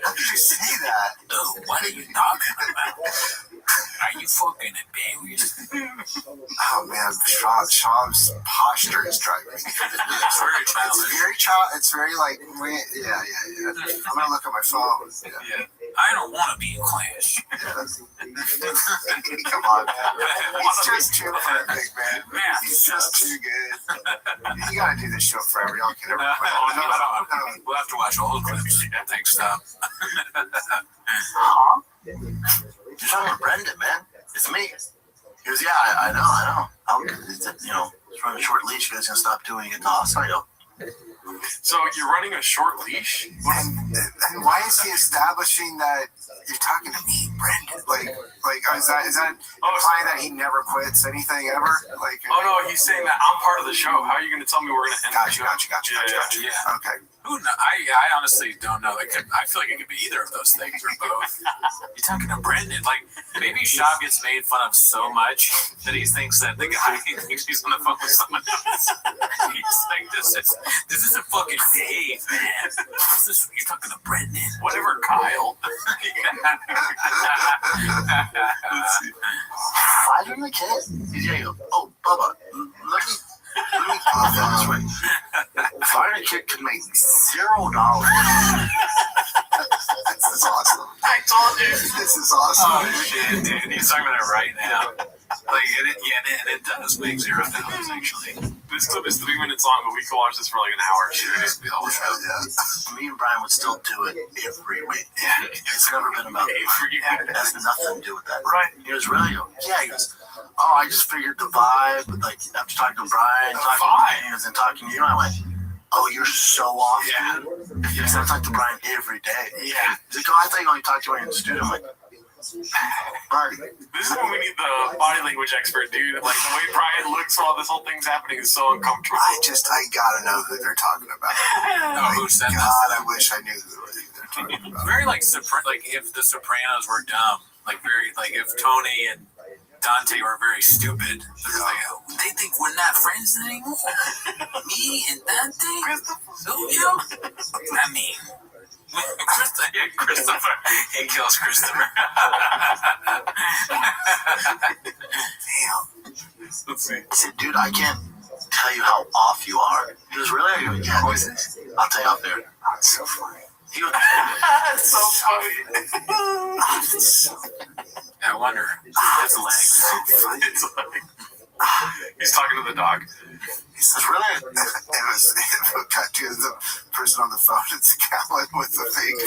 How could you say that? Dude, what are you talking about? Are you fucking embarrassed? Oh man, Shav's posture is driving me. It's very childish. It's very like, yeah. I'm gonna look at my phone. Yeah. I don't want to be in class. Come on, man. He's just too perfect, man. He's just too good. You gotta do this show forever. Y'all can never quit. We'll have to watch all the clips. Thanks, Tom. huh? You're talking about Brendan, man. It's me. He goes, yeah, I know. It's running a short leash. You guys gonna stop doing it to us? I go. So you're running a short leash? And why is he establishing that you're talking to me, Brendan? Like, is that implying that he never quits anything ever? Like, no, he's saying that I'm part of the show. How are you going to tell me we're going to end the show? Gotcha. Yeah. Okay. I honestly don't know. I feel like it could be either of those things or both. You're talking to Brendan. Like, maybe Shav gets made fun of so much that he thinks that the guy thinks he's on the phone with someone else. He's like, this is a fucking Dave, man. You're talking to Brendan. Whatever, Kyle. Five in the kid? He's going to go, oh, Bubba, let me me put that this way. Fire Chick could make $0. This is awesome. I told you. This is awesome. Oh shit, dude! He's talking about it right now. Like and it does make $0 actually. This clip is 3 minutes long, but we could watch this for like an hour. Me and Brian would still do it every week. Yeah, it's never been about it. It has nothing to do with that. Right? He was really, he goes, oh, I just figured the vibe. Like after talking to Brian, talking to you, I went, oh, you're so off, dude. Because I talk to Brian every day. Yeah. He's like, oh, I thought you only talked to him in the studio. I'm like, Brian. This is when we need the body language expert, dude. Like the way Brian looks while this whole thing's happening is so uncomfortable. I gotta know who they're talking about. Who said God, I wish I knew who they're talking about. Very like if the Sopranos were dumb, like if Tony and Dante were very stupid. They think we're not friends anymore. Me and Dante, Silvio. I mean, Christopher. He kills Christopher. Damn. Let's see. I said, dude, I can't tell you how off you are. He goes, really? I go, yeah. Who is this? I'll tell you out there. Oh, it's so funny. He goes, it's so funny. I wonder. His legs. So funny. His legs. He's talking to the dog. He says, really? It got to the person on the phone. It's Callan with the fake.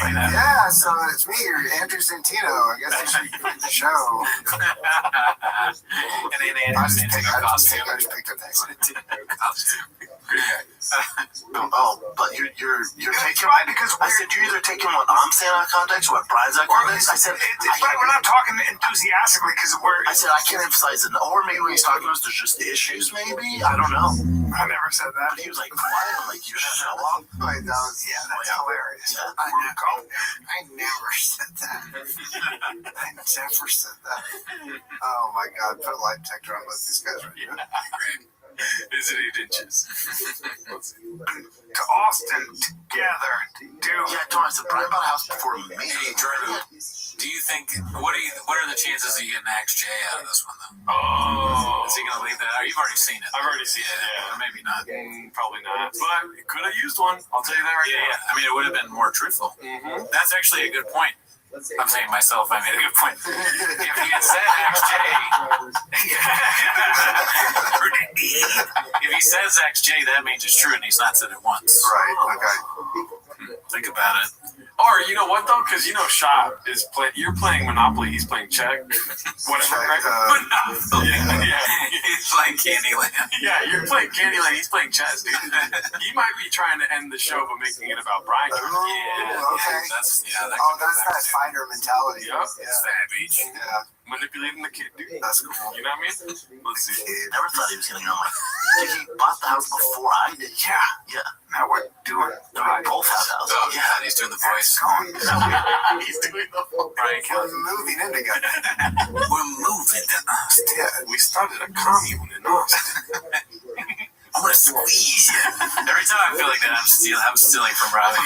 Yeah, so it's me, Andrew Santino. I guess I should quit the show. And then Andrew Santino costume. I just picked up that costume. But you're taking because I said you're either taking what I'm saying out of context or what Brian's out of context. I said we're not talking enthusiastically because I said I can't emphasize it. Or maybe when he's talking to us, there's just issues. Maybe I don't know. I never said that. But he was like, "What?" I'm like, "You show up." Like, that's hilarious. Yeah, I never said that. I never said that. Oh my God! Put a lie detector on both these guys right now. Is it 8 inches? To Austin together. Yeah, I told him, I said, Brian bought a house before me. Do you think what are the chances of you getting Axe J out of this one though? Oh, is he gonna leave that out? You've already seen it. I've already seen it. Yeah, maybe not. Probably not. But he could have used one. I'll tell you that right now. Yeah. I mean, it would have been more truthful. Mm-hmm. That's actually a good point. I'm saying myself, I made a good point. If he had said XJ, if he says XJ, that means it's true, and he's not said it once. Right, okay. Think about it. Or, you know what, though? Because, Shop is playing, you're playing Monopoly, he's playing Check. Whatever, right? Monopoly. Yeah. He's playing Candyland. Yeah, you're playing Candyland, he's playing chess, dude. He might be trying to end the show by making it about Brian. Okay. That's that fighter mentality. Yep. Yeah. Savage. Yeah. Manipulating the kid, dude. That's cool. You know what I mean? Let's see. Never thought he was going to go. Dude, he bought the house before I did. Yeah. Now we're doing it. We both have the house. Oh, yeah, he's doing the voice. He's doing the voice. Brian We're moving in together. We're moving to Austin. Yeah, we started a commune in Austin. I'm gonna squeeze you. Every time I feel like that, I'm stealing from Robbie.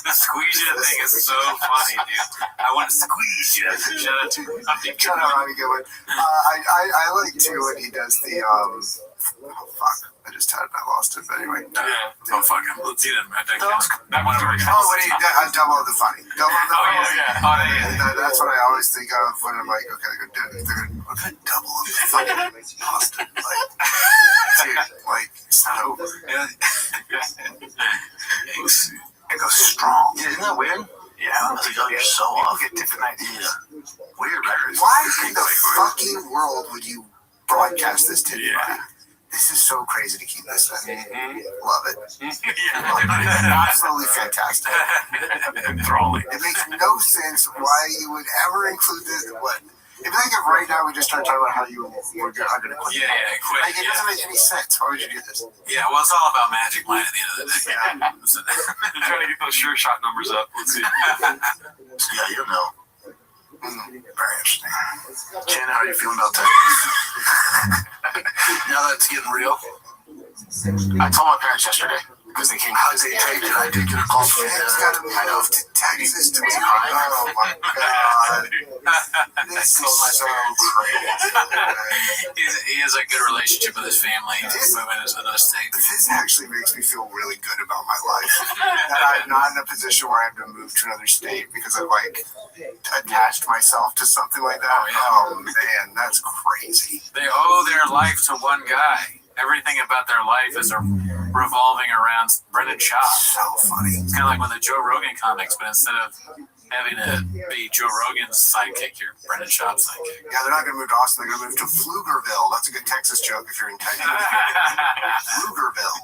The squeeze you thing is so funny, dude. I want to squeeze you. Shout out to Robbie. Shout out Robbie Goodwin. I like too when he does the oh fuck. I just had it. I lost it. But anyway. Yeah. Oh fuck. Let's see that. That one over. Double of the funny. Double of the funny. Yeah. Oh yeah. That's what I always think of when I'm like, okay, they're gonna double of the funny. Austin. Like, it's not over. It goes strong. Yeah, isn't that weird? Yeah. I was like, oh, you're so off. You get different ideas. Yeah. Weird records. Why in the fucking world would you broadcast this to me? Yeah. This is so crazy to keep this in. Love it. Absolutely fantastic. Enthralling. It makes no sense why you would ever include this. What? If you think of right now, we just started talking about how you were going to quit. Yeah, quit. Like, it doesn't make any sense. Why would you do this? Yeah, well, it's all about magic line at the end of the day. You're trying to get those sure shot numbers up. Let's see. Yeah, you know. Very interesting. Jen, how are you feeling about that? Now that it's getting real. I told my parents yesterday. because they came. How did I take a call from It's got to move to Texas to be high. Oh my god. This is so crazy. He has a good relationship with his family. He's moving to another state. This actually makes me feel really good about my life. That I'm not in a position where I have to move to another state because I've like attached myself to something like that. Oh man, that's crazy. They owe their life to one guy. Everything about their life is revolving around Brendan Schaub. So funny. It's kind of like one of the Joe Rogan comics, but instead of having to be Joe Rogan's sidekick, you're Brendan Schaub's sidekick. Yeah, they're not going to move to Austin. They're going to move to Pflugerville. That's a good Texas joke if you're in Texas. Pflugerville.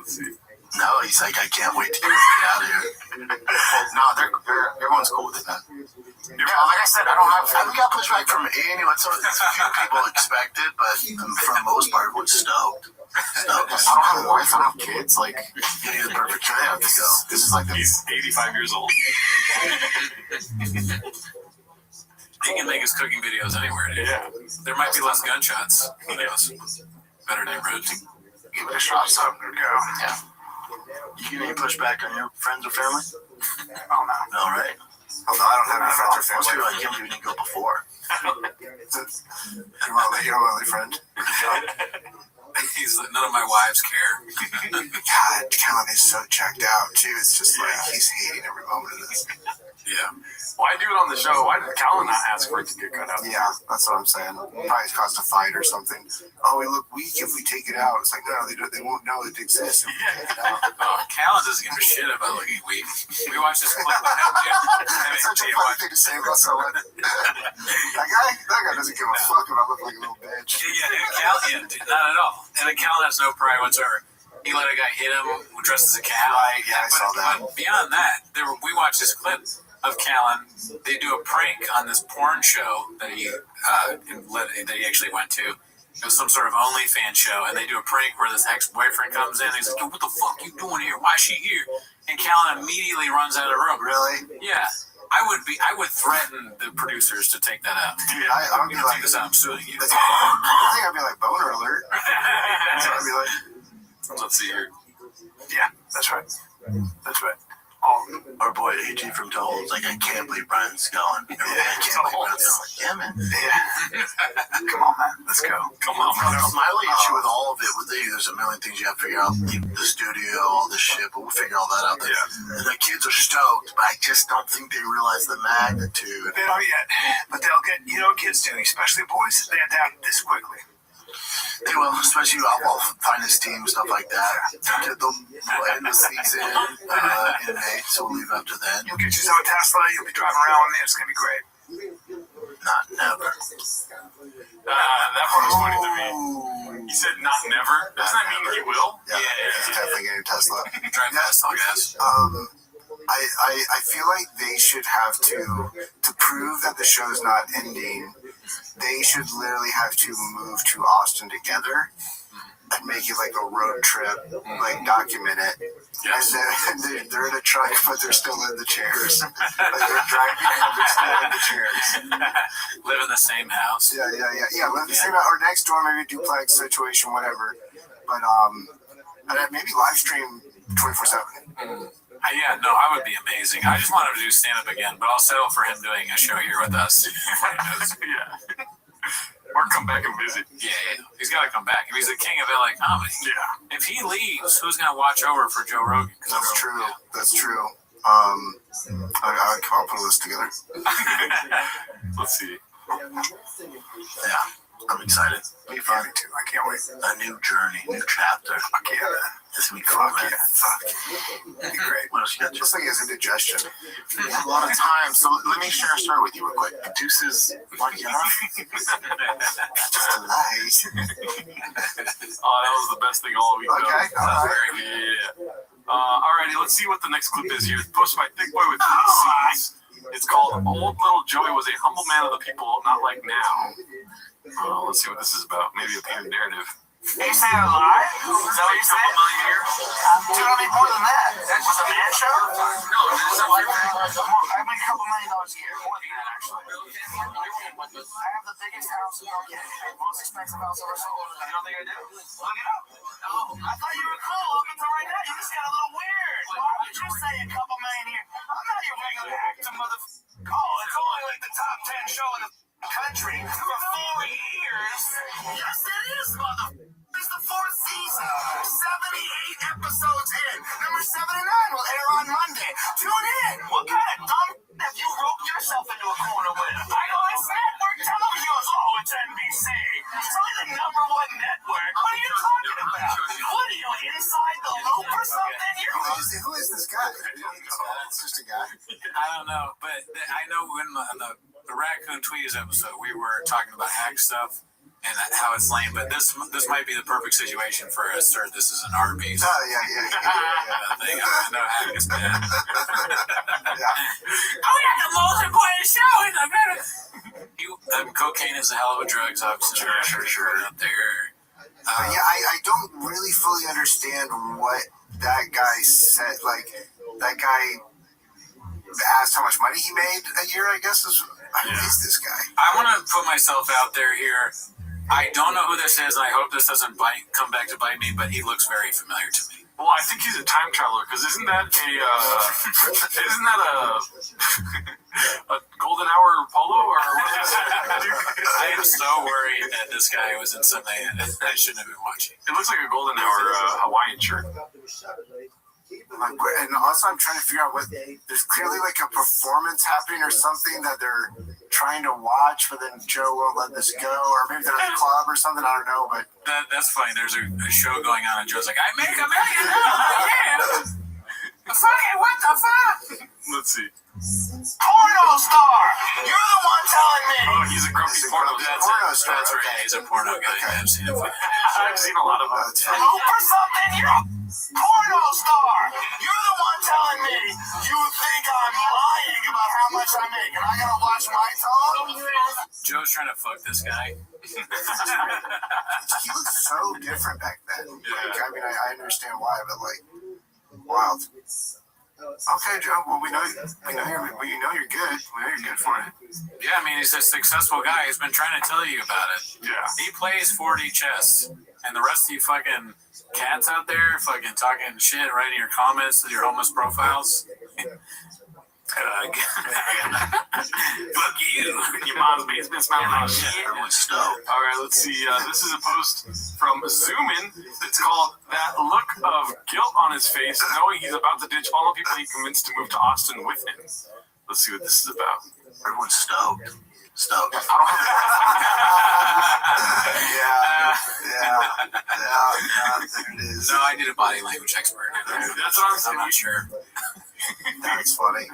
Let's see. No, he's like, I can't wait to get out of here. No, everyone's cool with it, man. Yeah, like I said, I haven't got pushback from anyone. So it's a few people expected, but for the most part, everyone's stoked. I don't have a wife, I don't have kids. Like, You need the perfect child to go. this is like He's 85 years old. He can make his cooking videos anywhere, dude. Yeah. There might be less gunshots. Who knows? Better neighborhoods. give it a shot, so I'm gonna go. Yeah. You get any pushback on your friends or family? Oh no. No, right? Oh no, I don't have any friends or Most people family. like him didn't go before. You're my only friend. He's none of my wives care. God, Kellen is so checked out too. It's just like he's hating every moment of this. Yeah. Why do it on the show? Why did Callan not ask for it to get cut out? Yeah, that's what I'm saying. Probably caused a fight or something. Oh, we look weak if we take it out. It's like, no, they won't know it exists if we take it out. Callan doesn't give a shit about looking weak. We watched this clip with him, Jim. It's such a funny thing to say about someone. that guy doesn't give a fuck if I look like a little bitch. Callan, not at all. And Callan has no pride whatsoever. He let a guy hit him who dressed as a cat. Right, yeah, I saw that. But beyond that, we watched this clip of Callan. They do a prank on this porn show that he actually went to. It was some sort of OnlyFans show, and they do a prank where this ex-boyfriend comes in. And he's like, "Yo, what the fuck you doing here? Why is she here?" And Callan immedially runs out of the room. Really? Yeah. I would threaten the producers to take that out. Dude, I would be like, take this out. I'm suing you. I think I'd be like, boner alert. I'd be like, let's see here. Yeah, that's right. That's right. Our boy AG from Toll is like, I can't believe Brian's going. I can't believe Brian's going. Like, yeah, man. Yeah. Come on, man. Let's go. Come on, brother. My only issue with all of it, there's a million things you have to figure out. The studio, all this shit, but we'll figure all that out. Yeah. The kids are stoked, but I just don't think they realize the magnitude. They don't yet, but they'll get, kids do, especially boys, they adapt this quickly. They will, especially I'll find his team, stuff like that. They'll end the season in May, so we'll leave after then. You'll get yourself a Tesla, you'll be driving around with me, it's going to be great. Not never. That part was funny to me. He said not never. Doesn't that mean he will? Yeah, he's definitely getting a Tesla. Drive Tesla, I guess. I feel like they should have to prove that the show's not ending. They should literally have to move to Austin together and make it like a road trip, like document it. Yes. And then they're in a truck, but they're still in the chairs. Like they're driving, and they're still in the chairs. Live in the same house. Yeah. Live in the same house, or next door, maybe a duplex situation, whatever. But and maybe live stream 24/7. Yeah, no, I would be amazing. I just want him to do stand-up again, but I'll settle for him doing a show here with us. Yeah. Or come back and visit. Yeah. He's got to come back. If he's the king of LA comedy. Yeah. If he leaves, who's going to watch over for Joe Rogan? That's true. Yeah. That's true. I'll put a list together. Let's see. Yeah. I'm excited. Me too. I can't wait. A new journey, new chapter. Fuck yeah, man. This will be cool, man. Fuck. It'd be great. What else you got? Looks like he has indigestion. A lot of time. So let me share a story with you real quick. Deuces, like, just a light. Oh, that was the best thing all week. Okay. All right. Yeah. Alrighty, let's see what the next clip is here. It's posted by Thick Boy with 3 C's. It's called Old Little Joey Was a Humble Man of the People, Not Like Now. Let's see what this is about. Maybe a painted narrative. Hey, say it live? Is that what you said? Dude, I need more than that. That's just a man show? No, it's a live thing. I make a couple $100 million a year. More than that, actually. I have the biggest house in Milwaukee. Most expensive house ever sold. You don't think I do? Look it up. I thought you were cool up until right now. You just got a little weird. Why would you say a couple million here? I'm not your regular actor, motherfucker. Oh, it's only like the top 10 show in the country for 4 years. Yes, it is, motherfucker. It's the 4th season. 78 episodes in. Number 7 and 9 will air on Monday. Tune in. What kind of dumb have you roped yourself into a corner with? I know it's network television. Oh, it's NBC. It's only the number 1 network. What are you talking about? What are you, inside the loop or something? Who is this guy? It's just a guy. I don't know, but I know when on the Raccoon Tweeties episode, we were talking about hack stuff and how it's lame, but this might be the perfect situation for us, sir. This is an Arby's. Oh, yeah. Thing. I know hack is bad. Oh, we got the most important show in America. Cocaine is a hell of a drug, so sure. Up there. I don't really fully understand what that guy said. Like, that guy asked how much money he made a year, I guess. Who is this guy? I want to put myself out there here. I don't know who this is, and I hope this doesn't come back to bite me, but he looks very familiar to me. Well, I think he's a time traveler, because isn't that a golden hour polo or what is it? I am so worried that this guy was in something I shouldn't have been watching. It looks like a golden hour Hawaiian shirt. And also, I'm trying to figure out there's clearly like a performance happening or something that they're trying to watch, but then Joe won't let this go, or maybe they're at a club or something. I don't know, but that's funny. There's a show going on, and Joe's like, "I make $1 million a year." Fucking what the fuck? Let's see. Porno star! You're the one telling me! Oh, he's a grumpy porno star. That's right. He's a porno guy. Okay. I've seen him. I've seen a lot of them. Hoop or something? You're a porno star! You're the one telling me you think I'm lying about how much I make, and I gotta watch my tone? Joe's trying to fuck this guy. he looked so different back then. Like, I mean, I understand why, but like, wild. Okay, Joe. Well, we know you're good. We know you're good for it. Yeah, I mean, he's a successful guy. He's been trying to tell you about it. Yeah. He plays 4D chess, and the rest of you fucking cats out there fucking talking shit, writing your comments to your homeless profiles. Fuck you. Your mom's basement smelling like shit. Everyone's stoked. All right, let's see. This is a post from Zoomin. It's called "That Look of Guilt on His Face, Knowing He's About to Ditch All the People He Convinced to Move to Austin with Him." Let's see what this is about. Everyone's stoked. Stoked. I don't have there it is. No, I need a body language expert. That's what I'm saying. I'm not sure. That's funny.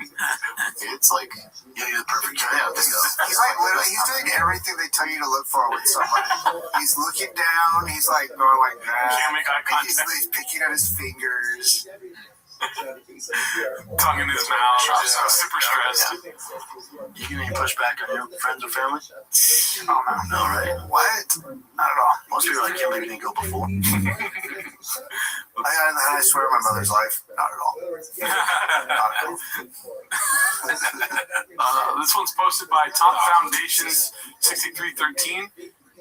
It's like, you're the perfect guy. He's like literally, he's doing everything they tell you to look for with someone. He's looking down. He's like going like that. Can't make eye contact. He's picking at his fingers. Tongue in his mouth. Super stressed. You get any pushback on your friends or family? Oh, no, right? What? Not at all. Most people are like, can't believe you didn't go before. I swear on my mother's life, not at all. Not at all. This one's posted by Top Foundations 6313.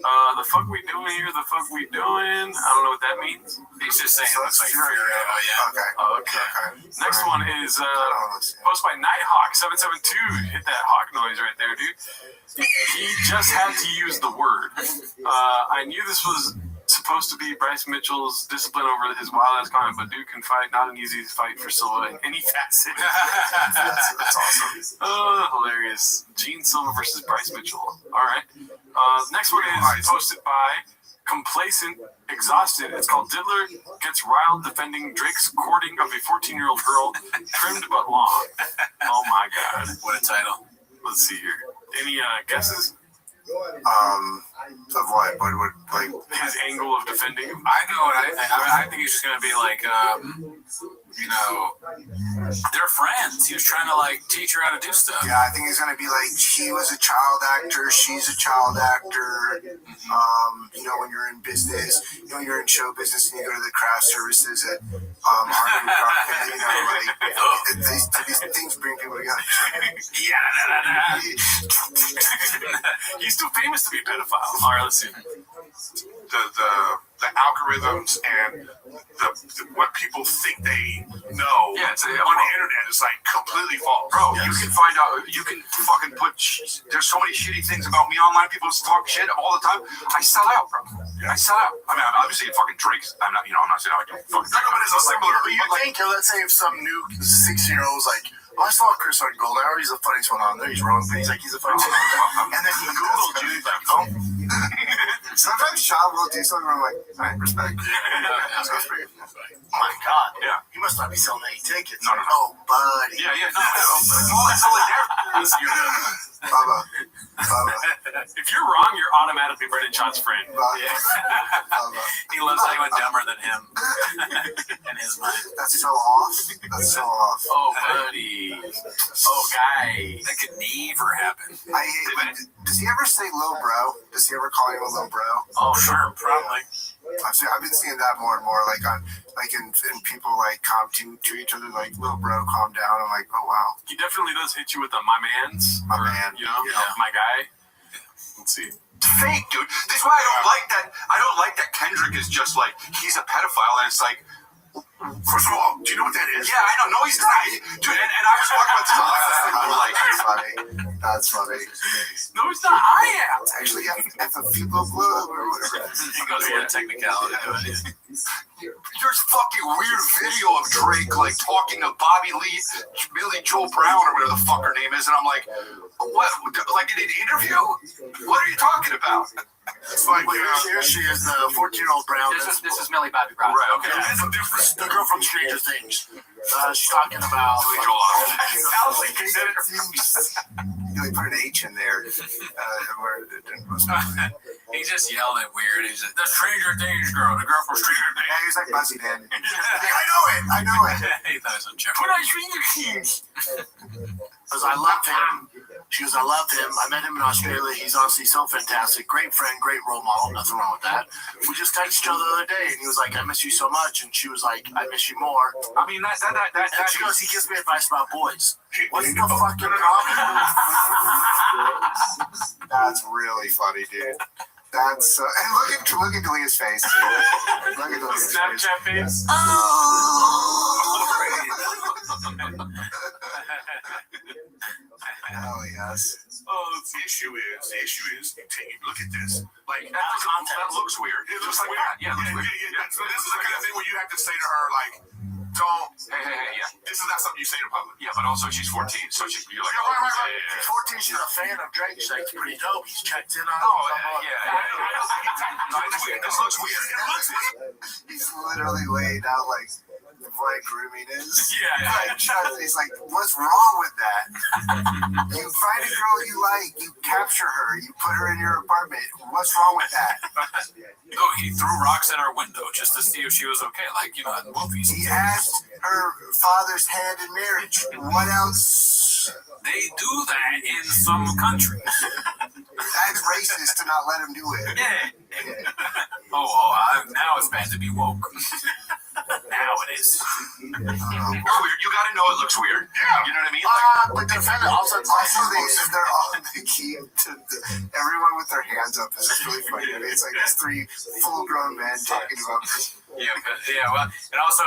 The fuck we doing here? The fuck we doing? I don't know what that means. He's just saying So looks like that's Fury. Oh, yeah. Okay. Next one is posted by Nighthawk 772. Hit that hawk noise right there, dude. He just had to use the word. I knew this was supposed to be Bryce Mitchell's discipline over his wild ass comment, but dude can fight. Not an easy fight for Silva in any facet. That's awesome. Oh, hilarious. Gene Silva versus Bryce Mitchell. All right. Next one is posted by Complacent Exhausted. It's called Diddler Gets Riled Defending Drake's Courting of a 14-year-old Girl, Trimmed But Long. Oh my god. What a title. Let's see here. Any guesses? Of what? What like his angle of defending him? I know what I think he's just gonna be like you know, they're friends. He was trying to like teach her how to do stuff. Yeah, I think he's gonna be like, he was a child actor, she's a child actor. You know, when you're in business, you know, you're in show business and you go to the craft services at Harvard Park, you know, like these things bring people together. Yeah. He's too famous to be a pedophile. All right, let's see. The algorithms and what people think they know on the internet is like completely false. Bro, you can find out, you can fucking put, there's so many shitty things about me online. People talk shit all the time. I sell out, bro. I sell out. I mean, obviously, fucking Drake's, I'm not saying I do fucking Drake. But it's a similar, you think, let's say if some new 16-year-old's like, oh, I saw Chris on Gold Hour, he's the funniest one on there, he's wrong, but he's like, he's the funniest one on there. And then he Googled you, he's like, oh. Sometimes Sean will do something where I'm like, all right, respect. Let's go straight. Oh my God. Yeah. He must not be selling any tickets. No. Oh, buddy. Yeah. No. It's only there. Bubba. If you're wrong, you're automatically Brendan Sean's friend. He loves anyone dumber than him. In his mind. That's so off. That's so off. Oh, buddy. Oh, guy. That could never happen. I hate it. Does he ever say little bro? Does he ever call you a little bro? Oh, sure, probably. I've been seeing that more and more, in people like calm to each other, like little bro, calm down. I'm like, oh wow. He definitely does hit you with the my man's. My man. You know, my guy. Let's see. Fake, dude. This is why I don't like that. I don't like that Kendrick is just like, he's a pedophile, and it's like, first of all, do you know what that is? Yeah, I know. No, he's not. Dude, and I was talking about this That's funny. That's funny. No, it's not. I am. It's actually FFP Club or whatever. He goes for a technicality. There's fucking weird video of Drake like talking to Bobby Lee, Billy Joel Brown, or whatever the fuck her name is, and I'm like, what? Like in an interview? What are you talking about? It's like, here she is, the 14-year-old Brown. This is Millie Bobby Brown. Right, okay. Yeah, it's a difference. The girl from Stranger Things. She's talking about. They put an H in there. Where it didn't post. He just yelled it weird. He's like, the Stranger Things girl, the girl from Stranger Things. Yeah, he's like Buzzy Dan. I know it. He thought it was on Jeff. Put on Stranger Things. Because I love him. She goes, I love him. I met him in Australia. He's honestly so fantastic. Great friend, great role model. Nothing wrong with that. We just texted each other the other day, and he was like, I miss you so much. And she was like, I miss you more. I mean, that and she goes, he gives me advice about boys. What's the fucking problem? That's really funny, dude. That's and look at Leah's face, dude. Look at Leah's Snapchat face. Hell yes. The issue is, look at this. Like, that looks weird. It looks like that. Yeah, it looks weird. So this is the kind of thing where you have to say to her, like, don't. Hey, yeah. This is not something you say to public. Yeah, but also she's 14, so you're like, right. She's 14. She's a fan of Drake. She's like, pretty dope. He's checked in on. This looks weird. He's literally laid out like what grooming is. Yeah. He's like, what's wrong with that? You find a girl you like, you capture her, you put her in your apartment. What's wrong with that? No, he threw rocks at our window just to see if she was okay, like, you know, in movies. He asked her father's hand in marriage. What else? They do that in some countries. That's racist to not let him do it. Yeah. Now it's bad to be woke. Now it is. You gotta know it looks weird. Yeah. You know what I mean? But the defendant also they're all the key to everyone with their hands up. This is really funny. I mean, it's like these three full-grown men talking about this. Well, and also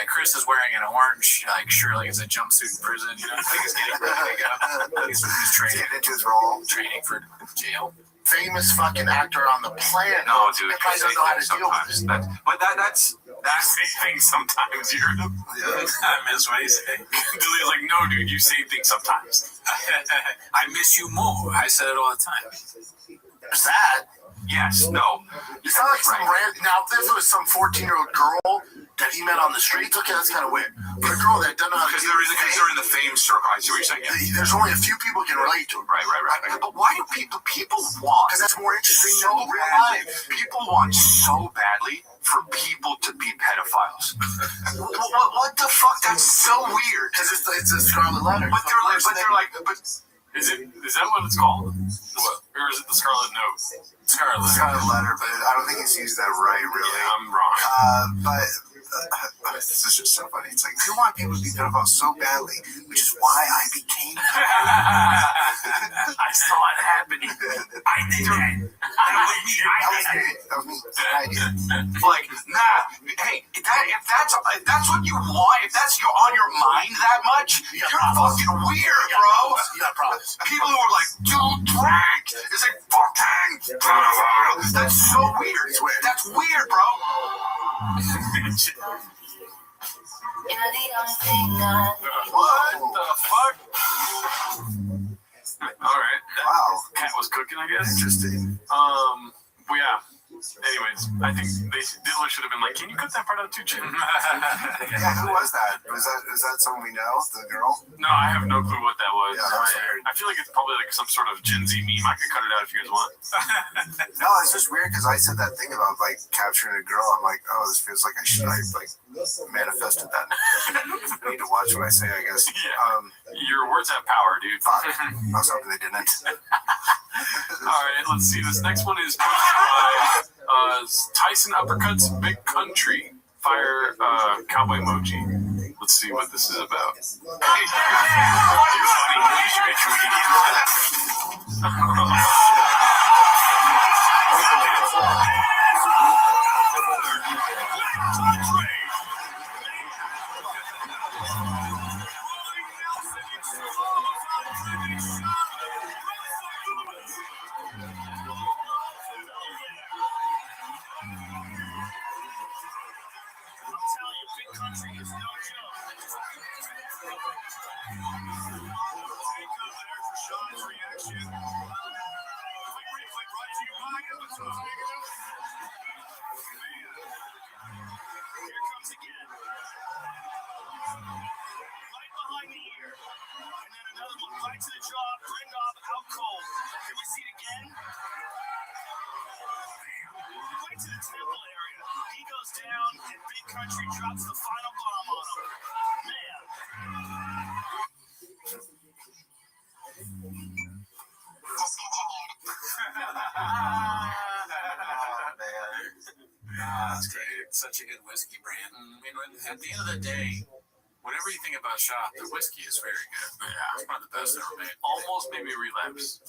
Chris is wearing an orange shirt, like it's a jumpsuit in prison. You know, like he's getting ready to go. He's training into his role, training for jail. Famous fucking actor on the planet. No, dude. They probably don't know how to deal with this. But that's things sometimes. I miss what he's saying. Delete's like, no, dude, you say things sometimes. I miss you more. I said it all the time. There's that. Yes, no. It's not like some now if it was some 14-year-old girl that he met on the streets, okay, that's kind of weird. But a girl that doesn't know how to Because they're in the fame circle. I see what you're saying. Yeah. There's only a few people can relate to it. Right. But why do people want? Because that's more interesting So than real life. people want so badly for people to be pedophiles. what the fuck? That's so weird. Because it's a scarlet letter. But they're like, Is that what it's called? What? Or is it the Scarlet Note? Scarlet letter, but I don't think he's used that right, really. Yeah, I'm wrong. But this is just so funny. It's like, you want people to be pedophiles so badly, which is why I became I saw it happening. I did it. That was me. I did. like, nah. Hey, if that's what you want, if that's on your mind that much, you're fucking weird, bro. You got problems. People who are like, don't drink. It's like fucking pedophile. That's so weird. It's weird. That's weird, bro. What the fuck? All right. Wow. Cat was cooking, I guess. Interesting. Well, yeah. Anyways, I think Diddler should have been like, "Can you cut that part out too, Jim?" Yeah, who was that? Was that someone we know? The girl? No, I have no clue what that was. Yeah, that was weird. I feel like it's probably like some sort of Gen Z meme. I could cut it out if you guys want. No, it's just weird because I said that thing about like capturing a girl. I'm like, oh, this feels like I like manifested that. I need to watch what I say, I guess. Yeah. Your words have power, dude. I was hoping they didn't. All right, let's see. This next one is Tyson Uppercuts Big Country Fire Cowboy Emoji. Let's see what this is about. That's great. It's such a good whiskey brand. I mean, at the end of the day, whatever you think about Shop, the whiskey is very good. Yeah, it's one of the best ever made. Almost made me relapse.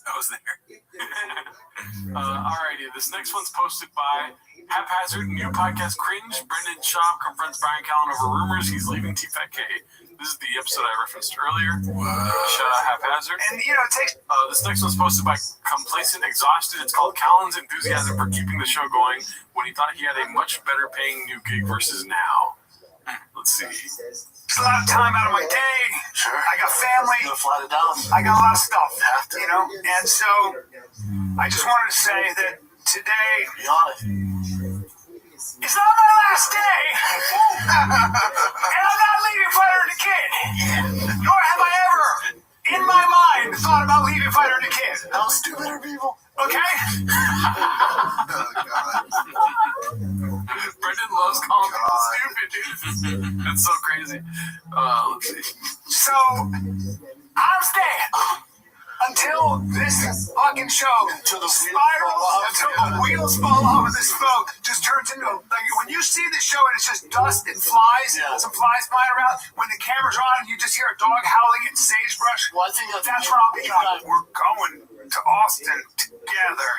I was there. Alrighty, this next one's posted by Haphazard, new podcast Cringe. Brendan Schaub confronts Brian Callen over rumors he's leaving T-Fat-K. This is the episode I referenced earlier. Shout out Haphazard. And you know, it takes. This next one's posted by Complacent Exhausted. It's called Callen's enthusiasm for keeping the show going when he thought he had a much better paying new gig versus now. Let's see. It's a lot of time out of my day. Sure. I got family. You're gonna fly to Dallas. I got a lot of stuff, you know, and so I just wanted to say that today Be honest. is not my last day, and I'm not leaving Fighter and the Kid. Nor have I ever, in my mind, thought about leaving Fighter and the Kid. How stupid are people? Okay? Oh, God. Brendan loves calling people stupid, dude. That's so crazy. Let's see. So, I'm staying until this fucking show spirals, until the wheels fall off of this boat, just turns into, like, when you see the show and it's just dust and flies, some flies flying around, when the camera's on and you just hear a dog howling in sagebrush, Well, I think that's when I'll be like, we're going to Austin together,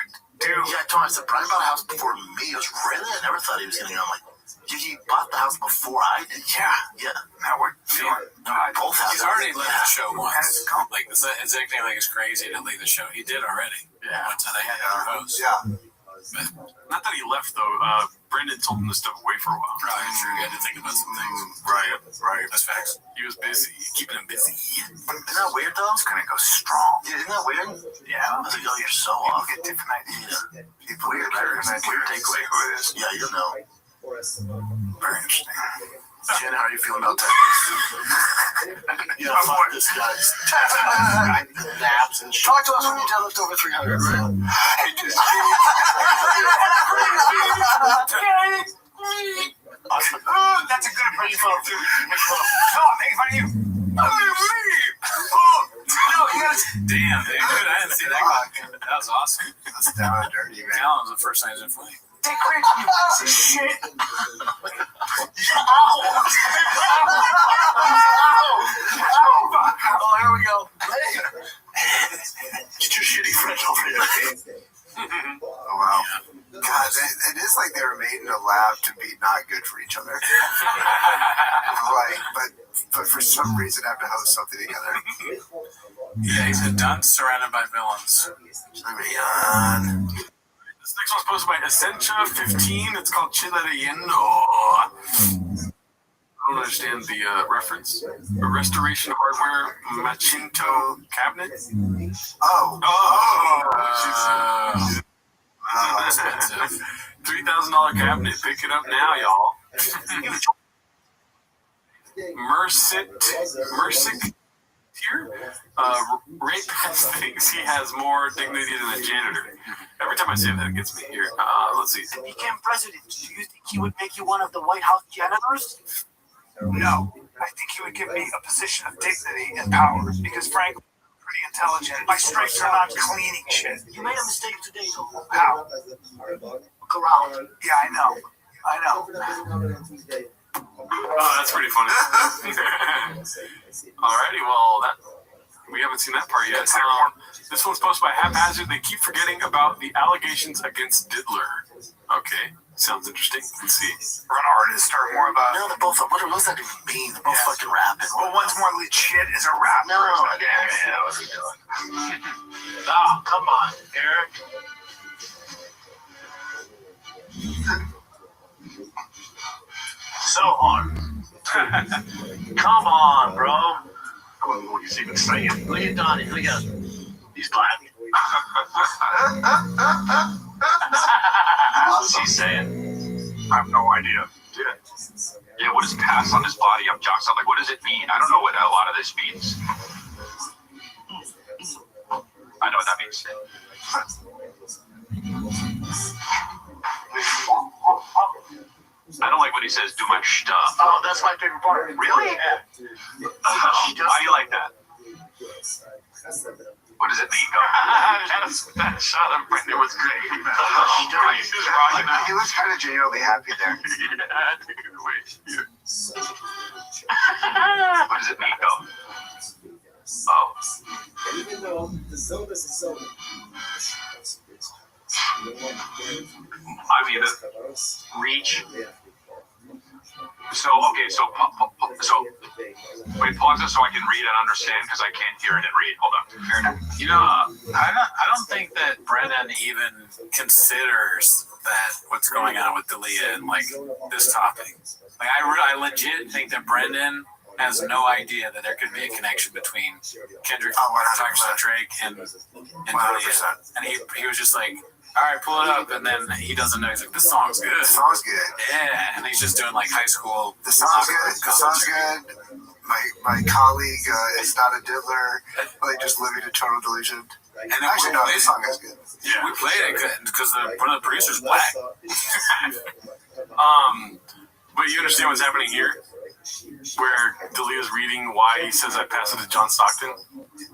dude. Yeah, I told him, I said, Brian bought a house before me. He goes, really? I never thought he was going to go. I'm like, he bought the house before I did. Yeah. Now we're doing both houses. He's already left the show once. Like, it's acting like it's crazy to leave the show. He did already. Yeah. Once they had other hosts. Yeah. Not that he left though. Brendan told him to step away for a while. Right, sure. You had to think about some things. Right. That's facts. He was busy, keeping him busy. Isn't that weird though? It's gonna go strong. Yeah, isn't that weird? Yeah. I was like, oh, you're so People off. get different ideas. Yeah. People get better takeaway who it is. Yeah, you'll know. Very interesting. Jen, how are you feeling about Texas? Yeah, fuck this guy. Naps and shit. Talk to us when you tell us over 300, right? That's a good impression. No, I'm making fun of you. No, you gotta. Damn, dude, I didn't see that. That was awesome. That's down and dirty, man. That was the first time I was in flight. Take credit, you piece of shit. Oh, here we go. Get your shitty friend over here. Oh, wow. God, it is like they were made in a lab to be not good for each other. Right, but for some reason have to host something together. Yeah, he's a dunce surrounded by villains. This next one's posted by Essentia 15. It's called Chilareyendo. I don't understand the reference. A restoration hardware Machinto cabinet. Expensive. $3,000 cabinet. Pick it up now, y'all. Mercic here. Ray Pence thinks he has more dignity than a janitor. Every time I say that, it gets me here. Let's see. If he became president, do you think he would make you one of the White House janitors? No. I think he would give me a position of dignity and power because, frankly, I'm pretty intelligent. My strengths are not cleaning shit. You made a mistake today, though. How? Look around. Yeah, I know. Oh, that's pretty funny. Alrighty, well, we haven't seen that part yet. This one's posted by Haphazard. They keep forgetting about the allegations against Diddler. Okay, sounds interesting. Let's see. Or an artist or more of a... No, they're both, what does that even mean? They're both fucking rapping. Well, one's more legit as a rapper. No, what's he doing? Oh, come on, Eric. So hard. Come on, bro. I don't know what he's even saying. Look at Donnie. Look at him. He's black. What's he saying? I have no idea. Yeah, what does pass on his body of jocks? I'm like, what does it mean? I don't know what a lot of this means. I know what that means. I don't like when he says, do my stuff. Oh, that's my favorite part. Really? Yeah. Why do you like that? What does it mean? That shot of Brendan was great. He was kind of genuinely happy there. What does it mean, though? Oh. Even though the zone is a zone. I mean, reach. So, okay, so wait, pause this so I can read and understand because I can't hear it and read. Hold on. Fair enough. You know, I don't think that Brendan even considers that what's going on with Dalia and like this topic. Like I legit think that Brendan has no idea that there could be a connection between Kendrick talking about Drake and Dalia. And he was just like, all right, pull it up, and then he doesn't know. He's like, this song's good. The song's good. Yeah, and he's just doing like high school. The song's good. The song's good. My colleague is not a diddler, like just living in total delusion. And actually, no, this song is good. Yeah, we played it because one of the producers black. But you understand what's happening here? Where Dalia's reading why he says I pass it to John Stockton?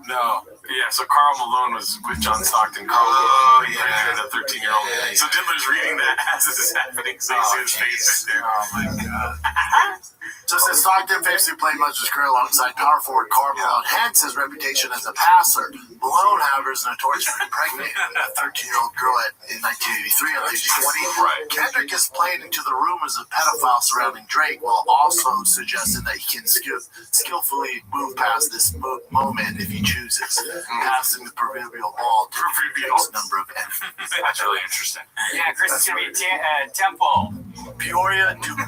No. Yeah, so Karl Malone was with John Stockton. The 13-year-old. Yeah. So Diddler's reading that as this is happening, so you see his face right there. Oh my god. So since Stockton famously played much of his career alongside power forward Karl Malone, hence his reputation as a passer. Malone, however, is notorious for impregnating a 13-year-old girl in 1983 on age 20. Right. Kendrick is playing into the rumors of pedophiles surrounding Drake while also suggesting that he can skillfully move past this moment if he chooses. passing the proverbial ball to the next number of enemies. That's really interesting. Yeah, Chris is gonna be Temple. Peoria, Dubuque,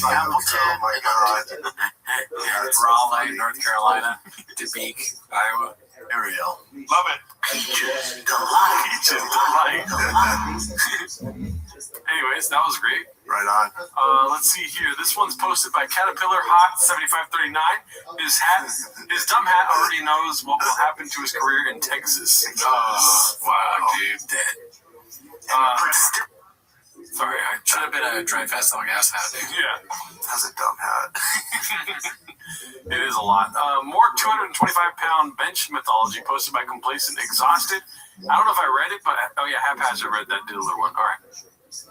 Hamilton. Oh my God. Raleigh, North Carolina, Dubuque, Iowa. Ariel. Love it. Peaches Delight. Anyways, that was great. Right on. Let's see here. This one's posted by Caterpillar Hot 7539. His dumb hat already knows what will happen to his career in Texas. Wow, dude, dead. Sorry, I should have been a dry fast on gas hat. Yeah. That's a dumb hat. It is a lot. More 225-pound bench mythology posted by Complacent Exhausted. I don't know if I read it, but Haphazard read that Diddler one. All right.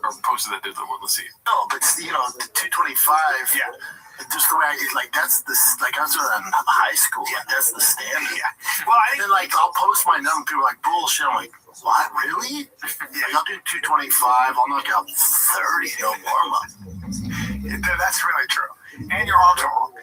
Or posted that Diddler one. Let's see. No, but the 225. Yeah. Just the way I did, that's the I was in high school. Yeah. That's the standard. Yeah. Well, I'll post my number. People are like, bullshit. I'm like, what? Really? Yeah. I'll do 225. I'll knock out 30. No warm up. That's really true. And you're on to all. 10.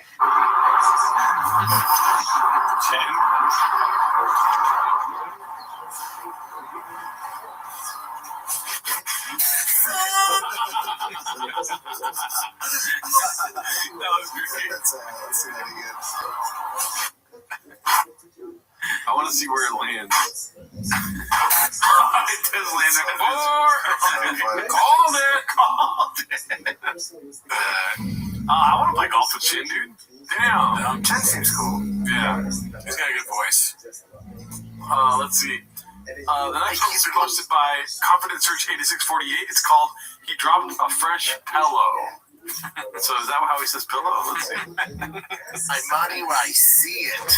That was great. Let's see that again. I want to see where it lands. It does land at Called it. I want to play golf with Chin, dude. Damn. Chen seems cool. Yeah. He's got a good voice. Let's see. The next one's posted by Confident Search 8648. It's called He Dropped a Fresh Pillow. So is that how he says pillow? Let's see. My money where I see it.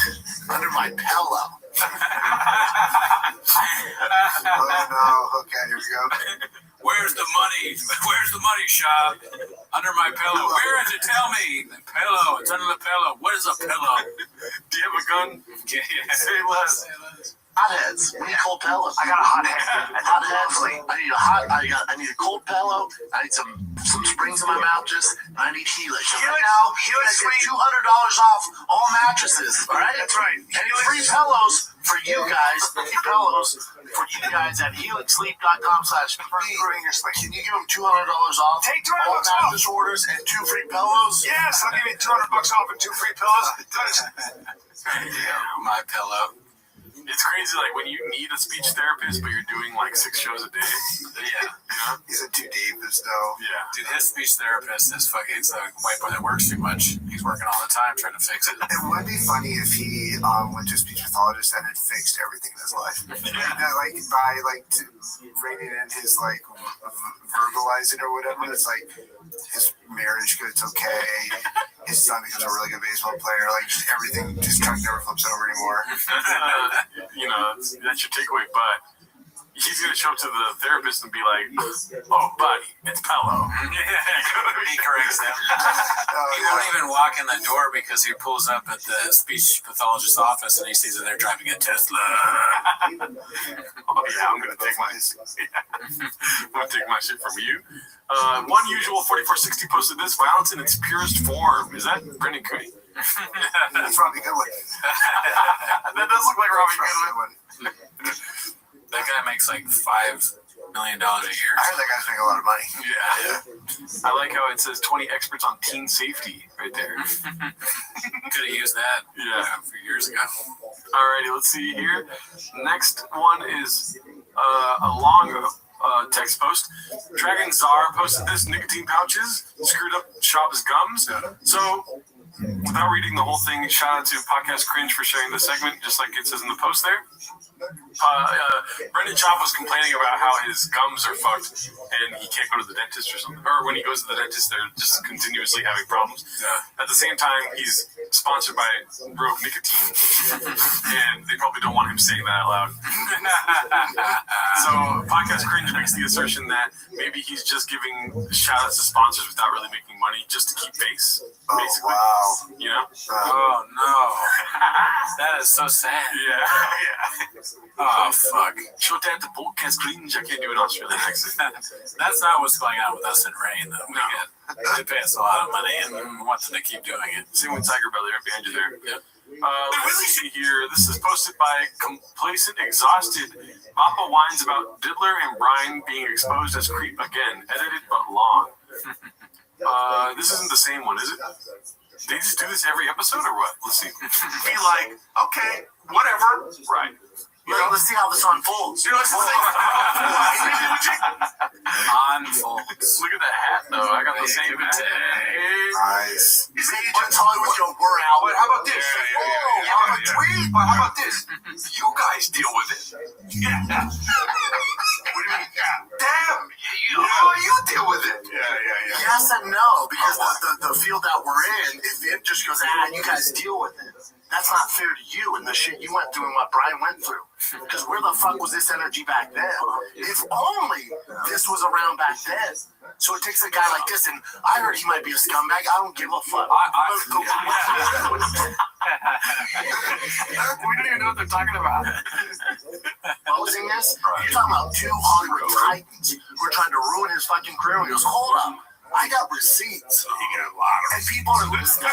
Under my pillow. Oh no. Okay, here we go. Where's the money? Where's the money shop? Under my pillow. Where is it? Tell me. The pillow. It's under the pillow. What is a pillow? Do you have a gun? Yeah. Say less. Hotheads. We need cold pillows. I got a hot head. Hotheads. I need a cold pillow. I need some springs in my mattress. I need Helix. Right now, Helix is $200 off all mattresses. All right. That's right. And free pillows for you guys. Free pillows for you guys at helixsleep.com/improving your sleep. Can you give them $200 off? Take $200 all off. mattress orders and 2 free pillows. Yes, I'll give you $200 off and 2 free pillows. My pillow. It's crazy, when you need a speech therapist, but you're doing 6 shows a day. Yeah. He's in too deep, though. Yeah. Dude, his speech therapist is fucking. It's a white boy that works too much. He's working all the time trying to fix it. It would be funny if he went to a speech pathologist and it fixed everything in his life. By reining in his verbalizing or whatever. It's his marriage good, it's okay. His son becomes a really good baseball player. Just everything, his truck never flips over anymore. That's your takeaway, but he's going to show up to the therapist and be like, oh, buddy, it's Pello. He corrects them. He won't even walk in the door because he pulls up at the speech pathologist's office and he sees that they're driving a Tesla. Oh, yeah, I'm going to take my shit from you. One usual 4460 posted this: violence in its purest form. Is that Brendan Cooney? That's Robbie Goodwin. That does look like Robbie Goodwin. That guy makes $5 million a year. I heard that guy's making a lot of money. Yeah. I like how it says 20 experts on teen safety right there. Could have used that a few years ago. Alrighty, let's see here. Next one is a long text post. Dragon Czar posted this: nicotine pouches screwed up Shab's gums. So, without reading the whole thing, shout out to Podcast Cringe for sharing the segment, just like it says in the post there. Brendan Schaub was complaining about how his gums are fucked and he can't go to the dentist or something. Or when he goes to the dentist, they're just continuously having problems. At the same time, he's sponsored by Rogue Nicotine, and they probably don't want him saying that out loud. So Podcast Cringe makes the assertion that maybe he's just giving shout-outs to sponsors without really making money, just to keep face. Basically. Wow. You know? Oh, no. That is so sad. Yeah. Oh, fuck. Show that to Podcast Cringe. I can't do an Australian accent. That's not what's going on with us in Rain, though. They pay us a lot of money, and we want them to keep doing it. Same with Tiger Belly right behind you there. Yep. Let's see here. This is posted by Complacent Exhausted. Papa whines about Diddler and Brian being exposed as creep again. Edited but long. This isn't the same one, is it? They just do this every episode or what? Let's see. Be like, okay, whatever. Right. Let's see how this unfolds. You know, it's Unfolds. Look at the hat, though. I got the same hat. Nice. Is it But Hollywood, we're out. But how about this? But how about this? You guys deal with it. Yeah. What do you mean? Yeah. Damn. You deal with it. Yeah. Yes and no, because the field that we're in, if it just goes, you guys deal with it. That's not fair to you and the shit you went through and what Brian went through. Because where the fuck was this energy back then? If only this was around back then. So it takes a guy like this, and I heard he might be a scumbag. I don't give a fuck. We don't even know what they're talking about. Posing this? You're talking about two Hollywood titans who are trying to ruin his fucking career. He goes, hold up. I got receipts. And people are listening.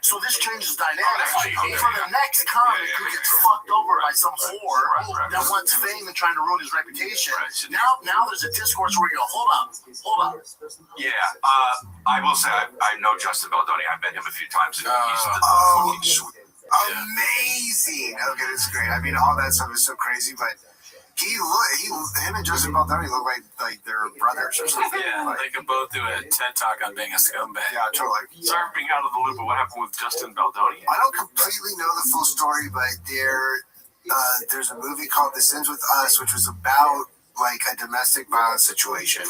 So this changes dynamics. For the next comic who gets fucked over by some whore that wants fame and trying to ruin his reputation, now there's a discourse where you go, hold up. Yeah, I will say I know Justin Baldoni. I've met him a few times. And he's Amazing. Okay, that's great. I mean, all that stuff is so crazy, but him and Justin Baldoni look like they're brothers or something. Yeah, they could both do a TED Talk on being a scumbag. Yeah, totally. Sorry for being out of the loop, but what happened with Justin Baldoni? I don't completely know the full story, but there's a movie called This Ends With Us, which was about like a domestic violence situation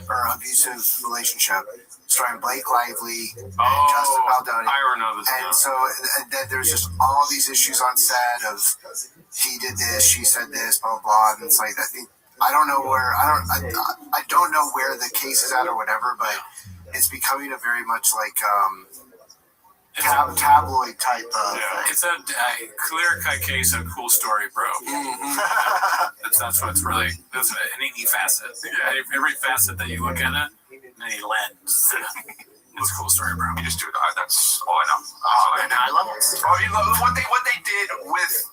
or abusive relationship, starring Blake Lively and Justin Baldoni. I remember this. And so there's just all these issues on set of he did this, she said this, blah blah blah. And it's like I don't know where the case is at or whatever, but it's becoming a very much like tabloid type of thing. It's a clear-cut case of cool story, bro. That's what it's really. That's any facet. Every facet that you look at it, any lens. It's a cool story, bro. You just do it. That's all I know. I love it. What they did with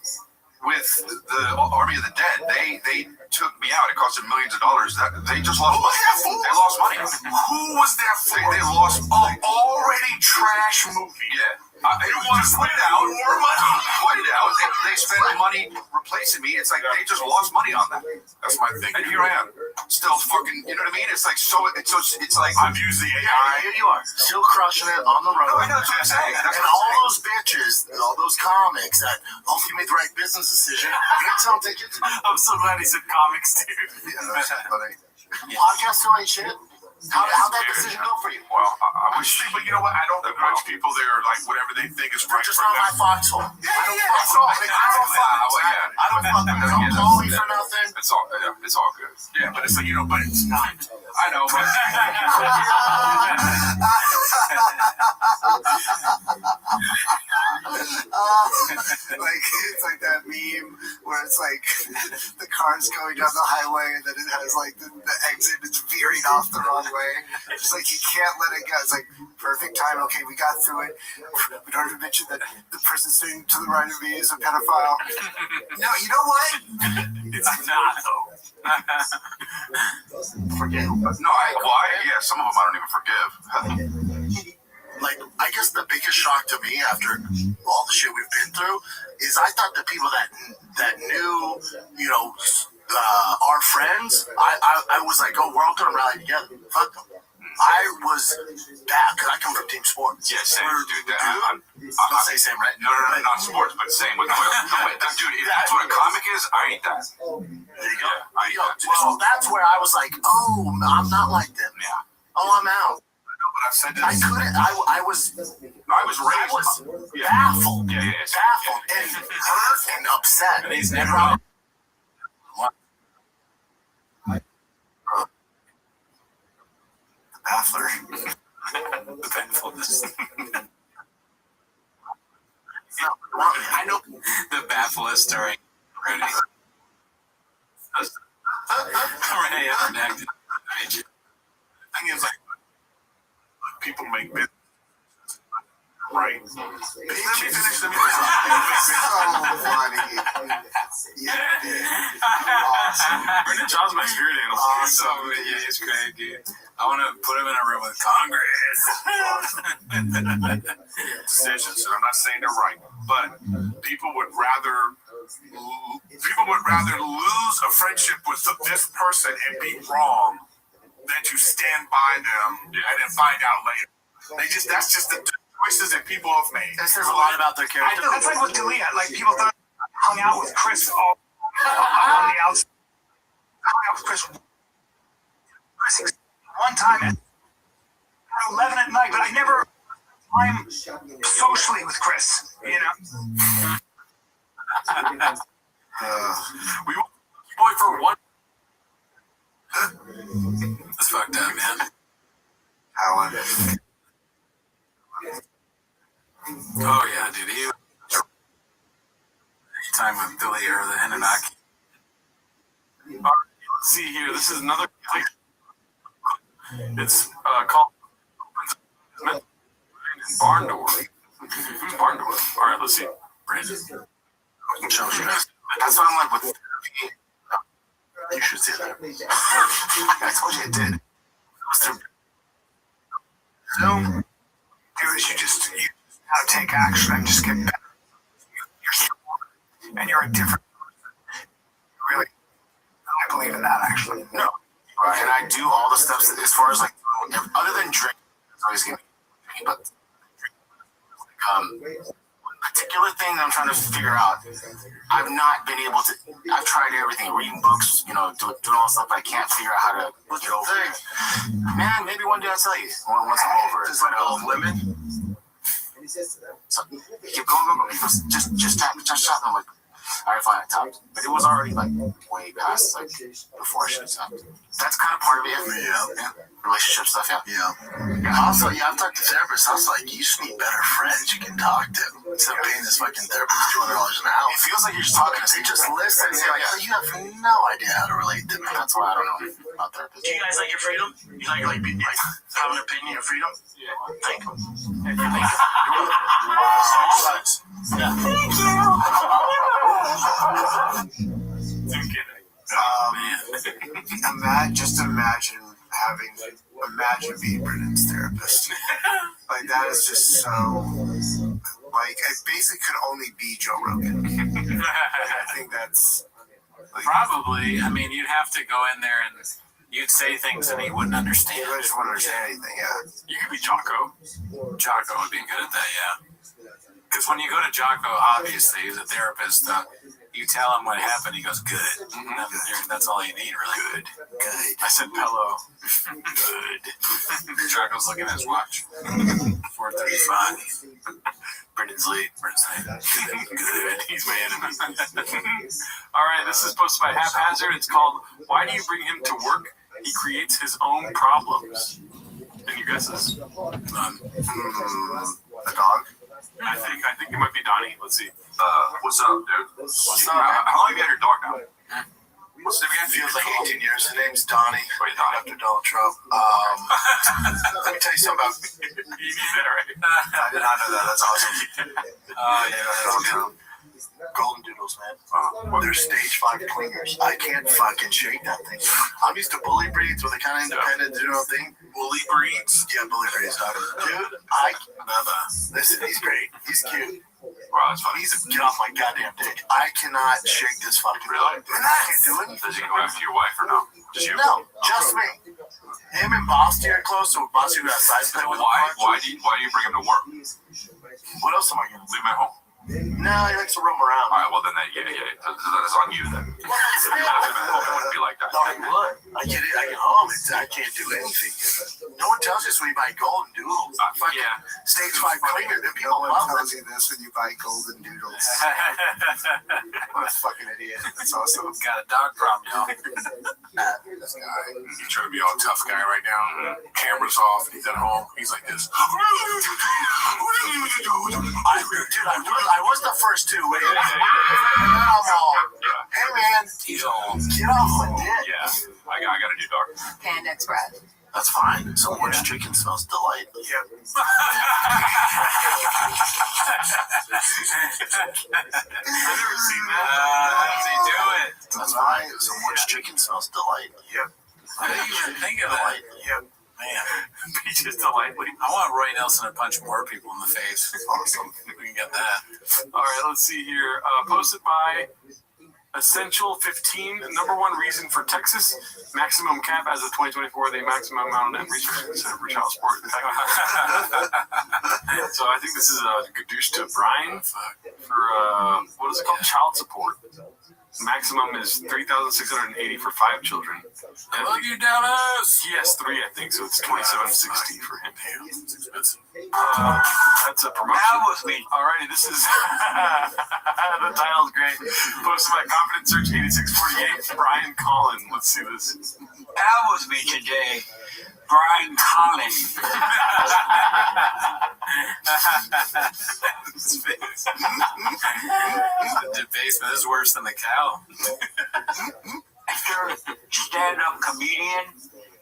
the Army of the Dead, they took me out. It cost them millions of dollars. They just lost money. They lost money. Who was that for? They lost already trash movie. Yeah. They want to put it out. More money. Put it out. They spent money replacing me. It's like they just lost money on that. That's my thing. And here I am, still fucking. You know what I mean? It's like so. It's like I'm using AI. Here you are, still crushing it on the road. No, I know that's what I'm saying. And all those bitches, and all those comics that hopefully made the right business decision. Get some tickets. I'm so glad he said comics, dude. Yeah, that's funny. Podcast still ain't shit. How'd that decision go for you? Well, I wish, but you know what? I don't begrudge people there, like whatever they think is right. Just for not them. my foxhole. That's all. I don't fuck with them. Don't call me for nothing. It's all good. Yeah, but it's like but it's not. I know. But it's like that meme where it's like the car's going down the highway and then it has like the exit. It's veering off the wrong way. It's like you can't let it go. It's like perfect time. Okay, we got through it. We don't even mention that the person sitting to the right of me is a pedophile. No, you know what? It's not though. Forget. No, some of them I don't even forgive. Like, I guess the biggest shock to me after all the shit we've been through is I thought the people that knew, our friends, I was like, we're all gonna rally together. Fuck them. I was bad because I come from team sports. Yeah, same. Dude, don't say same, right? No, not sports, but same. Dude, if that's what a comic is, I ain't that. There you go. Well, that's where I was like, I'm not like them. Yeah. I'm out. But I've said this. I couldn't. I was raised. Baffled. Baffled and hurt and upset. And he's never. Baffler. The baffleness. I know the baffler story. Ready? Already connected. I think it's like people make business, right? right. Let me finish. So funny. Awesome. Brendan John's my spirit animal. Awesome. Yeah, he's great, dude. I want to put him in a room with Congress. Decisions, and I'm not saying they're right, but people would rather lose a friendship with this person and be wrong than to stand by them and then find out later. That's just the choices that people have made. That says a lot about their character. That's like with Dalia. Like people thought I hung out with Chris all on the outside. I hung out with Chris one time at 11 at night, but I never time socially with Chris. You know. We boy for one. That's fucked up, man. Howard. Oh yeah, dude. Time with Billy or the Anunnaki. All right, let's see here. This is another. It's called Barn Door. Who's Barn Door? All right, let's see. Brandon. That's what I'm like with therapy. You should see that. I told you it did. Zoom. Do is you gotta take action and just get better. You're stronger, and you're a different person. Really, I believe in that actually. No. Right, and I do all the steps that, as far as like, other than drink, it's always gonna be, but one particular thing that I'm trying to figure out, I've not been able to. I've tried everything, reading books, doing all the stuff, but I can't figure out how to get over it. Man, maybe one day I'll tell you once I'm over it. Does it go limit? So, keep going. Just tap. I'm like, all right, fine, I tapped. But it was already like way past like before I should have tapped. That's kind of part of it. Yeah. Relationship stuff, yeah. Also, I've talked to therapists. I was like, you just need better friends you can talk to. Instead of paying this fucking therapist $200 an hour. It feels like you're just talking. They just listen. They're like, you have no idea how to relate to me. That's why I don't know about therapists. Do you guys like your freedom? You like have an opinion of freedom? Yeah. Thank you. Yeah. Imagine being Brennan's therapist. Like that is just so. Like it basically could only be Joe Rogan. I think that's like, probably. I mean, you'd have to go in there and you'd say things that he wouldn't understand. I just wouldn't understand anything. Yeah. You could be Jocko. Jocko would be good at that. Yeah. Because when you go to Jocko, obviously he's a therapist. You tell him what happened, he goes, good. That's all you need, really. Good. I said, pillow. Good. Jocko's looking at his watch. 4:35. Brendan's late. Good. He's mad. All right, this is posted by Haphazard. It's called, Why Do You Bring Him to Work? He Creates His Own Problems. Any guesses? None. The dog? I think it might be Donnie. Let's see. What's up, dude? What's up? How long have you had your dog now? What's the name? Feels like 18 years. His name's Donnie. Wait, Donnie. After Donald Trump. Let me tell you something about. You need better, right? I did not know that. That's awesome. Donald Trump. Golden doodles, man. They're stage 5 clingers. I can't fucking shake that thing. I'm used to bully breeds where they kind of independent, do their own thing. Bully breeds? Yeah, bully breeds. Dude, listen, he's great. He's cute. Wow, that's funny. He's a get off my goddamn dick. I cannot shake this fucking dog. And I can't do it. Does he go after your wife or no? Just you? No, just me. Him and Bosty are close, so Bosty got sidestep with why do you bring him to work? What else am I gonna leave him at home? No, he likes to roam around. All right, well then that's on you then. It wouldn't be like that. No, I would. I get it. I get home. I can't do anything. No one tells you this when you buy golden doodles. Yeah. Stage 5 clinger. And people No one love tells you this when you buy golden doodles. What a fucking idiot. That's awesome. Got a dog problem, y'all. This guy, he's trying to be all tough guy right now. Camera's off. He's at home. He's like this. I was the first two. Wait, hey man, he's all get off my dick. Yeah, I got a new dog. Panda Express. That's fine. So much chicken smells delightful. Yep. I've never seen that. How does he do it? That's fine. So much chicken smells delightful. Yep. I didn't even think of that. Yep. Man, Peaches delightfully. I want Roy Nelson to punch more people in the face. Awesome. We can get that. All right, let's see here. Posted by Essential 15. Number one reason for Texas maximum cap as of 2024. The maximum amount of net resources for child support. So I think this is a gadoosh to Brian for what is it called? Child support. Maximum is $3,680 for 5 children. I love you, Dallas. He has 3, I think, so it's $2,760 for him. It's expensive. That's a promotion. That was me. Alrighty, this is the title's great. Posted by Confident Search 8648. Brian Collin. Let's see this. That was me today. Brian Collin. The debasement is worse than the cow. Stand-up comedian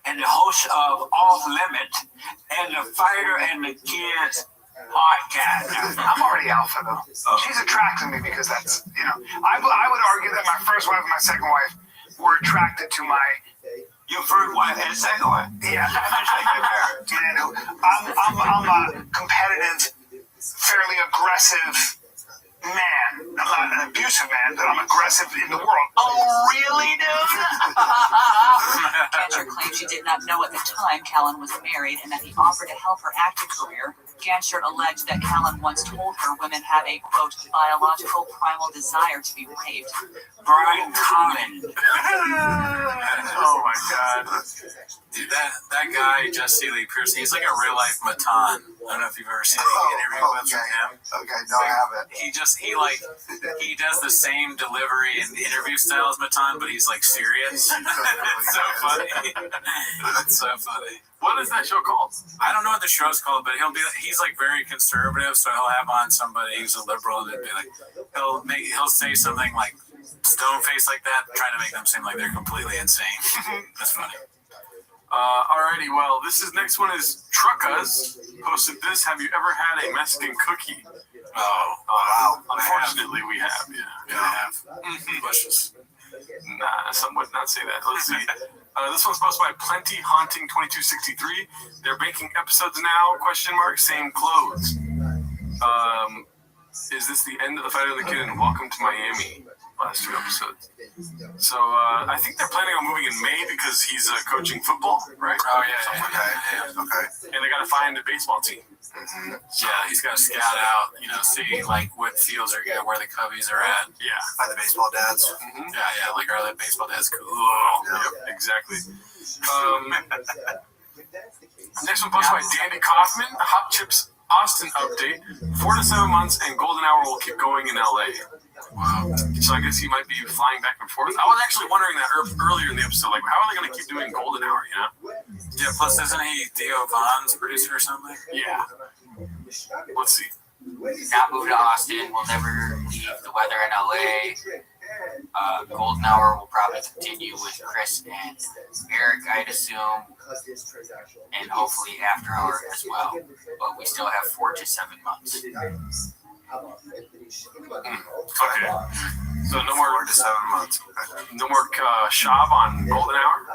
and the host of Off Limit and the Fighter and the Kids podcast. I'm already alpha though. She's attracted me because that's, I would argue that my first wife and my second wife were attracted to my. Your first wife and second wife? Yeah. I'm a competitive, fairly aggressive man. I'm not an abusive man, but I'm aggressive in the world. Oh, really, dude? Gansher claimed she did not know at the time Callan was married and that he offered to help her acting career. Gansher alleged that Callan once told her women have a, quote, biological primal desire to be raped. Brian Collin. Oh my God. Dude, that guy, Jesse Lee Pearson, he's like a real life Matan. I don't know if you've ever seen any interview with him. Okay, no, I haven't. He does the same delivery and interview style as Matan, but he's like serious. It's so funny. It's so funny. What is that show called? I don't know what the show's called, but he's like very conservative, so he'll have on somebody who's a liberal and be like, he'll say something like stone face like that, trying to make them seem like they're completely insane. That's funny. Alrighty, well, next one is Truckas. Posted this. Have you ever had a Mexican cookie? Oh, wow. Unfortunately, we have, yeah. I have. Delicious. Nah, some would not say that. Let's see. This one's posted by Plenty Haunting 2263. They're making episodes now, ? Same clothes. Is this the end of the Fight of the Kid and Welcome to Miami? Last 2 episodes. So I think they're planning on moving in May because he's coaching football, right? Oh yeah. Okay. And they got to find a baseball team. Mm-hmm. Yeah, he's got to scout out, see like what fields are good, where the Cubbies are at. Yeah. By the baseball dads. Mm-hmm. Yeah, like are the baseball dads cool? Yep, exactly. Next one posted by Danny Kaufman. Hot Chips Austin update. 4 to 7 months and Golden Hour will keep going in LA. Wow. So I guess he might be flying back and forth. I was actually wondering that earlier in the episode, like, how are they going to keep doing Golden Hour, Yeah, plus isn't he Theo Von's producer or something? Yeah. Let's see. Not move to Austin. We'll never leave the weather in LA. Golden Hour will probably continue with Chris and Eric, I'd assume, and hopefully After Hour as well. But we still have 4 to 7 months. Okay. So no more 4 to 7 months. No more Shab on Golden Hour?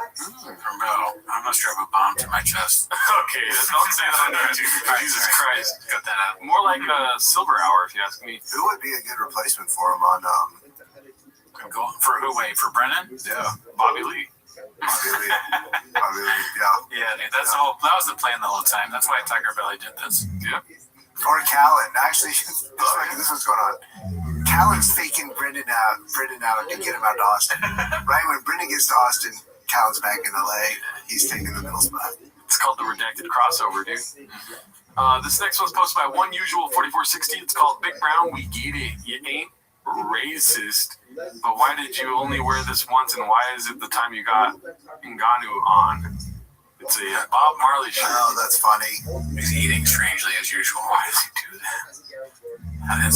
No, I'm not sure I have a bomb to my chest. Okay, don't say that on YouTube. Jesus Christ. Cut that out. More like a Silver Hour, if you ask me. Who would be a good replacement for him on For who? Wait, for Brennan? Yeah. Bobby Lee. Bobby Lee, yeah. Yeah, dude, that was the plan the whole time. That's why Tiger Belly did this. Yeah. Or Callan. Actually, this is what's going on. Callan's faking Brendan out to get him out to Austin. Right when Brendan gets to Austin, Callan's back in LA. He's taking the middle spot. It's called the redacted crossover, dude. This next one's posted by One Usual 4460. It's called Big Brown. We get it. You ain't racist. But why did you only wear this once, and why is it the time you got Ngannou on? It's a Bob Marley shirt. Oh, that's funny. He's eating strangely as usual. Why does he do that? And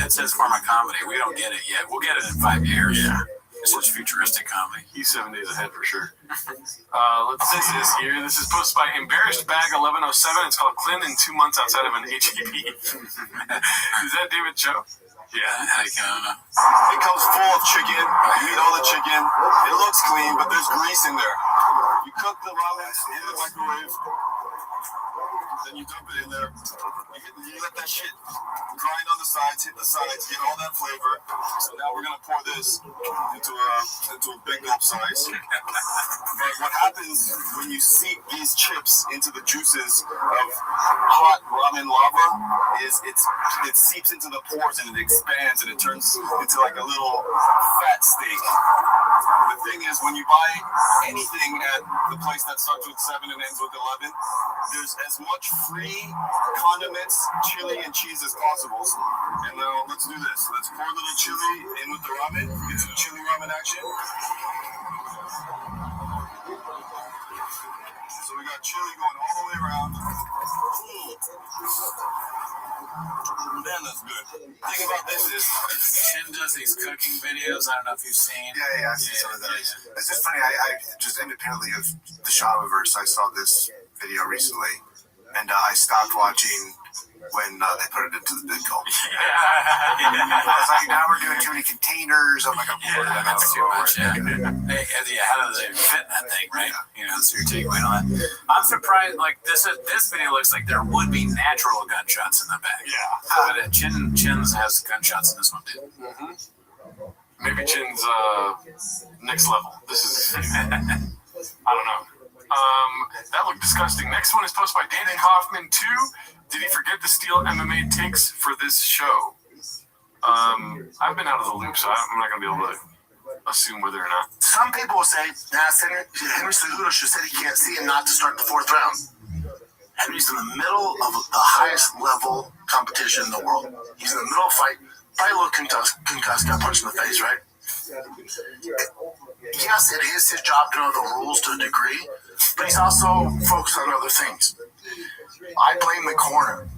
it says form of comedy. We don't get it yet. We'll get it in 5 years. Yeah. It's just futuristic comedy. He's 7 days ahead for sure. This is here. This is posted by Embarrassed Bag 1107. It's called Clinton in 2 months outside of an HEB. Is that David Cho? Yeah, I don't know. It comes full of chicken. You eat all the chicken. It looks clean, but there's grease in there. You cook the ramen in the microwave. Then you dump it in there. You let that shit grind on the sides, hit the sides, get all that flavor. So now we're gonna pour this into a big gulp size. But what happens when you seep these chips into the juices of hot ramen lava is it seeps into the pores and it expands and it turns into like a little fat steak. The thing is, when you buy anything at the place that starts with 7 and ends with 11, there's as much free condiments, chili, and cheese as possible. And now let's do this. Let's pour a little chili in with the ramen. Get some chili ramen action. So we got chili going all the way around. Man, that's good. The thing about this is, Chin does these cooking videos. I don't know if you've seen. Yeah, I've seen some of those. It's just funny. I just independently of the Shavaverse, I saw this video recently, and I stopped watching when they put it into the big gulp. I was like, now we're doing too many containers. I'm like, I'm bored of that. That's too much. Yeah, how do they fit in that thing, right? You know, that's your takeaway on that. I'm surprised. Like this video looks like there would be natural gunshots in the back. Yeah. But Chin's has gunshots in this one too. Mm-hmm. Maybe Chin's next level. This is I don't know. That looked disgusting. Next one is posted by David Hoffman 2. Did he forget to steal MMA takes for this show? I've been out of the loop, so I'm not going to be able to assume whether or not. Some people will say, Henry Cejudo should said he can't see and not to start the 4th round. Henry's in the middle of the highest level competition in the world. He's in the middle of a fight. Probably a little concussed, got punched in the face, right? Yes, it is his job to know the rules to a degree, but he's also focused on other things. I blame the corner.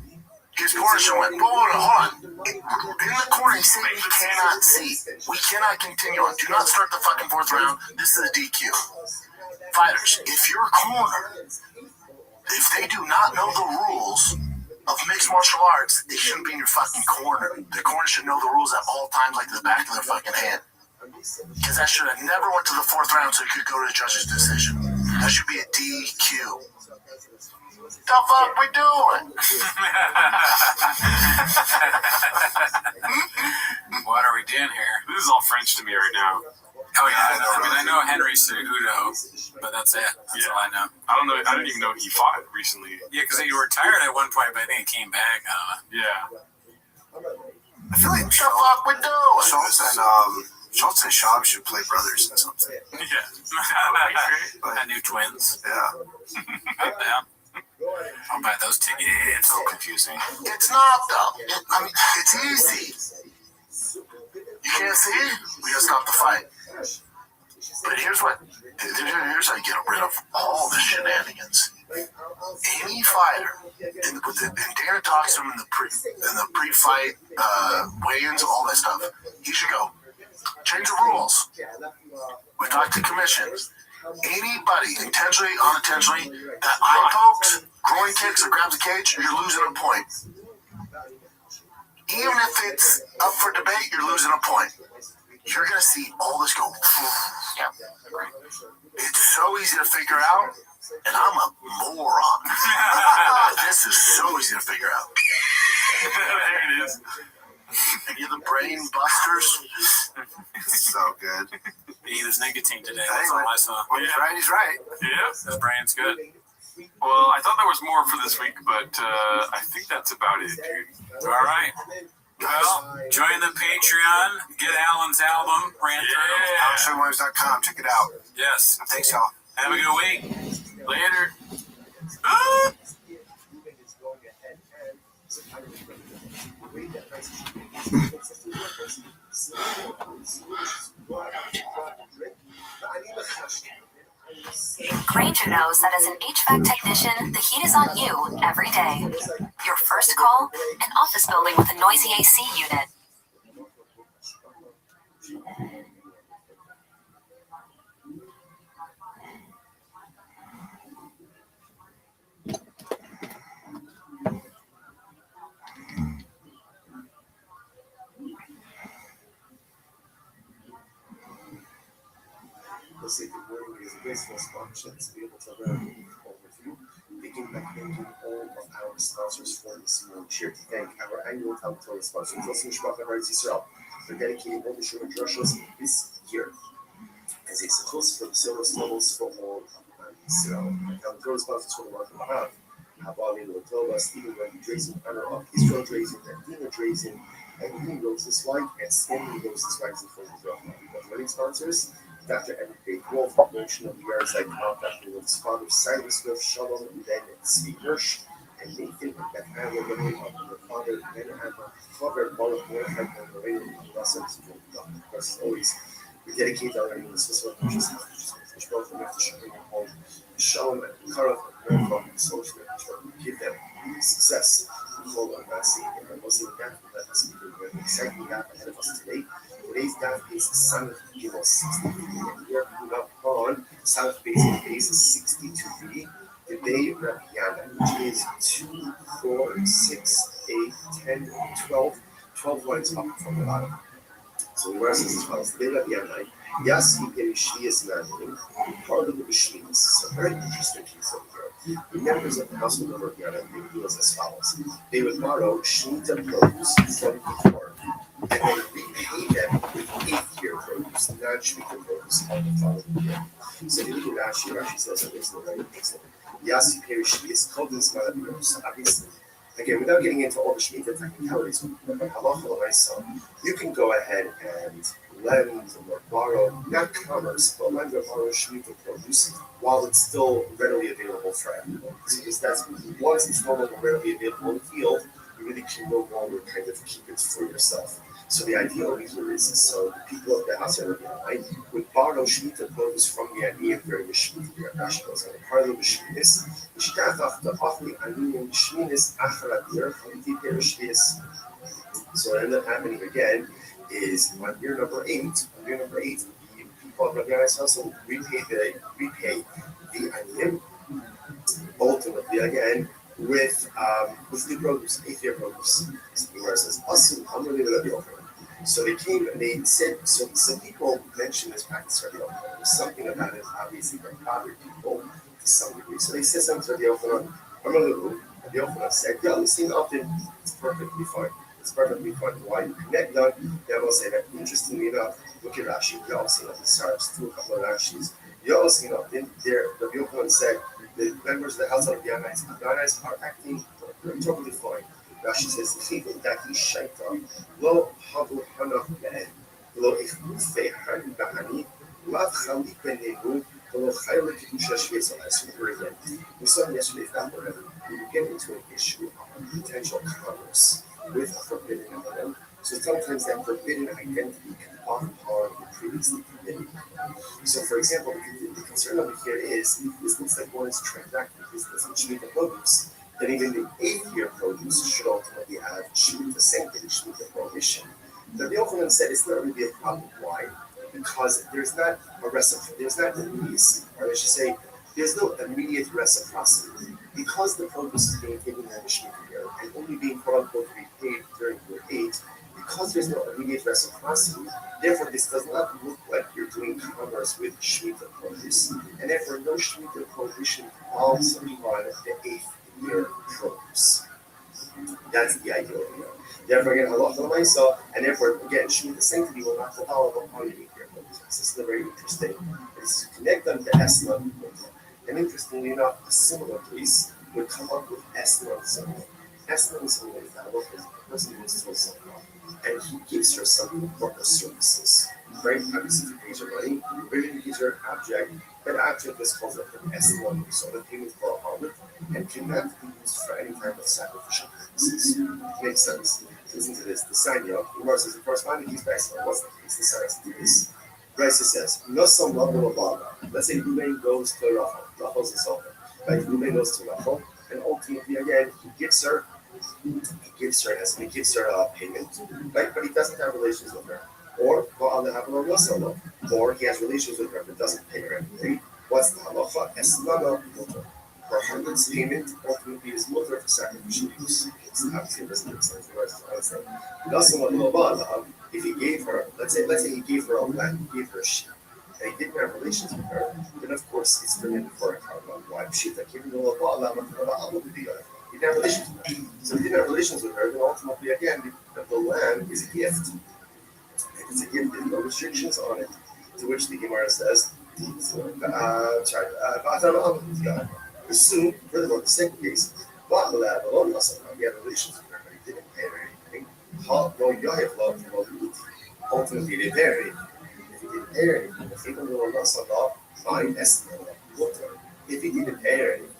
His corner should went, hold on. In the corner, he said he cannot see. We cannot continue on. Do not start the fucking 4th round. This is a DQ. Fighters, if you're a corner, if they do not know the rules of mixed martial arts, they shouldn't be in your fucking corner. The corner should know the rules at all times, like the back of their fucking hand. Because that should have never went to the 4th round so it could go to the judge's decision. That should be a DQ. The fuck we doing? What are we doing here? This is all French to me right now. Oh yeah, I know Henry Cejudo, but that's it. That's all I know. I don't know. I didn't even know he fought recently. Yeah, because he retired at one point, but I think he came back. Yeah. I feel like the fuck we doing? Schultz and Schaub should play brothers in something. Yeah. And new twins. Yeah. I'm down. I'll buy those tickets. It's so confusing. It's not, though. I mean, it's easy. You can't see it? We gotta stop the fight. But here's how you get rid of all the shenanigans. Any fighter, and Dana talks to him in the pre-fight weigh-ins, all that stuff, he should go, change the rules. We talked to commissions. Anybody, intentionally, unintentionally, that eye pokes, groin kicks, or grabs a cage, you're losing a point. Even if it's up for debate, you're losing a point. You're going to see all this go. Yeah, agree. It's so easy to figure out, and I'm a moron. This is so easy to figure out. There it is. Any of the brain busters? So good. He was nicotine today. That's all I saw. When he's right, he's right. Yeah. His brain's good. Well, I thought there was more for this week, but I think that's about it, dude. All right. Well, join the Patreon. Get Alan's album, Ran Through. AlanShowWaves.com. Check it out. Yes. Thanks, y'all. Have a good week. Later. Granger knows that as an HVAC technician, the heat is on you every day. Your first call, an office building with a noisy AC unit. graceful sponsorships to be able to learn overview. Begin by thanking all of our sponsors for this year. Cheer to thank our annual Talmud sponsors, also Mishpachah Eretz Yisrael, for dedicating all the Shur Drushos this year as a success for the silver levels for all of Israel. Talmud sponsors for the month of Av. Havali Lotova, Stephen Wendy Drazen, honor of Israel Drazen, and Dina Drazen, and Lee Roses White, and Stanley Roses White for Israel. Wedding sponsors, Dr. Eric Bate Wolf, promotion of the Yarzai Club, Dr. Wolf's father, Cyrus Wolf, Shalom, and then Tzvi Hirsch, and Nathan and Beth Anna, Lorraine, their father, Ben Anna, Father, Baruch, Mordechai, and Lorraine, and Russell, of course, always, we dedicate our annual Swiss which both of them have to bring home. Shalom and Karov and Merkov and social give them success. Hold on, Massey, and I'm also with that. Let us be doing an exciting gap ahead of us today. Today's gap is the Sabbath Gimel 63. And we are coming up on Sabbath basic days 62b. Today, Rabbi Yana, which is 2, 4, 6, 8, 10, 12. 12 lines up from the bottom. So the verse is as follows. Today, Rabbi Yana, Yasi Perishlias Nanim, part of the Bishlis. So very interesting piece over here. The members of the household of Rabbi Yana, they do as follows. They would borrow Shemitah produce from the poor, and then repay them with 8th year produce, not Shemitah produce on the following year. So if you look at Rashi says that it's very interesting. Yasi Perishlias called this Malabios, obviously. Again, without getting into all the Shemitah technicalities, but halacha l'maisa, you can go ahead and lend or borrow, not commerce, but lend or borrow Shemitah produce while it's still readily available for everyone. So that's once it's no longer readily available in the field, you really can no longer kind of keep it for yourself. So the idea over here is, so the people of the house of Rabbi would borrow Shemitah produce from the Aniyim during the Shemitah year. Rashi goes on, part of the Sheminis, so what ended up happening again is on year number 8, the people of Rabbi house will repay the Aniyim, ultimately again, with the produce, 8th year produce. So the Gemara says, so they came and they said, so some people mentioned this practice Rabbi Yochanan. There's something about it, obviously, very bothered people to some degree. So they said something to Rabbi Yochanan. Rabbi Yochanan said, yeah, listen, often it's perfectly fine. It's perfectly fine. Why you connect that? They will say that, interestingly enough, look at Rashi. You all seen the stars through a couple of Rashis. You all seen in there, Rabbi Yochanan said, the members of the house of the Yanais are acting totally fine. Rashi says, "That he shaita lo havu hanach ben lo ichufei han bahani lav chalik benegu lo chaylik kedusha shvesa." So again, we saw yesterday that whenever we get into an issue of potential commerce with a forbidden element, so sometimes that forbidden identity can pop upon the previously permitted. So, for example, the concern over here is this looks like one is transacting business and Shemitah produce. That even the 8th year produce should ultimately have Shemitah sanctity, Shemitah prohibition. The Yochanan said it's not really a problem. Why? Because there's not immediacy, or I should say, there's no immediate reciprocity. Because the produce is being taken in the Shemitah year and only being quote unquote repaid during year 8, because there's no immediate reciprocity, therefore this does not look like you're doing commerce with Shemitah produce, and therefore no Shemitah prohibition falls upon the 8th year produce. That's the idea over here. Therefore, again, halacha l'maisa, and therefore, again, Shemitah sanctity will not follow upon the 8th year produce. This is very interesting. It's connect them to Eslan. And interestingly enough, a similar case would come up with Eslan Zimel. Eslan Zimel is that a person who is told something, and he gives her something for her services. Right? Obviously, he pays her money, but he gives her an object. That object is called an Eslan, so the payment for a harlot, and cannot be used for any type of sacrificial purposes. Makes sense. Listen to this. The Sanya, the Gemara says, the corresponding case by Eslan, what's the case? The Sanya do this. Bryce says, no some level of Baba. Let's say Ruben goes to Rachel. Rachel's a solver. Right? Ruben goes to Rachel, and ultimately, again, he gives her payment, right? But he doesn't have relations with her. Or he has relations with her but doesn't pay her anything. What's the halacha? Esnana mutter. Her husband's payment ultimately is mutter for sacrificial use. Obviously, it doesn't make sense. If he gave her, let's say he gave her a lamb, he gave her a sheep, and he didn't have relations with her, then of course it's forbidden for a carbon. Why? Pshita, he didn't have relations with her. So he didn't have relations with her, then ultimately, again, the land is a gift. It's a gift, there's no restrictions on it. To which the Gemara says, assume, furthermore, the second case, he had relations with her, but he didn't pay her anything. Ultimately, he didn't pay her anything. If he didn't pay her anything, if he didn't pay her anything,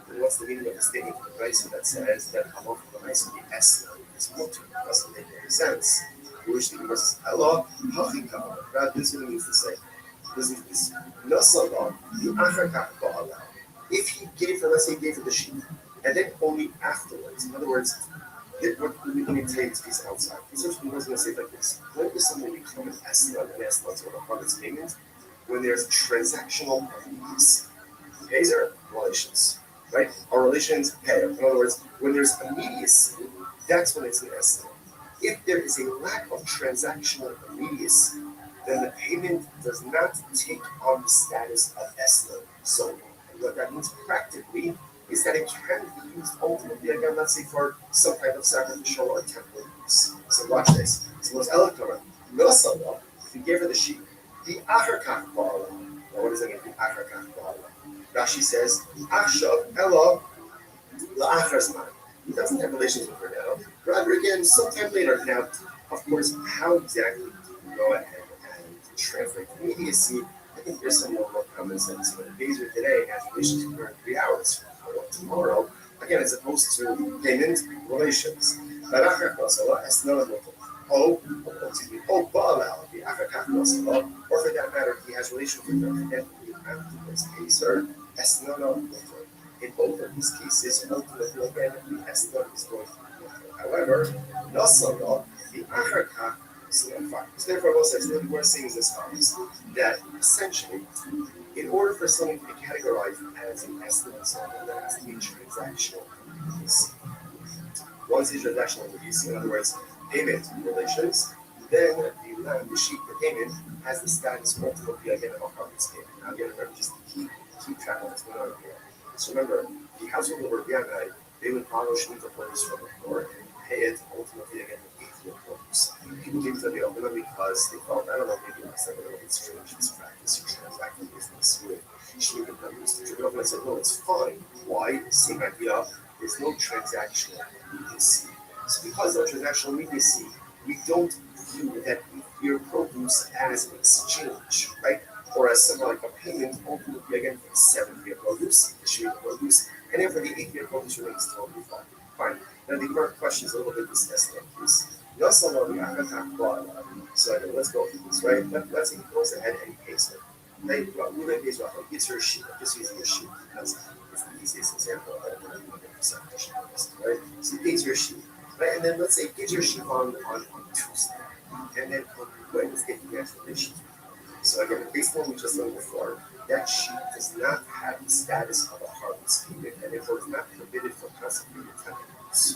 then what's the meaning of the statement of the Raisa that says that Halach of the Raisa the Esna is mutter? It doesn't make any sense. Which the Gemara says, Allah, Hachikah. Rather, this is what it means to say. This is this. Nasalah, the Achakach Ba'ala. If he gave her, let's say he gave her the sheep, and then only afterwards, in other words, let me tell you this piece outside. Essentially, I was going to say like this. When does something become an Esna, or a part of payment? When there's transactional needs. Pays are relations, right? Our relations pay. In other words, when there's immediacy, that's when it's an Esna. If there is a lack of transactional immediacy, then the payment does not take on the status of Esna solo. And what that means practically is that it can be used ultimately, again, let's say for some kind of sacrificial or temporal use. So watch this. So what's Elikara? Milasala, if you gave her the sheep, the Acharkach Ba'ala. Now what does that mean, the Acharkach Ba'ala? Rashi says, Achshav Ela La'achrazman. He doesn't have relations with her now. Rather, again, sometime later. Now, of course, how exactly do you go ahead and translate immediacy? I think there's some more common sense. When a Bezer today has relations with her in 3 hours, or tomorrow, again, as opposed to payment relations. Or for that matter, he has relations with her and he afterwards pays her. In both of these cases, ultimately, again, the Esna is going to be with her. However, Nasala, the Acharkach, so therefore, what we're saying is as follows, that essentially, in order for something to be categorized as an Esna, there has to be transactional release. Once the transactional release, in other words, payment relations, then the sheep, the payment, has the status ultimately again of a harvest payment. Now, again, remember, just to keep track of what's going on here. So remember, the household of Rabbi, they would borrow Shemitah produce from the floor and pay it ultimately again with 8-year produce. People came to the Olam because they felt, I don't know, maybe it was like a little bit strange, this practice, you transact in business with Shemitah produce. The Olam said, no, it's fine. Why? Same idea. There's no transactional immediacy. So because of transactional immediacy, we don't view that 8-year produce as an exchange, right? Or as something like a payment, ultimately again for the 7-year produce, the Shemitah produce, and then for the 8-year produce remains totally fine. Fine. Now the current question is a little bit discussed like this. So let's go through this, right? Let's say he goes ahead and he pays her. Right? Ruben pays Rachel, gives her a sheep. I'm just using a sheep because it's the easiest example of what I'm looking for, right? So he pays her a sheep. Right? And then let's say he gives her a sheep on Tuesday. And then on Wednesday he has relations. So again, based on what we just learned before, that sheep does not have the status of a harvest payment, and therefore is not permitted for consecrated temporary,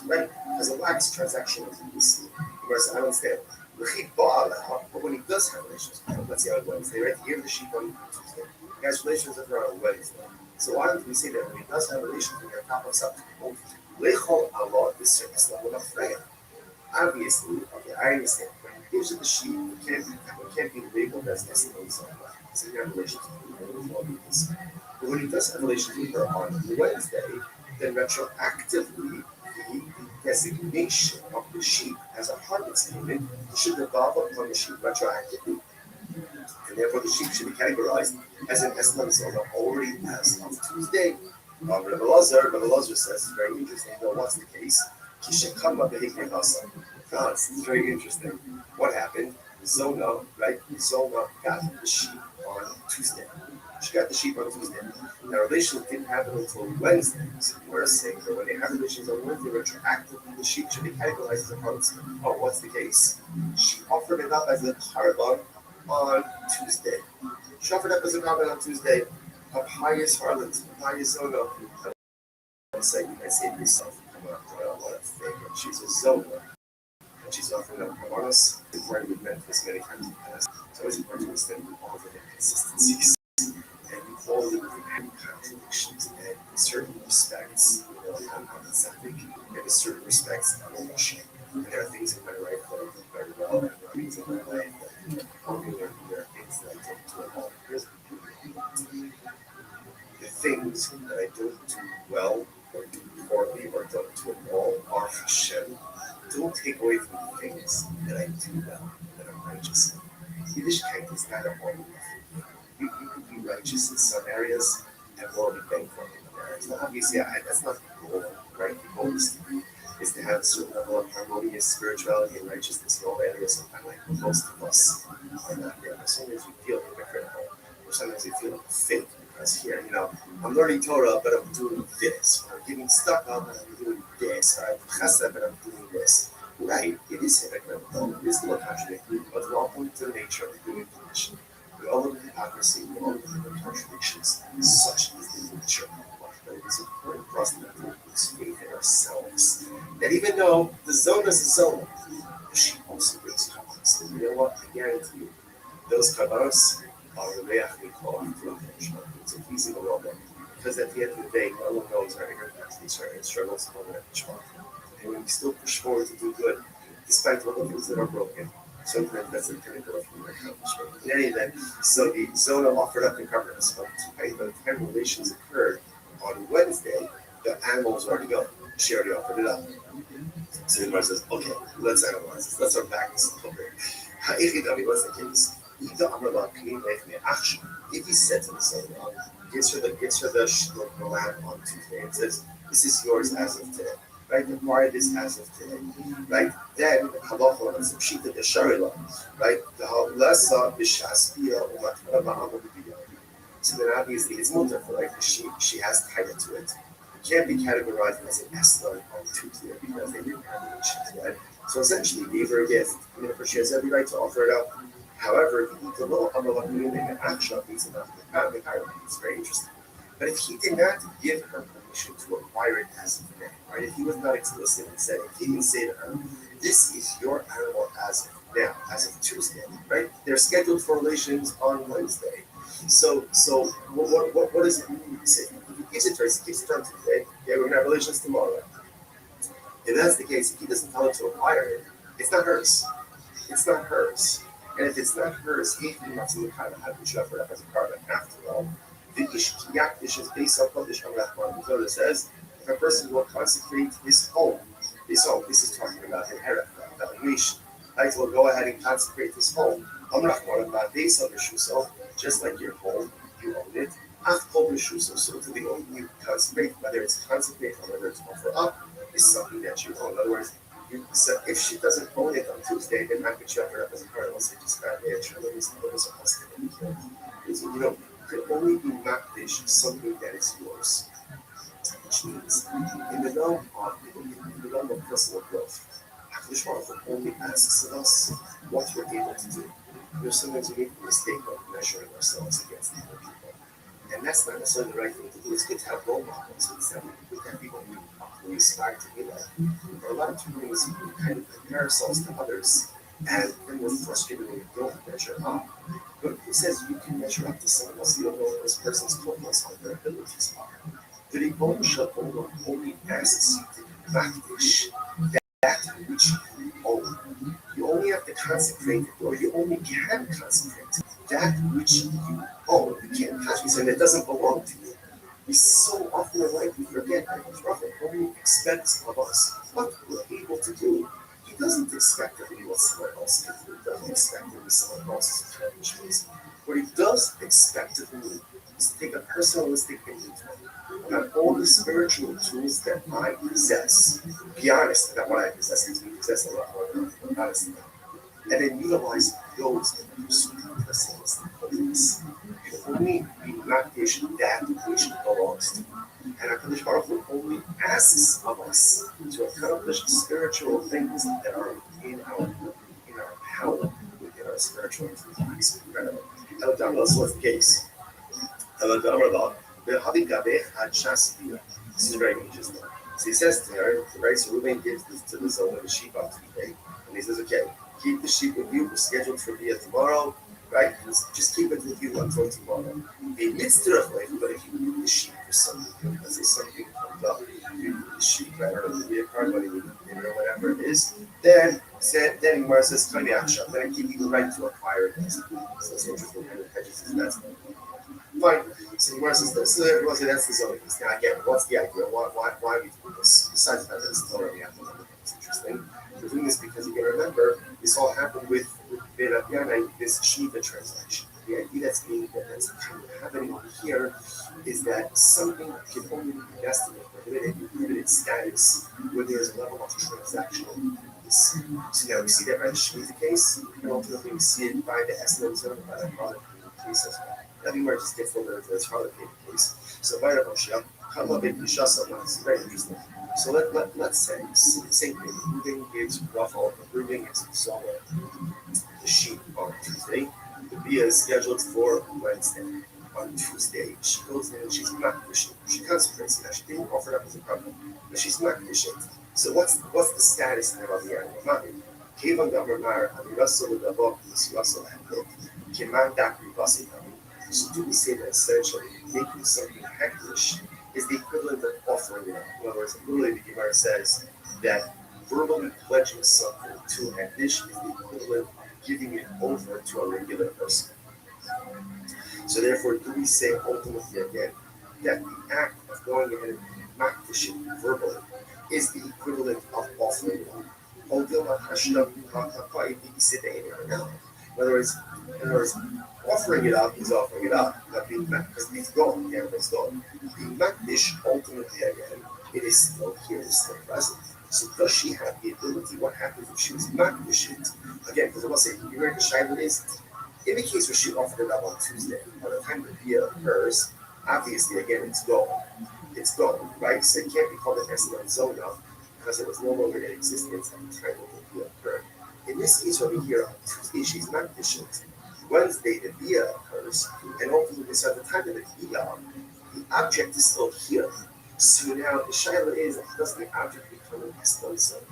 right? Because it lacks transactional immediacy. Whereas I understand, but when he does have relations with her, let's say on Wednesday, right? He gave the sheep on Tuesday. He has relations with her on Wednesday. So why don't we say that when he does have relations with her, top of something, lechol Allah is Freya. Obviously, okay, I understand. When he gives her the sheep, it can't be labeled as Esna. So he has relations with her. But when he does have relations with her on Wednesday, then retroactively, the designation of the sheep as a harvest payment should devolve upon the sheep retroactively. And therefore, the sheep should be categorized as an Esna Zona already as of Tuesday. Rabbi Rothschild says it's very interesting. Now, what's the case? It's very interesting. What happened? Zona, right? Zona got the sheep on Tuesday. She got the sheep on Tuesday. Now, relations didn't happen until Wednesday. So we're saying that when they have relations on Wednesday, retroactively, the sheep should be categorized as a harvest. Oh, what's the case? She offered it up as a carbon on Tuesday. She offered up as a carbon on Tuesday. A pious harlot, a pious Zona. You can say to yourself, come on, what a thing. She's a Zona. she's offering up Kavanos. It's important we've met this many times in the past. It's always important to understand all the inconsistencies and all the contradictions, and in certain respects, I'm authentic, and in certain respects, I'm Russian. And there are things in my life that I do very well, and there are things in my life that there are things that I don't do at all. Here's the things that I don't do well, or do poorly, or don't do at all are Hashem. Don't take away from the things that I do well, that I'm righteous in. Yiddishkeit is not a holy thing. You can be righteous in some areas and morally bankrupt in other areas. Now, obviously, that's not the goal, right? The goal is to have a certain level of harmonious spirituality and righteousness in all areas of my life. Most of us are not there. Sometimes you feel hypocritical, or sometimes you feel fake because here, I'm learning Torah, but I'm doing this. Or I'm giving stuff out, but I'm doing this. Or I'm chesed, but I'm doing this. Right? It is hypocritical. It is a little contradictory, but welcome to the nature of the human condition. We all live in hypocrisy, we all live in contradictions. Such is the nature of life. But it is important for us to lose faith in ourselves. That even though the zone is a zone, the sheep also brings kavanos. And you know what? I guarantee you, those kavanos are the reach we call through the it's a pleasing aroma. Because at the end of the day, no one knows our inner capacities, our inner struggles, and all that. And when we still push forward to do good, despite all the things that are broken, sometimes that's the pinnacle of human accomplishment. In any event, so the Zona offered up the covenants. But by the time relations occurred on Wednesday, the animal was already gone. She already offered it up. So the Gemara says, okay, let's analyze this. Let's unpack this a little bit. What's the case? If he said to the Zona, gives her the lamb on Tuesday and says, this is yours as of today. Right, acquire this as of today, right? Then halacha and some shita desharila, right? The halasa b'shaspia umatara ma'amudiyah. So then obviously it's mutar for like she has title to it. It can't be categorized as an esler on Tuesday because they didn't have the issues, right? So essentially, gave her a gift. She has every right to offer it up. However, the little amalak and action means enough to have the hierarchy. It's very interesting. But if he did not give her permission to acquire it as of today, right? If he was not explicit and said, if he didn't say to her, this is your animal as of now, as of Tuesday, right? They're scheduled for relations on Wednesday. So what does it mean to say? If he gives it to her, he gives it to her today, yeah, we're going to have relations tomorrow. If that's the case, if he doesn't tell her to acquire it, it's not hers. It's not hers. And if it's not hers, he not to look how to offer it up as a carbon after all. The Yakdish is based on Kodesh HaRachman. The Torah says, if a person will consecrate his home, this is talking about the Hereth, the Anish, right? Will go ahead and consecrate his home. Just like your home, you own it. So to the own you consecrate, whether it's consecrate or whether it's offer up, is something that you own. In other words, so if she doesn't own it on Tuesday, then how could she offer it up as a card? Unless they just got it. Could only be makdish something that is yours, which means in the realm of personal growth, HaKadosh Baruch Hu only asks of us what we're able to do. Sometimes we make the mistake of measuring ourselves against other people, and that's not necessarily the right thing to do. It's good to have role models. It's good to have people we aspire to be like. But a lot of times we kind of compare ourselves to others, and then we're frustrated when we don't measure up. But who says you can measure up to someone else? You don't know what this person's focus on their abilities are. The Ribbon Shel Olam only asks you to practice that which you own. You only have to consecrate it, or you only can consecrate that which you own. You can't consecrate, and it doesn't belong to you. We so often in life we forget that Prophet only expects of us what we're able to do. He doesn't expect to be what someone else can do. He doesn't expect to be someone else's accomplishments. What he does expect of me is to take a personalistic inventory about all the spiritual tools that I possess. Be honest about what I possess, because we possess a lot more than I'm honest about. And then utilize those in pursuit of personalistic holiness. You only be makdish that which belongs to you. And HaKadosh Baruch Hu only asks of us to accomplish spiritual things that are in our power, within our spiritual activities. Incredible. So what's the case? This is very interesting. So he says to her, right, so Reuben gives this to the Zola, the sheep on Tuesday, and And he says, okay, keep the sheep with you. We're scheduled for Bia tomorrow, right? Just keep it with you until tomorrow. But if you need the sheep for something, let's say something comes up, you need the sheep, right? Or the Bia card, money, or whatever it is, then Gemara says, then I give you the right to acquire it. So that's interesting kind of hedges his bets. Fine. So Gemara says this. So everyone says that's the zoning piece. Now again, what's the idea? Why are we doing this? Besides the fact that it's Torah, we have to know it's interesting. We're doing this because you can remember this all happened with Rabbi this Shemitah transaction. The idea that's kind of happening over here is that something can only be invested in prohibited status when there's a level of transactional. So now we see that by the Shemitah case, and ultimately we see it by the Esnan zone, by the Harlot case as well. Everywhere just gets over to this Harlot case. So by the Rothschild, it's very interesting. So let's say the same thing. Reuben gives Reuben gives Zola the sheep on Tuesday. The Bia is scheduled for Wednesday. On Tuesday, she goes in and she's makdishing. She consecrates it. She didn't offer it up as a problem, but she's makdishing. So what's the status of the animal? Kevan Gamar Russell with the book, Russell and book. Keman Dakri Bassi. So do we say that essentially making something hektish is the equivalent of offering it up? In other words, literally the Gemara says that verbally pledging something to a hektish is the equivalent of giving it over to a regular person. So therefore, do we say ultimately again that the act of going ahead and makdishing verbally is the equivalent of offering it up? In other words, offering it up is offering it up, not being because it's gone, the animal is gone. Being makdish ultimately again, it is still here, it is still present. So does she have the ability? What happens if she was makdish it? Again, because I will say, you know what the shayla is? In the case where she offered it up on Tuesday, by the time the Bia occurs, obviously again it's gone. It's gone, right? So it can't be called an Esnan Zona because it was no longer in existence at the time that the Bia occurred. In this case over here, on Tuesday she's makdish it. Wednesday the Bia occurs, and ultimately so at the time of the Bia, the object is still here. So now the shayla is, does the object become an Esnan Zona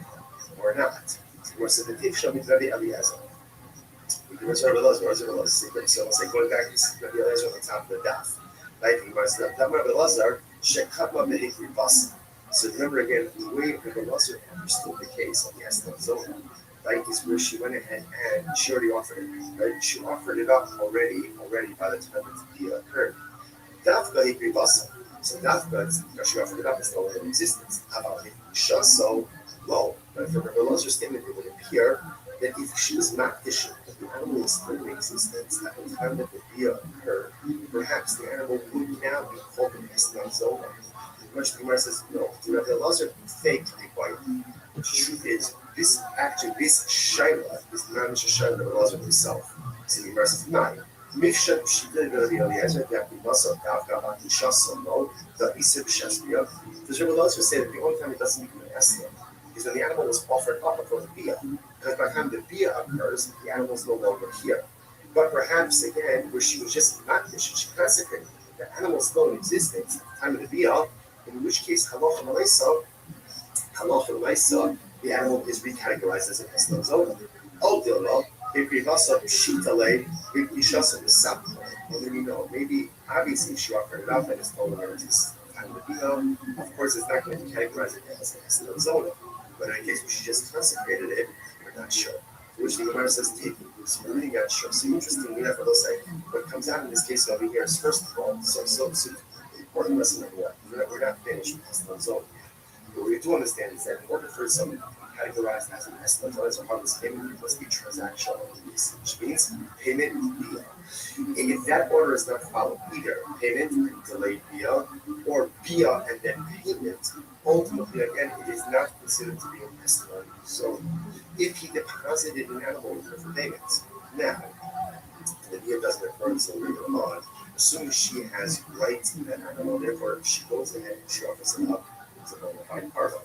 or not? Or so the Tiv shall be Rabbi Eliezer. So I'll say going back to Rabbi Eliezer on the top of the daf. Right? Rabbi Eliezer shekatma behikri basa. So remember again, the way Rabbi Eliezer understood the case of the Esnan Zona, right, is where she went ahead and she already offered it. Right? She offered it up already by the time that the Bia occurred. Dafka hikri basa. So Dafka, because she offered it up, it's no longer in existence. So low. But from Rabbi Elazer's statement, it would appear that if she was makdish, if the animal is still in existence at the time that the Bia occurred, perhaps the animal would now be called an Esnan Zona. Which the Gemara says, no, the Rabbi Elazar faked the white. The truth is, this shayla is not a shayla of Rabbi Elazar himself. So the Gemara says, no. Mifshat she did Rabbi Eliezer that we must have Dafka Shasa no that Isib Shasbia. Does Rabbi Elazar say that the only time it doesn't become an Esnan is when the animal was offered up before the Bia? Because by the time the Bia occurs, the animal is no longer here. But perhaps again, where she was just makdish, she consecrated, the animal is still in existence at the time of the Bia, in which case halacha l'maisa, the animal is recategorized as an Esnan Zona. And then you know, maybe obviously she offered it up and it's no longer exists at the time of the Bia. Of course, it's not going to be categorized as an Esnan Zona. But in case she just consecrated it, we're not sure. Which the Gemara says, so we're really not sure. So interestingly enough, it'll say, what comes out in this case over here is first of all, so the important lesson of what? We're not finished with Esnan Zona. What we do understand is that in order for something to be categorized as an Esnan Zona, as a harvest payment, it must be transactional, which means payment and Bia. And if that order is not followed, either payment and delayed Bia, or Bia and then payment, ultimately, again, it is not considered to be an Esnan Zona. If he deposited an animal for payments, now, the Bia doesn't occur until later on, assuming she has rights in that animal, therefore, if she goes ahead and she offers it up, it's a bona fide cargo.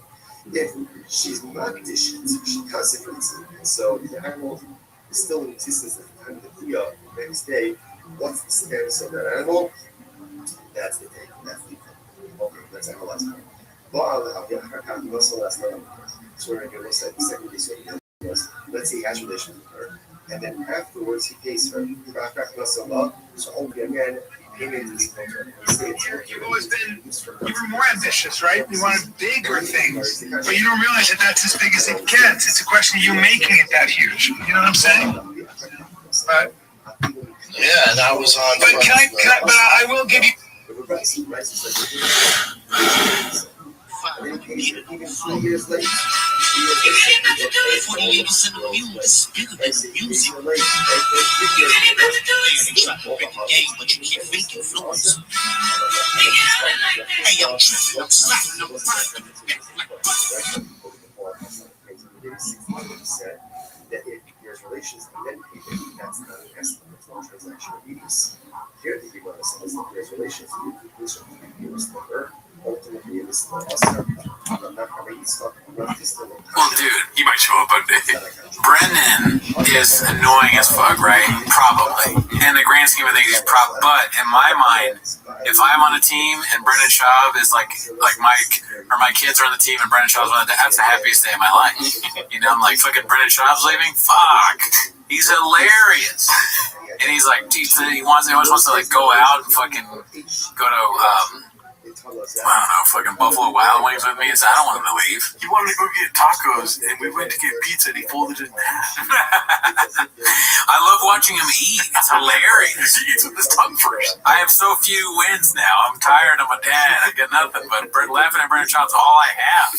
If she's makdish, she consecrates it, and so the animal is still in existence at the time of the Bia, the next day, what's the status of that animal? That's the take, that's the thing. Okay, let's analyze it. So we're going to look at the second case of the let's say he has relations with her, and then afterwards he pays her. After Allah, so again, payment is You've always been, you were more ambitious, right? You wanted bigger things, but you don't realize that that's as big as it gets. It's a question of you making it that huge. You know what I'm saying? But yeah, and I was on. But but I will give you. Even 3 years later. That if there's relations and then people, that's not an estimate, it's not transactional abuse. Here the Gemara says that there's relations, you was never ultimately it was Well, dude, he might show up one day. Brendan is annoying as fuck, right? Probably. In the grand scheme of things, he's but in my mind, if I'm on a team and Brendan Schaub is like Mike or my kids are on the team and Brendan Schaub's on the that's the happiest day of my life. You know, I'm like, fucking Brendan Schaub's leaving? Fuck. He's hilarious. And he's like, he always wants to like go out and fucking go to I don't know, fucking Buffalo Wild Wings with me. So I don't want him to leave. He wanted to go get tacos, and we went to get pizza, and he folded it in half. I love watching him eat. It's hilarious. He eats with his tongue first. I have so few wins now. I'm tired of my dad. I get nothing. But laughing at Brendan Schaub's all I have.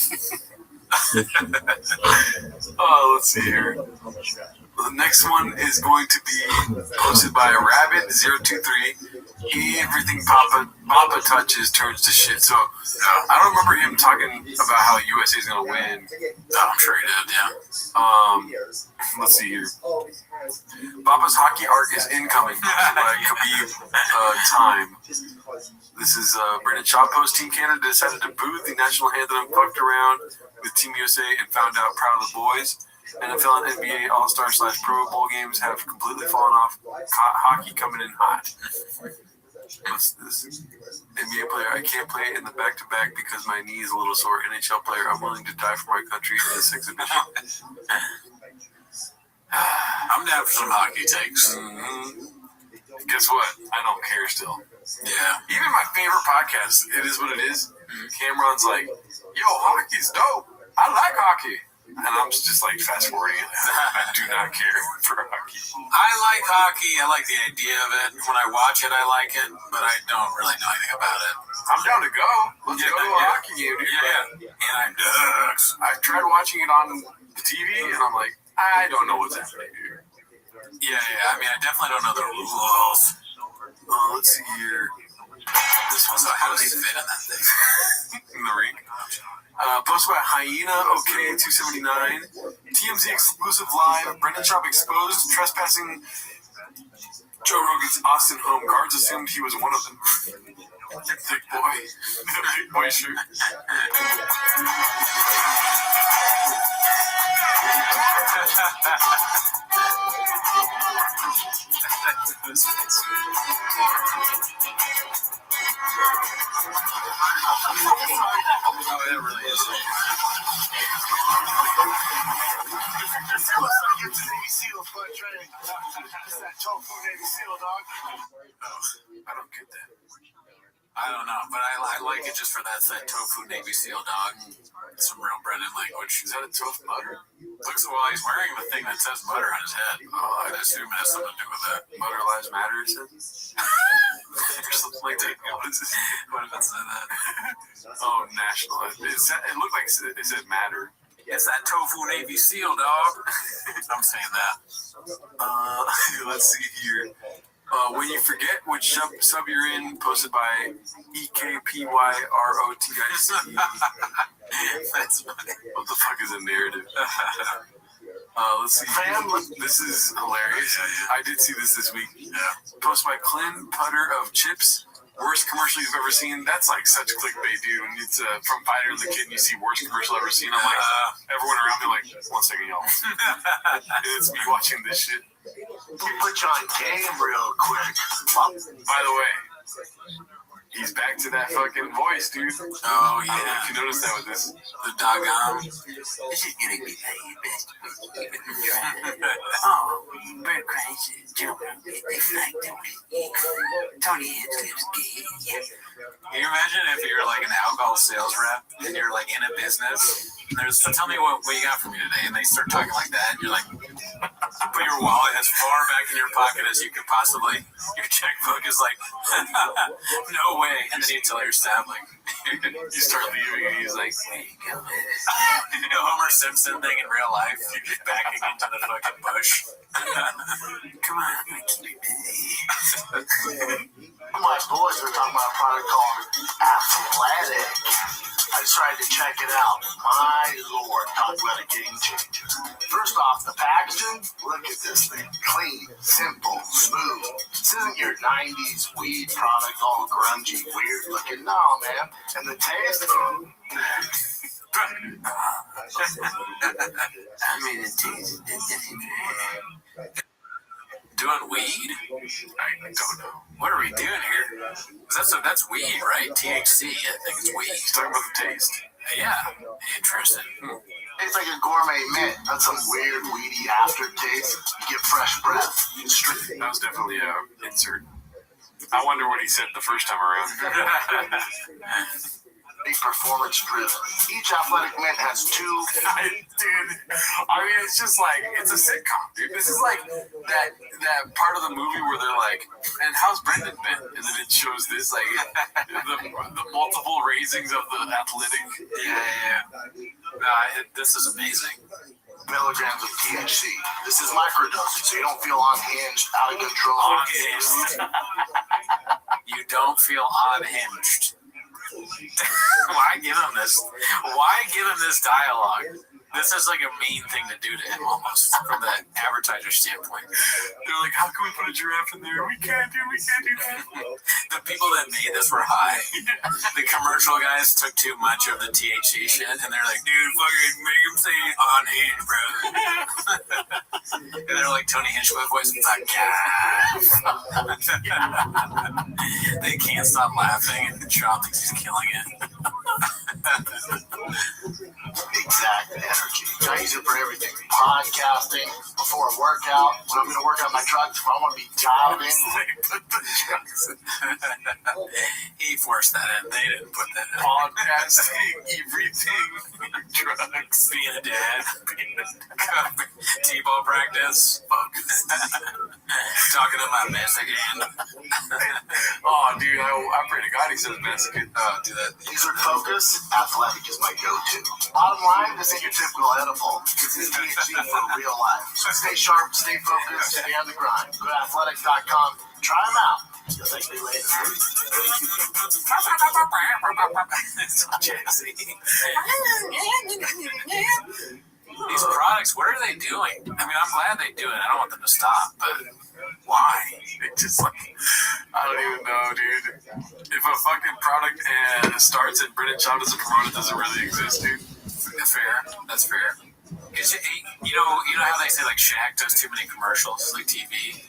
Oh, let's see here. The next one is going to be posted by Rabbit023. Everything Papa touches turns to shit. So I don't remember him talking about how USA is going to win. Oh, I'm sure he did, yeah. Let's see here. Papa's hockey arc is incoming by Khabib time. This is Brendan Schaub post. Team Canada decided to boo the national anthem, fucked around with Team USA, and found out proud of the boys. NFL and NBA All-Star / Pro Bowl games have completely fallen off. Hockey coming in hot. This NBA player, I can't play in the back-to-back because my knee is a little sore. NHL player, I'm willing to die for my country in this exhibition. I'm down for some hockey takes. Guess what? I don't care still. Yeah. Even my favorite podcast, It Is What It Is, Cameron's like, yo, hockey's dope. I like hockey. And I'm just like fast forwarding it. I do not care for hockey. I like hockey. I like the idea of it. When I watch it, I like it, but I don't really know anything about it. I'm down to go. Let's go to a hockey game, dude. Yeah. And I'm ducks. I tried watching it on the TV, and I'm like, I don't know what's happening, dude. Yeah. I mean, I definitely don't know the rules. Let's see here. This one's how do they fit in that thing? In the ring. Posted by Hyena OK 279. TMZ exclusive live. Brendan Schaub exposed trespassing Joe Rogan's Austin home. Guards assumed he was one of them. Big boy. Big boy shirt. That really is. I don't get that. I don't know, but I like it just for that tofu Navy SEAL dog. Some real Brendan language. Is that a tofu butter? Looks well, he's wearing the thing that says butter on his head. Oh, I'd assume it has something to do with that. Butter Lives Matter, is it? Or something like that. What is it? What if it said that? Oh, national. It looked like it said matter. It's that tofu Navy SEAL dog. I'm saying that. Let's see here. When you forget which sub you're in, posted by EKPYROTIC. That's funny. What the fuck is a narrative? Let's see. This is hilarious. I did see this week. Yeah. Posted by Clint Putter of Chips. Worst commercial you've ever seen. That's like such clickbait, dude. When it's from Fighter and the Kid and you see worst commercial ever seen. I'm like, everyone around me like, 1 second, y'all. It's me watching this shit. Put you on game real quick. By the way, He's back to that fucking voice, dude. Oh yeah. I don't know if you noticed that with this. The doggone. This is gonna be my best movie with the driver. Oh, bird crashes, jump on it, they fly Tony Hanks gay. Yeah. Can you imagine if you're like an alcohol sales rep and you're like in a business and there's tell me what you got for me today, and they start talking like that and you're like put your wallet as far back in your pocket as you could possibly, your checkbook is like no way, and then you tell your staff like you start leaving and he's like, There you go. Homer Simpson thing in real life, you get backing into the fucking bush. Come on, I keep it busy. My boys were talking about a product called Athletic. I decided to check it out. My lord, talk about a game changer. First off, the packaging, look at this thing. Clean, simple, smooth. This isn't your 90s weed product, all grungy, weird looking. No, man. And the taste, I mean, it tastes Doing weed? I don't know. What are we doing here? That's weed, right? THC, I think it's weed. He's talking about the taste. Yeah, interesting. It's like a gourmet mint. That's some weird, weedy aftertaste. You get fresh breath. That was definitely a insert. I wonder what he said the first time around. Performance driven. Each athletic mint has two. Dude, I mean, it's just like, it's a sitcom, dude. This is like that part of the movie where they're like, and how's Brendan been? And then it shows this, like, the multiple raisings of the athletic. Yeah. This is amazing. Milligrams of THC. This is microdosing, so you don't feel unhinged, out of control. Unhinged. You don't feel unhinged. Why give him this? Why give him this dialogue? This is like a mean thing to do to him, almost from the advertiser standpoint. They're like, how can we put a giraffe in there? We can't do that. The people that made this were high. The commercial guys took too much of the THC shit, and they're like, dude, fucking make him say unhinged, bro. And they're like Tony Hinchcliffe voice, fuck yeah. They can't stop laughing, and Sean thinks he's killing it. Exact energy. I use it for everything. Podcasting, before a workout, when I'm going to work out my trucks, if I want to be dialed in, put the trucks in. He forced that in. They didn't put that in. Podcasting, everything, trucks, being a dad, T-ball practice, talking to my mess again. Oh, dude, I pray to God he says mess again. Do that. User focus, athletic is my go-to. Bottom line, this ain't your typical edible. This is THC for real life. So stay sharp, stay focused, stay on the grind. Go to athletic.com. Try them out. You'll thank me later. These products, what are they doing? I mean, I'm glad they do it. I don't want them to stop, but why? It's just like, I don't even know, dude. If a fucking product starts and Brendan Schaub doesn't promote it, does it really exist, dude? Fair. That's fair. You know how they say like Shaq does too many commercials, like TV?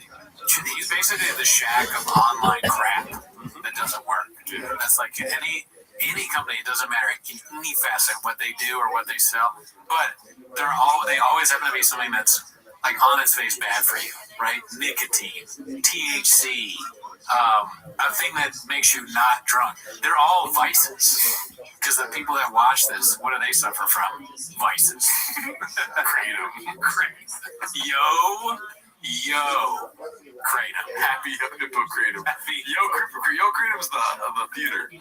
He's basically the Shaq of online crap that doesn't work. That's like any company, it doesn't matter any facet, what they do or what they sell, but they always happen to be something that's like on its face bad for you, right? Nicotine, THC, a thing that makes you not drunk. They're all vices. Because the people that watch this, what do they suffer from? Vices. Kratom. Yo. Kratom. Happy Hippo Kratom. Yo Kratom's the theater.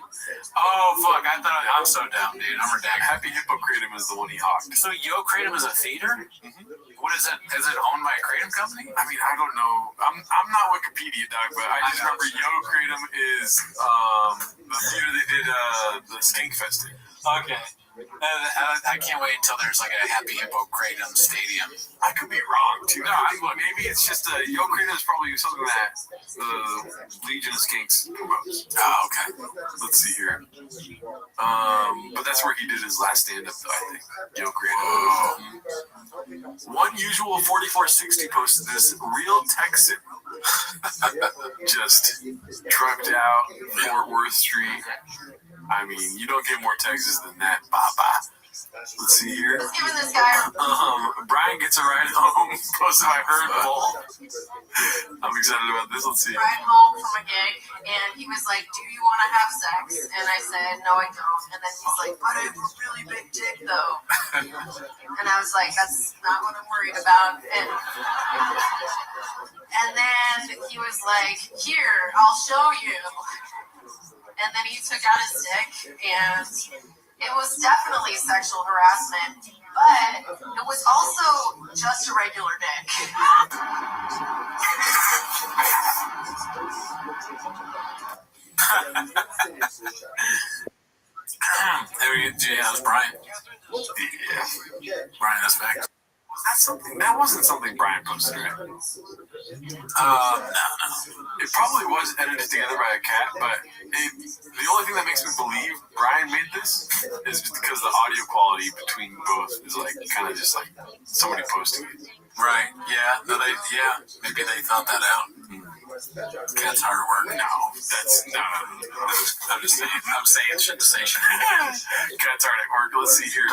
Oh, fuck. I'm so dumb, dude. I'm redacted. Happy Hippo Kratom is the one he hawked. So Yo Kratom is a theater? Mm-hmm. What is it? Is it owned by a Kratom company? I mean, I don't know. I'm not Wikipedia, dog, but I just remember Yo Kratom is the theater they did the Skink Fest in. Okay. I can't wait until there's like a Happy Hippo Kratom stadium. I could be wrong too. No, look, maybe it's just Yo Kratom is probably something that the Legion of Skinks promotes. Oh, okay. Let's see here. But that's where he did his last stand-up, though, I think. Yo Kratom. One usual 4460 posted this. Real Texan. just trucked out Fort Worth Street. I mean, you don't get more Texas than that, Baba. Let's see here. Just giving this guy. Brian gets a ride home. Posted by Herd Bull. I'm excited about this. Let's see. Ride home from a gig, and he was like, "Do you want to have sex?" And I said, "No, I don't." And then he's like, "But I have a really big dick, though." And I was like, "That's not what I'm worried about." And then he was like, "Here, I'll show you." And then he took out his dick, and it was definitely sexual harassment, but it was also just a regular dick. There we go. Yeah, that's Brian. Yeah. Brian, that's back. Was that something? That wasn't something Brian posted, right? No. It probably was edited together by a cat, but the only thing that makes me believe Brian made this is because the audio quality between both is like kind of just like somebody posting it. Right. Yeah. No, maybe they thought that out. Cat's hard work. No. I'm just saying. I'm saying shit to say shit. Cat's hard at work. Let's see here.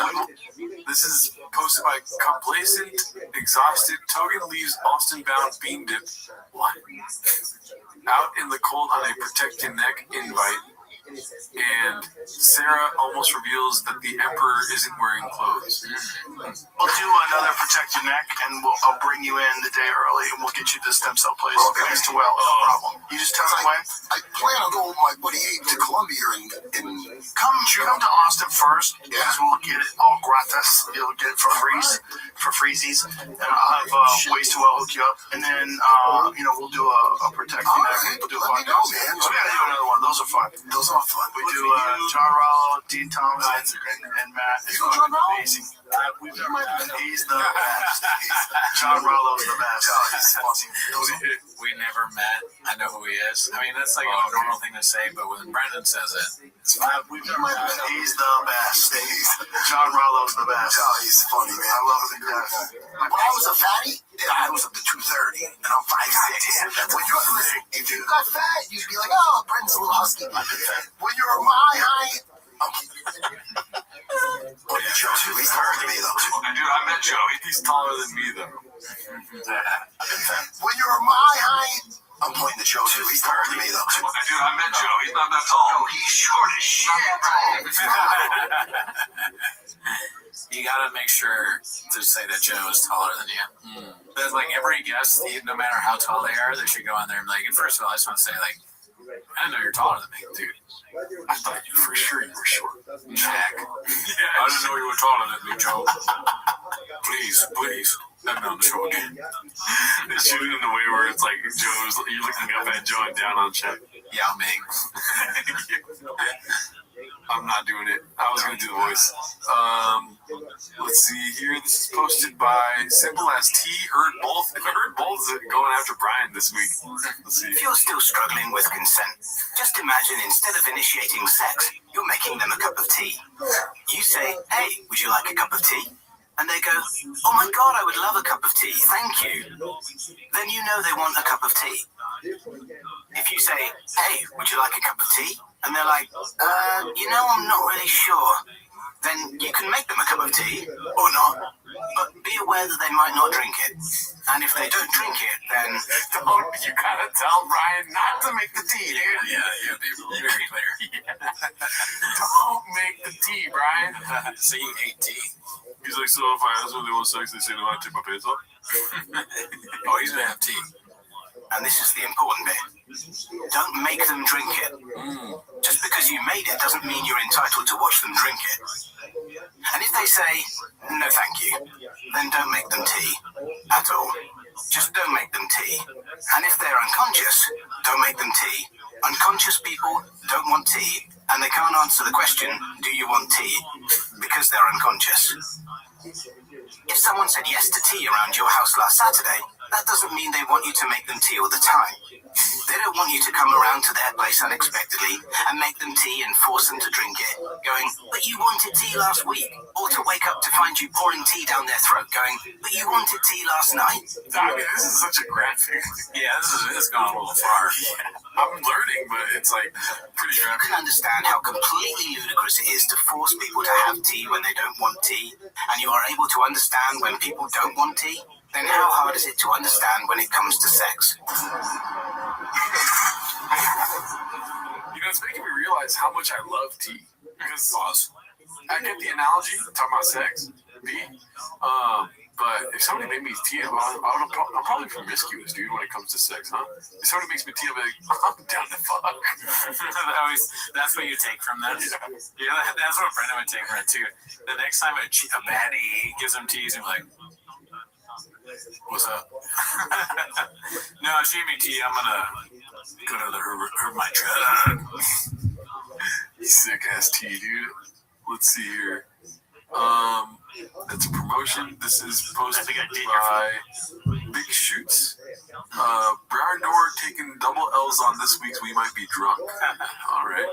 This is posted by Complacent, Exhausted. Togan leaves Austin-bound bean dip. What? Out in the cold on a protect your neck invite. And Sarah almost reveals that the Emperor isn't wearing clothes. We'll do another protect your neck, and I'll bring you in the day early, and we'll get you to the stem cell place. Okay. Mr. Well, no problem. You just tell me when. I plan on going with my buddy Abe to Columbia and come to Austin first, because we'll get it all gratis. You'll get it for freezies, and I'll have ways to hook you up, and then we'll do a protect your neck. We'll do a let me know, man. So we gotta do another one. Those are fun. Those are fun. We do John Rollo, Dean Thompson, and Matt. It's amazing. He's the best. John Rollo's the best. We never met. I know who he is. I mean, that's like a normal thing to say, but when Brendan says it, it's fine. He's the best. John Rollo's the best. Oh, he's funny, man. I love him to death. When I was a fatty, I was up to 230, and I'm 5'6". If you got fat, you'd be like, "Oh, Brendan's a little husky." When you're my height, Joe, he's taller than me, though. Dude, I met Joe. He's taller than me, though. When you're my height, I'm pointing to Joe, too. He's taller than me, though. Dude, I met Joe. He's not that tall. No, he's short as shit. You gotta make sure to say that Joe is taller than you. There's like every guest, no matter how tall they are, they should go in there and like, and first of all, I just want to say, like, I didn't know you're taller than me, dude. I thought you for sure you were short. Jack. I didn't know you were taller than me, Joe. Please. Let me on the show again. They shoot it in the way where it's like you're looking up at Joe and down on Chuck. Yao Ming. I'm not doing it. I was going to do the voice. Let's see here. This is posted by Simple as T. Heard both going after Brian this week. Let's see. If you're still struggling with consent, just imagine instead of initiating sex, you're making them a cup of tea. You say, "Hey, would you like a cup of tea?" And they go, "Oh my God, I would love a cup of tea. Thank you." Then you know they want a cup of tea. If you say, "Hey, would you like a cup of tea?" And they're like, I'm not really sure. Then you can make them a cup of tea, or not. But be aware that they might not drink it. And if they don't drink it, then... You gotta tell Brian not to make the tea, dude. Yeah, you'll be very clear. Don't make the tea, Brian. So you hate tea. He's like, so if I ask them they want sex, they say, "No, I take my pants off." Oh, he's gonna have tea. And this is the important bit. Don't make them drink it. Just because you made it doesn't mean you're entitled to watch them drink it. And if they say, "No, thank you," then don't make them tea at all. Just don't make them tea. And if they're unconscious, don't make them tea. Unconscious people don't want tea, and they can't answer the question, "Do you want tea?" because they're unconscious. If someone said yes to tea around your house last Saturday, that doesn't mean they want you to make them tea all the time. They don't want you to come around to their place unexpectedly and make them tea and force them to drink it, going, but you wanted tea last week. Or to wake up to find you pouring tea down their throat going, but you wanted tea last night. I mean, this is such a graphic. Yeah, this is going a little far. I'm learning, but it's like pretty You graphic. can understand how completely ludicrous it is to force people to have tea when they don't want tea, and you are able to understand when people don't want tea, then how hard is it to understand when it comes to sex? You know, it's making me realize how much I love tea. Because I get the analogy, talking about sex, but if somebody made me tea, I'm probably promiscuous, dude, when it comes to sex, huh? If somebody makes me tea, I'll be like, I'm down to fuck. That's what you take from that? Yeah, that's what Brendan would take from it, too. The next time a baddie gives him tea, he's like, what's up? No, she gave me tea, I'm gonna go to her my truck. Sick ass tea, dude. Let's see here. That's a promotion. This is posted by Big Shoots. Brown Door taking double L's on this week's We Might Be Drunk. All right.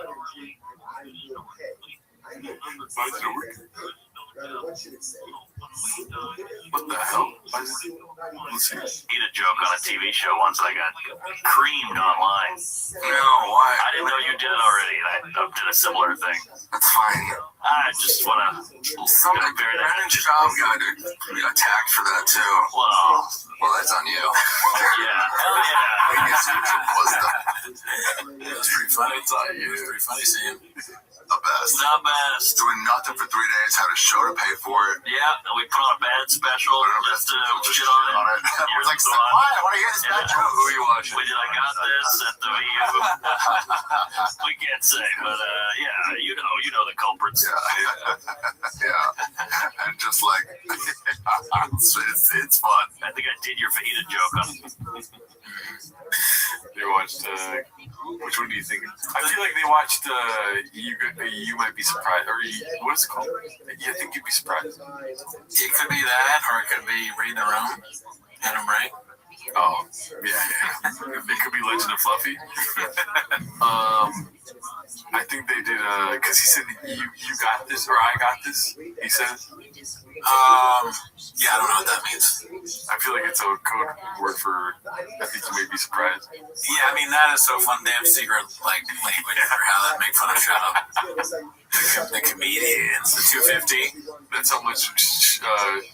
What the hell? Let's see. Eat a joke on a TV show once I got creamed online. No, why? I didn't know you did it already. I did a similar thing. That's fine. I just want to compare that. Brandon Job got attacked for that too. Well, that's on you. Yeah. Hell yeah. I guess it was It was pretty funny. It's on you. It was pretty funny seeing the best. The best. Doing nothing for 3 days, had a show to pay for it. Yeah, we put on a bad special just to shit on it. We're like, why? I want to hear this bad joke. Who are you watching? We did I Got This at the VU. We can't say, but yeah, you know the culprits. Yeah. And just like, it's fun. I think I did your fajita joke on. They watched, which one do you think? I feel like they watched, You Might Be Surprised, or what is it called? I think You'd Be Surprised. it could be that, or it could be Read the Room. Get him right. Oh, yeah. It could be Legend of Fluffy. I think they did, because he said, you got this, or I got this, he said. Yeah, I don't know what that means. I feel like it's a code word for, I think You May Be Surprised. Yeah, I mean, that is so fun. Damn secret, like, language for how that make fun of Shut Up. The comedians, the 250. That's how much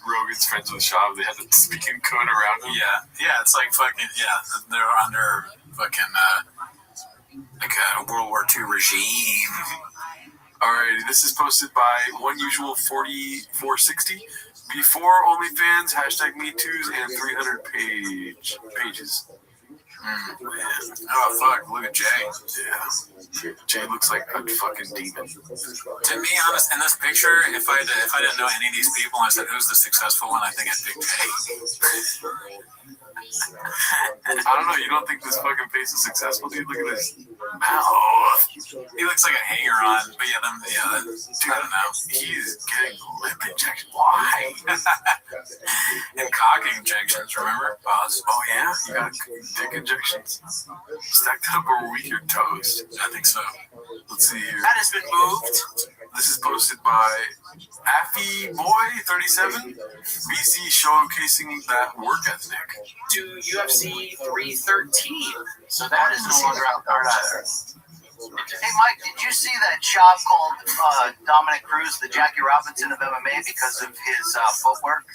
Rogan's friends with Shav, they had to speak in code around him. Yeah, it's like fucking, they're under fucking, like a World War II regime. Alrighty, this is posted by OneUsual4460. Before OnlyFans, #MeToos, and 300 pages. Oh fuck! Look at Jay. Yeah, Jay looks like a fucking demon. To be honest, in this picture, if I didn't know any of these people, and I said who's the successful one, I think I'd pick Jay. I don't know. You don't think this fucking face is successful, dude? Look at this mouth. He looks like a hanger-on, but dude, I don't know. He's getting lip injections. Why? And cock injections, remember? Pause. Oh yeah, you got dick injections. Stacked up over week your toes. I think so. Let's see here. That has been moved. This is posted by AffyBoy37. BC showcasing that work ethic. To UFC 313. So that is no longer out card either. Hey, Mike, did you see that chop called Dominic Cruz, the Jackie Robinson of MMA, because of his footwork?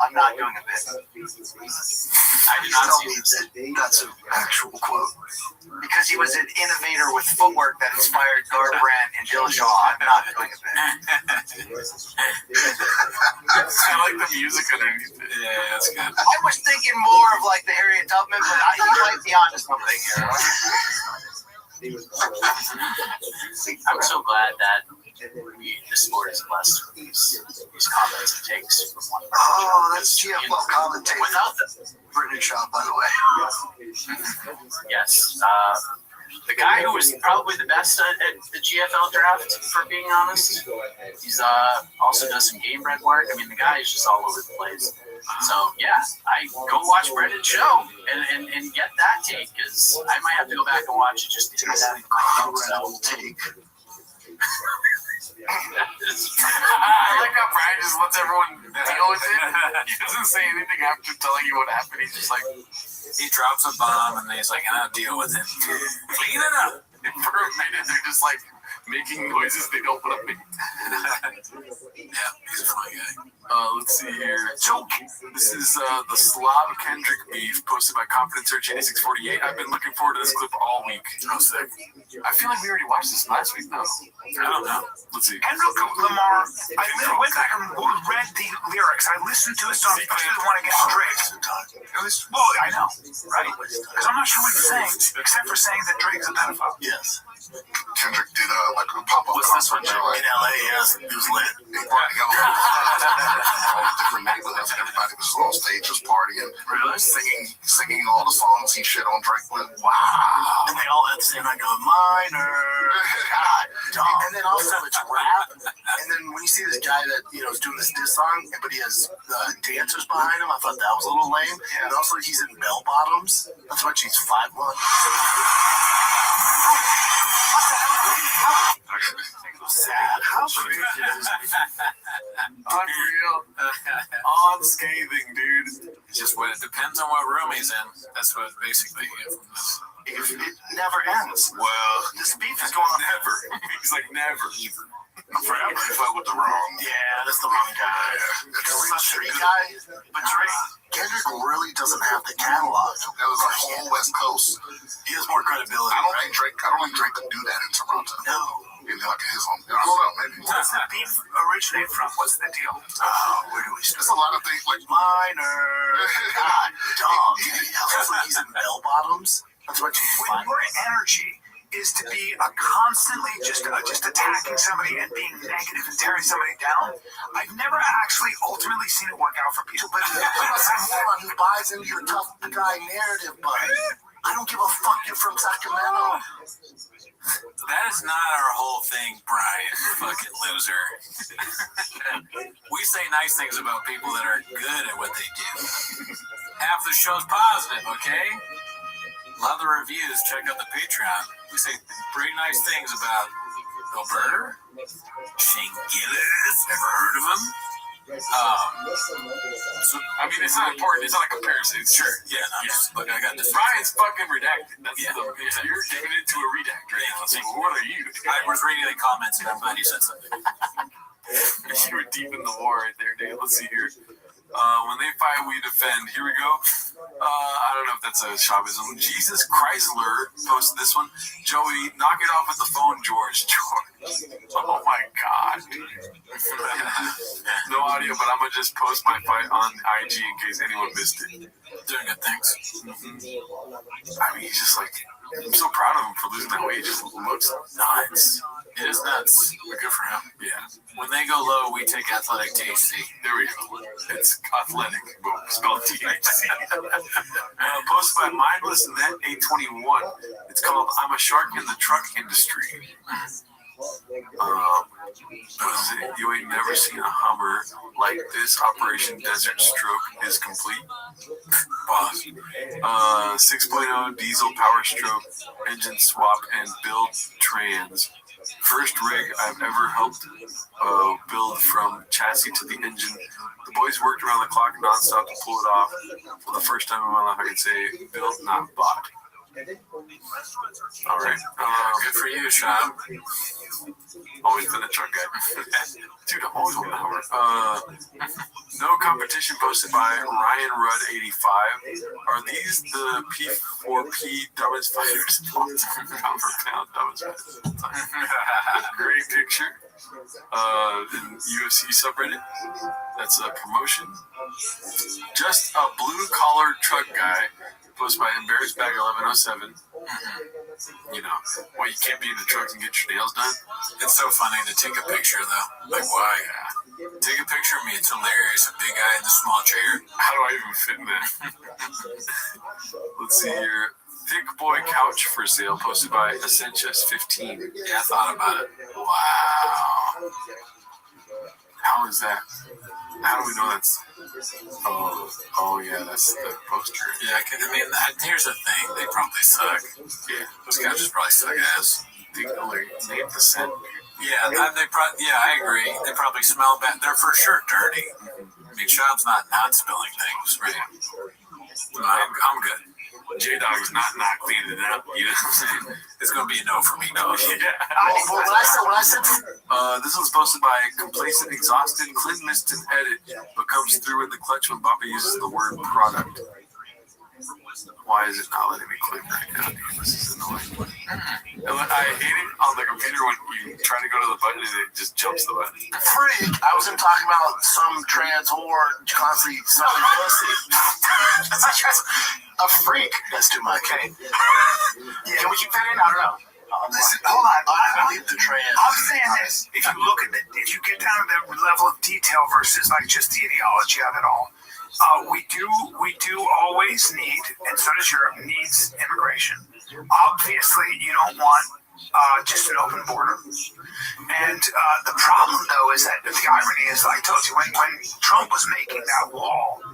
I'm not doing a bit. I did not see that. That's an actual quote. Because he was an innovator with footwork that inspired Garbrandt and Dillashaw. I'm not doing a bit. I like the music underneath it. Yeah, that's good. I was thinking more of like the Harriet Tubman, but he might be onto something here. I'm so glad that the sport is blessed with these comments and takes from one another. Oh, that's GFL commentator. Without them. Brendan Shaw, by the way. Yes. The guy who was probably the best at the GFL draft, for being honest. He's also does some game bred work. I mean, the guy is just all over the place. So, yeah, I go watch Brendan's show and get that take, because I might have to go back and watch it just to hear that. Incredible take. I like how Brian just lets everyone deal with it. He doesn't say anything after telling you what happened. He's just like, he drops a bomb and he's like, I'll deal with it. Clean it up. For a minute, they're just like making noises they don't want to make. Yeah, he's a funny guy. Let's see here. So, this is the Slav Kendrick beef posted by Confident Search 8648. I've been looking forward to this clip all week. Oh, sick. I feel like we already watched this last week, though. I don't know. Let's see. Kendrick Lamar, I went back and read the lyrics. I listened to his song, especially the one against Drake. It was, well, I know, right? Because I'm not sure what he's saying, except for saying that Drake's a pedophile. Yes. Kendrick did like a pop-up concert in LA. Yes, it was lit. They brought together all different neighborhoods. Everybody was on stage, just partying, singing all the songs he shit on Drake with. Wow! And they all had to say like a minor. And then also it's rap. And then when you see this guy that is doing this diss song, but he has dancers behind him, I thought that was a little lame. And also he's in bell bottoms. That's why she's 5'1". Sad. How crazy is it? Unreal. Unscathing, dude. It's just what it depends on what room he's in. That's what basically It never ends. Well, this beef is going on. Never. He's like never. Forever. You fuck with the wrong. Yeah, that's the wrong guy. That's such a guy. But Drake, Kendrick really doesn't have the catalog. That was like whole West Coast. He has more credibility. I don't think Drake could do that in Toronto. No. Maybe like his own. I don't know. Maybe. Where does the beef originate from? What's the deal? Where do we start? There's a lot of things like minor. God, dog. He's in bell bottoms. That's what you When your energy is to be constantly just attacking somebody and being negative and tearing somebody down, I've never actually ultimately seen it work out for people. But I'm moron who buys into your tough guy narrative, but I don't give a fuck. You're from Sacramento. That is not our whole thing, Brian. Fucking loser. We say nice things about people that are good at what they do. Half the show's positive, okay? A lot of the reviews, check out the Patreon. We say pretty nice things about Bill Burr, Shane Gillis. Ever heard of him? So, I mean, it's not important. It's not a comparison. It's sure. Yeah, no, just look, I got this. Brian's fucking redacted. That's Yeah. You're giving it to a redact right now. So what are you? I was reading the comments and I'm glad you said something. You were deep in the war right there, dude. Let's see here. When they fight, we defend. Here we go. I don't know if that's a Chavism. Jesus Chrysler posted this one. Joey, knock it off with the phone, George. Oh my God. No audio, but I'm going to just post my fight on IG in case anyone missed it. Doing good things. I mean, he's just like, I'm so proud of him for losing that weight. He just looks nuts. It is nuts. But good for him. Yeah. When they go low, we take athletic THC. There we go. It's athletic, but spelled THC. Posted by Mindless Net 821. It's called I'm a Shark in the Truck Industry. You ain't never seen a Hummer like this. Operation Desert Stroke is complete. Pause. 6.0 diesel power stroke, engine swap, and build trans. First rig I've ever helped build from chassis to the engine. The boys worked around the clock nonstop to pull it off. For the first time in my life, I can say built, not bought. All right. Good for you, Sean. Always been a truck guy. Dude, I'm always on the Hummer. No competition posted by Ryan Rudd 85. Are these the P4P dumbest fighters? Pound for pound dumbest fighters. Great picture. In UFC subreddit. That's a promotion. Just a blue collar truck guy. Posted by Embarrassed Bag 1107. You know, well, you can't be in the trucks and get your nails done. It's so funny to take a picture, though. Like, why? Take a picture of me. It's hilarious. A big guy in the small chair. How do I even fit in that? Let's see here. Thick Boy Couch for sale, posted by Essentius15. Yeah, I thought about it. Wow. How is that? How do we know that's... Oh yeah, that's the poster. Yeah, I mean, here's the thing. They probably suck. Yeah. Those guys just probably suck ass. They only named the scent. Yeah, I agree. They probably smell bad. They're for sure dirty. I mean, Shop's not spilling things, right? I'm good. J-Dog's not cleaning it up, you know what I'm saying? It's going to be a no for me, though. Yeah. When I said This one's posted by Complacent Exhausted. Clint missed an edit, but comes through in the clutch when Bobby uses the word product. Why is it not letting me click right now? This is annoying. I hate it on the computer when you try to go to the button and it just jumps the button. freak, I wasn't talking about some trans whore constantly smelling pussy. A freak. That's too much. Okay. Yeah, can we keep that in? I don't know. Listen, hold on. Leave the trans. I'm saying this. If you look at it, if you get down to that level of detail versus like just the ideology of it all, we do always need, and so does Europe, needs immigration. Obviously, you don't want just an open border. And the problem, though, is that the irony is, like I told you, when Trump was making that wall,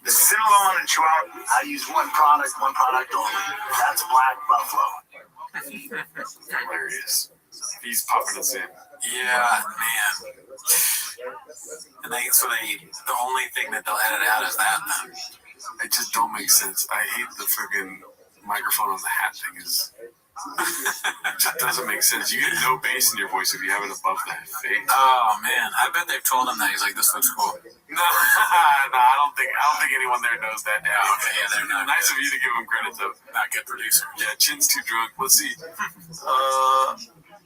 the Cinnamon and Chihuahua, I use one product only. That's Black Buffalo. Hilarious. He's popping us in. Yeah, man. And the only thing that they'll edit out is that. It just don't make sense. I hate the friggin' microphone on the hat thing. It just doesn't make sense. You get no bass in your voice if you have it above the face. Oh man, I bet they've told him that. He's like, this looks cool. No, I don't think anyone there knows that now. Okay, yeah, they're not nice good. of you to give them credit though. Not good producer. Yeah, Chin's too drunk. Let's see.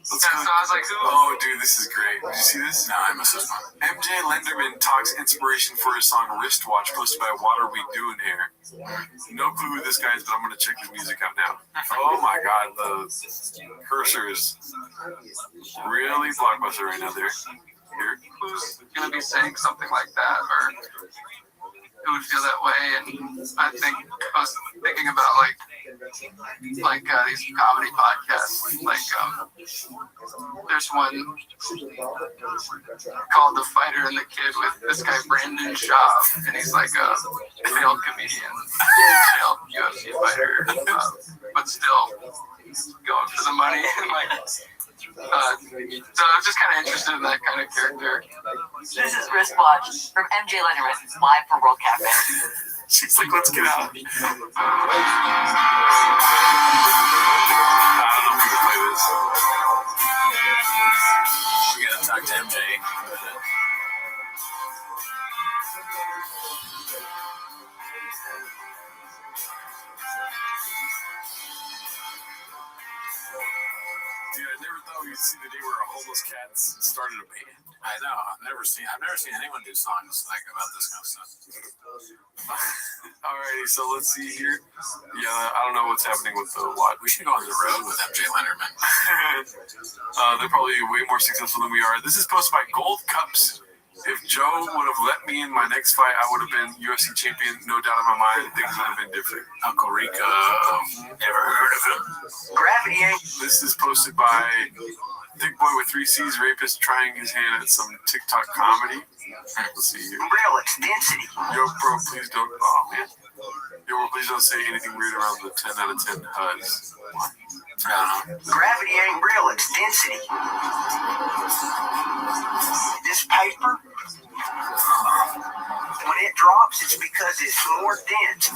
So I was like, who? Oh, dude, this is great. Did you see this? No, I missed this one. MJ Lenderman talks inspiration for his song Wristwatch, posted by What Are We Doing Here? No clue who this guy is, but I'm going to check his music out now. Oh my god, the cursor is really blockbuster right now there. Here. Who's going to be saying something like that, or who would feel that way? And I was thinking about like these comedy podcasts. Like there's one called The Fighter and the Kid with this guy Brandon Shaw, and he's like a failed comedian, failed UFC fighter, but still going for the money and like. So I was just kind of interested in that kind of character. This is Wristwatch from MJ Lenderman, live for World Cafe. She's like, let's get out. I don't know if we can play this. We gotta talk to MJ. Dude, I never thought we'd see the day where a homeless cat started a band. I know. I've never seen anyone do songs like about this kind of stuff. Alrighty, so let's see here. Yeah, I don't know what's happening with the what. We should go on the road with MJ Lenderman. They're probably way more successful than we are. This is posted by Gold Cups. If Joe would have let me in my next fight, I would have been UFC champion. No doubt in my mind, things would have been different. Uncle Rico. Never heard of him. Gravity ain't. This is posted by Thick Boy with 3 C's, rapist trying his hand at some TikTok comedy. Let's see here. Real, it's density. Yo, bro, please don't. Oh, man. Yo, bro, please don't say anything weird around the 10 out of 10 HUDs. I don't know. Gravity ain't real, it's density. This paper, when it drops, it's because it's more dense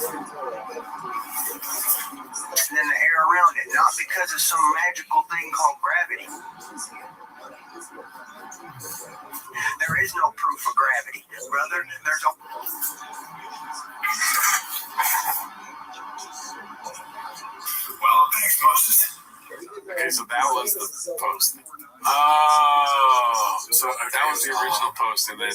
than the air around it, not because of some magical thing called gravity. There is no proof of gravity, brother. There's no. Well, thanks, Moses. Okay, so that was the post. Oh, So that was the original post, and then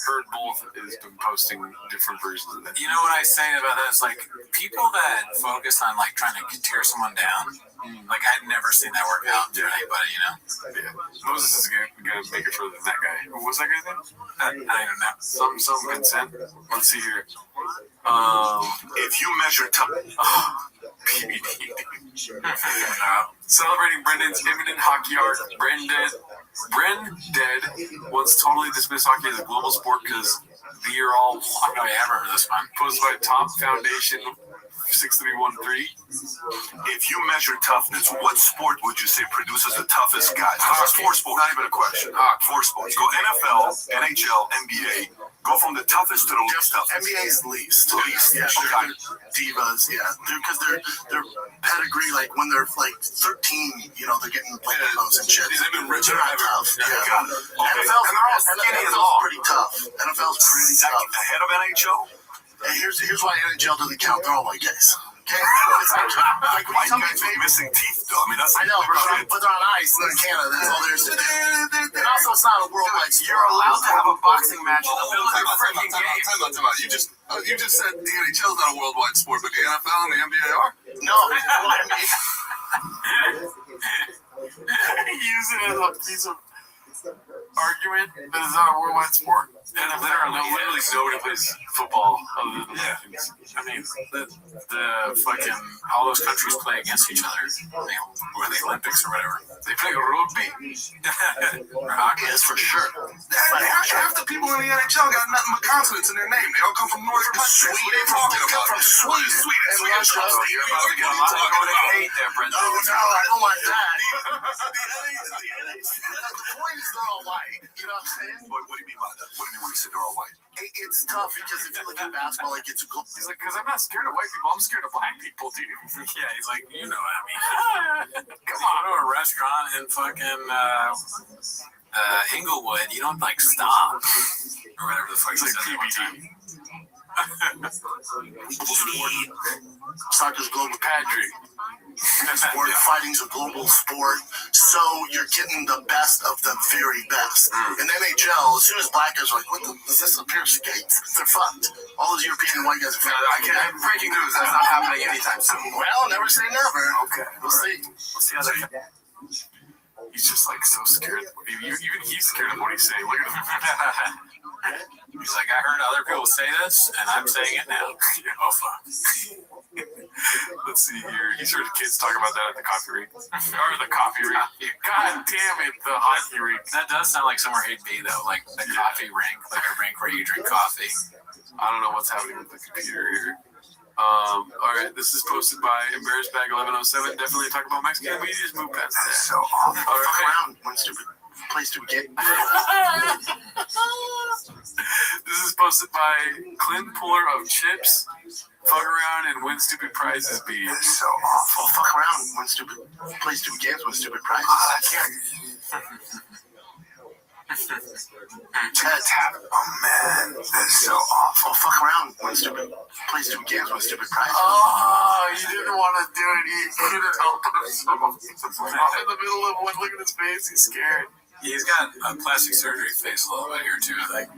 Heard Both has been posting different versions of that. you know what I say about that? It's like people that focus on like trying to tear someone down. Like I've never seen that work out for anybody, you know. Yeah. Moses is gonna make it further than that guy. What was that guy's name? I don't know. Some consent. Let's see here. If you measure time. PBD. Celebrating Brendan's imminent hockey art. Brendan once totally dismissed hockey as a global sport because we are all. Oh yeah, I remember this one. Posted by Top Foundation 6313. If you measure toughness, what sport would you say produces the toughest guys? It's 4 sports. Not even a question. 4 sports. Go NFL, NHL, NBA. Go from the toughest to the least tough. NBA's least. Yeah, Okay. Divas, yeah. Because they're pedigree, like when they're like 13, you know, they're getting like those and shit. They've been rich They're not tough. Yeah. NFL's pretty tough. NFL's pretty Second tough. ahead of NHL. And here's why NHL doesn't count. They're all white guys. Okay? Like, White guys with missing teeth, though. I mean, that's I know, but they're on ice and they're in Canada. That's all there is to do. And also, it's not a worldwide sport. You're allowed to have a boxing match in the middle of a freaking game. Time out. You just said the NHL is not a worldwide sport, but the NFL and the NBA are? No. Use it as a piece of argument that is not a worldwide sport. And literally nobody plays football other than I mean, the fucking all those countries play against each other. Or the Olympics or whatever. they play rugby. Or hockey. Yes, for sure. Half the people in the NHL got nothing but consonants in their name. They all come from Northern countries. What are you talking about? From Sweden. And Russia. You're about to get a lot of going hate there, Brendan. Oh, no, I don't like that. The point is they're all white. You know what I'm saying? What do you mean by that? What do you mean when you say they're all white? It's tough because if you look at basketball, like it's a good. He's like, because I'm not scared of white people, I'm scared of black people, dude. Yeah, he's like, you know what I mean. Come on, go to a restaurant in fucking Inglewood. You don't like stop or whatever the fuck It's he like said. PBD. Soccer's global Patrick. sport. Fighting's a global sport, so you're getting the best of the very best. In NHL, as soon as black guys are like, "What the? Is this a pair of skates?" They're fucked. All those European white guys are fucked. I can't. Breaking news. That's not happening anytime soon. Well, never say never. Okay. We'll see. We'll see how that. He's just like so scared. Even he's scared of what he's saying. Look at him. He's like, I heard other people say this, and I'm saying it now. Oh, fuck. Let's see here. He's heard kids talk about that at the coffee rink. Or the coffee rink. God damn it, the hockey rink. That does sound like somewhere he'd be, though. Like the coffee rink, like a rink where you drink coffee. I don't know what's happening with the computer here. All right, this is posted by Embarrassed Bag 1107. Definitely talk about Mexican, but you just move past that. So awful. All right. Around one stupid place to get. This is posted by Clint Puller of Chips. Fuck around and win stupid prizes, B. It's so awful. Fuck around, win stupid, play stupid games, win stupid prizes. I can't. Oh man, that's so awful. Fuck around, win stupid, play stupid games, win stupid prizes. Oh, you didn't want to do it. He couldn't help himself. In the middle of one, look at his face. He's scared. He's got a plastic surgery face a little bit here, too, I think.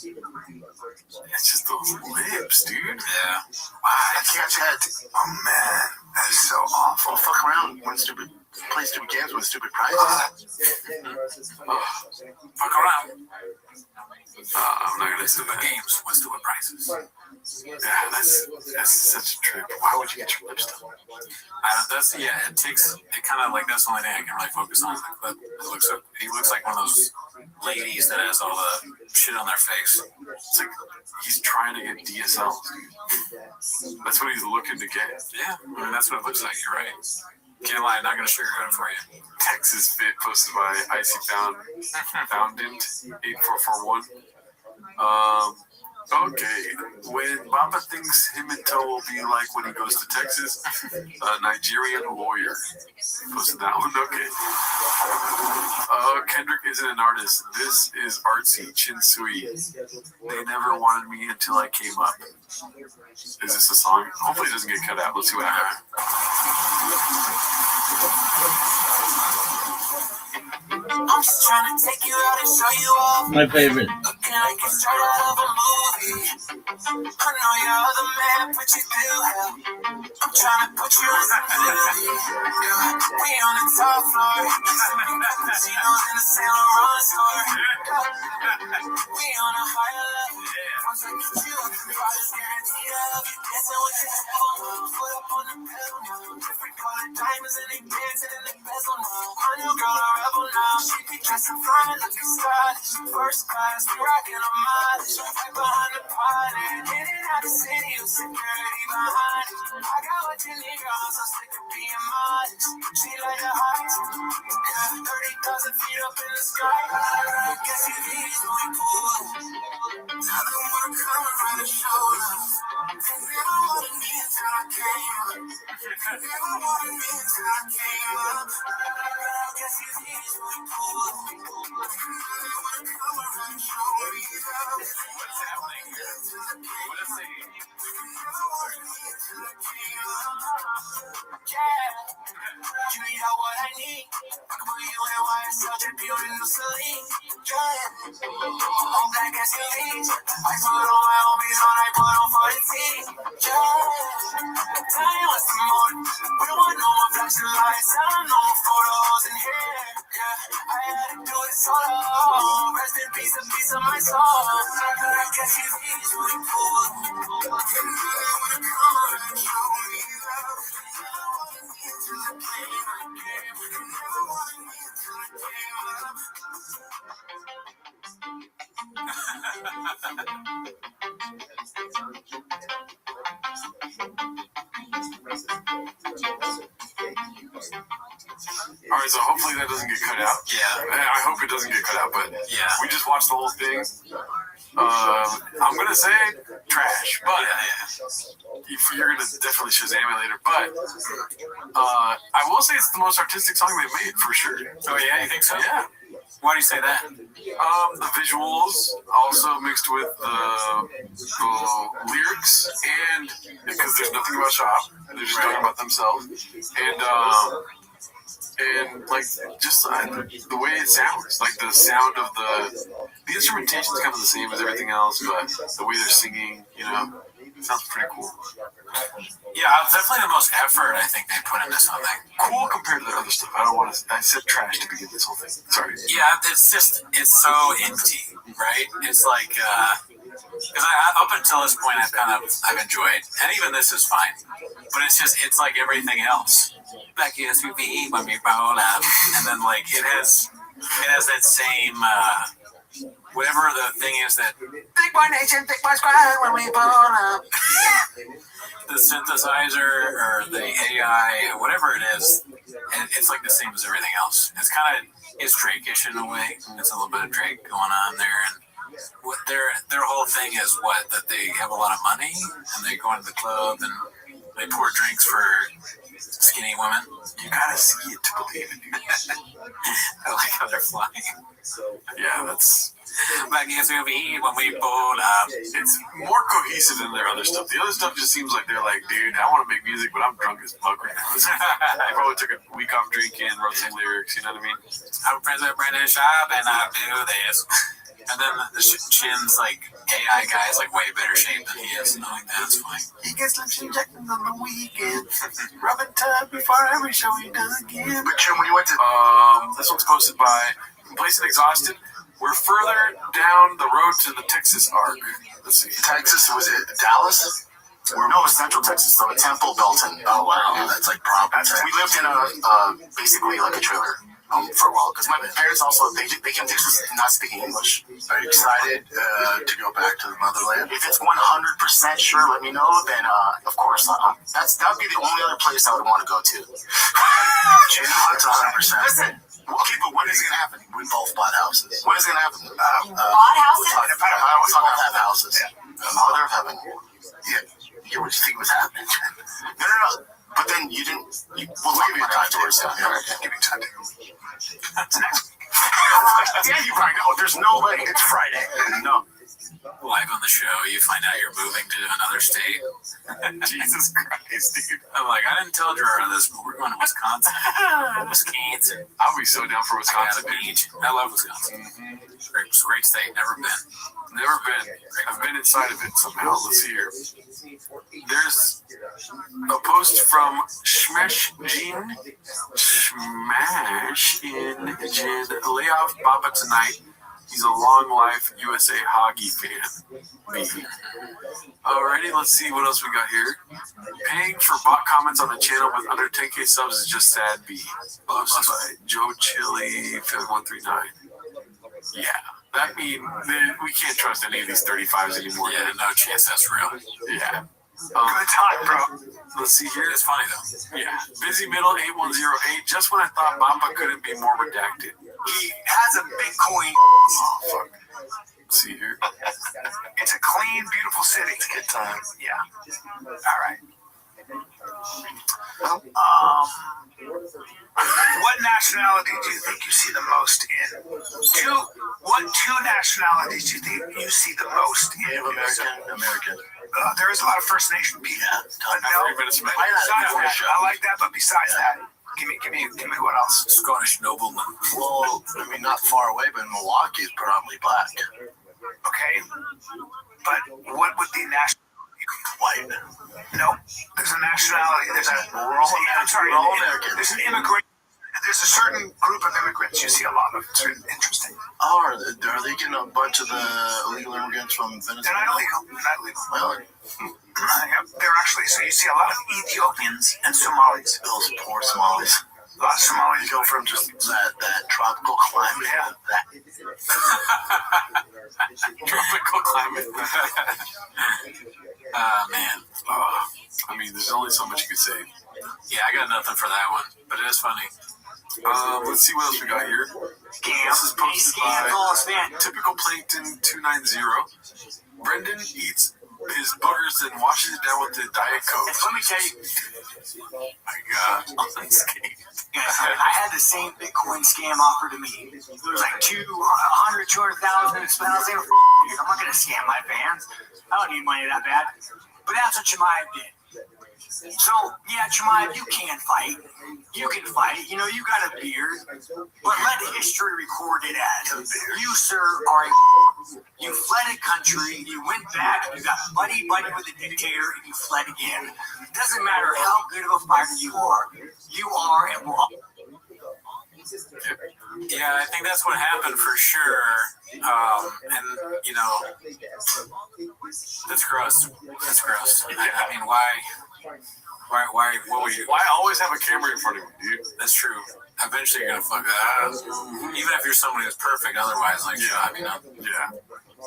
It's just those lips, dude. Yeah. Wow, I can't check. Oh man, that's so awful. Fuck around, win stupid, play stupid games, win stupid prizes. Fuck around. I'm not gonna say that. Games with stupid prizes. Yeah, that's such a trip. Why would you get your lips done? It kind of like that's the only thing I can really focus on. But he looks like one of those ladies that has all the shit on their face. It's like he's trying to get DSL. That's what he's looking to get. Yeah, I mean that's what it looks like. You're right. Can't lie, I'm not gonna sugarcoat it for you. Texas Fit posted by Icy Foundant 8441. Okay, when Baba thinks him and Toe will be like when he goes to Texas, a Nigerian lawyer posted that one. Okay. Kendrick isn't an artist. This is artsy Chinsui. They never wanted me until I came up. Is this a song? Hopefully it doesn't get cut out. Let's see what happens. I'm just trying to take you out and show you off. My favorite. Looking like you're straight out of a movie. I know you're the man, but you do hell. I'm trying to put you in some beauty. Yeah, we on the top floor. Sipping cappuccinos in the Saint Laurent store. We on a higher level. I get you. Products guaranteed to help you dancing with your devil. Foot up on the pedal now. Different color diamonds and they dancing in the bezel now. My new girl a rebel now. She be dressing fine, looking stylish. First class, we rockin' a mileage. Right behind the party. In and out the city, with security behind it. I got what you need, girl. I'm so sick of being modest. She like the heights. Yeah, 30,000 feet up in the sky. Guess you need swimming pool. Now they wanna come around and show love. They never wanted me until I came up. They never wanted me until I came up. Guess you need swimming pool. Now they wanna come around and show me love. What's happening here? What is he? Never wanted me until I came up. Yeah, you know what I need. I can put you in YSL, drip you in the Celine. Yeah, I'm black as you leave. I put on my homies on, I put on for the team. Yeah, tell me what's the motive. We don't want no more flashing lights. I don't know more photos in here. Yeah, I had to do it solo. Rest in peace, a piece of my soul. I guess you need really cool. I wanna come out and show me love. Never wanted me until I came up. Never wanted me until I came up. All right, so hopefully that doesn't get cut out. Yeah. I hope it doesn't get cut out, but Yeah. we just watched the whole thing. I'm gonna say trash, but you're gonna definitely Shazam it later. But I will say it's the most artistic song they've made for sure. Oh yeah, you think so? Yeah. Why do you say that? The visuals also mixed with the lyrics, and because there's nothing about shop, they're just talking about themselves, and like just the way it sounds, like the sound of the instrumentation is kind of the same as everything else, but the way they're singing, sounds pretty cool. Yeah, it's definitely the most effort I think they put into something. Cool compared to the other stuff. I said trash to begin this whole thing. Sorry. Yeah, it's so empty, right? It's like, because up until this point I've enjoyed, and even this is fine, but it's like everything else. Like SUV when we roll up, and then like it has that same whatever the thing is that big boy nation, big boy squad when we pull up. The synthesizer or the AI, whatever it is, it's like the same as everything else. It's Drake-ish in a way. It's a little bit of Drake going on there, and what their whole thing is that they have a lot of money and they go into the club and they pour drinks for skinny women. You gotta see it to believe it. I like how they're flying. Yeah, that's. Like SUV when we pulled up. It's more cohesive than their other stuff. The other stuff just seems like they're like, dude, I want to make music, but I'm drunk as fuck right now. I probably took a week off drinking, wrote some lyrics, you know what I mean? I'm friends with Brandon Shop and I do this. And then the Chin's like AI guy's like way better shape than he is, and I'm like, that's fine. He gets lips injections on the weekend. Rubbing tub before every show he does again. But Jim, when you went to this one's posted by Complacent Exhausted. We're further down the road to the Texas arc. Let's see. Texas, was it Dallas? No, it's Central Texas, so Temple, Belton. Oh wow, that's like proper. We lived in basically like a trailer for a while because my parents also they came to Texas not speaking English. Are you excited to go back to the motherland? If it's 100% sure, let me know. Then of course, that would be the only other place I would want to go to. Jim, it's 100%. Listen. Okay, but when is it gonna happen? We both bought houses. When is it gonna happen? Bought houses? I was talking about houses. Yeah. Mother of heaven. Yeah. You what you think was happening? No. But then you didn't. We'll give you time to yourself. Give me time to. Yeah, you probably know. There's no way. It's Friday. No. Live on the show, you find out you're moving to another state. Jesus Christ, dude. I'm like, I didn't tell Gerard this, but we're going to Wisconsin. Wisconsin. I'll be so down for Wisconsin. Beach. I love Wisconsin. Great state. Never been. I've been inside of it somehow. Let's see here. There's a post from Smash in Lay off Baba tonight. He's a long life USA Hoggy fan. Me. Alrighty, let's see what else we got here. Paying for bot comments on the channel with under 10K subs is just sad. B. Posted by Joe Chili 139. Yeah, that means we can't trust any of these 35s anymore. Yeah, no chance that's real. Yeah. Good time, bro. Let's see here. It's funny though. Yeah. Busy Middle 8108. Just when I thought Bamba couldn't be more redacted. He has a Bitcoin. Oh, fuck. Let's see here. It's a clean, beautiful city. It's a good time. Yeah. All right. What nationality do you think you see the most in? What two nationalities do you think you see the most in? American. There is a lot of First Nation people. Yeah. Besides that, I like that, but besides that, give me what else? Scottish nobleman. Well, I mean, not far away, but Milwaukee is predominantly black. Okay, but what would the nationality? White. No, there's a nationality. There's a. I'm sorry. There's an immigrant. There's a certain group of immigrants you see a lot of. It's interesting. Oh, are they getting a bunch of the illegal immigrants from Venezuela? They're not illegal. Really? They're actually, so you see a lot of Ethiopians and Somalis. Those poor Somalis. A lot of Somalis. You go from just that tropical climate to that. Tropical climate. Man. I mean, there's only so much you could say. Yeah, I got nothing for that one, but it is funny. Let's see what else we got here. This is posted by Typical Plankton 290. Brendan eats his boogers and washes it down with the Diet Coke. Let me tell you. My God. I had the same Bitcoin scam offered to me. It was like 200,000. I was like, I'm not going to scam my fans. I don't need money that bad. But that's what Jemiah did. So, yeah, Jemiah, you can fight. You can fight. You know, you got a beard. But let history record it as you, sir, are you fled a country, you went back, you got buddy with a dictator, and you fled again. It doesn't matter how good of a fighter you are and will. Yeah, I think that's what happened for sure. And, you know, that's gross. That's gross. I mean, why, Why always have a camera in front of you, dude? That's true. Eventually you're gonna fuck that up. Even if you're somebody who's perfect, otherwise, like, Yeah. you know. Yeah.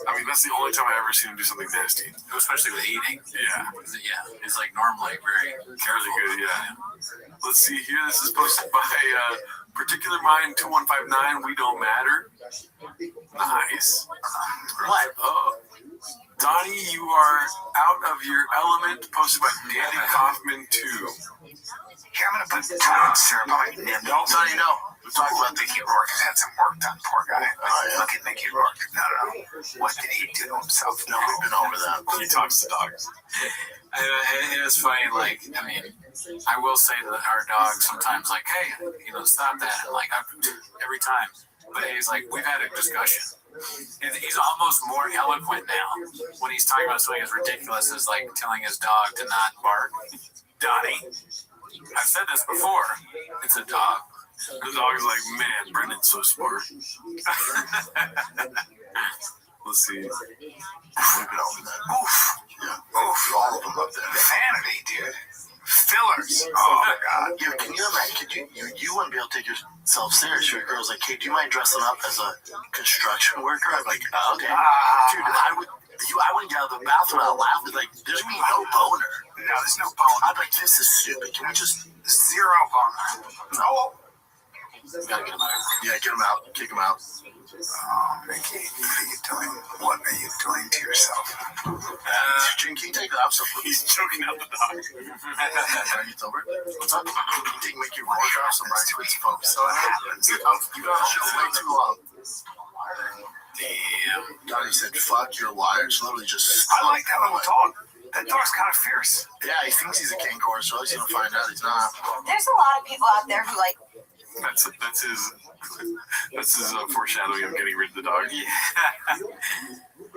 I mean, that's the only time I ever seen him do something nasty. Especially with eating. Yeah. Yeah. It's like normally very good, yeah. Let's see here. This is posted by Particular Mind 2159. We don't matter. Nice. What? Donnie, you are out of your element. Posted by Danny Kaufman 2. Here, I'm going to put time syrup on my nib. Donnie, no. We're talking about Mickey Rourke has had some work done. Poor guy. Look at Mickey Rourke. No. What did he do to himself? No, we've been over that. He talks to dogs. It was funny, like, I mean, I will say to our dog sometimes, like, hey, you know, stop that. And, like, every time. But he's like, we've had a discussion. He's almost more eloquent now when he's talking about something as ridiculous as, like, telling his dog to not bark. Donnie, I've said this before. It's a dog. The dog's like, man, Brendan's so smart. Let's see. We've been over that. Oof. Yeah. Oof. All of them up there. Vanity, dude. Fillers. Oh my God. Yeah, can you imagine? You wouldn't be able to take yourself serious. Your girl's like, hey, do you mind dressing up as a construction worker? I'm like, oh, okay. Dude, I wouldn't get out of the bathroom without laughing. Like, there's gonna be no boner. No, there's no boner. I'm like, this is stupid. Can we just zero boner? No. Gotta get him out. Yeah, get him out. Kick him out. Oh, Mickey, what are you doing? What are you doing to yourself? Can you take that off? He's choking out the dog. It's over. What's up? You take Mickey Rourke off some right twits, folks. So it happens. You got a show way too long. Damn. Donnie said, fuck your wires. Literally just. I like that little dog. That dog's kind of fierce. Yeah, he thinks he's a king horse, so he's gonna find out he's not. There's a lot of people out there who like. That's his foreshadowing of getting rid of the dog. Yeah.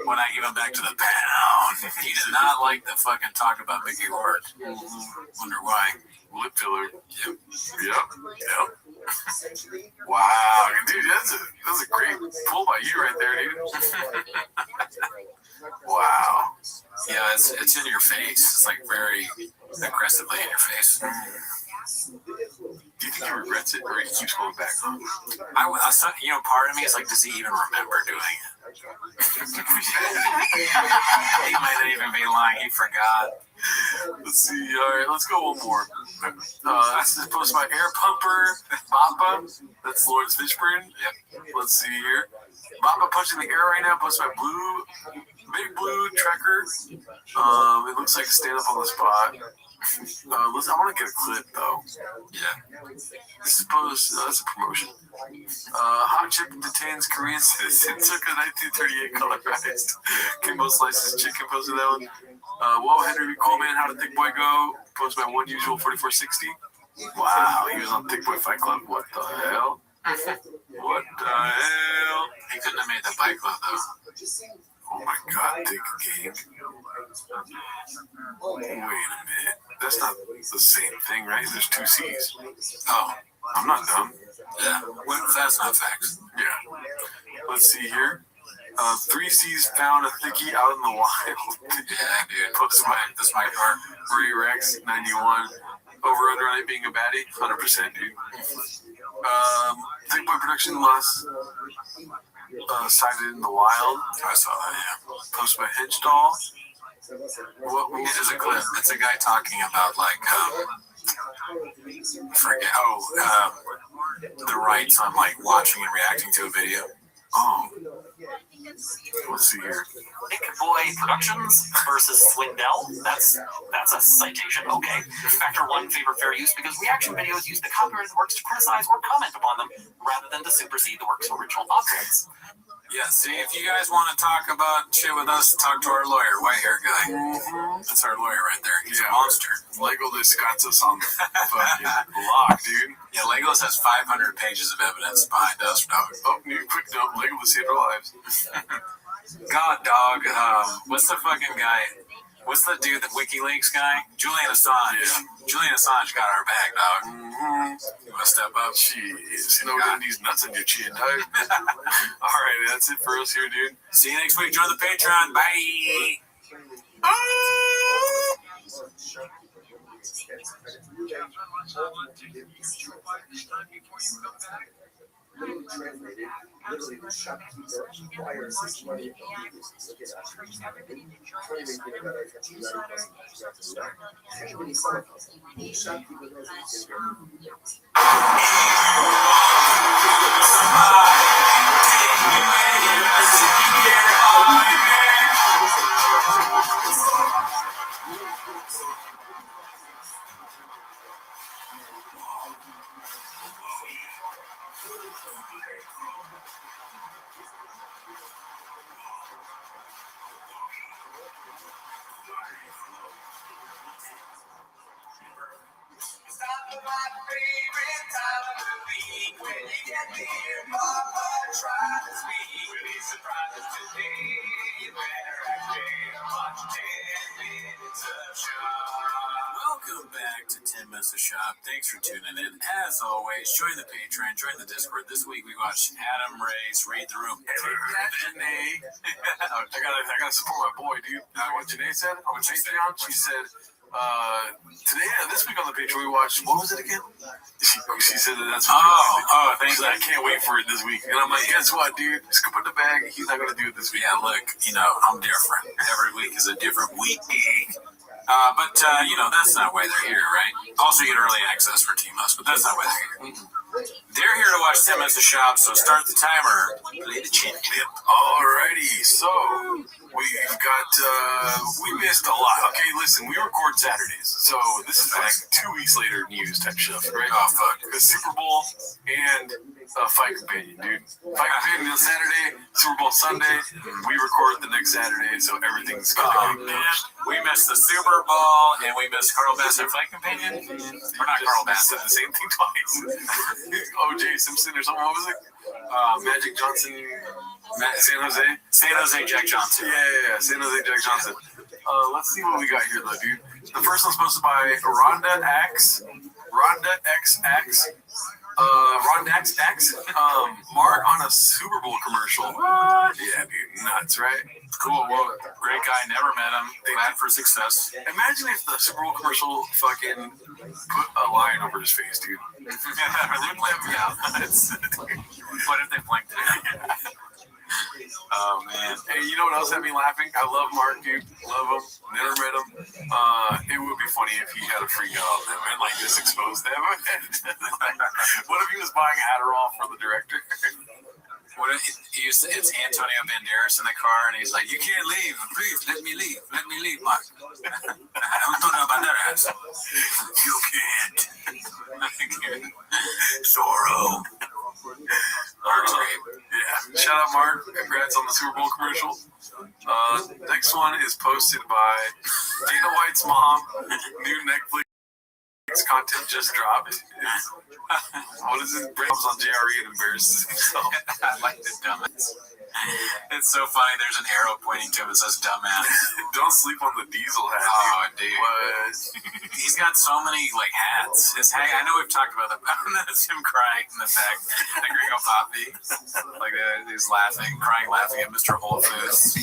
When I give him back to the pound, he did not like the fucking talk about Mickey Rourke. Wonder why. Lip filler. Yep. Wow, dude, that's a great pull by you right there, dude. Wow. Yeah, it's in your face. It's like very aggressively in your face. Do you think he regrets it, or he keeps going back? Part of me is like, does he even remember doing it? He might not even be lying. He forgot. Let's see. All right, let's go one more. This is posted by Air Pumper Mappa. That's Lawrence Fishburne. Yep. Let's see here. Mappa punching the air right now. Posted by Big Blue Trekker. It looks like a stand up on the spot. I want to get a clip though. Yeah. This is posted. That's a promotion. Hot Chip detains Korean citizen took a 1938 colorized Kimbo slices chicken. Posted that one. Whoa, Henry Coleman, how did Thick Boy go? Posted by One Usual 4460. Wow, he was on Thick Boy Fight Club. What the hell? What the hell? He couldn't have made the Fight Club though. Oh my God, Thick Game. Wait a minute. That's not the same thing, right? There's two C's. Oh, I'm not dumb. Yeah. That's not facts. Yeah. Let's see here. 3 C's found a thickie out in the wild. Yeah, dude. This my car. Ray Rex 91. Over under on it being a baddie. 100%, dude. Thick Boy Production lost. Sighted in the wild. I saw that. Yeah. Posted by Hedgestall. What is a clip? It's a guy talking about like the rights on like watching and reacting to a video. Oh. Let's see here. Thick Boy Productions versus Swindell. That's a citation. Okay. Factor 1, favor fair use because reaction videos use the copyrighted works to criticize or comment upon them rather than to supersede the work's original objects. Yeah, see, if you guys want to talk about shit with us, talk to our lawyer, white hair guy. Mm-hmm. That's our lawyer right there. He's a monster. Legos got us on the fucking block, dude. Yeah, Legos has 500 pages of evidence behind us, dog. Oh, new quick note, Legos saved our lives. God, dog. What's the fucking guy? What's the dude, the WikiLeaks guy? Julian Assange. Yeah. Julian Assange got our back, dog. Mm-hmm. You want to step up? Jeez. Getting these nuts in your chin, dog. All right, that's it for us here, dude. See you next week. Join the Patreon. Bye. Translated, literally the shopkeeper acquires this money from people to look at claiming that everybody shopkeeper knows he's going Welcome back to 10 Minutes of Shop. Thanks for tuning in. As always, join the Patreon, join the Discord. This week we watched Adam Ray's Read the Room. Janae. I gotta support my boy, dude. You know what Janae said on Patreon? She said, this week on the Patreon, we watched, what was it again? She said that's what thanks. I can't wait for it this week. And I'm like, guess what, dude? Scoop in the bag. He's not gonna do it this week. Yeah, look, I'm different. Every week is a different week. But that's not why they're here, right? Also, you get early access for Team Us, but that's not why they're here. They're here to watch 10 Minutes of Shop, so start the timer. Play the chin clip. Alrighty, so we've got, we missed a lot. Okay, listen, we record Saturdays, so this is like 2 weeks later news type stuff, right? Oh, fuck. The Super Bowl and Fight Companion, dude. Fight Companion on Saturday, Super Bowl Sunday. We record the next Saturday, so everything's going man. We missed the Super Bowl, and we missed Carl Bassett Fight Companion. We're not Carl Bassett. Said the same thing twice. O.J. Simpson or something. What was it? Magic Johnson. San Jose Jack Johnson. Yeah, San Jose Jack Johnson. Let's see what we got here, though, dude. The first one's posted by Rhonda XX. Ron Dax, Mark on a Super Bowl commercial. What? Yeah, dude, nuts, right? Cool. Well, great guy. Never met him. Glad for success. Imagine if the Super Bowl commercial fucking put a lion over his face, dude. Yeah. What if they blinked it? Oh man. Hey, you know what else had me laughing? I love Mark, dude. Love him. Never met him. It would be funny if he had a freak out on them and like just exposed them. What if he was buying Adderall for the director? What if it's Antonio Banderas in the car and he's like, "You can't leave. Please let me leave. Let me leave, Mark." Antonio Banderas. You can't. Zorro. Yeah. Shout out, Mark. Congrats on the Super Bowl commercial. Next one is posted by Dana White's mom. New Netflix content just dropped. What is it? Brings on JRE and embarrasses himself. I like the dumbass. It's so funny. There's an arrow pointing to him that says dumbass. Don't sleep on the diesel hat. Oh, dude. What? He's got so many like hats. His hat, I know we've talked about that, but that's him crying in the back. The Gringo Poppy. Like he's laughing, laughing at Mr. Whole Foods.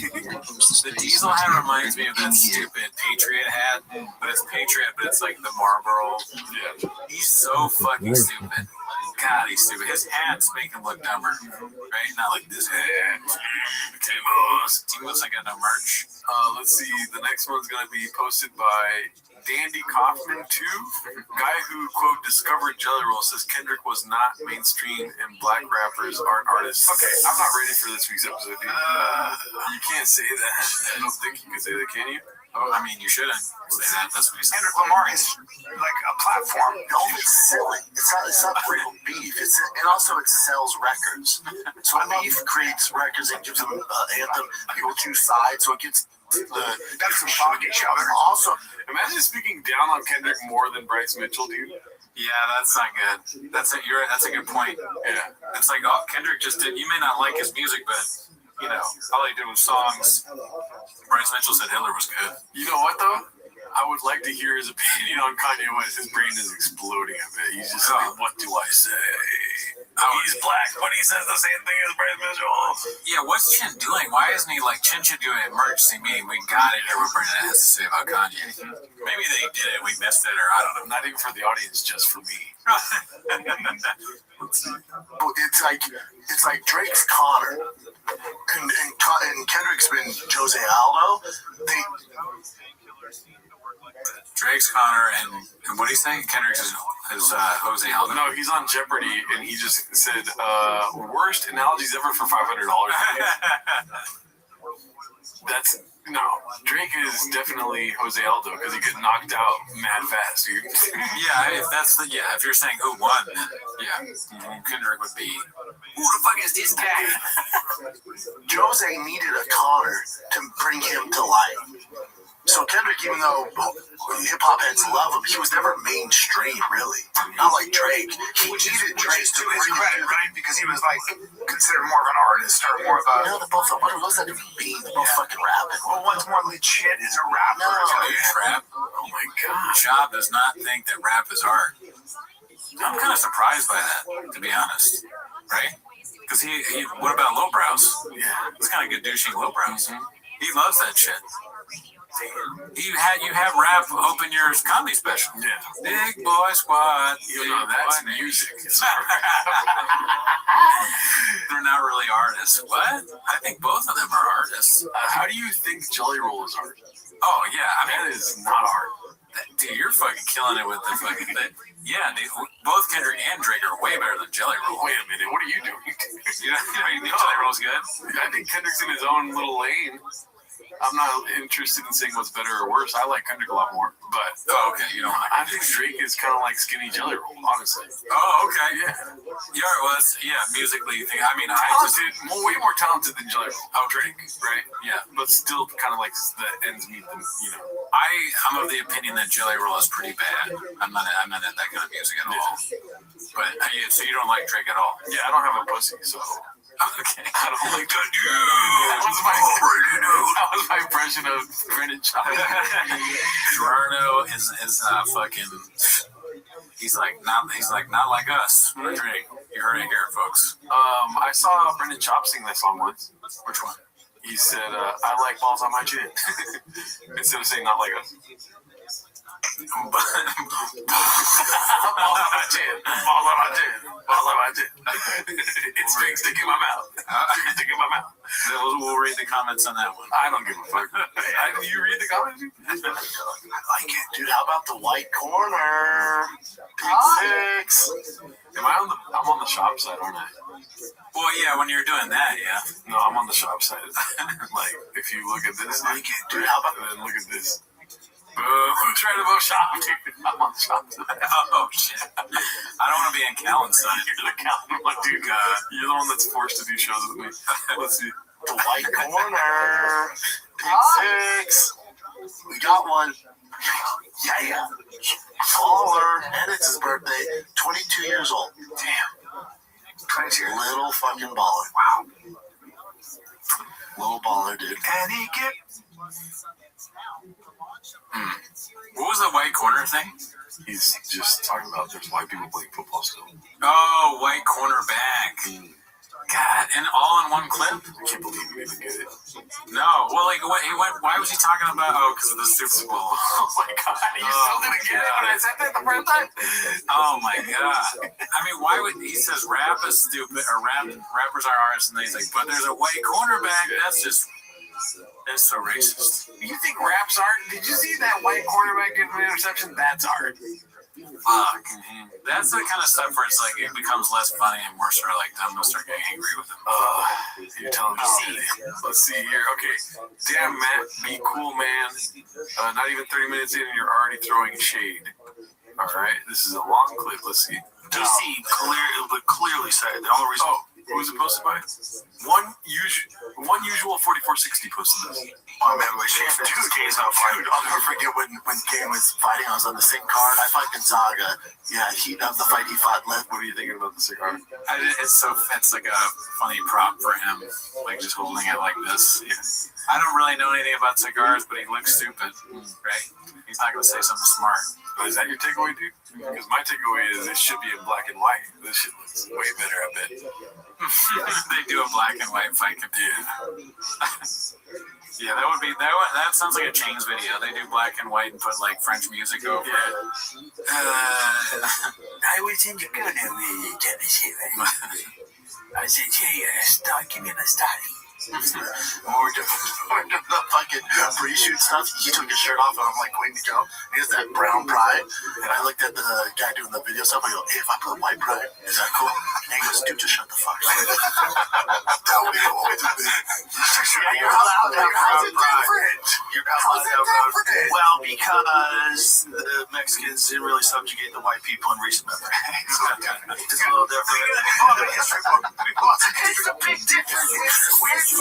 The diesel hat reminds me of that stupid Patriot hat, but it's Patriot, but it's like the Marlboro. Yeah. He's so fucking stupid. God, he's stupid. His hats make him look dumber, right? Not like this hat. Timos, I got no merch. Let's see. The next one's going to be posted by Dandy Kaufman 2. Guy who, quote, discovered Jelly Roll says Kendrick was not mainstream and black rappers aren't artists. Okay, I'm not ready for this week's episode, dude. You can't say that. I don't think you can say that, can you? Oh, I mean, you shouldn't say that. That's what he said. Kendrick Lamar is like a platform. No, it's silly. It's not real beef. And also it sells records. So beef creates records and gives them anthem. People choose sides, so it gets That's some shock each other. Also, imagine speaking down on Kendrick more than Bryce Mitchell, dude. Yeah, that's not good. That's a good point. Yeah, it's like, oh, Kendrick just did. You may not like his music, but you know, all he did was songs. Bryce Mitchell said Hitler was good. You know what though? I would like to hear his opinion on Kanye West. His brain is exploding a bit. He's just like, what do I say? He's black, but he says the same thing as Bryce Mitchell. Yeah, what's Chin doing? Why isn't he like, Chin should do an emergency meeting? We got it here. What Brendan has to say about Kanye. Maybe they did it. We missed it, or I don't know. Not even for the audience, just for me. It's like Drake's Connor, and Kendrick's been Jose Aldo. Drake's Connor and what do you say? Kendrick's is Jose Aldo. No, he's on Jeopardy, and he just said worst analogies ever for $500. That's no. Drake is definitely Jose Aldo because he get knocked out mad fast, dude. Yeah, if you're saying who won, then yeah, Kendrick would be. Who the fuck is this guy? Jose needed a Connor to bring him to life. So Kendrick, even though hip hop heads love him, he was never mainstream, really. Not like Drake. He needed Drake to his credit, right? Because he was like considered more of an artist or more of a. You know, they're both. What was that even mean? They're both fucking rapping. Well, one's more legit as a rapper. Rap. Oh my god. Job does not think that rap is art. I'm kind of surprised by that, to be honest. Right? Because he what about lowbrows? Yeah, it's kind of good douching lowbrows. He loves that shit. You have rap open your comedy special. Yeah. Big boy squad. You know, that's music. They're not really artists. What? I think both of them are artists. How do you think Jelly Roll is art? Oh, yeah. I mean, that is not art. Dude, you're fucking killing it with the fucking thing. Yeah, both Kendrick and Drake are way better than Jelly Roll. Wait a minute, what are you doing? You think Jelly Roll's good? I think Kendrick's in his own little lane. I'm not interested in saying what's better or worse. I like Kendrick a lot more, but okay, you don't like. I think Drake is kind of like skinny Jelly Roll, honestly. Oh, okay, yeah, it was, musically. I mean, way more talented than Jelly Roll. Oh, Drake, right? Yeah, but still kind of like the ends meet them, you know. I'm of the opinion that Jelly Roll is pretty bad. I'm not in that kind of music at all. But so you don't like Drake at all? Yeah, I don't have a pussy, so. Okay. I don't like that. That was my impression of Brendan Child. Gerardo is fucking. He's like not like us. You heard it here, folks. I saw Brendan Chop sing that song once. Which one? He said, I like balls on my chin. Instead of saying not like us. Balls on my chin. Balls on my chin. Balls on my chin. It's big stick in my mouth. Stick in my mouth. We'll read the comments on that one. I don't give a fuck. Do you read the comments? I like it, dude. How about the white corner? Pick 6. I'm on the shop side, aren't I? Well, yeah, when you're doing that, yeah. No, I'm on the shop side. Like, if you look at this, I like it, dude. How about and then look at this. Who's right about shop, dude? I'm on shop side. Oh, shit. I don't want to be in Callan's side. You're the Callan one, dude. You're the one that's forced to do shows with me. Let's see. the white corner? Pick 6. We got one. Yeah. Caller, and it's his birthday. 22 years old. Damn. 22 years. Little fucking baller. Wow. Little baller, dude. And he get. What was the white corner thing? He's just talking about there's white people playing football still. Oh, white cornerback. God, and all in one clip? I can't believe you even get it. No, well, like, why was he talking about? Oh, because of the Super Bowl. Oh my God, you still didn't get it when I said that the first time? Oh my God. I mean, why would he says rap is stupid or rappers are artists, and then he's like, but there's a white cornerback. That's so racist. You think rap's art? Did you see that white cornerback getting an interception? That's art. Fuck. That's the kind of stuff where it's like it becomes less funny and more sort of like I'm gonna start getting angry with him. You're telling me. Let's see here. Okay. Damn, Matt, be cool, man. Not even 30 minutes in and you're already throwing shade. All right. This is a long clip. Let's see. DC clearly said the only reason. Oh, who was it posted by? One usual 4460 posted this. Oh man, dude, Game's not fighting. I'll never forget when Game was fighting. I was on the same card. I fought Gonzaga. Yeah, that was the fight he fought. What are you thinking about the cigar? It's like a funny prop for him, like just holding it like this. Yeah. I don't really know anything about cigars, but he looks stupid, right? He's not gonna say something smart. Is that your takeaway, dude? Because my takeaway is it should be in black and white. This shit looks way better, I bet. They do a black and white fight. Yeah, that sounds like a Chains video. They do black and white and put like French music over it. I was in the gun with Tennessee. I said, hey, give me a study. More the fucking pre-shoot stuff. He took his shirt off and I'm like waiting to go. He has that brown pride. And I looked at the guy doing the video stuff. I go, hey, if I put white pride, is that cool? And he goes, dude, just shut the fuck up. That would be cool. How's it different? Well, because the Mexicans didn't really subjugate the white people in recent memory. It's a little different. It's a big difference. We're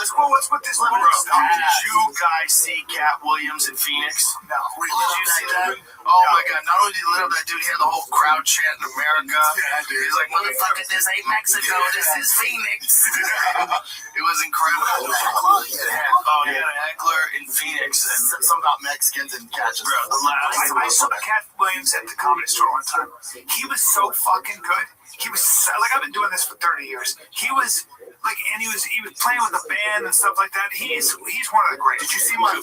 Let's put this one up. Did you guys see Cat Williams in Phoenix? No. Did you see that? Oh my God! Not only did he live that dude, he had the whole crowd chanting America. He's like, motherfucker, this ain't Mexico, this is Phoenix. It was incredible. He had a heckler in Phoenix, and something about Mexicans and cats. I saw Cat Williams at the Comedy Store one time. He was so fucking good. He was like, I've been doing this for 30 years. He was like, and he was playing with a band and stuff like that. He's one of the greatest. Did you see my?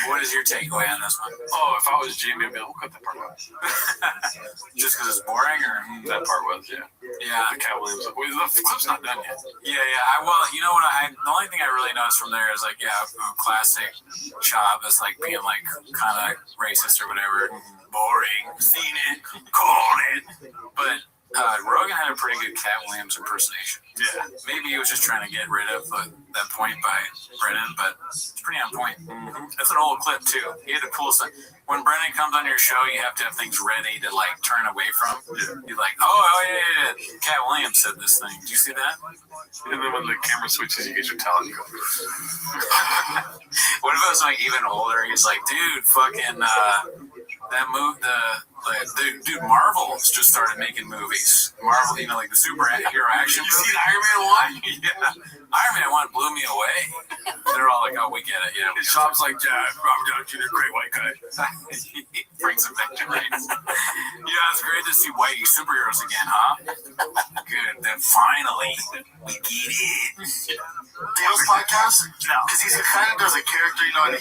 What is your takeaway on this one? Oh, if I was Jamie, I'd be like, we'll cut that part out. Just because it's boring, or that part was, yeah. Yeah, Cat Williams. Wait, the clip's not done yet. Yeah. Well, you know what? The only thing I really noticed from there is like, classic Chop is like being like kind of racist or whatever. Boring. Seen it. Called it. But Rogan had a pretty good Cat Williams impersonation. Yeah. Maybe he was just trying to get rid of that point by Brennan, but it's pretty on point. That's an old clip too. He had to pull some. When Brennan comes on your show, you have to have things ready to like turn away from. You're like, yeah. Cat Williams said this thing. Did you see that? And then when the camera switches, you get your talent. You go. What if it was like even older? He's like, dude, fucking. That move, the dude, Marvel's just started making movies. Marvel, you know, like the superhero action. You seen Iron Man 1? Yeah. Iron Man 1 blew me away. They're all like, oh, we get it. Yeah. Shop's like, Robert Downey Jr., great white guy. He brings him back to race. Yeah, it's great to see white superheroes again, huh? Good. Then finally, we get it. Theo's podcast? No. Because he kind of does a character, and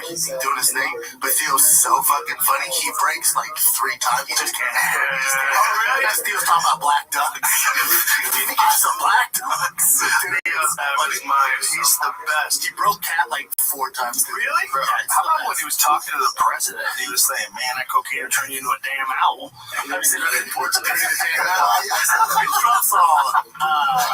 he's doing his thing, but Theo's so fucking funny, he breaks like 3 times. He just can't. Oh, really? That's Theo's talking about black ducks. He gets some black ducks. Theo's he's the best. He broke Cat like 4 times. Really? How about when he was talking to the president? He was saying, man, that cocaine will turn you into a damn owl. I've seen it in Portuguese.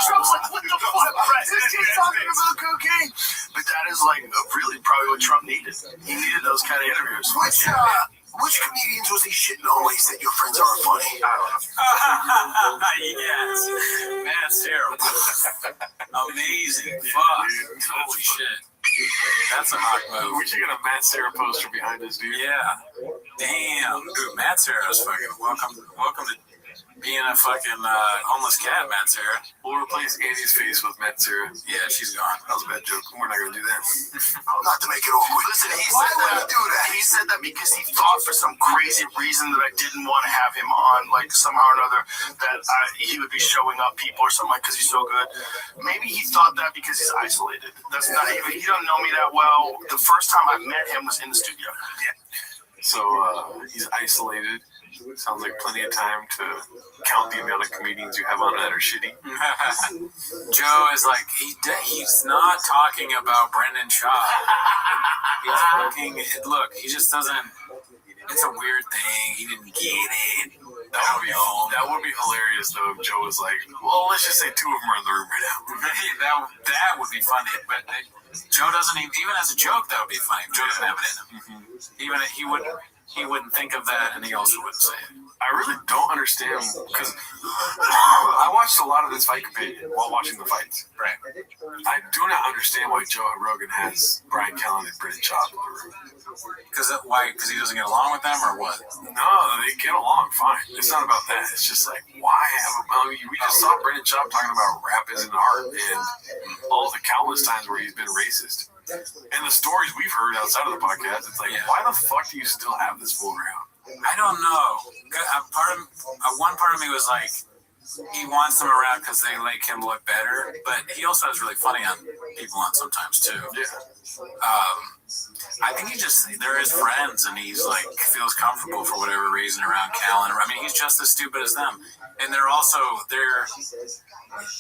Trump's like, what the fuck? President keeps talking about cocaine. But that is like really probably what Trump needed. He needed those kind of interviews. Which comedians was he shitting on when he said your friends aren't funny? I don't know. Yes. That's terrible. Amazing. Fuck. Holy shit. That's a hot move. We should get a Matt Serra poster behind us, dude. Yeah. Damn. Dude, Matt Serra's fucking welcome to being a fucking homeless cat, Matt Serra. We'll replace Annie's face with Matt Serra. Yeah, she's gone. That was a bad joke. We're not going to do that. Not to make it awkward. Listen, he said that because he thought for some crazy reason that I didn't want to have him on, like somehow or another, that he would be showing up people or something because he's so good. Maybe he thought that because he's isolated. That's not even, he don't know me that well. The first time I met him was in the studio. Yeah. So he's isolated. Sounds like plenty of time to count the amount of comedians you have on that are shitty. Joe is like, he's not talking about Brendan Shaw. He's talking, look, he just doesn't, it's a weird thing. He didn't get it. That would be hilarious, though, if Joe was like, well, let's just say 2 of them are in the room right now. that would be funny, but Joe doesn't even as a joke, that would be funny. Joe doesn't have it in him. Even if he wouldn't think of that, and he also wouldn't say it. I really don't understand, because I watched a lot of this fight companion while watching the fights. Right. I do not understand why Joe Rogan has Brian Callen and Brendan Schaub in the room. Why? Because he doesn't get along with them, or what? No, they get along fine. It's not about that. It's just like, why have we just saw Brendan Schaub talking about rap isn't art, and all the countless times where he's been racist. And the stories we've heard outside of the podcast, it's like, why the fuck do you still have this fool around? I don't know. One part of me was like, he wants them around because they make him look better, but he also is really funny on people on sometimes too. Yeah. I think they're his friends, and he's like feels comfortable for whatever reason around Callen. I mean, he's just as stupid as them, and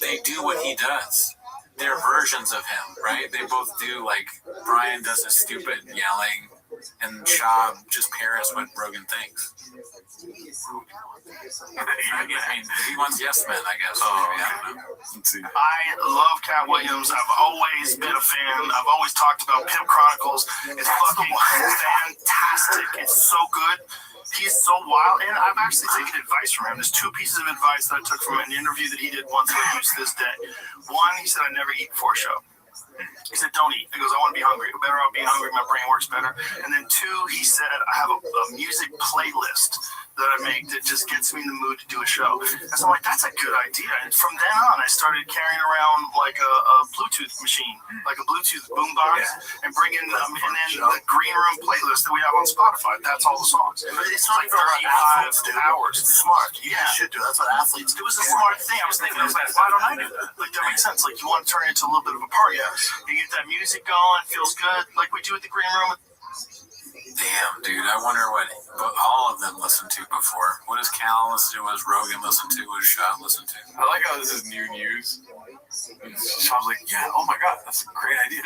they do what he does. They're versions of him, right? They both do, like, Brian does his stupid yelling, and Schaub just parrots what Rogan thinks. I mean, he wants yes men, I guess. Oh, yeah. Let's see. I love Cat Williams. I've always been a fan. I've always talked about Pimp Chronicles. It's fucking fantastic. It's so good. He's so wild, and I've actually taken advice from him. There's 2 pieces of advice that I took from an interview that he did once that I use to this day. One, he said, I never eat before a show. He said, don't eat. He goes, I want to be hungry. Better off being hungry. My brain works better. And then 2, he said, I have a music playlist that I make that just gets me in the mood to do a show. And so I'm like, that's a good idea. And from then on, I started carrying around like a Bluetooth machine, like a Bluetooth boombox, and bringing and then the green room playlist that we have on Spotify. That's all the songs. It's like 35 hours. It's smart. You should do. That's what athletes do. It was a smart thing. I was thinking, I was like, why don't I do that? Like, that makes sense. Like, you want to turn it into a little bit of a party. You get that music going, it feels good, like we do at the green room. Damn, dude, I wonder what all of them listened to before. What does Callen listen to? What does Rogan listen to? What does Schaub listen to? I like how this is new news. Schaub's like, yeah, oh my god, that's a great idea.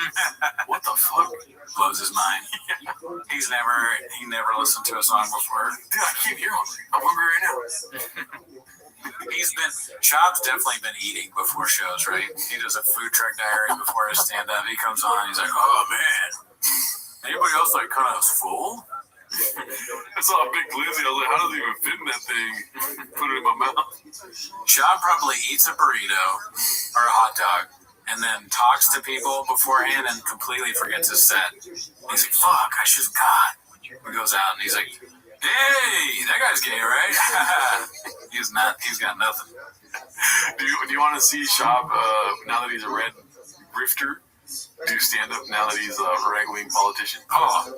What the fuck? Blows his mind. He never listened to a song before. Dude, I came here hungry. I'm hungry right now. Schaub's definitely been eating before shows, right? He does a food truck diary before his stand-up. He comes on, he's like, oh man, anybody else like kind of full? I saw a big glizzy. I was like, how does he even fit in that thing? Put it in my mouth. Schaub probably eats a burrito or a hot dog and then talks to people beforehand and completely forgets his set. He's like, fuck, I should have got. He goes out and he's like, Hey, that guy's gay, right? He's not. He's got nothing. Do you want to see Shab now that he's a red grifter do stand up now that he's a right-wing politician? Oh,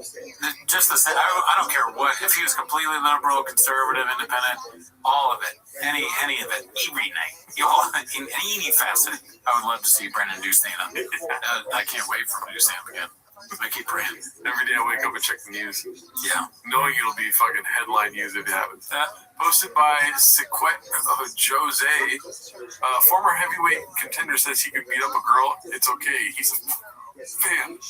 just the same. I don't care what. If he was completely liberal, conservative, independent, all of it, any of it, every night, in any facet, I would love to see Brendan do stand up. I can't wait for him to do stand up again. I keep praying. Every day I wake up and check the news. Yeah. Knowing it'll be fucking headline news if it happens. Posted by Sequet Jose. Former heavyweight contender says he could beat up a girl. It's okay. He's a fan.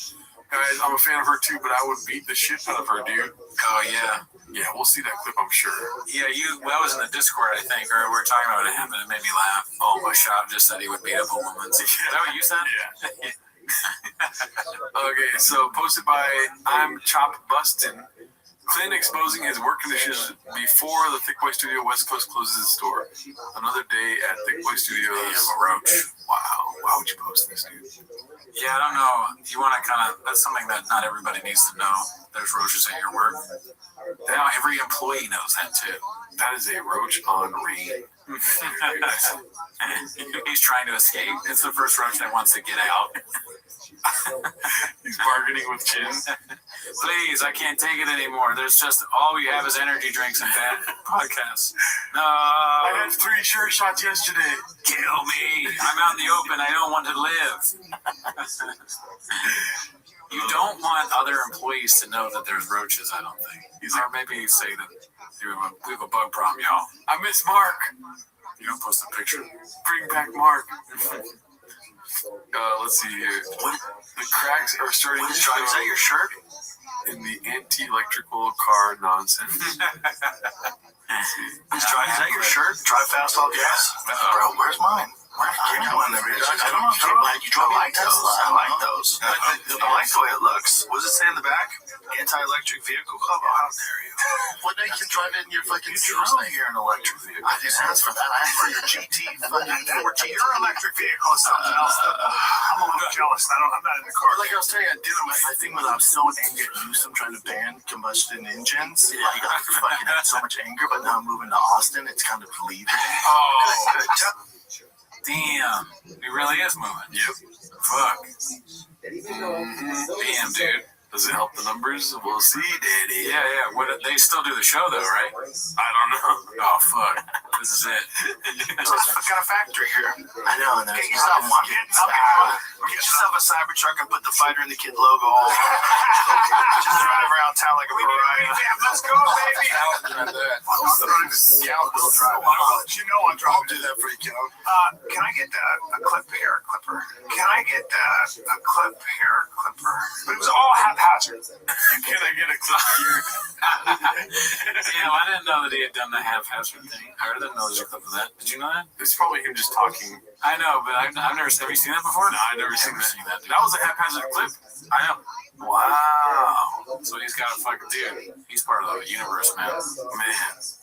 Guys, I'm a fan of her too, but I would beat the shit out of her, dude. Oh, yeah. Yeah, we'll see that clip, I'm sure. Yeah, that was in the Discord, I think, or we were talking about him, and it made me laugh. Oh, my shop just said he would beat up a woman. Is that what you said? Yeah. Okay, so posted by I'm Chop Bustin'. Clint exposing his work conditions before the Thick Boy Studio West Coast closes its door. Another day at Thick Boy Studios. Damn, a roach. Wow. Why would you post this, dude? Yeah, I don't know. You want to kind of, that's something that not everybody needs to know. There's roaches at your work. Now every employee knows that too. That is a roach on rain. He's trying to escape. It's the first roach that wants to get out. He's bargaining with Chin. Please, I can't take it anymore. There's just all we have is energy drinks and bad podcasts. No. I had 3 sure shots yesterday. Kill me. I'm out in the open. I don't want to live. You don't want other employees to know that there's roaches, I don't think. Or maybe say that we have a bug problem, y'all. I miss Mark. You don't post a picture. Bring back Mark. Let's see here. The cracks are starting to show. Is that your shirt? In the anti-electrical car nonsense. Is that your shirt? Drive fast, all gas? Bro, where's mine? I don't know if you like those. I like those. I like the way it looks. What does it say in the back? Anti-electric vehicle club? Oh, how dare you? Well, now you can drive it in your fucking Tuesday. You're an electric vehicle. I didn't ask for that. I asked for your GT fucking 14. Your electric vehicle is something else. I'm a little jealous. I'm not in the car. Like I was telling you, I did my thing when I was so angry at Houston trying to ban combustion engines. Like I fucking had so much anger, but now I'm moving to Austin. It's kind of leaving. Oh, damn. He really is moving. Yep. Fuck. Damn, dude. Does it help the numbers? We'll see, Daddy. Yeah. They still do the show, though, right? I don't know. Oh, fuck. This is it. So it's got a factory here. I know. And get yourself one. Get yourself a Cybertruck and put the Fighter and the Kid logo all over. Just drive around town like a pariah. Let's go, baby. I'll do that for you, Cal. Can I get a clip hair clipper? Can I get a clip hair clipper? But it was all haphazard. Can I get a clip here? Damn, I didn't know that he had done the haphazard thing. I didn't know there was a clip of that. Did you know that? It's probably him just talking. I know, but I've never. Have you seen that before? No, I've never seen that. That was a haphazard clip. I know. Wow. So he's got a fucking dude. He's part of the universe, man. Let's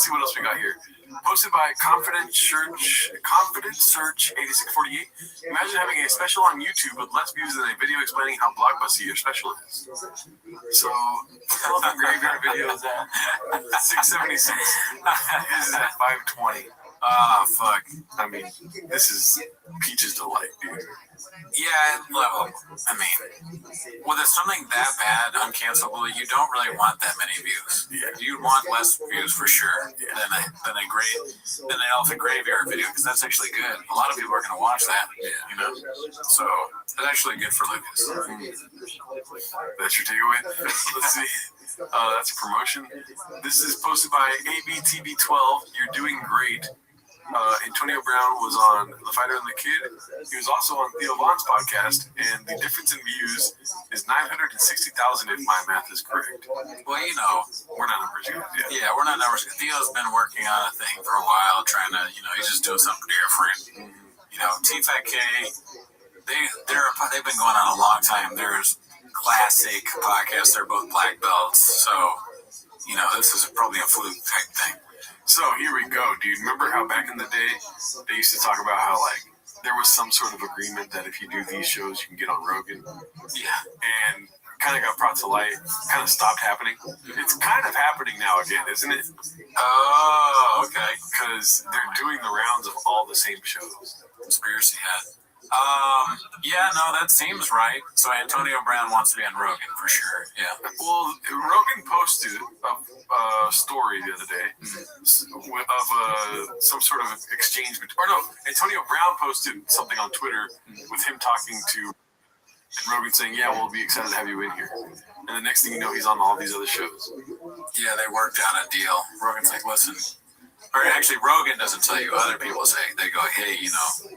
see what else we got here. Posted by Confident Search 8648. Imagine having a special on YouTube with less views than a video explaining how blockbuster your special is. So, the graveyard video is at 676. This is at 520. Fuck. I mean, this is Peach's delight, dude. Yeah, well, I mean, when there's something that bad, uncancelable, you don't really want that many views. Yeah. You'd want less views for sure than an Elephant Graveyard video, because that's actually good. A lot of people are going to watch that, you know? So, it's actually good for Lucas. That's your takeaway? Let's see. That's a promotion. This is posted by ABTB12. You're doing great. Antonio Brown was on The Fighter and the Kid. He was also on Theo Vaughn's podcast, and the difference in views is 960,000 if my math is correct. Well, you know, we're not numbers guys. Yeah, we're not numbers. Theo's been working on a thing for a while, trying to, he's just doing something different. T-Fat-K, they've been going on a long time. There's classic podcasts. They're both black belts, so this is probably a fluke type thing. So here we go, dude. Remember how back in the day they used to talk about how there was some sort of agreement that if you do these shows you can get on Rogan? Yeah. And kind of got brought to light, kind of stopped happening. It's kind of happening now again, isn't it? Oh, okay. Because they're doing the rounds of all the same shows. Conspiracy hat. Yeah, no, that seems right. So Antonio Brown wants to be on Rogan for sure. Yeah. Well, Rogan posted a story the other day of some sort of exchange. Or no, Antonio Brown posted something on Twitter with him talking to Rogan saying, yeah, we'll be excited to have you in here. And the next thing you know, he's on all these other shows. Yeah, they worked out a deal. Rogan's like, listen. Or actually, Rogan doesn't tell you. Other people say. They go, hey, you know,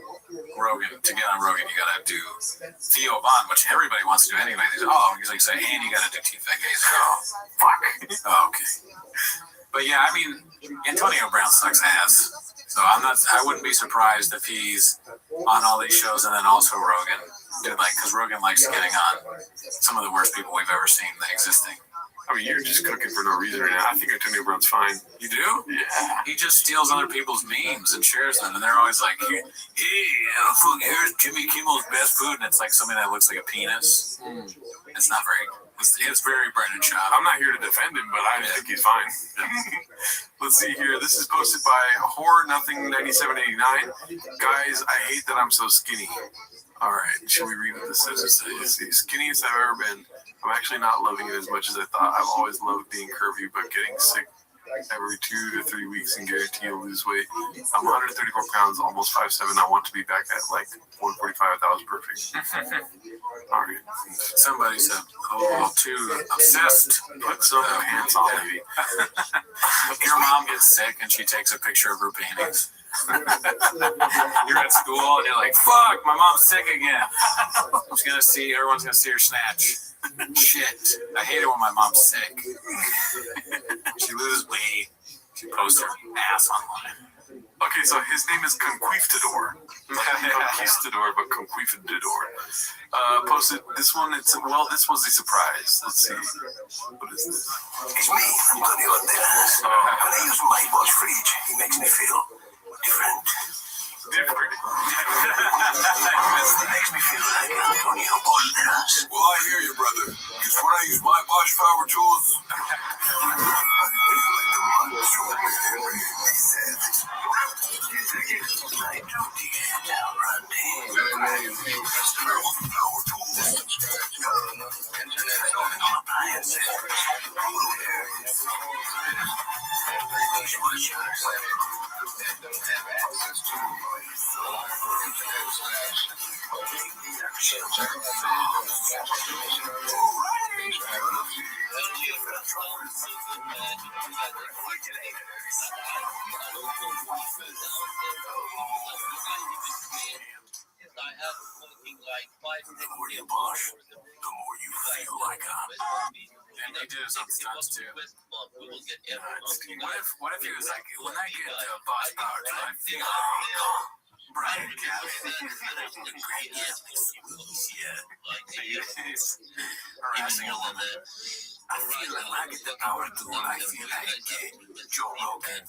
Rogan, to get on Rogan, you got to do Theo Von, which everybody wants to do anyway. He's like, say, and you got to do T-Fec. Fuck. Oh, okay. But yeah, I mean, Antonio Brown sucks ass. So I wouldn't be surprised if he's on all these shows and then also Rogan. Because Rogan likes getting on some of the worst people we've ever seen existing. I mean, you're just cooking for no reason right now. I think Antonio Brown's fine. You do? Yeah. He just steals other people's memes and shares them, and they're always like, hey, here's Jimmy Kimmel's best food, and it's like something that looks like a penis. It's not very... It's very Brendan Schaub. I'm not here to defend him, but I think he's fine. Let's see here. This is posted by Horror9789. Guys, I hate that I'm so skinny. All right, should we read what this says? Let's see. Skinniest I've ever been. I'm actually not loving it as much as I thought. I've always loved being curvy, but getting sick every 2 to 3 weeks and guarantee you'll lose weight. I'm 134 pounds, almost 5'7". I want to be back at like 145. That was perfect. All right. Somebody said, too obsessed. Put some pants on, lady. Your mom gets sick and she takes a picture of her paintings. You're at school and you're like, fuck, my mom's sick again. Everyone's gonna see her snatch. Shit. I hate it when my mom's sick. She loses weight. She posts her ass online. Okay, so his name is Conquistador. Conquistador, but Conquistador. Posted this one. This was a surprise. Let's see. What is this? It's me, Antonio Banderas. When I use my boss fridge, it makes me feel different. Different. It makes me feel like Antonio Banderas. Well, I hear you, brother. Because when I use my Bosch power tools, The more you Bosch, the more you feel like And they do this on stunts too. What if he was like, when I get the boss power tool, I feel Brian harassing a woman. I feel like when I get the power tool, I feel like Joe Rogan.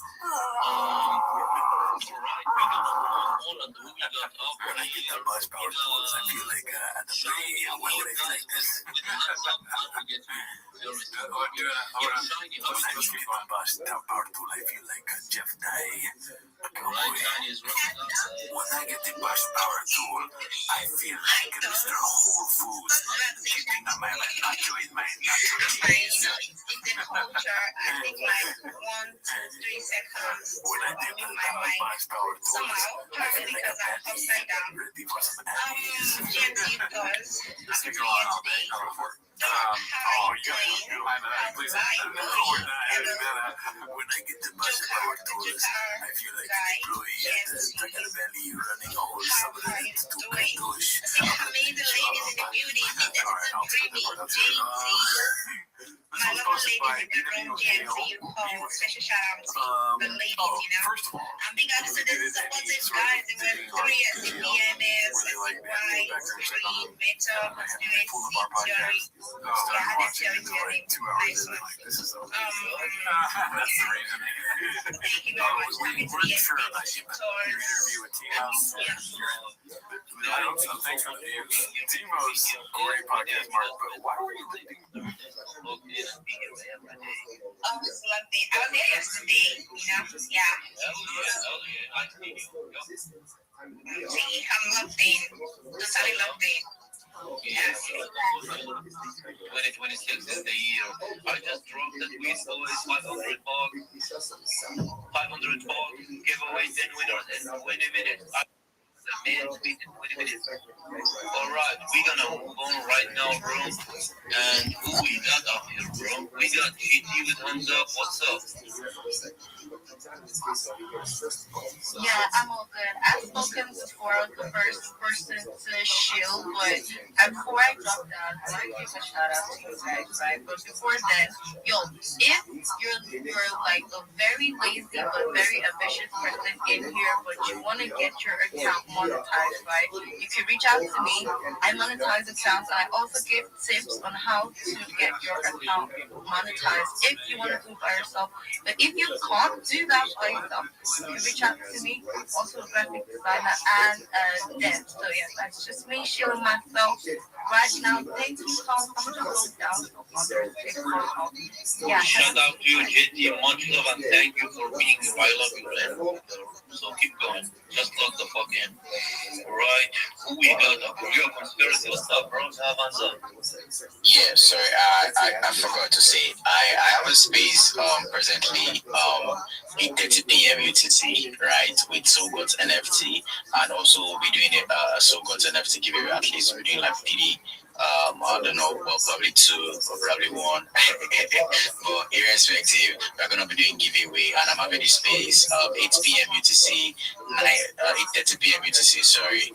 When I get the bus power tools, I feel like at the play, why would I feel like this? When I get the bus power tool, I feel like Jeff Dye. When I get the bus power tool, I feel like Mr. Whole Foods keeping my nacho in my nacho cheese. I think like 1 to 3 seconds When I get the bus power tool, I feel like a upside down. ready for some Gently does. This could go on all day. Please. When I get the bus power tools, I feel like an employee at the Taco Valley running a whole summer to douche. Made the ladies in the beauty think that it's a dreamy Jay-Z. My lovely ladies in the room, GMC, special shout out to the ladies, you know. First of all, big up to the supportive guys and we're 3 at the BMS, White, Restream, Metal, Jerry. Yeah, I had Jerry. Nice one. That's the reason. Thank you very much. We're sure about you, but your interview with Tina, I hope so. Thanks for the views. Timo's a great podcast, Mark, but why were you leaving? I was logged in. I was there yesterday, Yeah. See, I'm logged in. Totally logged in. Yeah. 2026 is the year. I just dropped that we always 500 bucks giveaway 10 winners in 20 minutes. The man speak in 20 minutes. Alright, we're gonna move on right now, bro. And who we got up here, bro? We got GT with hands up. What's up? Yeah, I'm all good. I've spoken for the first person to shield, but before I drop down, I want to give a shout out to you guys, right? But before then, if you're like a very lazy but very ambitious person in here, but you want to get your account monetized, right? You can reach out to me. I monetize accounts, and I also give tips on how to get your account monetized if you want to do it by yourself. But if you can't do that by yourself, you can reach out to me. Also a graphic designer and dev. So yeah, that's just me shielding myself right now. Thank you, Tom. I'm gonna go down. Yeah. Shout out to you, JT. Much love and thank you for being here. I love you, man. So keep going. Just log the fuck in. Right. Who we got? Real conspiracy. What's up, bro? Yeah, sorry, I forgot to say I have a space presently 8:30 p.m. UTC, right, with Sogot NFT, and also we'll be doing a Sogot NFT giveaway. At least we're doing like 3 I don't know, well, probably 2 or probably 1. But irrespective, we're gonna be doing giveaway, and I'm having this space 8 p.m. UTC, 8:30 p.m. UTC, sorry,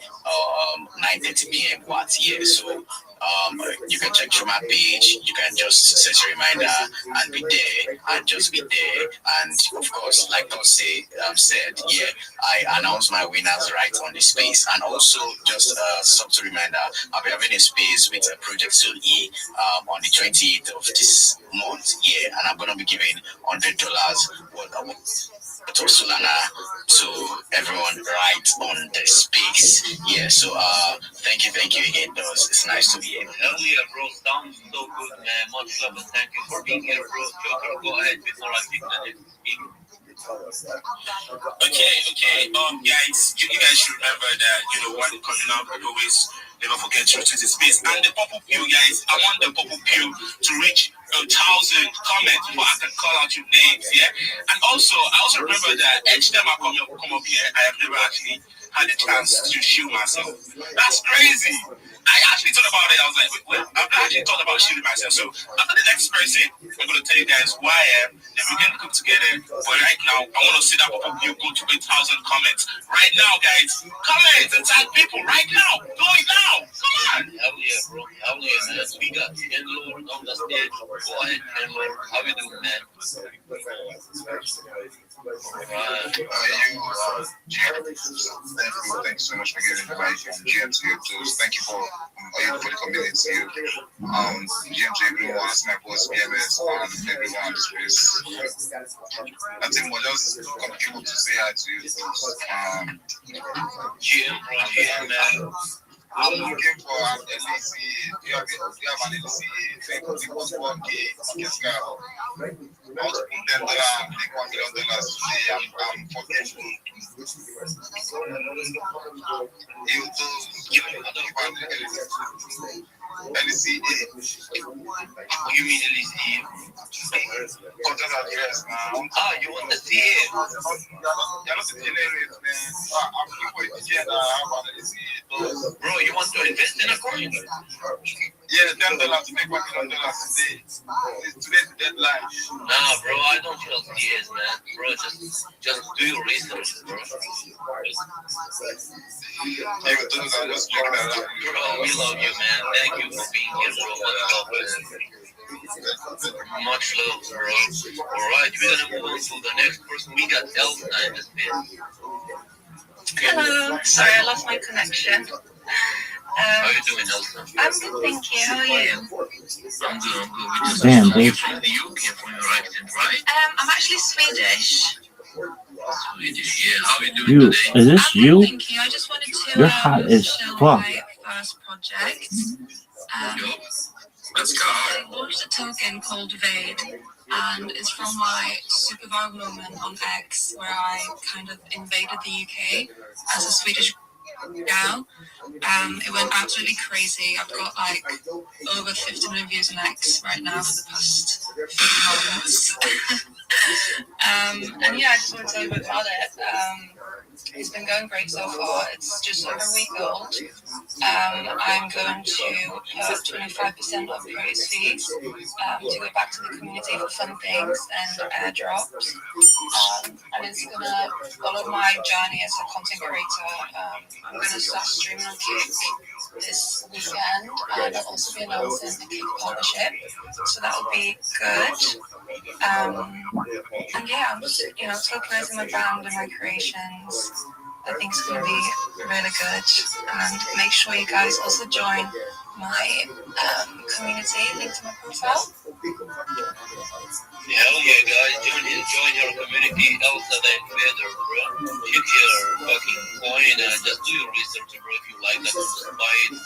9:30 p.m. What? Yeah, so you can check through my page. You can just set a reminder and be there, and just be there. And of course, like I said, yeah, I announce my winners right on the space. And also, just a subtle reminder, I'll be having a space with a Project Soul E on the 28th of this month. Yeah, and I'm gonna be giving $100 worth of Solana to everyone right on the space. Yeah, so thank you again, Dos. It's nice to be here. Hell yeah, bro. Sounds so good, man. Much love and thank you for being here, bro. Joker, go ahead before I take the next speaker. Okay. Guys, you guys should remember that, when coming up, always never forget to retweet the space. And the purple pill, guys, I want the purple pill to reach 1,000 comments before I can call out your names, yeah? And also, I also remember that each time I come up here, I have never actually had a chance to shield myself. That's crazy. I actually thought about it. I was like, wait, I've actually thought about shielding myself. So after the next person, I'm going to tell you guys who I am. Then we can cook together. But right now, I want to see that you go to 8,000 comments. Right now, guys. Comment and tag people right now. Do it now. Come on. Hell yeah, bro. Hell yeah, man. We got Ken Lord on the stage. Go ahead, Ken Lord. How you doing, man? Thanks so much for giving the mic. GMT, thank you for the community. GMT, everyone, Snap Boss, PMS, everyone, space. I think we're just coming to say hi to you. GM, man. I'm looking for an LEC. You have an LEC. Thank you for 1K. Yes, God. $1 million today. I'm fucking. You do give me another LEC. You mean LEC? Contact address now. You want the CA? You're not the generate, man. I'm looking for a DJ and I have an LEC. Bro, you want to invest in a coin? Yeah, $10 to make $1 million today. Today's the deadline. Nah, bro, I don't trust DAs, man. Bro, just do your research, bro. Yeah, but those are just checking that out. Bro, we love you, man. Thank you for being here, bro. Much love, bro. Alright, we're gonna move on to the next person. We got Elsa in this bit. Hello. Sorry, I lost my connection. How you doing, Elsa? I'm good, thank you. How are you? I'm good. We just Damn, you're bitch. from the UK, from your accent, right? I'm actually Swedish. You, is this you? Thank you. I just wanted to You're hot as show fuck. my first project. Let's go. I launched a token called Vade, and it's from my super viral moment on X, where I kind of invaded the UK as a Swedish girl. It went absolutely crazy. I've got like over 50 million views on X right now for the past few months. And yeah, I just wanted to tell you a bit about it. It's been going great so far. It's just over a week old. I'm going to put 25% of creators' fees to go back to the community for fun things and airdrops. And it's going to follow my journey as a content creator. I'm going to start streaming on Kick this weekend, and I'll also be announcing a Kick partnership, so that will be good. And yeah, I'm just, tokenizing my brand and my creations. I think it's going to be really good. And make sure you guys also join my community, link to my profile. Hell yeah, guys, join your community, else than better, bro. Keep your fucking coin and just do your research, bro. If you like that, just buy it.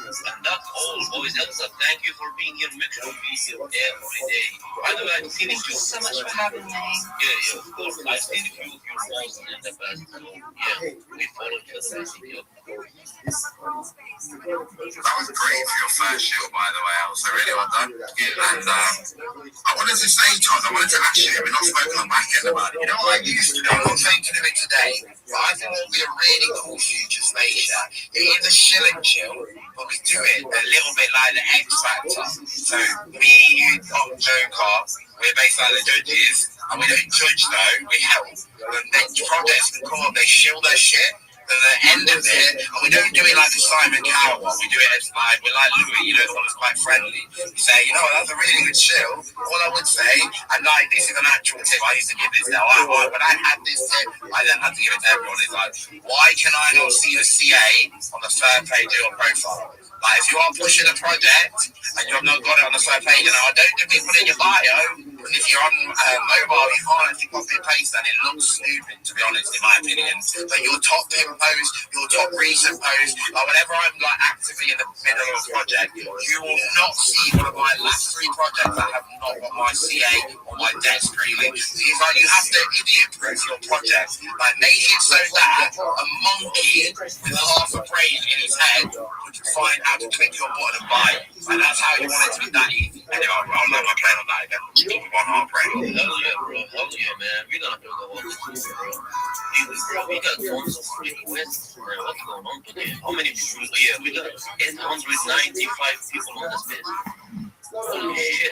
And that's all, boys. Elsa, thank you for being here. Make sure to be here every day. By the way, I've seen Thank you so much for having me. Yeah, of course. I've seen a few of your posts in the past, so yeah, we follow each other, I think, yeah. That was great for your first show, by the way, Elsa. Really well done. And I wanted to say, Todd, I wanted to ask you, we've not spoken on back end about it. You know what I used to do? I'm not saying to do it today, but I think it would be a really cool future station. It is a chill and chill, but we do it a little bit like the X Factor. So me, you, Tom, Joker, we're basically like the judges, and we don't judge though, we help. And then projects can come up, they shill their shit. At the end of it, and we don't do it like a Simon Cowell one, we do it as like, we're like Louis, the one that's quite friendly. We say, that's a really good chill. All I would say, and like, this is an actual tip, I used to give this now, when I had this tip, I then had to give it to everyone, it's like, why can I not see the CA on the third page of your profile? Like, if you are pushing a project, and you've not got it on the third page, I don't think we put it in your bio, and if you're on mobile, you can't actually copy and paste, and it looks stupid, to be honest, in my opinion. But your top pin post, your top recent post, like whenever I'm like actively in the middle of a project, you will not see one of my last 3 projects that have not got my CA or my debt screening. It's like you have to idiot-proof your project. Like make it so that a monkey with half a brain in his head can find how to click your button and buy it. And that's how you want it to be that easy. Anyway, I'll let my plan on that again. Keep it on our brain. Hell yeah, bro. Hell yeah, man. We're gonna talk about this too, bro. We got tons of requests, bro. What's going on today? How many people? Yeah, we got 895 people on the space. Holy shit.